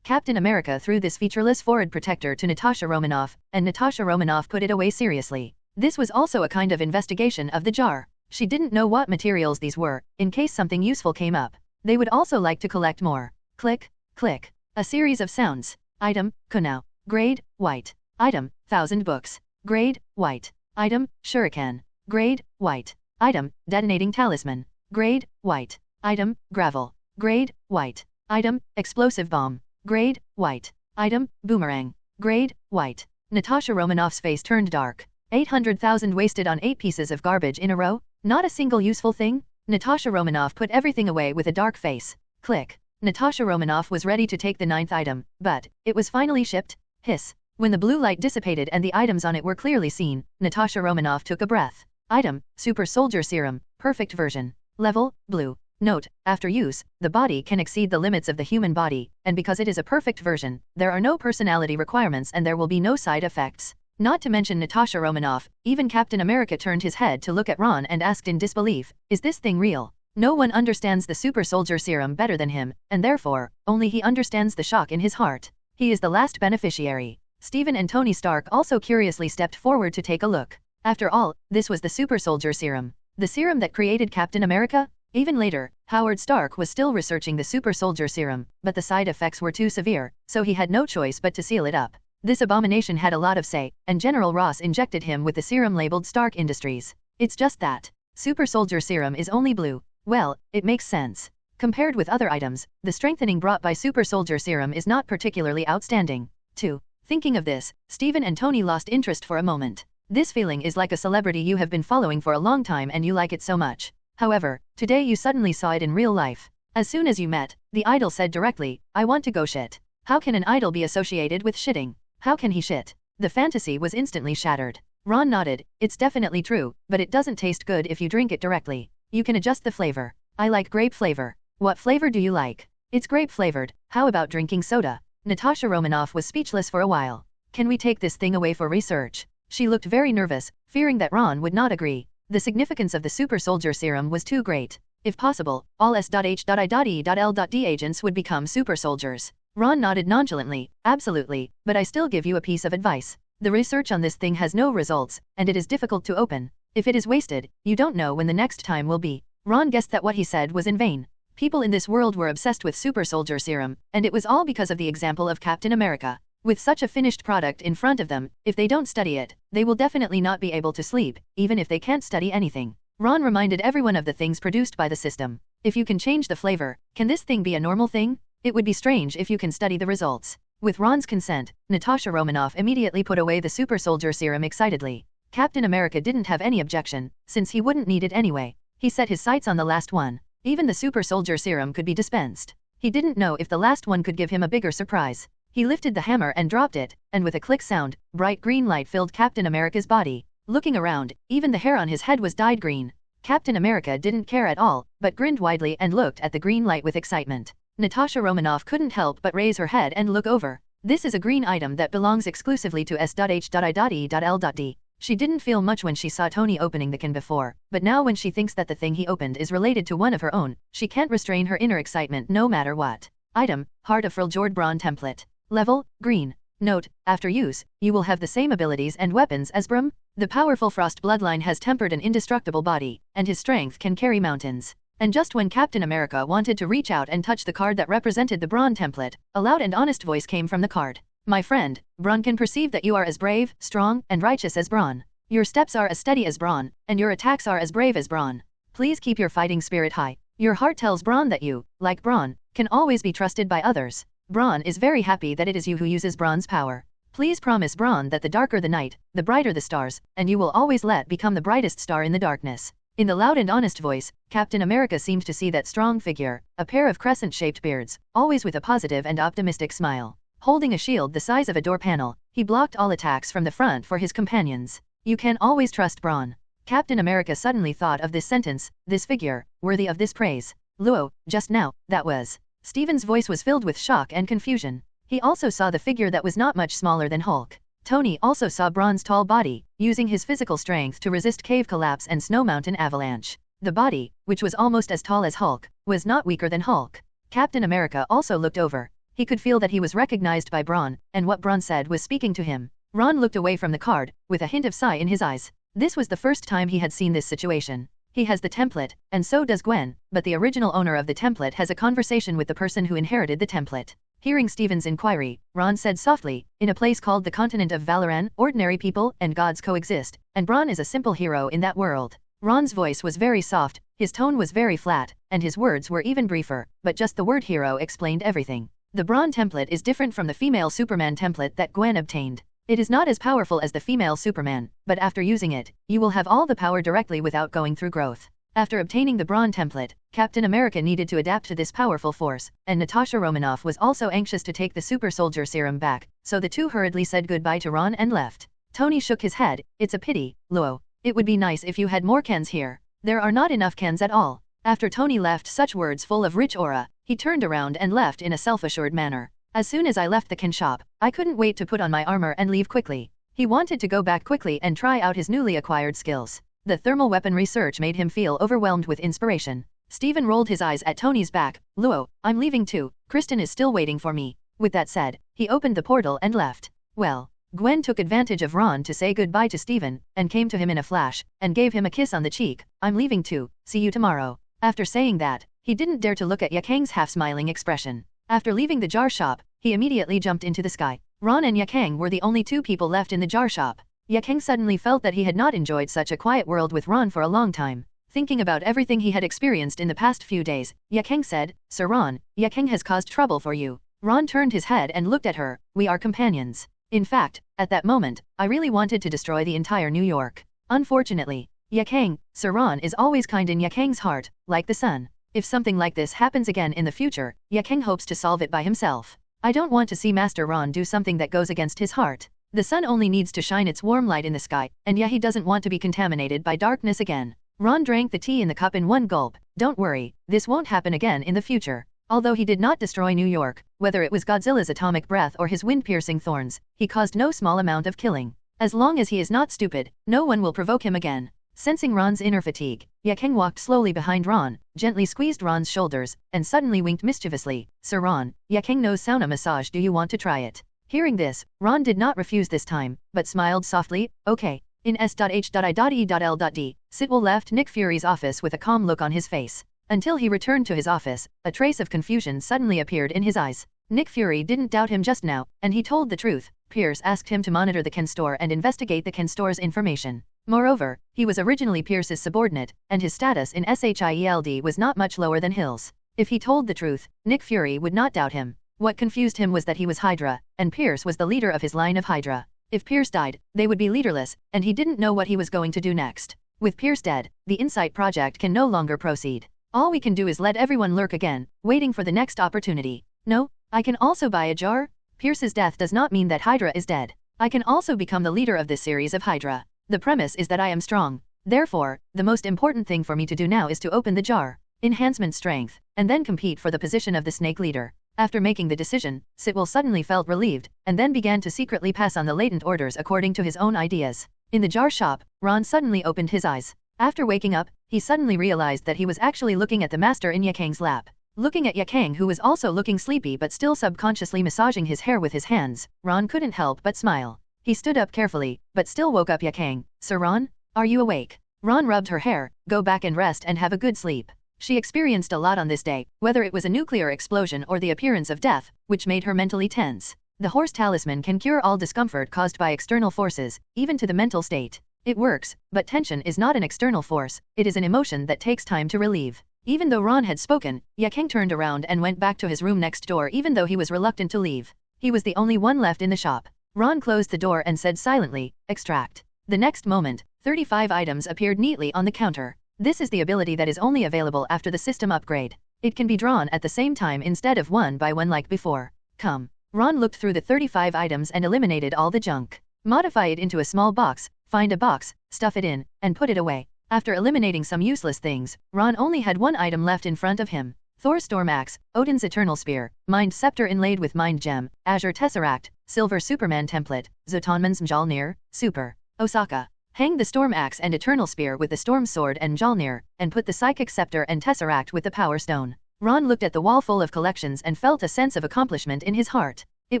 Captain America threw this featureless forward protector to Natasha Romanoff, and Natasha Romanoff put it away seriously. This was also a kind of investigation of the jar. She didn't know what materials these were, in case something useful came up. They would also like to collect more. Click, click. A series of sounds. Item, Kunao. Grade, white. Item, 1000 books. Grade, white. Item, Shuriken. Grade, white. Item, Detonating Talisman. Grade, white. Item, Gravel. Grade, white. Item, Explosive Bomb. Grade, white. Item, Boomerang. Grade, white. Natasha Romanoff's face turned dark. 800,000 wasted on 8 pieces of garbage in a row? Not a single useful thing? Natasha Romanoff put everything away with a dark face. Click. Natasha Romanoff was ready to take the 9th item, but it was finally shipped. Hiss. When the blue light dissipated and the items on it were clearly seen, Natasha Romanoff took a breath. Item, Super Soldier Serum, perfect version. Level, blue. Note, after use, the body can exceed the limits of the human body, and because it is a perfect version, there are no personality requirements and there will be no side effects. Not to mention Natasha Romanoff, even Captain America turned his head to look at Ron and asked in disbelief, is this thing real? No one understands the Super Soldier Serum better than him, and therefore, only he understands the shock in his heart. He is the last beneficiary. Stephen and Tony Stark also curiously stepped forward to take a look. After all, this was the Super Soldier Serum. The serum that created Captain America? Even later, Howard Stark was still researching the Super Soldier Serum, but the side effects were too severe, so he had no choice but to seal it up. This abomination had a lot of say, and General Ross injected him with the serum labeled Stark Industries. It's just that. Super Soldier Serum is only blue. Well, it makes sense. Compared with other items, the strengthening brought by Super Soldier Serum is not particularly outstanding. 2. Thinking of this, Stephen and Tony lost interest for a moment. This feeling is like a celebrity you have been following for a long time and you like it so much. However, today you suddenly saw it in real life. As soon as you met, the idol said directly, I want to go shit. How can an idol be associated with shitting? How can he shit? The fantasy was instantly shattered. Ron nodded. It's definitely true, but it doesn't taste good if you drink it directly. You can adjust the flavor. I like grape flavor. What flavor do you like? It's grape flavored. How about drinking soda? Natasha Romanoff was speechless for a while. Can we take this thing away for research? She looked very nervous, fearing that Ron would not agree. The significance of the Super Soldier Serum was too great. If possible, all S.H.I.D.L.D agents would become super soldiers. Ron nodded nonchalantly, absolutely, but I still give you a piece of advice. The research on this thing has no results, and it is difficult to open. If it is wasted, you don't know when the next time will be. Ron guessed that what he said was in vain. People in this world were obsessed with super soldier serum, and it was all because of the example of Captain America. With such a finished product in front of them, if they don't study it, they will definitely not be able to sleep, even if they can't study anything. Ron reminded everyone of the things produced by the system. If you can change the flavor, can this thing be a normal thing? It would be strange if you can study the results. With Ron's consent, Natasha Romanoff immediately put away the super soldier serum excitedly. Captain America didn't have any objection, since he wouldn't need it anyway. He set his sights on the last one. Even the super soldier serum could be dispensed. He didn't know if the last one could give him a bigger surprise. He lifted the hammer and dropped it, and with a click sound, bright green light filled Captain America's body. Looking around, even the hair on his head was dyed green. Captain America didn't care at all, but grinned widely and looked at the green light with excitement. Natasha Romanoff couldn't help but raise her head and look over. This is a green item that belongs exclusively to S.H.I.E.L.D. She didn't feel much when she saw Tony opening the can before, but now when she thinks that the thing he opened is related to one of her own, she can't restrain her inner excitement no matter what. Item, Heart of Freljord Brawn Template. Level, Green. Note, after use, you will have the same abilities and weapons as Brum. The powerful Frost bloodline has tempered an indestructible body, and his strength can carry mountains. And just when Captain America wanted to reach out and touch the card that represented the Brawn template, a loud and honest voice came from the card. My friend, Brawn can perceive that you are as brave, strong, and righteous as Brawn. Your steps are as steady as Brawn, and your attacks are as brave as Brawn. Please keep your fighting spirit high. Your heart tells Brawn that you, like Brawn, can always be trusted by others. Brawn is very happy that it is you who uses Brawn's power. Please promise Brawn that the darker the night, the brighter the stars, and you will always let become the brightest star in the darkness. In the loud and honest voice, Captain America seemed to see that strong figure, a pair of crescent-shaped beards, always with a positive and optimistic smile. Holding a shield the size of a door panel, he blocked all attacks from the front for his companions. You can always trust Brawn. Captain America suddenly thought of this sentence, this figure, worthy of this praise. Luo, just now, that was. Steven's voice was filled with shock and confusion. He also saw the figure that was not much smaller than Hulk. Tony also saw Brawn's tall body, using his physical strength to resist cave collapse and snow mountain avalanche. The body, which was almost as tall as Hulk, was not weaker than Hulk. Captain America also looked over. He could feel that he was recognized by Brawn, and what Brawn said was speaking to him. Ron looked away from the card, with a hint of sigh in his eyes. This was the first time he had seen this situation. He has the template, and so does Gwen, but the original owner of the template has a conversation with the person who inherited the template. Hearing Steven's inquiry, Ron said softly, in a place called the continent of Valoran, ordinary people and gods coexist, and Brawn is a simple hero in that world. Ron's voice was very soft, his tone was very flat, and his words were even briefer, but just the word hero explained everything. The Brawn template is different from the female Superman template that Gwen obtained. It is not as powerful as the female Superman, but after using it, you will have all the power directly without going through growth. After obtaining the Brawn template, Captain America needed to adapt to this powerful force, and Natasha Romanoff was also anxious to take the super soldier serum back, so the two hurriedly said goodbye to Ron and left. Tony shook his head. It's a pity, Luo. It would be nice if you had more cans here. There are not enough cans at all. After Tony left such words full of rich aura, he turned around and left in a self-assured manner. As soon as I left the can shop, I couldn't wait to put on my armor and leave quickly. He wanted to go back quickly and try out his newly acquired skills. The thermal weapon research made him feel overwhelmed with inspiration. Steven rolled his eyes at Tony's back. Luo, I'm leaving too. Kristen is still waiting for me. With that said, he opened the portal and left. Well, Gwen took advantage of Ron to say goodbye to Steven, and came to him in a flash, and gave him a kiss on the cheek. I'm leaving too. See you tomorrow. After saying that, he didn't dare to look at Yakang's half-smiling expression. After leaving the jar shop, he immediately jumped into the sky. Ron and Yakang were the only two people left in the jar shop. Yakang suddenly felt that he had not enjoyed such a quiet world with Ron for a long time. Thinking about everything he had experienced in the past few days, Yakang said, Sir Ron, Yakang has caused trouble for you. Ron turned his head and looked at her. We are companions. In fact, at that moment, I really wanted to destroy the entire New York. Unfortunately, Yakang, Sir Ron is always kind in Yakang's heart, like the sun. If something like this happens again in the future, Yakang hopes to solve it by himself. I don't want to see Master Ron do something that goes against his heart. The sun only needs to shine its warm light in the sky, and he doesn't want to be contaminated by darkness again. Ron drank the tea in the cup in one gulp. Don't worry, this won't happen again in the future. Although he did not destroy New York, whether it was Godzilla's atomic breath or his wind-piercing thorns, he caused no small amount of killing. As long as he is not stupid, no one will provoke him again. Sensing Ron's inner fatigue, Yakang walked slowly behind Ron, gently squeezed Ron's shoulders, and suddenly winked mischievously. Sir Ron, Yakang knows sauna massage. Do you want to try it? Hearing this, Ron did not refuse this time, but smiled softly. Okay. In S.H.I.E.L.D. Sitwell left Nick Fury's office with a calm look on his face. Until he returned to his office, a trace of confusion suddenly appeared in his eyes. Nick Fury didn't doubt him just now, and he told the truth. Pierce asked him to monitor the Ken store and investigate the Ken store's information. Moreover, he was originally Pierce's subordinate, and his status in SHIELD was not much lower than Hill's. If he told the truth, Nick Fury would not doubt him. What confused him was that he was Hydra, and Pierce was the leader of his line of Hydra. If Pierce died, they would be leaderless, and he didn't know what he was going to do next. With Pierce dead, the Insight project can no longer proceed. All we can do is let everyone lurk again, waiting for the next opportunity. No, I can also buy a jar? Pierce's death does not mean that Hydra is dead. I can also become the leader of this series of Hydra. The premise is that I am strong. Therefore, the most important thing for me to do now is to open the jar, enhancement strength, and then compete for the position of the snake leader. After making the decision, Sitwell suddenly felt relieved, and then began to secretly pass on the latent orders according to his own ideas. In the jar shop, Ron suddenly opened his eyes. After waking up, he suddenly realized that he was actually looking at the master in Yakang's lap. Looking at Yakang, who was also looking sleepy but still subconsciously massaging his hair with his hands, Ron couldn't help but smile. He stood up carefully, but still woke up Yakang. Sir Ron? Are you awake? Ron rubbed her hair. Go back and rest and have a good sleep. She experienced a lot on this day, whether it was a nuclear explosion or the appearance of death, which made her mentally tense. The horse talisman can cure all discomfort caused by external forces, even to the mental state. It works, but tension is not an external force, it is an emotion that takes time to relieve. Even though Ron had spoken, Yakang turned around and went back to his room next door even though he was reluctant to leave. He was the only one left in the shop. Ron closed the door and said silently, extract. The next moment, 35 items appeared neatly on the counter. This is the ability that is only available after the system upgrade. It can be drawn at the same time instead of one by one like before. Come. Ron looked through the 35 items and eliminated all the junk. Modify it into a small box, find a box, stuff it in, and put it away. After eliminating some useless things, Ron only had one item left in front of him. Thor's Storm Axe, Odin's Eternal Spear, Mind Scepter inlaid with Mind Gem, Azure Tesseract, Silver Superman Template, Zotanman's Mjolnir, Super. Osaka. Hang the Storm Axe and Eternal Spear with the Storm Sword and Mjolnir, and put the Psychic Scepter and Tesseract with the Power Stone. Ron looked at the wall full of collections and felt a sense of accomplishment in his heart. It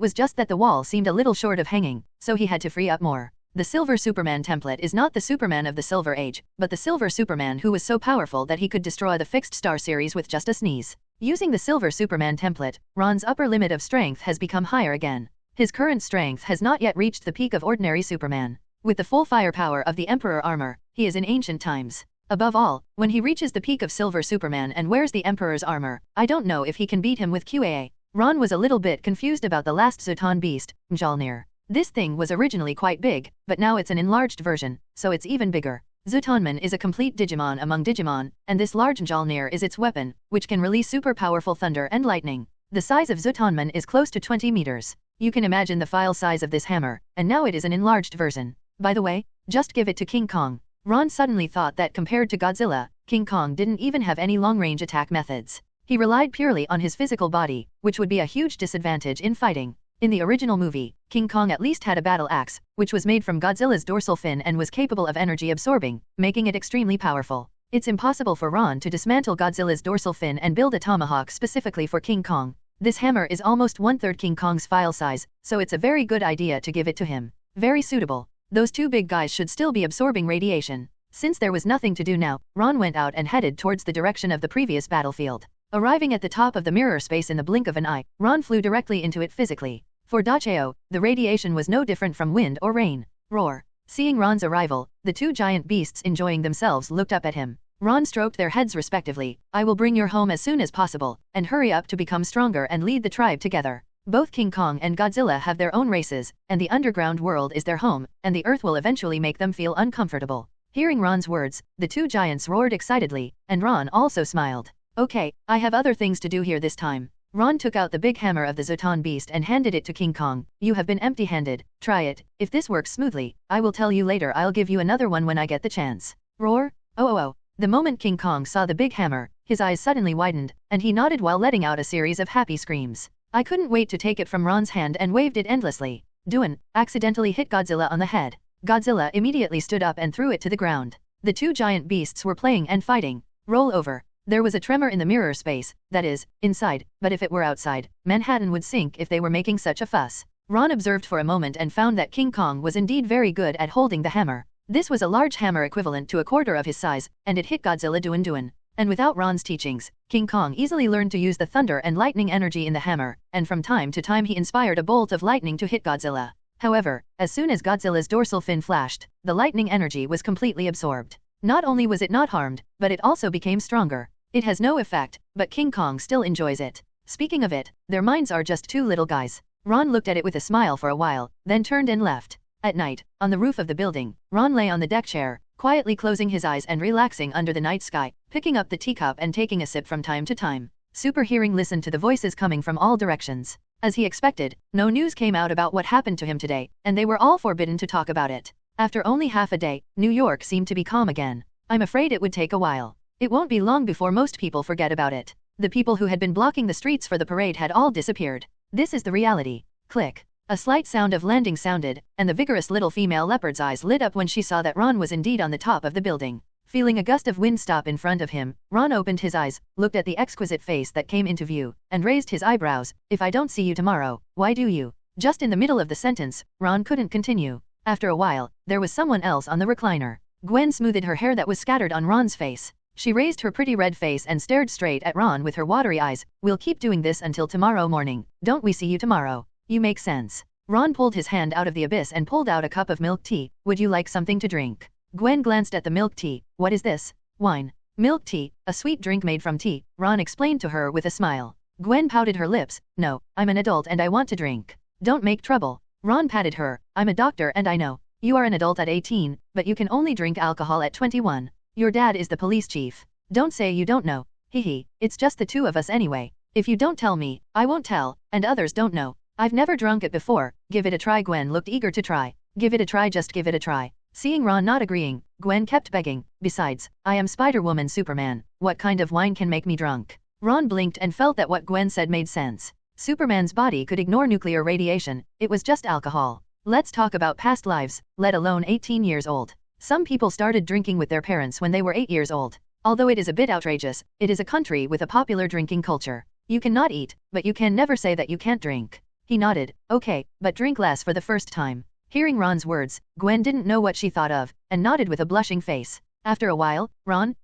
was just that the wall seemed a little short of hanging, so he had to free up more. The Silver Superman template is not the Superman of the Silver Age, but the Silver Superman who was so powerful that he could destroy the Fixed Star series with just a sneeze. Using the Silver Superman template, Ron's upper limit of strength has become higher again. His current strength has not yet reached the peak of ordinary Superman. With the full firepower of the Emperor armor, he is in ancient times. Above all, when he reaches the peak of Silver Superman and wears the Emperor's armor, I don't know if he can beat him with QAA. Ron was a little bit confused about the last Zotan beast, Mjolnir. This thing was originally quite big, but now it's an enlarged version, so it's even bigger. Zotanman is a complete Digimon among Digimon, and this large Mjolnir is its weapon, which can release super powerful thunder and lightning. The size of Zotanman is close to 20 meters. You can imagine the file size of this hammer, and now it is an enlarged version. By the way, just give it to King Kong. Ron suddenly thought that compared to Godzilla, King Kong didn't even have any long-range attack methods. He relied purely on his physical body, which would be a huge disadvantage in fighting. In the original movie, King Kong at least had a battle axe, which was made from Godzilla's dorsal fin and was capable of energy absorbing, making it extremely powerful. It's impossible for Ron to dismantle Godzilla's dorsal fin and build a tomahawk specifically for King Kong. This hammer is almost one-third King Kong's file size, so it's a very good idea to give it to him. Very suitable. Those two big guys should still be absorbing radiation. Since there was nothing to do now, Ron went out and headed towards the direction of the previous battlefield. Arriving at the top of the mirror space in the blink of an eye, Ron flew directly into it physically. For Dacheo, the radiation was no different from wind or rain. Roar. Seeing Ron's arrival, the two giant beasts enjoying themselves looked up at him. Ron stroked their heads respectively. I will bring you home as soon as possible, and hurry up to become stronger and lead the tribe together. Both King Kong and Godzilla have their own races, and the underground world is their home, and the earth will eventually make them feel uncomfortable. Hearing Ron's words, the two giants roared excitedly, and Ron also smiled. Okay, I have other things to do here this time. Ron took out the big hammer of the Zotan beast and handed it to King Kong. You have been empty-handed, try it. If this works smoothly, I will tell you later. I'll give you another one when I get the chance. Roar. Oh. The moment King Kong saw the big hammer, his eyes suddenly widened, and he nodded while letting out a series of happy screams. I couldn't wait to take it from Ron's hand and waved it endlessly. Duan accidentally hit Godzilla on the head. Godzilla immediately stood up and threw it to the ground. The two giant beasts were playing and fighting. Roll over. There was a tremor in the mirror space, that is, inside, but if it were outside, Manhattan would sink if they were making such a fuss. Ron observed for a moment and found that King Kong was indeed very good at holding the hammer. This was a large hammer equivalent to a quarter of his size, and it hit Godzilla Duan. And without Ron's teachings, King Kong easily learned to use the thunder and lightning energy in the hammer, and from time to time he inspired a bolt of lightning to hit Godzilla. However, as soon as Godzilla's dorsal fin flashed, the lightning energy was completely absorbed. Not only was it not harmed, but it also became stronger. It has no effect, but King Kong still enjoys it. Speaking of it, their minds are just two little guys. Ron looked at it with a smile for a while, then turned and left. At night, on the roof of the building, Ron lay on the deck chair, quietly closing his eyes and relaxing under the night sky, picking up the teacup and taking a sip from time to time. Super Hearing listened to the voices coming from all directions. As he expected, no news came out about what happened to him today, and they were all forbidden to talk about it. After only half a day, New York seemed to be calm again. I'm afraid it would take a while. It won't be long before most people forget about it. The people who had been blocking the streets for the parade had all disappeared. This is the reality. Click. A slight sound of landing sounded, and the vigorous little female leopard's eyes lit up when she saw that Ron was indeed on the top of the building. Feeling a gust of wind stop in front of him, Ron opened his eyes, looked at the exquisite face that came into view, and raised his eyebrows. If I don't see you tomorrow, why do you? Just in the middle of the sentence, Ron couldn't continue. After a while, there was someone else on the recliner. Gwen smoothed her hair that was scattered on Ron's face. She raised her pretty red face and stared straight at Ron with her watery eyes. We'll keep doing this until tomorrow morning. Don't we see you tomorrow? You make sense. Ron pulled his hand out of the abyss and pulled out a cup of milk tea. Would you like something to drink? Gwen glanced at the milk tea. What is this? Wine. Milk tea, a sweet drink made from tea, Ron explained to her with a smile. Gwen pouted her lips. No, I'm an adult and I want to drink. Don't make trouble. Ron patted her. I'm a doctor and I know. You are an adult at 18, but you can only drink alcohol at 21. Your dad is the police chief. Don't say you don't know. Hehe, it's just the two of us anyway. If you don't tell me, I won't tell, and others don't know. I've never drunk it before. Give it a try. Gwen looked eager to try. Give it a try, just give it a try. Seeing Ron not agreeing, Gwen kept begging. Besides, I am Spider-Woman Superman. What kind of wine can make me drunk? Ron blinked and felt that what Gwen said made sense. Superman's body could ignore nuclear radiation. It was just alcohol. Let's talk about past lives, let alone 18 years old. Some people started drinking with their parents when they were 8 years old. Although it is a bit outrageous, it is a country with a popular drinking culture. You cannot eat, but you can never say that you can't drink. He nodded. Okay, but drink less for the first time. Hearing Ron's words, Gwen didn't know what she thought of, and nodded with a blushing face. After a while, Ron,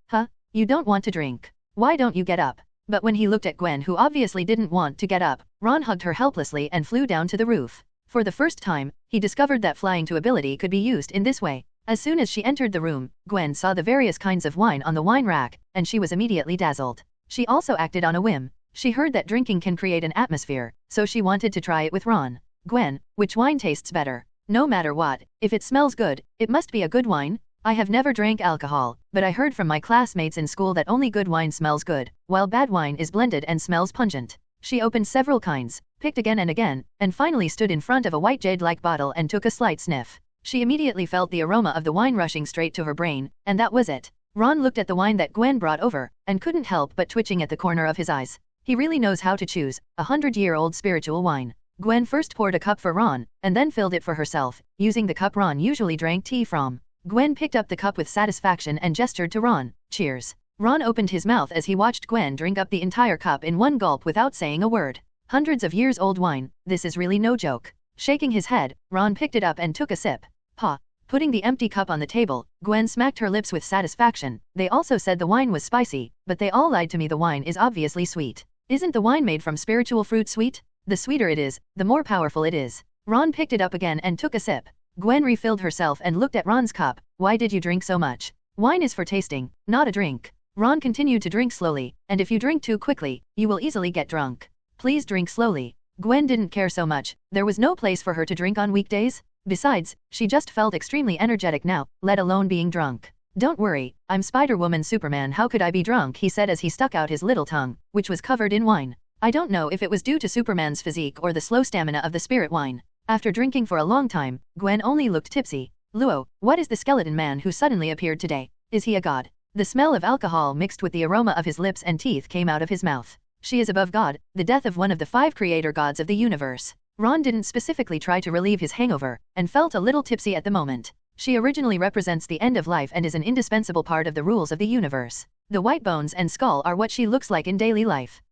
you don't want to drink. Why don't you get up? But when he looked at Gwen, who obviously didn't want to get up, Ron hugged her helplessly and flew down to the roof. For the first time, he discovered that flying to ability could be used in this way. As soon as she entered the room, Gwen saw the various kinds of wine on the wine rack, and she was immediately dazzled. She also acted on a whim. She heard that drinking can create an atmosphere, so she wanted to try it with Ron. Gwen, which wine tastes better? No matter what, if it smells good, it must be a good wine. I have never drank alcohol, but I heard from my classmates in school that only good wine smells good, while bad wine is blended and smells pungent. She opened several kinds, picked again and finally stood in front of a white jade-like bottle and took a slight sniff. She immediately felt the aroma of the wine rushing straight to her brain, and that was it. Ron looked at the wine that Gwen brought over, and couldn't help but twitching at the corner of his eyes. He really knows how to choose, 100-year-old spiritual wine. Gwen first poured a cup for Ron, and then filled it for herself, using the cup Ron usually drank tea from. Gwen picked up the cup with satisfaction and gestured to Ron. Cheers. Ron opened his mouth as he watched Gwen drink up the entire cup in one gulp without saying a word. Hundreds of years old wine, this is really no joke. Shaking his head, Ron picked it up and took a sip. Putting the empty cup on the table, Gwen smacked her lips with satisfaction. They also said the wine was spicy, but they all lied to me. The wine is obviously sweet. Isn't the wine made from spiritual fruit sweet? The sweeter it is, the more powerful it is. Ron picked it up again and took a sip. Gwen refilled herself and looked at Ron's cup. Why did you drink so much? Wine is for tasting, not a drink. Ron continued to drink slowly, and if you drink too quickly, you will easily get drunk. Please drink slowly. Gwen didn't care so much. There was no place for her to drink on weekdays. Besides, she just felt extremely energetic now, let alone being drunk. Don't worry, I'm Spider-Woman Superman. How could I be drunk? He said as he stuck out his little tongue, which was covered in wine. I don't know if it was due to Superman's physique or the slow stamina of the spirit wine. After drinking for a long time, Gwen only looked tipsy. Luo, what is the skeleton man who suddenly appeared today? Is he a god? The smell of alcohol mixed with the aroma of his lips and teeth came out of his mouth. She is above God, the death of one of the 5 creator gods of the universe. Ron didn't specifically try to relieve his hangover, and felt a little tipsy at the moment. She originally represents the end of life and is an indispensable part of the rules of the universe. The white bones and skull are what she looks like in daily life.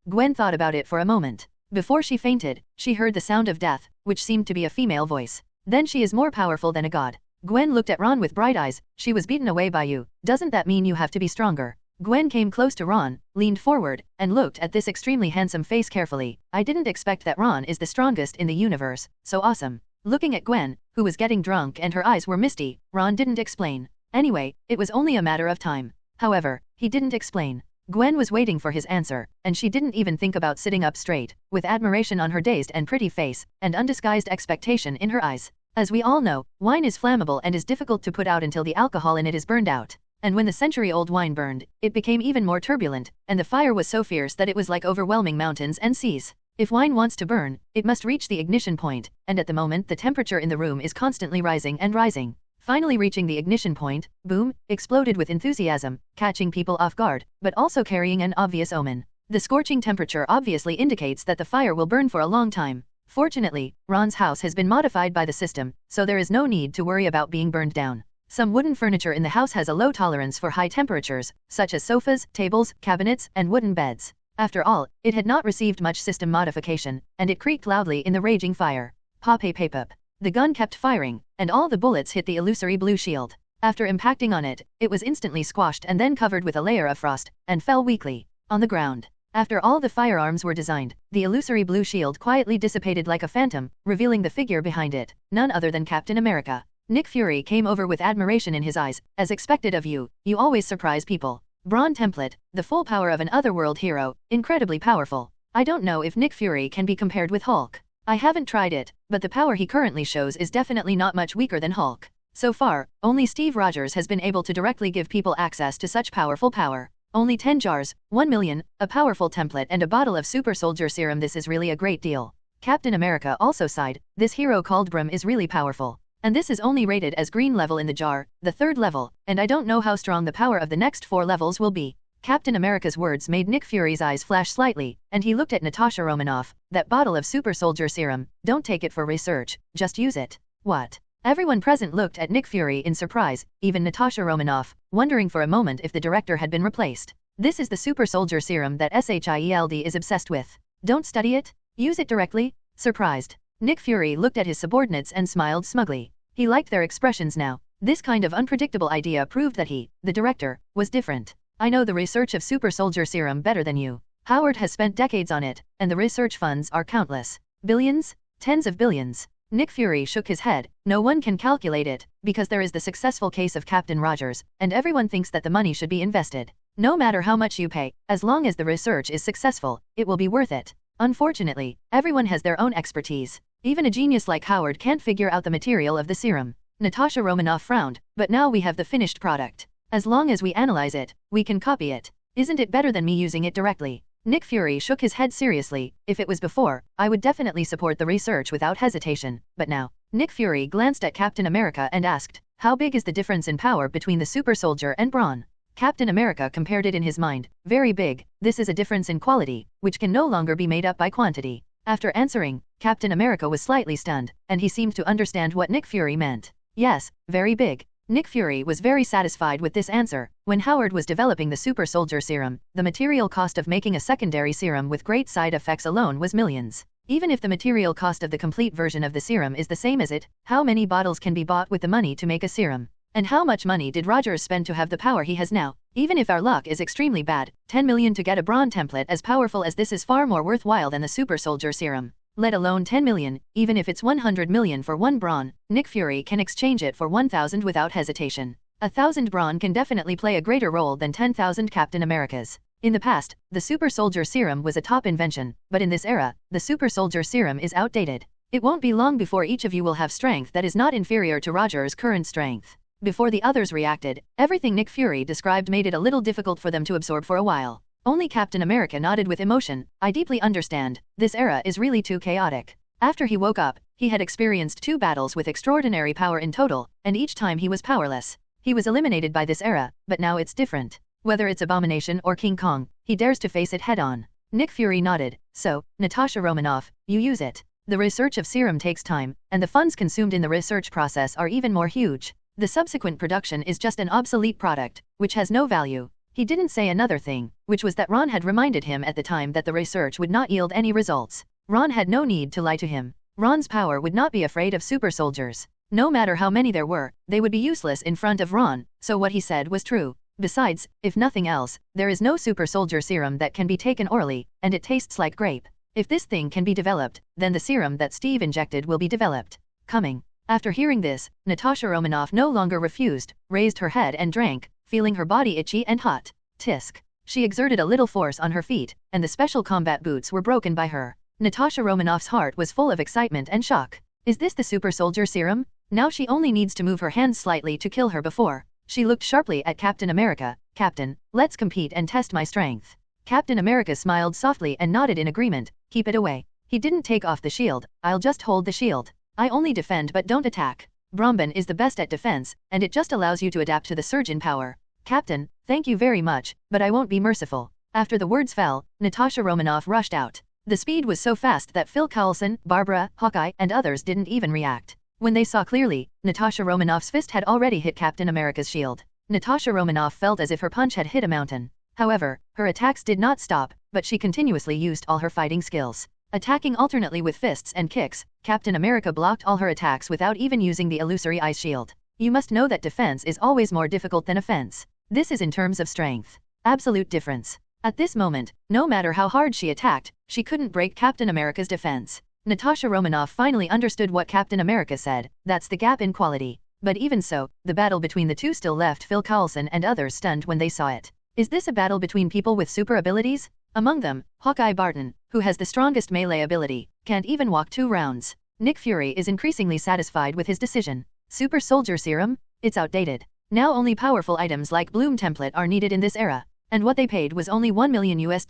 Gwen thought about it for a moment. Before she fainted, she heard the sound of death. which seemed to be a female voice. Then she is more powerful than a god. Gwen looked at Ron with bright eyes. She was beaten away by you. Doesn't that mean you have to be stronger? Gwen came close to Ron, leaned forward, and looked at this extremely handsome face carefully. I didn't expect that Ron is the strongest in the universe. So awesome. Looking at Gwen, who was getting drunk and her eyes were misty, Ron didn't explain. Anyway, it was only a matter of time. However, he didn't explain. Gwen was waiting for his answer, and she didn't even think about sitting up straight, with admiration on her dazed and pretty face, and undisguised expectation in her eyes. As we all know, wine is flammable and is difficult to put out until the alcohol in it is burned out. And when the century-old wine burned, it became even more turbulent, and the fire was so fierce that it was like overwhelming mountains and seas. If wine wants to burn, it must reach the ignition point, and at the moment the temperature in the room is constantly rising and rising. Finally reaching the ignition point, boom, exploded with enthusiasm, catching people off guard, but also carrying an obvious omen. The scorching temperature obviously indicates that the fire will burn for a long time. Fortunately, Ron's house has been modified by the system, so there is no need to worry about being burned down. Some wooden furniture in the house has a low tolerance for high temperatures, such as sofas, tables, cabinets, and wooden beds. After all, it had not received much system modification, and it creaked loudly in the raging fire. Pop-a-pay-pop. The gun kept firing, and all the bullets hit the illusory blue shield. After impacting on it, it was instantly squashed and then covered with a layer of frost, and fell weakly on the ground. After all the firearms were designed, the illusory blue shield quietly dissipated like a phantom, revealing the figure behind it, none other than Captain America. Nick Fury came over with admiration in his eyes. As expected of you, you always surprise people. Brawn template, the full power of an otherworld hero, incredibly powerful. I don't know if Nick Fury can be compared with Hulk. I haven't tried it, but the power he currently shows is definitely not much weaker than Hulk. So far, only Steve Rogers has been able to directly give people access to such powerful power. Only 10 jars, 1 million, a powerful template and a bottle of super soldier serum. This is really a great deal. Captain America also sighed. This hero called Brum is really powerful. And this is only rated as green level in the jar, the 3rd level, and I don't know how strong the power of the next 4 levels will be. Captain America's words made Nick Fury's eyes flash slightly, and he looked at Natasha Romanoff. That bottle of super soldier serum, don't take it for research, just use it. What? Everyone present looked at Nick Fury in surprise, even Natasha Romanoff, wondering for a moment if the director had been replaced. This is the super soldier serum that SHIELD is obsessed with. Don't study it? Use it directly? Surprised. Nick Fury looked at his subordinates and smiled smugly. He liked their expressions now. This kind of unpredictable idea proved that he, the director, was different. I know the research of super soldier serum better than you. Howard has spent decades on it, and the research funds are countless. Billions? Tens of billions. Nick Fury shook his head. No one can calculate it, because there is the successful case of Captain Rogers, and everyone thinks that the money should be invested. No matter how much you pay, as long as the research is successful, it will be worth it. Unfortunately, everyone has their own expertise. Even a genius like Howard can't figure out the material of the serum. Natasha Romanoff frowned, but now we have the finished product. As long as we analyze it, we can copy it. Isn't it better than me using it directly? Nick Fury shook his head seriously. If it was before, I would definitely support the research without hesitation, but now. Nick Fury glanced at Captain America and asked, how big is the difference in power between the super soldier and Brawn? Captain America compared it in his mind. Very big. This is a difference in quality, which can no longer be made up by quantity. After answering, Captain America was slightly stunned, and he seemed to understand what Nick Fury meant. Yes, very big. Nick Fury was very satisfied with this answer. When Howard was developing the super soldier serum, the material cost of making a secondary serum with great side effects alone was millions. Even if the material cost of the complete version of the serum is the same as it, how many bottles can be bought with the money to make a serum? And how much money did Rogers spend to have the power he has now? Even if our luck is extremely bad, 10 million to get a Brawn template as powerful as this is far more worthwhile than the super soldier serum. Let alone 10 million, even if it's 100 million for one Brawn, Nick Fury can exchange it for 1,000 without hesitation. 1,000 Brawn can definitely play a greater role than 10,000 Captain Americas. In the past, the super soldier serum was a top invention, but in this era, the super soldier serum is outdated. It won't be long before each of you will have strength that is not inferior to Rogers' current strength. Before the others reacted, everything Nick Fury described made it a little difficult for them to absorb for a while. Only Captain America nodded with emotion. I deeply understand. This era is really too chaotic. After he woke up, he had experienced 2 battles with extraordinary power in total, and each time he was powerless. He was eliminated by this era, but now it's different. Whether it's Abomination or King Kong, he dares to face it head-on. Nick Fury nodded. So, Natasha Romanoff, you use it. The research of serum takes time, and the funds consumed in the research process are even more huge. The subsequent production is just an obsolete product, which has no value. He didn't say another thing, which was that Ron had reminded him at the time that the research would not yield any results. Ron had no need to lie to him. Ron's power would not be afraid of super soldiers. No matter how many there were, they would be useless in front of Ron, so what he said was true. Besides, if nothing else, there is no super soldier serum that can be taken orally, and it tastes like grape. If this thing can be developed, then the serum that Steve injected will be developed. Coming. After hearing this, Natasha Romanoff no longer refused, raised her head and drank, feeling her body itchy and hot. Tisk. She exerted a little force on her feet, and the special combat boots were broken by her. Natasha Romanoff's heart was full of excitement and shock. Is this the super soldier serum? Now she only needs to move her hands slightly to kill her before. She looked sharply at Captain America. Captain, let's compete and test my strength. Captain America smiled softly and nodded in agreement. Keep it away. He didn't take off the shield. I'll just hold the shield. I only defend but don't attack. Bromban is the best at defense, and it just allows you to adapt to the surge in power. Captain, thank you very much, but I won't be merciful. After the words fell, Natasha Romanoff rushed out. The speed was so fast that Phil Coulson, Barbara, Hawkeye, and others didn't even react. When they saw clearly, Natasha Romanoff's fist had already hit Captain America's shield. Natasha Romanoff felt as if her punch had hit a mountain. However, her attacks did not stop, but she continuously used all her fighting skills. Attacking alternately with fists and kicks, Captain America blocked all her attacks without even using the illusory ice shield. You must know that defense is always more difficult than offense. This is in terms of strength. Absolute difference. At this moment, no matter how hard she attacked, she couldn't break Captain America's defense. Natasha Romanoff finally understood what Captain America said, that's the gap in quality. But even so, the battle between the two still left Phil Coulson and others stunned when they saw it. Is this a battle between people with super abilities? Among them, Hawkeye Barton, who has the strongest melee ability, can't even walk 2 rounds. Nick Fury is increasingly satisfied with his decision. Super Soldier Serum? It's outdated. Now only powerful items like Bloom Template are needed in this era. And what they paid was only $1 million US.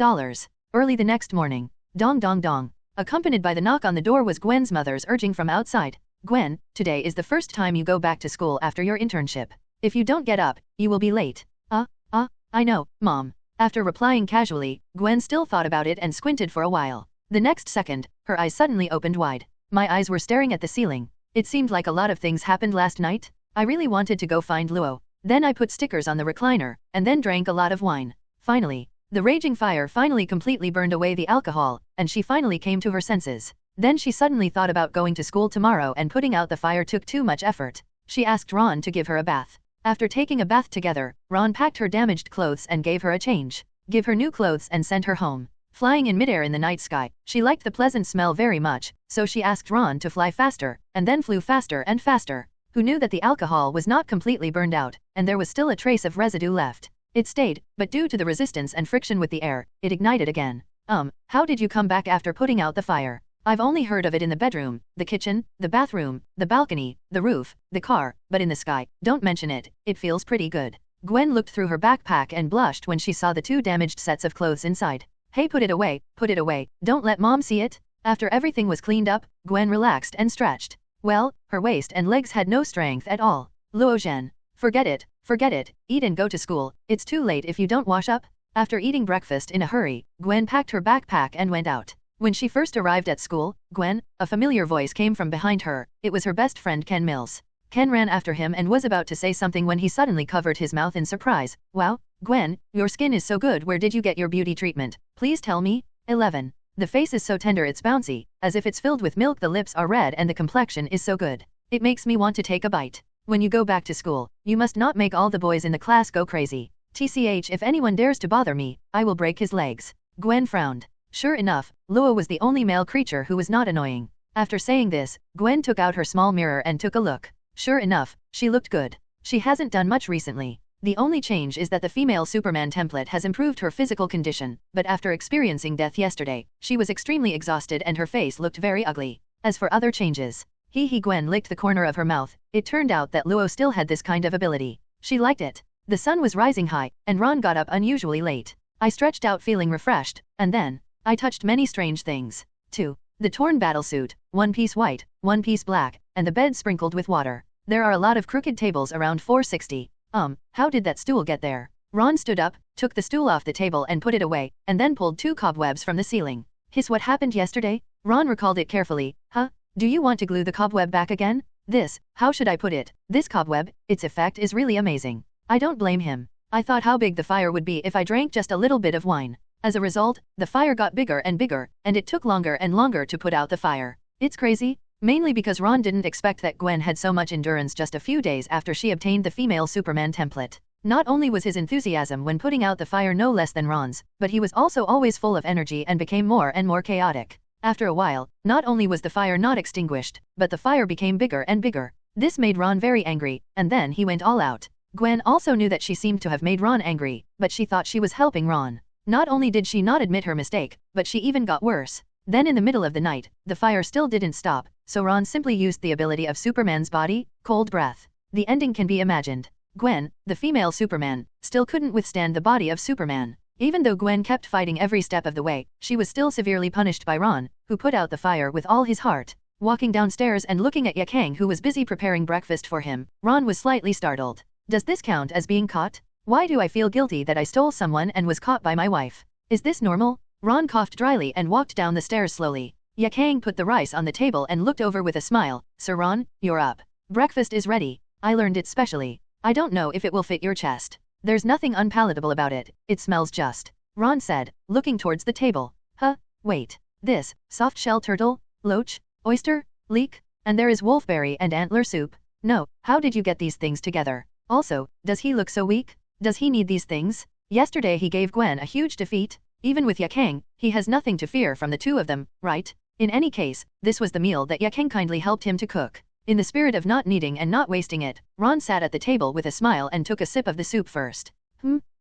Early the next morning. Dong dong dong. Accompanied by the knock on the door was Gwen's mother's urging from outside. Gwen, today is the first time you go back to school after your internship. If you don't get up, you will be late. I know, Mom. After replying casually, Gwen still thought about it and squinted for a while. The next second, her eyes suddenly opened wide. My eyes were staring at the ceiling. It seemed like a lot of things happened last night. I really wanted to go find Luo. Then I put stickers on the recliner, and then drank a lot of wine. Finally, the raging fire finally completely burned away the alcohol, and she finally came to her senses. Then she suddenly thought about going to school tomorrow, and putting out the fire took too much effort. She asked Ron to give her a bath. After taking a bath together, Ron packed her damaged clothes and gave her a change. Give her new clothes and sent her home. Flying in midair in the night sky, she liked the pleasant smell very much, so she asked Ron to fly faster, and then flew faster and faster. Who knew that the alcohol was not completely burned out, and there was still a trace of residue left. It stayed, but due to the resistance and friction with the air, it ignited again. How did you come back after putting out the fire? I've only heard of it in the bedroom, the kitchen, the bathroom, the balcony, the roof, the car, but in the sky, don't mention it, it feels pretty good. Gwen looked through her backpack and blushed when she saw the 2 damaged sets of clothes inside. Hey, put it away, don't let Mom see it. After everything was cleaned up, Gwen relaxed and stretched. Well, her waist and legs had no strength at all. Luo Zhen. Forget it, eat and go to school, it's too late if you don't wash up. After eating breakfast in a hurry, Gwen packed her backpack and went out. When she first arrived at school, Gwen, a familiar voice came from behind her. It was her best friend Ken Mills. Ken ran after him and was about to say something when he suddenly covered his mouth in surprise. Wow, Gwen, your skin is so good, where did you get your beauty treatment? Please tell me. 11. The face is so tender it's bouncy, as if it's filled with milk, the lips are red and the complexion is so good. It makes me want to take a bite. When you go back to school, you must not make all the boys in the class go crazy. TCH, if anyone dares to bother me, I will break his legs. Gwen frowned. Sure enough, Luo was the only male creature who was not annoying. After saying this, Gwen took out her small mirror and took a look. Sure enough, she looked good. She hasn't done much recently. The only change is that the female Superman template has improved her physical condition, but after experiencing death yesterday, she was extremely exhausted and her face looked very ugly. As for other changes, Gwen licked the corner of her mouth. It turned out that Luo still had this kind of ability. She liked it. The sun was rising high, and Ron got up unusually late. I stretched out feeling refreshed, and then I touched many strange things. 2. The torn battlesuit, one piece white, one piece black, and the bed sprinkled with water. There are a lot of crooked tables around 460. How did that stool get there? Ron stood up, took the stool off the table and put it away, and then pulled 2 cobwebs from the ceiling. What happened yesterday? Ron recalled it carefully. Do you want to glue the cobweb back again? How should I put it? This cobweb, its effect is really amazing. I don't blame him. I thought how big the fire would be if I drank just a little bit of wine. As a result, the fire got bigger, and it took longer and longer to put out the fire. It's crazy, mainly because Ron didn't expect that Gwen had so much endurance just a few days after she obtained the female Superman template. Not only was his enthusiasm when putting out the fire no less than Ron's, but he was also always full of energy and became more and more chaotic. After a while, not only was the fire not extinguished, but the fire became bigger and bigger. This made Ron very angry, and then he went all out. Gwen also knew that she seemed to have made Ron angry, but she thought she was helping Ron. Not only did she not admit her mistake, but she even got worse. Then in the middle of the night, the fire still didn't stop, so Ron simply used the ability of Superman's body, cold breath. The ending can be imagined. Gwen, the female Superman, still couldn't withstand the body of Superman. Even though Gwen kept fighting every step of the way, she was still severely punished by Ron, who put out the fire with all his heart. Walking downstairs and looking at Yakang who was busy preparing breakfast for him, Ron was slightly startled. Does this count as being caught? Why do I feel guilty that I stole someone and was caught by my wife? Is this normal? Ron coughed dryly and walked down the stairs slowly. Yakang put the rice on the table and looked over with a smile. Sir Ron, you're up. Breakfast is ready. I learned it specially. I don't know if it will fit your chest. There's nothing unpalatable about it, it smells just. Ron said, looking towards the table. Huh? Wait. This, soft-shell turtle, loach, oyster, leek, and there is wolfberry and antler soup. No, how did you get these things together? Also, does he look so weak? Does he need these things? Yesterday he gave Gwen a huge defeat. Even with Yakang, he has nothing to fear from the two of them, right? In any case, this was the meal that Yakang kindly helped him to cook. In the spirit of not needing and not wasting it, Ron sat at the table with a smile and took a sip of the soup first.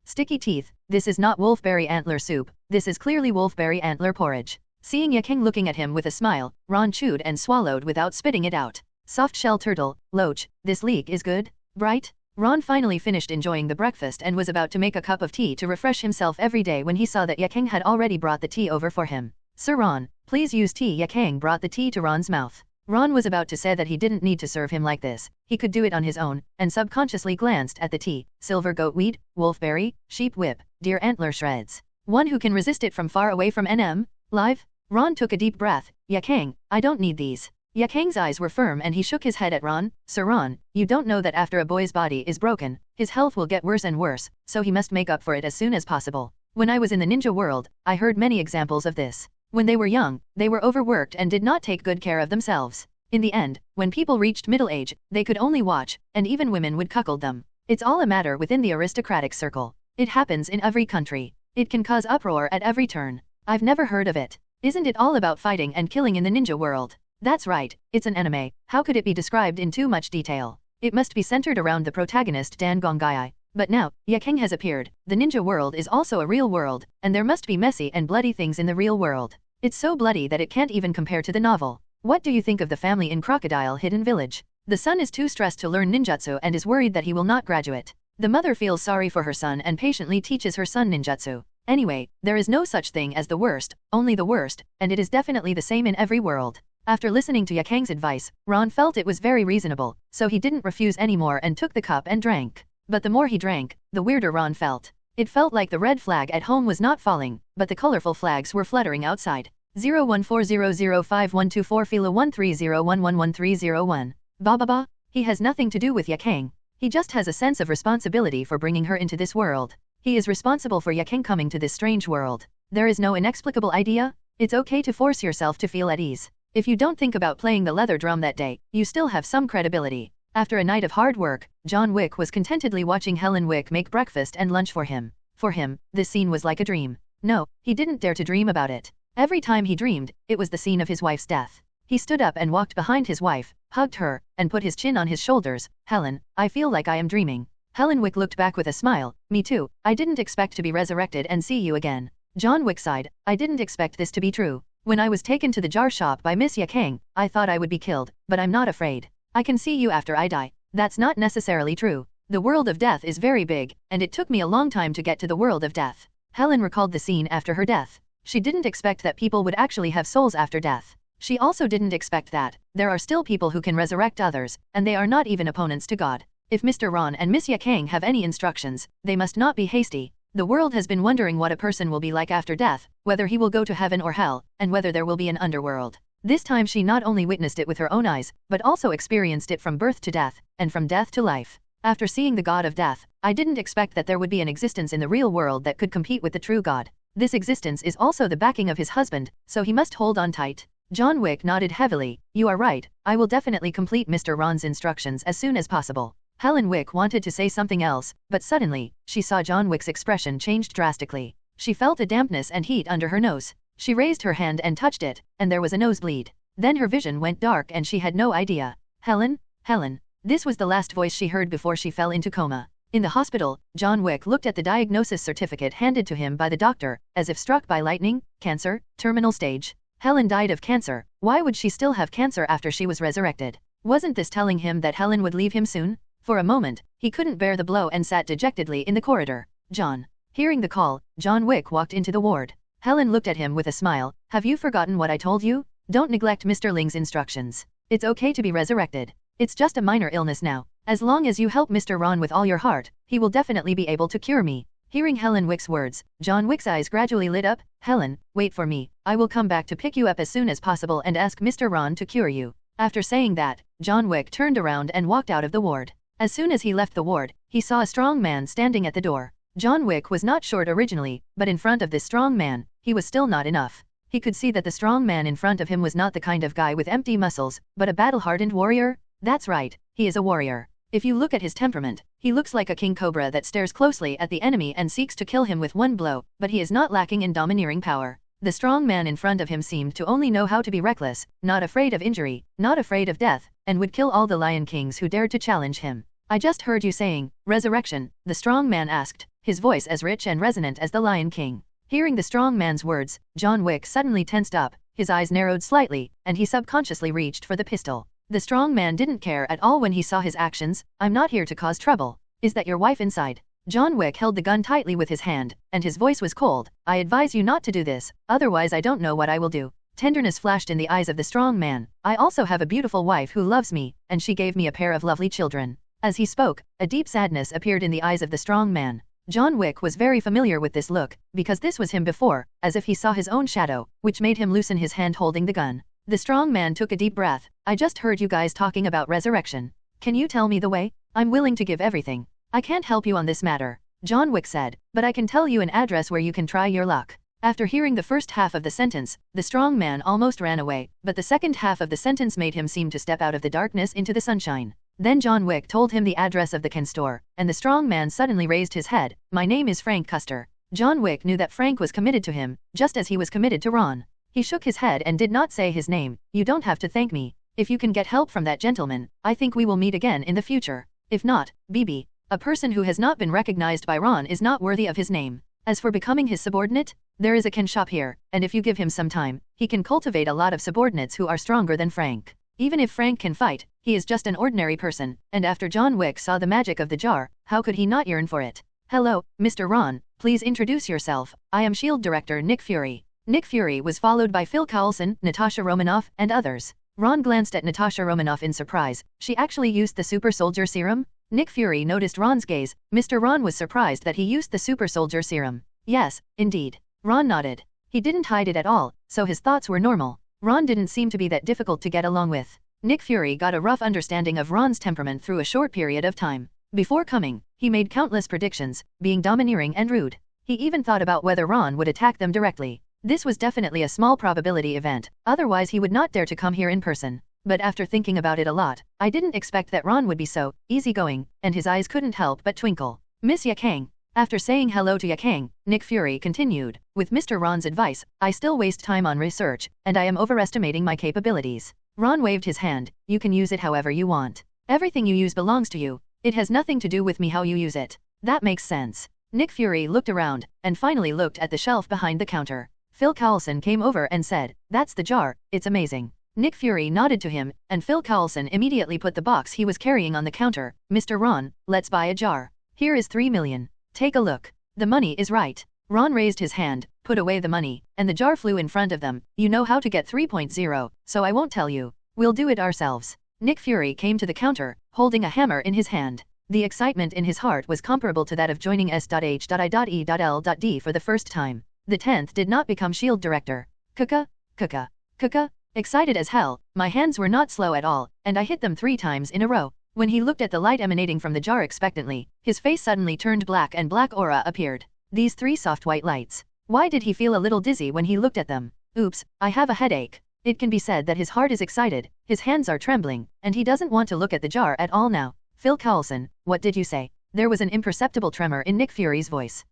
Sticky teeth, this is not wolfberry antler soup, this is clearly wolfberry antler porridge. Seeing Yakang looking at him with a smile, Ron chewed and swallowed without spitting it out. Soft-shell turtle, loach, this leek is good, bright? Ron finally finished enjoying the breakfast and was about to make a cup of tea to refresh himself every day when he saw that Yakang had already brought the tea over for him. Sir Ron, please use tea. Yakang brought the tea to Ron's mouth. Ron was about to say that he didn't need to serve him like this, he could do it on his own, and subconsciously glanced at the tea, silver goatweed, wolfberry, sheep whip, deer antler shreds. One who can resist it from far away from NM? Live? Ron took a deep breath. Yakang, I don't need these. Yakang's eyes were firm and he shook his head at Ron. Sir Ron, you don't know that after a boy's body is broken, his health will get worse and worse, so he must make up for it as soon as possible. When I was in the ninja world, I heard many examples of this. When they were young, they were overworked and did not take good care of themselves. In the end, when people reached middle age, they could only watch, and even women would cuckold them. It's all a matter within the aristocratic circle. It happens in every country. It can cause uproar at every turn. I've never heard of it. Isn't it all about fighting and killing in the ninja world? That's right, it's an anime. How could it be described in too much detail? It must be centered around the protagonist Dan Gongai. But now, Yakang has appeared. The ninja world is also a real world, and there must be messy and bloody things in the real world. It's so bloody that it can't even compare to the novel. What do you think of the family in Crocodile Hidden Village? The son is too stressed to learn ninjutsu and is worried that he will not graduate. The mother feels sorry for her son and patiently teaches her son ninjutsu. Anyway, there is no such thing as the worst, only the worst, and it is definitely the same in every world. After listening to Yakang's advice, Ron felt it was very reasonable, so he didn't refuse anymore and took the cup and drank. But the more he drank, the weirder Ron felt. It felt like the red flag at home was not falling, but the colorful flags were fluttering outside. 01400512 Fila 130111301. Ba. He has nothing to do with Yakang. He just has a sense of responsibility for bringing her into this world. He is responsible for Yakang coming to this strange world. There is no inexplicable idea. It's okay to force yourself to feel at ease. If you don't think about playing the leather drum that day, you still have some credibility. After a night of hard work, John Wick was contentedly watching Helen Wick make breakfast and lunch for him. For him, this scene was like a dream. No, he didn't dare to dream about it. Every time he dreamed, it was the scene of his wife's death. He stood up and walked behind his wife, hugged her, and put his chin on his shoulders. Helen, I feel like I am dreaming. Helen Wick looked back with a smile. Me too, I didn't expect to be resurrected and see you again. John Wick sighed. I didn't expect this to be true. When I was taken to the jar shop by Miss Yakang, I thought I would be killed, but I'm not afraid. I can see you after I die. That's not necessarily true. The world of death is very big, and it took me a long time to get to the world of death. Helen recalled the scene after her death. She didn't expect that people would actually have souls after death. She also didn't expect that there are still people who can resurrect others, and they are not even opponents to God. If Mr. Ron and Miss Yakang have any instructions, they must not be hasty. The world has been wondering what a person will be like after death, whether he will go to heaven or hell, and whether there will be an underworld. This time she not only witnessed it with her own eyes, but also experienced it from birth to death, and from death to life. After seeing the god of death, I didn't expect that there would be an existence in the real world that could compete with the true god. This existence is also the backing of his husband, so he must hold on tight. John Wick nodded heavily. You are right, I will definitely complete Mr. Ron's instructions as soon as possible. Helen Wick wanted to say something else, but suddenly, she saw John Wick's expression changed drastically. She felt a dampness and heat under her nose. She raised her hand and touched it, and there was a nosebleed. Then her vision went dark and she had no idea. Helen? Helen. This was the last voice she heard before she fell into coma. In the hospital, John Wick looked at the diagnosis certificate handed to him by the doctor, as if struck by lightning. Cancer, terminal stage. Helen died of cancer. Why would she still have cancer after she was resurrected? Wasn't this telling him that Helen would leave him soon? For a moment, he couldn't bear the blow and sat dejectedly in the corridor. John. Hearing the call, John Wick walked into the ward. Helen looked at him with a smile. Have you forgotten what I told you? Don't neglect Mr. Ling's instructions. It's okay to be resurrected. It's just a minor illness now. As long as you help Mr. Ron with all your heart, he will definitely be able to cure me. Hearing Helen Wick's words, John Wick's eyes gradually lit up. Helen, wait for me. I will come back to pick you up as soon as possible and ask Mr. Ron to cure you. After saying that, John Wick turned around and walked out of the ward. As soon as he left the ward, he saw a strong man standing at the door. John Wick was not short originally, but in front of this strong man, he was still not enough. He could see that the strong man in front of him was not the kind of guy with empty muscles, but a battle-hardened warrior. That's right, he is a warrior. If you look at his temperament, he looks like a king cobra that stares closely at the enemy and seeks to kill him with one blow, but he is not lacking in domineering power. The strong man in front of him seemed to only know how to be reckless, not afraid of injury, not afraid of death, and would kill all the lion kings who dared to challenge him. I just heard you saying, resurrection, the strong man asked, his voice as rich and resonant as the Lion King. Hearing the strong man's words, John Wick suddenly tensed up, his eyes narrowed slightly, and he subconsciously reached for the pistol. The strong man didn't care at all when he saw his actions. I'm not here to cause trouble. Is that your wife inside? John Wick held the gun tightly with his hand, and his voice was cold. I advise you not to do this, otherwise I don't know what I will do. Tenderness flashed in the eyes of the strong man. I also have a beautiful wife who loves me, and she gave me a pair of lovely children. As he spoke, a deep sadness appeared in the eyes of the strong man. John Wick was very familiar with this look, because this was him before, as if he saw his own shadow, which made him loosen his hand holding the gun. The strong man took a deep breath. I just heard you guys talking about resurrection. Can you tell me the way? I'm willing to give everything. I can't help you on this matter, John Wick said, but I can tell you an address where you can try your luck. After hearing the first half of the sentence, the strong man almost ran away, but the second half of the sentence made him seem to step out of the darkness into the sunshine. Then John Wick told him the address of the Ken store, and the strong man suddenly raised his head. My name is Frank Custer. John Wick knew that Frank was committed to him, just as he was committed to Ron. He shook his head and did not say his name. You don't have to thank me. If you can get help from that gentleman, I think we will meet again in the future. If not, BB. A person who has not been recognized by Ron is not worthy of his name. As for becoming his subordinate, there is a Ken shop here, and if you give him some time, he can cultivate a lot of subordinates who are stronger than Frank. Even if Frank can fight, he is just an ordinary person, and after John Wick saw the magic of the jar, how could he not yearn for it? Hello, Mr. Ron, please introduce yourself. I am S.H.I.E.L.D. Director Nick Fury. Nick Fury was followed by Phil Coulson, Natasha Romanoff, and others. Ron glanced at Natasha Romanoff in surprise. She actually used the super soldier serum? Nick Fury noticed Ron's gaze. Mr. Ron was surprised that he used the super soldier serum. Yes, indeed. Ron nodded. He didn't hide it at all, so his thoughts were normal. Ron didn't seem to be that difficult to get along with. Nick Fury got a rough understanding of Ron's temperament through a short period of time. Before coming, he made countless predictions, being domineering and rude. He even thought about whether Ron would attack them directly. This was definitely a small probability event, otherwise he would not dare to come here in person. But after thinking about it a lot, I didn't expect that Ron would be so easygoing, and his eyes couldn't help but twinkle. Miss Yakang. After saying hello to Yakang, Nick Fury continued, with Mr. Ron's advice, I still waste time on research, and I am overestimating my capabilities. Ron waved his hand. You can use it however you want. Everything you use belongs to you. It has nothing to do with me how you use it. That makes sense. Nick Fury looked around, and finally looked at the shelf behind the counter. Phil Coulson came over and said, that's the jar, it's amazing. Nick Fury nodded to him, and Phil Coulson immediately put the box he was carrying on the counter. Mr. Ron, let's buy a jar. Here is 3 million. Take a look. The money is right. Ron raised his hand, put away the money, and the jar flew in front of them. You know how to get 3.0, so I won't tell you. We'll do it ourselves. Nick Fury came to the counter, holding a hammer in his hand. The excitement in his heart was comparable to that of joining S.H.I.E.L.D. for the first time. The 10th did not become S.H.I.E.L.D. director. Kuka. Excited as hell, my hands were not slow at all, and I hit them 3 times in a row. When he looked at the light emanating from the jar expectantly, his face suddenly turned black and black aura appeared. These 3 soft white lights. Why did he feel a little dizzy when he looked at them? Oops, I have a headache. It can be said that his heart is excited, his hands are trembling, and he doesn't want to look at the jar at all now. Phil Coulson, what did you say? There was an imperceptible tremor in Nick Fury's voice.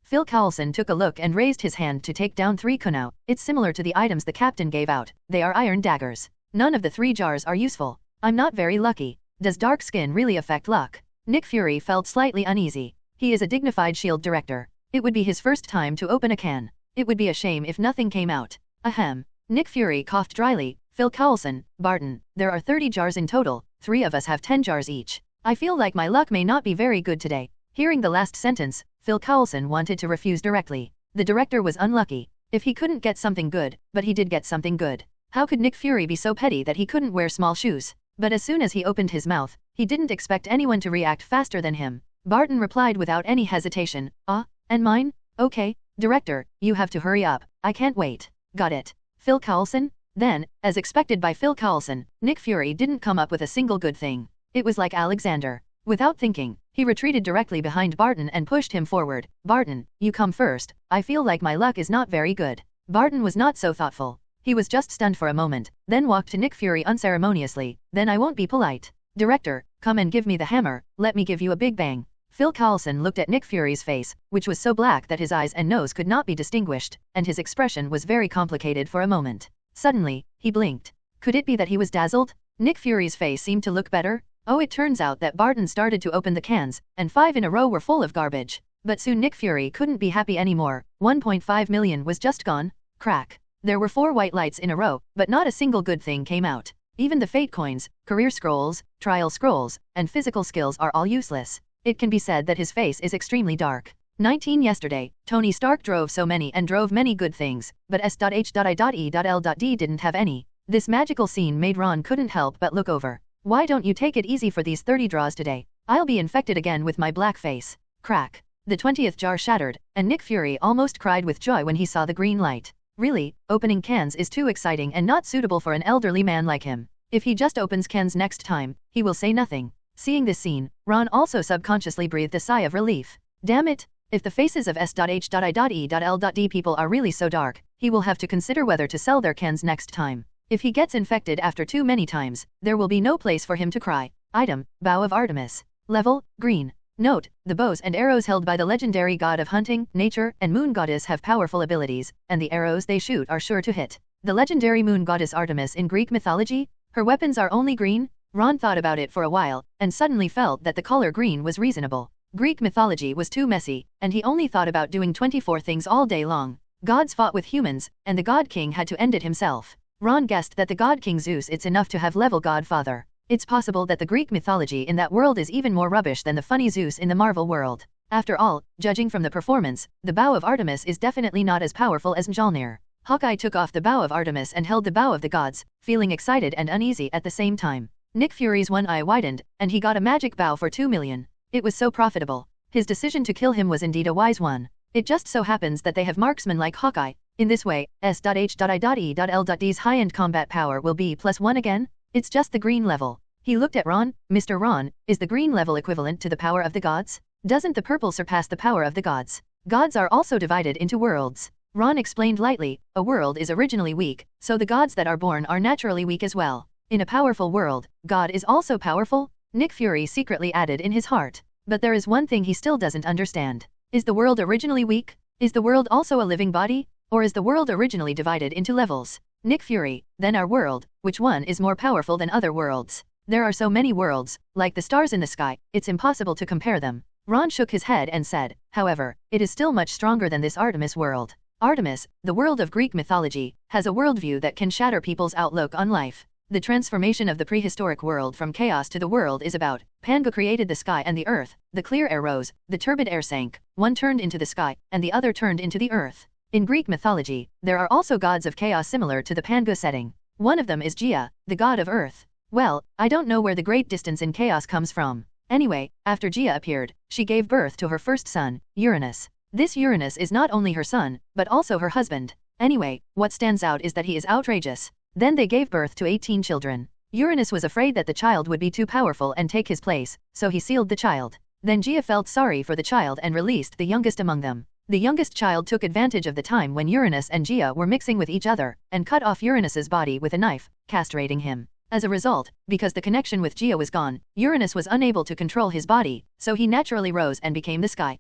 Phil Coulson took a look and raised his hand to take down 3 kunao. It's similar to the items the captain gave out. They are iron daggers. None of the 3 jars are useful. I'm not very lucky. Does dark skin really affect luck? Nick Fury felt slightly uneasy. He is a dignified SHIELD director. It would be his first time to open a can. It would be a shame if nothing came out. Ahem. Nick Fury coughed dryly. Phil Coulson, Barton, there are 30 jars in total. 3 of us have 10 jars each. I feel like my luck may not be very good today. Hearing the last sentence, Phil Coulson wanted to refuse directly. The director was unlucky. If he couldn't get something good, but he did get something good. How could Nick Fury be so petty that he couldn't wear small shoes? But as soon as he opened his mouth, he didn't expect anyone to react faster than him. Barton replied without any hesitation, and mine? Okay, director, you have to hurry up. I can't wait. Got it. Phil Coulson? Then, as expected by Phil Coulson, Nick Fury didn't come up with a single good thing. It was like Alexander. Without thinking, he retreated directly behind Barton and pushed him forward. Barton, you come first. I feel like my luck is not very good. Barton was not so thoughtful. He was just stunned for a moment, then walked to Nick Fury unceremoniously. Then I won't be polite. Director, come and give me the hammer. Let me give you a big bang. Phil Coulson looked at Nick Fury's face, which was so black that his eyes and nose could not be distinguished, and his expression was very complicated for a moment. Suddenly, he blinked. Could it be that he was dazzled? Nick Fury's face seemed to look better. Oh, it turns out that Barton started to open the cans, and 5 in a row were full of garbage. But soon Nick Fury couldn't be happy anymore. 1.5 million was just gone. Crack. There were 4 white lights in a row, but not a single good thing came out. Even the fate coins, career scrolls, trial scrolls, and physical skills are all useless. It can be said that his face is extremely dark. 19 Yesterday, Tony Stark drove so many and drove many good things, but S.H.I.E.L.D. didn't have any. This magical scene made Ron couldn't help but look over. Why don't you take it easy for these 30 draws today? I'll be infected again with my black face. Crack. The 20th jar shattered, and Nick Fury almost cried with joy when he saw the green light. Really, opening cans is too exciting and not suitable for an elderly man like him. If he just opens cans next time, he will say nothing. Seeing this scene, Ron also subconsciously breathed a sigh of relief. Damn it! If the faces of S.H.I.E.L.D. people are really so dark, he will have to consider whether to sell their cans next time. If he gets infected after too many times, there will be no place for him to cry. Item, Bow of Artemis. Level, Green. Note, the bows and arrows held by the legendary god of hunting, nature, and moon goddess have powerful abilities, and the arrows they shoot are sure to hit. The legendary moon goddess Artemis in Greek mythology? Her weapons are only green? Ron thought about it for a while, and suddenly felt that the color green was reasonable. Greek mythology was too messy, and he only thought about doing 24 things all day long. Gods fought with humans, and the God King had to end it himself. Ron guessed that the God King Zeus it's enough to have level Godfather. It's possible that the Greek mythology in that world is even more rubbish than the funny Zeus in the Marvel world. After all, judging from the performance, the Bow of Artemis is definitely not as powerful as Mjolnir. Hawkeye took off the Bow of Artemis and held the Bow of the Gods, feeling excited and uneasy at the same time. Nick Fury's one eye widened, and he got a magic bow for 2 million. It was so profitable. His decision to kill him was indeed a wise one. It just so happens that they have marksmen like Hawkeye. In this way, S.H.I.E.L.D.'s high-end combat power will be +1 again? It's just the green level. He looked at Ron. Mr. Ron, is the green level equivalent to the power of the gods? Doesn't the purple surpass the power of the gods? Gods are also divided into worlds. Ron explained lightly, a world is originally weak, so the gods that are born are naturally weak as well. In a powerful world, God is also powerful? Nick Fury secretly added in his heart. But there is one thing he still doesn't understand. Is the world originally weak? Is the world also a living body? Or is the world originally divided into levels? Nick Fury, then our world, which one is more powerful than other worlds? There are so many worlds, like the stars in the sky, it's impossible to compare them. Ron shook his head and said, however, it is still much stronger than this Artemis world. Artemis, the world of Greek mythology, has a worldview that can shatter people's outlook on life. The transformation of the prehistoric world from chaos to the world is about. Panga created the sky and the earth, the clear air rose, the turbid air sank, one turned into the sky, and the other turned into the earth. In Greek mythology, there are also gods of chaos similar to the Panga setting. One of them is Gaia, the god of earth. Well, I don't know where the great distance in chaos comes from. Anyway, after Gaia appeared, she gave birth to her first son, Uranus. This Uranus is not only her son, but also her husband. Anyway, what stands out is that he is outrageous. Then they gave birth to 18 children. Uranus was afraid that the child would be too powerful and take his place, so he sealed the child. Then Gaia felt sorry for the child and released the youngest among them. The youngest child took advantage of the time when Uranus and Gaia were mixing with each other, and cut off Uranus's body with a knife, castrating him. As a result, because the connection with Gaia was gone, Uranus was unable to control his body, so he naturally rose and became the sky.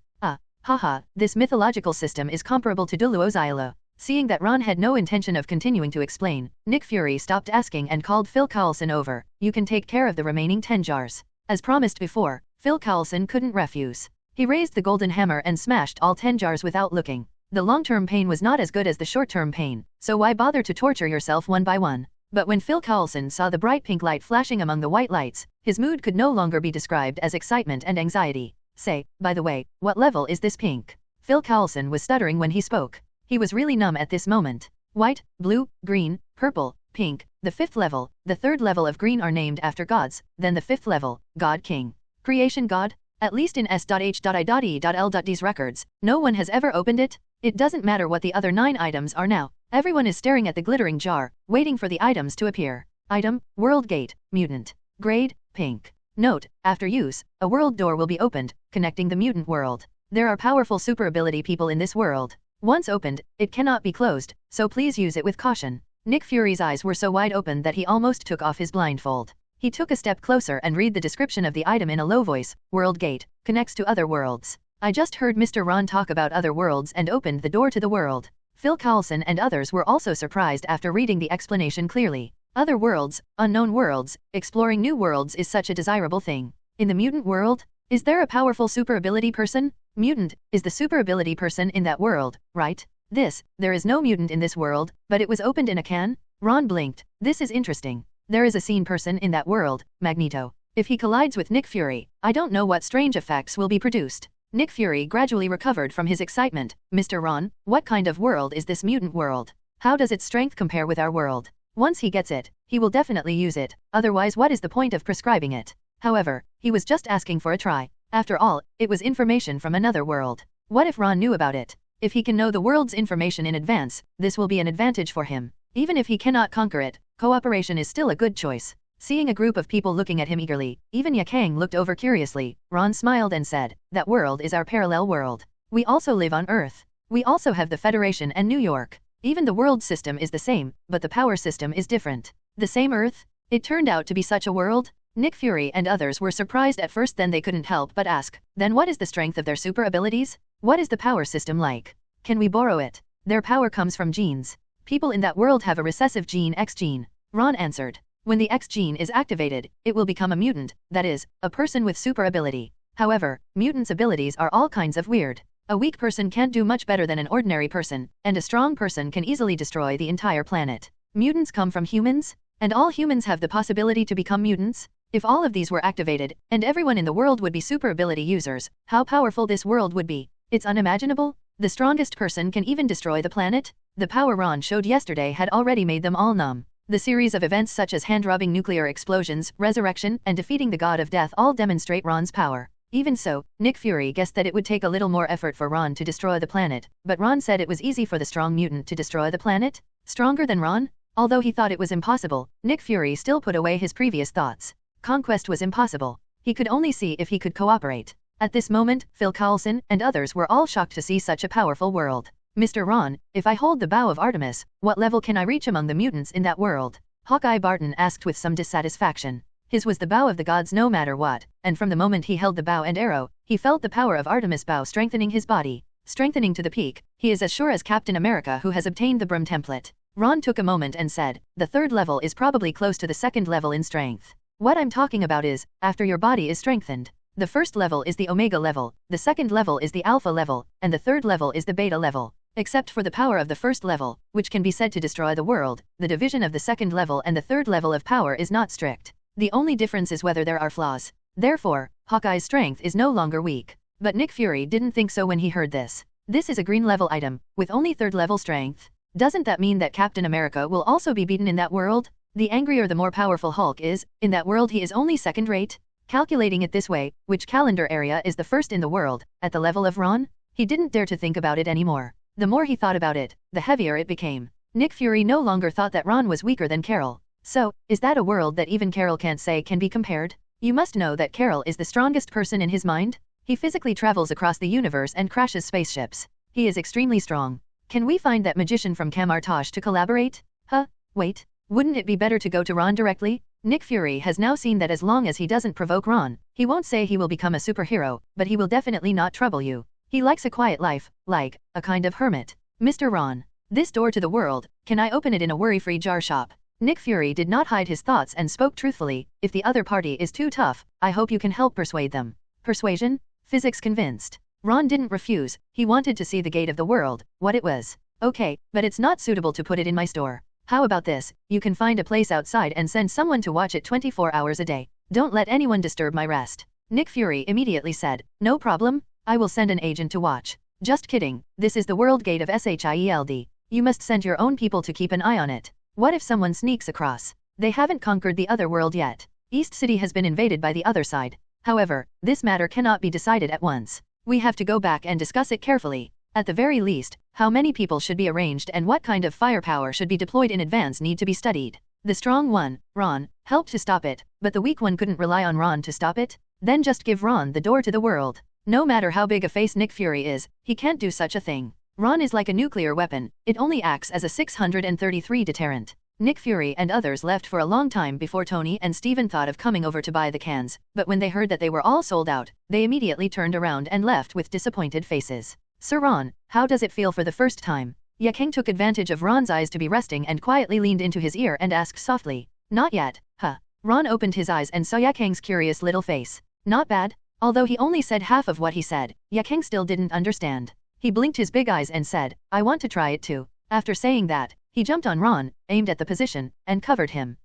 Haha, this mythological system is comparable to Duluoziolo. Seeing that Ron had no intention of continuing to explain, Nick Fury stopped asking and called Phil Coulson over. You can take care of the remaining 10 jars. As promised before, Phil Coulson couldn't refuse. He raised the golden hammer and smashed all 10 jars without looking. The long-term pain was not as good as the short-term pain, so why bother to torture yourself one by one? But when Phil Coulson saw the bright pink light flashing among the white lights, his mood could no longer be described as excitement and anxiety. Say, by the way, what level is this pink? Phil Coulson was stuttering when he spoke. He was really numb at this moment. White, blue, green, purple, pink, the 5th level, the 3rd level of green are named after gods, then the 5th level, God King. Creation God? At least in S.H.I.E.L.D's records, no one has ever opened it. It doesn't matter what the other 9 items are now. Everyone is staring at the glittering jar, waiting for the items to appear. Item, World Gate, Mutant. Grade, Pink. Note, after use, a world door will be opened, connecting the mutant world. There are powerful super ability people in this world. Once opened, it cannot be closed, so please use it with caution. Nick Fury's eyes were so wide open that he almost took off his blindfold. He took a step closer and read the description of the item in a low voice. World Gate, connects to other worlds. I just heard Mr. Ron talk about other worlds and opened the door to the world. Phil Coulson and others were also surprised after reading the explanation clearly. Other worlds, unknown worlds, exploring new worlds is such a desirable thing. In the mutant world, is there a powerful super ability person? Mutant is the super ability person in that world, right? There is no mutant in this world, but it was opened in a can? Ron blinked. This is interesting. There is a seen person in that world, Magneto. If he collides with Nick Fury, I don't know what strange effects will be produced. Nick Fury gradually recovered from his excitement. Mr. Ron, what kind of world is this mutant world? How does its strength compare with our world? Once he gets it, he will definitely use it, otherwise what is the point of prescribing it? However, he was just asking for a try. After all, it was information from another world. What if Ron knew about it? If he can know the world's information in advance, this will be an advantage for him. Even if he cannot conquer it, cooperation is still a good choice. Seeing a group of people looking at him eagerly, even Yakang looked over curiously. Ron smiled and said, that world is our parallel world. We also live on Earth. We also have the Federation and New York. Even the world system is the same, but the power system is different. The same Earth? It turned out to be such a world? Nick Fury and others were surprised at first, then they couldn't help but ask, then what is the strength of their super abilities? What is the power system like? Can we borrow it? Their power comes from genes. People in that world have a recessive gene, X gene. Ron answered. When the X gene is activated, it will become a mutant, that is, a person with super ability. However, mutants' abilities are all kinds of weird. A weak person can't do much better than an ordinary person, and a strong person can easily destroy the entire planet. Mutants come from humans? And all humans have the possibility to become mutants? If all of these were activated, and everyone in the world would be super ability users, how powerful this world would be. It's unimaginable. The strongest person can even destroy the planet? The power Ron showed yesterday had already made them all numb. The series of events such as hand-rubbing nuclear explosions, resurrection, and defeating the god of death all demonstrate Ron's power. Even so, Nick Fury guessed that it would take a little more effort for Ron to destroy the planet, but Ron said it was easy for the strong mutant to destroy the planet? Stronger than Ron? Although he thought it was impossible, Nick Fury still put away his previous thoughts. Conquest was impossible. He could only see if he could cooperate. At this moment, Phil Coulson and others were all shocked to see such a powerful world. Mr. Ron, if I hold the bow of Artemis, what level can I reach among the mutants in that world? Hawkeye Barton asked with some dissatisfaction. His was the bow of the gods no matter what, and from the moment he held the bow and arrow, he felt the power of Artemis' bow strengthening his body. Strengthening to the peak, he is as sure as Captain America who has obtained the Brim template. Ron took a moment and said, the 3rd level is probably close to the 2nd level in strength. What I'm talking about is, after your body is strengthened. The 1st level is the Omega level, the 2nd level is the Alpha level, and the 3rd level is the Beta level. Except for the power of the 1st level, which can be said to destroy the world, the division of the 2nd level and the 3rd level of power is not strict. The only difference is whether there are flaws. Therefore, Hawkeye's strength is no longer weak. But Nick Fury didn't think so when he heard this. This is a green level item, with only 3rd level strength. Doesn't that mean that Captain America will also be beaten in that world? The angrier the more powerful Hulk is, in that world he is only 2nd rate? Calculating it this way, which calendar area is the 1st in the world, at the level of Ron? He didn't dare to think about it anymore. The more he thought about it, the heavier it became. Nick Fury no longer thought that Ron was weaker than Carol. So, is that a world that even Carol can't say can be compared? You must know that Carol is the strongest person in his mind. He physically travels across the universe and crashes spaceships. He is extremely strong. Can we find that magician from Kamartaj to collaborate? Huh? Wait. Wouldn't it be better to go to Ron directly? Nick Fury has now seen that as long as he doesn't provoke Ron, he won't say he will become a superhero, but he will definitely not trouble you. He likes a quiet life, like a kind of hermit. Mr. Ron, this door to the world, can I open it in a worry-free jar shop? Nick Fury did not hide his thoughts and spoke truthfully. If the other party is too tough, I hope you can help persuade them. Persuasion? Physics convinced. Ron didn't refuse, he wanted to see the gate of the world, what it was. Okay, but it's not suitable to put it in my store. How about this, you can find a place outside and send someone to watch it 24 hours a day. Don't let anyone disturb my rest. Nick Fury immediately said, no problem, I will send an agent to watch. Just kidding, this is the world gate of SHIELD. You must send your own people to keep an eye on it. What if someone sneaks across? They haven't conquered the other world yet. East City has been invaded by the other side. However, this matter cannot be decided at once. We have to go back and discuss it carefully. At the very least, how many people should be arranged and what kind of firepower should be deployed in advance need to be studied. The strong one, Ron, helped to stop it, but the weak one couldn't rely on Ron to stop it? Then just give Ron the door to the world. No matter how big a face Nick Fury is, he can't do such a thing. Ron is like a nuclear weapon, it only acts as a 633 deterrent. Nick Fury and others left for a long time before Tony and Steven thought of coming over to buy the cans, but when they heard that they were all sold out, they immediately turned around and left with disappointed faces. Sir Ron, how does it feel for the first time? Yakeng took advantage of Ron's eyes to be resting and quietly leaned into his ear and asked softly. Not yet, huh? Ron opened his eyes and saw Yakeng's curious little face. Not bad? Although he only said half of what he said, Yakeng still didn't understand. He blinked his big eyes and said, I want to try it too. After saying that, he jumped on Ron, aimed at the position, and covered him.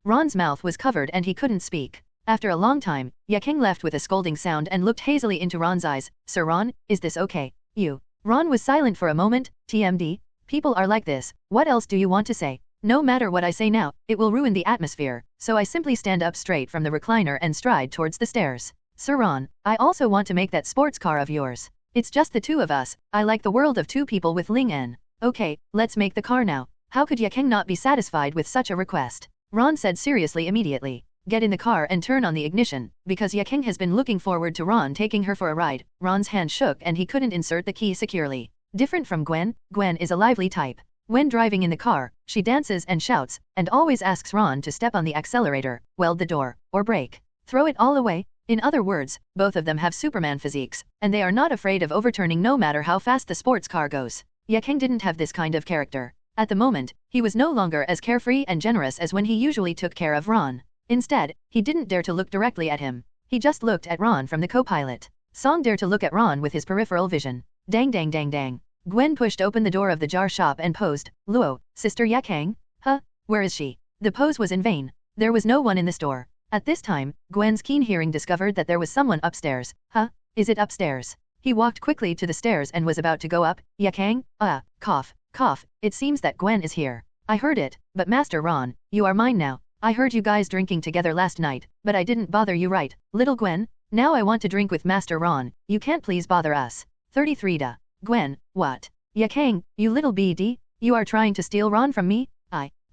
Ron's mouth was covered and he couldn't speak. After a long time, Yakeng left with a scolding sound and looked hazily into Ron's eyes. Sir Ron, is this okay? Ron was silent for a moment. TMD? People are like this, what else do you want to say? No matter what I say now, it will ruin the atmosphere, so I simply stand up straight from the recliner and stride towards the stairs. Sir Ron, I also want to make that sports car of yours. It's just the two of us, I like the world of two people with Ling En. Okay, let's make the car now. How could Yakeng not be satisfied with such a request? Ron said seriously immediately. Get in the car and turn on the ignition, because Yakeng has been looking forward to Ron taking her for a ride. Ron's hand shook and he couldn't insert the key securely. Different from Gwen, Gwen is a lively type. When driving in the car, she dances and shouts, and always asks Ron to step on the accelerator, weld the door, or brake. Throw it all away. In other words, both of them have Superman physiques, and they are not afraid of overturning no matter how fast the sports car goes. Yakeng didn't have this kind of character. At the moment, he was no longer as carefree and generous as when he usually took care of Ron. Instead, he didn't dare to look directly at him. He just looked at Ron from the co-pilot. Song dared to look at Ron with his peripheral vision. Dang dang dang dang. Gwen pushed open the door of the jar shop and posed. Luo, Sister Yakeng? Huh? Where is she? The pose was in vain. There was no one in the store. At this time, Gwen's keen hearing discovered that there was someone upstairs. Huh? Is it upstairs? He walked quickly to the stairs and was about to go up. Yakeng? Cough, cough, it seems that Gwen is here. I heard it, but Master Ron, you are mine now. I heard you guys drinking together last night, but I didn't bother you, right, little Gwen? Now I want to drink with Master Ron, you can't please bother us. 33 Da. Gwen, what? Yakeng, you little BD, you are trying to steal Ron from me?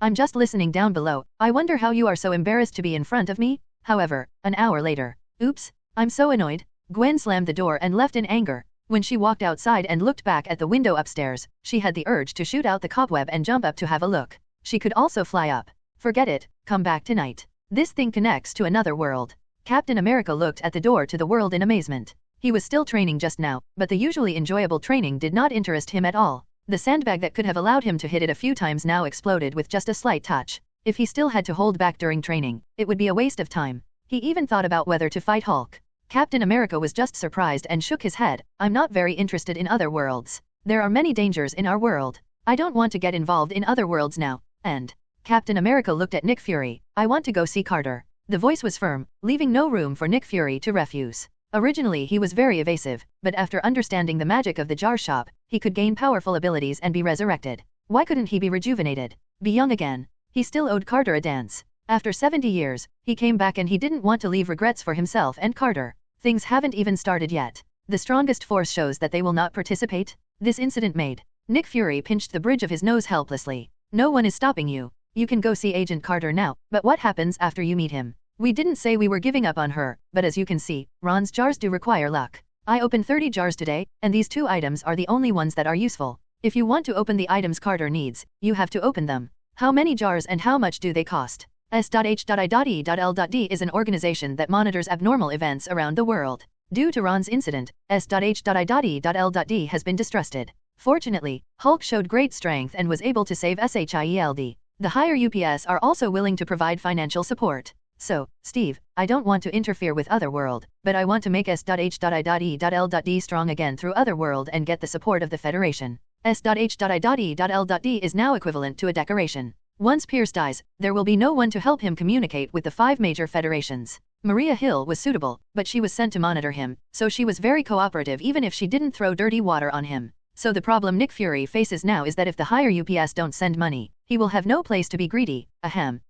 I'm just listening down below, I wonder how you are so embarrassed to be in front of me? However, an hour later. Oops, I'm so annoyed. Gwen slammed the door and left in anger. When she walked outside and looked back at the window upstairs, she had the urge to shoot out the cobweb and jump up to have a look. She could also fly up. Forget it, come back tonight. This thing connects to another world. Captain America looked at the door to the world in amazement. He was still training just now, but the usually enjoyable training did not interest him at all. The sandbag that could have allowed him to hit it a few times now exploded with just a slight touch. If he still had to hold back during training, it would be a waste of time. He even thought about whether to fight Hulk. Captain America was just surprised and shook his head. I'm not very interested in other worlds. There are many dangers in our world. I don't want to get involved in other worlds now. And Captain America looked at Nick Fury. I want to go see Carter. The voice was firm, leaving no room for Nick Fury to refuse. Originally he was very evasive, but after understanding the magic of the jar shop, he could gain powerful abilities and be resurrected. Why couldn't he be rejuvenated? Be young again? He still owed Carter a dance. After 70 years, he came back and he didn't want to leave regrets for himself and Carter. Things haven't even started yet. The strongest force shows that they will not participate. This incident made Nick Fury pinched the bridge of his nose helplessly. No one is stopping you. You can go see Agent Carter now, but what happens after you meet him? We didn't say we were giving up on her, but as you can see, Ron's jars do require luck. I opened 30 jars today, and these 2 items are the only ones that are useful. If you want to open the items Carter needs, you have to open them. How many jars and how much do they cost? S.H.I.E.L.D. is an organization that monitors abnormal events around the world. Due to Ron's incident, S.H.I.E.L.D. has been distrusted. Fortunately, Hulk showed great strength and was able to save SHIELD. The higher UPS are also willing to provide financial support. So, Steve, I don't want to interfere with Otherworld, but I want to make S.H.I.E.L.D. strong again through Otherworld and get the support of the Federation. S.H.I.E.L.D. is now equivalent to a decoration. Once Pierce dies, there will be no one to help him communicate with the 5 major federations. Maria Hill was suitable, but she was sent to monitor him, so she was very cooperative even if she didn't throw dirty water on him. So the problem Nick Fury faces now is that if the higher UPS don't send money, he will have no place to be greedy,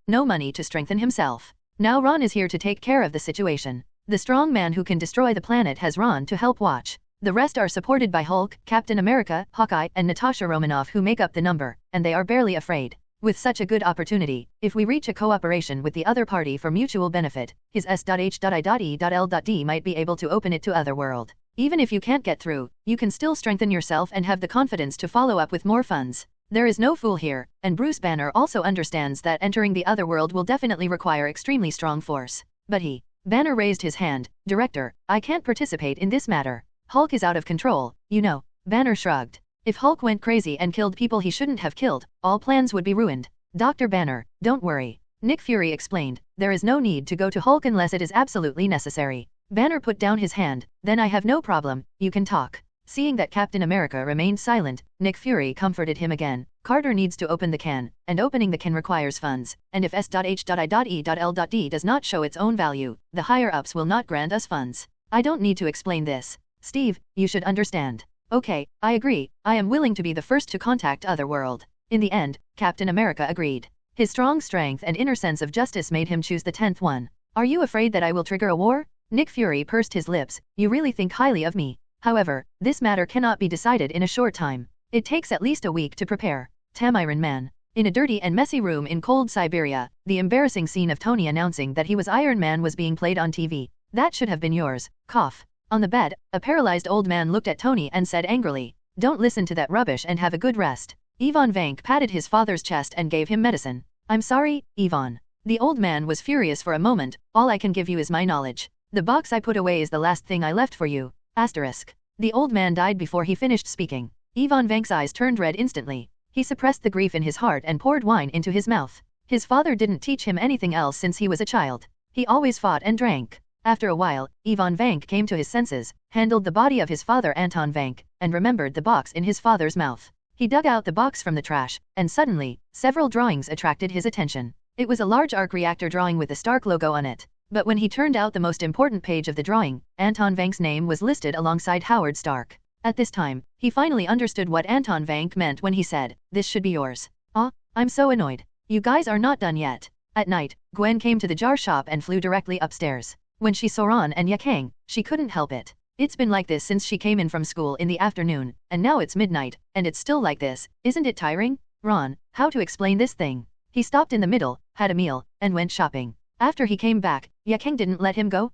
no money to strengthen himself. Now Ron is here to take care of the situation. The strong man who can destroy the planet has Ron to help watch. The rest are supported by Hulk, Captain America, Hawkeye, and Natasha Romanoff who make up the number, and they are barely afraid. With such a good opportunity, if we reach a cooperation with the other party for mutual benefit, his S.H.I.E.L.D. might be able to open it to Otherworld. Even if you can't get through, you can still strengthen yourself and have the confidence to follow up with more funds. There is no fool here, and Bruce Banner also understands that entering the Otherworld will definitely require extremely strong force. But Banner raised his hand. Director, I can't participate in this matter. Hulk is out of control, you know. Banner shrugged. If Hulk went crazy and killed people he shouldn't have killed, all plans would be ruined. Dr. Banner, don't worry. Nick Fury explained, there is no need to go to Hulk unless it is absolutely necessary. Banner put down his hand. Then I have no problem, you can talk. Seeing that Captain America remained silent, Nick Fury comforted him again. Carter needs to open the can, and opening the can requires funds, and if S.H.I.E.L.D. does not show its own value, the higher-ups will not grant us funds. I don't need to explain this. Steve, you should understand. Okay, I agree, I am willing to be the first to contact Otherworld. In the end, Captain America agreed. His strong strength and inner sense of justice made him choose the 10th one. Are you afraid that I will trigger a war? Nick Fury pursed his lips. You really think highly of me. However, this matter cannot be decided in a short time. It takes at least a week to prepare. Iron Man. In a dirty and messy room in cold Siberia, the embarrassing scene of Tony announcing that he was Iron Man was being played on TV. That should have been yours. Cough. On the bed, a paralyzed old man looked at Tony and said angrily, don't listen to that rubbish and have a good rest. Ivan Vank patted his father's chest and gave him medicine. I'm sorry, Ivan. The old man was furious for a moment. All I can give you is my knowledge. The box I put away is the last thing I left for you. Asterisk. The old man died before he finished speaking. Ivan Vank's eyes turned red instantly. He suppressed the grief in his heart and poured wine into his mouth. His father didn't teach him anything else since he was a child. He always fought and drank. After a while, Ivan Vank came to his senses, handled the body of his father Anton Vank, and remembered the box in his father's mouth. He dug out the box from the trash, and suddenly, several drawings attracted his attention. It was a large arc reactor drawing with the Stark logo on it. But when he turned out the most important page of the drawing, Anton Vank's name was listed alongside Howard Stark. At this time, he finally understood what Anton Vank meant when he said, this should be yours. I'm so annoyed. You guys are not done yet. At night, Gwen came to the jar shop and flew directly upstairs. When she saw Ron and Yakang, she couldn't help it. It's been like this since she came in from school in the afternoon, and now it's midnight, and it's still like this. Isn't it tiring? Ron, how to explain this thing? He stopped in the middle, had a meal, and went shopping. After he came back, Yakang didn't let him go.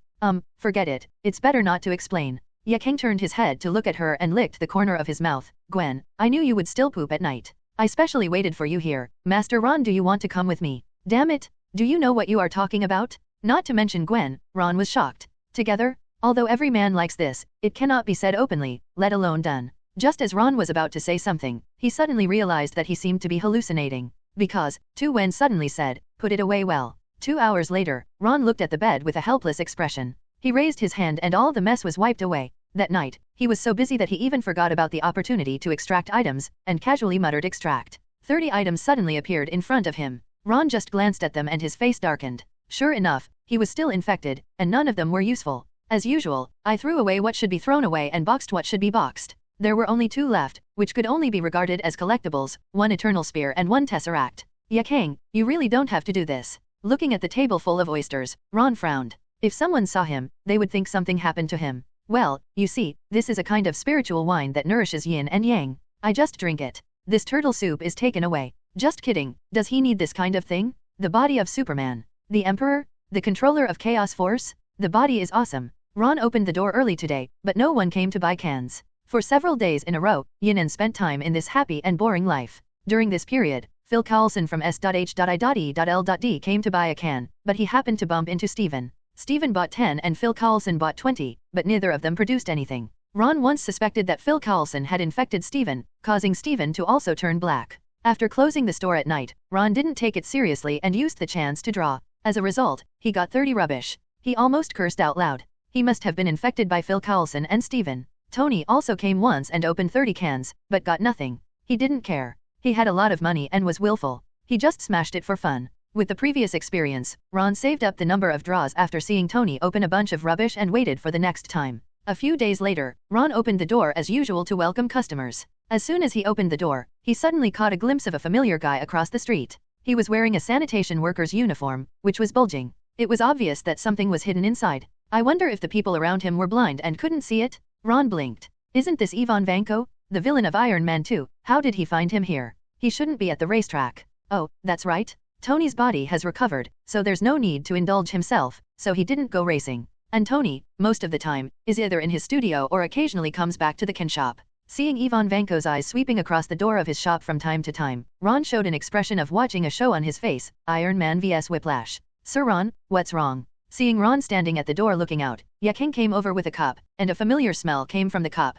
Forget it. It's better not to explain. Yakang turned his head to look at her and licked the corner of his mouth. Gwen, I knew you would still poop at night. I specially waited for you here. Master Ron, do you want to come with me? Damn it. Do you know what you are talking about? Not to mention Gwen, Ron was shocked. Together? Although every man likes this, it cannot be said openly, let alone done. Just as Ron was about to say something, he suddenly realized that he seemed to be hallucinating. Because, Wen suddenly said, put it away well. 2 hours later, Ron looked at the bed with a helpless expression. He raised his hand and all the mess was wiped away. That night, he was so busy that he even forgot about the opportunity to extract items, and casually muttered extract. 30 items suddenly appeared in front of him. Ron just glanced at them and his face darkened. Sure enough, he was still infected, and none of them were useful. As usual, I threw away what should be thrown away and boxed what should be boxed. There were only 2 left, which could only be regarded as collectibles, 1 Eternal Spear and 1 Tesseract. Yakang, you really don't have to do this. Looking at the table full of oysters, Ron frowned. If someone saw him, they would think something happened to him. Well, you see, this is a kind of spiritual wine that nourishes yin and yang. I just drink it. This turtle soup is taken away. Just kidding, does he need this kind of thing? The body of Superman. The Emperor? The controller of Chaos Force? The body is awesome. Ron opened the door early today, but no one came to buy cans. For several days in a row, Yinan spent time in this happy and boring life. During this period, Phil Coulson from S.H.I.D.L.D came to buy a can, but he happened to bump into Steven. Steven bought 10 and Phil Coulson bought 20, but neither of them produced anything. Ron once suspected that Phil Coulson had infected Steven, causing Steven to also turn black. After closing the store at night, Ron didn't take it seriously and used the chance to draw. As a result, he got 30 rubbish. He almost cursed out loud. He must have been infected by Phil Coulson and Steven. Tony also came once and opened 30 cans, but got nothing. He didn't care. He had a lot of money and was willful. He just smashed it for fun. With the previous experience, Ron saved up the number of draws after seeing Tony open a bunch of rubbish and waited for the next time. A few days later, Ron opened the door as usual to welcome customers. As soon as he opened the door, he suddenly caught a glimpse of a familiar guy across the street. He was wearing a sanitation worker's uniform, which was bulging. It was obvious that something was hidden inside. I wonder if the people around him were blind and couldn't see it? Ron blinked. Isn't this Ivan Vanko, the villain of Iron Man 2? How did he find him here? He shouldn't be at the racetrack. Oh, that's right. Tony's body has recovered, so there's no need to indulge himself, so he didn't go racing. And Tony, most of the time, is either in his studio or occasionally comes back to the can shop. Seeing Ivan Vanko's eyes sweeping across the door of his shop from time to time, Ron showed an expression of watching a show on his face, Iron Man vs Whiplash. Sir Ron, what's wrong? Seeing Ron standing at the door looking out, Yaking came over with a cup, and a familiar smell came from the cup.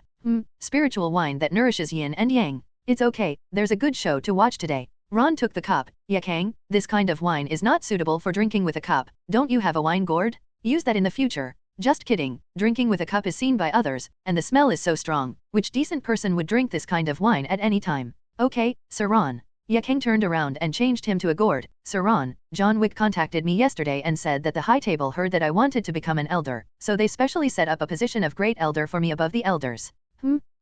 Spiritual wine that nourishes yin and yang. It's okay, there's a good show to watch today. Ron took the cup. Yakang, this kind of wine is not suitable for drinking with a cup. Don't you have a wine gourd? Use that in the future. Just kidding, drinking with a cup is seen by others, and the smell is so strong. Which decent person would drink this kind of wine at any time? Okay, Sir Ron. Yakang turned around and changed him to a gourd. Sir Ron, John Wick contacted me yesterday and said that the High Table heard that I wanted to become an elder, so they specially set up a position of Great Elder for me above the elders.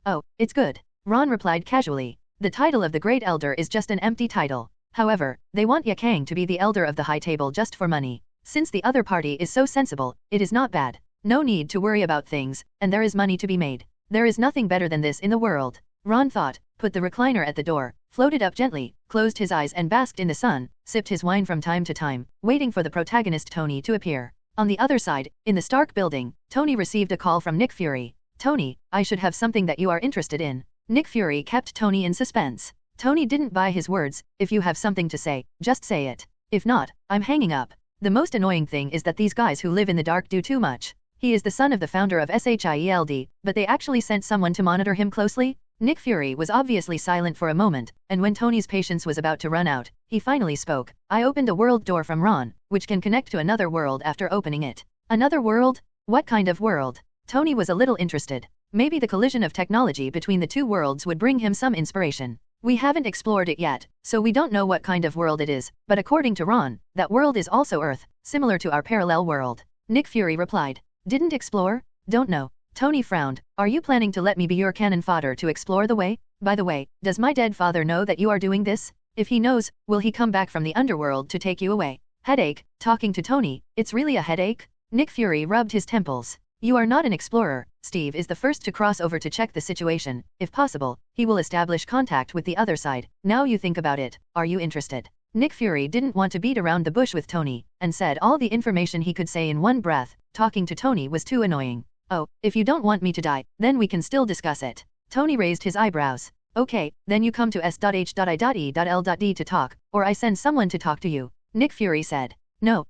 Oh, it's good. Ron replied casually. The title of the Great Elder is just an empty title. However, they want Yakang to be the Elder of the High Table just for money. Since the other party is so sensible, it is not bad. No need to worry about things, and there is money to be made. There is nothing better than this in the world. Ron thought, put the recliner at the door, floated up gently, closed his eyes and basked in the sun, sipped his wine from time to time, waiting for the protagonist Tony to appear. On the other side, in the Stark building, Tony received a call from Nick Fury. Tony, I should have something that you are interested in. Nick Fury kept Tony in suspense. Tony didn't buy his words. If you have something to say, just say it. If not, I'm hanging up. The most annoying thing is that these guys who live in the dark do too much. He is the son of the founder of SHIELD, but they actually sent someone to monitor him closely? Nick Fury was obviously silent for a moment, and when Tony's patience was about to run out, he finally spoke. I opened a world door from Ron, which can connect to another world after opening it. Another world? What kind of world? Tony was a little interested. Maybe the collision of technology between the two worlds would bring him some inspiration. We haven't explored it yet, so we don't know what kind of world it is, but according to Ron, that world is also Earth, similar to our parallel world. Nick Fury replied. Didn't explore? Don't know. Tony frowned. Are you planning to let me be your cannon fodder to explore the way? By the way, does my dead father know that you are doing this? If he knows, will he come back from the underworld to take you away? Headache, talking to Tony, it's really a headache? Nick Fury rubbed his temples. You are not an explorer. Steve is the first to cross over to check the situation. If possible, he will establish contact with the other side. Now you think about it, are you interested? Nick Fury didn't want to beat around the bush with Tony, and said all the information he could say in one breath. Talking to Tony was too annoying. Oh, if you don't want me to die, then we can still discuss it. Tony raised his eyebrows. Okay, then you come to S.H.I.E.L.D to talk, or I send someone to talk to you. Nick Fury said. No.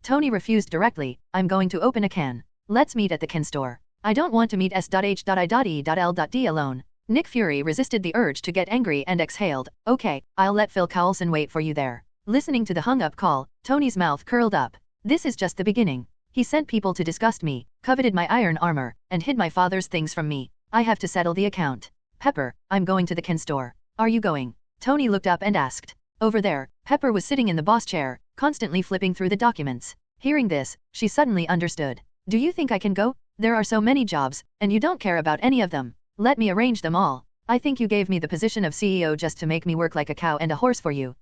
Tony refused directly. I'm going to open a can. Let's meet at the can store. I don't want to meet S.H.I.E.L.D alone. Nick Fury resisted the urge to get angry and exhaled. Okay, I'll let Phil Coulson wait for you there. Listening to the hung-up call, Tony's mouth curled up. This is just the beginning. He sent people to disgust me, coveted my iron armor, and hid my father's things from me. I have to settle the account. Pepper, I'm going to the can store. Are you going? Tony looked up and asked. Over there, Pepper was sitting in the boss chair, constantly flipping through the documents. Hearing this, she suddenly understood. Do you think I can go? There are so many jobs, and you don't care about any of them. Let me arrange them all. I think you gave me the position of CEO just to make me work like a cow and a horse for you.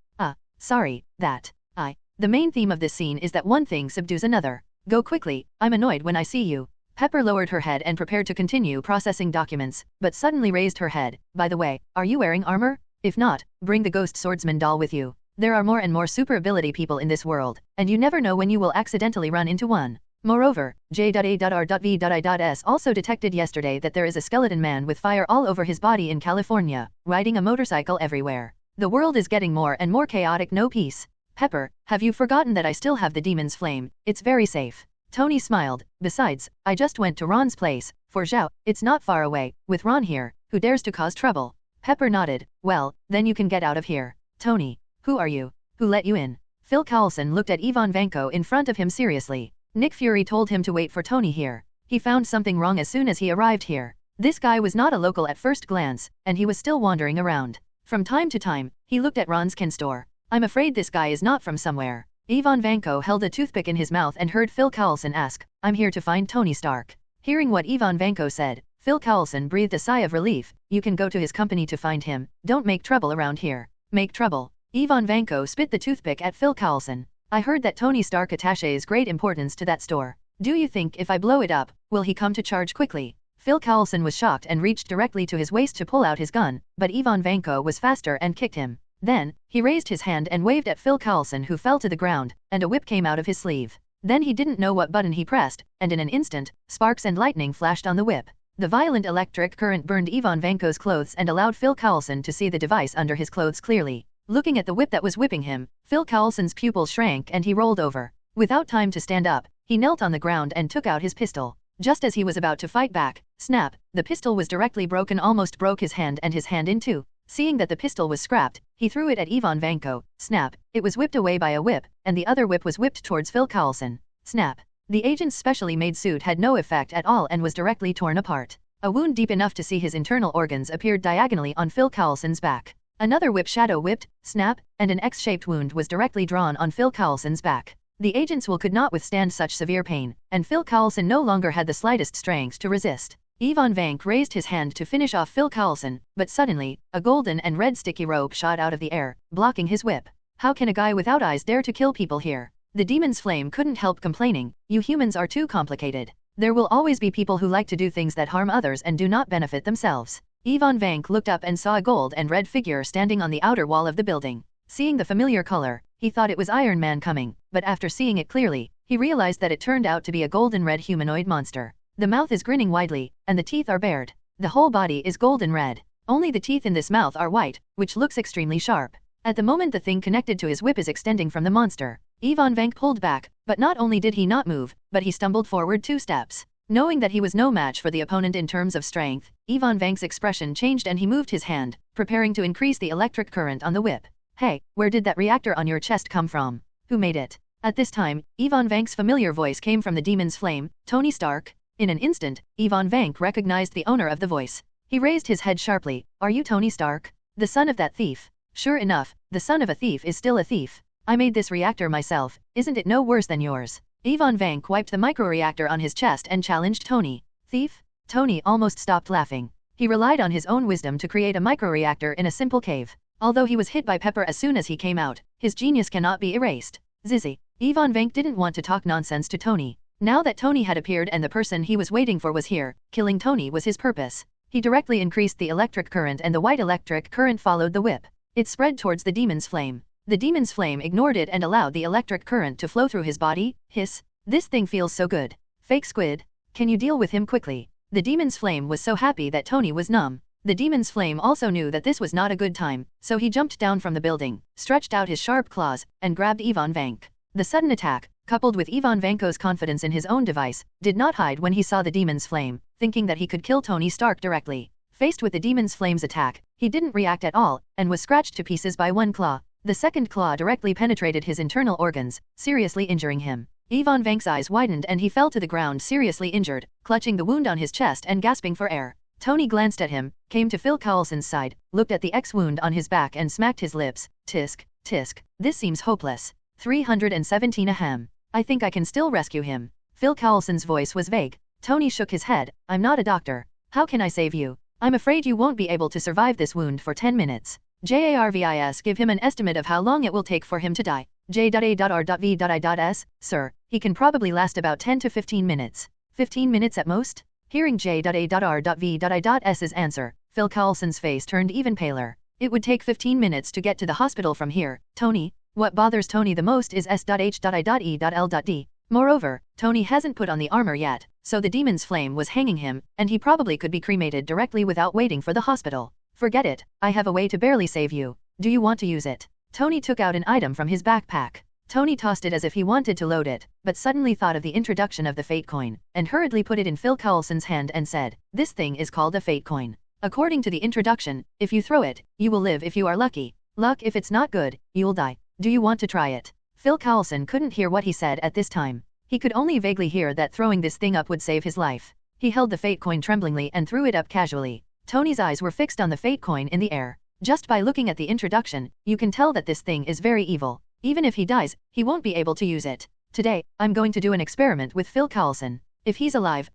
Sorry, The main theme of this scene is that one thing subdues another. Go quickly, I'm annoyed when I see you. Pepper lowered her head and prepared to continue processing documents, but suddenly raised her head. By the way, are you wearing armor? If not, bring the ghost swordsman doll with you. There are more and more super ability people in this world, and you never know when you will accidentally run into one. Moreover, J.A.R.V.I.S. also detected yesterday that there is a skeleton man with fire all over his body in California, riding a motorcycle everywhere. The world is getting more and more chaotic, no peace. Pepper, have you forgotten that I still have the demon's flame? It's very safe. Tony smiled. Besides, I just went to Ron's place, for Zhao, it's not far away, with Ron here, who dares to cause trouble? Pepper nodded. Well, then you can get out of here. Tony, who are you? Who let you in? Phil Coulson looked at Ivan Vanko in front of him seriously. Nick Fury told him to wait for Tony here. He found something wrong as soon as he arrived here. This guy was not a local at first glance, and he was still wandering around. From time to time, he looked at Ron's kin store. I'm afraid this guy is not from somewhere. Ivan Vanko held a toothpick in his mouth and heard Phil Coulson ask, I'm here to find Tony Stark. Hearing what Ivan Vanko said, Phil Coulson breathed a sigh of relief. You can go to his company to find him. Don't make trouble around here. Make trouble. Ivan Vanko spit the toothpick at Phil Coulson. I heard that Tony Stark attaches great importance to that store. Do you think if I blow it up, will he come to charge quickly? Phil Coulson was shocked and reached directly to his waist to pull out his gun, but Ivan Vanko was faster and kicked him. Then, he raised his hand and waved at Phil Coulson, who fell to the ground, and a whip came out of his sleeve. Then he didn't know what button he pressed, and in an instant, sparks and lightning flashed on the whip. The violent electric current burned Ivan Vanko's clothes and allowed Phil Coulson to see the device under his clothes clearly. Looking at the whip that was whipping him, Phil Coulson's pupils shrank and he rolled over. Without time to stand up, he knelt on the ground and took out his pistol. Just as he was about to fight back, snap, the pistol was directly broken, almost broke his hand and his hand in two. Seeing that the pistol was scrapped, he threw it at Ivan Vanko. Snap, it was whipped away by a whip, and the other whip was whipped towards Phil Coulson. Snap. The agent's specially made suit had no effect at all and was directly torn apart. A wound deep enough to see his internal organs appeared diagonally on Phil Coulson's back. Another whip shadow whipped, snap, and an X-shaped wound was directly drawn on Phil Coulson's back. The agent's will could not withstand such severe pain, and Phil Coulson no longer had the slightest strength to resist. Ivan Vank raised his hand to finish off Phil Coulson, but suddenly, a golden and red sticky rope shot out of the air, blocking his whip. How can a guy without eyes dare to kill people here? The demon's flame couldn't help complaining, you humans are too complicated. There will always be people who like to do things that harm others and do not benefit themselves. Ivan Vank looked up and saw a gold and red figure standing on the outer wall of the building. Seeing the familiar color, he thought it was Iron Man coming, but after seeing it clearly, he realized that it turned out to be a golden red humanoid monster. The mouth is grinning widely, and the teeth are bared. The whole body is golden red. Only the teeth in this mouth are white, which looks extremely sharp. At the moment the thing connected to his whip is extending from the monster. Ivan Vank pulled back, but not only did he not move, but he stumbled forward 2 steps. Knowing that he was no match for the opponent in terms of strength, Ivan Vank's expression changed and he moved his hand, preparing to increase the electric current on the whip. Hey, where did that reactor on your chest come from? Who made it? At this time, Ivan Vank's familiar voice came from the demon's flame, Tony Stark. In an instant, Ivan Vank recognized the owner of the voice. He raised his head sharply. Are you Tony Stark? The son of that thief? Sure enough, the son of a thief is still a thief. I made this reactor myself, isn't it no worse than yours? Ivan Vank wiped the microreactor on his chest and challenged Tony. Thief? Tony almost stopped laughing. He relied on his own wisdom to create a microreactor in a simple cave. Although he was hit by Pepper as soon as he came out, his genius cannot be erased. Zizzy. Ivan Vank didn't want to talk nonsense to Tony. Now that Tony had appeared and the person he was waiting for was here, killing Tony was his purpose. He directly increased the electric current and the white electric current followed the whip. It spread towards the demon's flame. The demon's flame ignored it and allowed the electric current to flow through his body. Hiss. This thing feels so good. Fake squid. Can you deal with him quickly? The demon's flame was so happy that Tony was numb. The demon's flame also knew that this was not a good time, so he jumped down from the building, stretched out his sharp claws, and grabbed Ivan Vank. The sudden attack, coupled with Ivan Vanko's confidence in his own device, did not hide when he saw the demon's flame, thinking that he could kill Tony Stark directly. Faced with the demon's flame's attack, he didn't react at all, and was scratched to pieces by one claw. The second claw directly penetrated his internal organs, seriously injuring him. Ivan Vank's eyes widened and he fell to the ground seriously injured, clutching the wound on his chest and gasping for air. Tony glanced at him, came to Phil Coulson's side, looked at the X-wound on his back and smacked his lips. Tisk, tisk, this seems hopeless. 317 ahem. I think I can still rescue him. Phil Coulson's voice was vague. Tony shook his head. I'm not a doctor. How can I save you? I'm afraid you won't be able to survive this wound for 10 minutes. JARVIS give him an estimate of how long it will take for him to die. J.A.R.V.I.S, sir, he can probably last about 10 to 15 minutes. 15 minutes at most? Hearing J.A.R.V.I.S's answer, Phil Coulson's face turned even paler. It would take 15 minutes to get to the hospital from here. Tony, what bothers Tony the most is S.H.I.E.L.D. Moreover, Tony hasn't put on the armor yet, so the demon's flame was hanging him, and he probably could be cremated directly without waiting for the hospital. Forget it, I have a way to barely save you. Do you want to use it? Tony took out an item from his backpack. Tony tossed it as if he wanted to load it, but suddenly thought of the introduction of the fate coin, and hurriedly put it in Phil Coulson's hand and said, "This thing is called a fate coin. According to the introduction, if you throw it, you will live if you are lucky. Luck if it's not good, you'll die. Do you want to try it?" Phil Coulson couldn't hear what he said at this time. He could only vaguely hear that throwing this thing up would save his life. He held the fate coin tremblingly and threw it up casually. Tony's eyes were fixed on the fate coin in the air. Just by looking at the introduction, you can tell that this thing is very evil. Even if he dies, he won't be able to use it. Today, I'm going to do an experiment with Phil Coulson. If he's alive,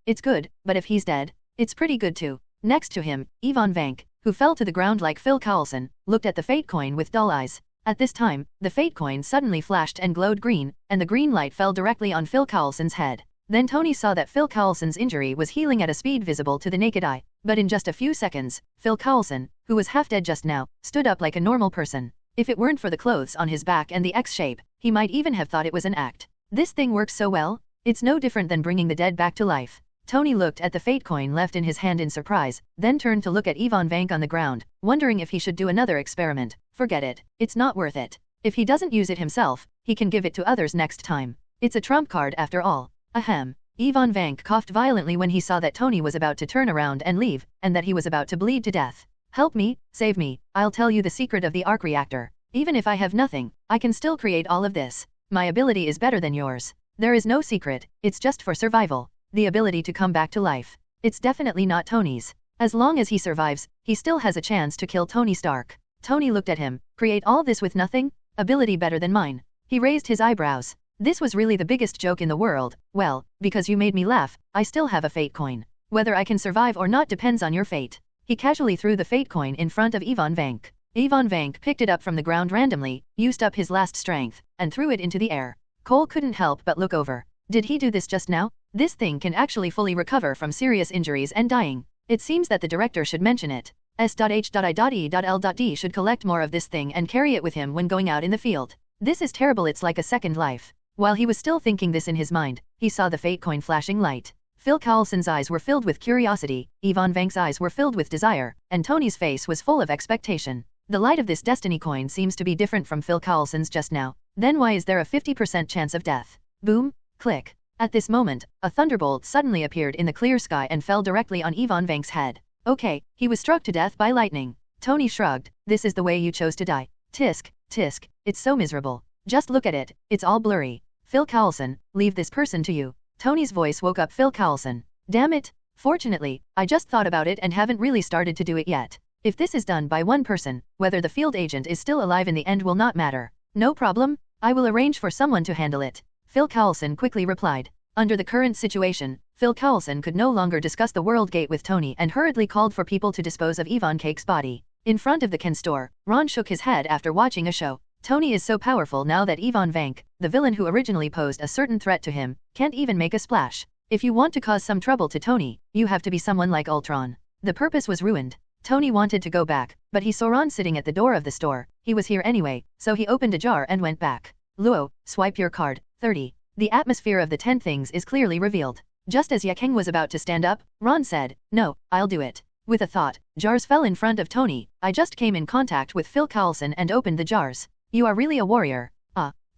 it's good, but if he's dead, it's pretty good too. Next to him, Ivan Vank, who fell to the ground like Phil Coulson, looked at the fate coin with dull eyes. At this time, the fate coin suddenly flashed and glowed green, and the green light fell directly on Phil Coulson's head. Then Tony saw that Phil Coulson's injury was healing at a speed visible to the naked eye, but in just a few seconds, Phil Coulson, who was half dead just now, stood up like a normal person. If it weren't for the clothes on his back and the X shape, he might even have thought it was an act. This thing works so well, it's no different than bringing the dead back to life. Tony looked at the fate coin left in his hand in surprise, then turned to look at Ivan Vank on the ground, wondering if he should do another experiment. Forget it, it's not worth it. If he doesn't use it himself, he can give it to others next time. It's a trump card after all. Ahem. Ivan Vank coughed violently when he saw that Tony was about to turn around and leave, and that he was about to bleed to death. "Help me, save me, I'll tell you the secret of the arc reactor. Even if I have nothing, I can still create all of this. My ability is better than yours. There is no secret, it's just for survival. The ability to come back to life. It's definitely not Tony's. As long as he survives, he still has a chance to kill Tony Stark." Tony looked at him. "Create all this with nothing? Ability better than mine." He raised his eyebrows. "This was really the biggest joke in the world." "Well, because you made me laugh, I still have a fate coin. Whether I can survive or not depends on your fate." He casually threw the fate coin in front of Ivan Vank. Ivan Vank picked it up from the ground randomly, used up his last strength, and threw it into the air. Cole couldn't help but look over. Did he do this just now? This thing can actually fully recover from serious injuries and dying. It seems that the director should mention it. S.H.I.E.L.D. should collect more of this thing and carry it with him when going out in the field. This is terrible, it's like a second life. While he was still thinking this in his mind, he saw the fate coin flashing light. Phil Coulson's eyes were filled with curiosity, Ivan Vank's eyes were filled with desire, and Tony's face was full of expectation. The light of this destiny coin seems to be different from Phil Coulson's just now. Then why is there a 50% chance of death? Boom, click. At this moment, a thunderbolt suddenly appeared in the clear sky and fell directly on Ivan Vank's head. Okay, he was struck to death by lightning. Tony shrugged. "This is the way you chose to die. Tisk, tisk, it's so miserable. Just look at it, it's all blurry. Phil Coulson, leave this person to you." Tony's voice woke up Phil Coulson. "Damn it. Fortunately, I just thought about it and haven't really started to do it yet. If this is done by one person, whether the field agent is still alive in the end will not matter." "No problem, I will arrange for someone to handle it," Phil Coulson quickly replied. Under the current situation, Phil Coulson could no longer discuss the World Gate with Tony and hurriedly called for people to dispose of Ivan Cake's body. In front of the Ken store, Ron shook his head after watching a show. Tony is so powerful now that Ivan Vank, the villain who originally posed a certain threat to him, can't even make a splash. If you want to cause some trouble to Tony, you have to be someone like Ultron. The purpose was ruined. Tony wanted to go back, but he saw Ron sitting at the door of the store. He was here anyway, so he opened a jar and went back. "Luo, swipe your card." 30. The atmosphere of the 10 things is clearly revealed. Just as Yakeng was about to stand up, Ron said, "No, I'll do it." With a thought, jars fell in front of Tony. "I just came in contact with Phil Coulson and opened the jars." "You are really a warrior."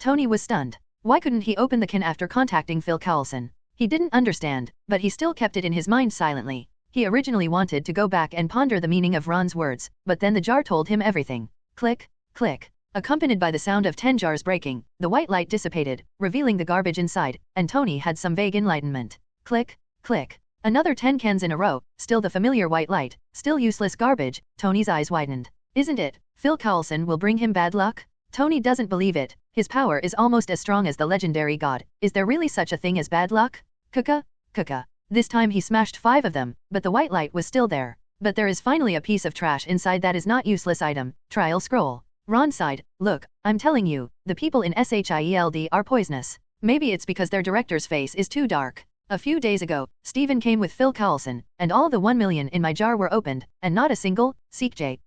Tony was stunned. Why couldn't he open the can after contacting Phil Coulson? He didn't understand, but he still kept it in his mind silently. He originally wanted to go back and ponder the meaning of Ron's words, but then the jar told him everything. Click, click. Accompanied by the sound of 10 jars breaking, the white light dissipated, revealing the garbage inside, and Tony had some vague enlightenment. Click, click. Another 10 cans in a row, still the familiar white light, still useless garbage. Tony's eyes widened. Isn't it? Phil Coulson will bring him bad luck? Tony doesn't believe it. His power is almost as strong as the legendary god. Is there really such a thing as bad luck? Kuka, kuka. This time he smashed 5 of them, but the white light was still there. But there is finally a piece of trash inside that is not useless item. Trial scroll. Ron sighed. "Look, I'm telling you, the people in SHIELD are poisonous. Maybe it's because their director's face is too dark. A few days ago, Steven came with Phil Coulson, and all the 1 million in my jar were opened, and not a single,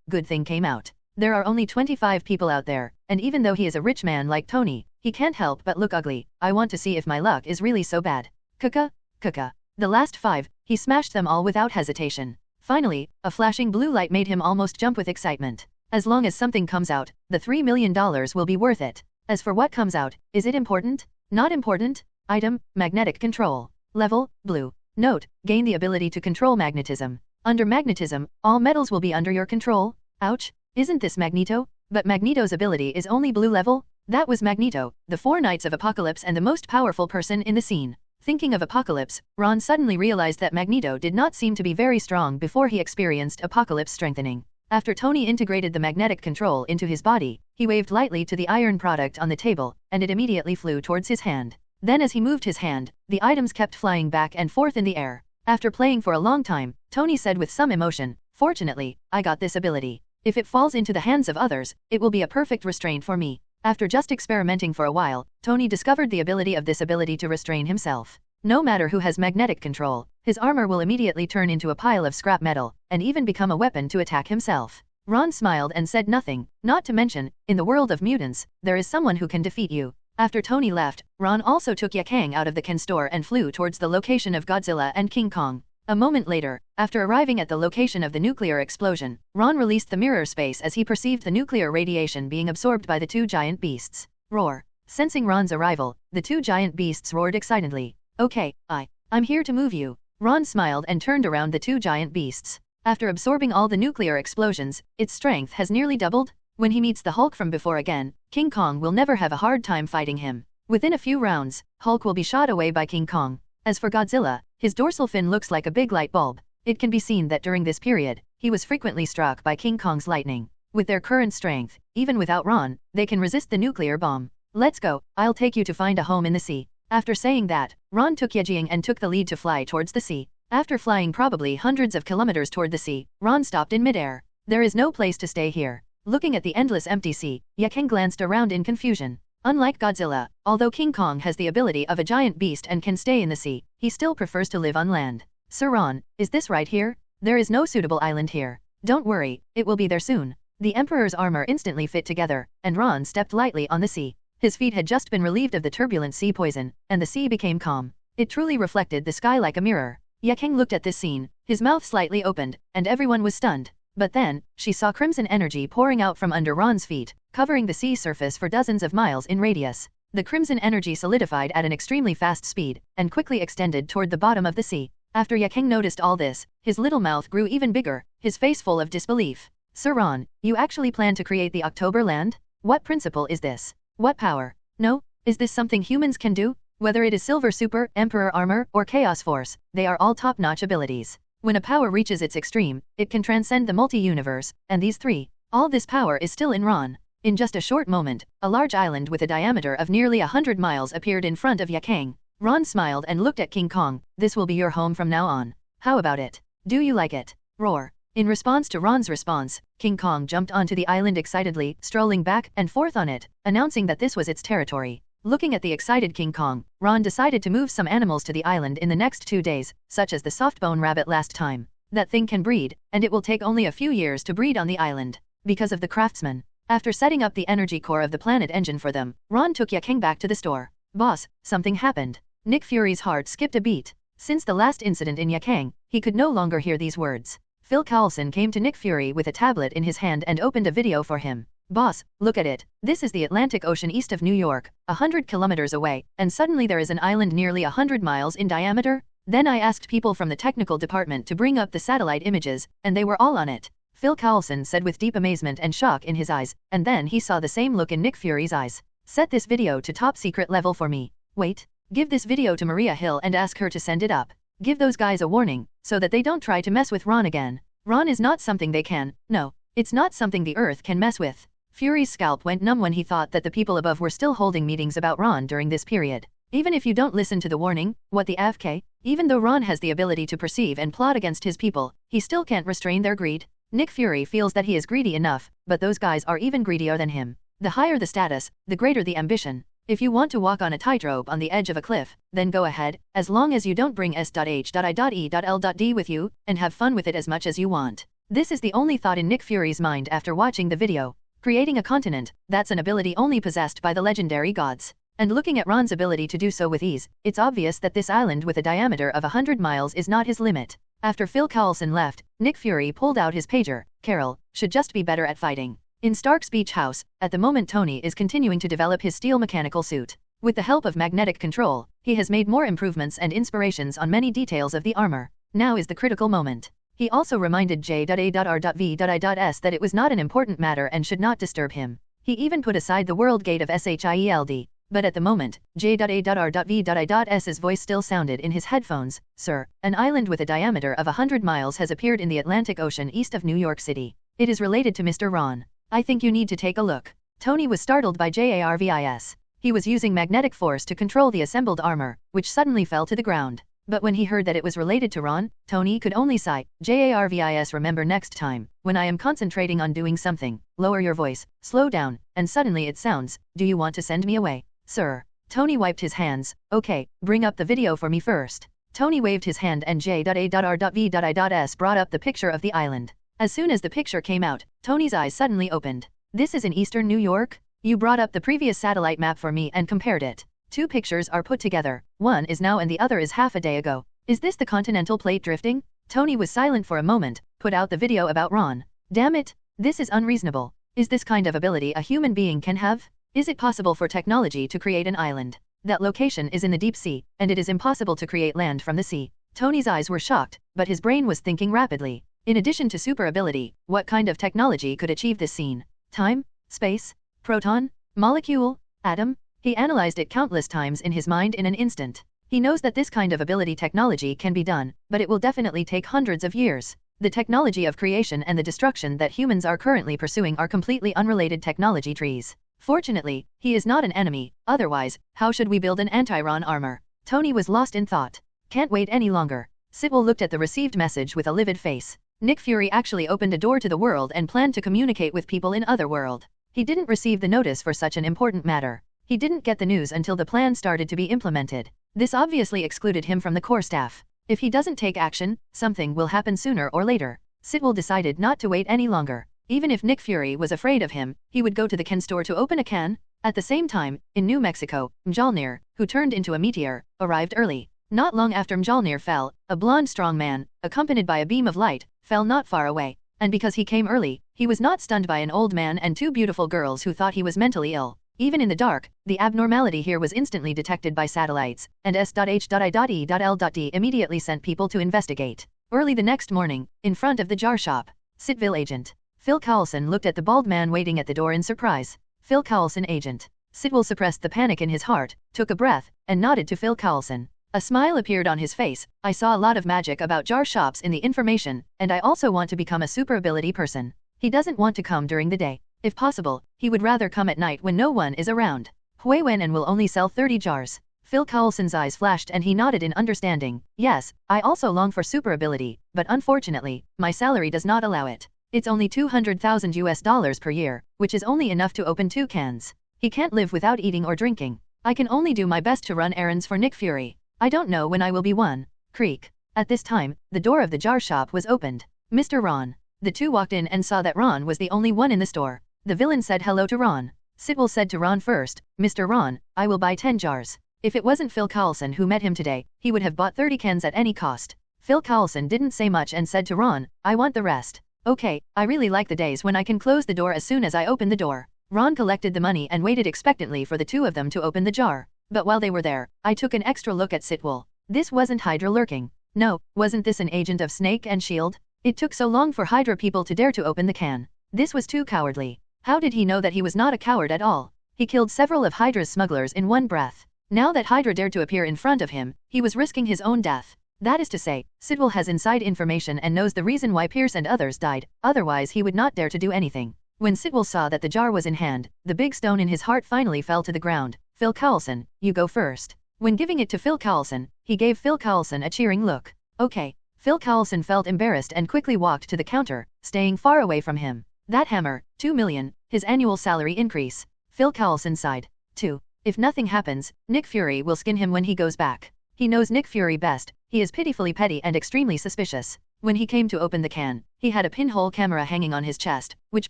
good thing came out. There are only 25 people out there, and even though he is a rich man like Tony, he can't help but look ugly. I want to see if my luck is really so bad. Kuka, kuka. The last 5, he smashed them all without hesitation. Finally, a flashing blue light made him almost jump with excitement. As long as something comes out, the $3 million will be worth it. As for what comes out, is it important? Not important? Item, magnetic control. Level, blue. Note, gain the ability to control magnetism. Under magnetism, all metals will be under your control. Ouch, isn't this Magneto? But Magneto's ability is only blue level? That was Magneto, the 4 Knights of Apocalypse and the most powerful person in the scene. Thinking of Apocalypse, Ron suddenly realized that Magneto did not seem to be very strong before he experienced Apocalypse strengthening. After Tony integrated the magnetic control into his body, he waved lightly to the iron product on the table, and it immediately flew towards his hand. Then as he moved his hand, the items kept flying back and forth in the air. After playing for a long time, Tony said with some emotion, "Fortunately, I got this ability. If it falls into the hands of others, it will be a perfect restraint for me." After just experimenting for a while, Tony discovered the ability of this ability to restrain himself. No matter who has magnetic control, his armor will immediately turn into a pile of scrap metal, and even become a weapon to attack himself. Ron smiled and said nothing, not to mention, in the world of mutants, there is someone who can defeat you. After Tony left, Ron also took Yakang out of the Ken store and flew towards the location of Godzilla and King Kong. A moment later, after arriving at the location of the nuclear explosion, Ron released the mirror space as he perceived the nuclear radiation being absorbed by the 2 giant beasts. Roar. Sensing Ron's arrival, the 2 giant beasts roared excitedly. Okay, I'm here to move you. Ron smiled and turned around the 2 giant beasts. After absorbing all the nuclear explosions, its strength has nearly doubled. When he meets the Hulk from before again, King Kong will never have a hard time fighting him. Within a few rounds, Hulk will be shot away by King Kong. As for Godzilla, his dorsal fin looks like a big light bulb. It can be seen that during this period, he was frequently struck by King Kong's lightning. With their current strength, even without Ron, they can resist the nuclear bomb. Let's go, I'll take you to find a home in the sea. After saying that, Ron took Yejing and took the lead to fly towards the sea. After flying probably hundreds of kilometers toward the sea, Ron stopped in midair. There is no place to stay here. Looking at the endless empty sea, Yakang glanced around in confusion. Unlike Godzilla, although King Kong has the ability of a giant beast and can stay in the sea, he still prefers to live on land. Sir Ron, is this right here? There is no suitable island here. Don't worry, it will be there soon. The Emperor's armor instantly fit together, and Ron stepped lightly on the sea. His feet had just been relieved of the turbulent sea poison, and the sea became calm. It truly reflected the sky like a mirror. Yakang looked at this scene, his mouth slightly opened, and everyone was stunned. But then, she saw crimson energy pouring out from under Ron's feet, covering the sea surface for dozens of miles in radius. The crimson energy solidified at an extremely fast speed, and quickly extended toward the bottom of the sea. After Yakang noticed all this, his little mouth grew even bigger, his face full of disbelief. Sir Ron, you actually plan to create the October land? What principle is this? What power? No? Is this something humans can do? Whether it is Silver Super, Emperor Armor, or Chaos Force, they are all top-notch abilities. When a power reaches its extreme, it can transcend the multi-universe, and these 3. All this power is still in Ron. In just a short moment, a large island with a diameter of nearly 100 miles appeared in front of Yakang. Ron smiled and looked at King Kong. This will be your home from now on. How about it? Do you like it? Roar. In response to Ron's response, King Kong jumped onto the island excitedly, strolling back and forth on it, announcing that this was its territory. Looking at the excited King Kong, Ron decided to move some animals to the island in the next 2 days, such as the softbone rabbit last time. That thing can breed, and it will take only a few years to breed on the island. Because of the craftsman. After setting up the energy core of the planet engine for them, Ron took Yakang back to the store. Boss, something happened. Nick Fury's heart skipped a beat. Since the last incident in Yakang, he could no longer hear these words. Phil Coulson came to Nick Fury with a tablet in his hand and opened a video for him. Boss, look at it. This is the Atlantic Ocean east of New York, 100 kilometers away, and suddenly there is an island nearly 100 miles in diameter? Then I asked people from the technical department to bring up the satellite images, and they were all on it. Phil Coulson said with deep amazement and shock in his eyes, and then he saw the same look in Nick Fury's eyes. Set this video to top secret level for me. Wait. Give this video to Maria Hill and ask her to send it up. Give those guys a warning, so that they don't try to mess with Ron again. Ron is not something they can, no, it's not something the Earth can mess with. Fury's scalp went numb when he thought that the people above were still holding meetings about Ron during this period. Even if you don't listen to the warning, what the AFK? Even though Ron has the ability to perceive and plot against his people, he still can't restrain their greed. Nick Fury feels that he is greedy enough, but those guys are even greedier than him. The higher the status, the greater the ambition. If you want to walk on a tightrope on the edge of a cliff, then go ahead, as long as you don't bring S.H.I.E.L.D with you, and have fun with it as much as you want. This is the only thought in Nick Fury's mind after watching the video. Creating a continent, that's an ability only possessed by the legendary gods. And looking at Ron's ability to do so with ease, it's obvious that this island with a diameter of 100 miles is not his limit. After Phil Coulson left, Nick Fury pulled out his pager. Carol should just be better at fighting. In Stark's beach house, at the moment Tony is continuing to develop his steel mechanical suit. With the help of magnetic control, he has made more improvements and inspirations on many details of the armor. Now is the critical moment. He also reminded J.A.R.V.I.S that it was not an important matter and should not disturb him. He even put aside the world gate of SHIELD. But at the moment, J.A.R.V.I.S's voice still sounded in his headphones. Sir, an island with a diameter of 100 miles has appeared in the Atlantic Ocean east of New York City. It is related to Mr. Ron. I think you need to take a look. Tony was startled by JARVIS. He was using magnetic force to control the assembled armor, which suddenly fell to the ground. But when he heard that it was related to Ron, Tony could only sigh. JARVIS, remember next time, when I am concentrating on doing something, lower your voice, slow down, and suddenly it sounds, do you want to send me away? Sir. Tony wiped his hands. Okay, bring up the video for me first. Tony waved his hand and J.A.R.V.I.S brought up the picture of the island. As soon as the picture came out, Tony's eyes suddenly opened. This is in eastern New York? You brought up the previous satellite map for me and compared it. Two pictures are put together. One is now and the other is half a day ago. Is this the continental plate drifting? Tony was silent for a moment, put out the video about Ron. Damn it, this is unreasonable. Is this kind of ability a human being can have? Is it possible for technology to create an island? That location is in the deep sea, and it is impossible to create land from the sea. Tony's eyes were shocked, but his brain was thinking rapidly. In addition to super ability, what kind of technology could achieve this scene? Time? Space? Proton? Molecule? Atom? He analyzed it countless times in his mind in an instant. He knows that this kind of ability technology can be done, but it will definitely take hundreds of years. The technology of creation and the destruction that humans are currently pursuing are completely unrelated technology trees. Fortunately, he is not an enemy, otherwise, how should we build an anti-Ron armor? Tony was lost in thought. Can't wait any longer. Sitwell looked at the received message with a livid face. Nick Fury actually opened a door to the world and planned to communicate with people in other world. He didn't receive the notice for such an important matter. He didn't get the news until the plan started to be implemented. This obviously excluded him from the core staff. If he doesn't take action, something will happen sooner or later. Sitwell decided not to wait any longer. Even if Nick Fury was afraid of him, he would go to the can store to open a can. At the same time, in New Mexico, Mjolnir, who turned into a meteor, arrived early. Not long after Mjolnir fell, a blonde strong man, accompanied by a beam of light, fell not far away. And because he came early, he was not stunned by an old man and two beautiful girls who thought he was mentally ill. Even in the dark, the abnormality here was instantly detected by satellites, and S.H.I.E.L.D. immediately sent people to investigate. Early the next morning, in front of the jar shop, Sitville agent Phil Coulson looked at the bald man waiting at the door in surprise. Phil Coulson, agent. Sitwell suppressed the panic in his heart, took a breath, and nodded to Phil Coulson. A smile appeared on his face. I saw a lot of magic about jar shops in the information, and I also want to become a super ability person. He doesn't want to come during the day. If possible, he would rather come at night when no one is around. Hui Wen and will only sell 30 jars. Phil Coulson's eyes flashed and he nodded in understanding. Yes, I also long for super ability, but unfortunately, my salary does not allow it. It's only $200,000 per year, which is only enough to open 2 cans. He can't live without eating or drinking. I can only do my best to run errands for Nick Fury. I don't know when I will be one. Creak. At this time, the door of the jar shop was opened. Mr. Ron. The two walked in and saw that Ron was the only one in the store. The villain said hello to Ron. Sitwell said to Ron first, Mr. Ron, I will buy 10 jars. If it wasn't Phil Coulson who met him today, he would have bought 30 cans at any cost. Phil Coulson didn't say much and said to Ron, I want the rest. Okay, I really like the days when I can close the door as soon as I open the door. Ron collected the money and waited expectantly for the two of them to open the jar. But while they were there, I took an extra look at Sitwell. This wasn't Hydra lurking. No, wasn't this an agent of Snake and Shield? It took so long for Hydra people to dare to open the can. This was too cowardly. How did he know that he was not a coward at all? He killed several of Hydra's smugglers in one breath. Now that Hydra dared to appear in front of him, he was risking his own death. That is to say, Sitwell has inside information and knows the reason why Pierce and others died, otherwise he would not dare to do anything. When Sitwell saw that the jar was in hand, the big stone in his heart finally fell to the ground. Phil Coulson, you go first. When giving it to Phil Coulson, he gave Phil Coulson a cheering look. Okay. Phil Coulson felt embarrassed and quickly walked to the counter, staying far away from him. That hammer, 2 million, his annual salary increase. Phil Coulson sighed. 2. If nothing happens, Nick Fury will skin him when he goes back. He knows Nick Fury best. He is pitifully petty and extremely suspicious. When he came to open the can, He had a pinhole camera hanging on his chest, which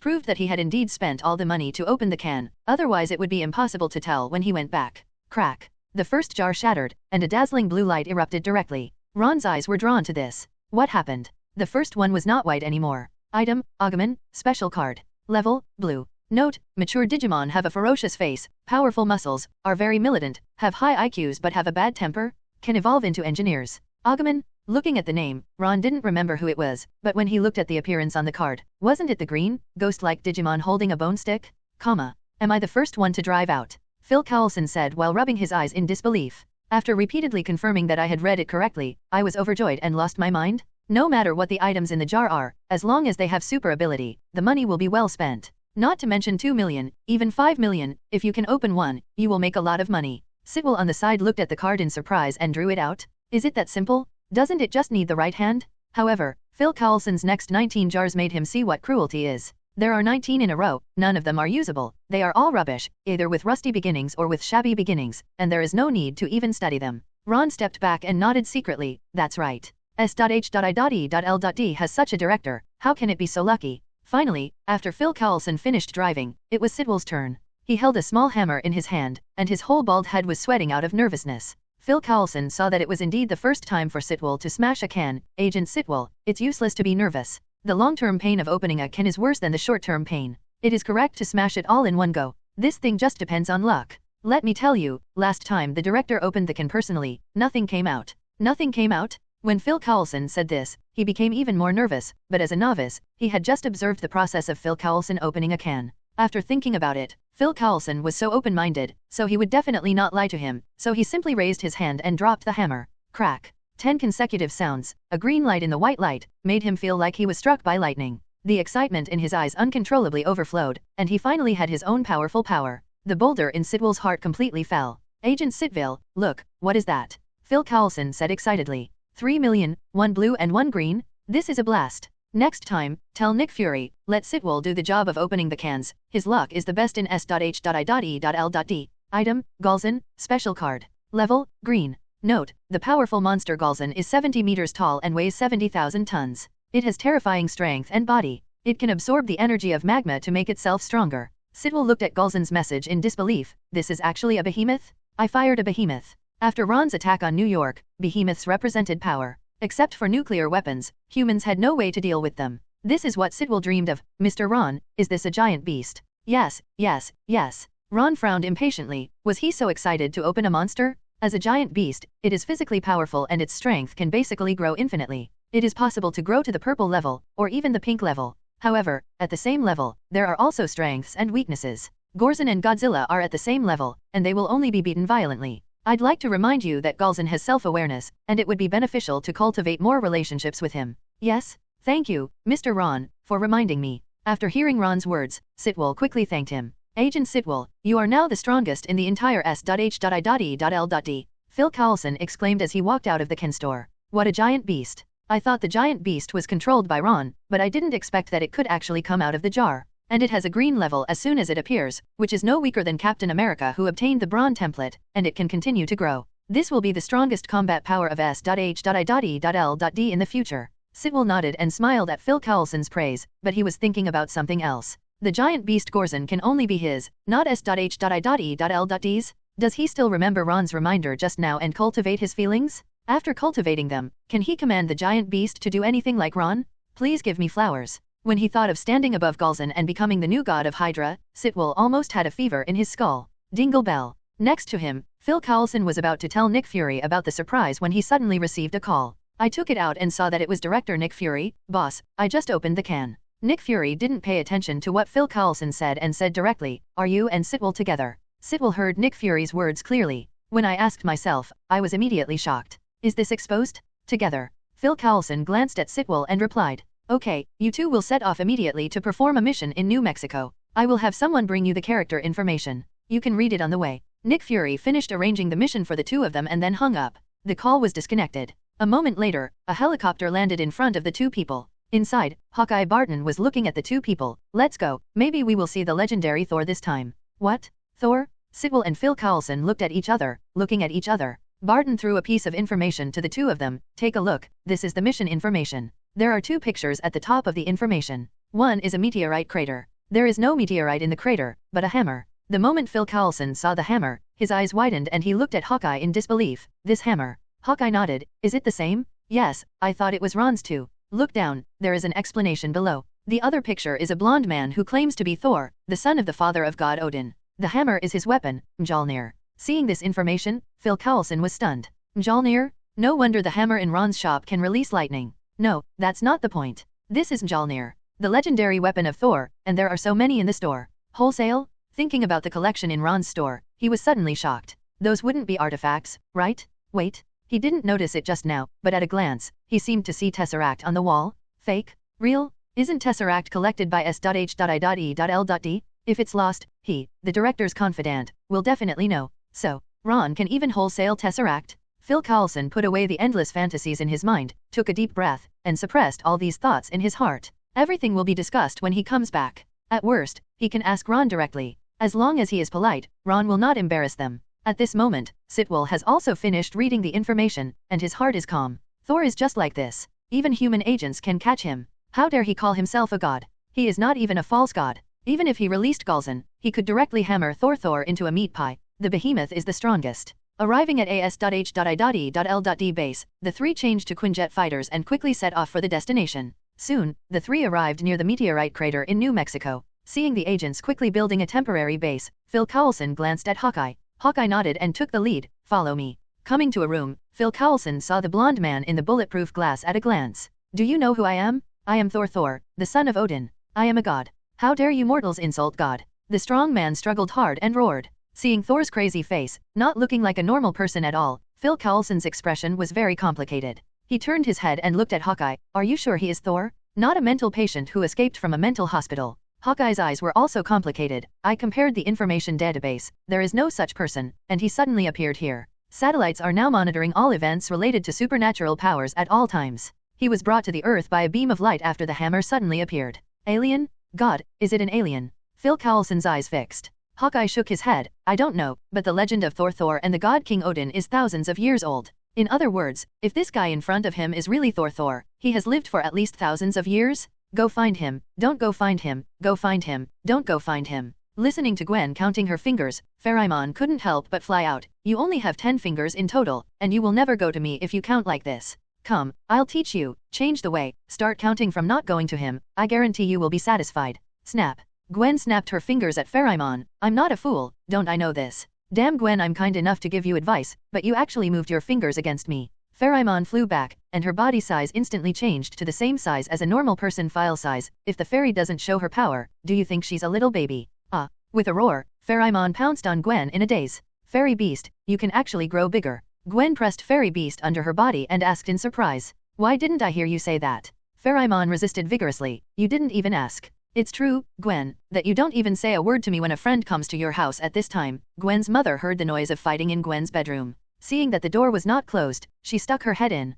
proved that he had indeed spent all the money to open the can, otherwise it would be impossible to tell when he went back. Crack. The first jar shattered, and a dazzling blue light erupted directly. Ron's eyes were drawn to this. What happened? The first one was not white anymore. Item, Agumon, special card. Level, blue. Note, mature Digimon have a ferocious face, powerful muscles, are very militant, have high IQs but have a bad temper, can evolve into engineers. Agumon. Looking at the name, Ron didn't remember who it was, but when he looked at the appearance on the card, wasn't it the green, ghost-like Digimon holding a bone stick? Am I the first one to drive out? Phil Coulson said while rubbing his eyes in disbelief. After repeatedly confirming that I had read it correctly, I was overjoyed and lost my mind. No matter what the items in the jar are, as long as they have super ability, the money will be well spent. Not to mention 2 million, even 5 million, if you can open one, you will make a lot of money. Sitwell on the side looked at the card in surprise and drew it out. Is it that simple? Doesn't it just need the right hand? However, Phil Coulson's next 19 jars made him see what cruelty is. There are 19 in a row, none of them are usable, they are all rubbish, either with rusty beginnings or with shabby beginnings, and there is no need to even study them. Ron stepped back and nodded secretly, that's right. S.H.I.E.L.D. has such a director, how can it be so lucky? Finally, after Phil Coulson finished driving, it was Sitwell's turn. He held a small hammer in his hand, and his whole bald head was sweating out of nervousness. Phil Coulson saw that it was indeed the first time for Sitwell to smash a can. Agent Sitwell, it's useless to be nervous. The long-term pain of opening a can is worse than the short-term pain. It is correct to smash it all in one go. This thing just depends on luck. Let me tell you, last time the director opened the can personally, nothing came out. Nothing came out? When Phil Coulson said this, he became even more nervous, but as a novice, he had just observed the process of Phil Coulson opening a can. After thinking about it, Phil Coulson was so open-minded, so he would definitely not lie to him, so he simply raised his hand and dropped the hammer. Crack. 10 consecutive sounds, a green light in the white light, made him feel like he was struck by lightning. The excitement in his eyes uncontrollably overflowed, and he finally had his own powerful power. The boulder in Sitwell's heart completely fell. Agent Sitville, look, what is that? Phil Coulson said excitedly. 3 million, 1 blue and 1 green? This is a blast. Next time, tell Nick Fury, let Sitwell do the job of opening the cans. His luck is the best in S.H.I.E.L.D. Item, Galzin, special card. Level, green. Note, the powerful monster Galzin is 70 meters tall and weighs 70,000 tons. It has terrifying strength and body. It can absorb the energy of magma to make itself stronger. Sitwell looked at Galzin's message in disbelief. This is actually a behemoth? I fired a behemoth. After Ron's attack on New York, behemoths represented power. Except for nuclear weapons, humans had no way to deal with them. This is what Sitwell dreamed of. Mr. Ron, is this a giant beast? Yes, yes, yes. Ron frowned impatiently. Was he so excited to open a monster? As a giant beast, it is physically powerful and its strength can basically grow infinitely. It is possible to grow to the purple level, or even the pink level. However, at the same level, there are also strengths and weaknesses. Galzin and Godzilla are at the same level, and they will only be beaten violently. I'd like to remind you that Galzin has self-awareness, and it would be beneficial to cultivate more relationships with him. Yes? Thank you, Mr. Ron, for reminding me. After hearing Ron's words, Sitwell quickly thanked him. Agent Sitwell, you are now the strongest in the entire S.H.I.E.L.D. Phil Coulson exclaimed as he walked out of the can store. What a giant beast. I thought the giant beast was controlled by Ron, but I didn't expect that it could actually come out of the jar. And it has a green level as soon as it appears, which is no weaker than Captain America who obtained the bronze template, and it can continue to grow. This will be the strongest combat power of S.H.I.E.L.D. in the future. Sitwell nodded and smiled at Phil Coulson's praise, but he was thinking about something else. The giant beast Galzin can only be his, not S.H.I.E.L.D.'s. Does he still remember Ron's reminder just now and cultivate his feelings? After cultivating them, can he command the giant beast to do anything like Ron? Please give me flowers. When he thought of standing above Galzin and becoming the new god of Hydra, Sitwell almost had a fever in his skull. Dingle bell. Next to him, Phil Coulson was about to tell Nick Fury about the surprise when he suddenly received a call. I took it out and saw that it was Director Nick Fury. Boss, I just opened the can. Nick Fury didn't pay attention to what Phil Coulson said and said directly, are you and Sitwell together? Sitwell heard Nick Fury's words clearly. When I asked myself, I was immediately shocked. Is this exposed? Together. Phil Coulson glanced at Sitwell and replied. Okay, you two will set off immediately to perform a mission in New Mexico. I will have someone bring you the character information. You can read it on the way. Nick Fury finished arranging the mission for the two of them and then hung up. The call was disconnected. A moment later, a helicopter landed in front of the two people. Inside, Hawkeye Barton was looking at the two people. Let's go, maybe we will see the legendary Thor this time. What? Thor? Sitwell and Phil Coulson looked at each other, looking at each other. Barton threw a piece of information to the two of them. Take a look, this is the mission information. There are two pictures at the top of the information. One is a meteorite crater. There is no meteorite in the crater, but a hammer. The moment Phil Coulson saw the hammer, his eyes widened and he looked at Hawkeye in disbelief. This hammer. Hawkeye nodded. Is it the same? Yes, I thought it was Ron's too. Look down, there is an explanation below. The other picture is a blonde man who claims to be Thor, the son of the father of god Odin. The hammer is his weapon, Mjolnir. Seeing this information, Phil Coulson was stunned. Mjolnir? No wonder the hammer in Ron's shop can release lightning. No, that's not the point. This is Mjolnir, the legendary weapon of Thor, and there are so many in the store. Wholesale? Thinking about the collection in Ron's store, he was suddenly shocked. Those wouldn't be artifacts, right? Wait. He didn't notice it just now, but at a glance, he seemed to see Tesseract on the wall. Fake? Real? Isn't Tesseract collected by S.H.I.E.L.D? If it's lost, he, the director's confidant, will definitely know. So, Ron can even wholesale Tesseract? Phil Coulson put away the endless fantasies in his mind, took a deep breath, and suppressed all these thoughts in his heart. Everything will be discussed when he comes back. At worst, he can ask Ron directly. As long as he is polite, Ron will not embarrass them. At this moment, Sitwell has also finished reading the information, and his heart is calm. Thor is just like this. Even human agents can catch him. How dare he call himself a god? He is not even a false god. Even if he released Galzan, he could directly hammer Thor into a meat pie. The behemoth is the strongest. Arriving at AS.H.I.E.L.D base, the three changed to Quinjet fighters and quickly set off for the destination. Soon, the three arrived near the meteorite crater in New Mexico. Seeing the agents quickly building a temporary base, Phil Coulson glanced at Hawkeye. Hawkeye nodded and took the lead. Follow me. Coming to a room, Phil Coulson saw the blonde man in the bulletproof glass at a glance. Do you know who I am? I am Thor, the son of Odin. I am a god. How dare you mortals insult God? The strong man struggled hard and roared. Seeing Thor's crazy face, not looking like a normal person at all, Phil Coulson's expression was very complicated. He turned his head and looked at Hawkeye. Are you sure he is Thor? Not a mental patient who escaped from a mental hospital. Hawkeye's eyes were also complicated. I compared the information database. There is no such person, and he suddenly appeared here. Satellites are now monitoring all events related to supernatural powers at all times. He was brought to the Earth by a beam of light after the hammer suddenly appeared. Alien? God, is it an alien? Phil Coulson's eyes fixed. Hawkeye shook his head. I don't know, but the legend of Thor and the god King Odin is thousands of years old. In other words, if this guy in front of him is really Thor, he has lived for at least thousands of years? Go find him, don't go find him, go find him, don't go find him. Listening to Gwen counting her fingers, Pheromon couldn't help but fly out. You only have 10 fingers in total, and you will never go to me if you count like this. Come, I'll teach you. Change the way, start counting from not going to him. I guarantee you will be satisfied. Snap. Gwen snapped her fingers at Pheromon. I'm not a fool, don't I know this? Damn Gwen, I'm kind enough to give you advice, but you actually moved your fingers against me. Pheromon flew back, and her body size instantly changed to the same size as a normal person file size. If the fairy doesn't show her power, do you think she's a little baby? Ah. With a roar, Pheromon pounced on Gwen in a daze. Fairy beast, you can actually grow bigger. Gwen pressed Fairy beast under her body and asked in surprise. Why didn't I hear you say that? Pheromon resisted vigorously. You didn't even ask. It's true, Gwen, that you don't even say a word to me when a friend comes to your house at this time. Gwen's mother heard the noise of fighting in Gwen's bedroom. Seeing that the door was not closed, she stuck her head in.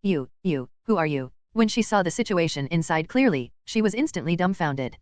You, who are you? When she saw the situation inside clearly, she was instantly dumbfounded.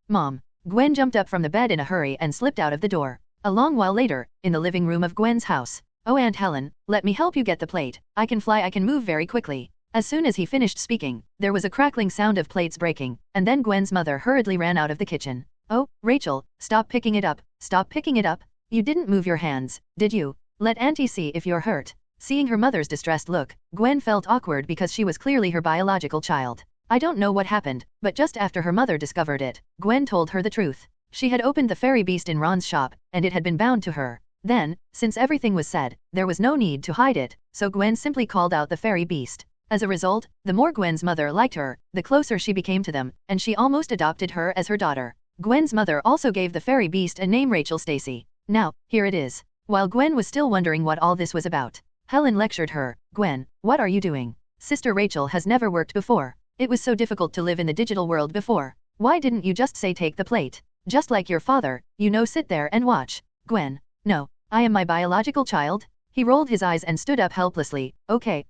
Mom. Gwen jumped up from the bed in a hurry and slipped out of the door. A long while later, in the living room of Gwen's house. Oh, Aunt Helen, let me help you get the plate. I can fly, I can move very quickly. As soon as he finished speaking, there was a crackling sound of plates breaking, and then Gwen's mother hurriedly ran out of the kitchen. Oh, Rachel, stop picking it up, stop picking it up. You didn't move your hands, did you? Let Auntie see if you're hurt. Seeing her mother's distressed look, Gwen felt awkward because she was clearly her biological child. I don't know what happened, but just after her mother discovered it, Gwen told her the truth. She had opened the fairy beast in Ron's shop, and it had been bound to her. Then, since everything was said, there was no need to hide it, so Gwen simply called out the fairy beast. As a result, the more Gwen's mother liked her, the closer she became to them, and she almost adopted her as her daughter. Gwen's mother also gave the fairy beast a name, Rachel Stacy. Now, here it is. While Gwen was still wondering what all this was about, Helen lectured her. Gwen, what are you doing? Sister Rachel has never worked before. It was so difficult to live in the digital world before. Why didn't you just say take the plate? Just like your father, sit there and watch. Gwen, no, I am my biological child. He rolled his eyes and stood up helplessly. Okay,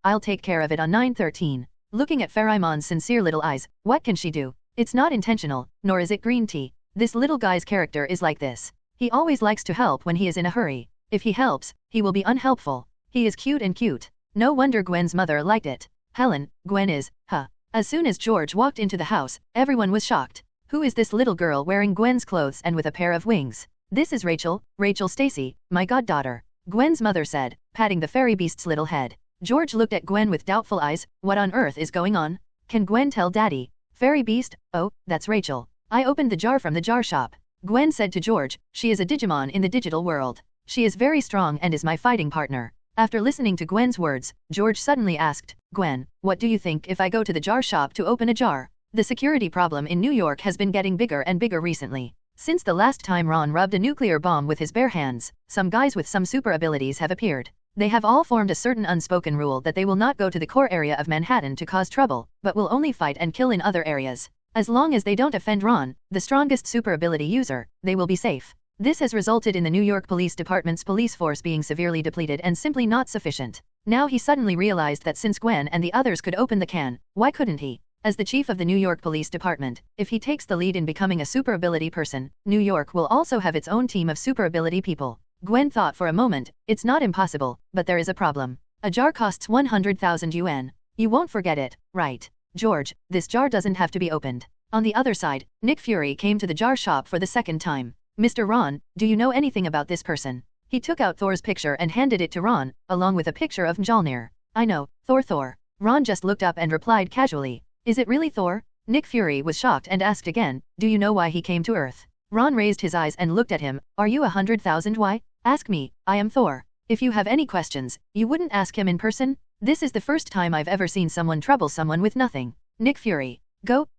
I'll take care of it on 9/13. Looking at Pheromon's sincere little eyes, what can she do? It's not intentional, nor is it green tea. This little guy's character is like this. He always likes to help when he is in a hurry. If he helps, he will be unhelpful. He is cute and cute. No wonder Gwen's mother liked it. Helen, Gwen is, huh. As soon as George walked into the house, everyone was shocked. Who is this little girl wearing Gwen's clothes and with a pair of wings? This is Rachel Stacy, my goddaughter. Gwen's mother said, patting the fairy beast's little head. George looked at Gwen with doubtful eyes. What on earth is going on? Can Gwen tell Daddy? Fairy beast? Oh, that's Rachel. I opened the jar from the jar shop. Gwen said to George, she is a Digimon in the digital world. She is very strong and is my fighting partner. After listening to Gwen's words, George suddenly asked, Gwen, what do you think if I go to the jar shop to open a jar? The security problem in New York has been getting bigger and bigger recently. Since the last time Ron rubbed a nuclear bomb with his bare hands, some guys with some super abilities have appeared. They have all formed a certain unspoken rule that they will not go to the core area of Manhattan to cause trouble, but will only fight and kill in other areas. As long as they don't offend Ron, the strongest super ability user, they will be safe. This has resulted in the New York Police Department's police force being severely depleted and simply not sufficient. Now he suddenly realized that since Gwen and the others could open the can, why couldn't he? As the chief of the New York Police Department, if he takes the lead in becoming a super ability person, New York will also have its own team of super ability people. Gwen thought for a moment, it's not impossible, but there is a problem. A jar costs 100,000 yuan. You won't forget it, right? George, this jar doesn't have to be opened. On the other side, Nick Fury came to the jar shop for the second time. Mr. Ron, do you know anything about this person? He took out Thor's picture and handed it to Ron, along with a picture of Mjolnir. I know, Thor. Ron just looked up and replied casually. Is it really Thor? Nick Fury was shocked and asked again, do you know why he came to Earth? Ron raised his eyes and looked at him. Are you 100,000 why? Ask me, I am Thor. If you have any questions, you wouldn't ask him in person? This is the first time I've ever seen someone trouble someone with nothing. Nick Fury. Go,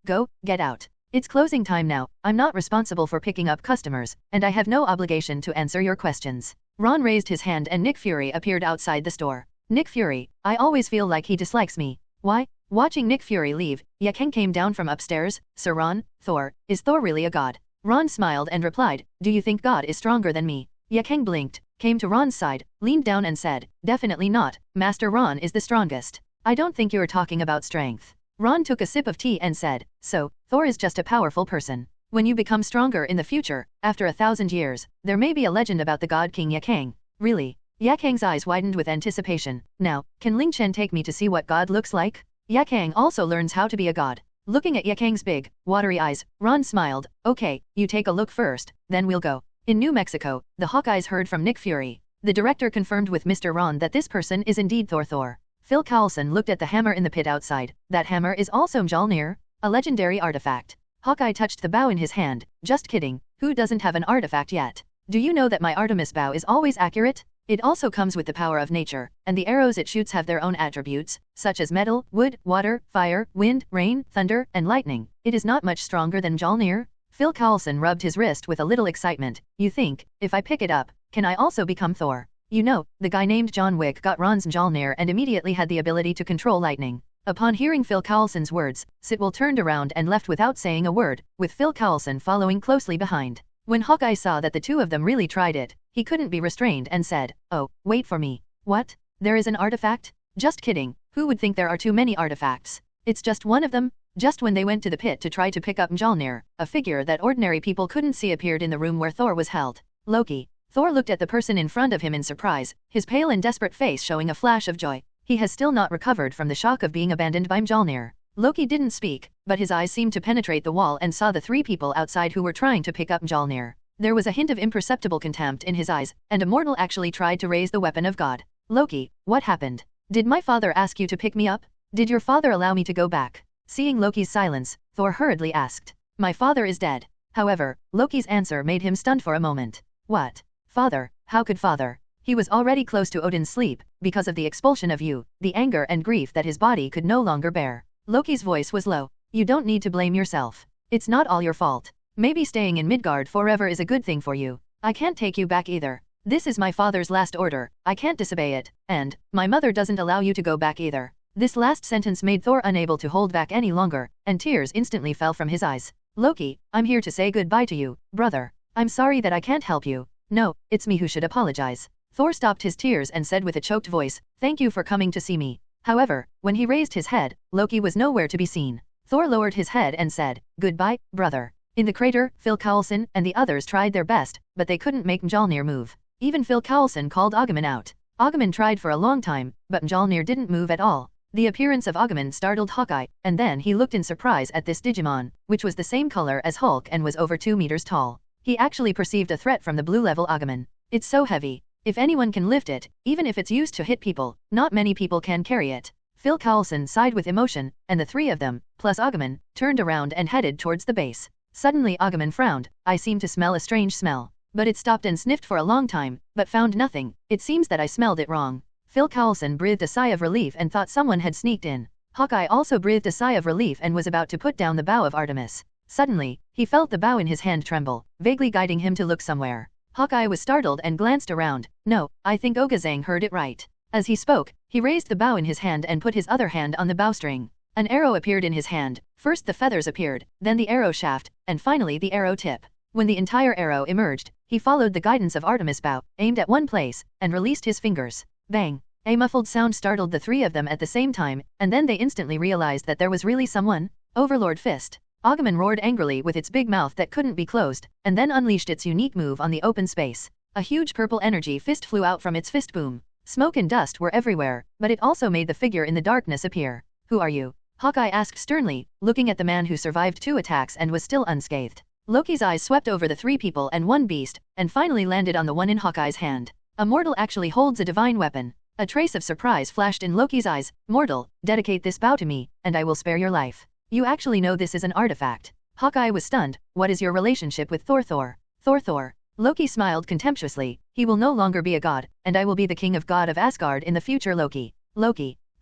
get out. It's closing time now. I'm not responsible for picking up customers, and I have no obligation to answer your questions. Ron raised his hand and Nick Fury appeared outside the store. Nick Fury, I always feel like he dislikes me. Why? Watching Nick Fury leave, Yakeng came down from upstairs. Sir Ron, Thor, is Thor really a god? Ron smiled and replied, do you think God is stronger than me? Yakeng blinked, came to Ron's side, leaned down and said, definitely not, Master Ron is the strongest. I don't think you're talking about strength. Ron took a sip of tea and said, so, Thor is just a powerful person. When you become stronger in the future, after 1,000 years, there may be a legend about the god King Yakeng. Really? Yakeng's eyes widened with anticipation. Now, can Ling Chen take me to see what God looks like? Yakeng also learns how to be a god. Looking at Yakeng's big, watery eyes, Ron smiled. Okay, you take a look first, then we'll go. In New Mexico, the Hawkeyes heard from Nick Fury. The director confirmed with Mr. Ron that this person is indeed Thor. Phil Coulson looked at the hammer in the pit outside. That hammer is also Mjolnir, a legendary artifact. Hawkeye touched the bow in his hand. Just kidding, who doesn't have an artifact yet? Do you know that my Artemis bow is always accurate? It also comes with the power of nature, and the arrows it shoots have their own attributes, such as metal, wood, water, fire, wind, rain, thunder, and lightning. It is not much stronger than Mjolnir. Phil Coulson rubbed his wrist with a little excitement. You think, if I pick it up, can I also become Thor? You know, the guy named John Wick got Ron's Mjolnir and immediately had the ability to control lightning. Upon hearing Phil Coulson's words, Sitwell turned around and left without saying a word, with Phil Coulson following closely behind. When Hawkeye saw that the two of them really tried it, he couldn't be restrained and said, oh, wait for me. What? There is an artifact? Just kidding, who would think there are too many artifacts? It's just one of them? Just when they went to the pit to try to pick up Mjolnir, a figure that ordinary people couldn't see appeared in the room where Thor was held. Loki. Thor looked at the person in front of him in surprise, his pale and desperate face showing a flash of joy. He has still not recovered from the shock of being abandoned by Mjolnir. Loki didn't speak, but his eyes seemed to penetrate the wall and saw the three people outside who were trying to pick up Mjolnir. There was a hint of imperceptible contempt in his eyes, and a mortal actually tried to raise the weapon of God. Loki, what happened? Did my father ask you to pick me up? Did your father allow me to go back? Seeing Loki's silence, Thor hurriedly asked. My father is dead. However, Loki's answer made him stunned for a moment. What? Father? How could father? He was already close to Odin's sleep, because of the expulsion of you, the anger and grief that his body could no longer bear. Loki's voice was low. You don't need to blame yourself. It's not all your fault. Maybe staying in Midgard forever is a good thing for you. I can't take you back either. This is my father's last order, I can't disobey it, and my mother doesn't allow you to go back either. This last sentence made Thor unable to hold back any longer, and tears instantly fell from his eyes. Loki, I'm here to say goodbye to you, brother. I'm sorry that I can't help you. No, it's me who should apologize. Thor stopped his tears and said with a choked voice, thank you for coming to see me. However, when he raised his head, Loki was nowhere to be seen. Thor lowered his head and said, goodbye, brother. In the crater, Phil Coulson and the others tried their best, but they couldn't make Mjolnir move. Even Phil Coulson called Agumon out. Agumon tried for a long time, but Mjolnir didn't move at all. The appearance of Agumon startled Hawkeye, and then he looked in surprise at this Digimon, which was the same color as Hulk and was over 2 meters tall. He actually perceived a threat from the blue-level Agumon. It's so heavy. If anyone can lift it, even if it's used to hit people, not many people can carry it. Phil Coulson sighed with emotion, and the three of them, plus Agumon, turned around and headed towards the base. Suddenly Agumon frowned. I seem to smell a strange smell. But it stopped and sniffed for a long time, but found nothing. It seems that I smelled it wrong. Phil Coulson breathed a sigh of relief and thought someone had sneaked in. Hawkeye also breathed a sigh of relief and was about to put down the bow of Artemis. Suddenly, he felt the bow in his hand tremble, vaguely guiding him to look somewhere. Hawkeye was startled and glanced around. No, I think Ogazang heard it right. As he spoke, he raised the bow in his hand and put his other hand on the bowstring. An arrow appeared in his hand. First the feathers appeared, then the arrow shaft, and finally the arrow tip. When the entire arrow emerged, he followed the guidance of Artemis' bow, aimed at one place, and released his fingers. Bang! A muffled sound startled the three of them at the same time, and then they instantly realized that there was really someone. Overlord Fist. Agumon roared angrily with its big mouth that couldn't be closed, and then unleashed its unique move on the open space. A huge purple energy fist flew out from its fist boom. Smoke and dust were everywhere, but it also made the figure in the darkness appear. Who are you? Hawkeye asked sternly, looking at the man who survived 2 attacks and was still unscathed. Loki's eyes swept over the 3 people and 1 beast, and finally landed on the one in Hawkeye's hand. A mortal actually holds a divine weapon. A trace of surprise flashed in Loki's eyes. Mortal, dedicate this bow to me, and I will spare your life. You actually know this is an artifact. Hawkeye was stunned. What is your relationship with Thor? Thor. Loki smiled contemptuously. He will no longer be a god, and I will be the king of God of Asgard in the future. Loki.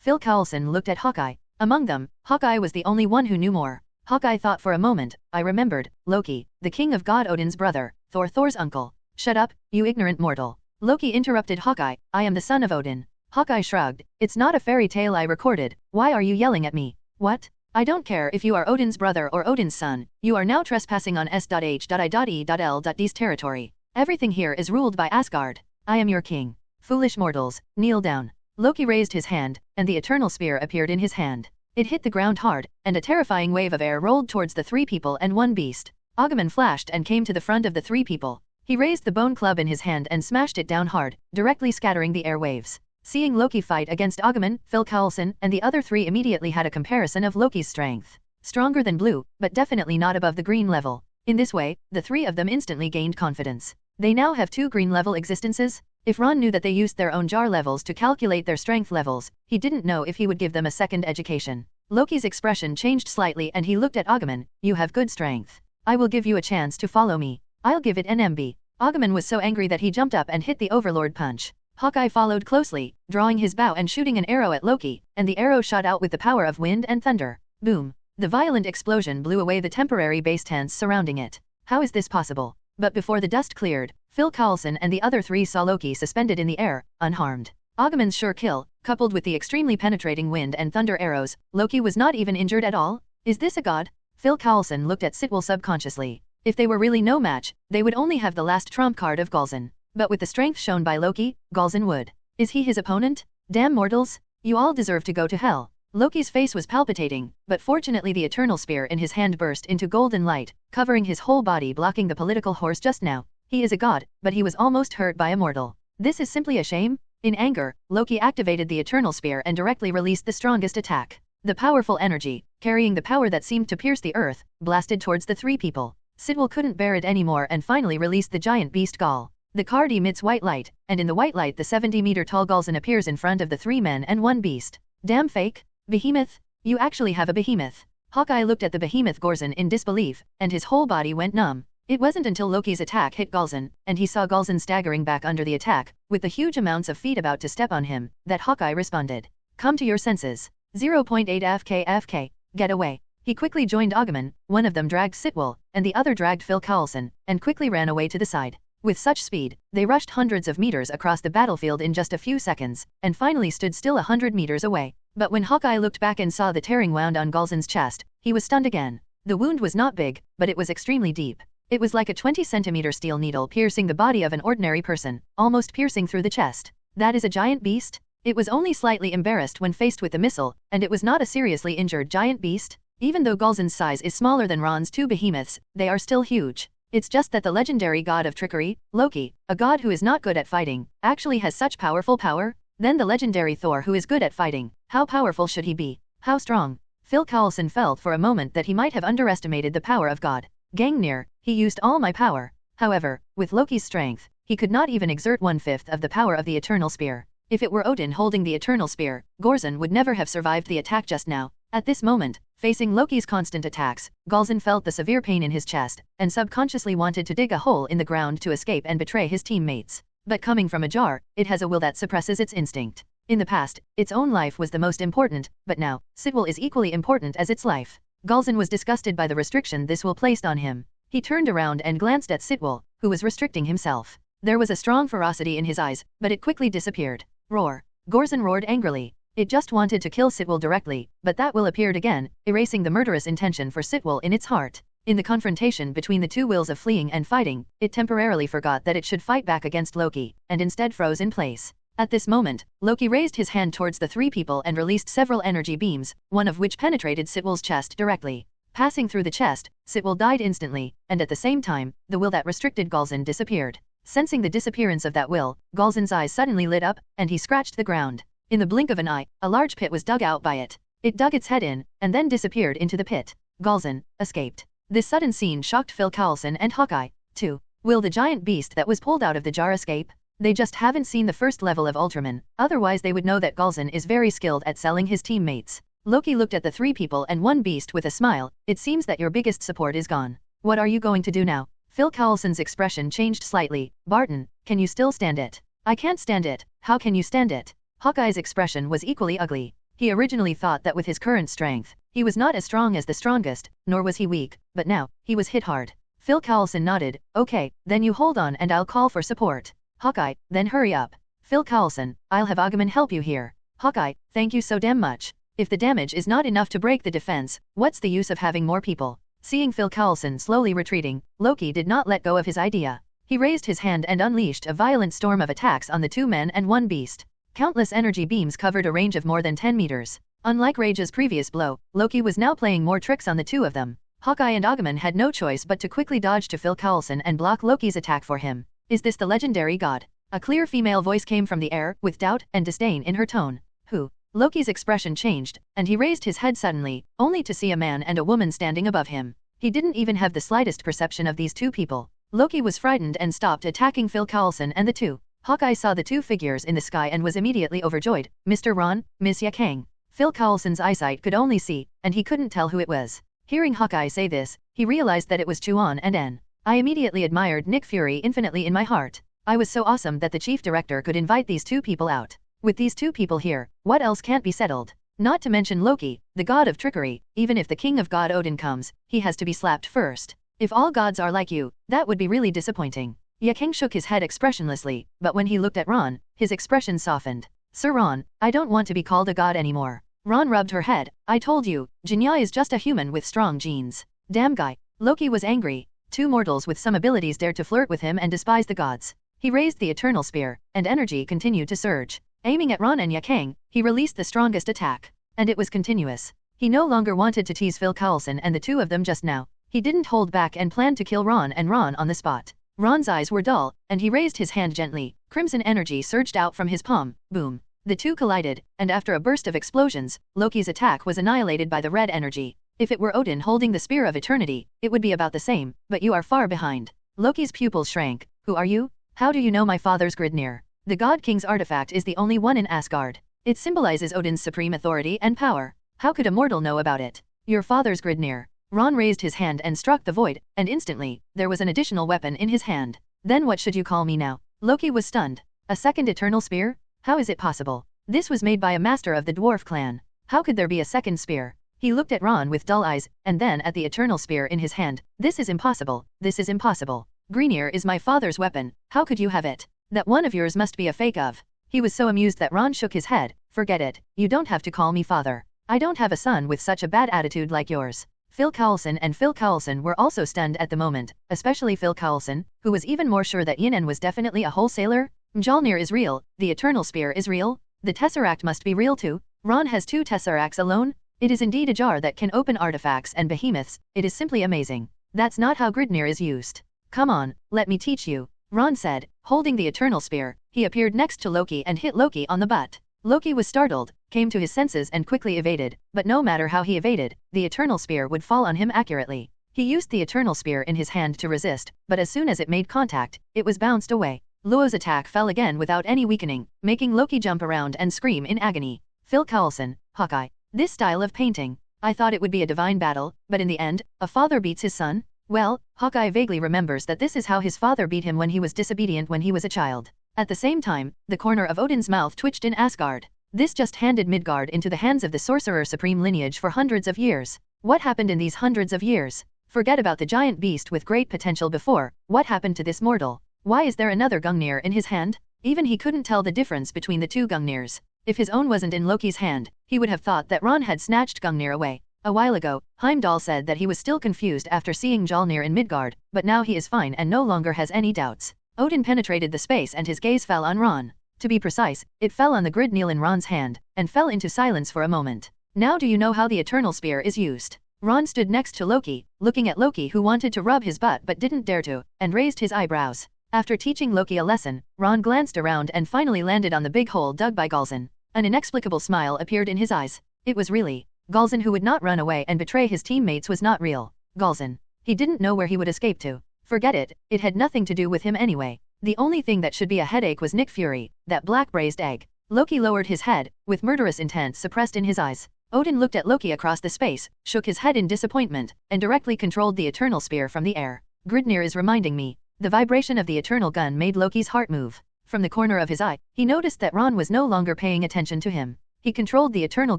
Phil Coulson looked at Hawkeye. Among them, Hawkeye was the only one who knew more. Hawkeye thought for a moment. I remembered. Loki, the king of God Odin's brother, Thor's uncle. Shut up, you ignorant mortal. Loki interrupted Hawkeye. I am the son of Odin. Hawkeye shrugged. It's not a fairy tale I recorded. Why are you yelling at me? What? I don't care if you are Odin's brother or Odin's son. You are now trespassing on S.H.I.E.L.D's territory. Everything here is ruled by Asgard. I am your king. Foolish mortals, kneel down. Loki raised his hand, and the eternal spear appeared in his hand. It hit the ground hard, and a terrifying wave of air rolled towards the 3 people and 1 beast. Agumon flashed and came to the front of the 3 people. He raised the bone club in his hand and smashed it down hard, directly scattering the air waves. Seeing Loki fight against Agumon, Phil Coulson and the other 3 immediately had a comparison of Loki's strength. Stronger than blue, but definitely not above the green level. In this way, the 3 of them instantly gained confidence. They now have 2 green level existences. If Ron knew that they used their own jar levels to calculate their strength levels, he didn't know if he would give them a second education. Loki's expression changed slightly and he looked at Agumon. You have good strength. I will give you a chance to follow me. I'll give it an MB. Agumon was so angry that he jumped up and hit the Overlord punch. Hawkeye followed closely, drawing his bow and shooting an arrow at Loki, and the arrow shot out with the power of wind and thunder. Boom! The violent explosion blew away the temporary base tents surrounding it. How is this possible? But before the dust cleared, Phil Coulson and the other 3 saw Loki suspended in the air, unharmed. Agumon's sure kill, coupled with the extremely penetrating wind and thunder arrows, Loki was not even injured at all? Is this a god? Phil Coulson looked at Sitwell subconsciously. If they were really no match, they would only have the last trump card of Galzin. But with the strength shown by Loki, Galzin would. Is he his opponent? Damn mortals! You all deserve to go to hell. Loki's face was palpitating, but fortunately the eternal spear in his hand burst into golden light, covering his whole body, blocking the political horse just now. He is a god, but he was almost hurt by a mortal. This is simply a shame. In anger, Loki activated the eternal spear and directly released the strongest attack. The powerful energy, carrying the power that seemed to pierce the earth, blasted towards the 3 people. Sitwell couldn't bear it anymore and finally released the giant beast Gaul. The card emits white light, and in the white light the 70-meter-tall Galzin appears in front of the 3 men and 1 beast. Damn fake! Behemoth? You actually have a behemoth. Hawkeye looked at the behemoth Galzin in disbelief, and his whole body went numb. It wasn't until Loki's attack hit Galzin, and he saw Galzin staggering back under the attack, with the huge amounts of feet about to step on him, that Hawkeye responded. Come to your senses. 0.8 FK. Get away. He quickly joined Agumon, one of them dragged Sitwell, and the other dragged Phil Coulson, and quickly ran away to the side. With such speed, they rushed hundreds of meters across the battlefield in just a few seconds, and finally stood still 100 meters away. But when Hawkeye looked back and saw the tearing wound on Galzin's chest, he was stunned again. The wound was not big, but it was extremely deep. It was like a 20-centimeter steel needle piercing the body of an ordinary person, almost piercing through the chest. That is a giant beast? It was only slightly embarrassed when faced with the missile, and it was not a seriously injured giant beast. Even though Galzin's size is smaller than Ron's 2 behemoths, they are still huge. It's just that the legendary god of trickery, Loki, a god who is not good at fighting, actually has such powerful power. Then the legendary Thor, who is good at fighting, How powerful should he be? How strong? Phil Coulson felt for a moment that he might have underestimated the power of God. Gangnir, he used all my power. However, with Loki's strength, he could not even exert 1/5 of the power of the Eternal Spear. If it were Odin holding the Eternal Spear, Gorzin would never have survived the attack just now. At this moment, facing Loki's constant attacks, Galzin felt the severe pain in his chest, and subconsciously wanted to dig a hole in the ground to escape and betray his teammates. But coming from a jar, it has a will that suppresses its instinct. In the past, its own life was the most important, but now, Sitwell is equally important as its life. Galzin was disgusted by the restriction this will placed on him. He turned around and glanced at Sitwell, who was restricting himself. There was a strong ferocity in his eyes, but it quickly disappeared. Roar! Gorzin roared angrily. It just wanted to kill Sitwell directly, but that will appeared again, erasing the murderous intention for Sitwell in its heart. In the confrontation between the two wills of fleeing and fighting, it temporarily forgot that it should fight back against Loki, and instead froze in place. At this moment, Loki raised his hand towards the three people and released several energy beams, one of which penetrated Sitwell's chest directly. Passing through the chest, Sitwell died instantly, and at the same time, the will that restricted Galzin disappeared. Sensing the disappearance of that will, Galzin's eyes suddenly lit up, and he scratched the ground. In the blink of an eye, a large pit was dug out by it. It dug its head in, and then disappeared into the pit. Galzin escaped. This sudden scene shocked Phil Coulson and Hawkeye, too. Will the giant beast that was pulled out of the jar escape? They just haven't seen the first level of Ultraman, otherwise they would know that Galzin is very skilled at selling his teammates. Loki looked at the three people and one beast with a smile. It seems that your biggest support is gone. What are you going to do now? Phil Coulson's expression changed slightly. Barton, can you still stand it? I can't stand it. How can you stand it? Hawkeye's expression was equally ugly. He originally thought that with his current strength, he was not as strong as the strongest, nor was he weak, but now, he was hit hard. Phil Coulson nodded. Okay, then you hold on and I'll call for support. Hawkeye, then hurry up. Phil Coulson, I'll have Agumon help you here. Hawkeye, thank you so damn much. If the damage is not enough to break the defense, what's the use of having more people? Seeing Phil Coulson slowly retreating, Loki did not let go of his idea. He raised his hand and unleashed a violent storm of attacks on the two men and one beast. Countless energy beams covered a range of more than 10 meters. Unlike Rage's previous blow, Loki was now playing more tricks on the two of them. Hawkeye and Agumon had no choice but to quickly dodge to Phil Coulson and block Loki's attack for him. Is this the legendary god? A clear female voice came from the air, with doubt and disdain in her tone. Who? Loki's expression changed, and he raised his head suddenly, only to see a man and a woman standing above him. He didn't even have the slightest perception of these two people. Loki was frightened and stopped attacking Phil Coulson and the two. Hawkeye saw the two figures in the sky and was immediately overjoyed. Mr. Ron, Miss Yakang. Phil Coulson's eyesight could only see, and he couldn't tell who it was. Hearing Hawkeye say this, he realized that it was Chuan and En. I immediately admired Nick Fury infinitely in my heart. I was so awesome that the chief director could invite these two people out. With these two people here, what else can't be settled? Not to mention Loki, the god of trickery. Even if the king of God Odin comes, he has to be slapped first. If all gods are like you, that would be really disappointing. Yakang shook his head expressionlessly, but when he looked at Ron, his expression softened. Sir Ron, I don't want to be called a god anymore. Ron rubbed her head. I told you, Jinya is just a human with strong genes. Damn guy. Loki was angry. Two mortals with some abilities dared to flirt with him and despise the gods. He raised the Eternal Spear, and energy continued to surge. Aiming at Ron and Yakang, he released the strongest attack. And it was continuous. He no longer wanted to tease Phil Coulson and the two of them just now. He didn't hold back and planned to kill Ron and Ron on the spot. Ron's eyes were dull, and he raised his hand gently. Crimson energy surged out from his palm. Boom. The two collided, and after a burst of explosions, Loki's attack was annihilated by the red energy. If it were Odin holding the Spear of Eternity, it would be about the same, but you are far behind. Loki's pupils shrank. Who are you? How do you know my father's Gridnir? The God King's artifact is the only one in Asgard. It symbolizes Odin's supreme authority and power. How could a mortal know about it? Your father's Gridnir. Ron raised his hand and struck the void, and instantly, there was an additional weapon in his hand. Then what should you call me now? Loki was stunned. A second Eternal Spear? How is it possible? This was made by a master of the dwarf clan. How could there be a second spear? He looked at Ron with dull eyes, and then at the Eternal Spear in his hand. This is impossible. This is impossible. Gridnir is my father's weapon. How could you have it? That one of yours must be a fake of. He was so amused that Ron shook his head. Forget it. You don't have to call me father. I don't have a son with such a bad attitude like yours. Phil Coulson and Phil Coulson were also stunned at the moment, especially Phil Coulson, who was even more sure that Yin was definitely a wholesaler. Mjolnir is real. The Eternal Spear is real. The Tesseract must be real too. Ron has 2 Tesseracts alone. It is indeed a jar that can open artifacts and behemoths. It is simply amazing. That's not how Gridnir is used. Come on, let me teach you. Ron said, holding the Eternal Spear. He appeared next to Loki and hit Loki on the butt. Loki was startled. came to his senses and quickly evaded, but no matter how he evaded, the Eternal Spear would fall on him accurately. He used the Eternal Spear in his hand to resist, but as soon as it made contact, it was bounced away. Luo's attack fell again without any weakening, making Loki jump around and scream in agony. Phil Coulson, Hawkeye. This style of painting. I thought it would be a divine battle, but in the end, a father beats his son? Well, Hawkeye vaguely remembers that this is how his father beat him when he was disobedient when he was a child. At the same time, the corner of Odin's mouth twitched in Asgard. This just handed Midgard into the hands of the Sorcerer Supreme lineage for hundreds of years. What happened in these hundreds of years? Forget about the giant beast with great potential before, what happened to this mortal? Why is there another Gungnir in his hand? Even he couldn't tell the difference between the two Gungnirs. If his own wasn't in Loki's hand, he would have thought that Ron had snatched Gungnir away. A while ago, Heimdall said that he was still confused after seeing Mjolnir in Midgard, but now he is fine and no longer has any doubts. Odin penetrated the space and his gaze fell on Ron. To be precise, it fell on the grid nail in Ron's hand, and fell into silence for a moment. Now do you know how the Eternal Spear is used? Ron stood next to Loki, looking at Loki who wanted to rub his butt but didn't dare to, and raised his eyebrows. After teaching Loki a lesson, Ron glanced around and finally landed on the big hole dug by Galzin. An inexplicable smile appeared in his eyes. It was really. Galzin who would not run away and betray his teammates was not real. Galzin. He didn't know where he would escape to. Forget it had nothing to do with him anyway. The only thing that should be a headache was Nick Fury, that black braised egg. Loki lowered his head, with murderous intent suppressed in his eyes. Odin looked at Loki across the space, shook his head in disappointment, and directly controlled the Eternal Spear from the air. Gridnir is reminding me. The vibration of the Eternal Gun made Loki's heart move. From the corner of his eye, he noticed that Ron was no longer paying attention to him. He controlled the Eternal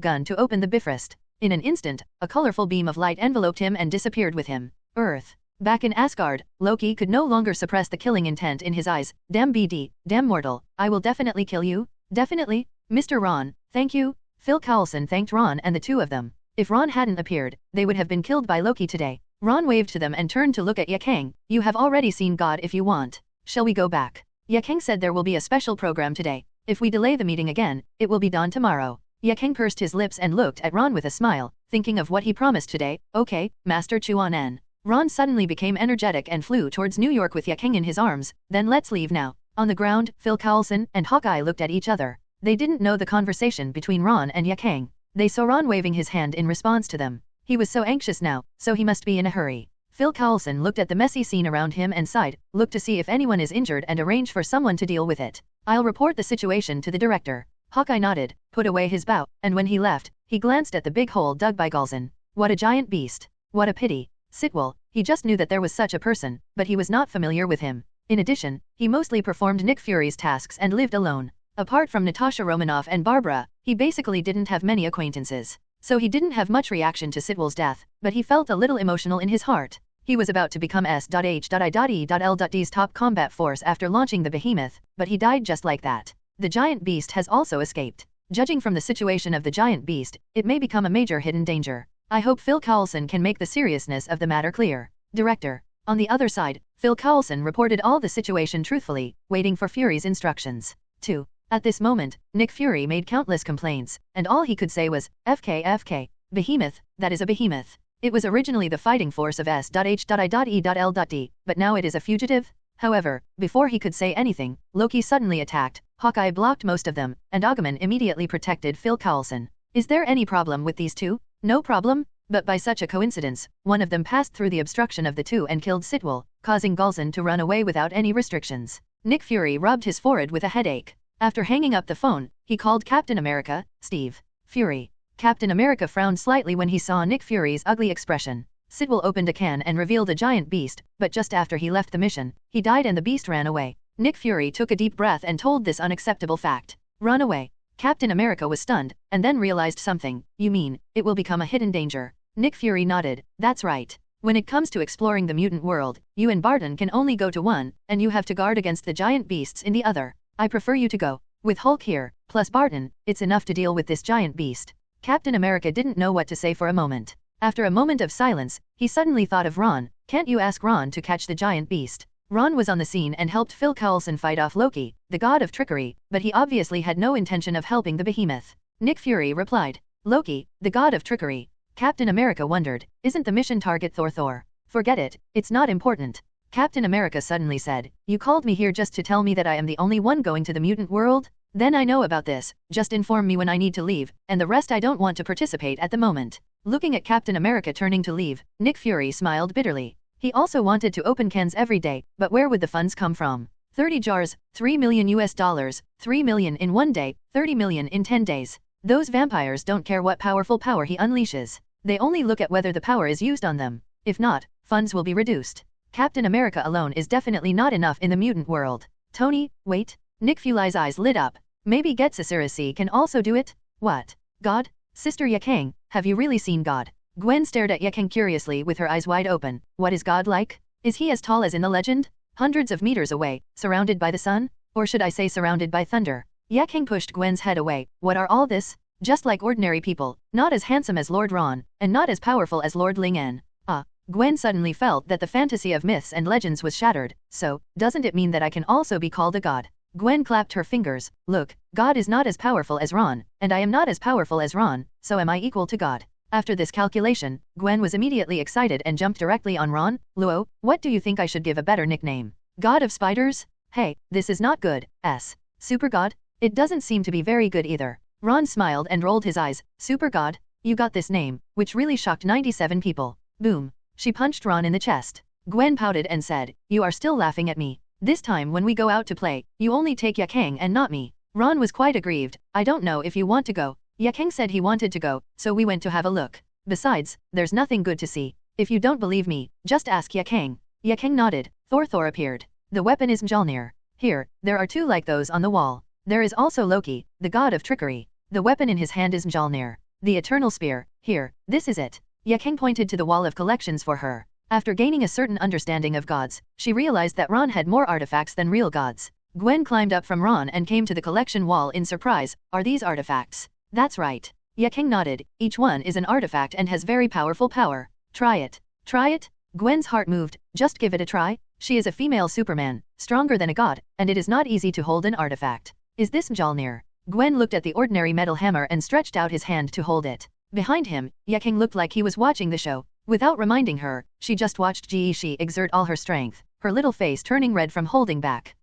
Gun to open the Bifrost. In an instant, a colorful beam of light enveloped him and disappeared with him. Earth. Back in Asgard, Loki could no longer suppress the killing intent in his eyes. Damn BD, damn mortal, I will definitely kill you. Definitely, Mr. Ron, thank you. Phil Coulson thanked Ron and the two of them. If Ron hadn't appeared, they would have been killed by Loki today. Ron waved to them and turned to look at Yakang. You have already seen God if you want. Shall we go back? Yakang said there will be a special program today. If we delay the meeting again, it will be done tomorrow. Yakang pursed his lips and looked at Ron with a smile, thinking of what he promised today. Okay, Master Chuanen. Ron suddenly became energetic and flew towards New York with Yakang in his arms. Then let's leave now. On the ground, Phil Coulson and Hawkeye looked at each other. They didn't know the conversation between Ron and Yakang. They saw Ron waving his hand in response to them. He was so anxious now, so he must be in a hurry. Phil Coulson looked at the messy scene around him and sighed, looked to see if anyone is injured and arrange for someone to deal with it. I'll report the situation to the director. Hawkeye nodded, put away his bow, and when he left, he glanced at the big hole dug by Galzin. What a giant beast. What a pity. Sitwell, he just knew that there was such a person, but he was not familiar with him. In addition, he mostly performed Nick Fury's tasks and lived alone. Apart from Natasha Romanoff and Barbara, he basically didn't have many acquaintances. So he didn't have much reaction to Sitwell's death, but he felt a little emotional in his heart. He was about to become S.H.I.E.L.D's top combat force after launching the behemoth, but he died just like that. The giant beast has also escaped. Judging from the situation of the giant beast, it may become a major hidden danger. I hope Phil Coulson can make the seriousness of the matter clear. Director. On the other side, Phil Coulson reported all the situation truthfully, waiting for Fury's instructions. 2. At this moment, Nick Fury made countless complaints, and all he could say was, FK. Behemoth, that is a behemoth. It was originally the fighting force of S.H.I.E.L.D, but now it is a fugitive? However, before he could say anything, Loki suddenly attacked. Hawkeye blocked most of them, and Agumon immediately protected Phil Coulson. Is there any problem with these two? No problem, but by such a coincidence, one of them passed through the obstruction of the two and killed Sitwell, causing Galzin to run away without any restrictions. Nick Fury rubbed his forehead with a headache. After hanging up the phone, he called Captain America, Steve. Fury. Captain America frowned slightly when he saw Nick Fury's ugly expression. Sitwell opened a can and revealed a giant beast, but just after he left the mission, he died and the beast ran away. Nick Fury took a deep breath and told this unacceptable fact. Run away. Captain America was stunned, and then realized something. You mean, it will become a hidden danger? Nick Fury nodded. That's right. When it comes to exploring the mutant world, you and Barton can only go to one, and you have to guard against the giant beasts in the other. I prefer you to go. With Hulk here, plus Barton, it's enough to deal with this giant beast. Captain America didn't know what to say for a moment. After a moment of silence, he suddenly thought of Ron. Can't you ask Ron to catch the giant beast? Ron was on the scene and helped Phil Coulson fight off Loki, the god of trickery, but he obviously had no intention of helping the behemoth. Nick Fury replied. Loki, the god of trickery. Captain America wondered, isn't the mission target Thor? Forget it, it's not important. Captain America suddenly said, you called me here just to tell me that I am the only one going to the mutant world? Then I know about this, just inform me when I need to leave, and the rest I don't want to participate at the moment. Looking at Captain America turning to leave, Nick Fury smiled bitterly. He also wanted to open cans every day, but where would the funds come from? 30 jars, $3 million US, 3 million in 1 day, 30 million in 10 days. Those vampires don't care what powerful power he unleashes. They only look at whether the power is used on them. If not, funds will be reduced. Captain America alone is definitely not enough in the mutant world. Tony, wait. Nick Fury's eyes lit up. Maybe Sorcerer can also do it? What? God? Sister Yakang, have you really seen God? Gwen stared at Yakang curiously with her eyes wide open. What is God like? Is he as tall as in the legend? Hundreds of meters away, surrounded by the sun? Or should I say surrounded by thunder? Yakang pushed Gwen's head away. What are all this? Just like ordinary people, not as handsome as Lord Ron, and not as powerful as Lord Ling-En. Gwen suddenly felt that the fantasy of myths and legends was shattered. So, doesn't it mean that I can also be called a god? Gwen clapped her fingers. Look, God is not as powerful as Ron, and I am not as powerful as Ron, so am I equal to God? After this calculation, Gwen was immediately excited and jumped directly on Ron. Luo, what do you think I should give a better nickname? God of Spiders? Hey, this is not good. Super God? It doesn't seem to be very good either. Ron smiled and rolled his eyes. Super God? You got this name, which really shocked 97 people. Boom. She punched Ron in the chest. Gwen pouted and said, you are still laughing at me. This time when we go out to play, you only take Yakang and not me. Ron was quite aggrieved. I don't know if you want to go. Yakang said he wanted to go, so we went to have a look. Besides, there's nothing good to see. If you don't believe me, just ask Yakang. Yakang nodded. Thor appeared. The weapon is Mjolnir. Here, there are 2 like those on the wall. There is also Loki, the god of trickery. The weapon in his hand is Mjolnir. The eternal spear. Here, this is it. Yakang pointed to the wall of collections for her. After gaining a certain understanding of gods, she realized that Ron had more artifacts than real gods. Gwen climbed up from Ron and came to the collection wall in surprise. Are these artifacts? That's right. Yakang nodded. Each one is an artifact and has very powerful power. Try it. Try it? Gwen's heart moved. Just give it a try. She is a female Superman, stronger than a god, and it is not easy to hold an artifact. Is this Mjolnir? Gwen looked at the ordinary metal hammer and stretched out his hand to hold it. Behind him, Yakang looked like he was watching the show. Without reminding her, she just watched She exert all her strength, her little face turning red from holding back.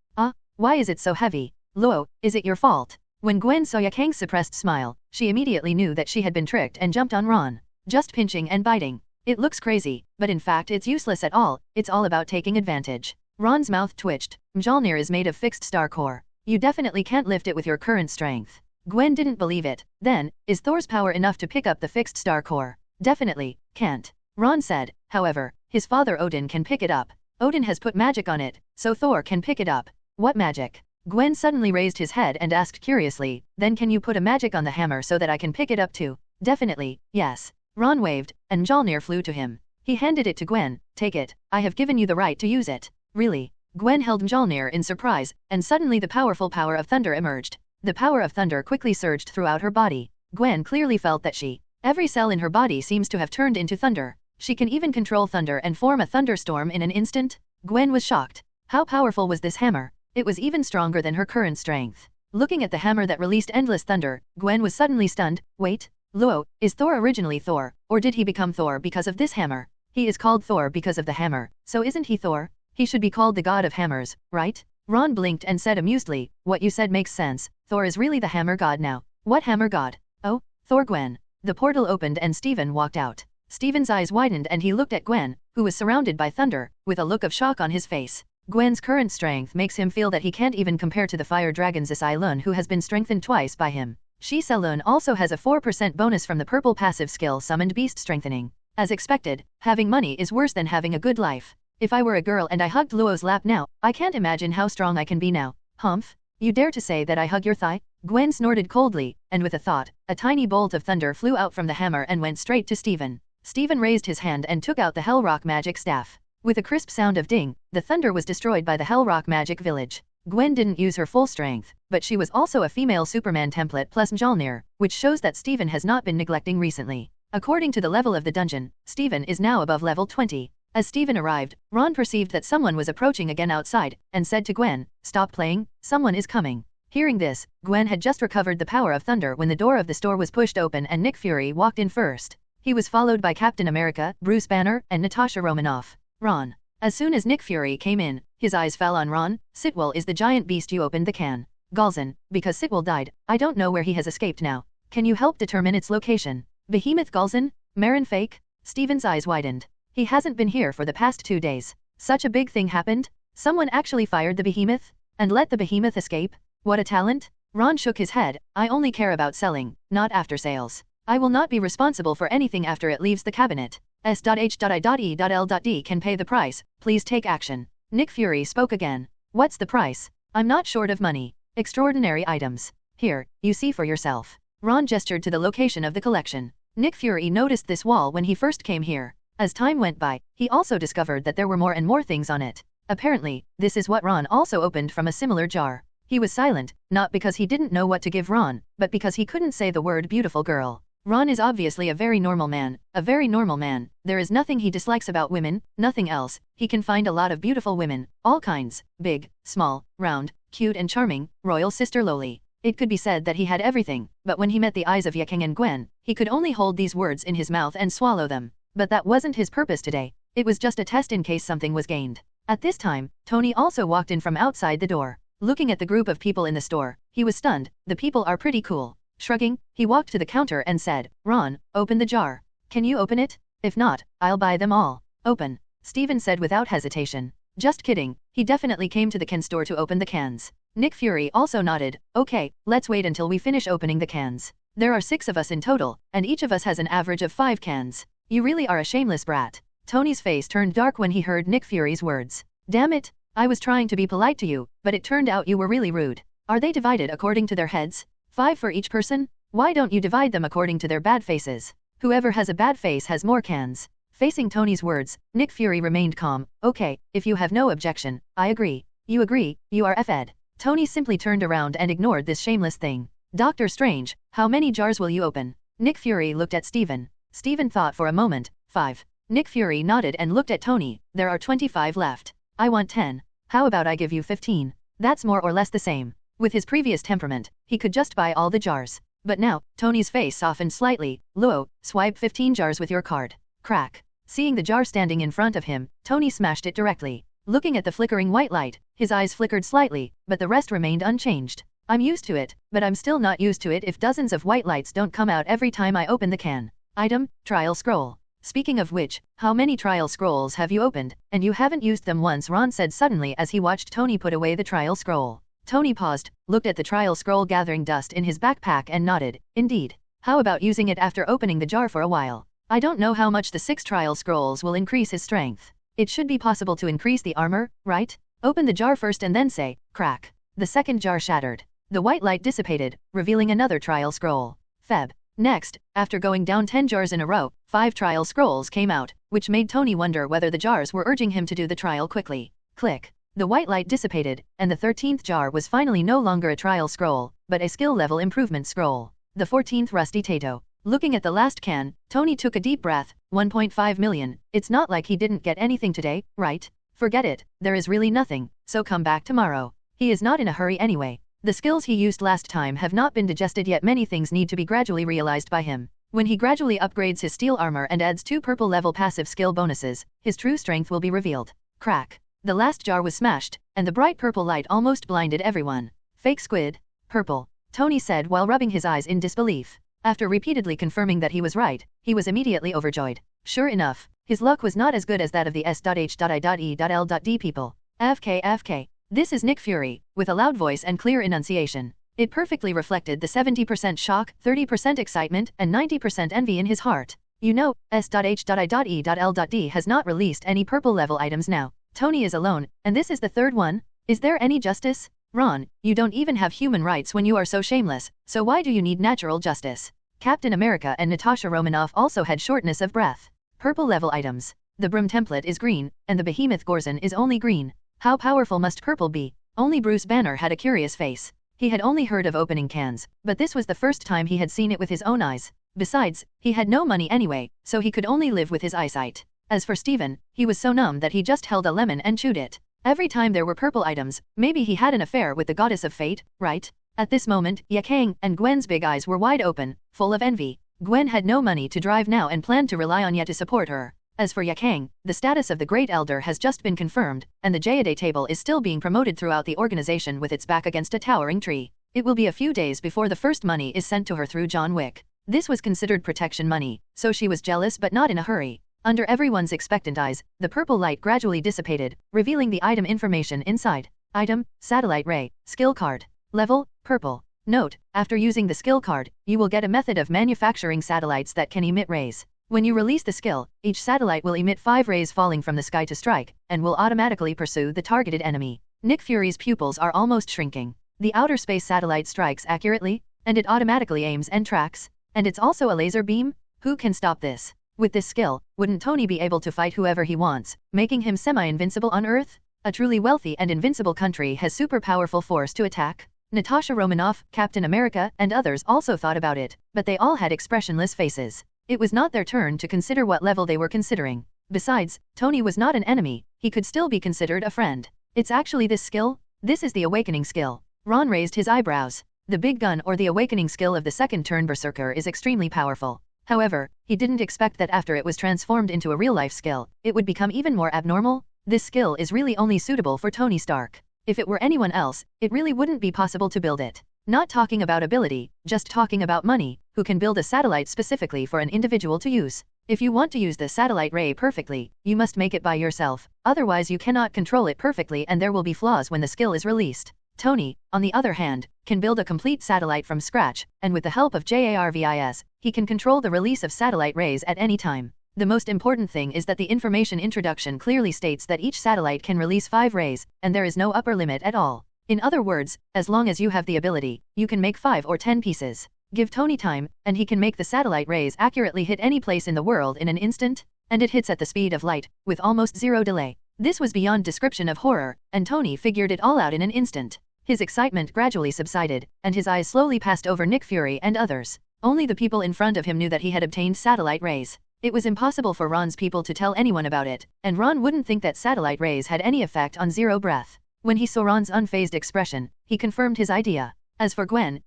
Why is it so heavy? Luo, is it your fault? When Gwen saw Yakang's suppressed smile, she immediately knew that she had been tricked and jumped on Ron, just pinching and biting. It looks crazy, but in fact it's useless at all, it's all about taking advantage. Ron's mouth twitched. Mjolnir is made of fixed star core. You definitely can't lift it with your current strength. Gwen didn't believe it. Then, is Thor's power enough to pick up the fixed star core? Definitely, can't. Ron said. However, his father Odin can pick it up. Odin has put magic on it, so Thor can pick it up. What magic? Gwen suddenly raised his head and asked curiously, then can you put a magic on the hammer so that I can pick it up too? Definitely, yes. Ron waved, and Mjolnir flew to him. He handed it to Gwen. Take it, I have given you the right to use it. Really? Gwen held Mjolnir in surprise, and suddenly the powerful power of thunder emerged. The power of thunder quickly surged throughout her body. Gwen clearly felt that every cell in her body seems to have turned into thunder. She can even control thunder and form a thunderstorm in an instant. Gwen was shocked. How powerful was this hammer? It was even stronger than her current strength. Looking at the hammer that released endless thunder, Gwen was suddenly stunned. Wait, Luo, is Thor originally Thor, or did he become Thor because of this hammer? He is called Thor because of the hammer, so isn't he Thor? He should be called the god of hammers, right? Ron blinked and said amusedly, what you said makes sense. Thor is really the hammer god now. What hammer god? Oh, Thor. Gwen. The portal opened and Steven walked out. Steven's eyes widened and he looked at Gwen, who was surrounded by thunder, with a look of shock on his face. Gwen's current strength makes him feel that he can't even compare to the fire dragon Zisai who has been strengthened twice by him. Shi-Se also has a 4% bonus from the purple passive skill Summoned Beast Strengthening. As expected, having money is worse than having a good life. If I were a girl and I hugged Luo's lap now, I can't imagine how strong I can be now. Humph? You dare to say that I hug your thigh? Gwen snorted coldly, and with a thought, a tiny bolt of thunder flew out from the hammer and went straight to Steven. Steven raised his hand and took out the Hellrock magic staff. With a crisp sound of ding, the thunder was destroyed by the Hellrock magic village. Gwen didn't use her full strength, but she was also a female Superman template plus Mjolnir, which shows that Steven has not been neglecting recently. According to the level of the dungeon, Steven is now above level 20. As Steven arrived, Ron perceived that someone was approaching again outside, and said to Gwen, stop playing, someone is coming. Hearing this, Gwen had just recovered the power of thunder when the door of the store was pushed open and Nick Fury walked in first. He was followed by Captain America, Bruce Banner, and Natasha Romanoff. Ron. As soon as Nick Fury came in, his eyes fell on Ron. Sitwell is the giant beast you opened the can. Galzin, because Sitwell died, I don't know where he has escaped now. Can you help determine its location? Behemoth Galzin? Marin fake? Steven's eyes widened. He hasn't been here for the past 2 days. Such a big thing happened? Someone actually fired the behemoth? And let the behemoth escape? What a talent? Ron shook his head. I only care about selling, not after sales. I will not be responsible for anything after it leaves the cabinet. S.H.I.E.L.D can pay the price, please take action. Nick Fury spoke again. What's the price? I'm not short of money. Extraordinary items. Here, you see for yourself. Ron gestured to the location of the collection. Nick Fury noticed this wall when he first came here. As time went by, he also discovered that there were more and more things on it. Apparently, this is what Ron also opened from a similar jar. He was silent, not because he didn't know what to give Ron, but because he couldn't say the word beautiful girl. Ron is obviously a very normal man, There is nothing he dislikes about women, nothing else. He can find a lot of beautiful women, all kinds, big, small, round, cute and charming, royal sister lowly. It could be said that he had everything, but when he met the eyes of Yakang and Gwen, he could only hold these words in his mouth and swallow them. But that wasn't his purpose today. It was just a test in case something was gained. At this time, Tony also walked in from outside the door. Looking at the group of people in the store, he was stunned. The people are pretty cool. Shrugging, he walked to the counter and said, Ron, open the jar. Can you open it? If not, I'll buy them all. Open. Steven said without hesitation. Just kidding, he definitely came to the can store to open the cans. Nick Fury also nodded. Okay, let's wait until we finish opening the cans. There are 6 of us in total, and each of us has an average of 5 cans. You really are a shameless brat. Tony's face turned dark when he heard Nick Fury's words. Damn it, I was trying to be polite to you, but it turned out you were really rude. Are they divided according to their heads? 5 for each person? Why don't you divide them according to their bad faces? Whoever has a bad face has more cans. Facing Tony's words, Nick Fury remained calm. Okay, if you have no objection, I agree. You agree, you are F-ed. Tony simply turned around and ignored this shameless thing. Doctor Strange, how many jars will you open? Nick Fury looked at Steven. Steven thought for a moment. 5. Nick Fury nodded and looked at Tony. There are 25 left. I want 10. How about I give you 15? That's more or less the same. With his previous temperament, he could just buy all the jars. But now, Tony's face softened slightly. Luo, swipe 15 jars with your card. Crack. Seeing the jar standing in front of him, Tony smashed it directly. Looking at the flickering white light, his eyes flickered slightly, but the rest remained unchanged. I'm used to it, but I'm still not used to it if dozens of white lights don't come out every time I open the can. Item, trial scroll. Speaking of which, how many trial scrolls have you opened, and you haven't used them once? Ron said suddenly as he watched Tony put away the trial scroll. Tony paused, looked at the trial scroll gathering dust in his backpack and nodded. Indeed. How about using it after opening the jar for a while? I don't know how much the 6 trial scrolls will increase his strength. It should be possible to increase the armor, right? Open the jar first and then say, crack. The second jar shattered. The white light dissipated, revealing another trial scroll. Feb. Next, after going down 10 jars in a row, 5 trial scrolls came out, which made Tony wonder whether the jars were urging him to do the trial quickly. Click. The white light dissipated, and the 13th jar was finally no longer a trial scroll, but a skill level improvement scroll. The 14th Rusty Tato. Looking at the last can, Tony took a deep breath. 1.5 million. It's not like he didn't get anything today, right? Forget it, there is really nothing, so come back tomorrow. He is not in a hurry anyway. The skills he used last time have not been digested yet. Many things need to be gradually realized by him. When he gradually upgrades his steel armor and adds 2 purple level passive skill bonuses, his true strength will be revealed. Crack. The last jar was smashed, and the bright purple light almost blinded everyone. Fake squid. Purple. Tony said while rubbing his eyes in disbelief. After repeatedly confirming that he was right, he was immediately overjoyed. Sure enough, his luck was not as good as that of the S.H.I.E.L.D people. FK. This is Nick Fury, with a loud voice and clear enunciation. It perfectly reflected the 70% shock, 30% excitement, and 90% envy in his heart. You know, S.H.I.E.L.D has not released any purple level items now. Tony is alone, and this is the 3rd one? Is there any justice? Ron, you don't even have human rights when you are so shameless, so why do you need natural justice? Captain America and Natasha Romanoff also had shortness of breath. Purple level items. The broom template is green, and the behemoth Gorzin is only green. How powerful must purple be? Only Bruce Banner had a curious face. He had only heard of opening cans, but this was the first time he had seen it with his own eyes. Besides, he had no money anyway, so he could only live with his eyesight. As for Steven, he was so numb that he just held a lemon and chewed it. Every time there were purple items, maybe he had an affair with the goddess of fate, right? At this moment, Yakang and Gwen's big eyes were wide open, full of envy. Gwen had no money to drive now and planned to rely on Ye to support her. As for Yakang, the status of the Great Elder has just been confirmed, and the Jade table is still being promoted throughout the organization with its back against a towering tree. It will be a few days before the first money is sent to her through John Wick. This was considered protection money, so she was jealous but not in a hurry. Under everyone's expectant eyes, the purple light gradually dissipated, revealing the item information inside. Item, Satellite Ray, Skill Card. Level, Purple. Note, after using the skill card, you will get a method of manufacturing satellites that can emit rays. When you release the skill, each satellite will emit 5 rays falling from the sky to strike, and will automatically pursue the targeted enemy. Nick Fury's pupils are almost shrinking. The outer space satellite strikes accurately, and it automatically aims and tracks, and it's also a laser beam? Who can stop this? With this skill, wouldn't Tony be able to fight whoever he wants, making him semi-invincible on Earth? A truly wealthy and invincible country has super powerful force to attack. Natasha Romanoff, Captain America, and others also thought about it, but they all had expressionless faces. It was not their turn to consider what level they were considering. Besides, Tony was not an enemy, he could still be considered a friend. It's actually this skill? This is the awakening skill. Ron raised his eyebrows. The big gun or the awakening skill of the second turn Berserker is extremely powerful. However, he didn't expect that after it was transformed into a real-life skill, it would become even more abnormal. This skill is really only suitable for Tony Stark. If it were anyone else, it really wouldn't be possible to build it. Not talking about ability, just talking about money, who can build a satellite specifically for an individual to use. If you want to use the satellite ray perfectly, you must make it by yourself, otherwise you cannot control it perfectly and there will be flaws when the skill is released. Tony, on the other hand, can build a complete satellite from scratch, and with the help of JARVIS, he can control the release of satellite rays at any time. The most important thing is that the information introduction clearly states that each satellite can release 5 rays, and there is no upper limit at all. In other words, as long as you have the ability, you can make 5 or 10 pieces. Give Tony time, and he can make the satellite rays accurately hit any place in the world in an instant, and it hits at the speed of light, with almost zero delay. This was beyond description of horror, and Tony figured it all out in an instant. His excitement gradually subsided, and his eyes slowly passed over Nick Fury and others. Only the people in front of him knew that he had obtained satellite rays. It was impossible for Ron's people to tell anyone about it, and Ron wouldn't think that satellite rays had any effect on Zero Breath. When he saw Ron's unfazed expression, he confirmed his idea. As for Gwen,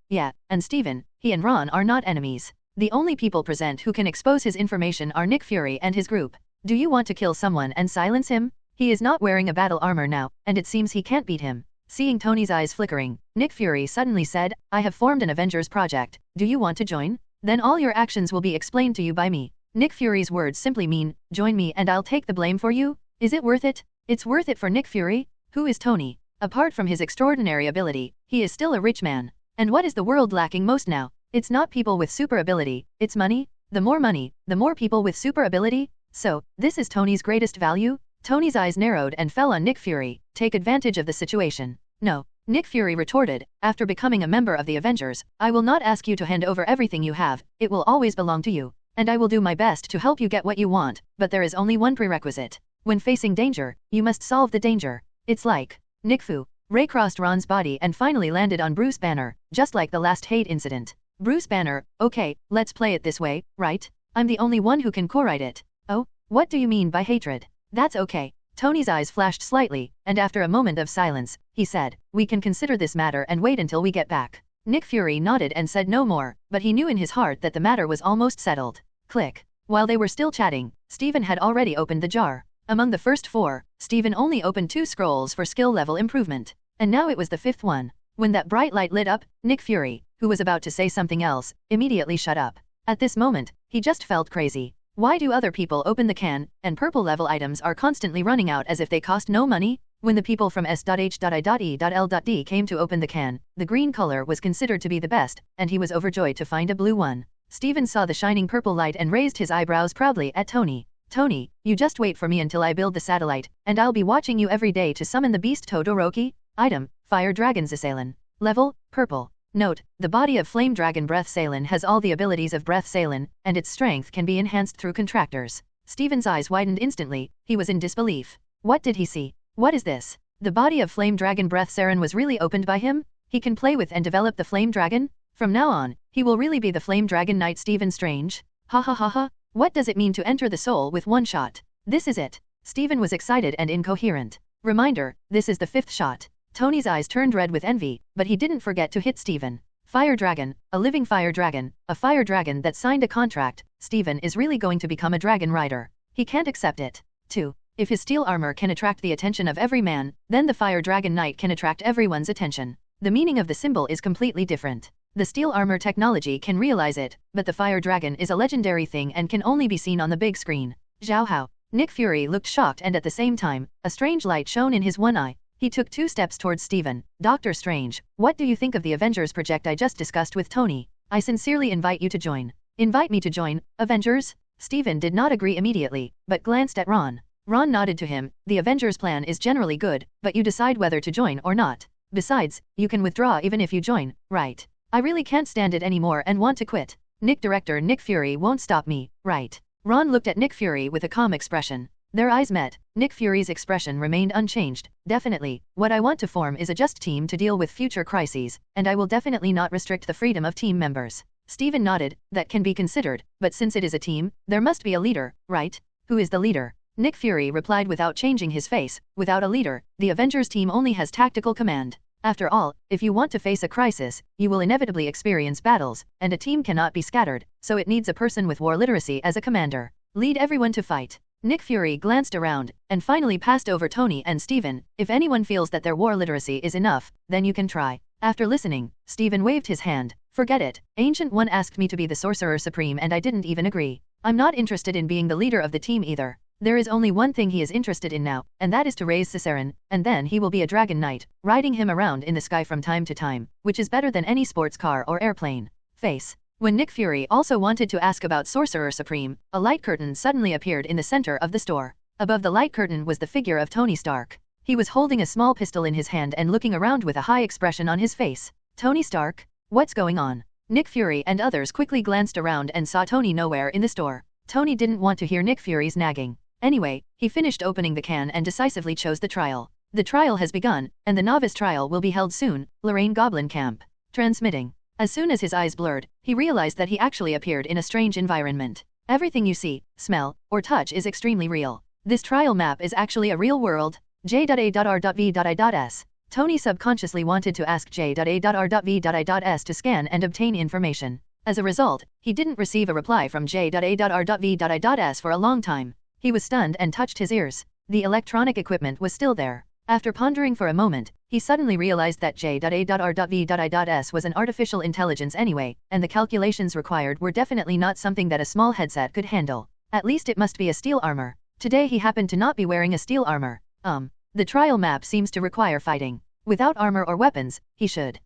and Steven, he and Ron are not enemies. The only people present who can expose his information are Nick Fury and his group. Do you want to kill someone and silence him? He is not wearing a battle armor now, and it seems he can't beat him. Seeing Tony's eyes flickering, Nick Fury suddenly said, I have formed an Avengers project, do you want to join? Then all your actions will be explained to you by me. Nick Fury's words simply mean, join me and I'll take the blame for you? Is it worth it? It's worth it for Nick Fury? Who is Tony? Apart from his extraordinary ability, he is still a rich man. And what is the world lacking most now? It's not people with super ability, it's money. The more people with super ability. So, this is Tony's greatest value? Tony's eyes narrowed and fell on Nick Fury. Take advantage of the situation. No. Nick Fury retorted, after becoming a member of the Avengers, I will not ask you to hand over everything you have, it will always belong to you. And I will do my best to help you get what you want, but there is only one prerequisite. When facing danger, you must solve the danger. It's like, Nick Fu. Ray crossed Ron's body and finally landed on Bruce Banner, just like the last hate incident. Bruce Banner, okay, let's play it this way, right? I'm the only one who can co-write it. Oh, what do you mean by hatred? That's okay. Tony's eyes flashed slightly, and after a moment of silence, he said, we can consider this matter and wait until we get back. Nick Fury nodded and said no more, but he knew in his heart that the matter was almost settled. Click. While they were still chatting, Steven had already opened the jar. Among the first 4, Steven only opened 2 scrolls for skill level improvement. And now it was the 5th one. When that bright light lit up, Nick Fury, who was about to say something else, immediately shut up. At this moment, he just felt crazy. Why do other people open the can, and purple level items are constantly running out as if they cost no money? When the people from S.H.I.E.L.D came to open the can, the green color was considered to be the best, and he was overjoyed to find a blue one. Steven saw the shining purple light and raised his eyebrows proudly at Tony. Tony, you just wait for me until I build the satellite, and I'll be watching you every day to summon the beast Todoroki. Item, Fire Dragon's Assailan. Level, Purple. Note, the body of Flame Dragon Breath Sailan has all the abilities of Breath Sailan, and its strength can be enhanced through contractors. Steven's eyes widened instantly, he was in disbelief. What did he see? What is this? The body of Flame Dragon Breath Sailan was really opened by him? He can play with and develop the Flame Dragon? From now on, he will really be the Flame Dragon Knight Stephen Strange? Ha ha ha ha, what does it mean to enter the soul with one shot? This is it. Steven was excited and incoherent. Reminder, this is the 5th shot. Tony's eyes turned red with envy, but he didn't forget to hit Steven. Fire Dragon, a living fire dragon, a fire dragon that signed a contract. Steven is really going to become a dragon rider. He can't accept it. 2. If his steel armor can attract the attention of every man, then the Fire Dragon Knight can attract everyone's attention. The meaning of the symbol is completely different. The steel armor technology can realize it, but the Fire Dragon is a legendary thing and can only be seen on the big screen. Zhao Hao. Nick Fury looked shocked and at the same time, a strange light shone in his one eye. He took 2 steps towards Stephen. Doctor Strange, what do you think of the Avengers project I just discussed with Tony? I sincerely invite you to join. Invite me to join, Avengers? Stephen did not agree immediately, but glanced at Ron. Ron nodded to him. The Avengers plan is generally good, but you decide whether to join or not. Besides, you can withdraw even if you join, right? I really can't stand it anymore and want to quit. Director Nick Fury won't stop me, right? Ron looked at Nick Fury with a calm expression. Their eyes met. Nick Fury's expression remained unchanged. Definitely, what I want to form is a just team to deal with future crises, and I will definitely not restrict the freedom of team members. Stephen nodded. That can be considered, but since it is a team, there must be a leader, right? Who is the leader? Nick Fury replied without changing his face. Without a leader, the Avengers team only has tactical command. After all, if you want to face a crisis, you will inevitably experience battles, and a team cannot be scattered, so it needs a person with war literacy as a commander. Lead everyone to fight. Nick Fury glanced around, and finally passed over Tony and Stephen. If anyone feels that their war literacy is enough, then you can try. After listening, Stephen waved his hand. Forget it. Ancient One asked me to be the Sorcerer Supreme and I didn't even agree. I'm not interested in being the leader of the team either. There is only one thing he is interested in now, and that is to raise Cicerin, and then he will be a Dragon Knight, riding him around in the sky from time to time, which is better than any sports car or airplane. Face. When Nick Fury also wanted to ask about Sorcerer Supreme, a light curtain suddenly appeared in the center of the store. Above the light curtain was the figure of Tony Stark. He was holding a small pistol in his hand and looking around with a high expression on his face. Tony Stark? What's going on? Nick Fury and others quickly glanced around and saw Tony nowhere in the store. Tony didn't want to hear Nick Fury's nagging. Anyway, he finished opening the can and decisively chose the trial. The trial has begun, and the novice trial will be held soon. Lorraine Goblin Camp. Transmitting. As soon as his eyes blurred, he realized that he actually appeared in a strange environment. Everything you see, smell, or touch is extremely real. This trial map is actually a real world. J.A.R.V.I.S. Tony subconsciously wanted to ask J.A.R.V.I.S. to scan and obtain information. As a result, he didn't receive a reply from J.A.R.V.I.S. for a long time. He was stunned and touched his ears. The electronic equipment was still there. After pondering for a moment, he suddenly realized that J.A.R.V.I.S. was an artificial intelligence anyway, and the calculations required were definitely not something that a small headset could handle. At least it must be a steel armor. Today he happened to not be wearing a steel armor. The trial map seems to require fighting. Without armor or weapons, he should.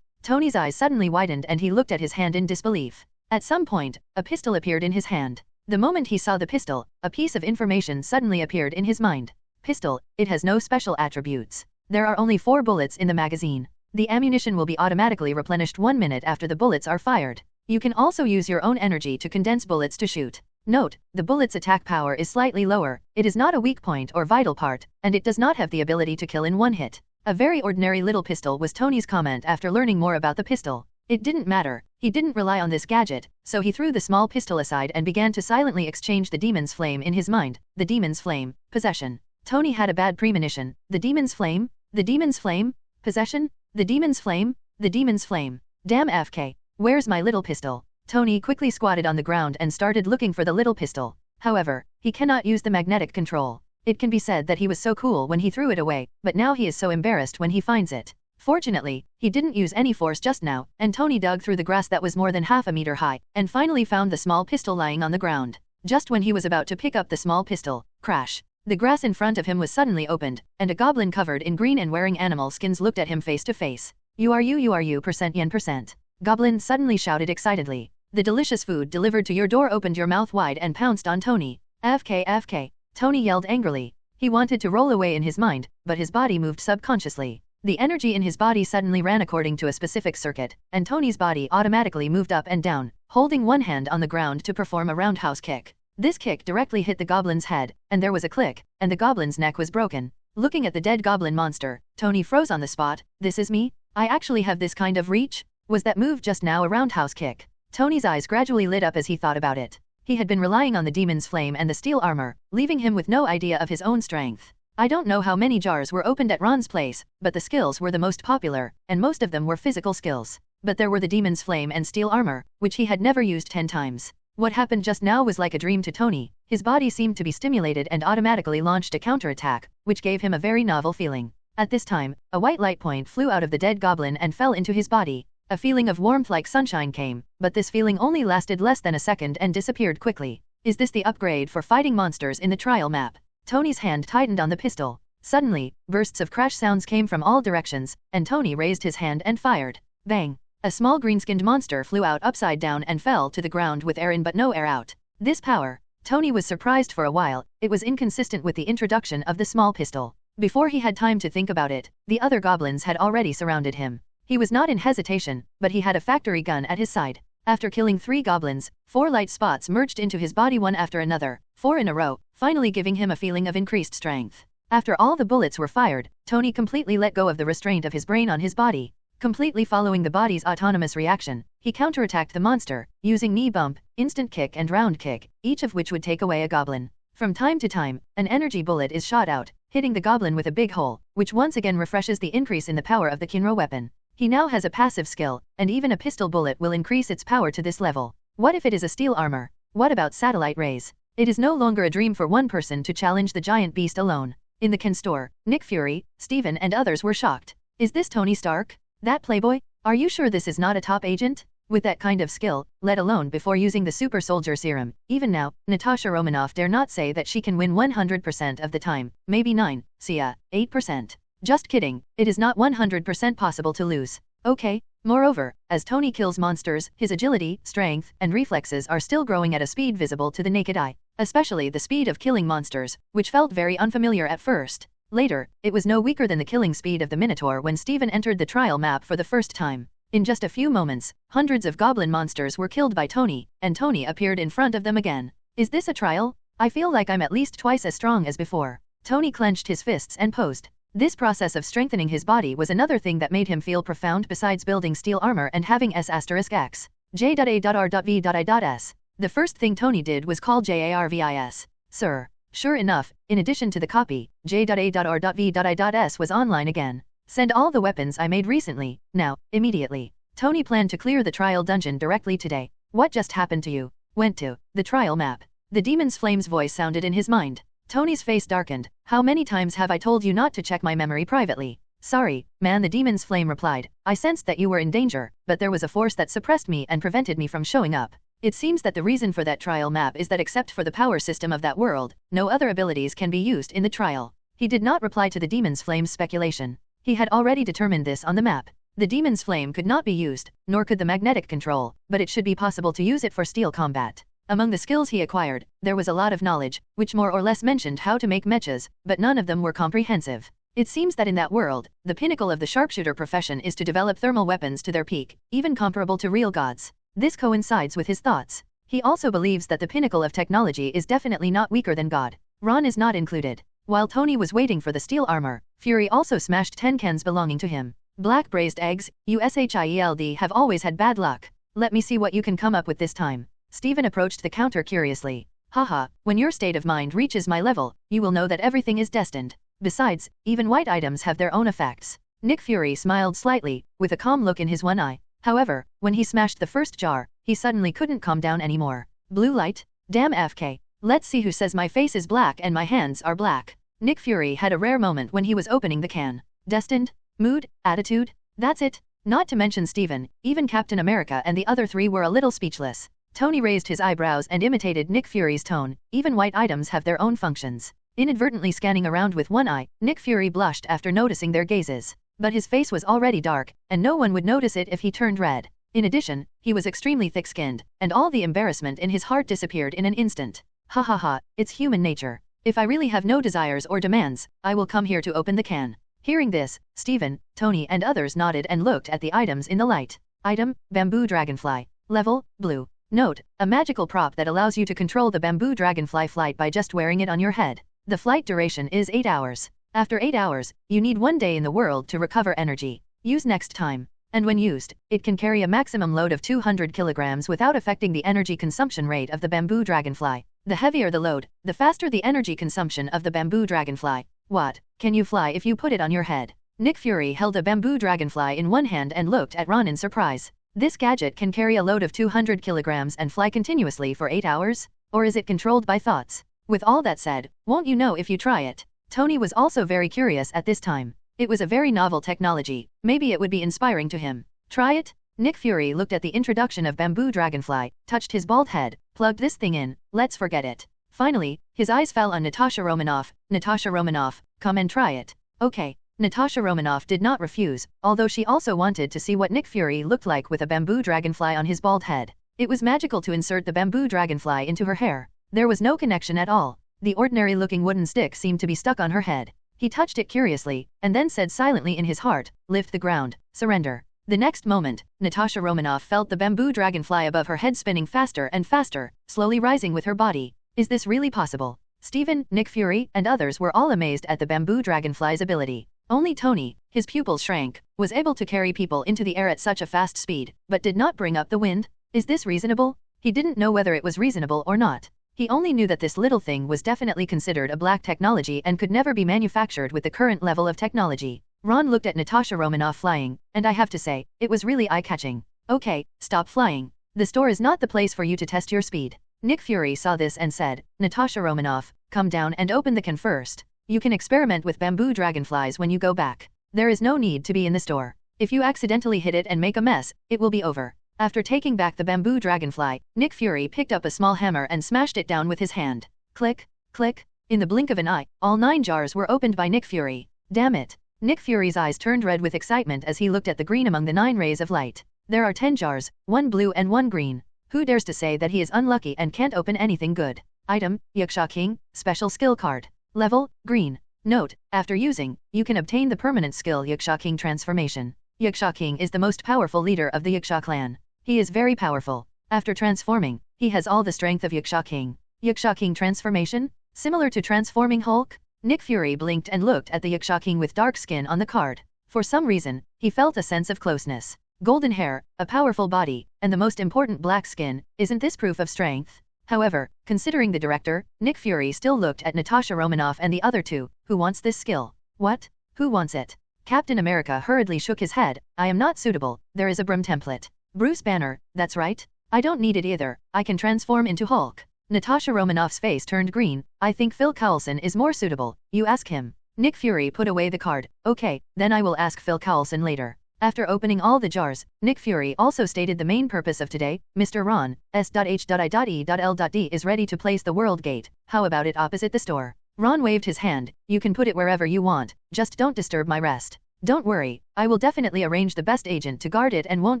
Tony's eyes suddenly widened and he looked at his hand in disbelief. At some point, a pistol appeared in his hand. The moment he saw the pistol, a piece of information suddenly appeared in his mind. Pistol, it has no special attributes. There are only 4 bullets in the magazine. The ammunition will be automatically replenished 1 minute after the bullets are fired. You can also use your own energy to condense bullets to shoot. Note, the bullet's attack power is slightly lower, it is not a weak point or vital part, and it does not have the ability to kill in 1 hit. A very ordinary little pistol was Tony's comment after learning more about the pistol. It didn't matter, he didn't rely on this gadget, so he threw the small pistol aside and began to silently exchange the demon's flame in his mind. The demon's flame, possession. Tony had a bad premonition. The demon's flame? The demon's flame? Possession? The demon's flame? The demon's flame. Damn FK. Where's my little pistol? Tony quickly squatted on the ground and started looking for the little pistol. However, he cannot use the magnetic control. It can be said that he was so cool when he threw it away, but now he is so embarrassed when he finds it. Fortunately, he didn't use any force just now, and Tony dug through the grass that was more than half a meter high, and finally found the small pistol lying on the ground. Just when he was about to pick up the small pistol, crash. The grass in front of him was suddenly opened, and a goblin covered in green and wearing animal skins looked at him face to face. You are you %. Goblin suddenly shouted excitedly. The delicious food delivered to your door opened your mouth wide and pounced on Tony. FK. Tony yelled angrily. He wanted to roll away in his mind, but his body moved subconsciously. The energy in his body suddenly ran according to a specific circuit, and Tony's body automatically moved up and down, holding one hand on the ground to perform a roundhouse kick. This kick directly hit the goblin's head, and there was a click, and the goblin's neck was broken. Looking at the dead goblin monster, Tony froze on the spot. This is me? I actually have this kind of reach? Was that move just now a roundhouse kick? Tony's eyes gradually lit up as he thought about it. He had been relying on the demon's flame and the steel armor, leaving him with no idea of his own strength. I don't know how many jars were opened at Ron's place, but the skills were the most popular, and most of them were physical skills. But there were the demon's flame and steel armor, which he had never used 10 times. What happened just now was like a dream to Tony. His body seemed to be stimulated and automatically launched a counterattack, which gave him a very novel feeling. At this time, a white light point flew out of the dead goblin and fell into his body. A feeling of warmth like sunshine came, but this feeling only lasted less than a second and disappeared quickly. Is this the upgrade for fighting monsters in the trial map? Tony's hand tightened on the pistol. Suddenly, bursts of crash sounds came from all directions, and Tony raised his hand and fired. Bang! A small green-skinned monster flew out upside down and fell to the ground with air in but no air out. This power. Tony was surprised for a while. It was inconsistent with the introduction of the small pistol. Before he had time to think about it, the other goblins had already surrounded him. He was not in hesitation, but he had a factory gun at his side. After killing 3 goblins, 4 light spots merged into his body one after another, 4 in a row, finally giving him a feeling of increased strength. After all the bullets were fired, Tony completely let go of the restraint of his brain on his body. Completely following the body's autonomous reaction, he counterattacked the monster, using knee bump, instant kick and round kick, each of which would take away a goblin. From time to time, an energy bullet is shot out, hitting the goblin with a big hole, which once again refreshes the increase in the power of the Kinro weapon. He now has a passive skill, and even a pistol bullet will increase its power to this level. What if it is a steel armor? What about satellite rays? It is no longer a dream for one person to challenge the giant beast alone. In the Ken store, Nick Fury, Steven and others were shocked. Is this Tony Stark? That playboy? Are you sure this is not a top agent? With that kind of skill, let alone before using the super soldier serum, even now, Natasha Romanoff dare not say that she can win 100% of the time, maybe 8%. Just kidding, it is not 100% possible to lose. Okay. Moreover, as Tony kills monsters, his agility, strength, and reflexes are still growing at a speed visible to the naked eye, especially the speed of killing monsters, which felt very unfamiliar at first. Later, it was no weaker than the killing speed of the Minotaur when Steven entered the trial map for the first time. In just a few moments, hundreds of goblin monsters were killed by Tony, and Tony appeared in front of them again. Is this a trial? I feel like I'm at least twice as strong as before. Tony clenched his fists and posed. This process of strengthening his body was another thing that made him feel profound besides building steel armor and having S**X. J.A.R.V.I.S. The first thing Tony did was call JARVIS. Sir. Sure enough, in addition to the copy, J.A.R.V.I.S was online again. Send all the weapons I made recently, now, immediately. Tony planned to clear the trial dungeon directly today. What just happened to you? Went to the trial map. The demon's flame's voice sounded in his mind. Tony's face darkened. How many times have I told you not to check my memory privately? Sorry, man, the demon's flame replied. I sensed that you were in danger, but there was a force that suppressed me and prevented me from showing up. It seems that the reason for that trial map is that except for the power system of that world, no other abilities can be used in the trial. He did not reply to the demon's flame's speculation. He had already determined this on the map. The demon's flame could not be used, nor could the magnetic control, but it should be possible to use it for steel combat. Among the skills he acquired, there was a lot of knowledge, which more or less mentioned how to make mechas, but none of them were comprehensive. It seems that in that world, the pinnacle of the sharpshooter profession is to develop thermal weapons to their peak, even comparable to real gods. This coincides with his thoughts. He also believes that the pinnacle of technology is definitely not weaker than God. Ron is not included. While Tony was waiting for the steel armor, Fury also smashed 10 cans belonging to him. Black braised eggs, USHIELD have always had bad luck. Let me see what you can come up with this time. Steven approached the counter curiously. Haha, when your state of mind reaches my level, you will know that everything is destined. Besides, even white items have their own effects. Nick Fury smiled slightly, with a calm look in his one eye. However, when he smashed the first jar, he suddenly couldn't calm down anymore. Blue light? Damn FK. Let's see who says my face is black and my hands are black. Nick Fury had a rare moment when he was opening the can. Destined? Mood? Attitude? That's it. Not to mention Steven, even Captain America and the other 3 were a little speechless. Tony raised his eyebrows and imitated Nick Fury's tone. Even white items have their own functions. Inadvertently scanning around with one eye, Nick Fury blushed after noticing their gazes. But his face was already dark, and no one would notice it if he turned red. In addition, he was extremely thick-skinned, and all the embarrassment in his heart disappeared in an instant. Ha ha ha, it's human nature. If I really have no desires or demands, I will come here to open the can. Hearing this, Steven, Tony and others nodded and looked at the items in the light. Item, Bamboo Dragonfly. Level, Blue. Note, a magical prop that allows you to control the Bamboo Dragonfly flight by just wearing it on your head. The flight duration is 8 hours. After 8 hours, you need 1 day in the world to recover energy. Use next time. And when used, it can carry a maximum load of 200 kilograms without affecting the energy consumption rate of the Bamboo Dragonfly. The heavier the load, the faster the energy consumption of the Bamboo Dragonfly. What? Can you fly if you put it on your head? Nick Fury held a Bamboo Dragonfly in one hand and looked at Ron in surprise. This gadget can carry a load of 200 kilograms and fly continuously for 8 hours? Or is it controlled by thoughts? With all that said, won't you know if you try it? Tony was also very curious at this time. It was a very novel technology, maybe it would be inspiring to him. Try it? Nick Fury looked at the introduction of bamboo dragonfly, touched his bald head, plugged this thing in, let's forget it. Finally, his eyes fell on Natasha Romanoff. Natasha Romanoff, come and try it. Okay. Natasha Romanoff did not refuse, although she also wanted to see what Nick Fury looked like with a bamboo dragonfly on his bald head. It was magical to insert the bamboo dragonfly into her hair. There was no connection at all. The ordinary-looking wooden stick seemed to be stuck on her head. He touched it curiously, and then said silently in his heart, lift the ground, surrender. The next moment, Natasha Romanoff felt the bamboo dragonfly above her head spinning faster and faster, slowly rising with her body. Is this really possible? Steven, Nick Fury, and others were all amazed at the bamboo dragonfly's ability. Only Tony, his pupils shrank, was able to carry people into the air at such a fast speed, but did not bring up the wind. Is this reasonable? He didn't know whether it was reasonable or not. He only knew that this little thing was definitely considered a black technology and could never be manufactured with the current level of technology. Ron looked at Natasha Romanoff flying, and I have to say, it was really eye-catching. Okay, stop flying. The store is not the place for you to test your speed. Nick Fury saw this and said, Natasha Romanoff, come down and open the can first. You can experiment with bamboo dragonflies when you go back. There is no need to be in the store. If you accidentally hit it and make a mess, it will be over. After taking back the bamboo dragonfly, Nick Fury picked up a small hammer and smashed it down with his hand. Click, click. In the blink of an eye, all 9 jars were opened by Nick Fury. Damn it. Nick Fury's eyes turned red with excitement as he looked at the green among the 9 rays of light. There are 10 jars, 1 blue and 1 green. Who dares to say that he is unlucky and can't open anything good? Item, Yaksha King, Special Skill Card. Level, Green. Note, after using, you can obtain the permanent skill Yaksha King Transformation. Yaksha King is the most powerful leader of the Yaksha clan. He is very powerful. After transforming, he has all the strength of Yaksha King. Yaksha King Transformation? Similar to transforming Hulk? Nick Fury blinked and looked at the Yaksha King with dark skin on the card. For some reason, he felt a sense of closeness. Golden hair, a powerful body, and the most important black skin, isn't this proof of strength? However, considering the director, Nick Fury still looked at Natasha Romanoff and the other 2, who wants this skill? What? Who wants it? Captain America hurriedly shook his head, I am not suitable, there is a Brim template. Bruce Banner, that's right. I don't need it either, I can transform into Hulk. Natasha Romanoff's face turned green, I think Phil Coulson is more suitable, you ask him. Nick Fury put away the card, okay, then I will ask Phil Coulson later. After opening all the jars, Nick Fury also stated the main purpose of today, Mr. Ron, S.H.I.E.L.D. is ready to place the World Gate, how about it opposite the store? Ron waved his hand, you can put it wherever you want, just don't disturb my rest. Don't worry, I will definitely arrange the best agent to guard it and won't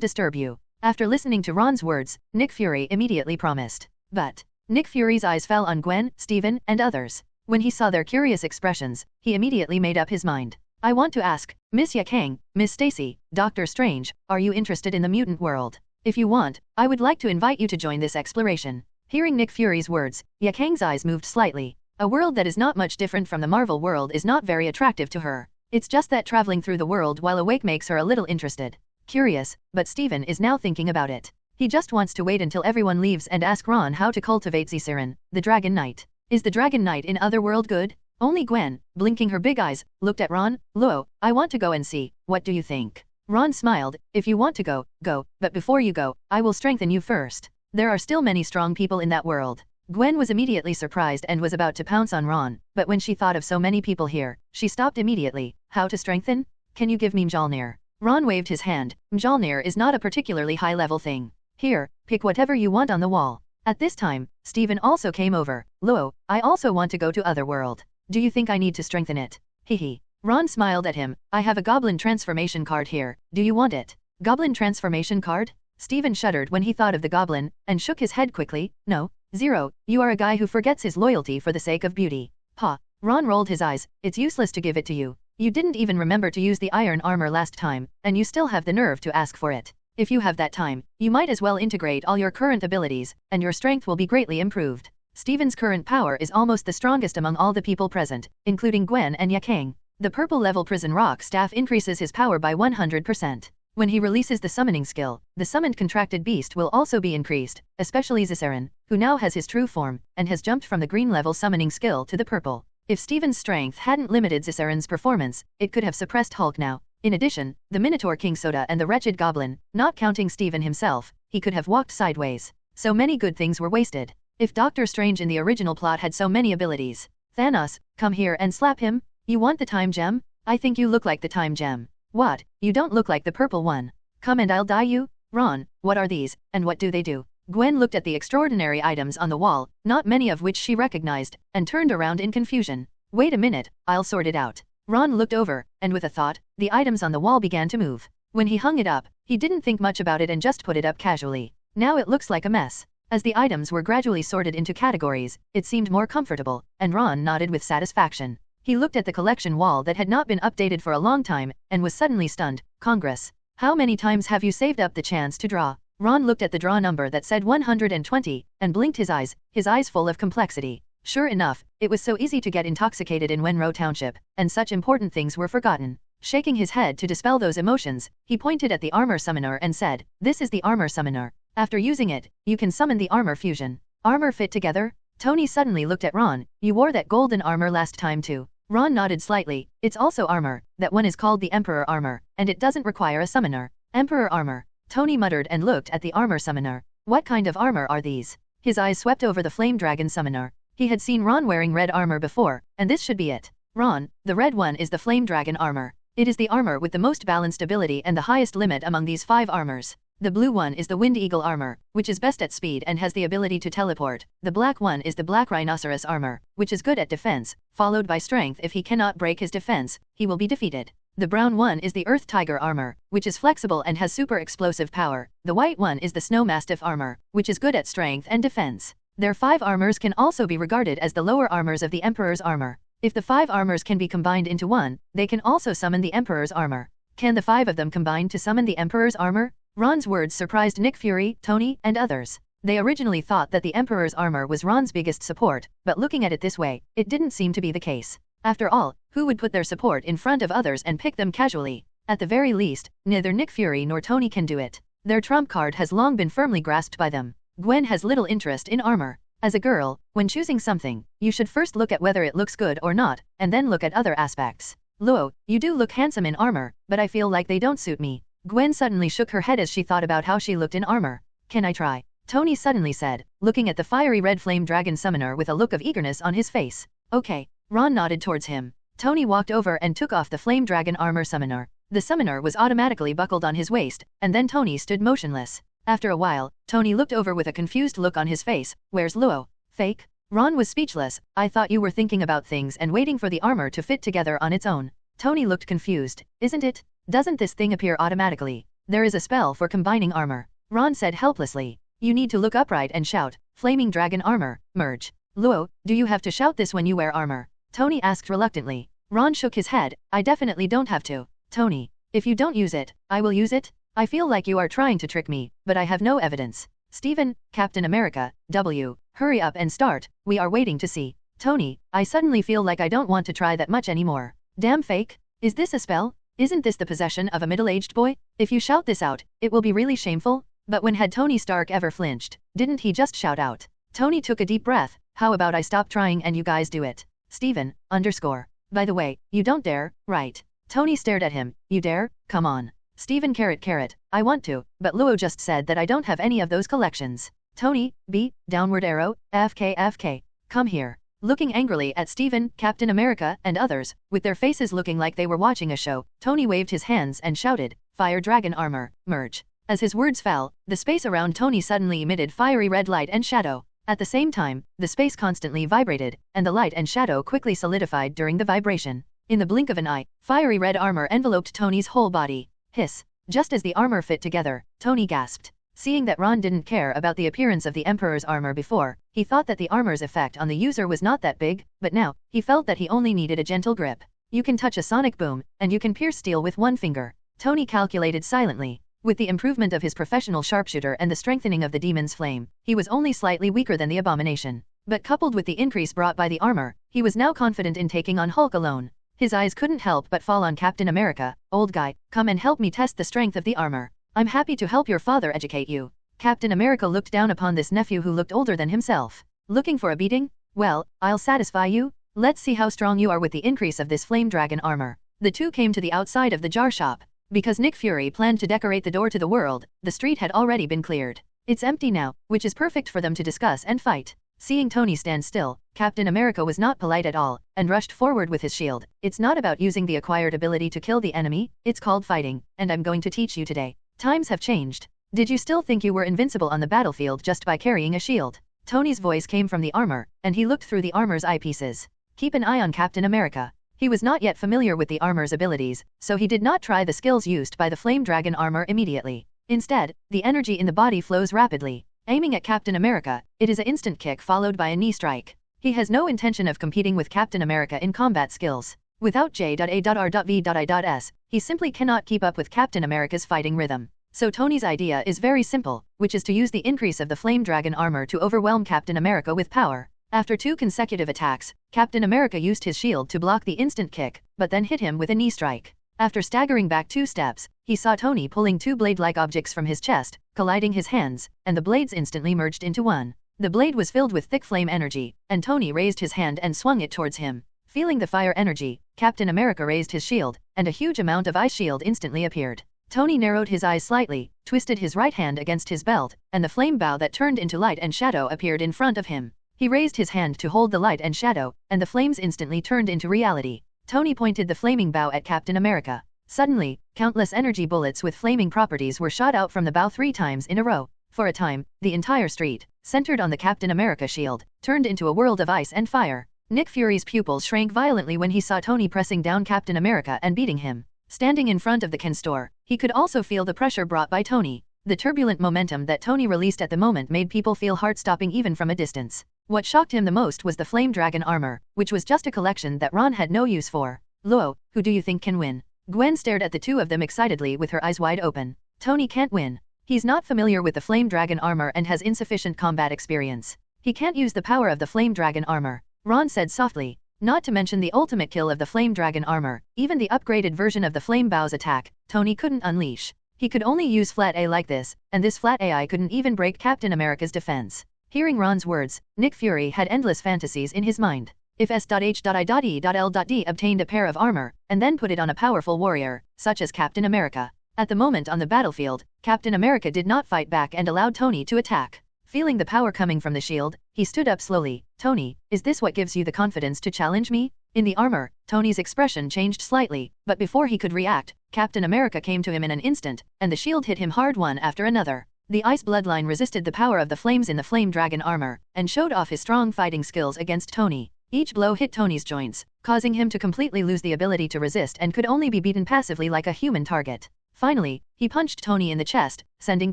disturb you. After listening to Ron's words, Nick Fury immediately promised. But Nick Fury's eyes fell on Gwen, Steven, and others. When he saw their curious expressions, he immediately made up his mind. I want to ask, Miss Yakang, Miss Stacy, Doctor Strange, are you interested in the mutant world? If you want, I would like to invite you to join this exploration. Hearing Nick Fury's words, Yakang's eyes moved slightly. A world that is not much different from the Marvel world is not very attractive to her. It's just that traveling through the world while awake makes her a little interested. Curious, but Steven is now thinking about it. He just wants to wait until everyone leaves and ask Ron how to cultivate Zisiran, the Dragon Knight. Is the Dragon Knight in Otherworld good? Only Gwen, blinking her big eyes, looked at Ron. Lo, I want to go and see, what do you think? Ron smiled, if you want to go, go, but before you go, I will strengthen you first. There are still many strong people in that world. Gwen was immediately surprised and was about to pounce on Ron, but when she thought of so many people here, she stopped immediately. How to strengthen? Can you give me Mjolnir? Ron waved his hand. Mjolnir is not a particularly high-level thing. Here, pick whatever you want on the wall. At this time, Steven also came over. Lo, I also want to go to Otherworld. Do you think I need to strengthen it? Hehe. Ron smiled at him. I have a Goblin Transformation card here. Do you want it? Goblin Transformation card? Steven shuddered when he thought of the goblin, and shook his head quickly. No, Zero, you are a guy who forgets his loyalty for the sake of beauty. Pa. Ron rolled his eyes. It's useless to give it to you. You didn't even remember to use the iron armor last time, and you still have the nerve to ask for it. If you have that time, you might as well integrate all your current abilities, and your strength will be greatly improved. Steven's current power is almost the strongest among all the people present, including Gwen and Yakang. The purple level prison rock staff increases his power by 100%. When he releases the summoning skill, the summoned contracted beast will also be increased, especially Zisiran, who now has his true form, and has jumped from the green level summoning skill to the purple. If Steven's strength hadn't limited Zisiran's performance, it could have suppressed Hulk now. In addition, the Minotaur King Soda and the wretched Goblin, not counting Steven himself, he could have walked sideways. So many good things were wasted. If Doctor Strange in the original plot had so many abilities. Thanos, come here and slap him. You want the time gem? I think you look like the time gem. What? You don't look like the purple one. Come and I'll dye you? Ron, what are these, and what do they do? Gwen looked at the extraordinary items on the wall, not many of which she recognized, and turned around in confusion. Wait a minute, I'll sort it out. Ron looked over, and with a thought, the items on the wall began to move. When he hung it up, he didn't think much about it and just put it up casually. Now it looks like a mess. As the items were gradually sorted into categories, it seemed more comfortable, and Ron nodded with satisfaction. He looked at the collection wall that had not been updated for a long time, and was suddenly stunned. Congress. How many times have you saved up the chance to draw? Ron looked at the draw number that said 120, and blinked his eyes full of complexity. Sure enough, it was so easy to get intoxicated in Wenro Township, and such important things were forgotten. Shaking his head to dispel those emotions, he pointed at the armor summoner and said, "This is the armor summoner. After using it, you can summon the armor fusion." Armor fit together? Tony suddenly looked at Ron. You wore that golden armor last time too. Ron nodded slightly. It's also armor. That one is called the Emperor armor, and it doesn't require a summoner. Emperor armor. Tony muttered and looked at the armor summoner. What kind of armor are these? His eyes swept over the flame dragon summoner. He had seen Ron wearing red armor before, and this should be it. Ron, the red one is the flame dragon armor. It is the armor with the most balanced ability and the highest limit among these 5 armors. The blue one is the Wind Eagle armor, which is best at speed and has the ability to teleport. The black one is the Black Rhinoceros armor, which is good at defense, followed by strength. If he cannot break his defense, he will be defeated. The brown one is the Earth Tiger armor, which is flexible and has super explosive power. The white one is the Snow Mastiff armor, which is good at strength and defense. Their 5 armors can also be regarded as the lower armors of the Emperor's armor. If the 5 armors can be combined into one, they can also summon the Emperor's armor. Can the 5 of them combine to summon the Emperor's armor? Ron's words surprised Nick Fury, Tony, and others. They originally thought that the Emperor's armor was Ron's biggest support, but looking at it this way, it didn't seem to be the case. After all, who would put their support in front of others and pick them casually? At the very least, neither Nick Fury nor Tony can do it. Their trump card has long been firmly grasped by them. Gwen has little interest in armor. As a girl, when choosing something, you should first look at whether it looks good or not, and then look at other aspects. Luo, you do look handsome in armor, but I feel like they don't suit me. Gwen suddenly shook her head as she thought about how she looked in armor. Can I try? Tony suddenly said, looking at the fiery red flame dragon summoner with a look of eagerness on his face. Okay. Ron nodded towards him. Tony walked over and took off the flame dragon armor summoner. The summoner was automatically buckled on his waist, and then Tony stood motionless. After a while, Tony looked over with a confused look on his face. Where's Luo? Fake? Ron was speechless. I thought you were thinking about things and waiting for the armor to fit together on its own. Tony looked confused. Isn't it? Doesn't this thing appear automatically? There is a spell for combining armor. Ron said helplessly. You need to look upright and shout, Flaming Dragon Armor, merge. Luo, do you have to shout this when you wear armor? Tony asked reluctantly. Ron shook his head. I definitely don't have to. Tony, if you don't use it, I will use it. I feel like you are trying to trick me, but I have no evidence. Steven, Captain America, W, hurry up and start, we are waiting to see. Tony, I suddenly feel like I don't want to try that much anymore. Damn fake. Is this a spell? Isn't this the possession of a middle-aged boy? If you shout this out, it will be really shameful. But when had Tony Stark ever flinched? Didn't he just shout out? Tony took a deep breath. How about I stop trying and you guys do it? Steven, _ By the way, you don't dare, right? Tony stared at him. You dare? Come on. Steven _, I want to, but Luo just said that I don't have any of those collections. Tony, B, downward arrow, FK. Come here. Looking angrily at Steven, Captain America, and others, with their faces looking like they were watching a show, Tony waved his hands and shouted, Fire Dragon Armor, merge. As his words fell, the space around Tony suddenly emitted fiery red light and shadow. At the same time, the space constantly vibrated, and the light and shadow quickly solidified during the vibration. In the blink of an eye, fiery red armor enveloped Tony's whole body. Hiss. Just as the armor fit together, Tony gasped. Seeing that Ron didn't care about the appearance of the Emperor's armor before, he thought that the armor's effect on the user was not that big, but now, he felt that he only needed a gentle grip. You can touch a sonic boom, and you can pierce steel with one finger. Tony calculated silently. With the improvement of his professional sharpshooter and the strengthening of the demon's flame, he was only slightly weaker than the abomination. But coupled with the increase brought by the armor, he was now confident in taking on Hulk alone. His eyes couldn't help but fall on Captain America. Old guy, come and help me test the strength of the armor. I'm happy to help your father educate you. Captain America looked down upon this nephew who looked older than himself. Looking for a beating? Well, I'll satisfy you. Let's see how strong you are with the increase of this flame dragon armor. The two came to the outside of the jar shop. Because Nick Fury planned to decorate the door to the world, the street had already been cleared. It's empty now, which is perfect for them to discuss and fight. Seeing Tony stand still, Captain America was not polite at all, and rushed forward with his shield. It's not about using the acquired ability to kill the enemy, it's called fighting, and I'm going to teach you today. Times have changed. Did you still think you were invincible on the battlefield just by carrying a shield? Tony's voice came from the armor, and he looked through the armor's eyepieces. Keep an eye on Captain America. He was not yet familiar with the armor's abilities, so he did not try the skills used by the Flame Dragon armor immediately. Instead, the energy in the body flows rapidly. Aiming at Captain America, it is an instant kick followed by a knee strike. He has no intention of competing with Captain America in combat skills. Without J.A.R.V.I.S, he simply cannot keep up with Captain America's fighting rhythm. So Tony's idea is very simple, which is to use the increase of the Flame Dragon armor to overwhelm Captain America with power. After 2 consecutive attacks, Captain America used his shield to block the instant kick, but then hit him with a knee strike. After staggering back 2 steps, he saw Tony pulling 2 blade-like objects from his chest, colliding his hands, and the blades instantly merged into one. The blade was filled with thick flame energy, and Tony raised his hand and swung it towards him. Feeling the fire energy, Captain America raised his shield, and a huge amount of ice shield instantly appeared. Tony narrowed his eyes slightly, twisted his right hand against his belt, and the flame bow that turned into light and shadow appeared in front of him. He raised his hand to hold the light and shadow, and the flames instantly turned into reality. Tony pointed the flaming bow at Captain America. Suddenly, countless energy bullets with flaming properties were shot out from the bow 3 times in a row. For a time, the entire street, centered on the Captain America shield, turned into a world of ice and fire. Nick Fury's pupils shrank violently when he saw Tony pressing down Captain America and beating him. Standing in front of the Ken store, he could also feel the pressure brought by Tony. The turbulent momentum that Tony released at the moment made people feel heart-stopping even from a distance. What shocked him the most was the Flame Dragon armor, which was just a collection that Ron had no use for. Lo, who do you think can win? Gwen stared at the two of them excitedly with her eyes wide open. Tony can't win. He's not familiar with the Flame Dragon armor and has insufficient combat experience. He can't use the power of the Flame Dragon armor, Ron said softly. Not to mention the ultimate kill of the Flame Dragon armor, even the upgraded version of the Flame Bow's attack, Tony couldn't unleash. He could only use Flat A like this, and this Flat AI couldn't even break Captain America's defense. Hearing Ron's words, Nick Fury had endless fantasies in his mind. If S.H.I.D.L.D. obtained a pair of armor, and then put it on a powerful warrior, such as Captain America. At the moment on the battlefield, Captain America did not fight back and allowed Tony to attack. Feeling the power coming from the shield, he stood up slowly. Tony, is this what gives you the confidence to challenge me? In the armor, Tony's expression changed slightly, but before he could react, Captain America came to him in an instant, and the shield hit him hard one after another. The ice bloodline resisted the power of the flames in the Flame Dragon armor, and showed off his strong fighting skills against Tony. Each blow hit Tony's joints, causing him to completely lose the ability to resist and could only be beaten passively like a human target. Finally, he punched Tony in the chest, sending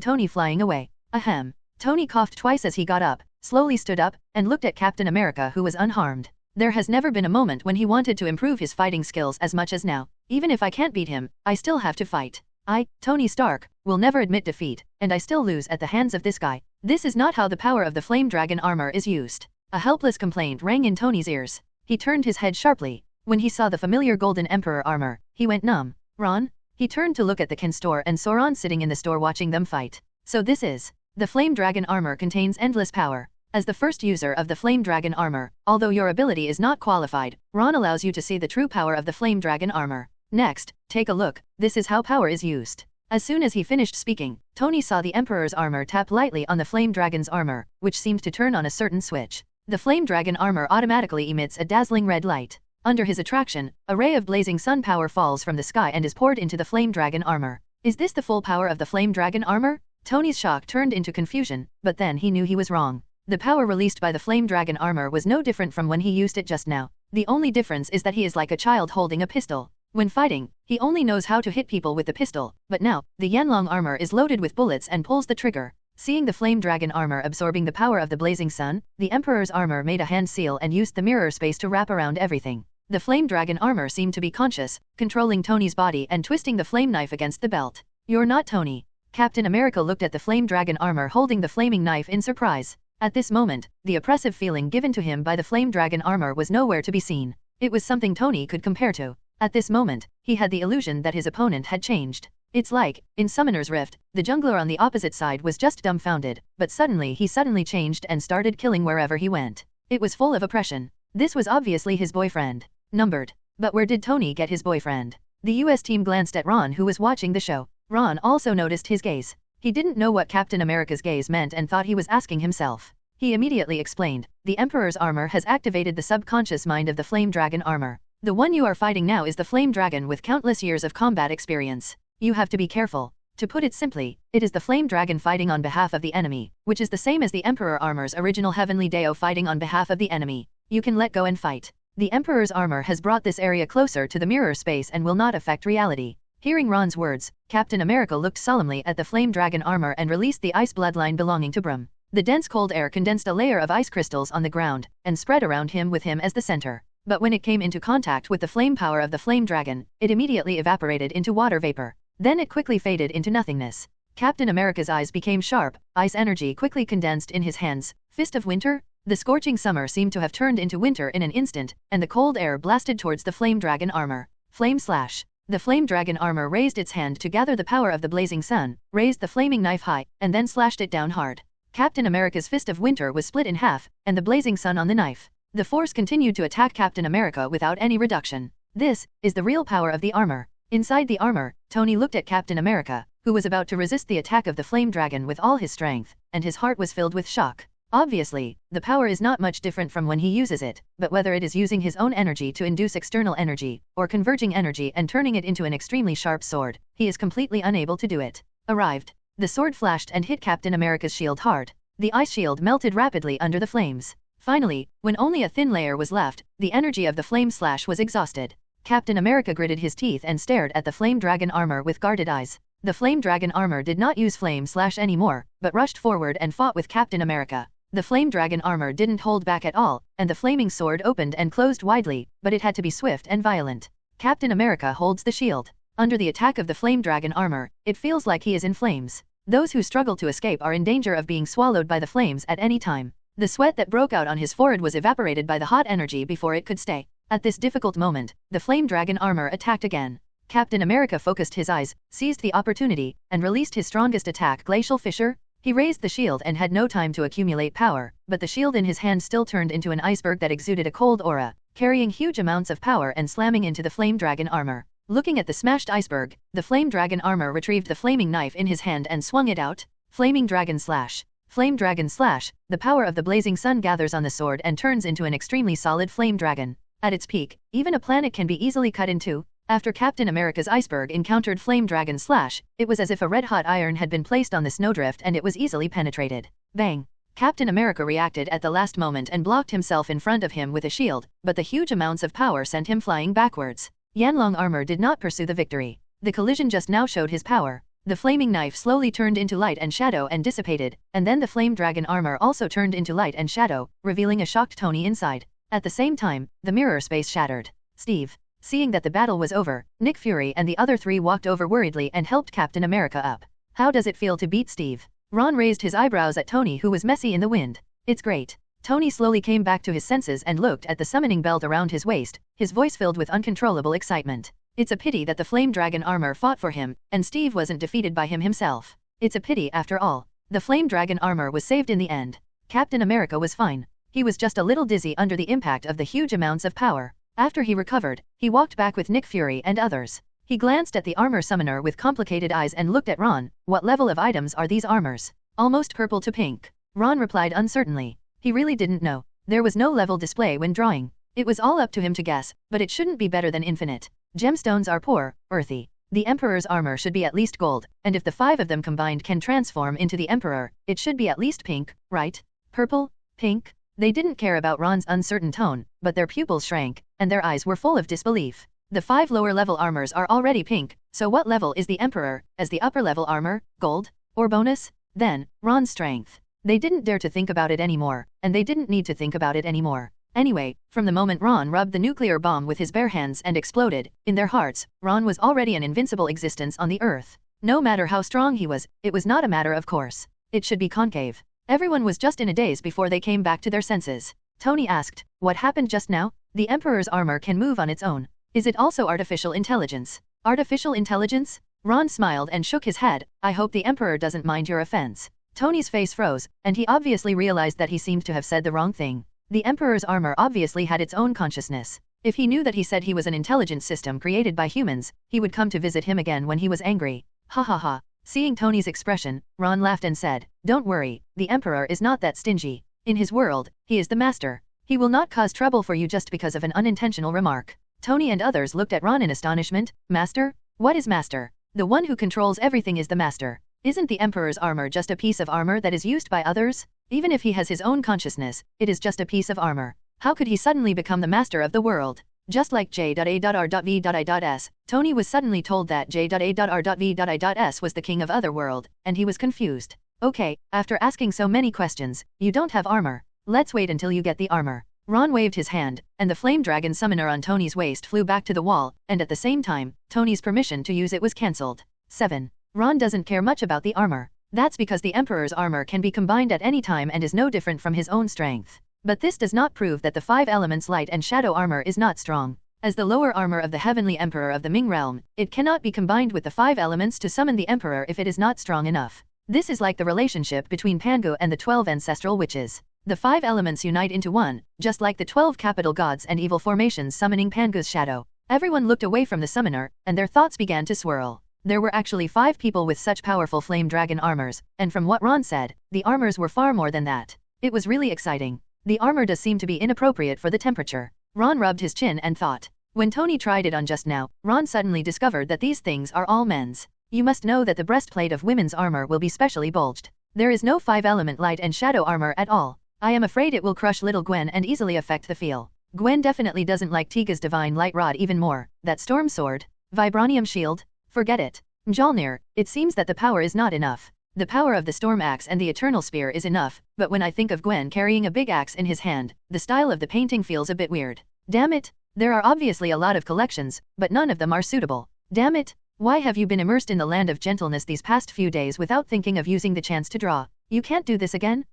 Tony flying away. Ahem. Tony coughed twice as he got up, slowly stood up, and looked at Captain America who was unharmed. There has never been a moment when he wanted to improve his fighting skills as much as now. Even if I can't beat him, I still have to fight. I, Tony Stark, will never admit defeat, and I still lose at the hands of this guy. This is not how the power of the Flame Dragon armor is used. A helpless complaint rang in Tony's ears. He turned his head sharply. When he saw the familiar Golden Emperor armor, he went numb. Ron? He turned to look at the Ken store and saw Ron sitting in the store watching them fight. So this is. The Flame Dragon armor contains endless power. As the first user of the Flame Dragon armor, although your ability is not qualified, Ron allows you to see the true power of the Flame Dragon armor. Next, take a look. This is how power is used. As soon as he finished speaking, Tony saw the Emperor's armor tap lightly on the Flame Dragon's armor, which seemed to turn on a certain switch. The Flame Dragon armor automatically emits a dazzling red light. Under his attraction, a ray of blazing sun power falls from the sky and is poured into the Flame Dragon armor. Is this the full power of the Flame Dragon armor? Tony's shock turned into confusion, but then he knew he was wrong. The power released by the Flame Dragon armor was no different from when he used it just now. The only difference is that he is like a child holding a pistol. When fighting, he only knows how to hit people with the pistol, but now, the Yanlong armor is loaded with bullets and pulls the trigger. Seeing the Flame Dragon armor absorbing the power of the blazing sun, the Emperor's armor made a hand seal and used the mirror space to wrap around everything. The Flame Dragon armor seemed to be conscious, controlling Tony's body and twisting the flame knife against the belt. You're not Tony. Captain America looked at the Flame Dragon armor holding the flaming knife in surprise. At this moment, the oppressive feeling given to him by the Flame Dragon armor was nowhere to be seen. It was something Tony could compare to. At this moment, he had the illusion that his opponent had changed. It's like, in Summoner's Rift, the jungler on the opposite side was just dumbfounded, but suddenly he changed and started killing wherever he went. It was full of oppression. This was obviously his boyfriend. Numbered. But where did Tony get his boyfriend? The US team glanced at Ron, who was watching the show. Ron also noticed his gaze. He didn't know what Captain America's gaze meant and thought he was asking himself. He immediately explained, "The Emperor's armor has activated the subconscious mind of the Flame Dragon armor. The one you are fighting now is the Flame Dragon with countless years of combat experience. You have to be careful. To put it simply, it is the Flame Dragon fighting on behalf of the enemy, which is the same as the Emperor armor's original Heavenly Deo fighting on behalf of the enemy. You can let go and fight. The Emperor's armor has brought this area closer to the mirror space and will not affect reality." Hearing Ron's words, Captain America looked solemnly at the Flame Dragon armor and released the ice bloodline belonging to Brum. The dense cold air condensed a layer of ice crystals on the ground and spread around him with him as the center. But when it came into contact with the flame power of the Flame Dragon, it immediately evaporated into water vapor. Then it quickly faded into nothingness. Captain America's eyes became sharp, ice energy quickly condensed in his hands. Fist of winter? The scorching summer seemed to have turned into winter in an instant, and the cold air blasted towards the Flame Dragon armor. Flame slash. The Flame Dragon armor raised its hand to gather the power of the blazing sun, raised the flaming knife high, and then slashed it down hard. Captain America's Fist of Winter was split in half, and the blazing sun on the knife. The force continued to attack Captain America without any reduction. This is the real power of the armor. Inside the armor, Tony looked at Captain America, who was about to resist the attack of the Flame Dragon with all his strength, and his heart was filled with shock. Obviously, the power is not much different from when he uses it, but whether it is using his own energy to induce external energy, or converging energy and turning it into an extremely sharp sword, he is completely unable to do it. Arrived. The sword flashed and hit Captain America's shield hard. The ice shield melted rapidly under the flames. Finally, when only a thin layer was left, the energy of the flame slash was exhausted. Captain America gritted his teeth and stared at the Flame Dragon armor with guarded eyes. The Flame Dragon armor did not use flame slash anymore, but rushed forward and fought with Captain America. The Flame Dragon armor didn't hold back at all, and the flaming sword opened and closed widely, but it had to be swift and violent. Captain America holds the shield. Under the attack of the Flame Dragon armor, it feels like he is in flames. Those who struggle to escape are in danger of being swallowed by the flames at any time. The sweat that broke out on his forehead was evaporated by the hot energy before it could stay. At this difficult moment, the Flame Dragon armor attacked again. Captain America focused his eyes, seized the opportunity, and released his strongest attack, Glacial Fissure. He raised the shield and had no time to accumulate power, but the shield in his hand still turned into an iceberg that exuded a cold aura, carrying huge amounts of power and slamming into the Flame Dragon armor. Looking at the smashed iceberg, the Flame Dragon armor retrieved the flaming knife in his hand and swung it out. Flaming Dragon Slash. Flame Dragon Slash. The power of the blazing sun gathers on the sword and turns into an extremely solid flame dragon. At its peak, even a planet can be easily cut in two. After Captain America's iceberg encountered Flame Dragon Slash, it was as if a red-hot iron had been placed on the snowdrift and it was easily penetrated. Bang! Captain America reacted at the last moment and blocked himself in front of him with a shield, but the huge amounts of power sent him flying backwards. Yanlong armor did not pursue the victory. The collision just now showed his power. The flaming knife slowly turned into light and shadow and dissipated, and then the Flame Dragon armor also turned into light and shadow, revealing a shocked Tony inside. At the same time, the mirror space shattered. Steve. Seeing that the battle was over, Nick Fury and the other three walked over worriedly and helped Captain America up. How does it feel to beat Steve? Ron raised his eyebrows at Tony, who was messy in the wind. It's great. Tony slowly came back to his senses and looked at the summoning belt around his waist, his voice filled with uncontrollable excitement. It's a pity that the Flame Dragon armor fought for him, and Steve wasn't defeated by him himself. It's a pity after all. The Flame Dragon armor was saved in the end. Captain America was fine. He was just a little dizzy under the impact of the huge amounts of power. After he recovered, he walked back with Nick Fury and others. He glanced at the armor summoner with complicated eyes and looked at Ron. What level of items are these armors? Almost purple to pink. Ron replied uncertainly. He really didn't know. There was no level display when drawing. It was all up to him to guess, but it shouldn't be better than infinite. Gemstones are poor, earthy. The Emperor's armor should be at least gold, and if the 5 of them combined can transform into the Emperor, it should be at least pink, right? Purple? Pink? They didn't care about Ron's uncertain tone, but their pupils shrank, and their eyes were full of disbelief. The 5 lower-level armors are already pink, so what level is the Emperor? As the upper-level armor, gold? Or bonus? Then, Ron's strength. They didn't dare to think about it anymore, and they didn't need to think about it anymore. Anyway, from the moment Ron rubbed the nuclear bomb with his bare hands and exploded, in their hearts, Ron was already an invincible existence on the Earth. No matter how strong he was, it was not a matter of course. It should be concave. Everyone was just in a daze before they came back to their senses. Tony asked, what happened just now? The Emperor's armor can move on its own. Is it also artificial intelligence? Artificial intelligence? Ron smiled and shook his head. I hope the Emperor doesn't mind your offense. Tony's face froze, and he obviously realized that he seemed to have said the wrong thing. The Emperor's armor obviously had its own consciousness. If he knew that he said he was an intelligent system created by humans, he would come to visit him again when he was angry. Ha ha ha. Seeing Tony's expression, Ron laughed and said, "Don't worry, the Emperor is not that stingy. In his world, he is the master. He will not cause trouble for you just because of an unintentional remark." Tony and others looked at Ron in astonishment. Master? What is master? The one who controls everything is the master. Isn't the Emperor's armor just a piece of armor that is used by others? Even if he has his own consciousness, it is just a piece of armor. How could he suddenly become the master of the world? Just like J.A.R.V.I.S, Tony was suddenly told that J.A.R.V.I.S was the king of Otherworld, and he was confused. Okay, after asking so many questions, you don't have armor. Let's wait until you get the armor. Ron waved his hand, and the flame dragon summoner on Tony's waist flew back to the wall, and at the same time, Tony's permission to use it was cancelled. 7. Ron doesn't care much about the armor. That's because the Emperor's armor can be combined at any time and is no different from his own strength. But this does not prove that the 5 elements light and shadow armor is not strong. As the lower armor of the Heavenly Emperor of the Ming realm, it cannot be combined with the 5 elements to summon the Emperor if it is not strong enough. This is like the relationship between Pangu and the 12 ancestral witches. The 5 elements unite into one, just like the 12 capital gods and evil formations summoning Pangu's shadow. Everyone looked away from the summoner, and their thoughts began to swirl. There were actually 5 people with such powerful flame dragon armors, and from what Ron said, the armors were far more than that. It was really exciting. The armor does seem to be inappropriate for the temperature. Ron rubbed his chin and thought. When Tony tried it on just now, Ron suddenly discovered that these things are all men's. You must know that the breastplate of women's armor will be specially bulged. There is no 5-element light and shadow armor at all. I am afraid it will crush little Gwen and easily affect the feel. Gwen definitely doesn't like Tiga's divine light rod even more. That storm sword? Vibranium shield? Forget it. Mjolnir, it seems that the power is not enough. The power of the storm axe and the eternal spear is enough, but when I think of Gwen carrying a big axe in his hand, the style of the painting feels a bit weird. Damn it! There are obviously a lot of collections, but none of them are suitable. Damn it! Why have you been immersed in the land of gentleness these past few days without thinking of using the chance to draw? You can't do this again?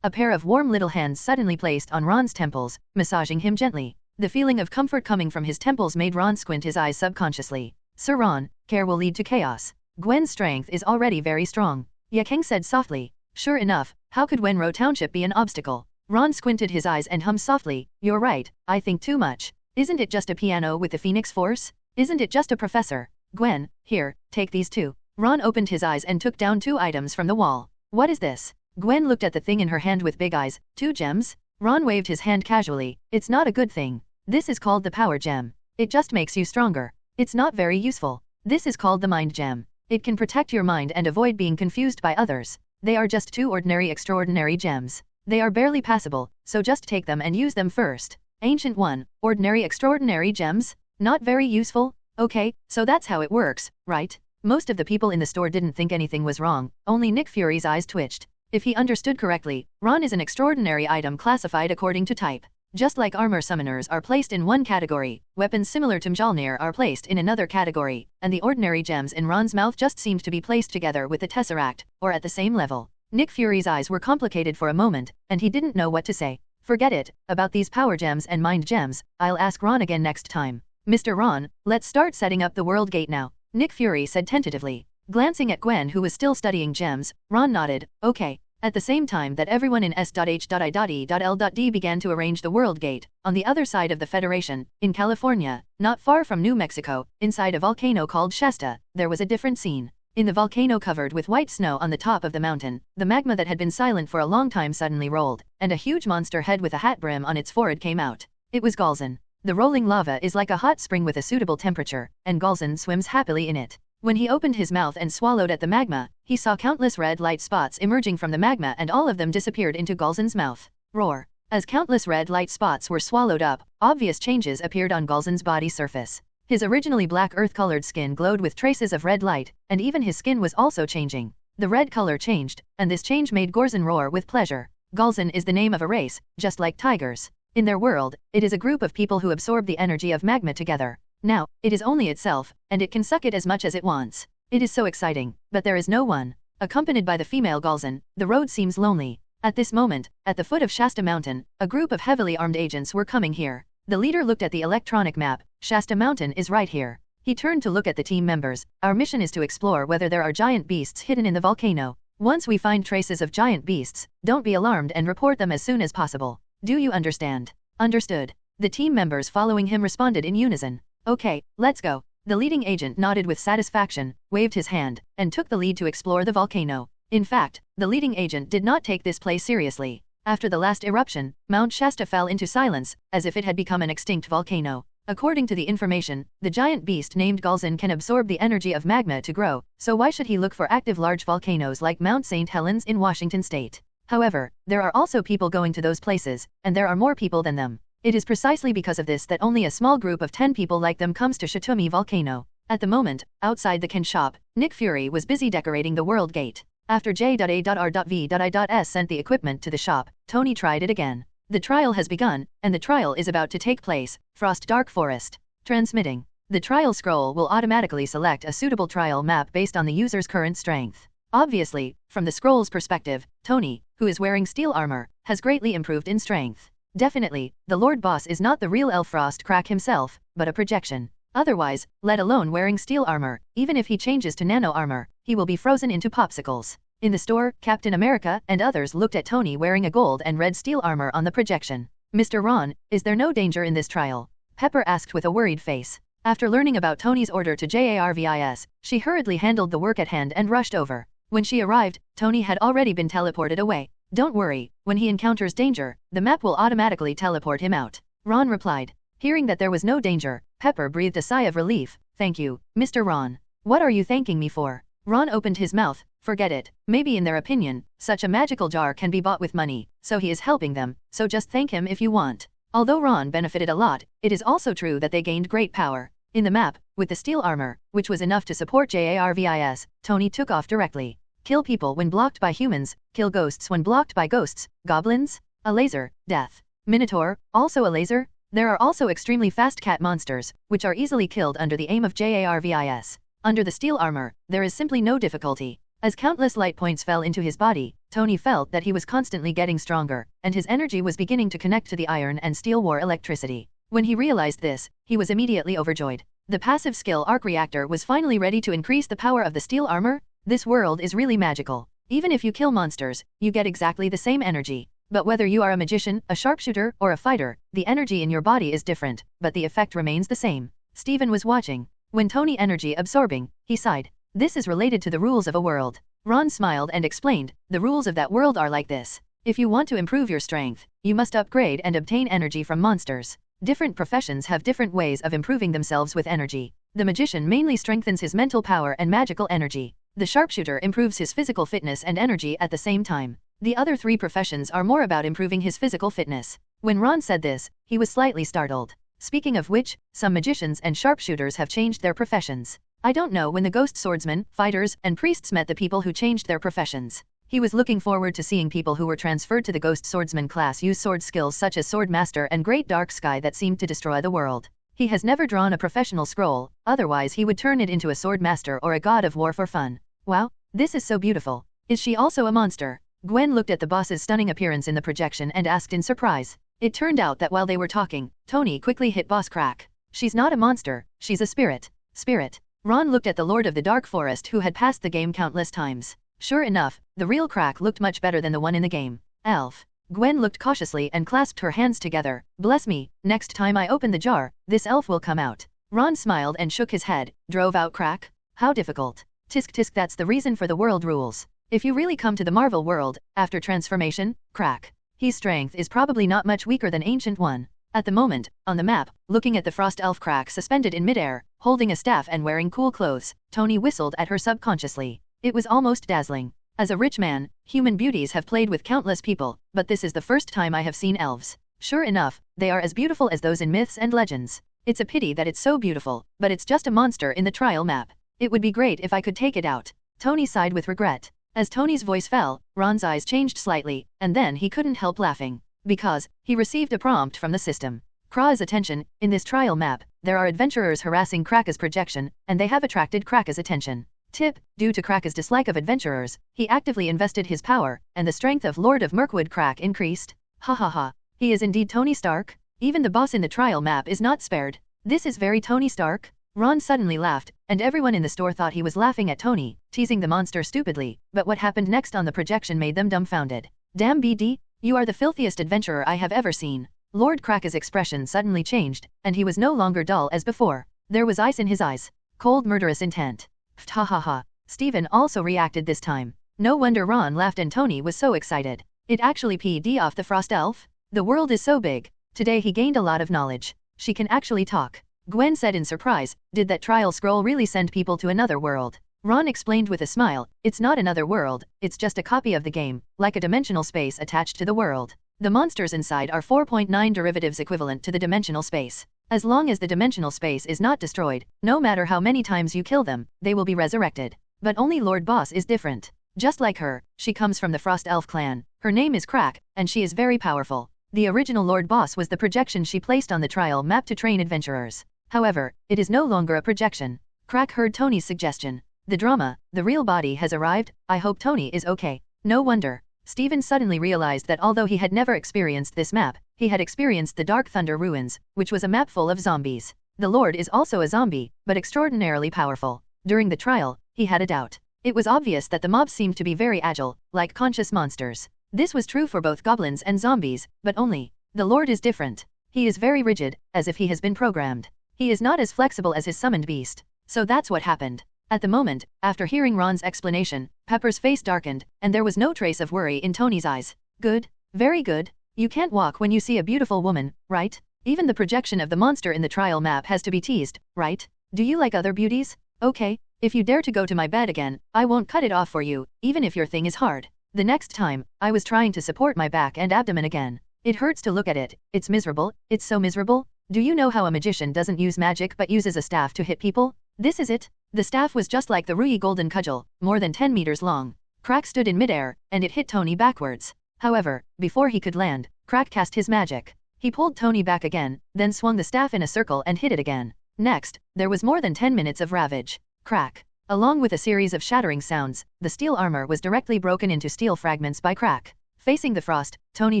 A pair of warm little hands suddenly placed on Ron's temples, massaging him gently. The feeling of comfort coming from his temples made Ron squint his eyes subconsciously. Sir Ron, care will lead to chaos. Gwen's strength is already very strong. Yakeng said softly. Sure enough, how could Wenro Township be an obstacle? Ron squinted his eyes and hummed softly. You're right, I think too much. Isn't it just a piano with the Phoenix Force? Isn't it just a professor? Gwen, here, take these 2. Ron opened his eyes and took down 2 items from the wall. What is this? Gwen looked at the thing in her hand with big eyes. 2 gems? Ron waved his hand casually. It's not a good thing. This is called the power gem. It just makes you stronger. It's not very useful. This is called the mind gem. It can protect your mind and avoid being confused by others. They are just 2 ordinary extraordinary gems. They are barely passable, so just take them and use them first. Ancient one, ordinary extraordinary gems? Not very useful? Okay, so that's how it works, right? Most of the people in the store didn't think anything was wrong, only Nick Fury's eyes twitched. If he understood correctly, Ron is an extraordinary item classified according to type. Just like armor summoners are placed in one category, weapons similar to Mjolnir are placed in another category, and the ordinary gems in Ron's mouth just seemed to be placed together with the Tesseract, or at the same level. Nick Fury's eyes were complicated for a moment, and he didn't know what to say. Forget it, about these power gems and mind gems, I'll ask Ron again next time. Mr. Ron, let's start setting up the world gate now, Nick Fury said tentatively. Glancing at Gwen who was still studying gems, Ron nodded, okay. At the same time that everyone in S.H.I.L.D began to arrange the world gate, on the other side of the Federation, in California, not far from New Mexico, inside a volcano called Shasta, there was a different scene. In the volcano covered with white snow on the top of the mountain, the magma that had been silent for a long time suddenly rolled, and a huge monster head with a hat brim on its forehead came out. It was Galzin. The rolling lava is like a hot spring with a suitable temperature, and Galzin swims happily in it. When he opened his mouth and swallowed at the magma, he saw countless red light spots emerging from the magma and all of them disappeared into Galzin's mouth. Roar. As countless red light spots were swallowed up, obvious changes appeared on Galzin's body surface. His originally black earth-colored skin glowed with traces of red light, and even his skin was also changing. The red color changed, and this change made Galzin roar with pleasure. Galzin is the name of a race, just like tigers. In their world, it is a group of people who absorb the energy of magma together. Now, it is only itself, and it can suck it as much as it wants. It is so exciting, but there is no one. Accompanied by the female Galzin, the road seems lonely. At this moment, at the foot of Shasta Mountain, a group of heavily armed agents were coming here. The leader looked at the electronic map. Shasta Mountain is right here. He turned to look at the team members. Our mission is to explore whether there are giant beasts hidden in the volcano. Once we find traces of giant beasts, don't be alarmed and report them as soon as possible. Do you understand? Understood. The team members following him responded in unison. Okay, let's go. The leading agent nodded with satisfaction, waved his hand, and took the lead to explore the volcano. In fact, the leading agent did not take this place seriously. After the last eruption, Mount Shasta fell into silence, as if it had become an extinct volcano. According to the information, the giant beast named Galzin can absorb the energy of magma to grow, so why should he look for active large volcanoes like Mount St. Helens in Washington state? However, there are also people going to those places, and there are more people than them. It is precisely because of this that only a small group of 10 people like them comes to Shatumi volcano. At the moment, outside the Ken shop, Nick Fury was busy decorating the world gate. After J.A.R.V.I.S sent the equipment to the shop, Tony tried it again. The trial has begun, and the trial is about to take place. Frost Dark Forest. Transmitting. The trial scroll will automatically select a suitable trial map based on the user's current strength. Obviously, from the scroll's perspective, Tony, who is wearing steel armor, has greatly improved in strength. Definitely, the Lord Boss is not the real Elf Frost Crack himself, but a projection. Otherwise, let alone wearing steel armor, even if he changes to nano armor, he will be frozen into popsicles. In the store, Captain America and others looked at Tony wearing a gold and red steel armor on the projection. Mr. Ron, is there no danger in this trial? Pepper asked with a worried face. After learning about Tony's order to JARVIS, she hurriedly handled the work at hand and rushed over. When she arrived, Tony had already been teleported away. Don't worry, when he encounters danger, the map will automatically teleport him out. Ron replied. Hearing that there was no danger, Pepper breathed a sigh of relief. Thank you, Mr. Ron. What are you thanking me for? Ron opened his mouth. Forget it. Maybe in their opinion, such a magical jar can be bought with money, so he is helping them, so just thank him if you want. Although Ron benefited a lot, it is also true that they gained great power. In the map, with the steel armor, which was enough to support JARVIS, Tony took off directly. Kill people when blocked by humans, kill ghosts when blocked by ghosts, goblins, a laser, death. Minotaur, also a laser. There are also extremely fast cat monsters, which are easily killed under the aim of JARVIS. Under the steel armor, there is simply no difficulty. As countless light points fell into his body, Tony felt that he was constantly getting stronger, and his energy was beginning to connect to the iron and steel war electricity. When he realized this, he was immediately overjoyed. The passive skill arc reactor was finally ready to increase the power of the steel armor. This world is really magical. Even if you kill monsters, you get exactly the same energy. But whether you are a magician, a sharpshooter, or a fighter, the energy in your body is different, but the effect remains the same. Steven was watching. When Tony energy absorbing, he sighed. This is related to the rules of a world. Ron smiled and explained, the rules of that world are like this. If you want to improve your strength, you must upgrade and obtain energy from monsters. Different professions have different ways of improving themselves with energy. The magician mainly strengthens his mental power and magical energy. The sharpshooter improves his physical fitness and energy at the same time. The other three professions are more about improving his physical fitness. When Ron said this, he was slightly startled. Speaking of which, some magicians and sharpshooters have changed their professions. I don't know when the ghost swordsmen, fighters, and priests met the people who changed their professions. He was looking forward to seeing people who were transferred to the ghost swordsman class use sword skills such as Sword Master and Great Dark Sky that seemed to destroy the world. He has never drawn a professional scroll, otherwise he would turn it into a sword master or a god of war for fun. Wow, this is so beautiful. Is she also a monster? Gwen looked at the boss's stunning appearance in the projection and asked in surprise. It turned out that while they were talking, Tony quickly hit Boss Crack. She's not a monster, she's a spirit. Spirit. Ron looked at the Lord of the Dark Forest who had passed the game countless times. Sure enough, the real Crack looked much better than the one in the game. Elf. Gwen looked cautiously and clasped her hands together. Bless me, next time I open the jar, this elf will come out. Ron smiled and shook his head. Drove out Crack? How difficult. Tisk tisk, that's the reason for the world rules. If you really come to the Marvel world, after transformation, Crack. His strength is probably not much weaker than Ancient One. At the moment, on the map, looking at the Frost Elf Crack suspended in midair, holding a staff and wearing cool clothes, Tony whistled at her subconsciously. It was almost dazzling. As a rich man, human beauties have played with countless people, but this is the first time I have seen elves. Sure enough, they are as beautiful as those in myths and legends. It's a pity that it's so beautiful, but it's just a monster in the trial map. It would be great if I could take it out. Tony sighed with regret. As Tony's voice fell, Ron's eyes changed slightly, and then he couldn't help laughing. Because, he received a prompt from the system. Krak's attention. In this trial map, there are adventurers harassing Krak's projection, and they have attracted Krak's attention. Tip, due to Krak's dislike of adventurers, he actively invested his power, and the strength of Lord of Mirkwood Krak increased. Ha ha ha. He is indeed Tony Stark? Even the boss in the trial map is not spared. This is very Tony Stark? Ron suddenly laughed, and everyone in the store thought he was laughing at Tony, teasing the monster stupidly, but what happened next on the projection made them dumbfounded. Damn BD, you are the filthiest adventurer I have ever seen. Lord Cracker's expression suddenly changed, and he was no longer dull as before. There was ice in his eyes. Cold murderous intent. Pft ha ha ha. Stephen also reacted this time. No wonder Ron laughed and Tony was so excited. It actually PD'd off the frost elf? The world is so big. Today he gained a lot of knowledge. She can actually talk. Gwen said in surprise, did that trial scroll really send people to another world? Ron explained with a smile, it's not another world, it's just a copy of the game, like a dimensional space attached to the world. The monsters inside are 4.9 derivatives equivalent to the dimensional space. As long as the dimensional space is not destroyed, no matter how many times you kill them, they will be resurrected. But only Lord Boss is different. Just like her, she comes from the Frost Elf clan. Her name is Crack, and she is very powerful. The original Lord Boss was the projection she placed on the trial map to train adventurers. However, it is no longer a projection. Crack heard Tony's suggestion. The drama, the real body has arrived, I hope Tony is okay. No wonder. Stephen suddenly realized that although he had never experienced this map, he had experienced the Dark Thunder Ruins, which was a map full of zombies. The Lord is also a zombie, but extraordinarily powerful. During the trial, he had a doubt. It was obvious that the mobs seemed to be very agile, like conscious monsters. This was true for both goblins and zombies, but only. The Lord is different. He is very rigid, as if he has been programmed. He is not as flexible as his summoned beast. So that's what happened. At the moment, after hearing Ron's explanation, Pepper's face darkened, and there was no trace of worry in Tony's eyes. Good. Very good. You can't walk when you see a beautiful woman, right? Even the projection of the monster in the trial map has to be teased, right? Do you like other beauties? Okay. If you dare to go to my bed again, I won't cut it off for you, even if your thing is hard. The next time, I was trying to support my back and abdomen again. It hurts to look at it. It's miserable. It's so miserable. Do you know how a magician doesn't use magic but uses a staff to hit people? This is it. The staff was just like the Rui golden cudgel, more than 10 meters long. Crack stood in midair, and it hit Tony backwards. However, before he could land, Crack cast his magic. He pulled Tony back again, then swung the staff in a circle and hit it again. Next, there was more than 10 minutes of ravage. Crack. Along with a series of shattering sounds, the steel armor was directly broken into steel fragments by Crack. Facing the frost, Tony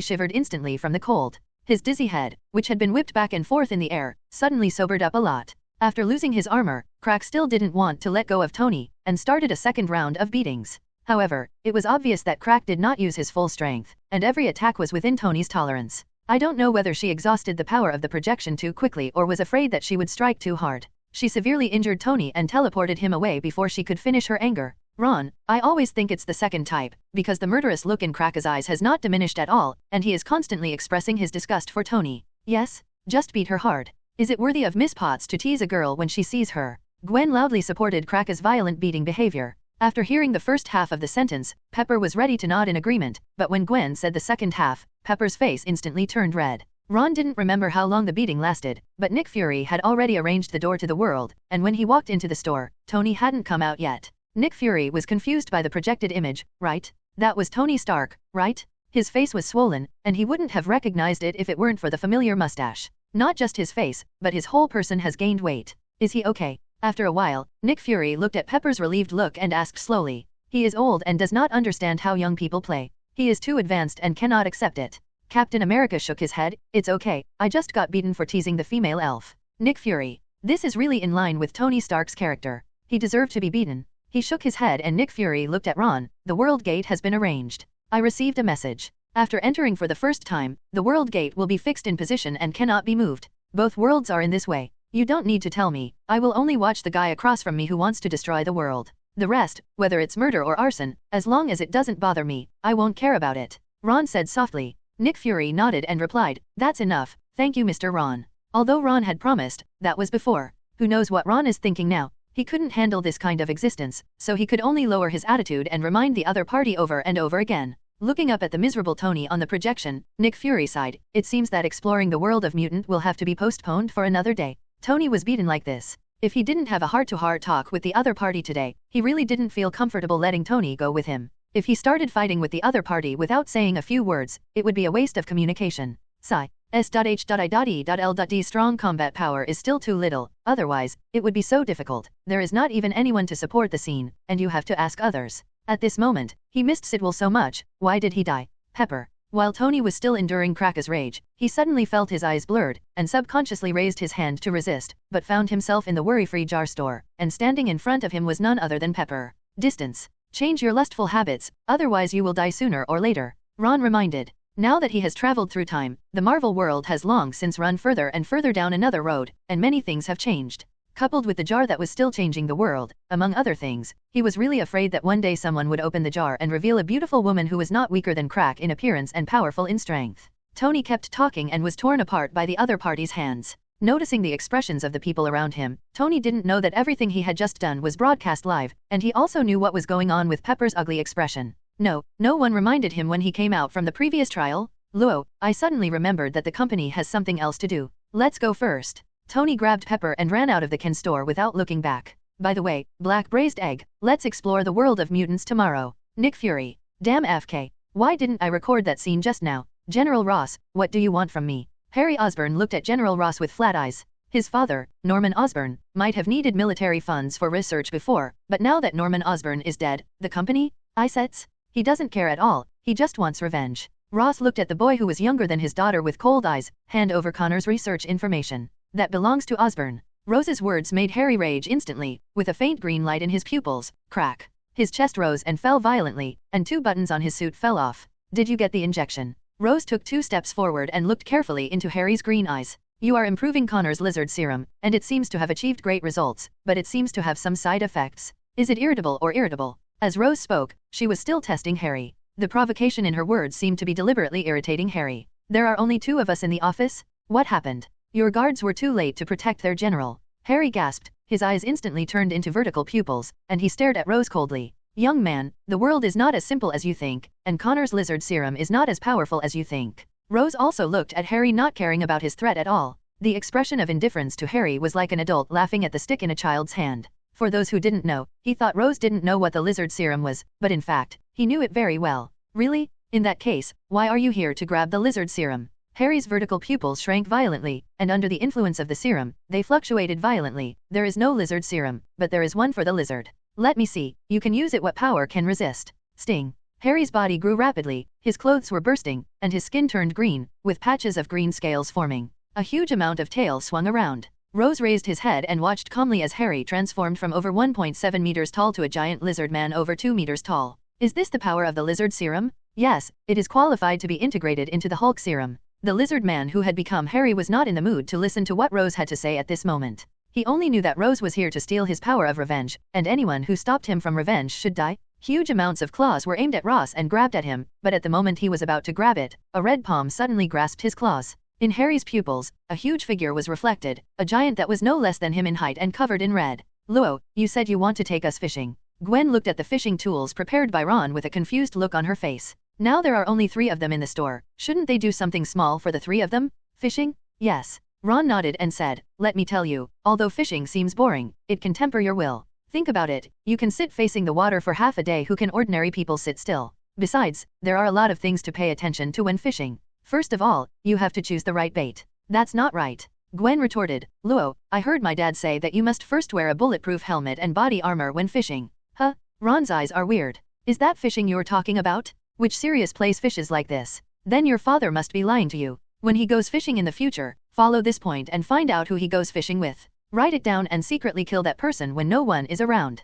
shivered instantly from the cold. His dizzy head, which had been whipped back and forth in the air, suddenly sobered up a lot. After losing his armor, Crack still didn't want to let go of Tony, and started a second round of beatings. However, it was obvious that Crack did not use his full strength, and every attack was within Tony's tolerance. I don't know whether she exhausted the power of the projection too quickly or was afraid that she would strike too hard. She severely injured Tony and teleported him away before she could finish her anger. Ron, I always think it's the second type, because the murderous look in Crack's eyes has not diminished at all, and he is constantly expressing his disgust for Tony. Yes? Just beat her hard. Is it worthy of Miss Potts to tease a girl when she sees her? Gwen loudly supported Crack's violent beating behavior. After hearing the first half of the sentence, Pepper was ready to nod in agreement, but when Gwen said the second half, Pepper's face instantly turned red. Ron didn't remember how long the beating lasted, but Nick Fury had already arranged the door to the world, and when he walked into the store, Tony hadn't come out yet. Nick Fury was confused by the projected image, right? That was Tony Stark, right? His face was swollen, and he wouldn't have recognized it if it weren't for the familiar mustache. Not just his face, but his whole person has gained weight. Is he okay? After a while, Nick Fury looked at Pepper's relieved look and asked slowly. He is old and does not understand how young people play. He is too advanced and cannot accept it. Captain America shook his head. It's okay, I just got beaten for teasing the female elf. Nick Fury. This is really in line with Tony Stark's character. He deserved to be beaten. He shook his head and Nick Fury looked at Ron. The world gate has been arranged. I received a message. After entering for the first time, the world gate will be fixed in position and cannot be moved. Both worlds are in this way. You don't need to tell me. I will only watch the guy across from me who wants to destroy the world. The rest, whether it's murder or arson, as long as it doesn't bother me, I won't care about it. Ron said softly. Nick Fury nodded and replied, that's enough, thank you Mr. Ron. Although Ron had promised, that was before. Who knows what Ron is thinking now? He couldn't handle this kind of existence, so he could only lower his attitude and remind the other party over and over again. Looking up at the miserable Tony on the projection, Nick Fury sighed. It seems that exploring the world of mutant will have to be postponed for another day. Tony was beaten like this. If he didn't have a heart-to-heart talk with the other party today, he really didn't feel comfortable letting Tony go with him. If he started fighting with the other party without saying a few words, it would be a waste of communication. Sigh. S.H.I.D.L.D. Strong combat power is still too little, otherwise, it would be so difficult. There is not even anyone to support the scene, and you have to ask others. At this moment, he missed Sidwell so much. Why did he die? Pepper. While Tony was still enduring Cracker's rage, he suddenly felt his eyes blurred, and subconsciously raised his hand to resist, but found himself in the worry-free jar store, and standing in front of him was none other than Pepper. Distance. Change your lustful habits, otherwise you will die sooner or later. Ron reminded. Now that he has traveled through time, the Marvel world has long since run further and further down another road, and many things have changed. Coupled with the jar that was still changing the world, among other things, he was really afraid that one day someone would open the jar and reveal a beautiful woman who was not weaker than Crack in appearance and powerful in strength. Tony kept talking and was torn apart by the other party's hands. Noticing the expressions of the people around him, Tony didn't know that everything he had just done was broadcast live, and he also knew what was going on with Pepper's ugly expression. No one reminded him when he came out from the previous trial. Luo, I suddenly remembered that the company has something else to do. Let's go first. Tony grabbed Pepper and ran out of the Ken store without looking back. By the way, Black Braised Egg, let's explore the world of mutants tomorrow. Nick Fury. Damn FK. Why didn't I record that scene just now? General Ross, what do you want from me? Harry Osborn looked at General Ross with flat eyes. His father, Norman Osborn, might have needed military funds for research before, but now that Norman Osborn is dead, the company? Assets? He doesn't care at all, he just wants revenge. Ross looked at the boy who was younger than his daughter with cold eyes. Hand over Connor's research information. That belongs to Osborn. Rose's words made Harry rage instantly, with a faint green light in his pupils. Crack. His chest rose and fell violently, and 2 buttons on his suit fell off. Did you get the injection? Rose took 2 steps forward and looked carefully into Harry's green eyes. You are improving Connor's lizard serum, and it seems to have achieved great results, but it seems to have some side effects. Is it irritable or irritable? As Rose spoke, she was still testing Harry. The provocation in her words seemed to be deliberately irritating Harry. There are only 2 of us in the office? What happened? Your guards were too late to protect their general. Harry gasped, his eyes instantly turned into vertical pupils, and he stared at Rose coldly. Young man, the world is not as simple as you think, and Connor's lizard serum is not as powerful as you think. Rose also looked at Harry, not caring about his threat at all. The expression of indifference to Harry was like an adult laughing at the stick in a child's hand. For those who didn't know, he thought Rose didn't know what the lizard serum was, but in fact, he knew it very well. Really? In that case, why are you here to grab the lizard serum? Harry's vertical pupils shrank violently, and under the influence of the serum, they fluctuated violently. There is no lizard serum, but there is one for the lizard. Let me see, you can use it. What power can resist? Sting. Harry's body grew rapidly, his clothes were bursting, and his skin turned green, with patches of green scales forming. A huge amount of tail swung around. Rose raised his head and watched calmly as Harry transformed from over 1.7 meters tall to a giant lizard man over 2 meters tall. Is this the power of the lizard serum? Yes, it is qualified to be integrated into the Hulk serum. The lizard man who had become Harry was not in the mood to listen to what Rose had to say at this moment. He only knew that Rose was here to steal his power of revenge, and anyone who stopped him from revenge should die. Huge amounts of claws were aimed at Ross and grabbed at him, but at the moment he was about to grab it, a red palm suddenly grasped his claws. In Harry's pupils, a huge figure was reflected, a giant that was no less than him in height and covered in red. Luo, you said you want to take us fishing. Gwen looked at the fishing tools prepared by Ron with a confused look on her face. Now there are only 3 of them in the store. Shouldn't they do something small for the 3 of them? Fishing? Yes. Ron nodded and said, let me tell you, although fishing seems boring, it can temper your will. Think about it, you can sit facing the water for half a day. Who can ordinary people sit still? Besides, there are a lot of things to pay attention to when fishing. First of all, you have to choose the right bait. That's not right. Gwen retorted, Luo, I heard my dad say that you must first wear a bulletproof helmet and body armor when fishing. Huh? Ron's eyes are weird. Is that fishing you're talking about? Which serious place fishes like this? Then your father must be lying to you. When he goes fishing in the future, follow this point and find out who he goes fishing with. Write it down and secretly kill that person when no one is around.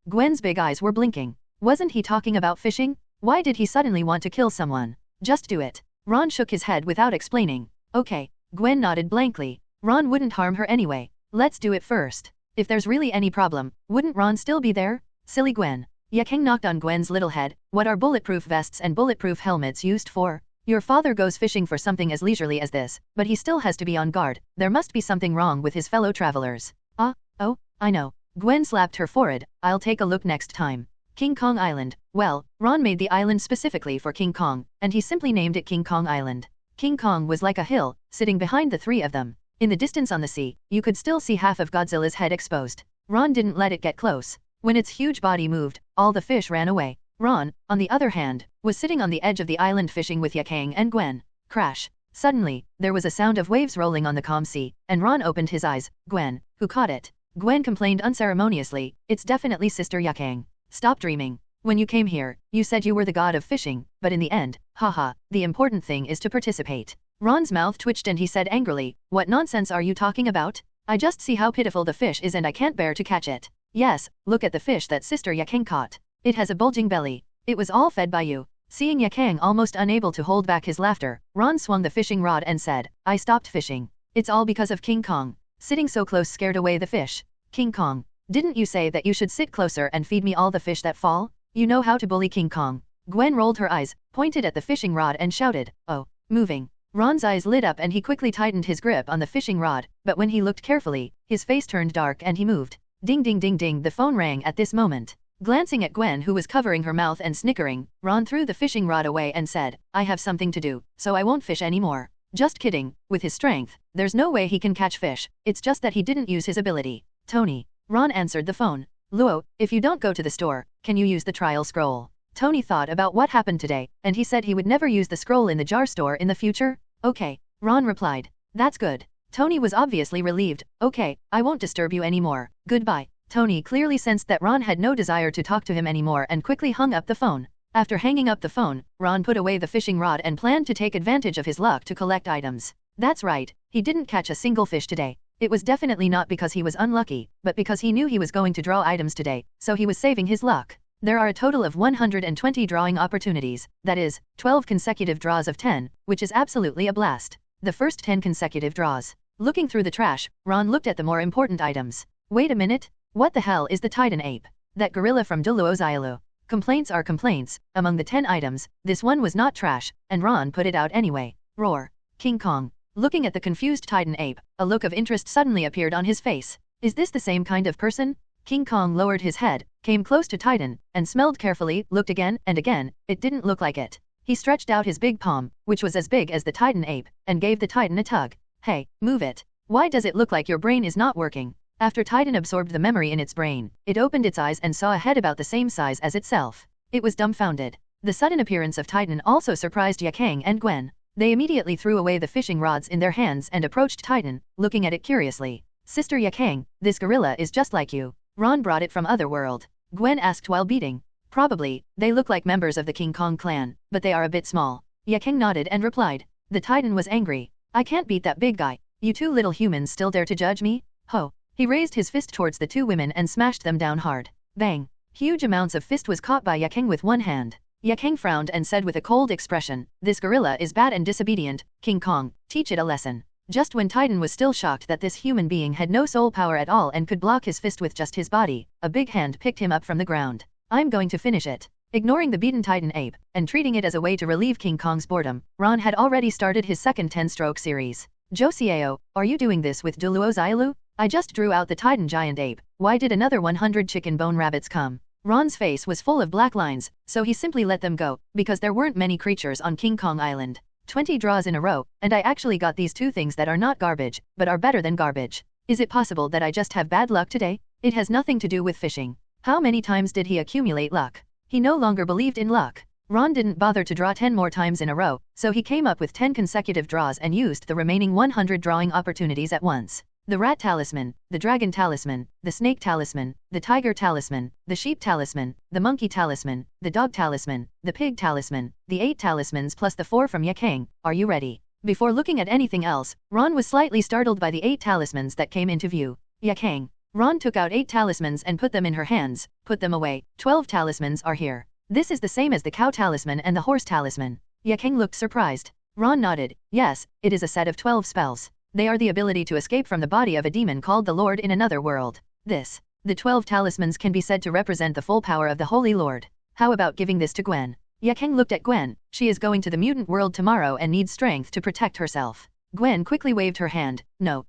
Gwen's big eyes were blinking. Wasn't he talking about fishing? Why did he suddenly want to kill someone? Just do it. Ron shook his head without explaining. Okay. Gwen nodded blankly. Ron wouldn't harm her anyway. Let's do it first. If there's really any problem, wouldn't Ron still be there? Silly Gwen. Yakang knocked on Gwen's little head. What are bulletproof vests and bulletproof helmets used for? Your father goes fishing for something as leisurely as this, but he still has to be on guard. There must be something wrong with his fellow travelers. Oh, I know. Gwen slapped her forehead. I'll take a look next time. King Kong Island. Well, Ron made the island specifically for King Kong, and he simply named it King Kong Island. King Kong was like a hill, sitting behind the 3 of them. In the distance on the sea, you could still see half of Godzilla's head exposed. Ron didn't let it get close. When its huge body moved, all the fish ran away. Ron, on the other hand, was sitting on the edge of the island fishing with Yakang and Gwen. Crash. Suddenly, there was a sound of waves rolling on the calm sea, and Ron opened his eyes. Gwen, who caught it? Gwen complained unceremoniously, it's definitely Sister Yakang. Stop dreaming. When you came here, you said you were the god of fishing, but in the end, haha, the important thing is to participate. Ron's mouth twitched and he said angrily, what nonsense are you talking about? I just see how pitiful the fish is and I can't bear to catch it. Yes, look at the fish that Sister Yakang caught. It has a bulging belly. It was all fed by you. Seeing Yakang almost unable to hold back his laughter, Ron swung the fishing rod and said, I stopped fishing. It's all because of King Kong. Sitting so close scared away the fish. King Kong, didn't you say that you should sit closer and feed me all the fish that fall? You know how to bully King Kong. Gwen rolled her eyes, pointed at the fishing rod and shouted, oh, moving. Ron's eyes lit up and he quickly tightened his grip on the fishing rod, but when he looked carefully, his face turned dark and he moved. Ding ding ding ding, the phone rang at this moment. Glancing at Gwen, who was covering her mouth and snickering, Ron threw the fishing rod away and said, I have something to do, so I won't fish anymore. Just kidding, with his strength, there's no way he can catch fish, it's just that he didn't use his ability. Tony. Ron answered the phone. Luo, if you don't go to the store, can you use the trial scroll? Tony thought about what happened today, and he said he would never use the scroll in the jar store in the future. Okay. Ron replied. That's good. Tony was obviously relieved. Okay, I won't disturb you anymore. Goodbye. Tony clearly sensed that Ron had no desire to talk to him anymore and quickly hung up the phone. After hanging up the phone, Ron put away the fishing rod and planned to take advantage of his luck to collect items. That's right, he didn't catch a single fish today. It was definitely not because he was unlucky, but because he knew he was going to draw items today, so he was saving his luck. There are a total of 120 drawing opportunities, that is, 12 consecutive draws of 10, which is absolutely a blast. The first 10 consecutive draws. Looking through the trash, Ron looked at the more important items. Wait a minute. What the hell is the Titan ape? That gorilla from Duluozialu. Complaints are complaints. Among the 10 items, this one was not trash, and Ron put it out anyway. Roar. King Kong. Looking at the confused Titan ape, a look of interest suddenly appeared on his face. Is this the same kind of person? King Kong lowered his head, came close to Titan, and smelled carefully, looked again and again. It didn't look like it. He stretched out his big palm, which was as big as the Titan ape, and gave the Titan a tug. Hey, move it. Why does it look like your brain is not working? After Titan absorbed the memory in its brain, it opened its eyes and saw a head about the same size as itself. It was dumbfounded. The sudden appearance of Titan also surprised Yakang and Gwen. They immediately threw away the fishing rods in their hands and approached Titan, looking at it curiously. Sister Yakang, this gorilla is just like you. Ron brought it from Otherworld. Gwen asked while beating. Probably, they look like members of the King Kong clan, but they are a bit small. Yakang nodded and replied. The Titan was angry. I can't beat that big guy. You two little humans still dare to judge me? Ho. He raised his fist towards the two women and smashed them down hard. Bang. Huge amounts of fist was caught by Yakang with one hand. Yakang frowned and said with a cold expression, this gorilla is bad and disobedient. King Kong, teach it a lesson. Just when Titan was still shocked that this human being had no soul power at all and could block his fist with just his body, a big hand picked him up from the ground. I'm going to finish it. Ignoring the beaten Titan ape, and treating it as a way to relieve King Kong's boredom, Ron had already started his second 10-stroke series. Josiao, are you doing this with Duluozialu? I just drew out the Titan giant ape. Why did another 100 chicken bone rabbits come? Ron's face was full of black lines, so he simply let them go, because there weren't many creatures on King Kong Island. 20 draws in a row, and I actually got these two things that are not garbage, but are better than garbage. Is it possible that I just have bad luck today? It has nothing to do with fishing. How many times did he accumulate luck? He no longer believed in luck. Ron didn't bother to draw 10 more times in a row, so he came up with 10 consecutive draws and used the remaining 100 drawing opportunities at once. The Rat Talisman, the Dragon Talisman, the Snake Talisman, the Tiger Talisman, the Sheep Talisman, the Monkey Talisman, the Dog Talisman, the Pig Talisman, the 8 talismans plus the 4 from Yakang. Are you ready? Before looking at anything else, Ron was slightly startled by the 8 talismans that came into view. Yakang. Ron took out 8 talismans and put them in her hands. Put them away. 12 talismans are here. This is the same as the Cow Talisman and the Horse Talisman. Yakang looked surprised. Ron nodded. Yes, it is a set of 12 spells. They are the ability to escape from the body of a demon called the Lord in another world. The 12 talismans can be said to represent the full power of the Holy Lord. How about giving this to Gwen? Yakang looked at Gwen. She is going to the mutant world tomorrow and needs strength to protect herself. Gwen quickly waved her hand. No,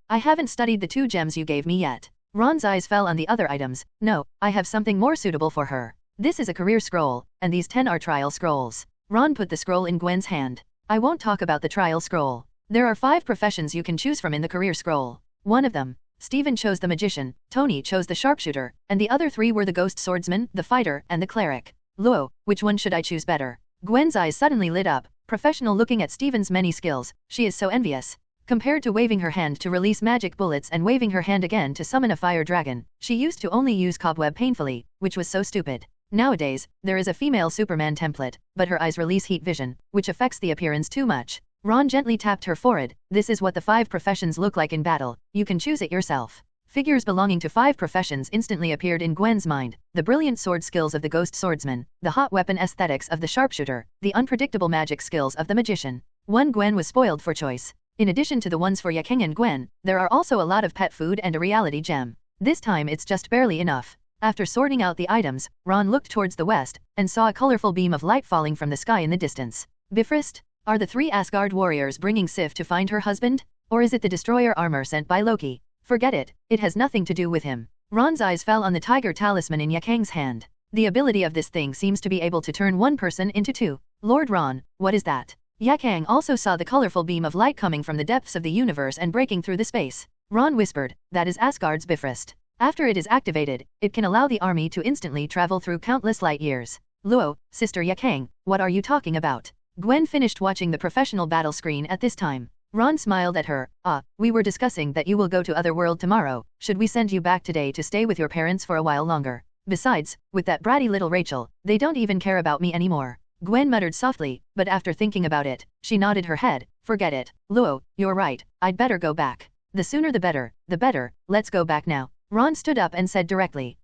I haven't studied the 2 gems you gave me yet. Ron's eyes fell on the other items. No, I have something more suitable for her. This is a career scroll, and these 10 are trial scrolls. Ron put the scroll in Gwen's hand. I won't talk about the trial scroll. There are 5 professions you can choose from in the career scroll. One of them. Stephen chose the magician, Tony chose the sharpshooter, and the other 3 were the ghost swordsman, the fighter, and the cleric. Luo, which one should I choose better? Gwen's eyes suddenly lit up. Professional looking at Stephen's many skills, she is so envious. Compared to waving her hand to release magic bullets and waving her hand again to summon a fire dragon, she used to only use cobweb painfully, which was so stupid. Nowadays, there is a female Superman template, but her eyes release heat vision, which affects the appearance too much. Ron gently tapped her forehead. This is what the 5 professions look like in battle. You can choose it yourself. Figures belonging to 5 professions instantly appeared in Gwen's mind: the brilliant sword skills of the ghost swordsman, the hot weapon aesthetics of the sharpshooter, the unpredictable magic skills of the magician. Gwen was spoiled for choice. In addition to the ones for Yakeng and Gwen, there are also a lot of pet food and a reality gem. This time it's just barely enough. After sorting out the items, Ron looked towards the west, and saw a colorful beam of light falling from the sky in the distance. Bifrost? Are the 3 Asgard warriors bringing Sif to find her husband? Or is it the destroyer armor sent by Loki? Forget it, it has nothing to do with him. Ron's eyes fell on the Tiger Talisman in Yakeng's hand. The ability of this thing seems to be able to turn one person into 2. Lord Ron, what is that? Yakeng also saw the colorful beam of light coming from the depths of the universe and breaking through the space. Ron whispered, that is Asgard's Bifrost. After it is activated, it can allow the army to instantly travel through countless light years. Luo, Sister Yakeng, what are you talking about? Gwen finished watching the professional battle screen at this time. Ron smiled at her. We were discussing that you will go to Otherworld tomorrow. Should we send you back today to stay with your parents for a while longer? Besides, with that bratty little Rachel, they don't even care about me anymore. Gwen muttered softly, but after thinking about it, she nodded her head. Forget it. Luo, you're right. I'd better go back. The sooner the better. Let's go back now. Ron stood up and said directly.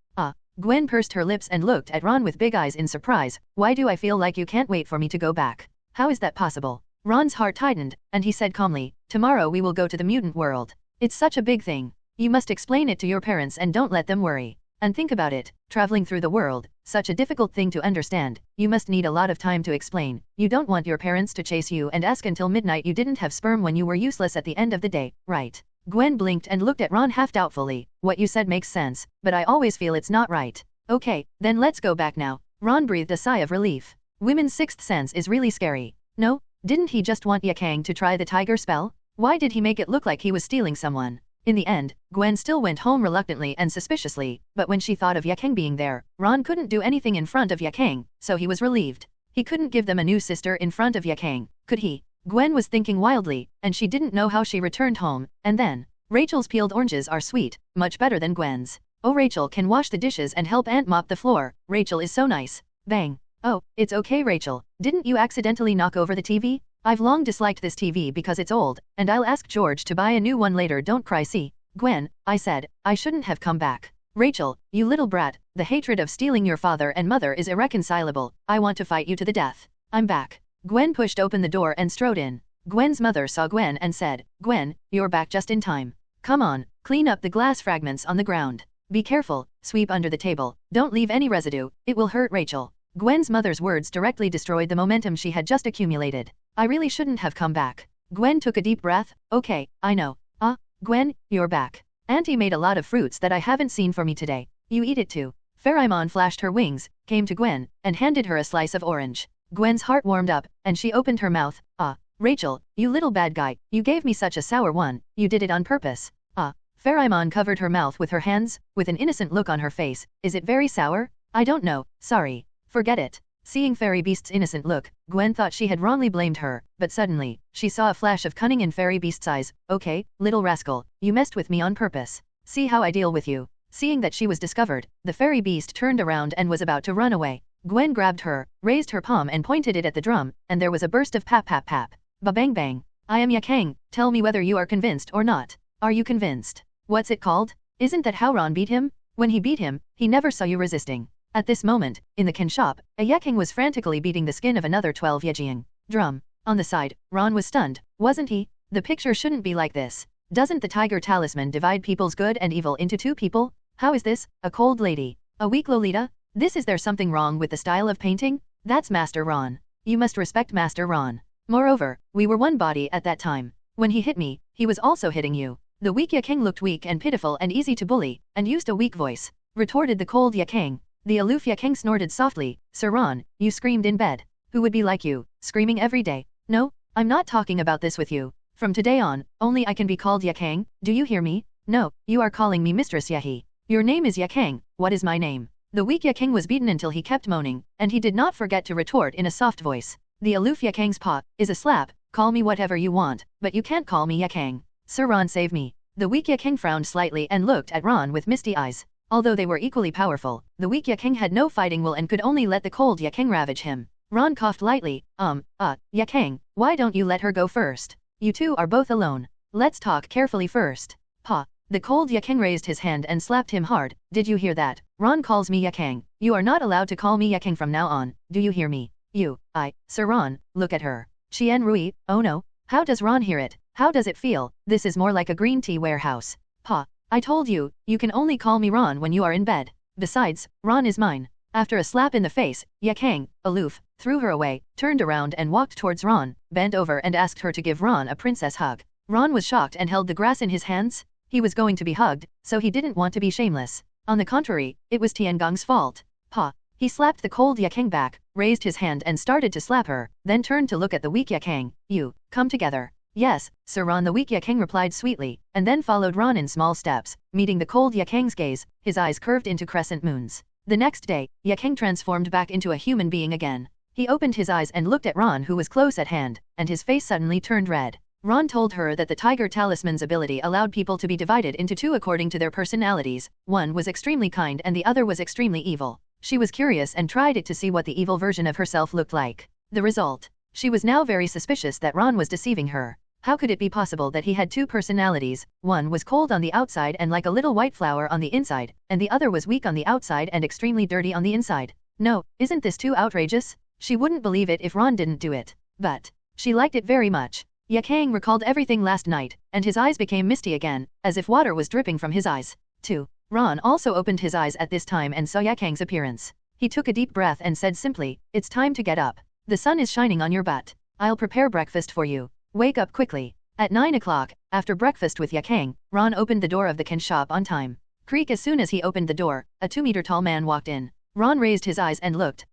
Gwen pursed her lips and looked at Ron with big eyes in surprise. Why do I feel like you can't wait for me to go back? How is that possible? Ron's heart tightened, and he said calmly, tomorrow we will go to the mutant world. It's such a big thing. You must explain it to your parents and don't let them worry. And think about it, traveling through the world, such a difficult thing to understand, you must need a lot of time to explain. You don't want your parents to chase you and ask until midnight you didn't have sperm when you were useless at the end of the day, right? Gwen blinked and looked at Ron half doubtfully. What you said makes sense, but I always feel it's not right. Okay, then let's go back now. Ron breathed a sigh of relief. Women's sixth sense is really scary. No? Didn't he just want Yakeng to try the tiger spell? Why did he make it look like he was stealing someone? In the end, Gwen still went home reluctantly and suspiciously, but when she thought of Yakeng being there, Ron couldn't do anything in front of Yakeng, so he was relieved. He couldn't give them a new sister in front of Yakeng, could he? Gwen was thinking wildly, and she didn't know how she returned home, and then, Rachel's peeled oranges are sweet, much better than Gwen's. Oh, Rachel can wash the dishes and help Aunt mop the floor. Rachel is so nice. Bang. Oh, it's okay, Rachel. Didn't you accidentally knock over the TV? I've long disliked this TV because it's old, and I'll ask George to buy a new one later. Don't cry. See, Gwen, I said, I shouldn't have come back. Rachel, you little brat, the hatred of stealing your father and mother is irreconcilable. I want to fight you to the death. I'm back. Gwen pushed open the door and strode in. Gwen's mother saw Gwen and said, Gwen, you're back just in time. Come on, clean up the glass fragments on the ground. Be careful, sweep under the table, don't leave any residue, it will hurt Rachel. Gwen's mother's words directly destroyed the momentum she had just accumulated. I really shouldn't have come back. Gwen took a deep breath. Okay, I know. Gwen, you're back. Auntie made a lot of fruits that I haven't seen for me today. You eat it too. Pheromone flashed her wings, came to Gwen, and handed her a slice of orange. Gwen's heart warmed up, and she opened her mouth. Rachel, you little bad guy, you gave me such a sour one, you did it on purpose. Pheromone covered her mouth with her hands, with an innocent look on her face. Is it very sour? I don't know, sorry. Forget it. Seeing Fairy Beast's innocent look, Gwen thought she had wrongly blamed her, but suddenly, she saw a flash of cunning in Fairy Beast's eyes. Okay, little rascal, you messed with me on purpose. See how I deal with you. Seeing that she was discovered, the Fairy Beast turned around and was about to run away. Gwen grabbed her, raised her palm and pointed it at the drum, and there was a burst of pap pap pap. Ba-bang bang. I am Yakeng, tell me whether you are convinced or not. Are you convinced? What's it called? Isn't that how Ron beat him? When he beat him, he never saw you resisting. At this moment, in the kin shop, a Yakeng was frantically beating the skin of another 12 Yejiang drum. On the side, Ron was stunned, wasn't he? The picture shouldn't be like this. Doesn't the Tiger Talisman divide people's good and evil into 2 people? How is this? A cold lady? A weak Lolita? Is there something wrong with the style of painting? That's Master Ron. You must respect Master Ron. Moreover, we were one body at that time. When he hit me, he was also hitting you. The weak Yakeng looked weak and pitiful and easy to bully, and used a weak voice. Retorted the cold Yakeng. The aloof Yakeng snorted softly. Sir Ron, you screamed in bed. Who would be like you, screaming every day? No, I'm not talking about this with you. From today on, only I can be called Yakeng, do you hear me? No, you are calling me Mistress Yahi. Your name is Yakeng, what is my name? The weak Yakeng was beaten until he kept moaning, and he did not forget to retort in a soft voice. The aloof Yakeng's paw is a slap. Call me whatever you want, but you can't call me Yakeng. Sir Ron, save me. The weak Yakeng frowned slightly and looked at Ron with misty eyes. Although they were equally powerful, the weak Yakeng had no fighting will and could only let the cold Yakeng ravage him. Ron coughed lightly. Yakeng, why don't you let her go first? You two are both alone. Let's talk carefully first. The cold Yakang raised his hand and slapped him hard. Did you hear that? Ron calls me Yakang. You are not allowed to call me Yakang from now on. Do you hear me? Sir Ron, look at her. Qian Rui, oh no. How does Ron hear it? How does it feel? This is more like a green tea warehouse. Pa, I told you, you can only call me Ron when you are in bed. Besides, Ron is mine. After a slap in the face, Yakang, aloof, threw her away, turned around and walked towards Ron, bent over and asked her to give Ron a princess hug. Ron was shocked and held the grass in his hands. He was going to be hugged, so he didn't want to be shameless. On the contrary, it was Tiangong's fault. Pa. He slapped the cold Yakang back, raised his hand and started to slap her, then turned to look at the weak Yakang. You, come together. Yes, Sir Ron. The weak Yakang replied sweetly, and then followed Ron in small steps, meeting the cold Yakang's gaze, his eyes curved into crescent moons. The next day, Yakang transformed back into a human being again. He opened his eyes and looked at Ron, who was close at hand, and his face suddenly turned red. Ron told her that the Tiger Talisman's ability allowed people to be divided into two according to their personalities. One was extremely kind and the other was extremely evil. She was curious and tried it to see what the evil version of herself looked like. The result? She was now very suspicious that Ron was deceiving her. How could it be possible that he had two personalities? One was cold on the outside and like a little white flower on the inside, and the other was weak on the outside and extremely dirty on the inside. No, isn't this too outrageous? She wouldn't believe it if Ron didn't do it. But she liked it very much. Yakang recalled everything last night, and his eyes became misty again, as if water was dripping from his eyes. 2. Ron also opened his eyes at this time and saw Yakang's appearance. He took a deep breath and said simply, "It's time to get up. The sun is shining on your butt. I'll prepare breakfast for you. Wake up quickly." At 9 o'clock, after breakfast with Yakang, Ron opened the door of the can shop on time. Creak. As soon as he opened the door, a 2-meter-tall man walked in. Ron raised his eyes and looked.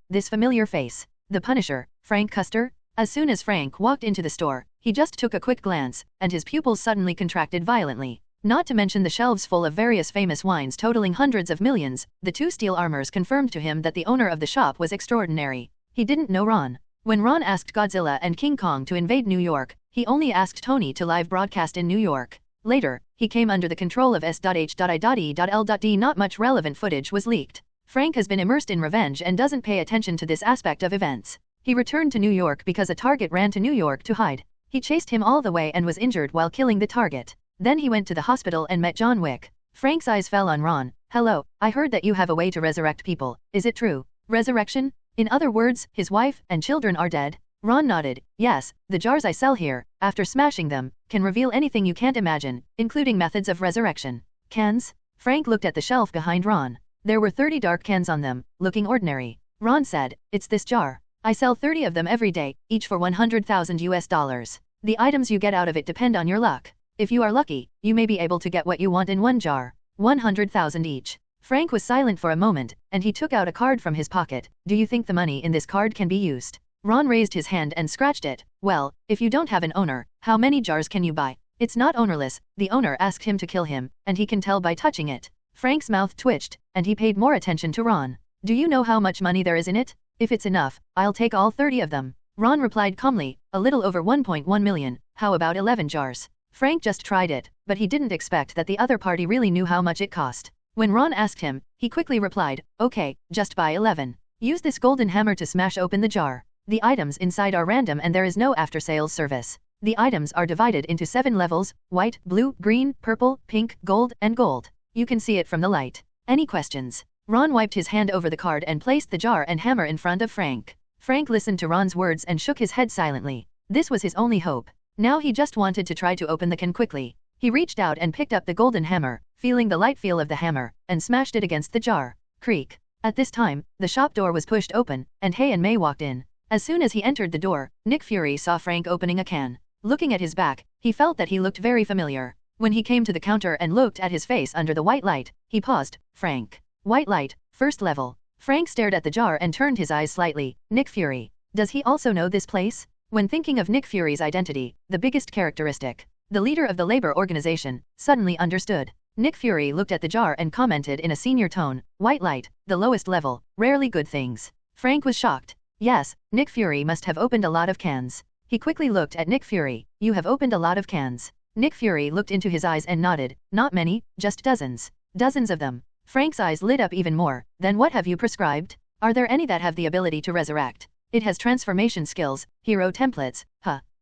This familiar face. The Punisher, Frank Custer? As soon as Frank walked into the store, he just took a quick glance, and his pupils suddenly contracted violently. Not to mention the shelves full of various famous wines totaling hundreds of millions. The two steel armors confirmed to him that the owner of the shop was extraordinary. He didn't know Ron. When Ron asked Godzilla and King Kong to invade New York, he only asked Tony to live broadcast in New York. Later, he came under the control of S.H.I.E.L.D. Not much relevant footage was leaked. Frank has been immersed in revenge and doesn't pay attention to this aspect of events. He returned to New York because a target ran to New York to hide. He chased him all the way and was injured while killing the target. Then he went to the hospital and met John Wick. Frank's eyes fell on Ron. "Hello, I heard that you have a way to resurrect people. Is it true? Resurrection? In other words, his wife and children are dead?" Ron nodded. "Yes, the jars I sell here, after smashing them, can reveal anything you can't imagine, including methods of resurrection." Cans? Frank looked at the shelf behind Ron. There were 30 dark cans on them, looking ordinary. Ron said, "It's this jar. I sell 30 of them every day, each for $100,000. The items you get out of it depend on your luck. If you are lucky, you may be able to get what you want in one jar. 100,000 each." Frank was silent for a moment, and he took out a card from his pocket. "Do you think the money in this card can be used?" Ron raised his hand and scratched it. "Well, if you don't have an owner, how many jars can you buy? It's not ownerless. The owner asked him to kill him, and he can tell by touching it." Frank's mouth twitched, and he paid more attention to Ron. "Do you know how much money there is in it? If it's enough, I'll take all 30 of them." Ron replied calmly, "A little over 1.1 million, how about 11 jars? Frank just tried it, but he didn't expect that the other party really knew how much it cost. When Ron asked him, he quickly replied, "Okay, just buy 11. Use this golden hammer to smash open the jar. The items inside are random and there is no after-sales service. The items are divided into 7 levels: white, blue, green, purple, pink, gold, and gold. You can see it from the light. Any questions?" Ron wiped his hand over the card and placed the jar and hammer in front of Frank. Frank listened to Ron's words and shook his head silently. This was his only hope. Now he just wanted to try to open the can quickly. He reached out and picked up the golden hammer, feeling the light feel of the hammer, and smashed it against the jar. Creak. At this time, the shop door was pushed open, and Hay and May walked in. As soon as he entered the door, Nick Fury saw Frank opening a can. Looking at his back, he felt that he looked very familiar. When he came to the counter and looked at his face under the white light, he paused. "Frank. White light, first level." Frank stared at the jar and turned his eyes slightly. Nick Fury. Does he also know this place? When thinking of Nick Fury's identity, the biggest characteristic, the leader of the labor organization, suddenly understood. Nick Fury looked at the jar and commented in a senior tone, "White light, the lowest level, rarely good things." Frank was shocked. Yes, Nick Fury must have opened a lot of cans. He quickly looked at Nick Fury. "You have opened a lot of cans." Nick Fury looked into his eyes and nodded. "Not many, just dozens." "Dozens of them." Frank's eyes lit up even more. "Then what have you prescribed? Are there any that have the ability to resurrect? It has transformation skills, hero templates."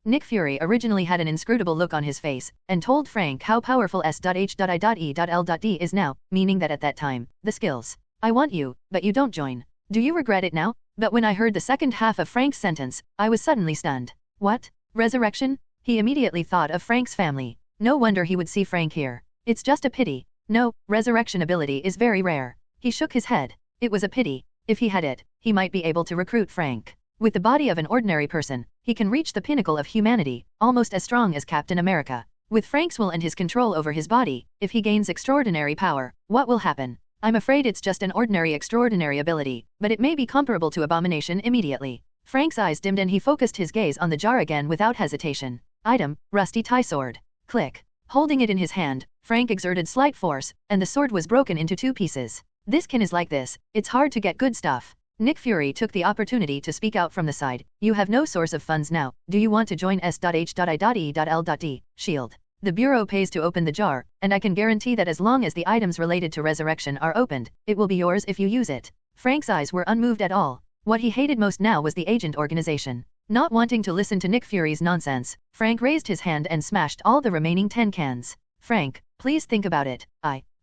Nick Fury originally had an inscrutable look on his face, and told Frank how powerful S.H.I.E.L.D. is now, meaning that at that time, the skills. I want you, but you don't join. Do you regret it now? But when I heard the second half of Frank's sentence, I was suddenly stunned. What? Resurrection? He immediately thought of Frank's family. No wonder he would see Frank here. It's just a pity. No, resurrection ability is very rare. He shook his head. It was a pity. If he had it, he might be able to recruit Frank. With the body of an ordinary person, he can reach the pinnacle of humanity, almost as strong as Captain America. With Frank's will and his control over his body, if he gains extraordinary power, what will happen? I'm afraid it's just an ordinary extraordinary ability, but it may be comparable to Abomination immediately. Frank's eyes dimmed and he focused his gaze on the jar again without hesitation. Item, rusty tie sword. Click. Holding it in his hand, Frank exerted slight force, and the sword was broken into 2 pieces. This kin is like this, it's hard to get good stuff. Nick Fury took the opportunity to speak out from the side. You have no source of funds now. Do you want to join S.H.I.E.L.D? Shield. The Bureau pays to open the jar, and I can guarantee that as long as the items related to resurrection are opened, it will be yours if you use it. Frank's eyes were unmoved at all. What he hated most now was the agent organization. Not wanting to listen to Nick Fury's nonsense, Frank raised his hand and smashed all the remaining 10 cans. Frank, please think about it.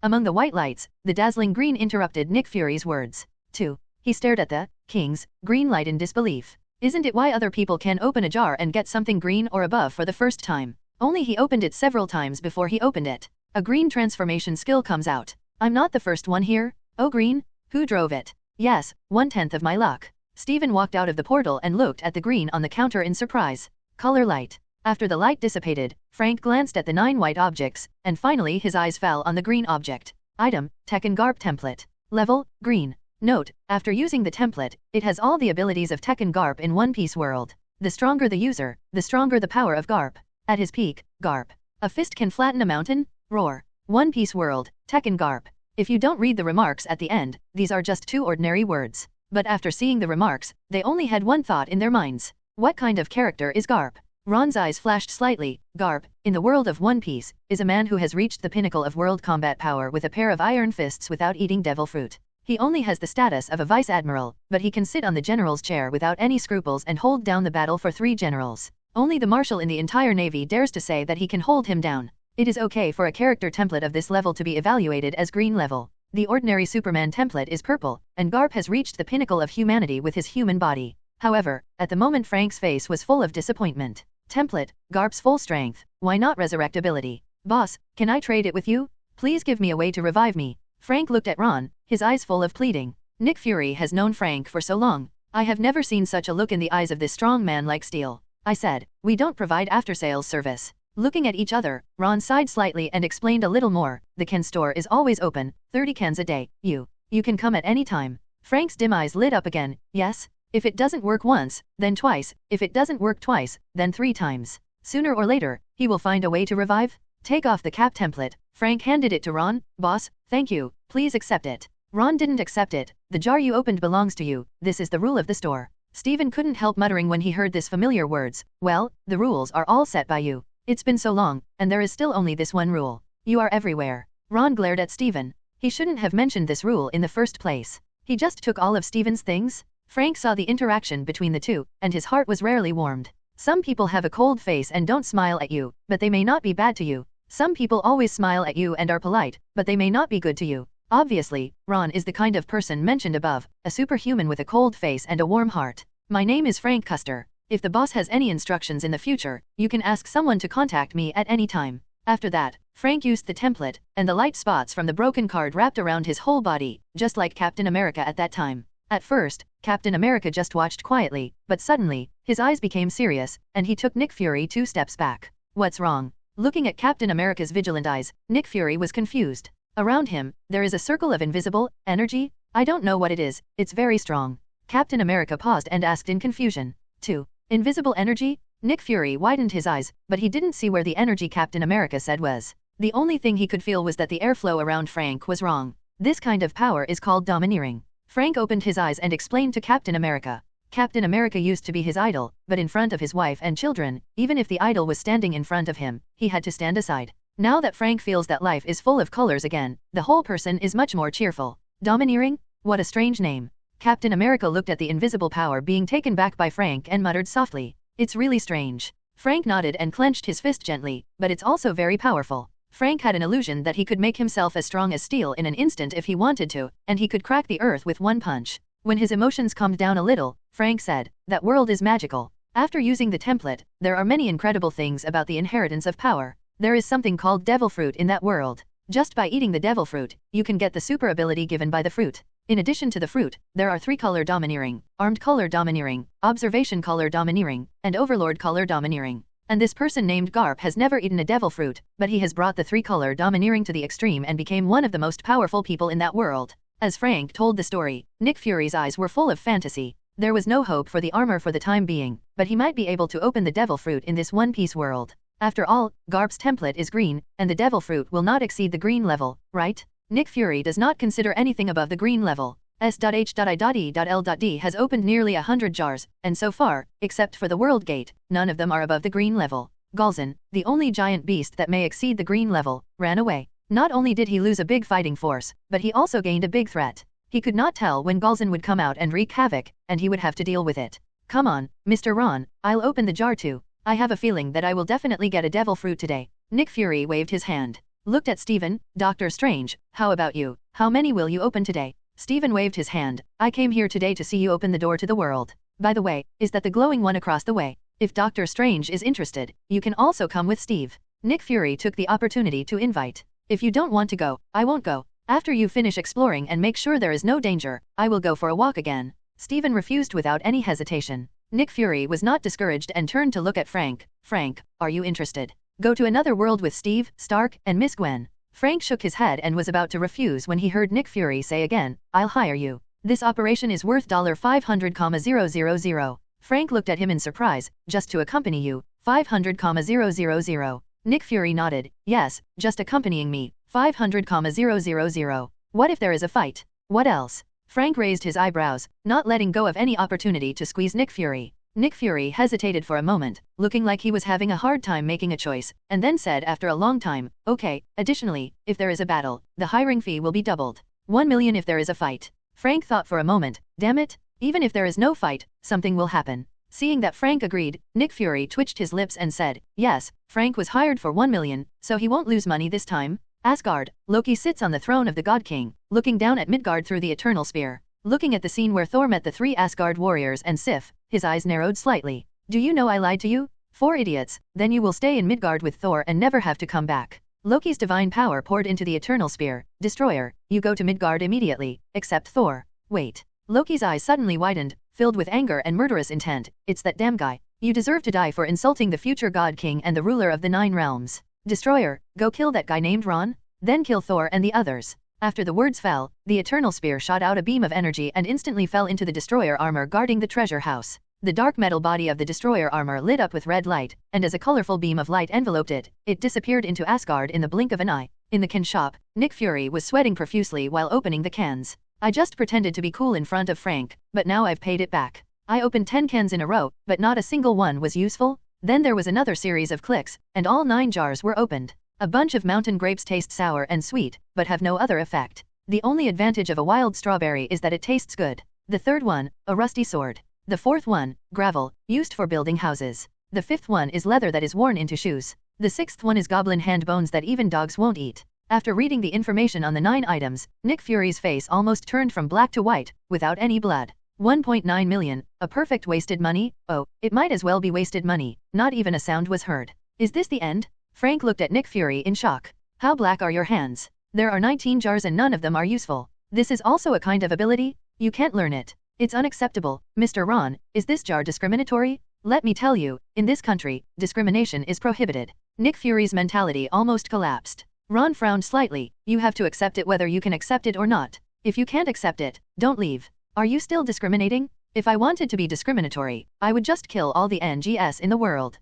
Among the white lights, the dazzling green interrupted Nick Fury's words. 2. He stared at the king's green light in disbelief. Isn't it why other people can open a jar and get something green or above for the first time? Only he opened it several times before he opened it. A green transformation skill comes out. I'm not the first one here. Oh green? Who drove it? Yes, 1/10 of my luck. Steven walked out of the portal and looked at the green on the counter in surprise. Color light. After the light dissipated, Frank glanced at the 9 white objects, and finally his eyes fell on the green object. Item, Tekken Garp template. Level, green. Note, after using the template, it has all the abilities of Tekken Garp in One Piece world. The stronger the user, the stronger the power of Garp. At his peak, Garp. A fist can flatten a mountain? Roar. One Piece world, Tekken Garp. If you don't read the remarks at the end, these are just 2 ordinary words. But after seeing the remarks, they only had one thought in their minds. What kind of character is Garp? Ron's eyes flashed slightly. Garp, in the world of One Piece, is a man who has reached the pinnacle of world combat power with a pair of iron fists without eating devil fruit. He only has the status of a vice admiral, but he can sit on the general's chair without any scruples and hold down the battle for 3 generals. Only the marshal in the entire navy dares to say that he can hold him down. It is okay for a character template of this level to be evaluated as green level. The ordinary Superman template is purple, and Garp has reached the pinnacle of humanity with his human body. However, at the moment Frank's face was full of disappointment. Template, Garp's full strength. Why not resurrect ability? Boss, can I trade it with you? Please give me a way to revive me. Frank looked at Ron, his eyes full of pleading. Nick Fury has known Frank for so long. I have never seen such a look in the eyes of this strong man like steel. I said, we don't provide after-sales service. Looking at each other, Ron sighed slightly and explained a little more. The Ken store is always open, 30 cans a day. You can come at any time. Frank's dim eyes lit up again. Yes? If it doesn't work once, then twice. If it doesn't work twice, then 3 times. Sooner or later, he will find a way to revive. Take off the cap template. Frank handed it to Ron. Boss, thank you. Please accept it. Ron didn't accept it. The jar you opened belongs to you. This is the rule of the store. Steven couldn't help muttering when he heard this familiar words. Well, the rules are all set by you. It's been so long, and there is still only this one rule. You are everywhere. Ron glared at Steven. He shouldn't have mentioned this rule in the first place. He just took all of Steven's things? Frank saw the interaction between the two, and his heart was rarely warmed. Some people have a cold face and don't smile at you, but they may not be bad to you. Some people always smile at you and are polite, but they may not be good to you. Obviously, Ron is the kind of person mentioned above, a superhuman with a cold face and a warm heart. My name is Frank Custer. If the boss has any instructions in the future, you can ask someone to contact me at any time. After that, Frank used the template, and the light spots from the broken card wrapped around his whole body, just like Captain America at that time. At first, Captain America just watched quietly, but suddenly, his eyes became serious, and he took Nick Fury 2 steps back. What's wrong? Looking at Captain America's vigilant eyes, Nick Fury was confused. Around him, there is a circle of invisible energy. I don't know what it is, it's very strong. Captain America paused and asked in confusion. 2. Invisible energy? Nick Fury widened his eyes, but he didn't see where the energy Captain America said was. The only thing he could feel was that the airflow around Frank was wrong. This kind of power is called domineering. Frank opened his eyes and explained to Captain America. Captain America used to be his idol, but in front of his wife and children, even if the idol was standing in front of him, he had to stand aside. Now that Frank feels that life is full of colors again, the whole person is much more cheerful. Domineering? What a strange name. Captain America looked at the invisible power being taken back by Frank and muttered softly. It's really strange. Frank nodded and clenched his fist gently, but it's also very powerful. Frank had an illusion that he could make himself as strong as steel in an instant if he wanted to, and he could crack the earth with one punch. When his emotions calmed down a little, Frank said, "That world is magical. After using the template, there are many incredible things about the inheritance of power. There is something called devil fruit in that world. Just by eating the devil fruit, you can get the super ability given by the fruit. In addition to the fruit, there are 3 color domineering, armed color domineering, observation color domineering, and overlord color domineering. And this person named Garp has never eaten a devil fruit, but he has brought the 3 color domineering to the extreme and became one of the most powerful people in that world." As Frank told the story, Nick Fury's eyes were full of fantasy. There was no hope for the armor for the time being, but he might be able to open the devil fruit in this One Piece world. After all, Garp's template is green, and the devil fruit will not exceed the green level, right? Nick Fury does not consider anything above the green level. S.H.I.D.L.D has opened nearly 100 jars, and so far, except for the World Gate, none of them are above the green level. Galzin, the only giant beast that may exceed the green level, ran away. Not only did he lose a big fighting force, but he also gained a big threat. He could not tell when Galzin would come out and wreak havoc, and he would have to deal with it. "Come on, Mr. Ron, I'll open the jar too. I have a feeling that I will definitely get a devil fruit today." Nick Fury waved his hand. Looked at Steven. "Doctor Strange, how about you? How many will you open today?" Steven waved his hand. "I came here today to see you open the door to the world. By the way, is that the glowing one across the way? If Doctor Strange is interested, you can also come with Steve." Nick Fury took the opportunity to invite. "If you don't want to go, I won't go. After you finish exploring and make sure there is no danger, I will go for a walk again." Steven refused without any hesitation. Nick Fury was not discouraged and turned to look at Frank. "Frank, are you interested? Go to another world with Steve, Stark, and Miss Gwen." Frank shook his head and was about to refuse when he heard Nick Fury say again, "I'll hire you. This operation is worth $500,000. Frank looked at him in surprise. "Just to accompany you, $500,000. Nick Fury nodded. "Yes, just accompanying me, $500,000. What if there is a fight? What else?" Frank raised his eyebrows, not letting go of any opportunity to squeeze Nick Fury. Nick Fury hesitated for a moment, looking like he was having a hard time making a choice, and then said after a long time, "Okay, additionally, if there is a battle, the hiring fee will be doubled. 1 million if there is a fight." Frank thought for a moment, "Damn it, even if there is no fight, something will happen." Seeing that Frank agreed, Nick Fury twitched his lips and said, "Yes, Frank was hired for 1 million, so he won't lose money this time." Asgard, Loki sits on the throne of the God King, looking down at Midgard through the Eternal Spear. Looking at the scene where Thor met the 3 Asgard warriors and Sif, his eyes narrowed slightly. "Do you know I lied to you? 4 idiots, then you will stay in Midgard with Thor and never have to come back." Loki's divine power poured into the Eternal Spear. "Destroyer, you go to Midgard immediately, except Thor." "Wait." Loki's eyes suddenly widened, filled with anger and murderous intent. "It's that damn guy. You deserve to die for insulting the future God King and the ruler of the 9 realms. Destroyer, go kill that guy named Ron, then kill Thor and the others." After the words fell, the Eternal Spear shot out a beam of energy and instantly fell into the Destroyer armor guarding the treasure house. The dark metal body of the Destroyer armor lit up with red light, and as a colorful beam of light enveloped it, it disappeared into Asgard in the blink of an eye. In the can shop, Nick Fury was sweating profusely while opening the cans. "I just pretended to be cool in front of Frank, but now I've paid it back. I opened 10 cans in a row, but not a single one was useful." Then there was another series of clicks, and all 9 jars were opened. A bunch of mountain grapes taste sour and sweet, but have no other effect. The only advantage of a wild strawberry is that it tastes good. The third one, a rusty sword. The fourth one, gravel, used for building houses. The fifth one is leather that is worn into shoes. The sixth one is goblin hand bones that even dogs won't eat. After reading the information on the 9 items, Nick Fury's face almost turned from black to white, without any blood. 1.9 million, a perfect wasted money? Oh, it might as well be wasted money. Not even a sound was heard. Is this the end? Frank looked at Nick Fury in shock. "How black are your hands? There are 19 jars and none of them are useful. This is also a kind of ability? You can't learn it. It's unacceptable." "Mr. Ron, is this jar discriminatory?" "Let me tell you, in this country, discrimination is prohibited." Nick Fury's mentality almost collapsed. Ron frowned slightly. "You have to accept it whether you can accept it or not. If you can't accept it, don't leave." "Are you still discriminating?" "If I wanted to be discriminatory, I would just kill all the NGS in the world."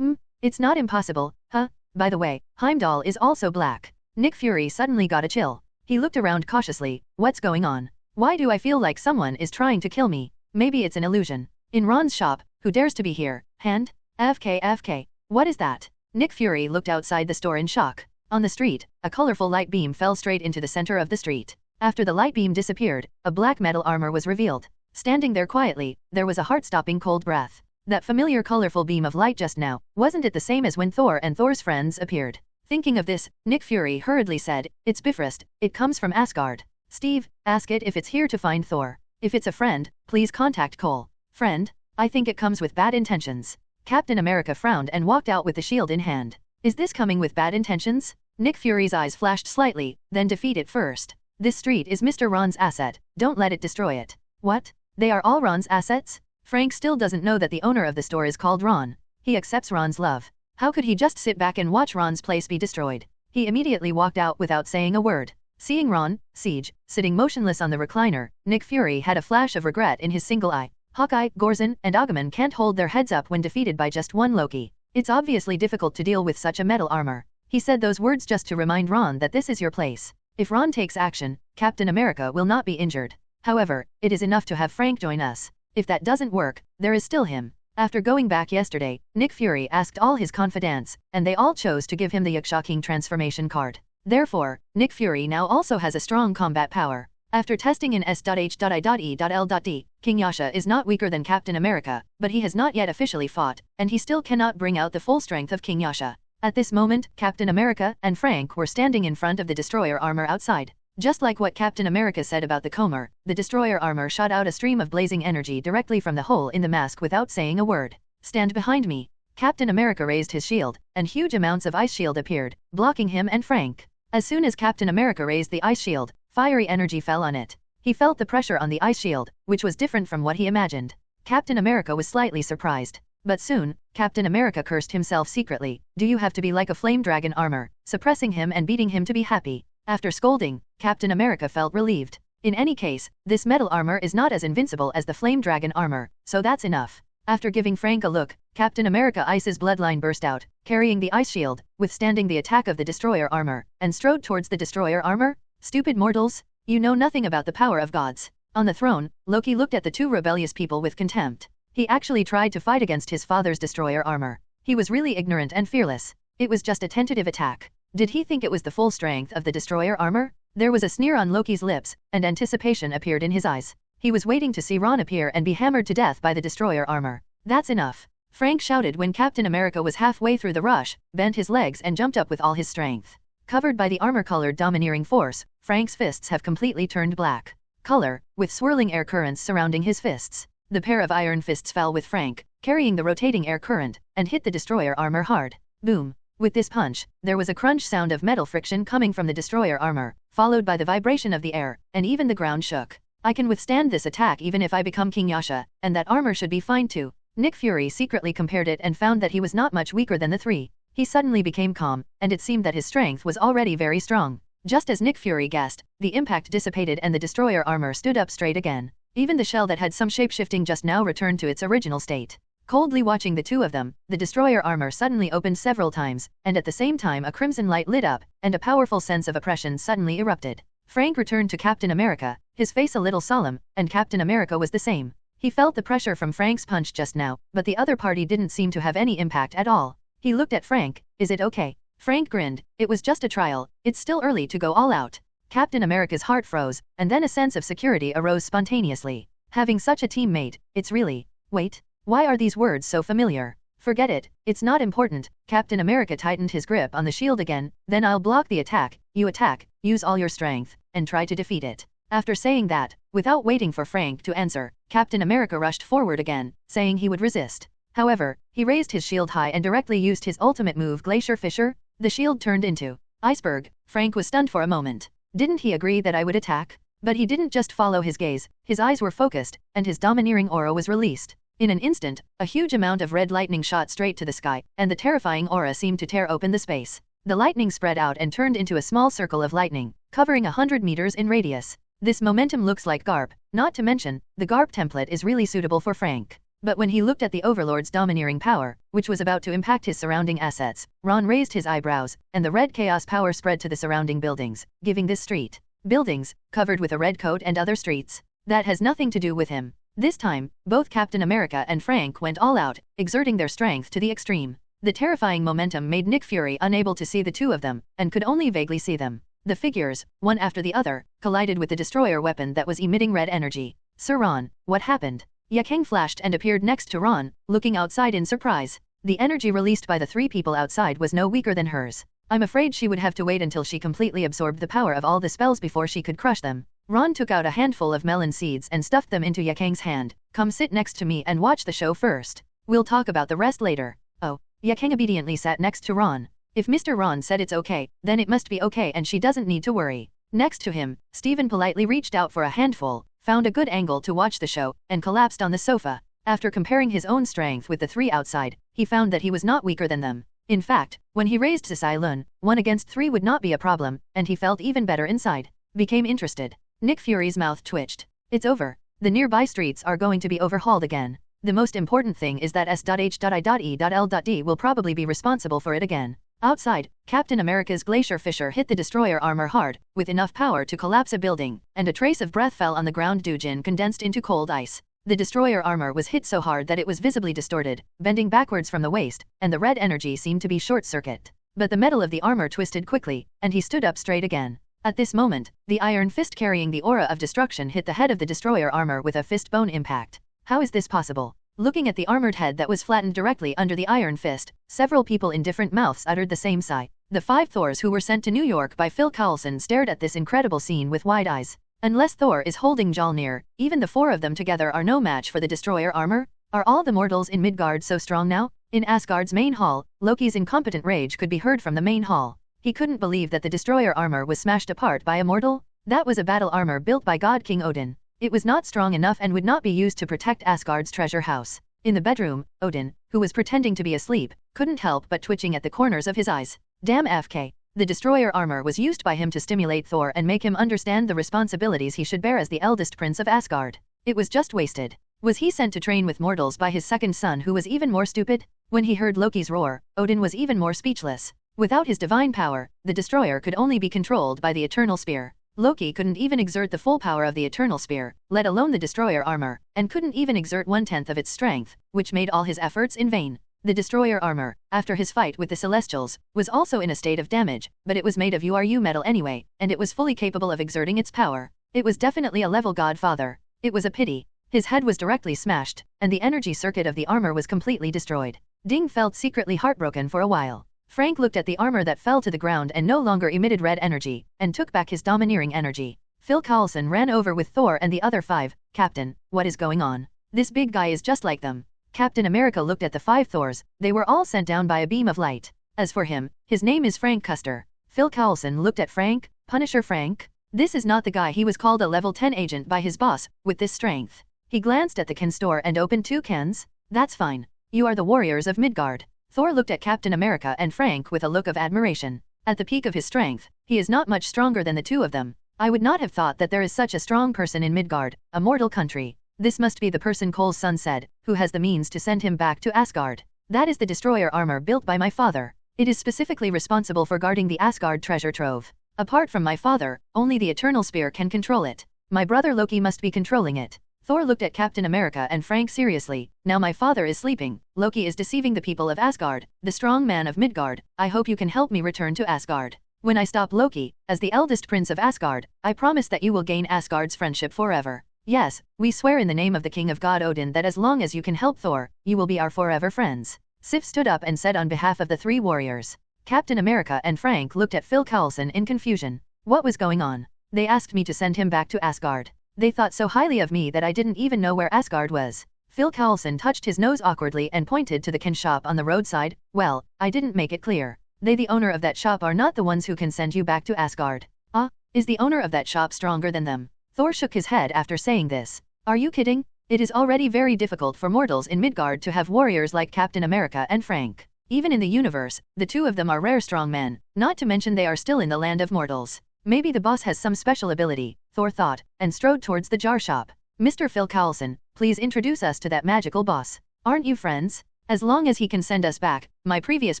It's not impossible, huh? By the way, Heimdall is also black." Nick Fury suddenly got a chill. He looked around cautiously. "What's going on? Why do I feel like someone is trying to kill me? Maybe it's an illusion." "In Ron's shop, who dares to be here? Hand? FK. What is that?" Nick Fury looked outside the store in shock. On the street, a colorful light beam fell straight into the center of the street. After the light beam disappeared, a black metal armor was revealed. Standing there quietly, there was a heart-stopping cold breath. That familiar colorful beam of light just now, wasn't it the same as when Thor and Thor's friends appeared? Thinking of this, Nick Fury hurriedly said, "It's Bifrost, it comes from Asgard. Steve, ask it if it's here to find Thor. If it's a friend, please contact Cole." "Friend? I think it comes with bad intentions." Captain America frowned and walked out with the shield in hand. "Is this coming with bad intentions?" Nick Fury's eyes flashed slightly, then defeat it first. "This street is Mr. Ron's asset, don't let it destroy it." "What? They are all Ron's assets?" Frank still doesn't know that the owner of the store is called Ron. He accepts Ron's love. How could he just sit back and watch Ron's place be destroyed? He immediately walked out without saying a word. Seeing Ron, Siege, sitting motionless on the recliner, Nick Fury had a flash of regret in his single eye. Hawkeye, Gorzin, and Agumon can't hold their heads up when defeated by just one Loki. It's obviously difficult to deal with such a metal armor. He said those words just to remind Ron that this is your place. If Ron takes action, Captain America will not be injured. However, it is enough to have Frank join us. If that doesn't work, there is still him. After going back yesterday, Nick Fury asked all his confidants, and they all chose to give him the Yaksha transformation card. Therefore, Nick Fury now also has a strong combat power. After testing in S.H.I.E.L.D, King Yasha is not weaker than Captain America, but he has not yet officially fought, and he still cannot bring out the full strength of King Yasha. At this moment, Captain America and Frank were standing in front of the destroyer armor outside. Just like what Captain America said about the Comer, the destroyer armor shot out a stream of blazing energy directly from the hole in the mask without saying a word. "Stand behind me." Captain America raised his shield, and huge amounts of ice shield appeared, blocking him and Frank. As soon as Captain America raised the ice shield, fiery energy fell on it. He felt the pressure on the ice shield, which was different from what he imagined. Captain America was slightly surprised. But soon, Captain America cursed himself secretly. "Do you have to be like a flame dragon armor, suppressing him and beating him to be happy?" After scolding, Captain America felt relieved. In any case, this metal armor is not as invincible as the flame dragon armor, so that's enough. After giving Frank a look, Captain America Ice's bloodline burst out, carrying the ice shield, withstanding the attack of the destroyer armor, and strode towards the destroyer armor. "Stupid mortals! You know nothing about the power of gods." On the throne, Loki looked at the two rebellious people with contempt. He actually tried to fight against his father's destroyer armor. He was really ignorant and fearless. It was just a tentative attack. Did he think it was the full strength of the destroyer armor? There was a sneer on Loki's lips, and anticipation appeared in his eyes. He was waiting to see Ron appear and be hammered to death by the destroyer armor. "That's enough," Frank shouted when Captain America was halfway through the rush, bent his legs and jumped up with all his strength. Covered by the armor-colored domineering force, Frank's fists have completely turned black color, with swirling air currents surrounding his fists. The pair of iron fists fell with Frank, carrying the rotating air current, and hit the destroyer armor hard. Boom! With this punch, there was a crunch sound of metal friction coming from the destroyer armor, followed by the vibration of the air, and even the ground shook. "I can withstand this attack even if I become King Yasha, and that armor should be fine too." Nick Fury secretly compared it and found that he was not much weaker than the three. He suddenly became calm, and it seemed that his strength was already very strong. Just as Nick Fury guessed, the impact dissipated and the destroyer armor stood up straight again. Even the shell that had some shape-shifting just now returned to its original state. Coldly watching the two of them, the destroyer armor suddenly opened several times, and at the same time a crimson light lit up, and a powerful sense of oppression suddenly erupted. Frank returned to Captain America, his face a little solemn, and Captain America was the same. He felt the pressure from Frank's punch just now, but the other party didn't seem to have any impact at all. He looked at Frank. "Is it okay?" Frank grinned. "It was just a trial, it's still early to go all out." Captain America's heart froze, and then a sense of security arose spontaneously. Having such a teammate, it's really... Wait. Why are these words so familiar? "Forget it, it's not important." Captain America tightened his grip on the shield again. "Then I'll block the attack, you attack, use all your strength, and try to defeat it." After saying that, without waiting for Frank to answer, Captain America rushed forward again, saying he would resist. However, he raised his shield high and directly used his ultimate move, Glacier Fissure. The shield turned into iceberg. Frank was stunned for a moment. Didn't he agree that I would attack? But he didn't just follow his gaze, his eyes were focused, and his domineering aura was released. In an instant, a huge amount of red lightning shot straight to the sky, and the terrifying aura seemed to tear open the space. The lightning spread out and turned into a small circle of lightning, covering 100 meters in radius. This momentum looks like Garp, not to mention, the Garp template is really suitable for Frank. But when he looked at the Overlord's domineering power, which was about to impact his surrounding assets, Ron raised his eyebrows, and the red chaos power spread to the surrounding buildings, giving this street. Buildings, covered with a red coat and other streets. That has nothing to do with him. This time, both Captain America and Frank went all out, exerting their strength to the extreme. The terrifying momentum made Nick Fury unable to see the two of them, and could only vaguely see them. The figures, one after the other, collided with the destroyer weapon that was emitting red energy. "Sir Ron, what happened?" Yakang flashed and appeared next to Ron, looking outside in surprise. The energy released by the three people outside was no weaker than hers. I'm afraid she would have to wait until she completely absorbed the power of all the spells before she could crush them. Ron took out a handful of melon seeds and stuffed them into Yakang's hand. Come sit next to me and watch the show first. We'll talk about the rest later. Oh, Yakang obediently sat next to Ron. If Mr. Ron said it's okay, then it must be okay and she doesn't need to worry. Next to him, Steven politely reached out for a handful, found a good angle to watch the show, and collapsed on the sofa. After comparing his own strength with the three outside, he found that he was not weaker than them. In fact, when he raised Sisai Lun, 1 against 3 would not be a problem, and he felt even better inside. Became interested. Nick Fury's mouth twitched. It's over. The nearby streets are going to be overhauled again. The most important thing is that S.H.I.E.L.D will probably be responsible for it again. Outside, Captain America's Glacier Fisher hit the destroyer armor hard, with enough power to collapse a building, and a trace of breath fell on the ground. Dujin condensed into cold ice. The destroyer armor was hit so hard that it was visibly distorted, bending backwards from the waist, and the red energy seemed to be short-circuit. But the metal of the armor twisted quickly, and he stood up straight again. At this moment, the iron fist carrying the aura of destruction hit the head of the destroyer armor with a fist bone impact. How is this possible? Looking at the armored head that was flattened directly under the iron fist, several people in different mouths uttered the same sigh. The 5 Thors who were sent to New York by Phil Coulson stared at this incredible scene with wide eyes. Unless Thor is holding Mjolnir, even the 4 of them together are no match for the destroyer armor. Are all the mortals in Midgard so strong now? In Asgard's main hall, Loki's incompetent rage could be heard from the main hall. He couldn't believe that the destroyer armor was smashed apart by a mortal. That was a battle armor built by God King Odin. It was not strong enough and would not be used to protect Asgard's treasure house. In the bedroom, Odin, who was pretending to be asleep, couldn't help but twitching at the corners of his eyes. Damn FK. The destroyer armor was used by him to stimulate Thor and make him understand the responsibilities he should bear as the eldest prince of Asgard. It was just wasted. Was he sent to train with mortals by his second son who was even more stupid? When he heard Loki's roar, Odin was even more speechless. Without his divine power, the destroyer could only be controlled by the Eternal Spear. Loki couldn't even exert the full power of the Eternal Spear, let alone the destroyer armor, and couldn't even exert 1/10 of its strength, which made all his efforts in vain. The destroyer armor, after his fight with the Celestials, was also in a state of damage, but it was made of URU metal anyway, and it was fully capable of exerting its power. It was definitely a level godfather. It was a pity. His head was directly smashed, and the energy circuit of the armor was completely destroyed. Ding felt secretly heartbroken for a while. Frank looked at the armor that fell to the ground and no longer emitted red energy, and took back his domineering energy. Phil Coulson ran over with Thor and the other 5. Captain, what is going on? This big guy is just like them. Captain America looked at the 5 Thors. They were all sent down by a beam of light. As for him, his name is Frank Custer. Phil Coulson looked at Frank. Punisher Frank? This is not the guy. He was called a level 10 agent by his boss, with this strength. He glanced at the can store and opened 2 cans. That's fine. You are the warriors of Midgard. Thor looked at Captain America and Frank with a look of admiration. At the peak of his strength, he is not much stronger than the 2 of them. I would not have thought that there is such a strong person in Midgard, a mortal country. This must be the person Cole's son said, who has the means to send him back to Asgard. That is the destroyer armor built by my father. It is specifically responsible for guarding the Asgard treasure trove. Apart from my father, only the Eternal Spear can control it. My brother Loki must be controlling it. Thor looked at Captain America and Frank seriously. Now my father is sleeping. Loki is deceiving the people of Asgard, the strong man of Midgard. I hope you can help me return to Asgard. When I stop Loki, as the eldest prince of Asgard, I promise that you will gain Asgard's friendship forever. Yes, we swear in the name of the king of God Odin that as long as you can help Thor, you will be our forever friends. Sif stood up and said on behalf of the 3 warriors. Captain America and Frank looked at Phil Coulson in confusion. What was going on? They asked me to send him back to Asgard. They thought so highly of me that I didn't even know where Asgard was. Phil Coulson touched his nose awkwardly and pointed to the can shop on the roadside. Well, I didn't make it clear. They, the owner of that shop, are not the ones who can send you back to Asgard. Ah, is the owner of that shop stronger than them? Thor shook his head after saying this. Are you kidding? It is already very difficult for mortals in Midgard to have warriors like Captain America and Frank. Even in the universe, the 2 of them are rare strong men, not to mention they are still in the land of mortals. Maybe the boss has some special ability, Thor thought, and strode towards the jar shop. Mr. Phil Coulson, please introduce us to that magical boss. Aren't you friends? As long as he can send us back, my previous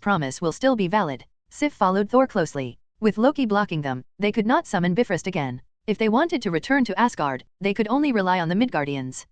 promise will still be valid. Sif followed Thor closely. With Loki blocking them, they could not summon Bifrost again. If they wanted to return to Asgard, they could only rely on the Midgardians.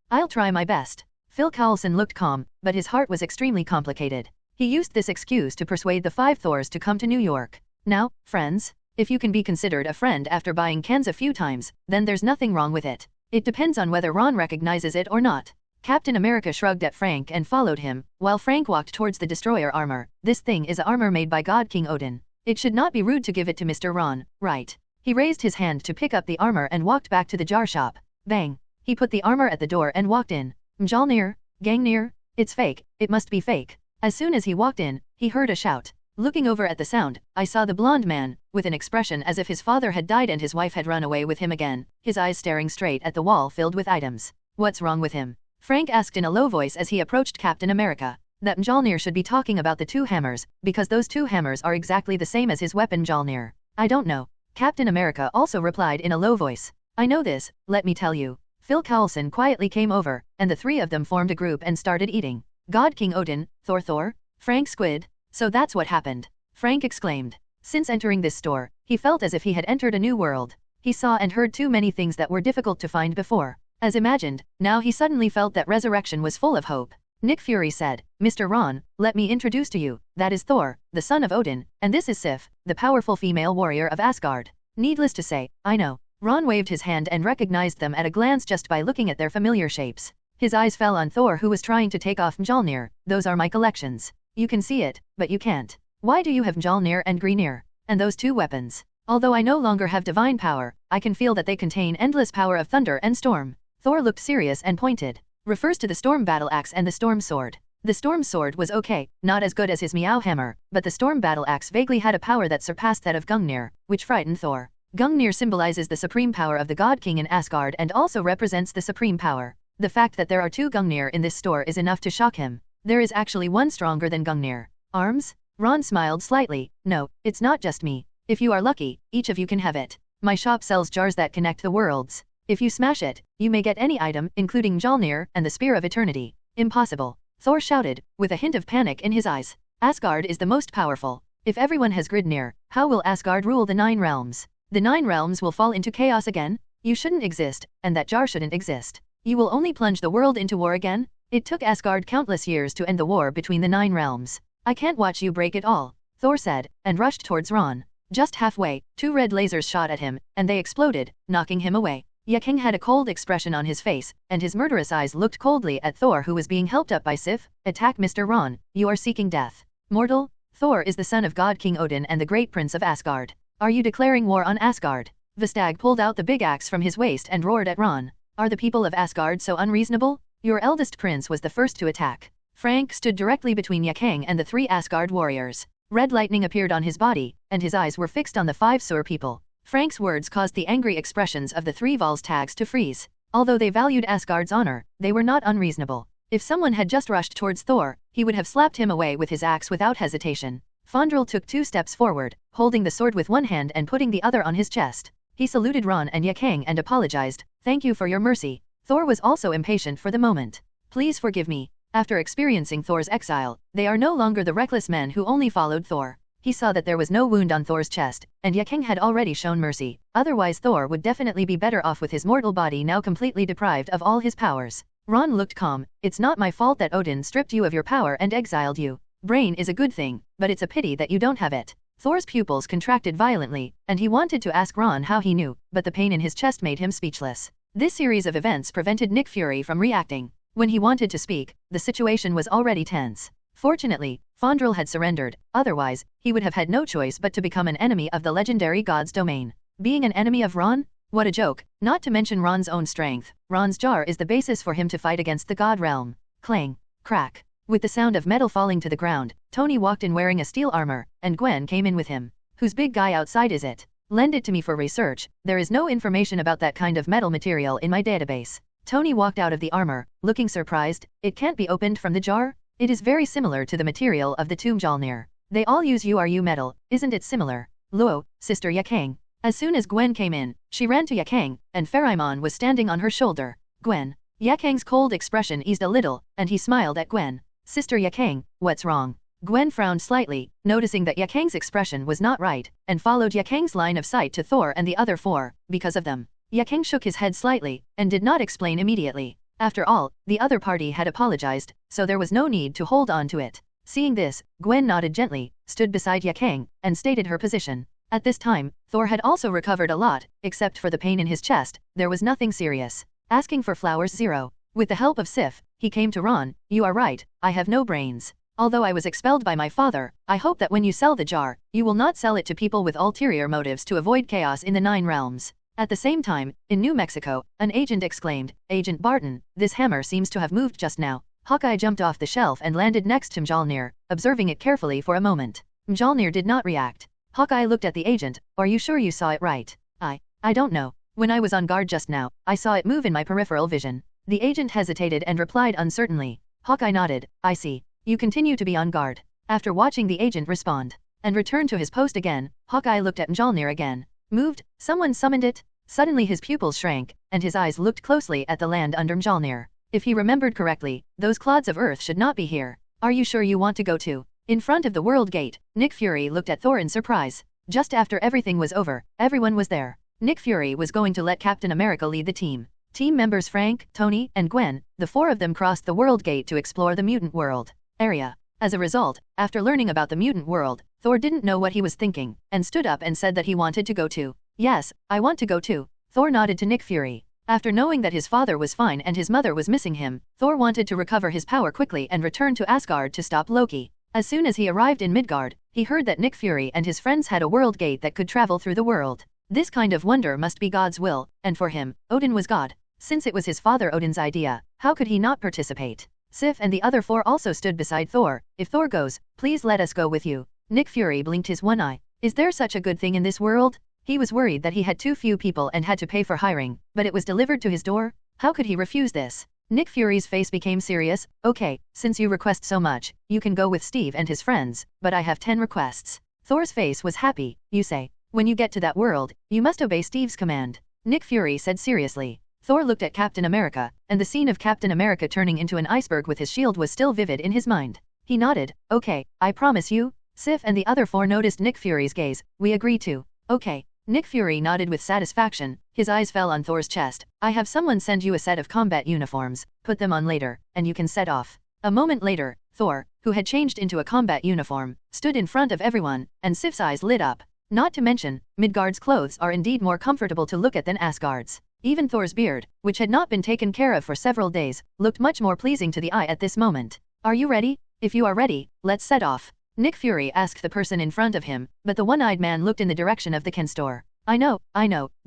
I'll try my best. Phil Coulson looked calm, but his heart was extremely complicated. He used this excuse to persuade the 5 Thors to come to New York. Now, friends, if you can be considered a friend after buying cans a few times, then there's nothing wrong with it. It depends on whether Ron recognizes it or not. Captain America shrugged at Frank and followed him, while Frank walked towards the destroyer armor. This thing is armor made by God King Odin. It should not be rude to give it to Mr. Ron, right? He raised his hand to pick up the armor and walked back to the jar shop. Bang! He put the armor at the door and walked in. Mjolnir, Gangnir, it's fake, it must be fake. As soon as he walked in, he heard a shout. Looking over at the sound, I saw the blonde man, with an expression as if his father had died and his wife had run away with him again, his eyes staring straight at the wall filled with items. What's wrong with him? Frank asked in a low voice as he approached Captain America. That Mjolnir should be talking about the two hammers, because those two hammers are exactly the same as his weapon Mjolnir. I don't know. Captain America also replied in a low voice. I know this, let me tell you. Phil Coulson quietly came over, and the three of them formed a group and started eating. God King Odin, Thor, Frank Squid. So that's what happened. Frank exclaimed. Since entering this store, he felt as if he had entered a new world. He saw and heard too many things that were difficult to find before. As imagined, now he suddenly felt that resurrection was full of hope. Nick Fury said, Mr. Ron, let me introduce to you, that is Thor, the son of Odin, and this is Sif, the powerful female warrior of Asgard. Needless to say, I know. Ron waved his hand and recognized them at a glance just by looking at their familiar shapes. His eyes fell on Thor, who was trying to take off Mjolnir. Those are my collections. You can see it, but you can't. Why do you have Mjolnir and Greenir? And those two weapons? Although I no longer have divine power, I can feel that they contain endless power of thunder and storm. Thor looked serious and pointed. Refers to the storm battle axe and the storm sword. The storm sword was okay, not as good as his Meow hammer, but the storm battle axe vaguely had a power that surpassed that of Gungnir, which frightened Thor. Gungnir symbolizes the supreme power of the God King in Asgard and also represents the supreme power. The fact that there are two Gungnir in this store is enough to shock him. There is actually one stronger than Gungnir. Arms? Ron smiled slightly. No, it's not just me. If you are lucky, each of you can have it. My shop sells jars that connect the worlds. If you smash it, you may get any item, including Mjolnir and the Spear of Eternity. Impossible. Thor shouted, with a hint of panic in his eyes. Asgard is the most powerful. If everyone has Gridnir, how will Asgard rule the 9 realms? The 9 realms will fall into chaos again? You shouldn't exist, and that jar shouldn't exist. You will only plunge the world into war again? It took Asgard countless years to end the war between the 9 realms. I can't watch you break it all, Thor said, and rushed towards Ron. Just halfway, 2 red lasers shot at him, and they exploded, knocking him away. Yaking had a cold expression on his face, and his murderous eyes looked coldly at Thor, who was being helped up by Sif. Attack Mr. Ron, you are seeking death. Mortal, Thor is the son of God King Odin and the great prince of Asgard. Are you declaring war on Asgard? Vistag pulled out the big axe from his waist and roared at Ron. Are the people of Asgard so unreasonable? Your eldest prince was the first to attack. Frank stood directly between Yakang and the 3 Asgard warriors. Red lightning appeared on his body, and his eyes were fixed on the 5 Sur people. Frank's words caused the angry expressions of the 3 Volstags to freeze. Although they valued Asgard's honor, they were not unreasonable. If someone had just rushed towards Thor, he would have slapped him away with his axe without hesitation. Fandral took 2 steps forward, holding the sword with one hand and putting the other on his chest. He saluted Ron and Yakang and apologized. Thank you for your mercy. Thor was also impatient for the moment. Please forgive me. After experiencing Thor's exile, they are no longer the reckless men who only followed Thor. He saw that there was no wound on Thor's chest, and Yakang had already shown mercy. Otherwise Thor would definitely be better off with his mortal body now completely deprived of all his powers. Ron looked calm. It's not my fault that Odin stripped you of your power and exiled you. Brain is a good thing, but it's a pity that you don't have it. Thor's pupils contracted violently, and he wanted to ask Ron how he knew, but the pain in his chest made him speechless. This series of events prevented Nick Fury from reacting. When he wanted to speak, the situation was already tense. Fortunately, Fandral had surrendered, otherwise, he would have had no choice but to become an enemy of the legendary god's domain. Being an enemy of Ron? What a joke, not to mention Ron's own strength. Ron's jar is the basis for him to fight against the god realm. Clang, crack. With the sound of metal falling to the ground, Tony walked in wearing a steel armor, and Gwen came in with him. Whose big guy outside is it? Lend it to me for research. There is no information about that kind of metal material in my database. Tony walked out of the armor, looking surprised. It can't be opened from the jar? It is very similar to the material of the tomb Mjolnir. They all use URU metal, isn't it similar? Luo, Sister Yakang. As soon as Gwen came in, she ran to Yakang, and Pharamon was standing on her shoulder. Gwen. Yakang's cold expression eased a little, and he smiled at Gwen. Sister Yakang, what's wrong? Gwen frowned slightly, noticing that Yakang's expression was not right, and followed Yakang's line of sight to Thor and the other 4, because of them. Yakang shook his head slightly, and did not explain immediately. After all, the other party had apologized, so there was no need to hold on to it. Seeing this, Gwen nodded gently, stood beside Yakang, and stated her position. At this time, Thor had also recovered a lot, except for the pain in his chest. There was nothing serious. Asking for flowers 0. With the help of Sif, he came to Ron. You are right, I have no brains. Although I was expelled by my father, I hope that when you sell the jar, you will not sell it to people with ulterior motives to avoid chaos in the 9 realms. At the same time, in New Mexico, an agent exclaimed, Agent Barton, this hammer seems to have moved just now. Hawkeye jumped off the shelf and landed next to Mjolnir, observing it carefully for a moment. Mjolnir did not react. Hawkeye looked at the agent. Are you sure you saw it right? I don't know. When I was on guard just now, I saw it move in my peripheral vision. The agent hesitated and replied uncertainly. Hawkeye nodded. I see. You continue to be on guard. After watching the agent respond and return to his post again, Hawkeye looked at Mjolnir again. Moved? Someone summoned it? Suddenly his pupils shrank, and his eyes looked closely at the land under Mjolnir. If he remembered correctly, those clods of earth should not be here. Are you sure you want to go too? In front of the World Gate, Nick Fury looked at Thor in surprise. Just after everything was over, everyone was there. Nick Fury was going to let Captain America lead the team. Team members Frank, Tony, and Gwen, the 4 of them crossed the World Gate to explore the mutant world area. As a result, after learning about the mutant world, Thor didn't know what he was thinking, and stood up and said that he wanted to go too. Yes, I want to go too. Thor nodded to Nick Fury. After knowing that his father was fine and his mother was missing him, Thor wanted to recover his power quickly and return to Asgard to stop Loki. As soon as he arrived in Midgard, he heard that Nick Fury and his friends had a world gate that could travel through the world. This kind of wonder must be God's will, and for him, Odin was God. Since it was his father Odin's idea, how could he not participate? Sif and the other 4 also stood beside Thor. If Thor goes, please let us go with you. Nick Fury blinked his one eye. Is there such a good thing in this world? He was worried that he had too few people and had to pay for hiring, but it was delivered to his door? How could he refuse this? Nick Fury's face became serious. Okay, since you request so much, you can go with Steve and his friends, but I have 10 requests. Thor's face was happy. You say. When you get to that world, you must obey Steve's command. Nick Fury said seriously. Thor looked at Captain America, and the scene of Captain America turning into an iceberg with his shield was still vivid in his mind. He nodded. Okay, I promise you. Sif and the other 4 noticed Nick Fury's gaze. We agree to. Okay. Nick Fury nodded with satisfaction. His eyes fell on Thor's chest. I have someone send you a set of combat uniforms. Put them on later, and you can set off. A moment later, Thor, who had changed into a combat uniform, stood in front of everyone, and Sif's eyes lit up. Not to mention, Midgard's clothes are indeed more comfortable to look at than Asgard's. Even Thor's beard, which had not been taken care of for several days, looked much more pleasing to the eye at this moment. Are you ready? If you are ready, let's set off. Nick Fury asked the person in front of him, but the one-eyed man looked in the direction of the Ken store. I know,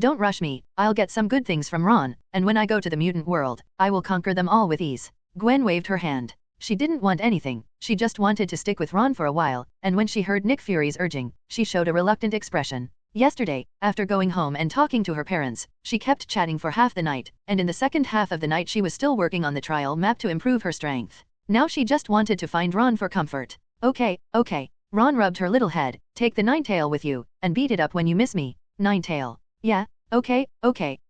don't rush me, I'll get some good things from Ron, and when I go to the mutant world, I will conquer them all with ease. Gwen waved her hand. She didn't want anything, she just wanted to stick with Ron for a while, and when she heard Nick Fury's urging, she showed a reluctant expression. Yesterday, after going home and talking to her parents, she kept chatting for half the night, and in the second half of the night she was still working on the trial map to improve her strength. Now she just wanted to find Ron for comfort. Okay. Ron rubbed her little head. Take the Ninetail with you, and beat it up when you miss me. Ninetail. Yeah, okay,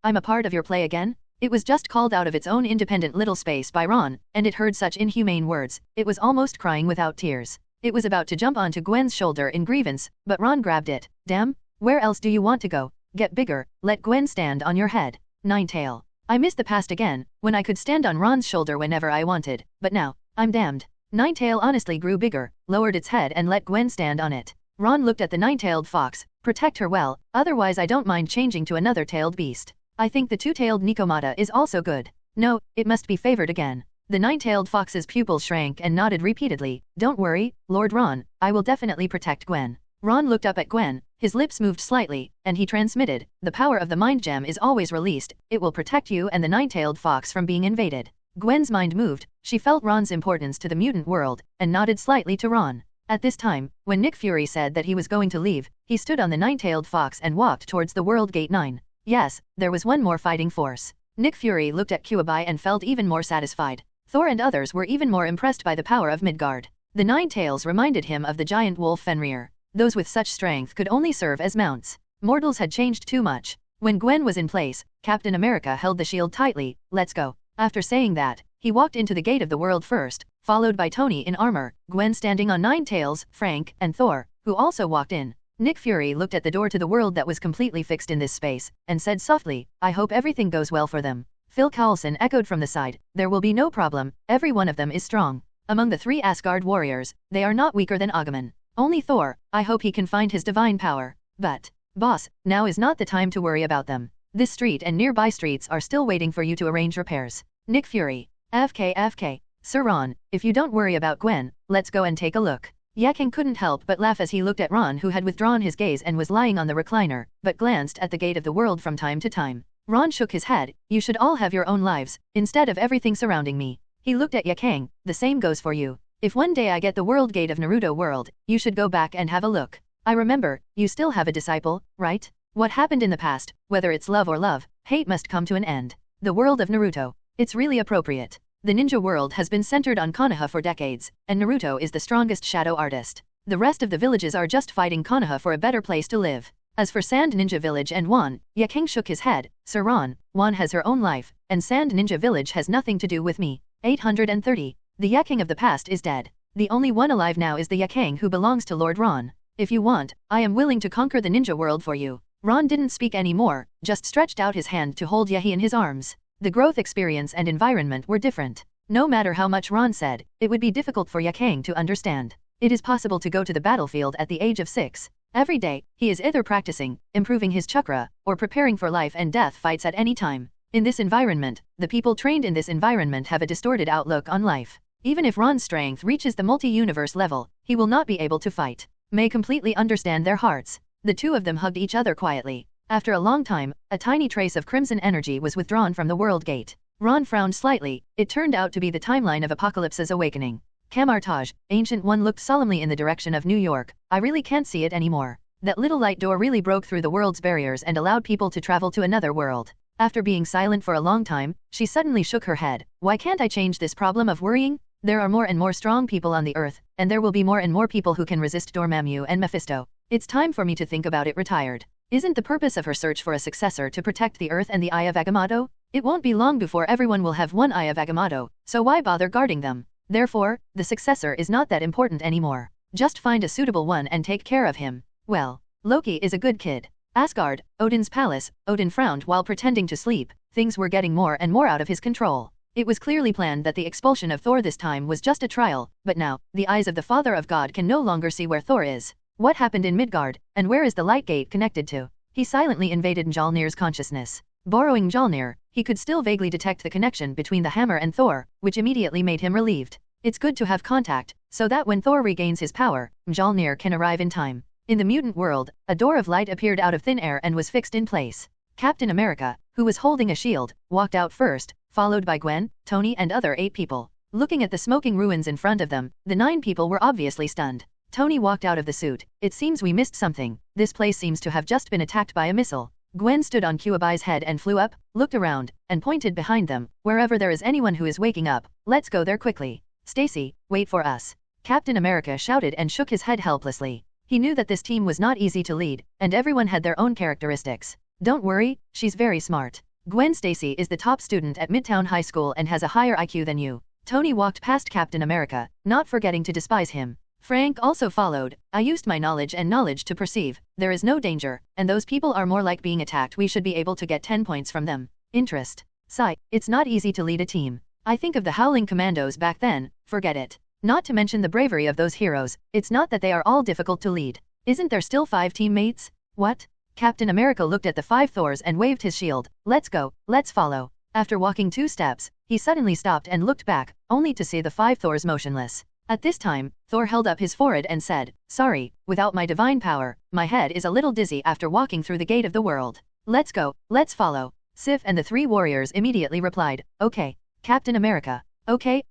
I'm a part of your play again? It was just called out of its own independent little space by Ron, and it heard such inhumane words, it was almost crying without tears. It was about to jump onto Gwen's shoulder in grievance, but Ron grabbed it. Damn, where else do you want to go? Get bigger, let Gwen stand on your head. Ninetail. I miss the past again, when I could stand on Ron's shoulder whenever I wanted, but now, I'm damned. Ninetail honestly grew bigger, lowered its head and let Gwen stand on it. Ron looked at the nine-tailed fox. Protect her well, otherwise I don't mind changing to another tailed beast. I think the two-tailed Nikomata is also good. No, it must be favored again. The nine-tailed fox's pupils shrank and nodded repeatedly. Don't worry, Lord Ron, I will definitely protect Gwen. Ron looked up at Gwen, his lips moved slightly, and he transmitted, the power of the mind gem is always released, it will protect you and the nine-tailed fox from being invaded. Gwen's mind moved, she felt Ron's importance to the mutant world, and nodded slightly to Ron. At this time, when Nick Fury said that he was going to leave, he stood on the nine-tailed fox and walked towards the World Gate 9. Yes, there was one more fighting force. Nick Fury looked at Kuabai and felt even more satisfied. Thor and others were even more impressed by the power of Midgard. The nine tails reminded him of the giant wolf Fenrir. Those with such strength could only serve as mounts. Mortals had changed too much. When Gwen was in place, Captain America held the shield tightly. Let's go. After saying that, he walked into the gate of the world first, followed by Tony in armor, Gwen standing on nine tails, Frank, and Thor, who also walked in. Nick Fury looked at the door to the world that was completely fixed in this space, and said softly, I hope everything goes well for them. Phil Coulson echoed from the side, there will be no problem, every one of them is strong. Among the 3 Asgard warriors, they are not weaker than Agumon. Only Thor, I hope he can find his divine power. But, boss, now is not the time to worry about them. This street and nearby streets are still waiting for you to arrange repairs. Nick Fury. FK. Sir Ron, if you don't worry about Gwen, let's go and take a look. Yaking couldn't help but laugh as he looked at Ron, who had withdrawn his gaze and was lying on the recliner, but glanced at the gate of the world from time to time. Ron shook his head. You should all have your own lives, instead of everything surrounding me. He looked at Yaking. The same goes for you. If one day I get the world gate of Naruto world, you should go back and have a look. I remember, you still have a disciple, right? What happened in the past, whether it's love or love, hate must come to an end. The world of Naruto. It's really appropriate. The ninja world has been centered on Konoha for decades, and Naruto is the strongest shadow artist. The rest of the villages are just fighting Konoha for a better place to live. As for Sand Ninja Village and Wan, Yaking shook his head. Sir Ron, Wan has her own life, and Sand Ninja Village has nothing to do with me. 830. The Yaking of the past is dead. The only one alive now is the Yaking who belongs to Lord Ron. If you want, I am willing to conquer the ninja world for you. Ron didn't speak anymore, just stretched out his hand to hold Yahi in his arms. The growth experience and environment were different. No matter how much Ron said, it would be difficult for Yaking to understand. It is possible to go to the battlefield at the age of 6. Every day, he is either practicing, improving his chakra, or preparing for life and death fights at any time. In this environment, the people trained in this environment have a distorted outlook on life. Even if Ron's strength reaches the multi-universe level, he will not be able to fight. May completely understand their hearts. The two of them hugged each other quietly. After a long time, a tiny trace of crimson energy was withdrawn from the world gate. Ron frowned slightly. It turned out to be the timeline of Apocalypse's awakening. Camartage, Ancient One looked solemnly in the direction of New York. I really can't see it anymore. That little light door really broke through the world's barriers and allowed people to travel to another world. After being silent for a long time, she suddenly shook her head. Why can't I change this problem of worrying? There are more and more strong people on the earth, and there will be more and more people who can resist Dormammu and Mephisto. It's time for me to think about it. Retired. Isn't the purpose of her search for a successor to protect the earth and the Eye of Agamotto? It won't be long before everyone will have one Eye of Agamotto, so why bother guarding them? Therefore, the successor is not that important anymore. Just find a suitable one and take care of him. Well, Loki is a good kid. Asgard, Odin's palace. Odin frowned while pretending to sleep. Things were getting more and more out of his control. It was clearly planned that the expulsion of Thor this time was just a trial, but now, the eyes of the Father of God can no longer see where Thor is. What happened in Midgard, and where is the light gate connected to? He silently invaded Mjolnir's consciousness. Borrowing Mjolnir, he could still vaguely detect the connection between the hammer and Thor, which immediately made him relieved. It's good to have contact, so that when Thor regains his power, Mjolnir can arrive in time. In the mutant world, a door of light appeared out of thin air and was fixed in place. Captain America, who was holding a shield, walked out first, followed by Gwen, Tony and other 8 people. Looking at the smoking ruins in front of them, the 9 people were obviously stunned. Tony walked out of the suit. It seems we missed something. This place seems to have just been attacked by a missile. Gwen stood on Kyubai's head and flew up, looked around, and pointed behind them. Wherever there is anyone who is waking up, let's go there quickly. Stacy, wait for us. Captain America shouted and shook his head helplessly. He knew that this team was not easy to lead, and everyone had their own characteristics. Don't worry, she's very smart. Gwen Stacy is the top student at Midtown High School and has a higher IQ than you. Tony walked past Captain America, not forgetting to despise him. Frank also followed. I used my knowledge to perceive. There is no danger, and those people are more like being attacked. We should be able to get 10 points from them. Interest. Sigh, it's not easy to lead a team. I think of the Howling Commandos back then, forget it. Not to mention the bravery of those heroes, it's not that they are all difficult to lead. Isn't there still 5 teammates? What? Captain America looked at the 5 Thors and waved his shield. Let's go, let's follow. After walking 2 steps, he suddenly stopped and looked back, only to see the 5 Thors motionless. At this time, Thor held up his forehead and said, sorry, without my divine power, my head is a little dizzy after walking through the gate of the world. Let's go, let's follow. Sif and the 3 warriors immediately replied, okay. Captain America, okay,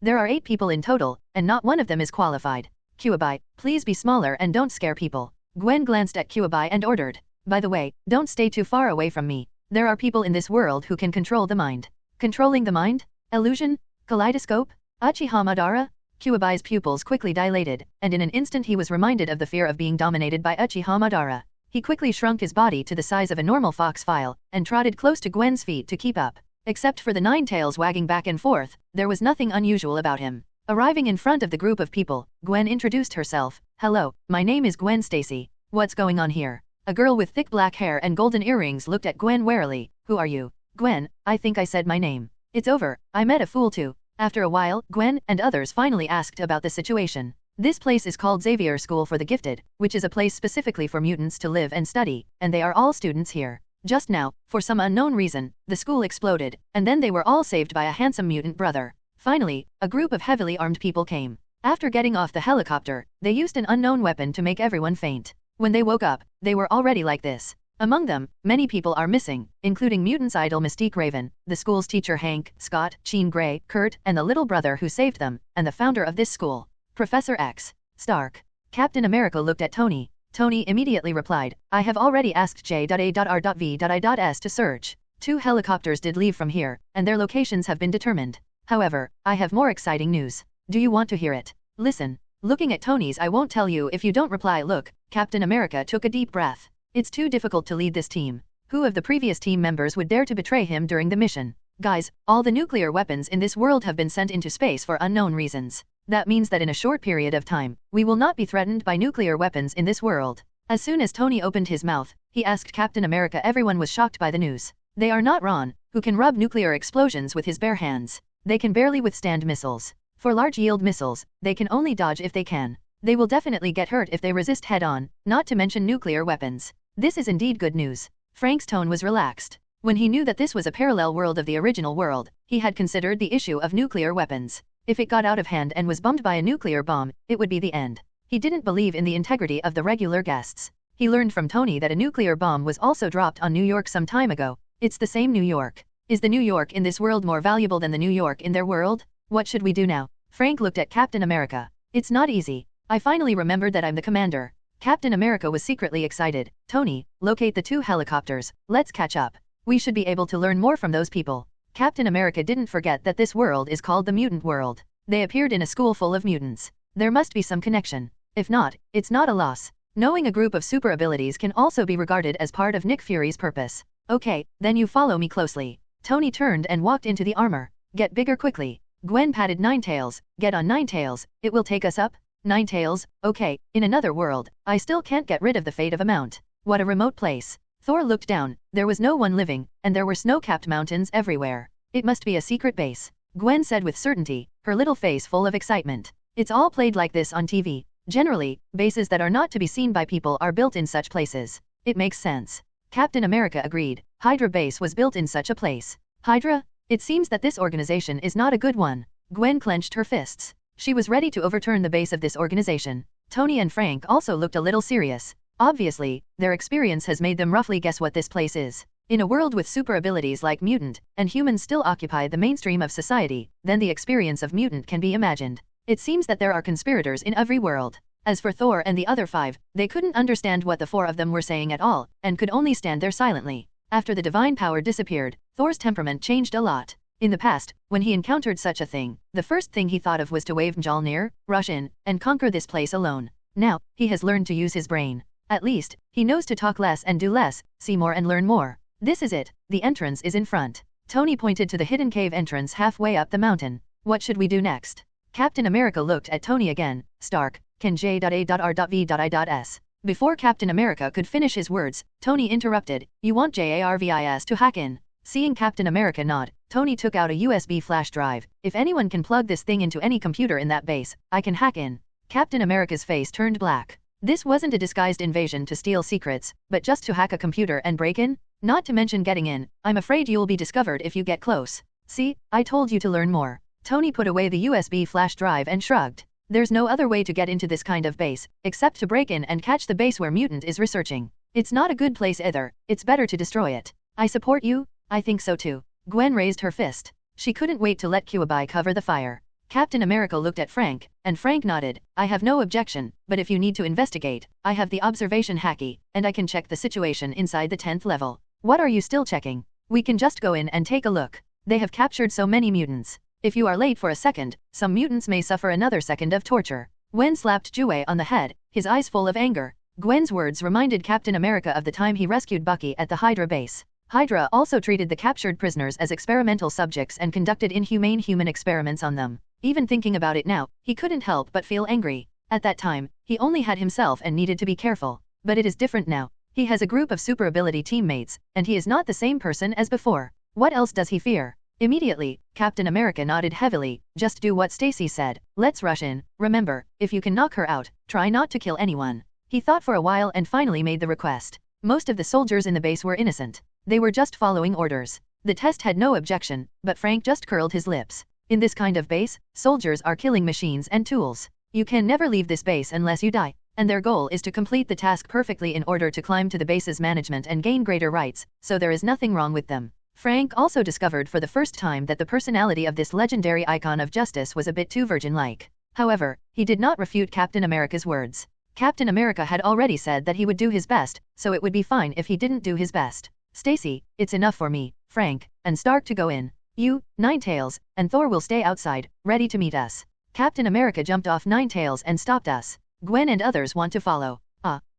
there are 8 people in total, and not one of them is qualified. Kyuubi, please be smaller and don't scare people. Gwen glanced at Kyuubi and ordered, by the way, don't stay too far away from me. There are people in this world who can control the mind. Controlling the mind? Illusion? Kaleidoscope? Uchiha Madara? Kyuubi's pupils quickly dilated, and in an instant he was reminded of the fear of being dominated by Uchiha Madara. He quickly shrunk his body to the size of a normal foxfile, and trotted close to Gwen's feet to keep up. Except for the 9 tails wagging back and forth, there was nothing unusual about him. Arriving in front of the group of people, Gwen introduced herself. Hello, my name is Gwen Stacy. What's going on here? A girl with thick black hair and golden earrings looked at Gwen warily. Who are you? Gwen, I think I said my name. It's over, I met a fool too. After a while, Gwen and others finally asked about the situation. This place is called Xavier School for the Gifted, which is a place specifically for mutants to live and study, and they are all students here. Just now, for some unknown reason, the school exploded, and then they were all saved by a handsome mutant brother. Finally, a group of heavily armed people came. After getting off the helicopter, they used an unknown weapon to make everyone faint. When they woke up, they were already like this. Among them, many people are missing, including mutants idol Mystique Raven, the school's teacher Hank, Scott, Jean Grey, Kurt, and the little brother who saved them, and the founder of this school, Professor X. Stark. Captain America looked at Tony. Tony immediately replied, I have already asked J.A.R.V.I.S to search. 2 helicopters did leave from here, and their locations have been determined. However, I have more exciting news. Do you want to hear it? Listen. Looking at Tony's I won't tell you if you don't reply. Look, Captain America took a deep breath. It's too difficult to lead this team. Who of the previous team members would dare to betray him during the mission? Guys, all the nuclear weapons in this world have been sent into space for unknown reasons. That means that in a short period of time, we will not be threatened by nuclear weapons in this world. As soon as Tony opened his mouth, he asked Captain America. Everyone was shocked by the news. They are not Ron, who can rub nuclear explosions with his bare hands. They can barely withstand missiles. For large yield missiles, they can only dodge if they can. They will definitely get hurt if they resist head-on, not to mention nuclear weapons. This is indeed good news. Frank's tone was relaxed. When he knew that this was a parallel world of the original world, he had considered the issue of nuclear weapons. If it got out of hand and was bombed by a nuclear bomb, it would be the end. He didn't believe in the integrity of the regular guests. He learned from Tony that a nuclear bomb was also dropped on New York some time ago. It's the same New York. Is the New York in this world more valuable than the New York in their world? What should we do now? Frank looked at Captain America. It's not easy. I finally remembered that I'm the commander. Captain America was secretly excited. Tony, locate the 2 helicopters. Let's catch up. We should be able to learn more from those people. Captain America didn't forget that this world is called the mutant world. They appeared in a school full of mutants. There must be some connection. If not, it's not a loss. Knowing a group of super abilities can also be regarded as part of Nick Fury's purpose. Okay, then you follow me closely. Tony turned and walked into the armor. Get bigger quickly. Gwen patted Ninetails. Get on Ninetails. It will take us up. Ninetails, okay, in another world, I still can't get rid of the fate of a mount. What a remote place. Thor looked down. There was no one living, and there were snow-capped mountains everywhere. It must be a secret base. Gwen said with certainty, her little face full of excitement. It's all played like this on TV. Generally, bases that are not to be seen by people are built in such places. It makes sense. Captain America agreed. Hydra base was built in such a place. Hydra? It seems that this organization is not a good one. Gwen clenched her fists. She was ready to overturn the base of this organization. Tony and Frank also looked a little serious. Obviously, their experience has made them roughly guess what this place is. In a world with super abilities like mutant, and humans still occupy the mainstream of society, then the experience of mutant can be imagined. It seems that there are conspirators in every world. As for Thor and the other 5, they couldn't understand what the 4 of them were saying at all, and could only stand there silently. After the divine power disappeared, Thor's temperament changed a lot. In the past, when he encountered such a thing, the first thing he thought of was to wave Mjolnir, rush in, and conquer this place alone. Now, he has learned to use his brain. At least, he knows to talk less and do less, see more and learn more. This is it, the entrance is in front. Tony pointed to the hidden cave entrance halfway up the mountain. What should we do next? Captain America looked at Tony again. Stark, can J.A.R.V.I.S. Before Captain America could finish his words, Tony interrupted. You want JARVIS to hack in? Seeing Captain America nod, Tony took out a USB flash drive. If anyone can plug this thing into any computer in that base, I can hack in. Captain America's face turned black. This wasn't a disguised invasion to steal secrets, but just to hack a computer and break in? Not to mention getting in. I'm afraid you'll be discovered if you get close. See, I told you to learn more. Tony put away the USB flash drive and shrugged. There's no other way to get into this kind of base, except to break in and catch the base where Mutant is researching. It's not a good place either. It's better to destroy it. I support you? I think so too. Gwen raised her fist. She couldn't wait to let Cubai cover the fire. Captain America looked at Frank, and Frank nodded. I have no objection, but if you need to investigate, I have the observation hacky, and I can check the situation inside the 10th level. What are you still checking? We can just go in and take a look. They have captured so many mutants. If you are late for a second, some mutants may suffer another second of torture. Gwen slapped Jue on the head, his eyes full of anger. Gwen's words reminded Captain America of the time he rescued Bucky at the Hydra base. Hydra also treated the captured prisoners as experimental subjects and conducted inhumane human experiments on them. Even thinking about it now, he couldn't help but feel angry. At that time, he only had himself and needed to be careful. But it is different now. He has a group of super ability teammates, and he is not the same person as before. What else does he fear? Immediately, Captain America nodded heavily. Just do what Stacy said. Let's rush in. Remember, if you can knock her out, try not to kill anyone. He thought for a while and finally made the request. Most of the soldiers in the base were innocent. They were just following orders. The test had no objection, but Frank just curled his lips. In this kind of base, soldiers are killing machines and tools. You can never leave this base unless you die, and their goal is to complete the task perfectly in order to climb to the base's management and gain greater rights, so there is nothing wrong with them. Frank also discovered for the first time that the personality of this legendary icon of justice was a bit too virgin-like. However, he did not refute Captain America's words. Captain America had already said that he would do his best, so it would be fine if he didn't do his best. Stacy, it's enough for me, Frank, and Stark to go in. You, Ninetails, and Thor will stay outside, ready to meet us. Captain America jumped off Ninetails and stopped us. Gwen and others want to follow.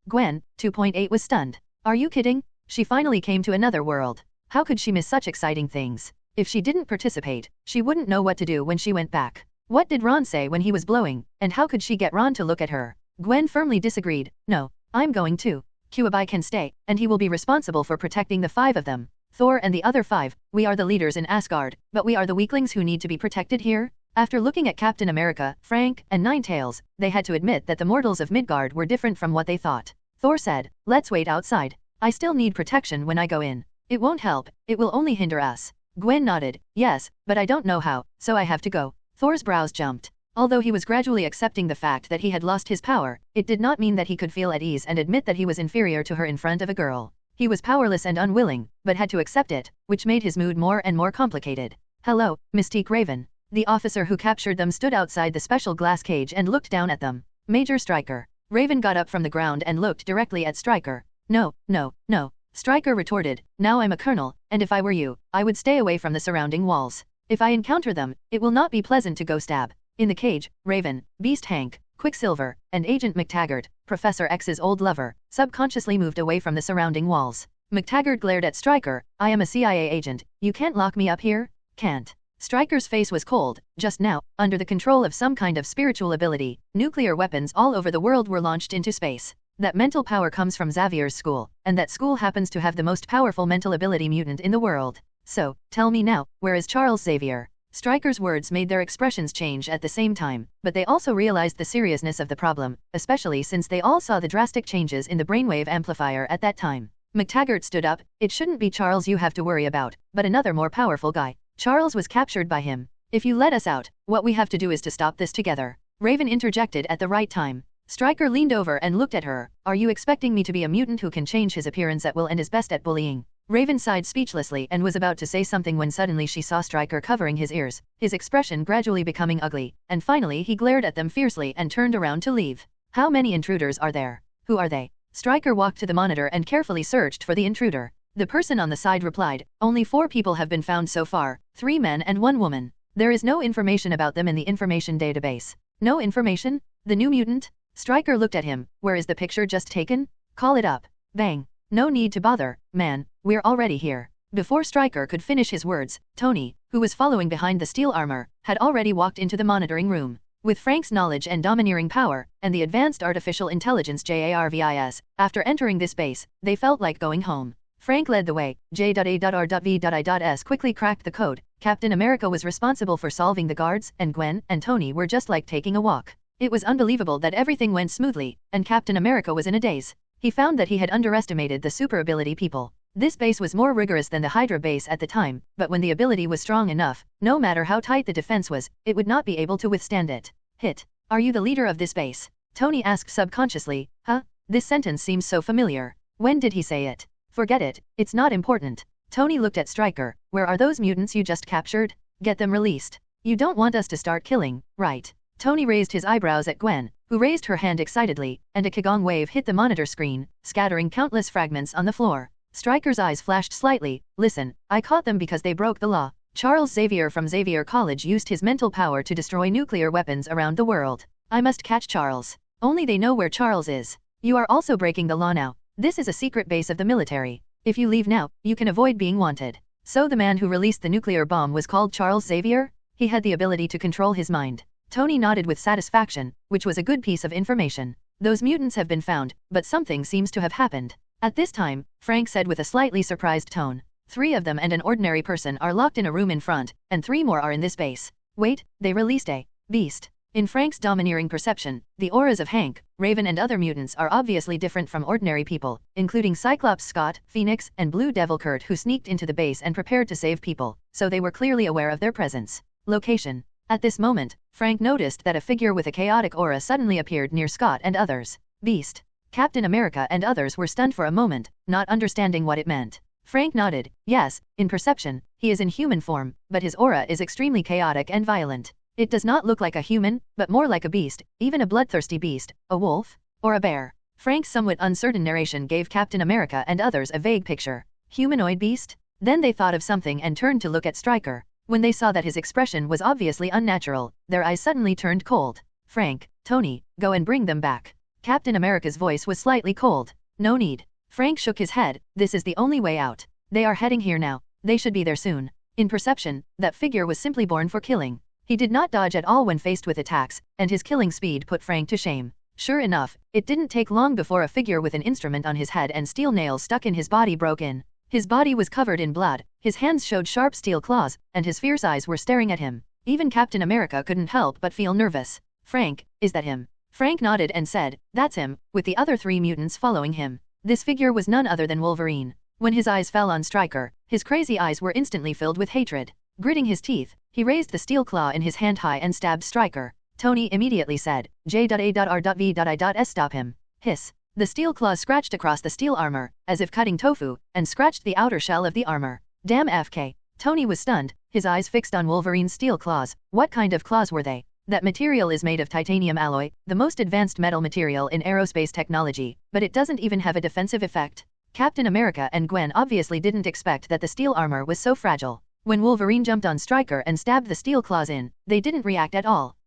Gwen, 2.8 was stunned. Are you kidding? She finally came to another world. How could she miss such exciting things? If she didn't participate, she wouldn't know what to do when she went back. What did Ron say when he was blowing, and how could she get Ron to look at her? Gwen firmly disagreed. No, I'm going too. Cuabai can stay, and he will be responsible for protecting the 5 of them. Thor and the other 5, we are the leaders in Asgard, but we are the weaklings who need to be protected here? After looking at Captain America, Frank, and Ninetails, they had to admit that the mortals of Midgard were different from what they thought. Thor said, let's wait outside. I still need protection when I go in. It won't help, it will only hinder us. Gwen nodded, yes, but I don't know how, so I have to go. Thor's brows jumped. Although he was gradually accepting the fact that he had lost his power, it did not mean that he could feel at ease and admit that he was inferior to her in front of a girl. He was powerless and unwilling, but had to accept it, which made his mood more and more complicated. Hello, Mystique Raven. The officer who captured them stood outside the special glass cage and looked down at them. Major Stryker. Raven got up from the ground and looked directly at Stryker. No, no, no. Stryker retorted, now I'm a colonel, and if I were you, I would stay away from the surrounding walls. If I encounter them, it will not be pleasant to go stab. In the cage, Raven, Beast Hank, Quicksilver, and Agent McTaggart, Professor X's old lover, subconsciously moved away from the surrounding walls. McTaggart glared at Stryker, I am a CIA agent, you can't lock me up here? Can't. Stryker's face was cold. Just now, under the control of some kind of spiritual ability, nuclear weapons all over the world were launched into space. That mental power comes from Xavier's school, and that school happens to have the most powerful mental ability mutant in the world. So, tell me now, where is Charles Xavier? Stryker's words made their expressions change at the same time, but they also realized the seriousness of the problem, especially since they all saw the drastic changes in the brainwave amplifier at that time. McTaggart stood up, it shouldn't be Charles you have to worry about, but another more powerful guy. Charles was captured by him. If you let us out, what we have to do is to stop this together. Raven interjected at the right time. Stryker leaned over and looked at her. Are you expecting me to be a mutant who can change his appearance at will and is best at bullying? Raven sighed speechlessly and was about to say something when suddenly she saw Stryker covering his ears, his expression gradually becoming ugly, and finally he glared at them fiercely and turned around to leave. How many intruders are there? Who are they? Stryker walked to the monitor and carefully searched for the intruder. The person on the side replied, only 4 people have been found so far, 3 men and 1 woman. There is no information about them in the information database. No information? The new mutant? Stryker looked at him, where is the picture just taken? Call it up. Bang. No need to bother, man, we're already here. Before Stryker could finish his words, Tony, who was following behind the steel armor, had already walked into the monitoring room. With Frank's knowledge and domineering power, and the advanced artificial intelligence JARVIS, after entering this base, they felt like going home. Frank led the way. J.A.R.V.I.S quickly cracked the code. Captain America was responsible for solving the guards, and Gwen and Tony were just like taking a walk. It was unbelievable that everything went smoothly, and Captain America was in a daze. He found that he had underestimated the super ability people. This base was more rigorous than the Hydra base at the time, but when the ability was strong enough, no matter how tight the defense was, it would not be able to withstand it. Hit. Are you the leader of this base? Tony asked subconsciously. Huh? This sentence seems so familiar. When did he say it? Forget it, it's not important. Tony looked at Stryker. Where are those mutants you just captured? Get them released. You don't want us to start killing, right? Tony raised his eyebrows at Gwen, who raised her hand excitedly, and a Qigong wave hit the monitor screen, scattering countless fragments on the floor. Stryker's eyes flashed slightly. Listen, I caught them because they broke the law. Charles Xavier from Xavier College used his mental power to destroy nuclear weapons around the world. I must catch Charles. Only they know where Charles is. You are also breaking the law now. This is a secret base of the military. If you leave now, you can avoid being wanted. So the man who released the nuclear bomb was called Charles Xavier? He had the ability to control his mind. Tony nodded with satisfaction, which was a good piece of information. Those mutants have been found, but something seems to have happened. At this time, Frank said with a slightly surprised tone. 3 of them and an ordinary person are locked in a room in front, and 3 more are in this base. Wait, they released a beast. In Frank's domineering perception, the auras of Hank, Raven and other mutants are obviously different from ordinary people, including Cyclops Scott, Phoenix, and Blue Devil Kurt who sneaked into the base and prepared to save people, so they were clearly aware of their presence. Location. At this moment, Frank noticed that a figure with a chaotic aura suddenly appeared near Scott and others. Beast. Captain America and others were stunned for a moment, not understanding what it meant. Frank nodded. Yes, in perception, he is in human form, but his aura is extremely chaotic and violent. It does not look like a human, but more like a beast, even a bloodthirsty beast, a wolf, or a bear. Frank's somewhat uncertain narration gave Captain America and others a vague picture. Humanoid beast? Then they thought of something and turned to look at Stryker. When they saw that his expression was obviously unnatural, their eyes suddenly turned cold. Frank, Tony, go and bring them back. Captain America's voice was slightly cold. No need. Frank shook his head. This is the only way out. They are heading here now. They should be there soon. In perception, that figure was simply born for killing. He did not dodge at all when faced with attacks, and his killing speed put Frank to shame. Sure enough, it didn't take long before a figure with an instrument on his head and steel nails stuck in his body broke in. His body was covered in blood, his hands showed sharp steel claws, and his fierce eyes were staring at him. Even Captain America couldn't help but feel nervous. Frank, is that him? Frank nodded and said, that's him, with the other 3 mutants following him. This figure was none other than Wolverine. When his eyes fell on Stryker, his crazy eyes were instantly filled with hatred. Gritting his teeth, he raised the steel claw in his hand high and stabbed Stryker. Tony immediately said, J.A.R.V.S stop him. Hiss. The steel claws scratched across the steel armor, as if cutting tofu, and scratched the outer shell of the armor. Damn FK. Tony was stunned, his eyes fixed on Wolverine's steel claws. What kind of claws were they? That material is made of titanium alloy, the most advanced metal material in aerospace technology, but it doesn't even have a defensive effect. Captain America and Gwen obviously didn't expect that the steel armor was so fragile. When Wolverine jumped on Stryker and stabbed the steel claws in, they didn't react at all.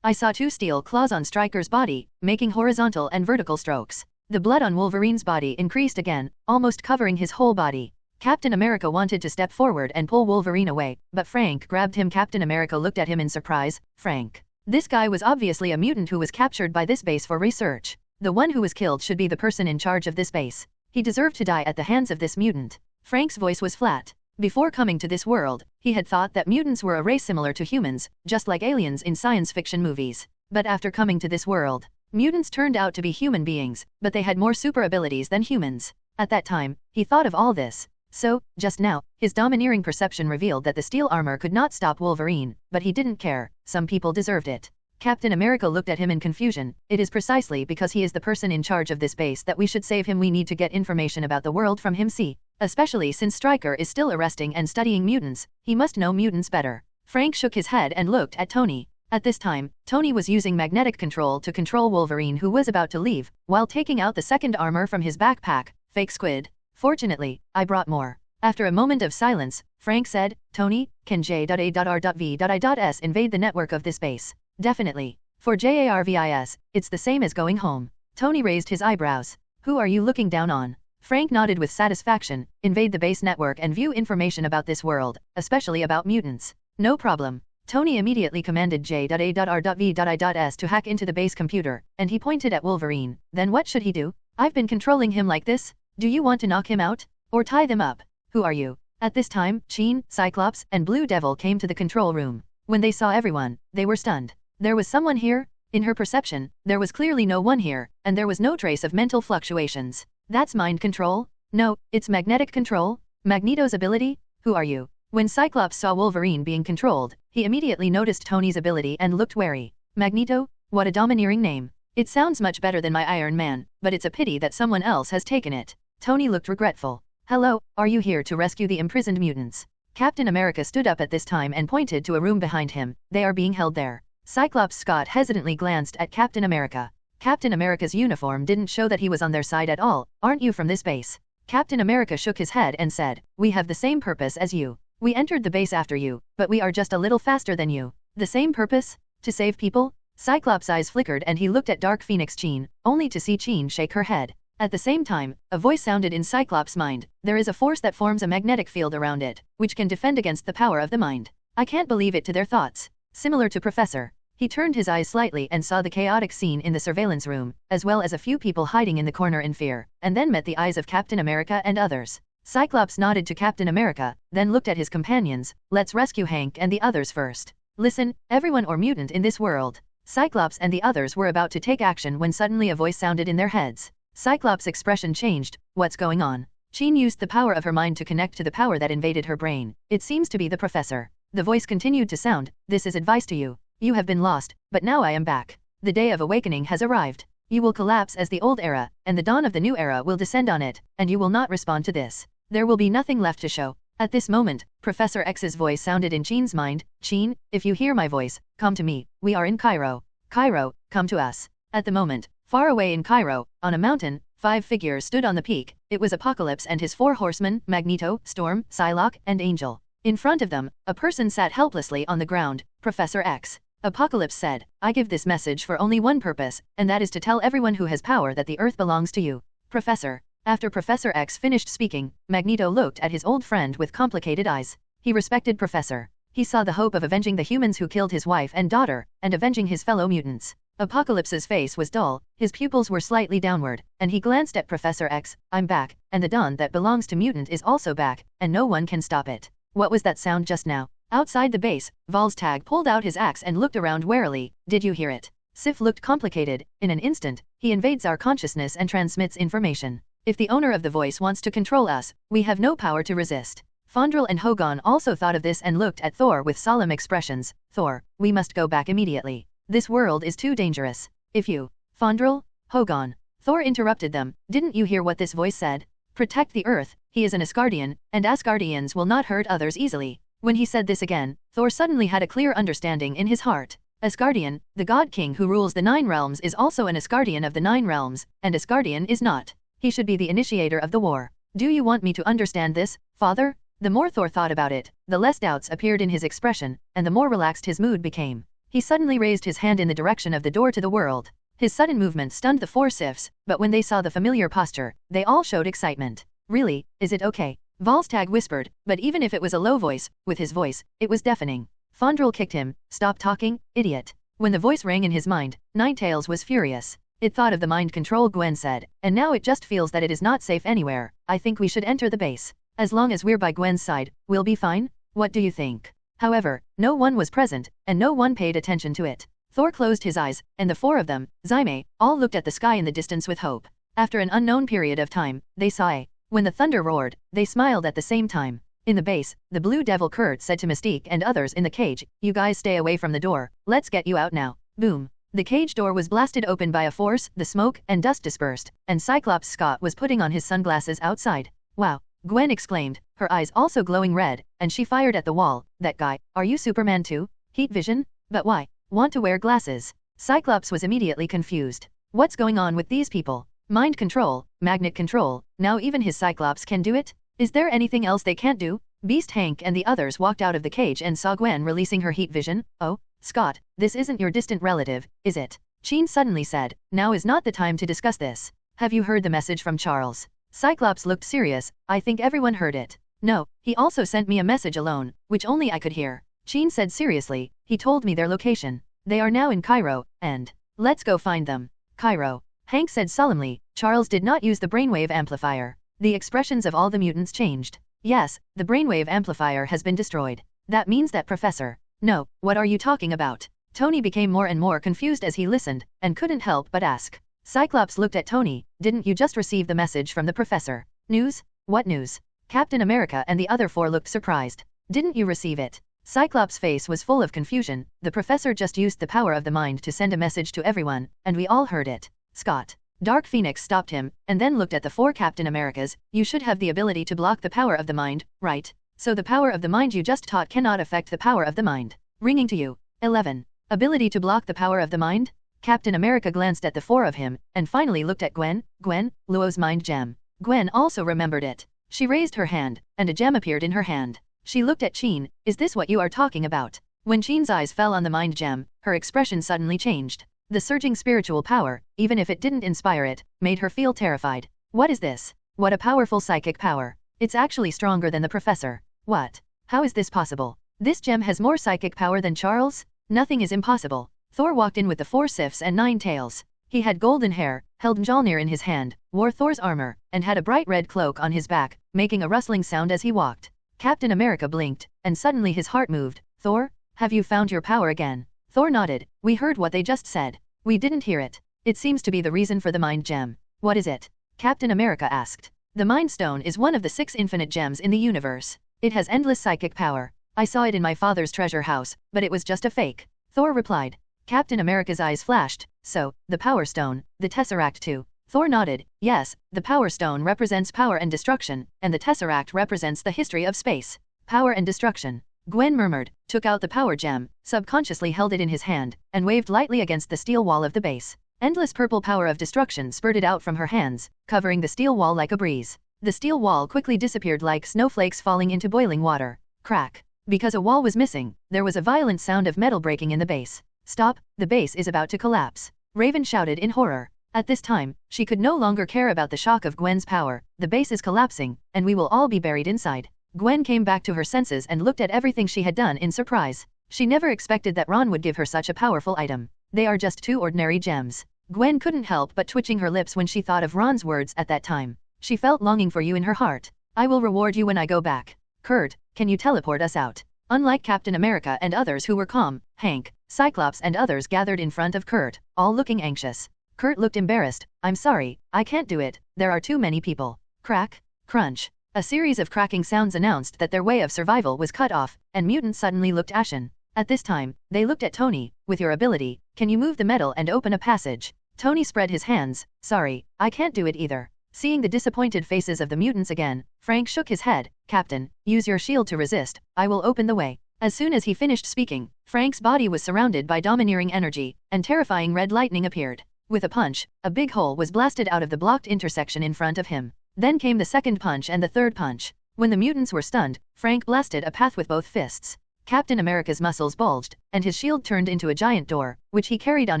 I saw 2 steel claws on Stryker's body, making horizontal and vertical strokes. The blood on Wolverine's body increased again, almost covering his whole body. Captain America wanted to step forward and pull Wolverine away, but Frank grabbed him. Captain America looked at him in surprise. Frank. This guy was obviously a mutant who was captured by this base for research. The one who was killed should be the person in charge of this base. He deserved to die at the hands of this mutant. Frank's voice was flat. Before coming to this world, he had thought that mutants were a race similar to humans, just like aliens in science fiction movies. But after coming to this world, mutants turned out to be human beings, but they had more super abilities than humans. At that time, he thought of all this. So, just now, his domineering perception revealed that the steel armor could not stop Wolverine, but he didn't care. Some people deserved it. Captain America looked at him in confusion. It is precisely because he is the person in charge of this base that we should save him. We need to get information about the world from him. See, especially since Stryker is still arresting and studying mutants, he must know mutants better. Frank shook his head and looked at Tony. At this time, Tony was using magnetic control to control Wolverine, who was about to leave, while taking out the second armor from his backpack. Fake squid. Fortunately, I brought more. After a moment of silence, Frank said, Tony, can J.A.R.V.I.S invade the network of this base? Definitely. For JARVIS, it's the same as going home. Tony raised his eyebrows. Who are you looking down on? Frank nodded with satisfaction. Invade the base network and view information about this world, especially about mutants. No problem. Tony immediately commanded J.A.R.V.I.S to hack into the base computer, and he pointed at Wolverine. Then what should he do? I've been controlling him like this. Do you want to knock him out? Or tie them up? Who are you? At this time, Sheen, Cyclops, and Blue Devil came to the control room. When they saw everyone, they were stunned. There was someone here? In her perception, there was clearly no one here, and there was no trace of mental fluctuations. That's mind control? No, it's magnetic control? Magneto's ability? Who are you? When Cyclops saw Wolverine being controlled, he immediately noticed Tony's ability and looked wary. Magneto? What a domineering name. It sounds much better than my Iron Man, but it's a pity that someone else has taken it. Tony looked regretful. Hello, are you here to rescue the imprisoned mutants? Captain America stood up at this time and pointed to a room behind him. They are being held there. Cyclops Scott hesitantly glanced at Captain America. Captain America's uniform didn't show that he was on their side at all. Aren't you from this base? Captain America shook his head and said, we have the same purpose as you. We entered the base after you, but we are just a little faster than you. The same purpose? To save people? Cyclops' eyes flickered and he looked at Dark Phoenix Sheen, only to see Sheen shake her head. At the same time, a voice sounded in Cyclops' mind. There is a force that forms a magnetic field around it, which can defend against the power of the mind. I can't believe it to their thoughts. Similar to Professor. He turned his eyes slightly and saw the chaotic scene in the surveillance room, as well as a few people hiding in the corner in fear, and then met the eyes of Captain America and others. Cyclops nodded to Captain America, then looked at his companions. Let's rescue Hank and the others first. Listen, everyone or mutant in this world. Cyclops and the others were about to take action when suddenly a voice sounded in their heads. Cyclops' expression changed. What's going on? Jean used the power of her mind to connect to the power that invaded her brain. It seems to be the professor. The voice continued to sound. This is advice to you. You have been lost, but now I am back. The day of awakening has arrived. You will collapse as the old era, and the dawn of the new era will descend on it, and you will not respond to this. There will be nothing left to show. At this moment, Professor X's voice sounded in Jean's mind. Jean, if you hear my voice, come to me. We are in Cairo. Cairo, come to us. At the moment, far away in Cairo, on a mountain, 5 figures stood on the peak. It was Apocalypse and his 4 horsemen, Magneto, Storm, Psylocke, and Angel. In front of them, a person sat helplessly on the ground, Professor X. Apocalypse said, I give this message for only one purpose, and that is to tell everyone who has power that the Earth belongs to you. Professor. After Professor X finished speaking, Magneto looked at his old friend with complicated eyes. He respected Professor. He saw the hope of avenging the humans who killed his wife and daughter, and avenging his fellow mutants. Apocalypse's face was dull, his pupils were slightly downward, and he glanced at Professor X. I'm back, and the dawn that belongs to mutant is also back, and no one can stop it. What was that sound just now? Outside the base, Volstagg pulled out his axe and looked around warily. Did you hear it? Sif looked complicated. In an instant, he invades our consciousness and transmits information. If the owner of the voice wants to control us, we have no power to resist. Fondrel and Hogan also thought of this and looked at Thor with solemn expressions. Thor, we must go back immediately. This world is too dangerous. If you... Fondrel? Hogan. Thor interrupted them. Didn't you hear what this voice said? Protect the Earth. He is an Asgardian, and Asgardians will not hurt others easily. When he said this again, Thor suddenly had a clear understanding in his heart. Asgardian, the god king who rules the 9 realms, is also an Asgardian of the 9 realms, and Asgardian is not. He should be the initiator of the war. Do you want me to understand this, father? The more Thor thought about it, the less doubts appeared in his expression, and the more relaxed his mood became. He suddenly raised his hand in the direction of the door to the world. His sudden movement stunned the 4 Sifs, but when they saw the familiar posture, they all showed excitement. Really, is it okay? Volstagg whispered, but even if it was a low voice, with his voice, it was deafening. Fondrel kicked him. Stop talking, idiot. When the voice rang in his mind, Ninetales was furious. It thought of the mind control Gwen said, and now it just feels that it is not safe anywhere. I think we should enter the base. As long as we're by Gwen's side, we'll be fine? What do you think? However, no one was present, and no one paid attention to it. Thor closed his eyes, and the 4 of them, Zyme, all looked at the sky in the distance with hope. After an unknown period of time, they saw a... When the thunder roared, they smiled at the same time. In the base, the Blue Devil Kurt said to Mystique and others in the cage, you guys stay away from the door, let's get you out now. Boom. The cage door was blasted open by a force, the smoke and dust dispersed, and Cyclops Scott was putting on his sunglasses outside. Wow. Gwen exclaimed, her eyes also glowing red, and she fired at the wall. That guy, are you Superman too? Heat vision? But why? Want to wear glasses? Cyclops was immediately confused. What's going on with these people? Mind control, magnet control, now even his Cyclops can do it? Is there anything else they can't do? Beast Hank and the others walked out of the cage and saw Gwen releasing her heat vision. Oh, Scott, this isn't your distant relative, is it? Jean suddenly said, now is not the time to discuss this. Have you heard the message from Charles? Cyclops looked serious. I think everyone heard it. No, he also sent me a message alone, which only I could hear. Jean said seriously, he told me their location. They are now in Cairo, and... Let's go find them. Cairo. Hank said solemnly. Charles did not use the brainwave amplifier. The expressions of all the mutants changed. Yes, the brainwave amplifier has been destroyed. That means that Professor... No, what are you talking about? Tony became more and more confused as he listened, and couldn't help but ask. Cyclops looked at Tony. Didn't you just receive the message from the professor? News? What news? Captain America and the other 4 looked surprised. Didn't you receive it? Cyclops' face was full of confusion. The professor just used the power of the mind to send a message to everyone, and we all heard it. Scott. Dark Phoenix stopped him, and then looked at the 4 Captain Americas. You should have the ability to block the power of the mind, right? So the power of the mind you just taught cannot affect the power of the mind. Ringing to you. 11. Ability to block the power of the mind? Captain America glanced at the 4 of him, and finally looked at Gwen. Gwen, Luo's mind gem. Gwen also remembered it. She raised her hand, and a gem appeared in her hand. She looked at Jean. Is this what you are talking about? When Jean's eyes fell on the mind gem, her expression suddenly changed. The surging spiritual power, even if it didn't inspire it, made her feel terrified. What is this? What a powerful psychic power. It's actually stronger than the professor. What? How is this possible? This gem has more psychic power than Charles? Nothing is impossible. Thor walked in with the 4 Sifs and 9 Tails. He had golden hair, held Mjolnir in his hand, wore Thor's armor, and had a bright red cloak on his back, making a rustling sound as he walked. Captain America blinked, and suddenly his heart moved. Thor, have you found your power again? Thor nodded. We heard what they just said. We didn't hear it. It seems to be the reason for the Mind Gem. What is it? Captain America asked. The Mind Stone is one of the 6 infinite gems in the universe. It has endless psychic power. I saw it in my father's treasure house, but it was just a fake. Thor replied. Captain America's eyes flashed. So, the Power Stone, the Tesseract too. Thor nodded. Yes, the Power Stone represents power and destruction, and the Tesseract represents the history of space. Power and destruction. Gwen murmured, took out the power gem, subconsciously held it in his hand, and waved lightly against the steel wall of the base. Endless purple power of destruction spurted out from her hands, covering the steel wall like a breeze. The steel wall quickly disappeared like snowflakes falling into boiling water. Crack. Because a wall was missing, there was a violent sound of metal breaking in the base. Stop, the base is about to collapse. Raven shouted in horror. At this time, she could no longer care about the shock of Gwen's power. The base is collapsing, and we will all be buried inside. Gwen came back to her senses and looked at everything she had done in surprise. She never expected that Ron would give her such a powerful item. They are just 2 ordinary gems. Gwen couldn't help but twitching her lips when she thought of Ron's words at that time. She felt longing for you in her heart. I will reward you when I go back. Kurt, can you teleport us out? Unlike Captain America and others who were calm, Hank, Cyclops and others gathered in front of Kurt, all looking anxious. Kurt looked embarrassed. I'm sorry, I can't do it, there are too many people. Crack, crunch. A series of cracking sounds announced that their way of survival was cut off, and mutants suddenly looked ashen. At this time, they looked at Tony. With your ability, can you move the metal and open a passage? Tony spread his hands. Sorry, I can't do it either. Seeing the disappointed faces of the mutants again, Frank shook his head. Captain, use your shield to resist, I will open the way. As soon as he finished speaking, Frank's body was surrounded by domineering energy, and terrifying red lightning appeared. With a punch, a big hole was blasted out of the blocked intersection in front of him. Then came the second punch and the third punch. When the mutants were stunned, Frank blasted a path with both fists. Captain America's muscles bulged, and his shield turned into a giant door, which he carried on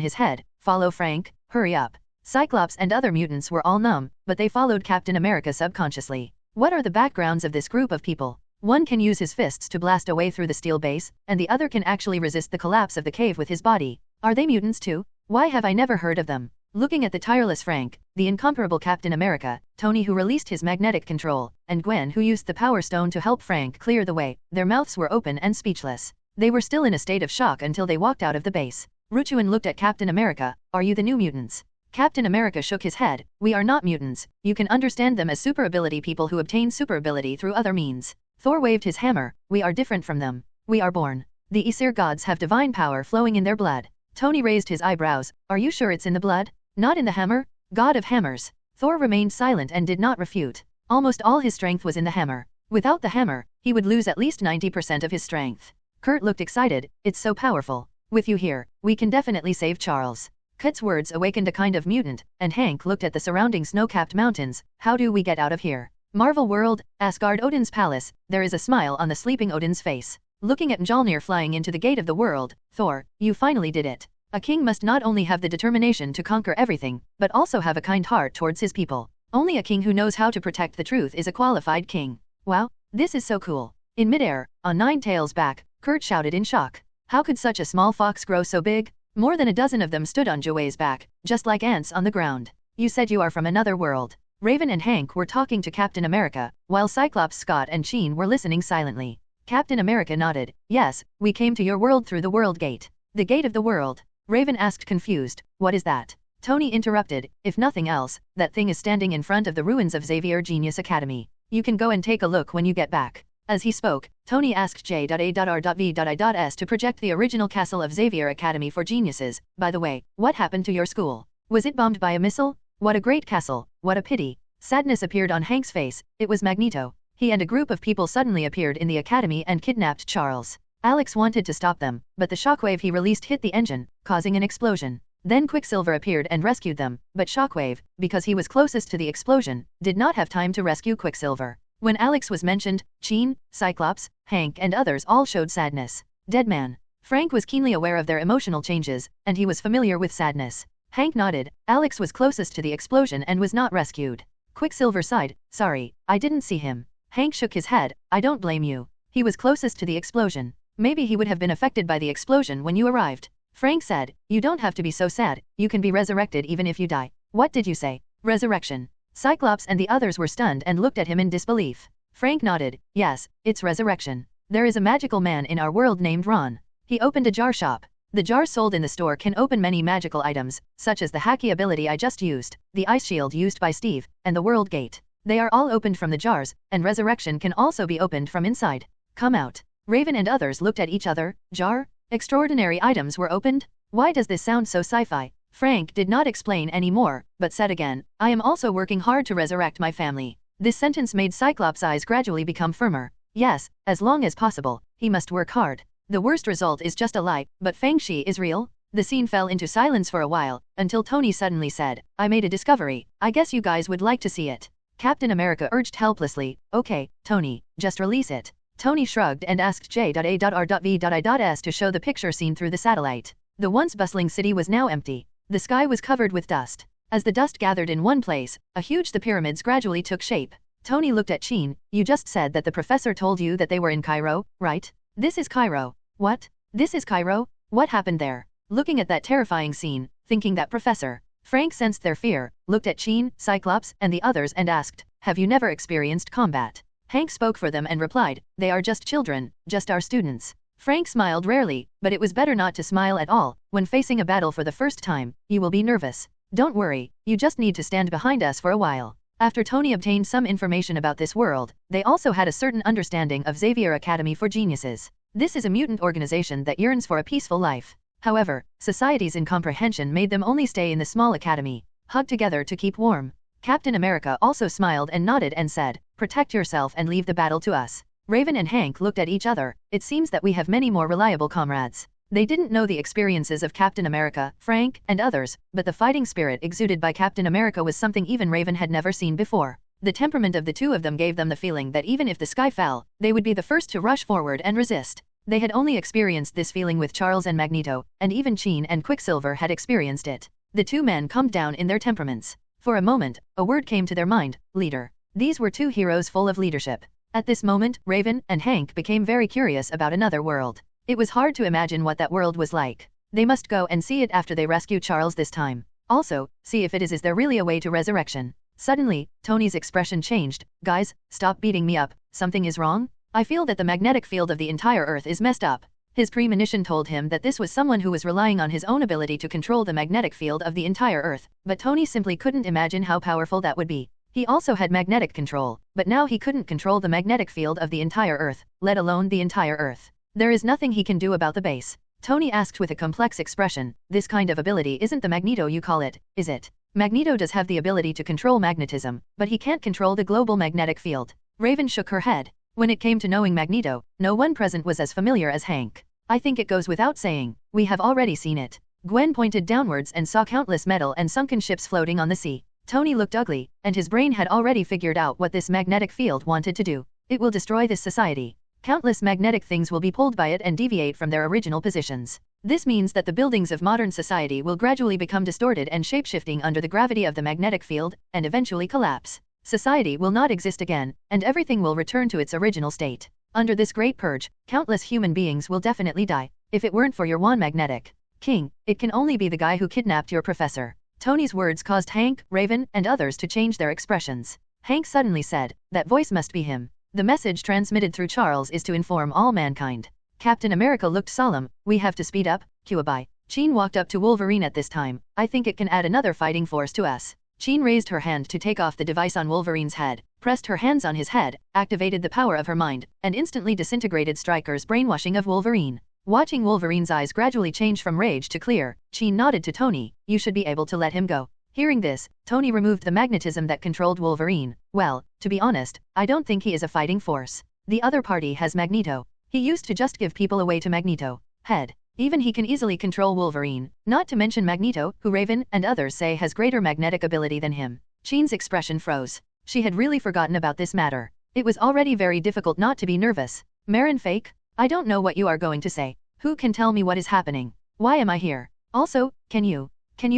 his head. Follow Frank, hurry up. Cyclops and other mutants were all numb, but they followed Captain America subconsciously. What are the backgrounds of this group of people? One can use his fists to blast a way through the steel base, and the other can actually resist the collapse of the cave with his body. Are they mutants too? Why have I never heard of them? Looking at the tireless Frank, the incomparable Captain America, Tony who released his magnetic control, and Gwen who used the Power Stone to help Frank clear the way, their mouths were open and speechless. They were still in a state of shock until they walked out of the base. Ruchuan looked at Captain America. Are you the new mutants? Captain America shook his head. We are not mutants. You can understand them as super ability people who obtain super ability through other means. Thor waved his hammer. We are different from them. We are born. The Aesir gods have divine power flowing in their blood. Tony raised his eyebrows. Are you sure it's in the blood? Not in the hammer? God of hammers. Thor remained silent and did not refute. Almost all his strength was in the hammer. Without the hammer, he would lose at least 90% of his strength. Kurt looked excited. It's so powerful. With you here, we can definitely save Charles. Kurt's words awakened a kind of mutant, and Hank looked at the surrounding snow-capped mountains. How do we get out of here? Marvel World, Asgard Odin's palace. There is a smile on the sleeping Odin's face. Looking at Mjolnir flying into the gate of the world. Thor, you finally did it. A king must not only have the determination to conquer everything, but also have a kind heart towards his people. Only a king who knows how to protect the truth is a qualified king. Wow, this is so cool. In midair, on Nine Tails' back, Kurt shouted in shock. How could such a small fox grow so big? More than a dozen of them stood on Joey's back, just like ants on the ground. You said you are from another world. Raven and Hank were talking to Captain America, while Cyclops, Scott and Sheen were listening silently. Captain America nodded. Yes, we came to your world through the World Gate. The Gate of the World. Raven asked confused. What is that? Tony interrupted. If nothing else, that thing is standing in front of the ruins of Xavier Genius Academy. You can go and take a look when you get back. As he spoke, Tony asked J.A.R.V.I.S. to project the original castle of Xavier Academy for Geniuses. By the way, what happened to your school? Was it bombed by a missile? What a great castle, what a pity. Sadness appeared on Hank's face. It was Magneto. He and a group of people suddenly appeared in the academy and kidnapped Charles. Alex wanted to stop them, but the shockwave he released hit the engine, causing an explosion. Then Quicksilver appeared and rescued them, but Shockwave, because he was closest to the explosion, did not have time to rescue Quicksilver. When Alex was mentioned, Sheen, Cyclops, Hank and others all showed sadness. Dead man. Frank was keenly aware of their emotional changes, and he was familiar with sadness. Hank nodded. Alex was closest to the explosion and was not rescued. Quicksilver sighed. Sorry, I didn't see him. Hank shook his head. I don't blame you. He was closest to the explosion. Maybe he would have been affected by the explosion when you arrived. Frank said, you don't have to be so sad, you can be resurrected even if you die. What did you say? Resurrection. Cyclops and the others were stunned and looked at him in disbelief. Frank nodded. Yes, it's resurrection. There is a magical man in our world named Ron. He opened a jar shop. The jars sold in the store can open many magical items, such as the hacky ability I just used, the ice shield used by Steve, and the world gate. They are all opened from the jars, and resurrection can also be opened from inside. Come out. Raven and others looked at each other. Jar? Extraordinary items were opened? Why does this sound so sci-fi? Frank did not explain any more, but said again, I am also working hard to resurrect my family. This sentence made Cyclops' eyes gradually become firmer. Yes, as long as possible, he must work hard. The worst result is just a lie, but Fang-Chi is real? The scene fell into silence for a while, until Tony suddenly said, I made a discovery, I guess you guys would like to see it. Captain America urged helplessly, okay, Tony, just release it. Tony shrugged and asked J.A.R.V.I.S to show the picture seen through the satellite. The once bustling city was now empty. The sky was covered with dust. As the dust gathered in one place, the pyramids gradually took shape. Tony looked at Chin. You just said that the professor told you that they were in Cairo, right? This is Cairo. What? This is Cairo? What happened there? Looking at that terrifying scene, thinking that Professor Frank sensed their fear, looked at Chin, Cyclops, and the others and asked, have you never experienced combat? Hank spoke for them and replied, they are just children, just our students. Frank smiled rarely, but it was better not to smile at all. When facing a battle for the first time, you will be nervous. Don't worry, you just need to stand behind us for a while. After Tony obtained some information about this world, they also had a certain understanding of Xavier Academy for Geniuses. This is a mutant organization that yearns for a peaceful life. However, society's incomprehension made them only stay in the small academy, hugged together to keep warm. Captain America also smiled and nodded and said, protect yourself and leave the battle to us. Raven and Hank looked at each other. It seems that we have many more reliable comrades. They didn't know the experiences of Captain America, Frank, and others, but the fighting spirit exuded by Captain America was something even Raven had never seen before. The temperament of the two of them gave them the feeling that even if the sky fell, they would be the first to rush forward and resist. They had only experienced this feeling with Charles and Magneto, and even Chin and Quicksilver had experienced it. The two men calmed down in their temperaments. For a moment, a word came to their mind, leader. These were two heroes full of leadership. At this moment, Raven and Hank became very curious about another world. It was hard to imagine what that world was like. They must go and see it after they rescue Charles this time. Also, see if is there really a way to resurrection. Suddenly, Tony's expression changed. Guys, stop beating me up, something is wrong? I feel that the magnetic field of the entire Earth is messed up. His premonition told him that this was someone who was relying on his own ability to control the magnetic field of the entire Earth, but Tony simply couldn't imagine how powerful that would be. He also had magnetic control, but now he couldn't control the magnetic field of the entire Earth, let alone the entire Earth. There is nothing he can do about the base. Tony asked with a complex expression, this kind of ability isn't the Magneto you call it, is it? Magneto does have the ability to control magnetism, but he can't control the global magnetic field. Raven shook her head. When it came to knowing Magneto, no one present was as familiar as Hank. I think it goes without saying, we have already seen it. Gwen pointed downwards and saw countless metal and sunken ships floating on the sea. Tony looked ugly, and his brain had already figured out what this magnetic field wanted to do. It will destroy this society. Countless magnetic things will be pulled by it and deviate from their original positions. This means that the buildings of modern society will gradually become distorted and shapeshifting under the gravity of the magnetic field, and eventually collapse. Society will not exist again, and everything will return to its original state. Under this great purge, countless human beings will definitely die. If it weren't for your magnetic king, it can only be the guy who kidnapped your professor. Tony's words caused Hank, Raven, and others to change their expressions. Hank suddenly said, that voice must be him. The message transmitted through Charles is to inform all mankind. Captain America looked solemn. We have to speed up, Cuabai. Chin walked up to Wolverine at this time. I think it can add another fighting force to us. Chin raised her hand to take off the device on Wolverine's head, pressed her hands on his head, activated the power of her mind, and instantly disintegrated Stryker's brainwashing of Wolverine. Watching Wolverine's eyes gradually change from rage to clear, Chin nodded to Tony, you should be able to let him go. Hearing this, Tony removed the magnetism that controlled Wolverine. Well, to be honest, I don't think he is a fighting force. The other party has Magneto. He used to just give people away to Magneto. Head. Even he can easily control Wolverine, not to mention Magneto, who Raven and others say has greater magnetic ability than him. Chin's expression froze. She had really forgotten about this matter. It was already very difficult not to be nervous. Marin Fake? I don't know what you are going to say. Who can tell me what is happening? Why am I here? Also, can you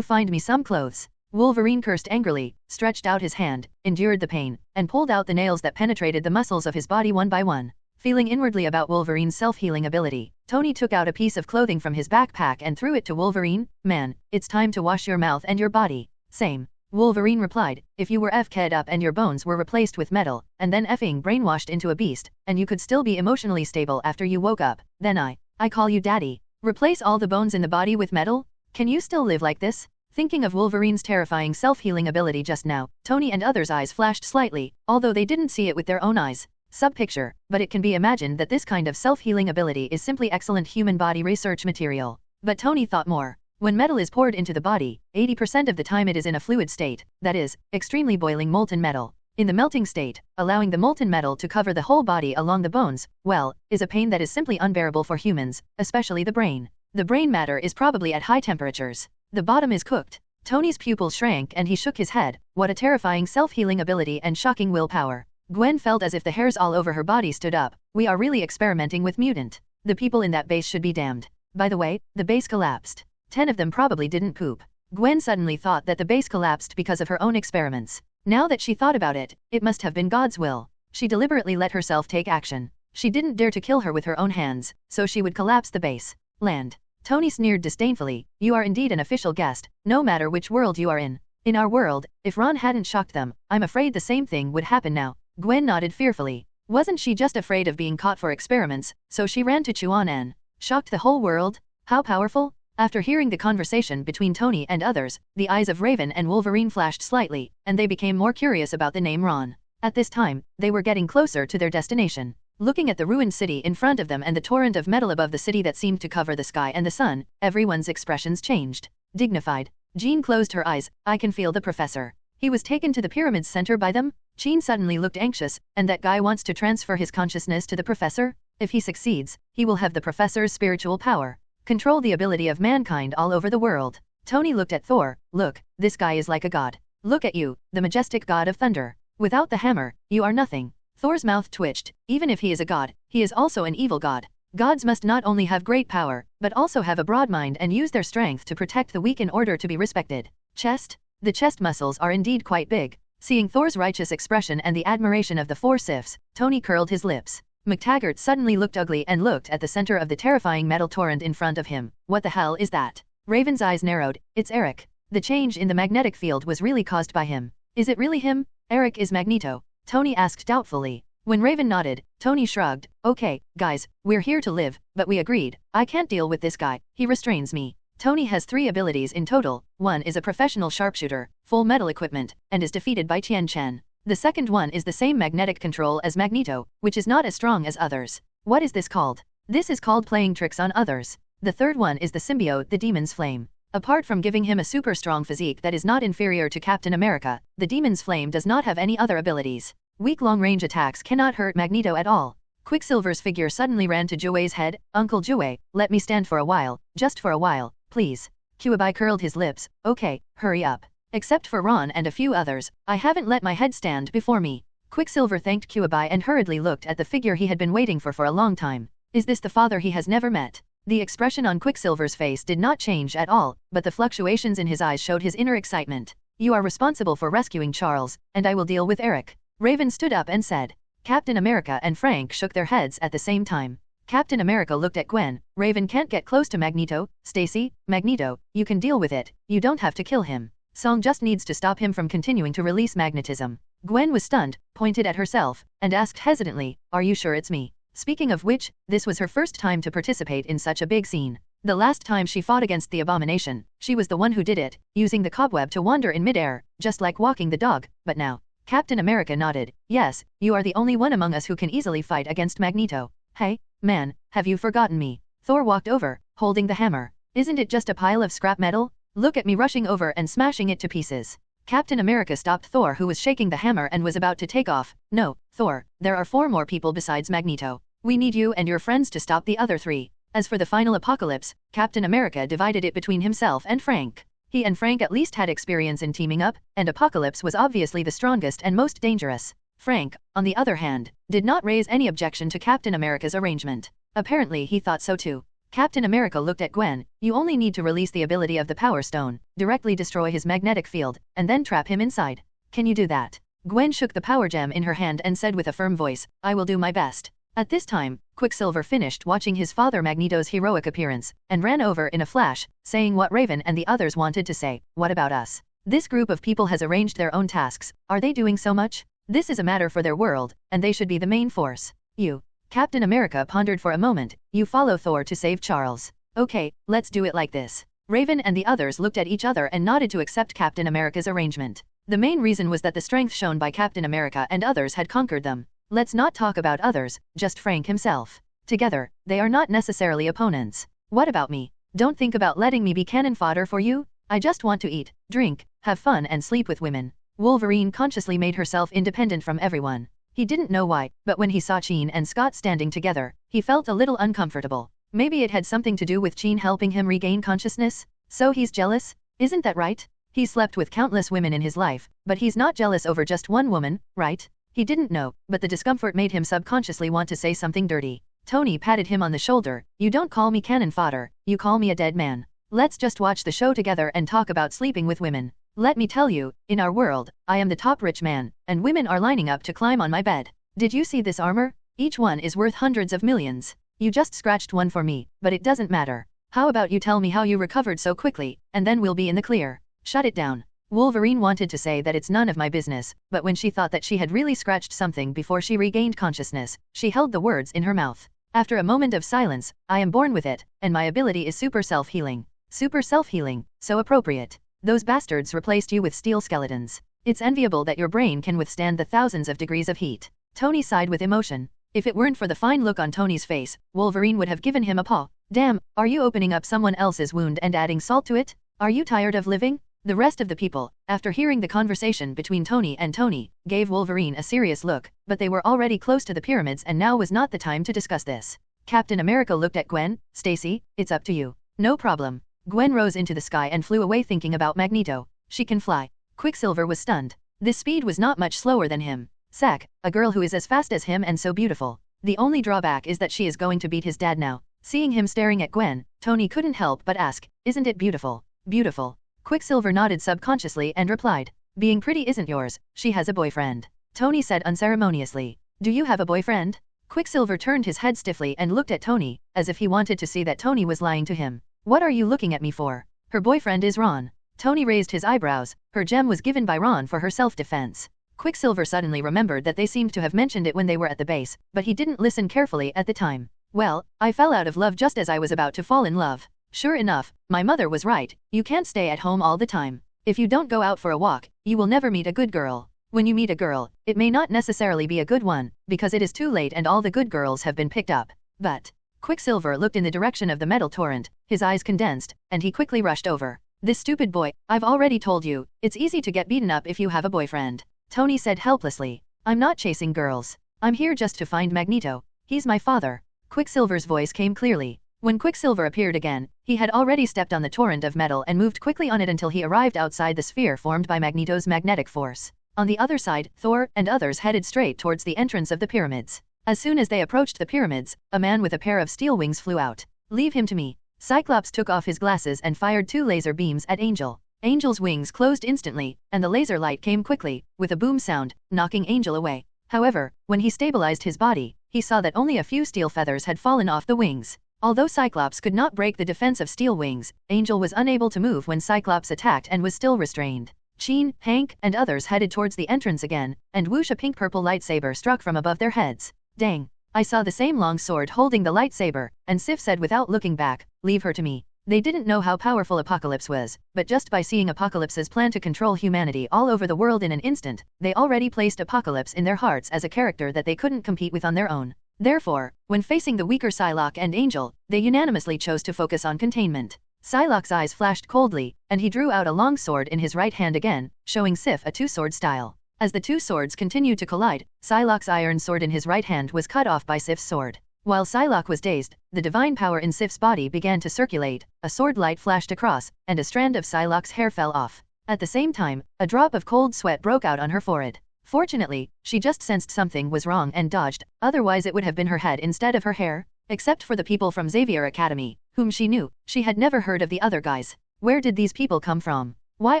find me some clothes? Wolverine cursed angrily, stretched out his hand, endured the pain, and pulled out the nails that penetrated the muscles of his body one by one. Feeling inwardly about Wolverine's self-healing ability, Tony took out a piece of clothing from his backpack and threw it to Wolverine. Man, it's time to wash your mouth and your body. Same. Wolverine replied, if you were fk'd up and your bones were replaced with metal, and then effing brainwashed into a beast, and you could still be emotionally stable after you woke up, then I call you daddy. Replace all the bones in the body with metal? Can you still live like this? Thinking of Wolverine's terrifying self-healing ability just now, Tony and others' eyes flashed slightly, although they didn't see it with their own eyes. Subpicture, but it can be imagined that this kind of self-healing ability is simply excellent human body research material. But Tony thought more. When metal is poured into the body, 80% of the time it is in a fluid state, that is, extremely boiling molten metal. In the melting state, allowing the molten metal to cover the whole body along the bones, well, is a pain that is simply unbearable for humans, especially the brain. The brain matter is probably at high temperatures. The bottom is cooked. Tony's pupils shrank and he shook his head. What a terrifying self-healing ability and shocking willpower. Gwen felt as if the hairs all over her body stood up. We are really experimenting with mutant. The people in that base should be damned. By the way, the base collapsed. 10 of them probably didn't poop. Gwen suddenly thought that the base collapsed because of her own experiments. Now that she thought about it, it must have been God's will. She deliberately let herself take action. She didn't dare to kill her with her own hands, so she would collapse the base. Land. Tony sneered disdainfully. You are indeed an official guest, no matter which world you are in. In our world, if Ron hadn't shocked them, I'm afraid the same thing would happen now. Gwen nodded fearfully. Wasn't she just afraid of being caught for experiments, so she ran to Chuan-en. Shocked the whole world? How powerful? After hearing the conversation between Tony and others, the eyes of Raven and Wolverine flashed slightly, and they became more curious about the name Ron. At this time, they were getting closer to their destination. Looking at the ruined city in front of them and the torrent of metal above the city that seemed to cover the sky and the sun, everyone's expressions changed. Dignified. Jean closed her eyes. I can feel the professor. He was taken to the pyramid's center by them? Jean suddenly looked anxious, and that guy wants to transfer his consciousness to the professor? If he succeeds, he will have the professor's spiritual power. Control the ability of mankind all over the world. Tony looked at Thor. Look, this guy is like a god. Look at you, the majestic god of thunder. Without the hammer, you are nothing. Thor's mouth twitched. Even if he is a god, he is also an evil god. Gods must not only have great power, but also have a broad mind and use their strength to protect the weak in order to be respected. Chest? The chest muscles are indeed quite big. Seeing Thor's righteous expression and the admiration of the four sifs, Tony curled his lips. McTaggart suddenly looked ugly and looked at the center of the terrifying metal torrent in front of him. What the hell is that? Raven's eyes narrowed. It's Eric. The change in the magnetic field was really caused by him. Is it really him? Eric is Magneto. Tony asked doubtfully. When Raven nodded, Tony shrugged. Okay, guys, we're here to live, but we agreed. I can't deal with this guy. He restrains me. Tony has 3 abilities in total. One is a professional sharpshooter, full metal equipment, and is defeated by Tien Chen. The second one is the same magnetic control as Magneto, which is not as strong as others. What is this called? This is called playing tricks on others. The third one is the symbiote, the Demon's Flame. Apart from giving him a super strong physique that is not inferior to Captain America, the Demon's Flame does not have any other abilities. Weak long-range attacks cannot hurt Magneto at all. Quicksilver's figure suddenly ran to Joey's head. Uncle Joey, let me stand for a while, just for a while, please. Kuwabai curled his lips. Okay, hurry up. Except for Ron and a few others, I haven't let my head stand before me. Quicksilver thanked Kuwabai and hurriedly looked at the figure he had been waiting for a long time. Is this the father he has never met? The expression on Quicksilver's face did not change at all, but the fluctuations in his eyes showed his inner excitement. You are responsible for rescuing Charles, and I will deal with Eric. Raven stood up and said. Captain America and Frank shook their heads at the same time. Captain America looked at Gwen. Raven can't get close to Magneto. Stacy, Magneto, you can deal with it. You don't have to kill him. Song just needs to stop him from continuing to release magnetism. Gwen was stunned, pointed at herself, and asked hesitantly, are you sure it's me? Speaking of which, this was her first time to participate in such a big scene. The last time she fought against the abomination, she was the one who did it, using the cobweb to wander in midair, just like walking the dog, but now. Captain America nodded. Yes, you are the only one among us who can easily fight against Magneto. Hey, man, have you forgotten me? Thor walked over, holding the hammer. Isn't it just a pile of scrap metal? Look at me rushing over and smashing it to pieces. Captain America stopped Thor, who was shaking the hammer and was about to take off. No, Thor, there are 4 more people besides Magneto. We need you and your friends to stop the other 3. As for the final apocalypse, Captain America divided it between himself and Frank. He and Frank at least had experience in teaming up, and Apocalypse was obviously the strongest and most dangerous. Frank, on the other hand, did not raise any objection to Captain America's arrangement. Apparently he thought so too. Captain America looked at Gwen. You only need to release the ability of the Power Stone, directly destroy his magnetic field, and then trap him inside. Can you do that? Gwen shook the power gem in her hand and said with a firm voice, I will do my best. At this time, Quicksilver finished watching his father Magneto's heroic appearance, and ran over in a flash, saying what Raven and the others wanted to say. What about us? This group of people has arranged their own tasks. Are they doing so much? This is a matter for their world, and they should be the main force. You. Captain America pondered for a moment. You follow Thor to save Charles. Okay, let's do it like this. Raven and the others looked at each other and nodded to accept Captain America's arrangement. The main reason was that the strength shown by Captain America and others had conquered them. Let's not talk about others, just Frank himself. Together, they are not necessarily opponents. What about me? Don't think about letting me be cannon fodder for you? I just want to eat, drink, have fun and sleep with women. Wolverine consciously made herself independent from everyone. He didn't know why, but when he saw Jean and Scott standing together, he felt a little uncomfortable. Maybe it had something to do with Jean helping him regain consciousness? So he's jealous? Isn't that right? He slept with countless women in his life, but he's not jealous over just one woman, right? He didn't know, but the discomfort made him subconsciously want to say something dirty. Tony patted him on the shoulder. You don't call me cannon fodder, you call me a dead man. Let's just watch the show together and talk about sleeping with women. Let me tell you, in our world, I am the top rich man, and women are lining up to climb on my bed. Did you see this armor? Each one is worth hundreds of millions. You just scratched one for me, but it doesn't matter. How about you tell me how you recovered so quickly, and then we'll be in the clear. Shut it down. Wolverine wanted to say that it's none of my business, but when she thought that she had really scratched something before she regained consciousness, she held the words in her mouth. After a moment of silence, I am born with it, and my ability is super self-healing. Super self-healing, so appropriate. Those bastards replaced you with steel skeletons. It's enviable that your brain can withstand the thousands of degrees of heat. Tony sighed with emotion. If it weren't for the fine look on Tony's face, Wolverine would have given him a paw. Damn, are you opening up someone else's wound and adding salt to it? Are you tired of living? The rest of the people, after hearing the conversation between Tony and Tony, gave Wolverine a serious look, but they were already close to the pyramids and now was not the time to discuss this. Captain America looked at Gwen. Stacy, it's up to you. No problem. Gwen rose into the sky and flew away thinking about Magneto. She can fly. Quicksilver was stunned. This speed was not much slower than him. Sack, a girl who is as fast as him and so beautiful. The only drawback is that she is going to beat his dad now. Seeing him staring at Gwen, Tony couldn't help but ask, isn't it beautiful? Beautiful. Quicksilver nodded subconsciously and replied, being pretty isn't yours, she has a boyfriend. Tony said unceremoniously, do you have a boyfriend? Quicksilver turned his head stiffly and looked at Tony, as if he wanted to see that Tony was lying to him. What are you looking at me for? Her boyfriend is Ron. Tony raised his eyebrows. Her gem was given by Ron for her self-defense. Quicksilver suddenly remembered that they seemed to have mentioned it when they were at the base, but he didn't listen carefully at the time. Well, I fell out of love just as I was about to fall in love. Sure enough, my mother was right, you can't stay at home all the time. If you don't go out for a walk, you will never meet a good girl. When you meet a girl, it may not necessarily be a good one, because it is too late and all the good girls have been picked up. But Quicksilver looked in the direction of the metal torrent, his eyes condensed, and he quickly rushed over. This stupid boy, I've already told you, it's easy to get beaten up if you have a boyfriend. Tony said helplessly. I'm not chasing girls. I'm here just to find Magneto. He's my father. Quicksilver's voice came clearly. When Quicksilver appeared again, he had already stepped on the torrent of metal and moved quickly on it until he arrived outside the sphere formed by Magneto's magnetic force. On the other side, Thor and others headed straight towards the entrance of the pyramids. As soon as they approached the pyramids, a man with a pair of steel wings flew out. Leave him to me. Cyclops took off his glasses and fired 2 laser beams at Angel. Angel's wings closed instantly, and the laser light came quickly, with a boom sound, knocking Angel away. However, when he stabilized his body, he saw that only a few steel feathers had fallen off the wings. Although Cyclops could not break the defense of steel wings, Angel was unable to move when Cyclops attacked and was still restrained. Jean, Hank, and others headed towards the entrance again, and whoosh, a pink-purple lightsaber struck from above their heads. Dang. I saw the same long sword holding the lightsaber, and Sif said without looking back, leave her to me. They didn't know how powerful Apocalypse was, but just by seeing Apocalypse's plan to control humanity all over the world in an instant, they already placed Apocalypse in their hearts as a character that they couldn't compete with on their own. Therefore, when facing the weaker Psylocke and Angel, they unanimously chose to focus on containment. Psylocke's eyes flashed coldly, and he drew out a long sword in his right hand again, showing Sif a two-sword style. As the two swords continued to collide, Psylocke's iron sword in his right hand was cut off by Sif's sword. While Psylocke was dazed, the divine power in Sif's body began to circulate, a sword light flashed across, and a strand of Psylocke's hair fell off. At the same time, a drop of cold sweat broke out on her forehead. Fortunately, she just sensed something was wrong and dodged, otherwise it would have been her head instead of her hair. Except for the people from Xavier Academy, whom she knew, she had never heard of the other guys. Where did these people come from? Why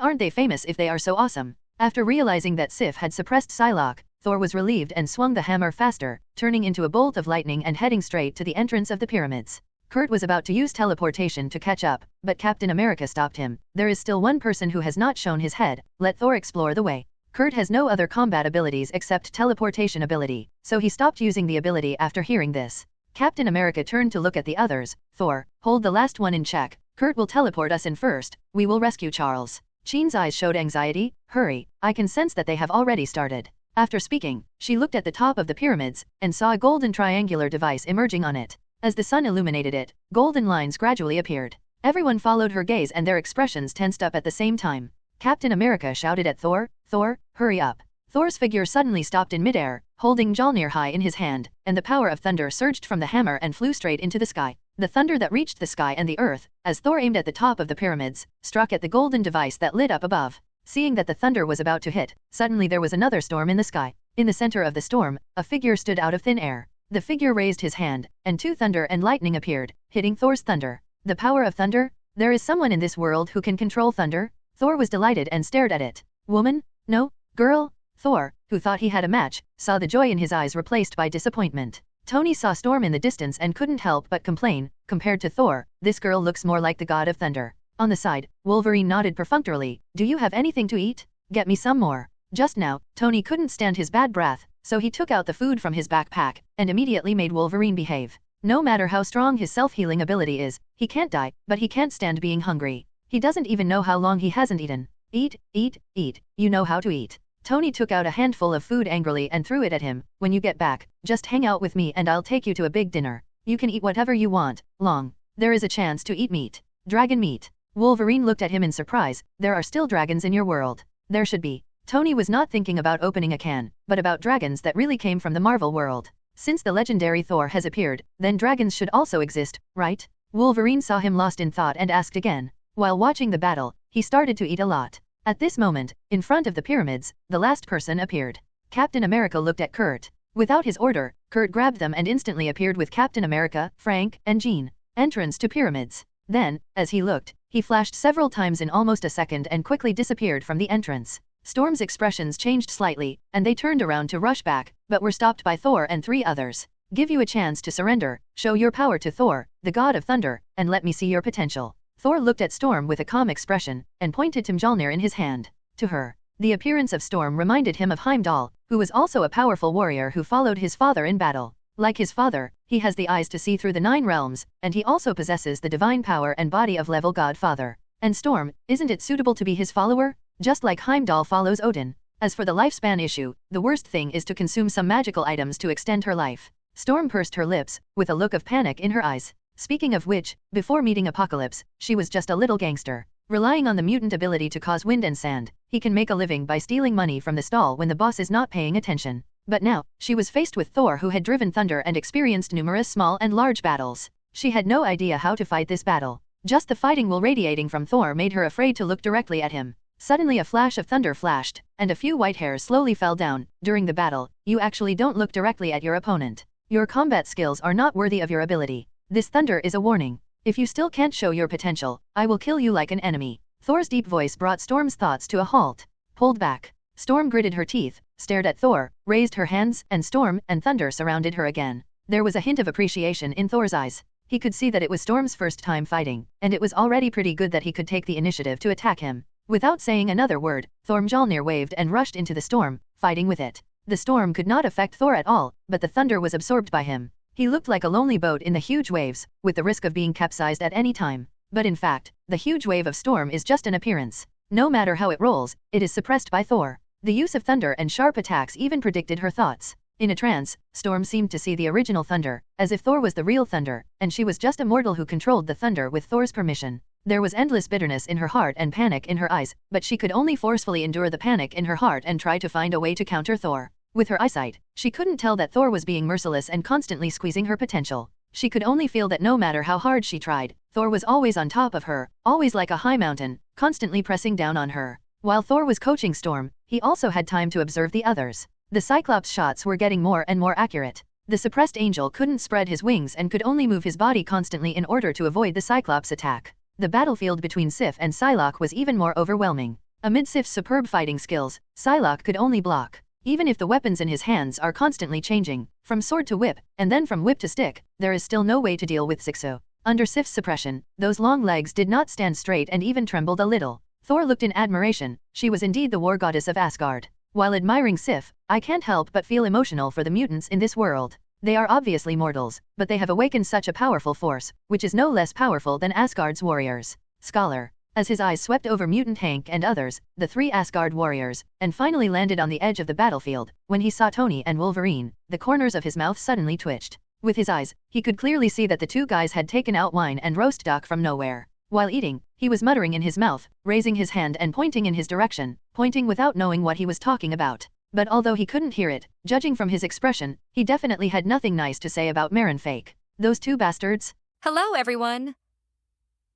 aren't they famous if they are so awesome? After realizing that Sif had suppressed Psylocke, Thor was relieved and swung the hammer faster, turning into a bolt of lightning and heading straight to the entrance of the pyramids. Kurt was about to use teleportation to catch up, but Captain America stopped him. There is still one person who has not shown his head, let Thor explore the way. Kurt has no other combat abilities except teleportation ability, so he stopped using the ability after hearing this. Captain America turned to look at the others. Thor, hold the last one in check. Kurt will teleport us in first. We will rescue Charles. Jean's eyes showed anxiety. Hurry, I can sense that they have already started. After speaking, she looked at the top of the pyramids, and saw a golden triangular device emerging on it. As the sun illuminated it, golden lines gradually appeared. Everyone followed her gaze and their expressions tensed up at the same time. Captain America shouted at Thor, Thor, hurry up. Thor's figure suddenly stopped in midair, holding Mjolnir high in his hand, and the power of thunder surged from the hammer and flew straight into the sky. The thunder that reached the sky and the earth, as Thor aimed at the top of the pyramids, struck at the golden device that lit up above. Seeing that the thunder was about to hit, suddenly there was another storm in the sky. In the center of the storm, a figure stood out of thin air. The figure raised his hand, and two thunder and lightning appeared, hitting Thor's thunder. The power of thunder? There is someone in this world who can control thunder? Thor was delighted and stared at it. Woman? No? Girl? Thor, who thought he had a match, saw the joy in his eyes replaced by disappointment. Tony saw Storm in the distance and couldn't help but complain. Compared to Thor, this girl looks more like the god of thunder. On the side, Wolverine nodded perfunctorily. Do you have anything to eat? Get me some more. Just now, Tony couldn't stand his bad breath, so he took out the food from his backpack, and immediately made Wolverine behave. No matter how strong his self-healing ability is, he can't die, but he can't stand being hungry. He doesn't even know how long he hasn't eaten. Eat, eat, eat. You know how to eat. Tony took out a handful of food angrily and threw it at him. When you get back, just hang out with me and I'll take you to a big dinner. You can eat whatever you want, long. There is a chance to eat meat. Dragon meat. Wolverine looked at him in surprise. There are still dragons in your world. There should be. Tony was not thinking about opening a can, but about dragons that really came from the Marvel world. Since the legendary Thor has appeared, then dragons should also exist, right? Wolverine saw him lost in thought and asked again. While watching the battle, he started to eat a lot. At this moment, in front of the pyramids, the last person appeared. Captain America looked at Kurt. Without his order, Kurt grabbed them and instantly appeared with Captain America, Frank, and Jean. Entrance to pyramids. Then, as he looked, he flashed several times in almost a second and quickly disappeared from the entrance. Storm's expressions changed slightly, and they turned around to rush back, but were stopped by Thor and three others. Give you a chance to surrender, show your power to Thor, the god of thunder, and let me see your potential. Thor looked at Storm with a calm expression, and pointed to Mjolnir in his hand. To her, the appearance of Storm reminded him of Heimdall, who was also a powerful warrior who followed his father in battle. Like his father, he has the eyes to see through the 9 realms, and he also possesses the divine power and body of level god father. And Storm, isn't it suitable to be his follower? Just like Heimdall follows Odin. As for the lifespan issue, the worst thing is to consume some magical items to extend her life. Storm pursed her lips, with a look of panic in her eyes. Speaking of which, before meeting Apocalypse, she was just a little gangster. Relying on the mutant ability to cause wind and sand, he can make a living by stealing money from the stall when the boss is not paying attention. But now, she was faced with Thor who had driven thunder and experienced numerous small and large battles. She had no idea how to fight this battle. Just the fighting will radiating from Thor made her afraid to look directly at him. Suddenly a flash of thunder flashed, and a few white hairs slowly fell down. During the battle, you actually don't look directly at your opponent. Your combat skills are not worthy of your ability. This thunder is a warning. If you still can't show your potential, I will kill you like an enemy. Thor's deep voice brought Storm's thoughts to a halt. Pulled back. Storm gritted her teeth, stared at Thor, raised her hands, and Storm and thunder surrounded her again. There was a hint of appreciation in Thor's eyes. He could see that it was Storm's first time fighting, and it was already pretty good that he could take the initiative to attack him. Without saying another word, Thor Mjolnir waved and rushed into the storm, fighting with it. The storm could not affect Thor at all, but the thunder was absorbed by him. He looked like a lonely boat in the huge waves, with the risk of being capsized at any time. But in fact, the huge wave of storm is just an appearance. No matter how it rolls, it is suppressed by Thor. The use of thunder and sharp attacks even predicted her thoughts. In a trance, Storm seemed to see the original thunder, as if Thor was the real thunder, and she was just a mortal who controlled the thunder with Thor's permission. There was endless bitterness in her heart and panic in her eyes, but she could only forcefully endure the panic in her heart and try to find a way to counter Thor. With her eyesight, she couldn't tell that Thor was being merciless and constantly squeezing her potential. She could only feel that no matter how hard she tried, Thor was always on top of her, always like a high mountain, constantly pressing down on her. While Thor was coaching Storm, he also had time to observe the others. The Cyclops shots were getting more and more accurate. The suppressed angel couldn't spread his wings and could only move his body constantly in order to avoid the Cyclops attack. The battlefield between Sif and Psylocke was even more overwhelming. Amid Sif's superb fighting skills, Psylocke could only block. Even if the weapons in his hands are constantly changing, from sword to whip, and then from whip to stick, there is still no way to deal with Sixo. Under Sif's suppression, those long legs did not stand straight and even trembled a little. Thor looked in admiration. She was indeed the war goddess of Asgard. While admiring Sif, I can't help but feel emotional for the mutants in this world. They are obviously mortals, but they have awakened such a powerful force, which is no less powerful than Asgard's warriors. Scholar. As his eyes swept over Mutant Hank and others, the 3 Asgard warriors, and finally landed on the edge of the battlefield, when he saw Tony and Wolverine, the corners of his mouth suddenly twitched. With his eyes, he could clearly see that the 2 guys had taken out wine and roast duck from nowhere. While eating, he was muttering in his mouth, raising his hand and pointing in his direction, pointing without knowing what he was talking about. But although he couldn't hear it, judging from his expression, he definitely had nothing nice to say about FanFic. Those 2 bastards. Hello, everyone!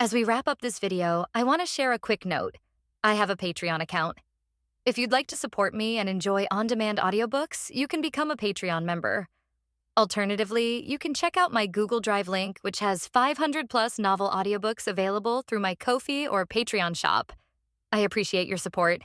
As we wrap up this video, I want to share a quick note. I have a Patreon account. If you'd like to support me and enjoy on-demand audiobooks, you can become a Patreon member. Alternatively, you can check out my Google Drive link, which has 500+ novel audiobooks available through my Ko-fi or Patreon shop. I appreciate your support.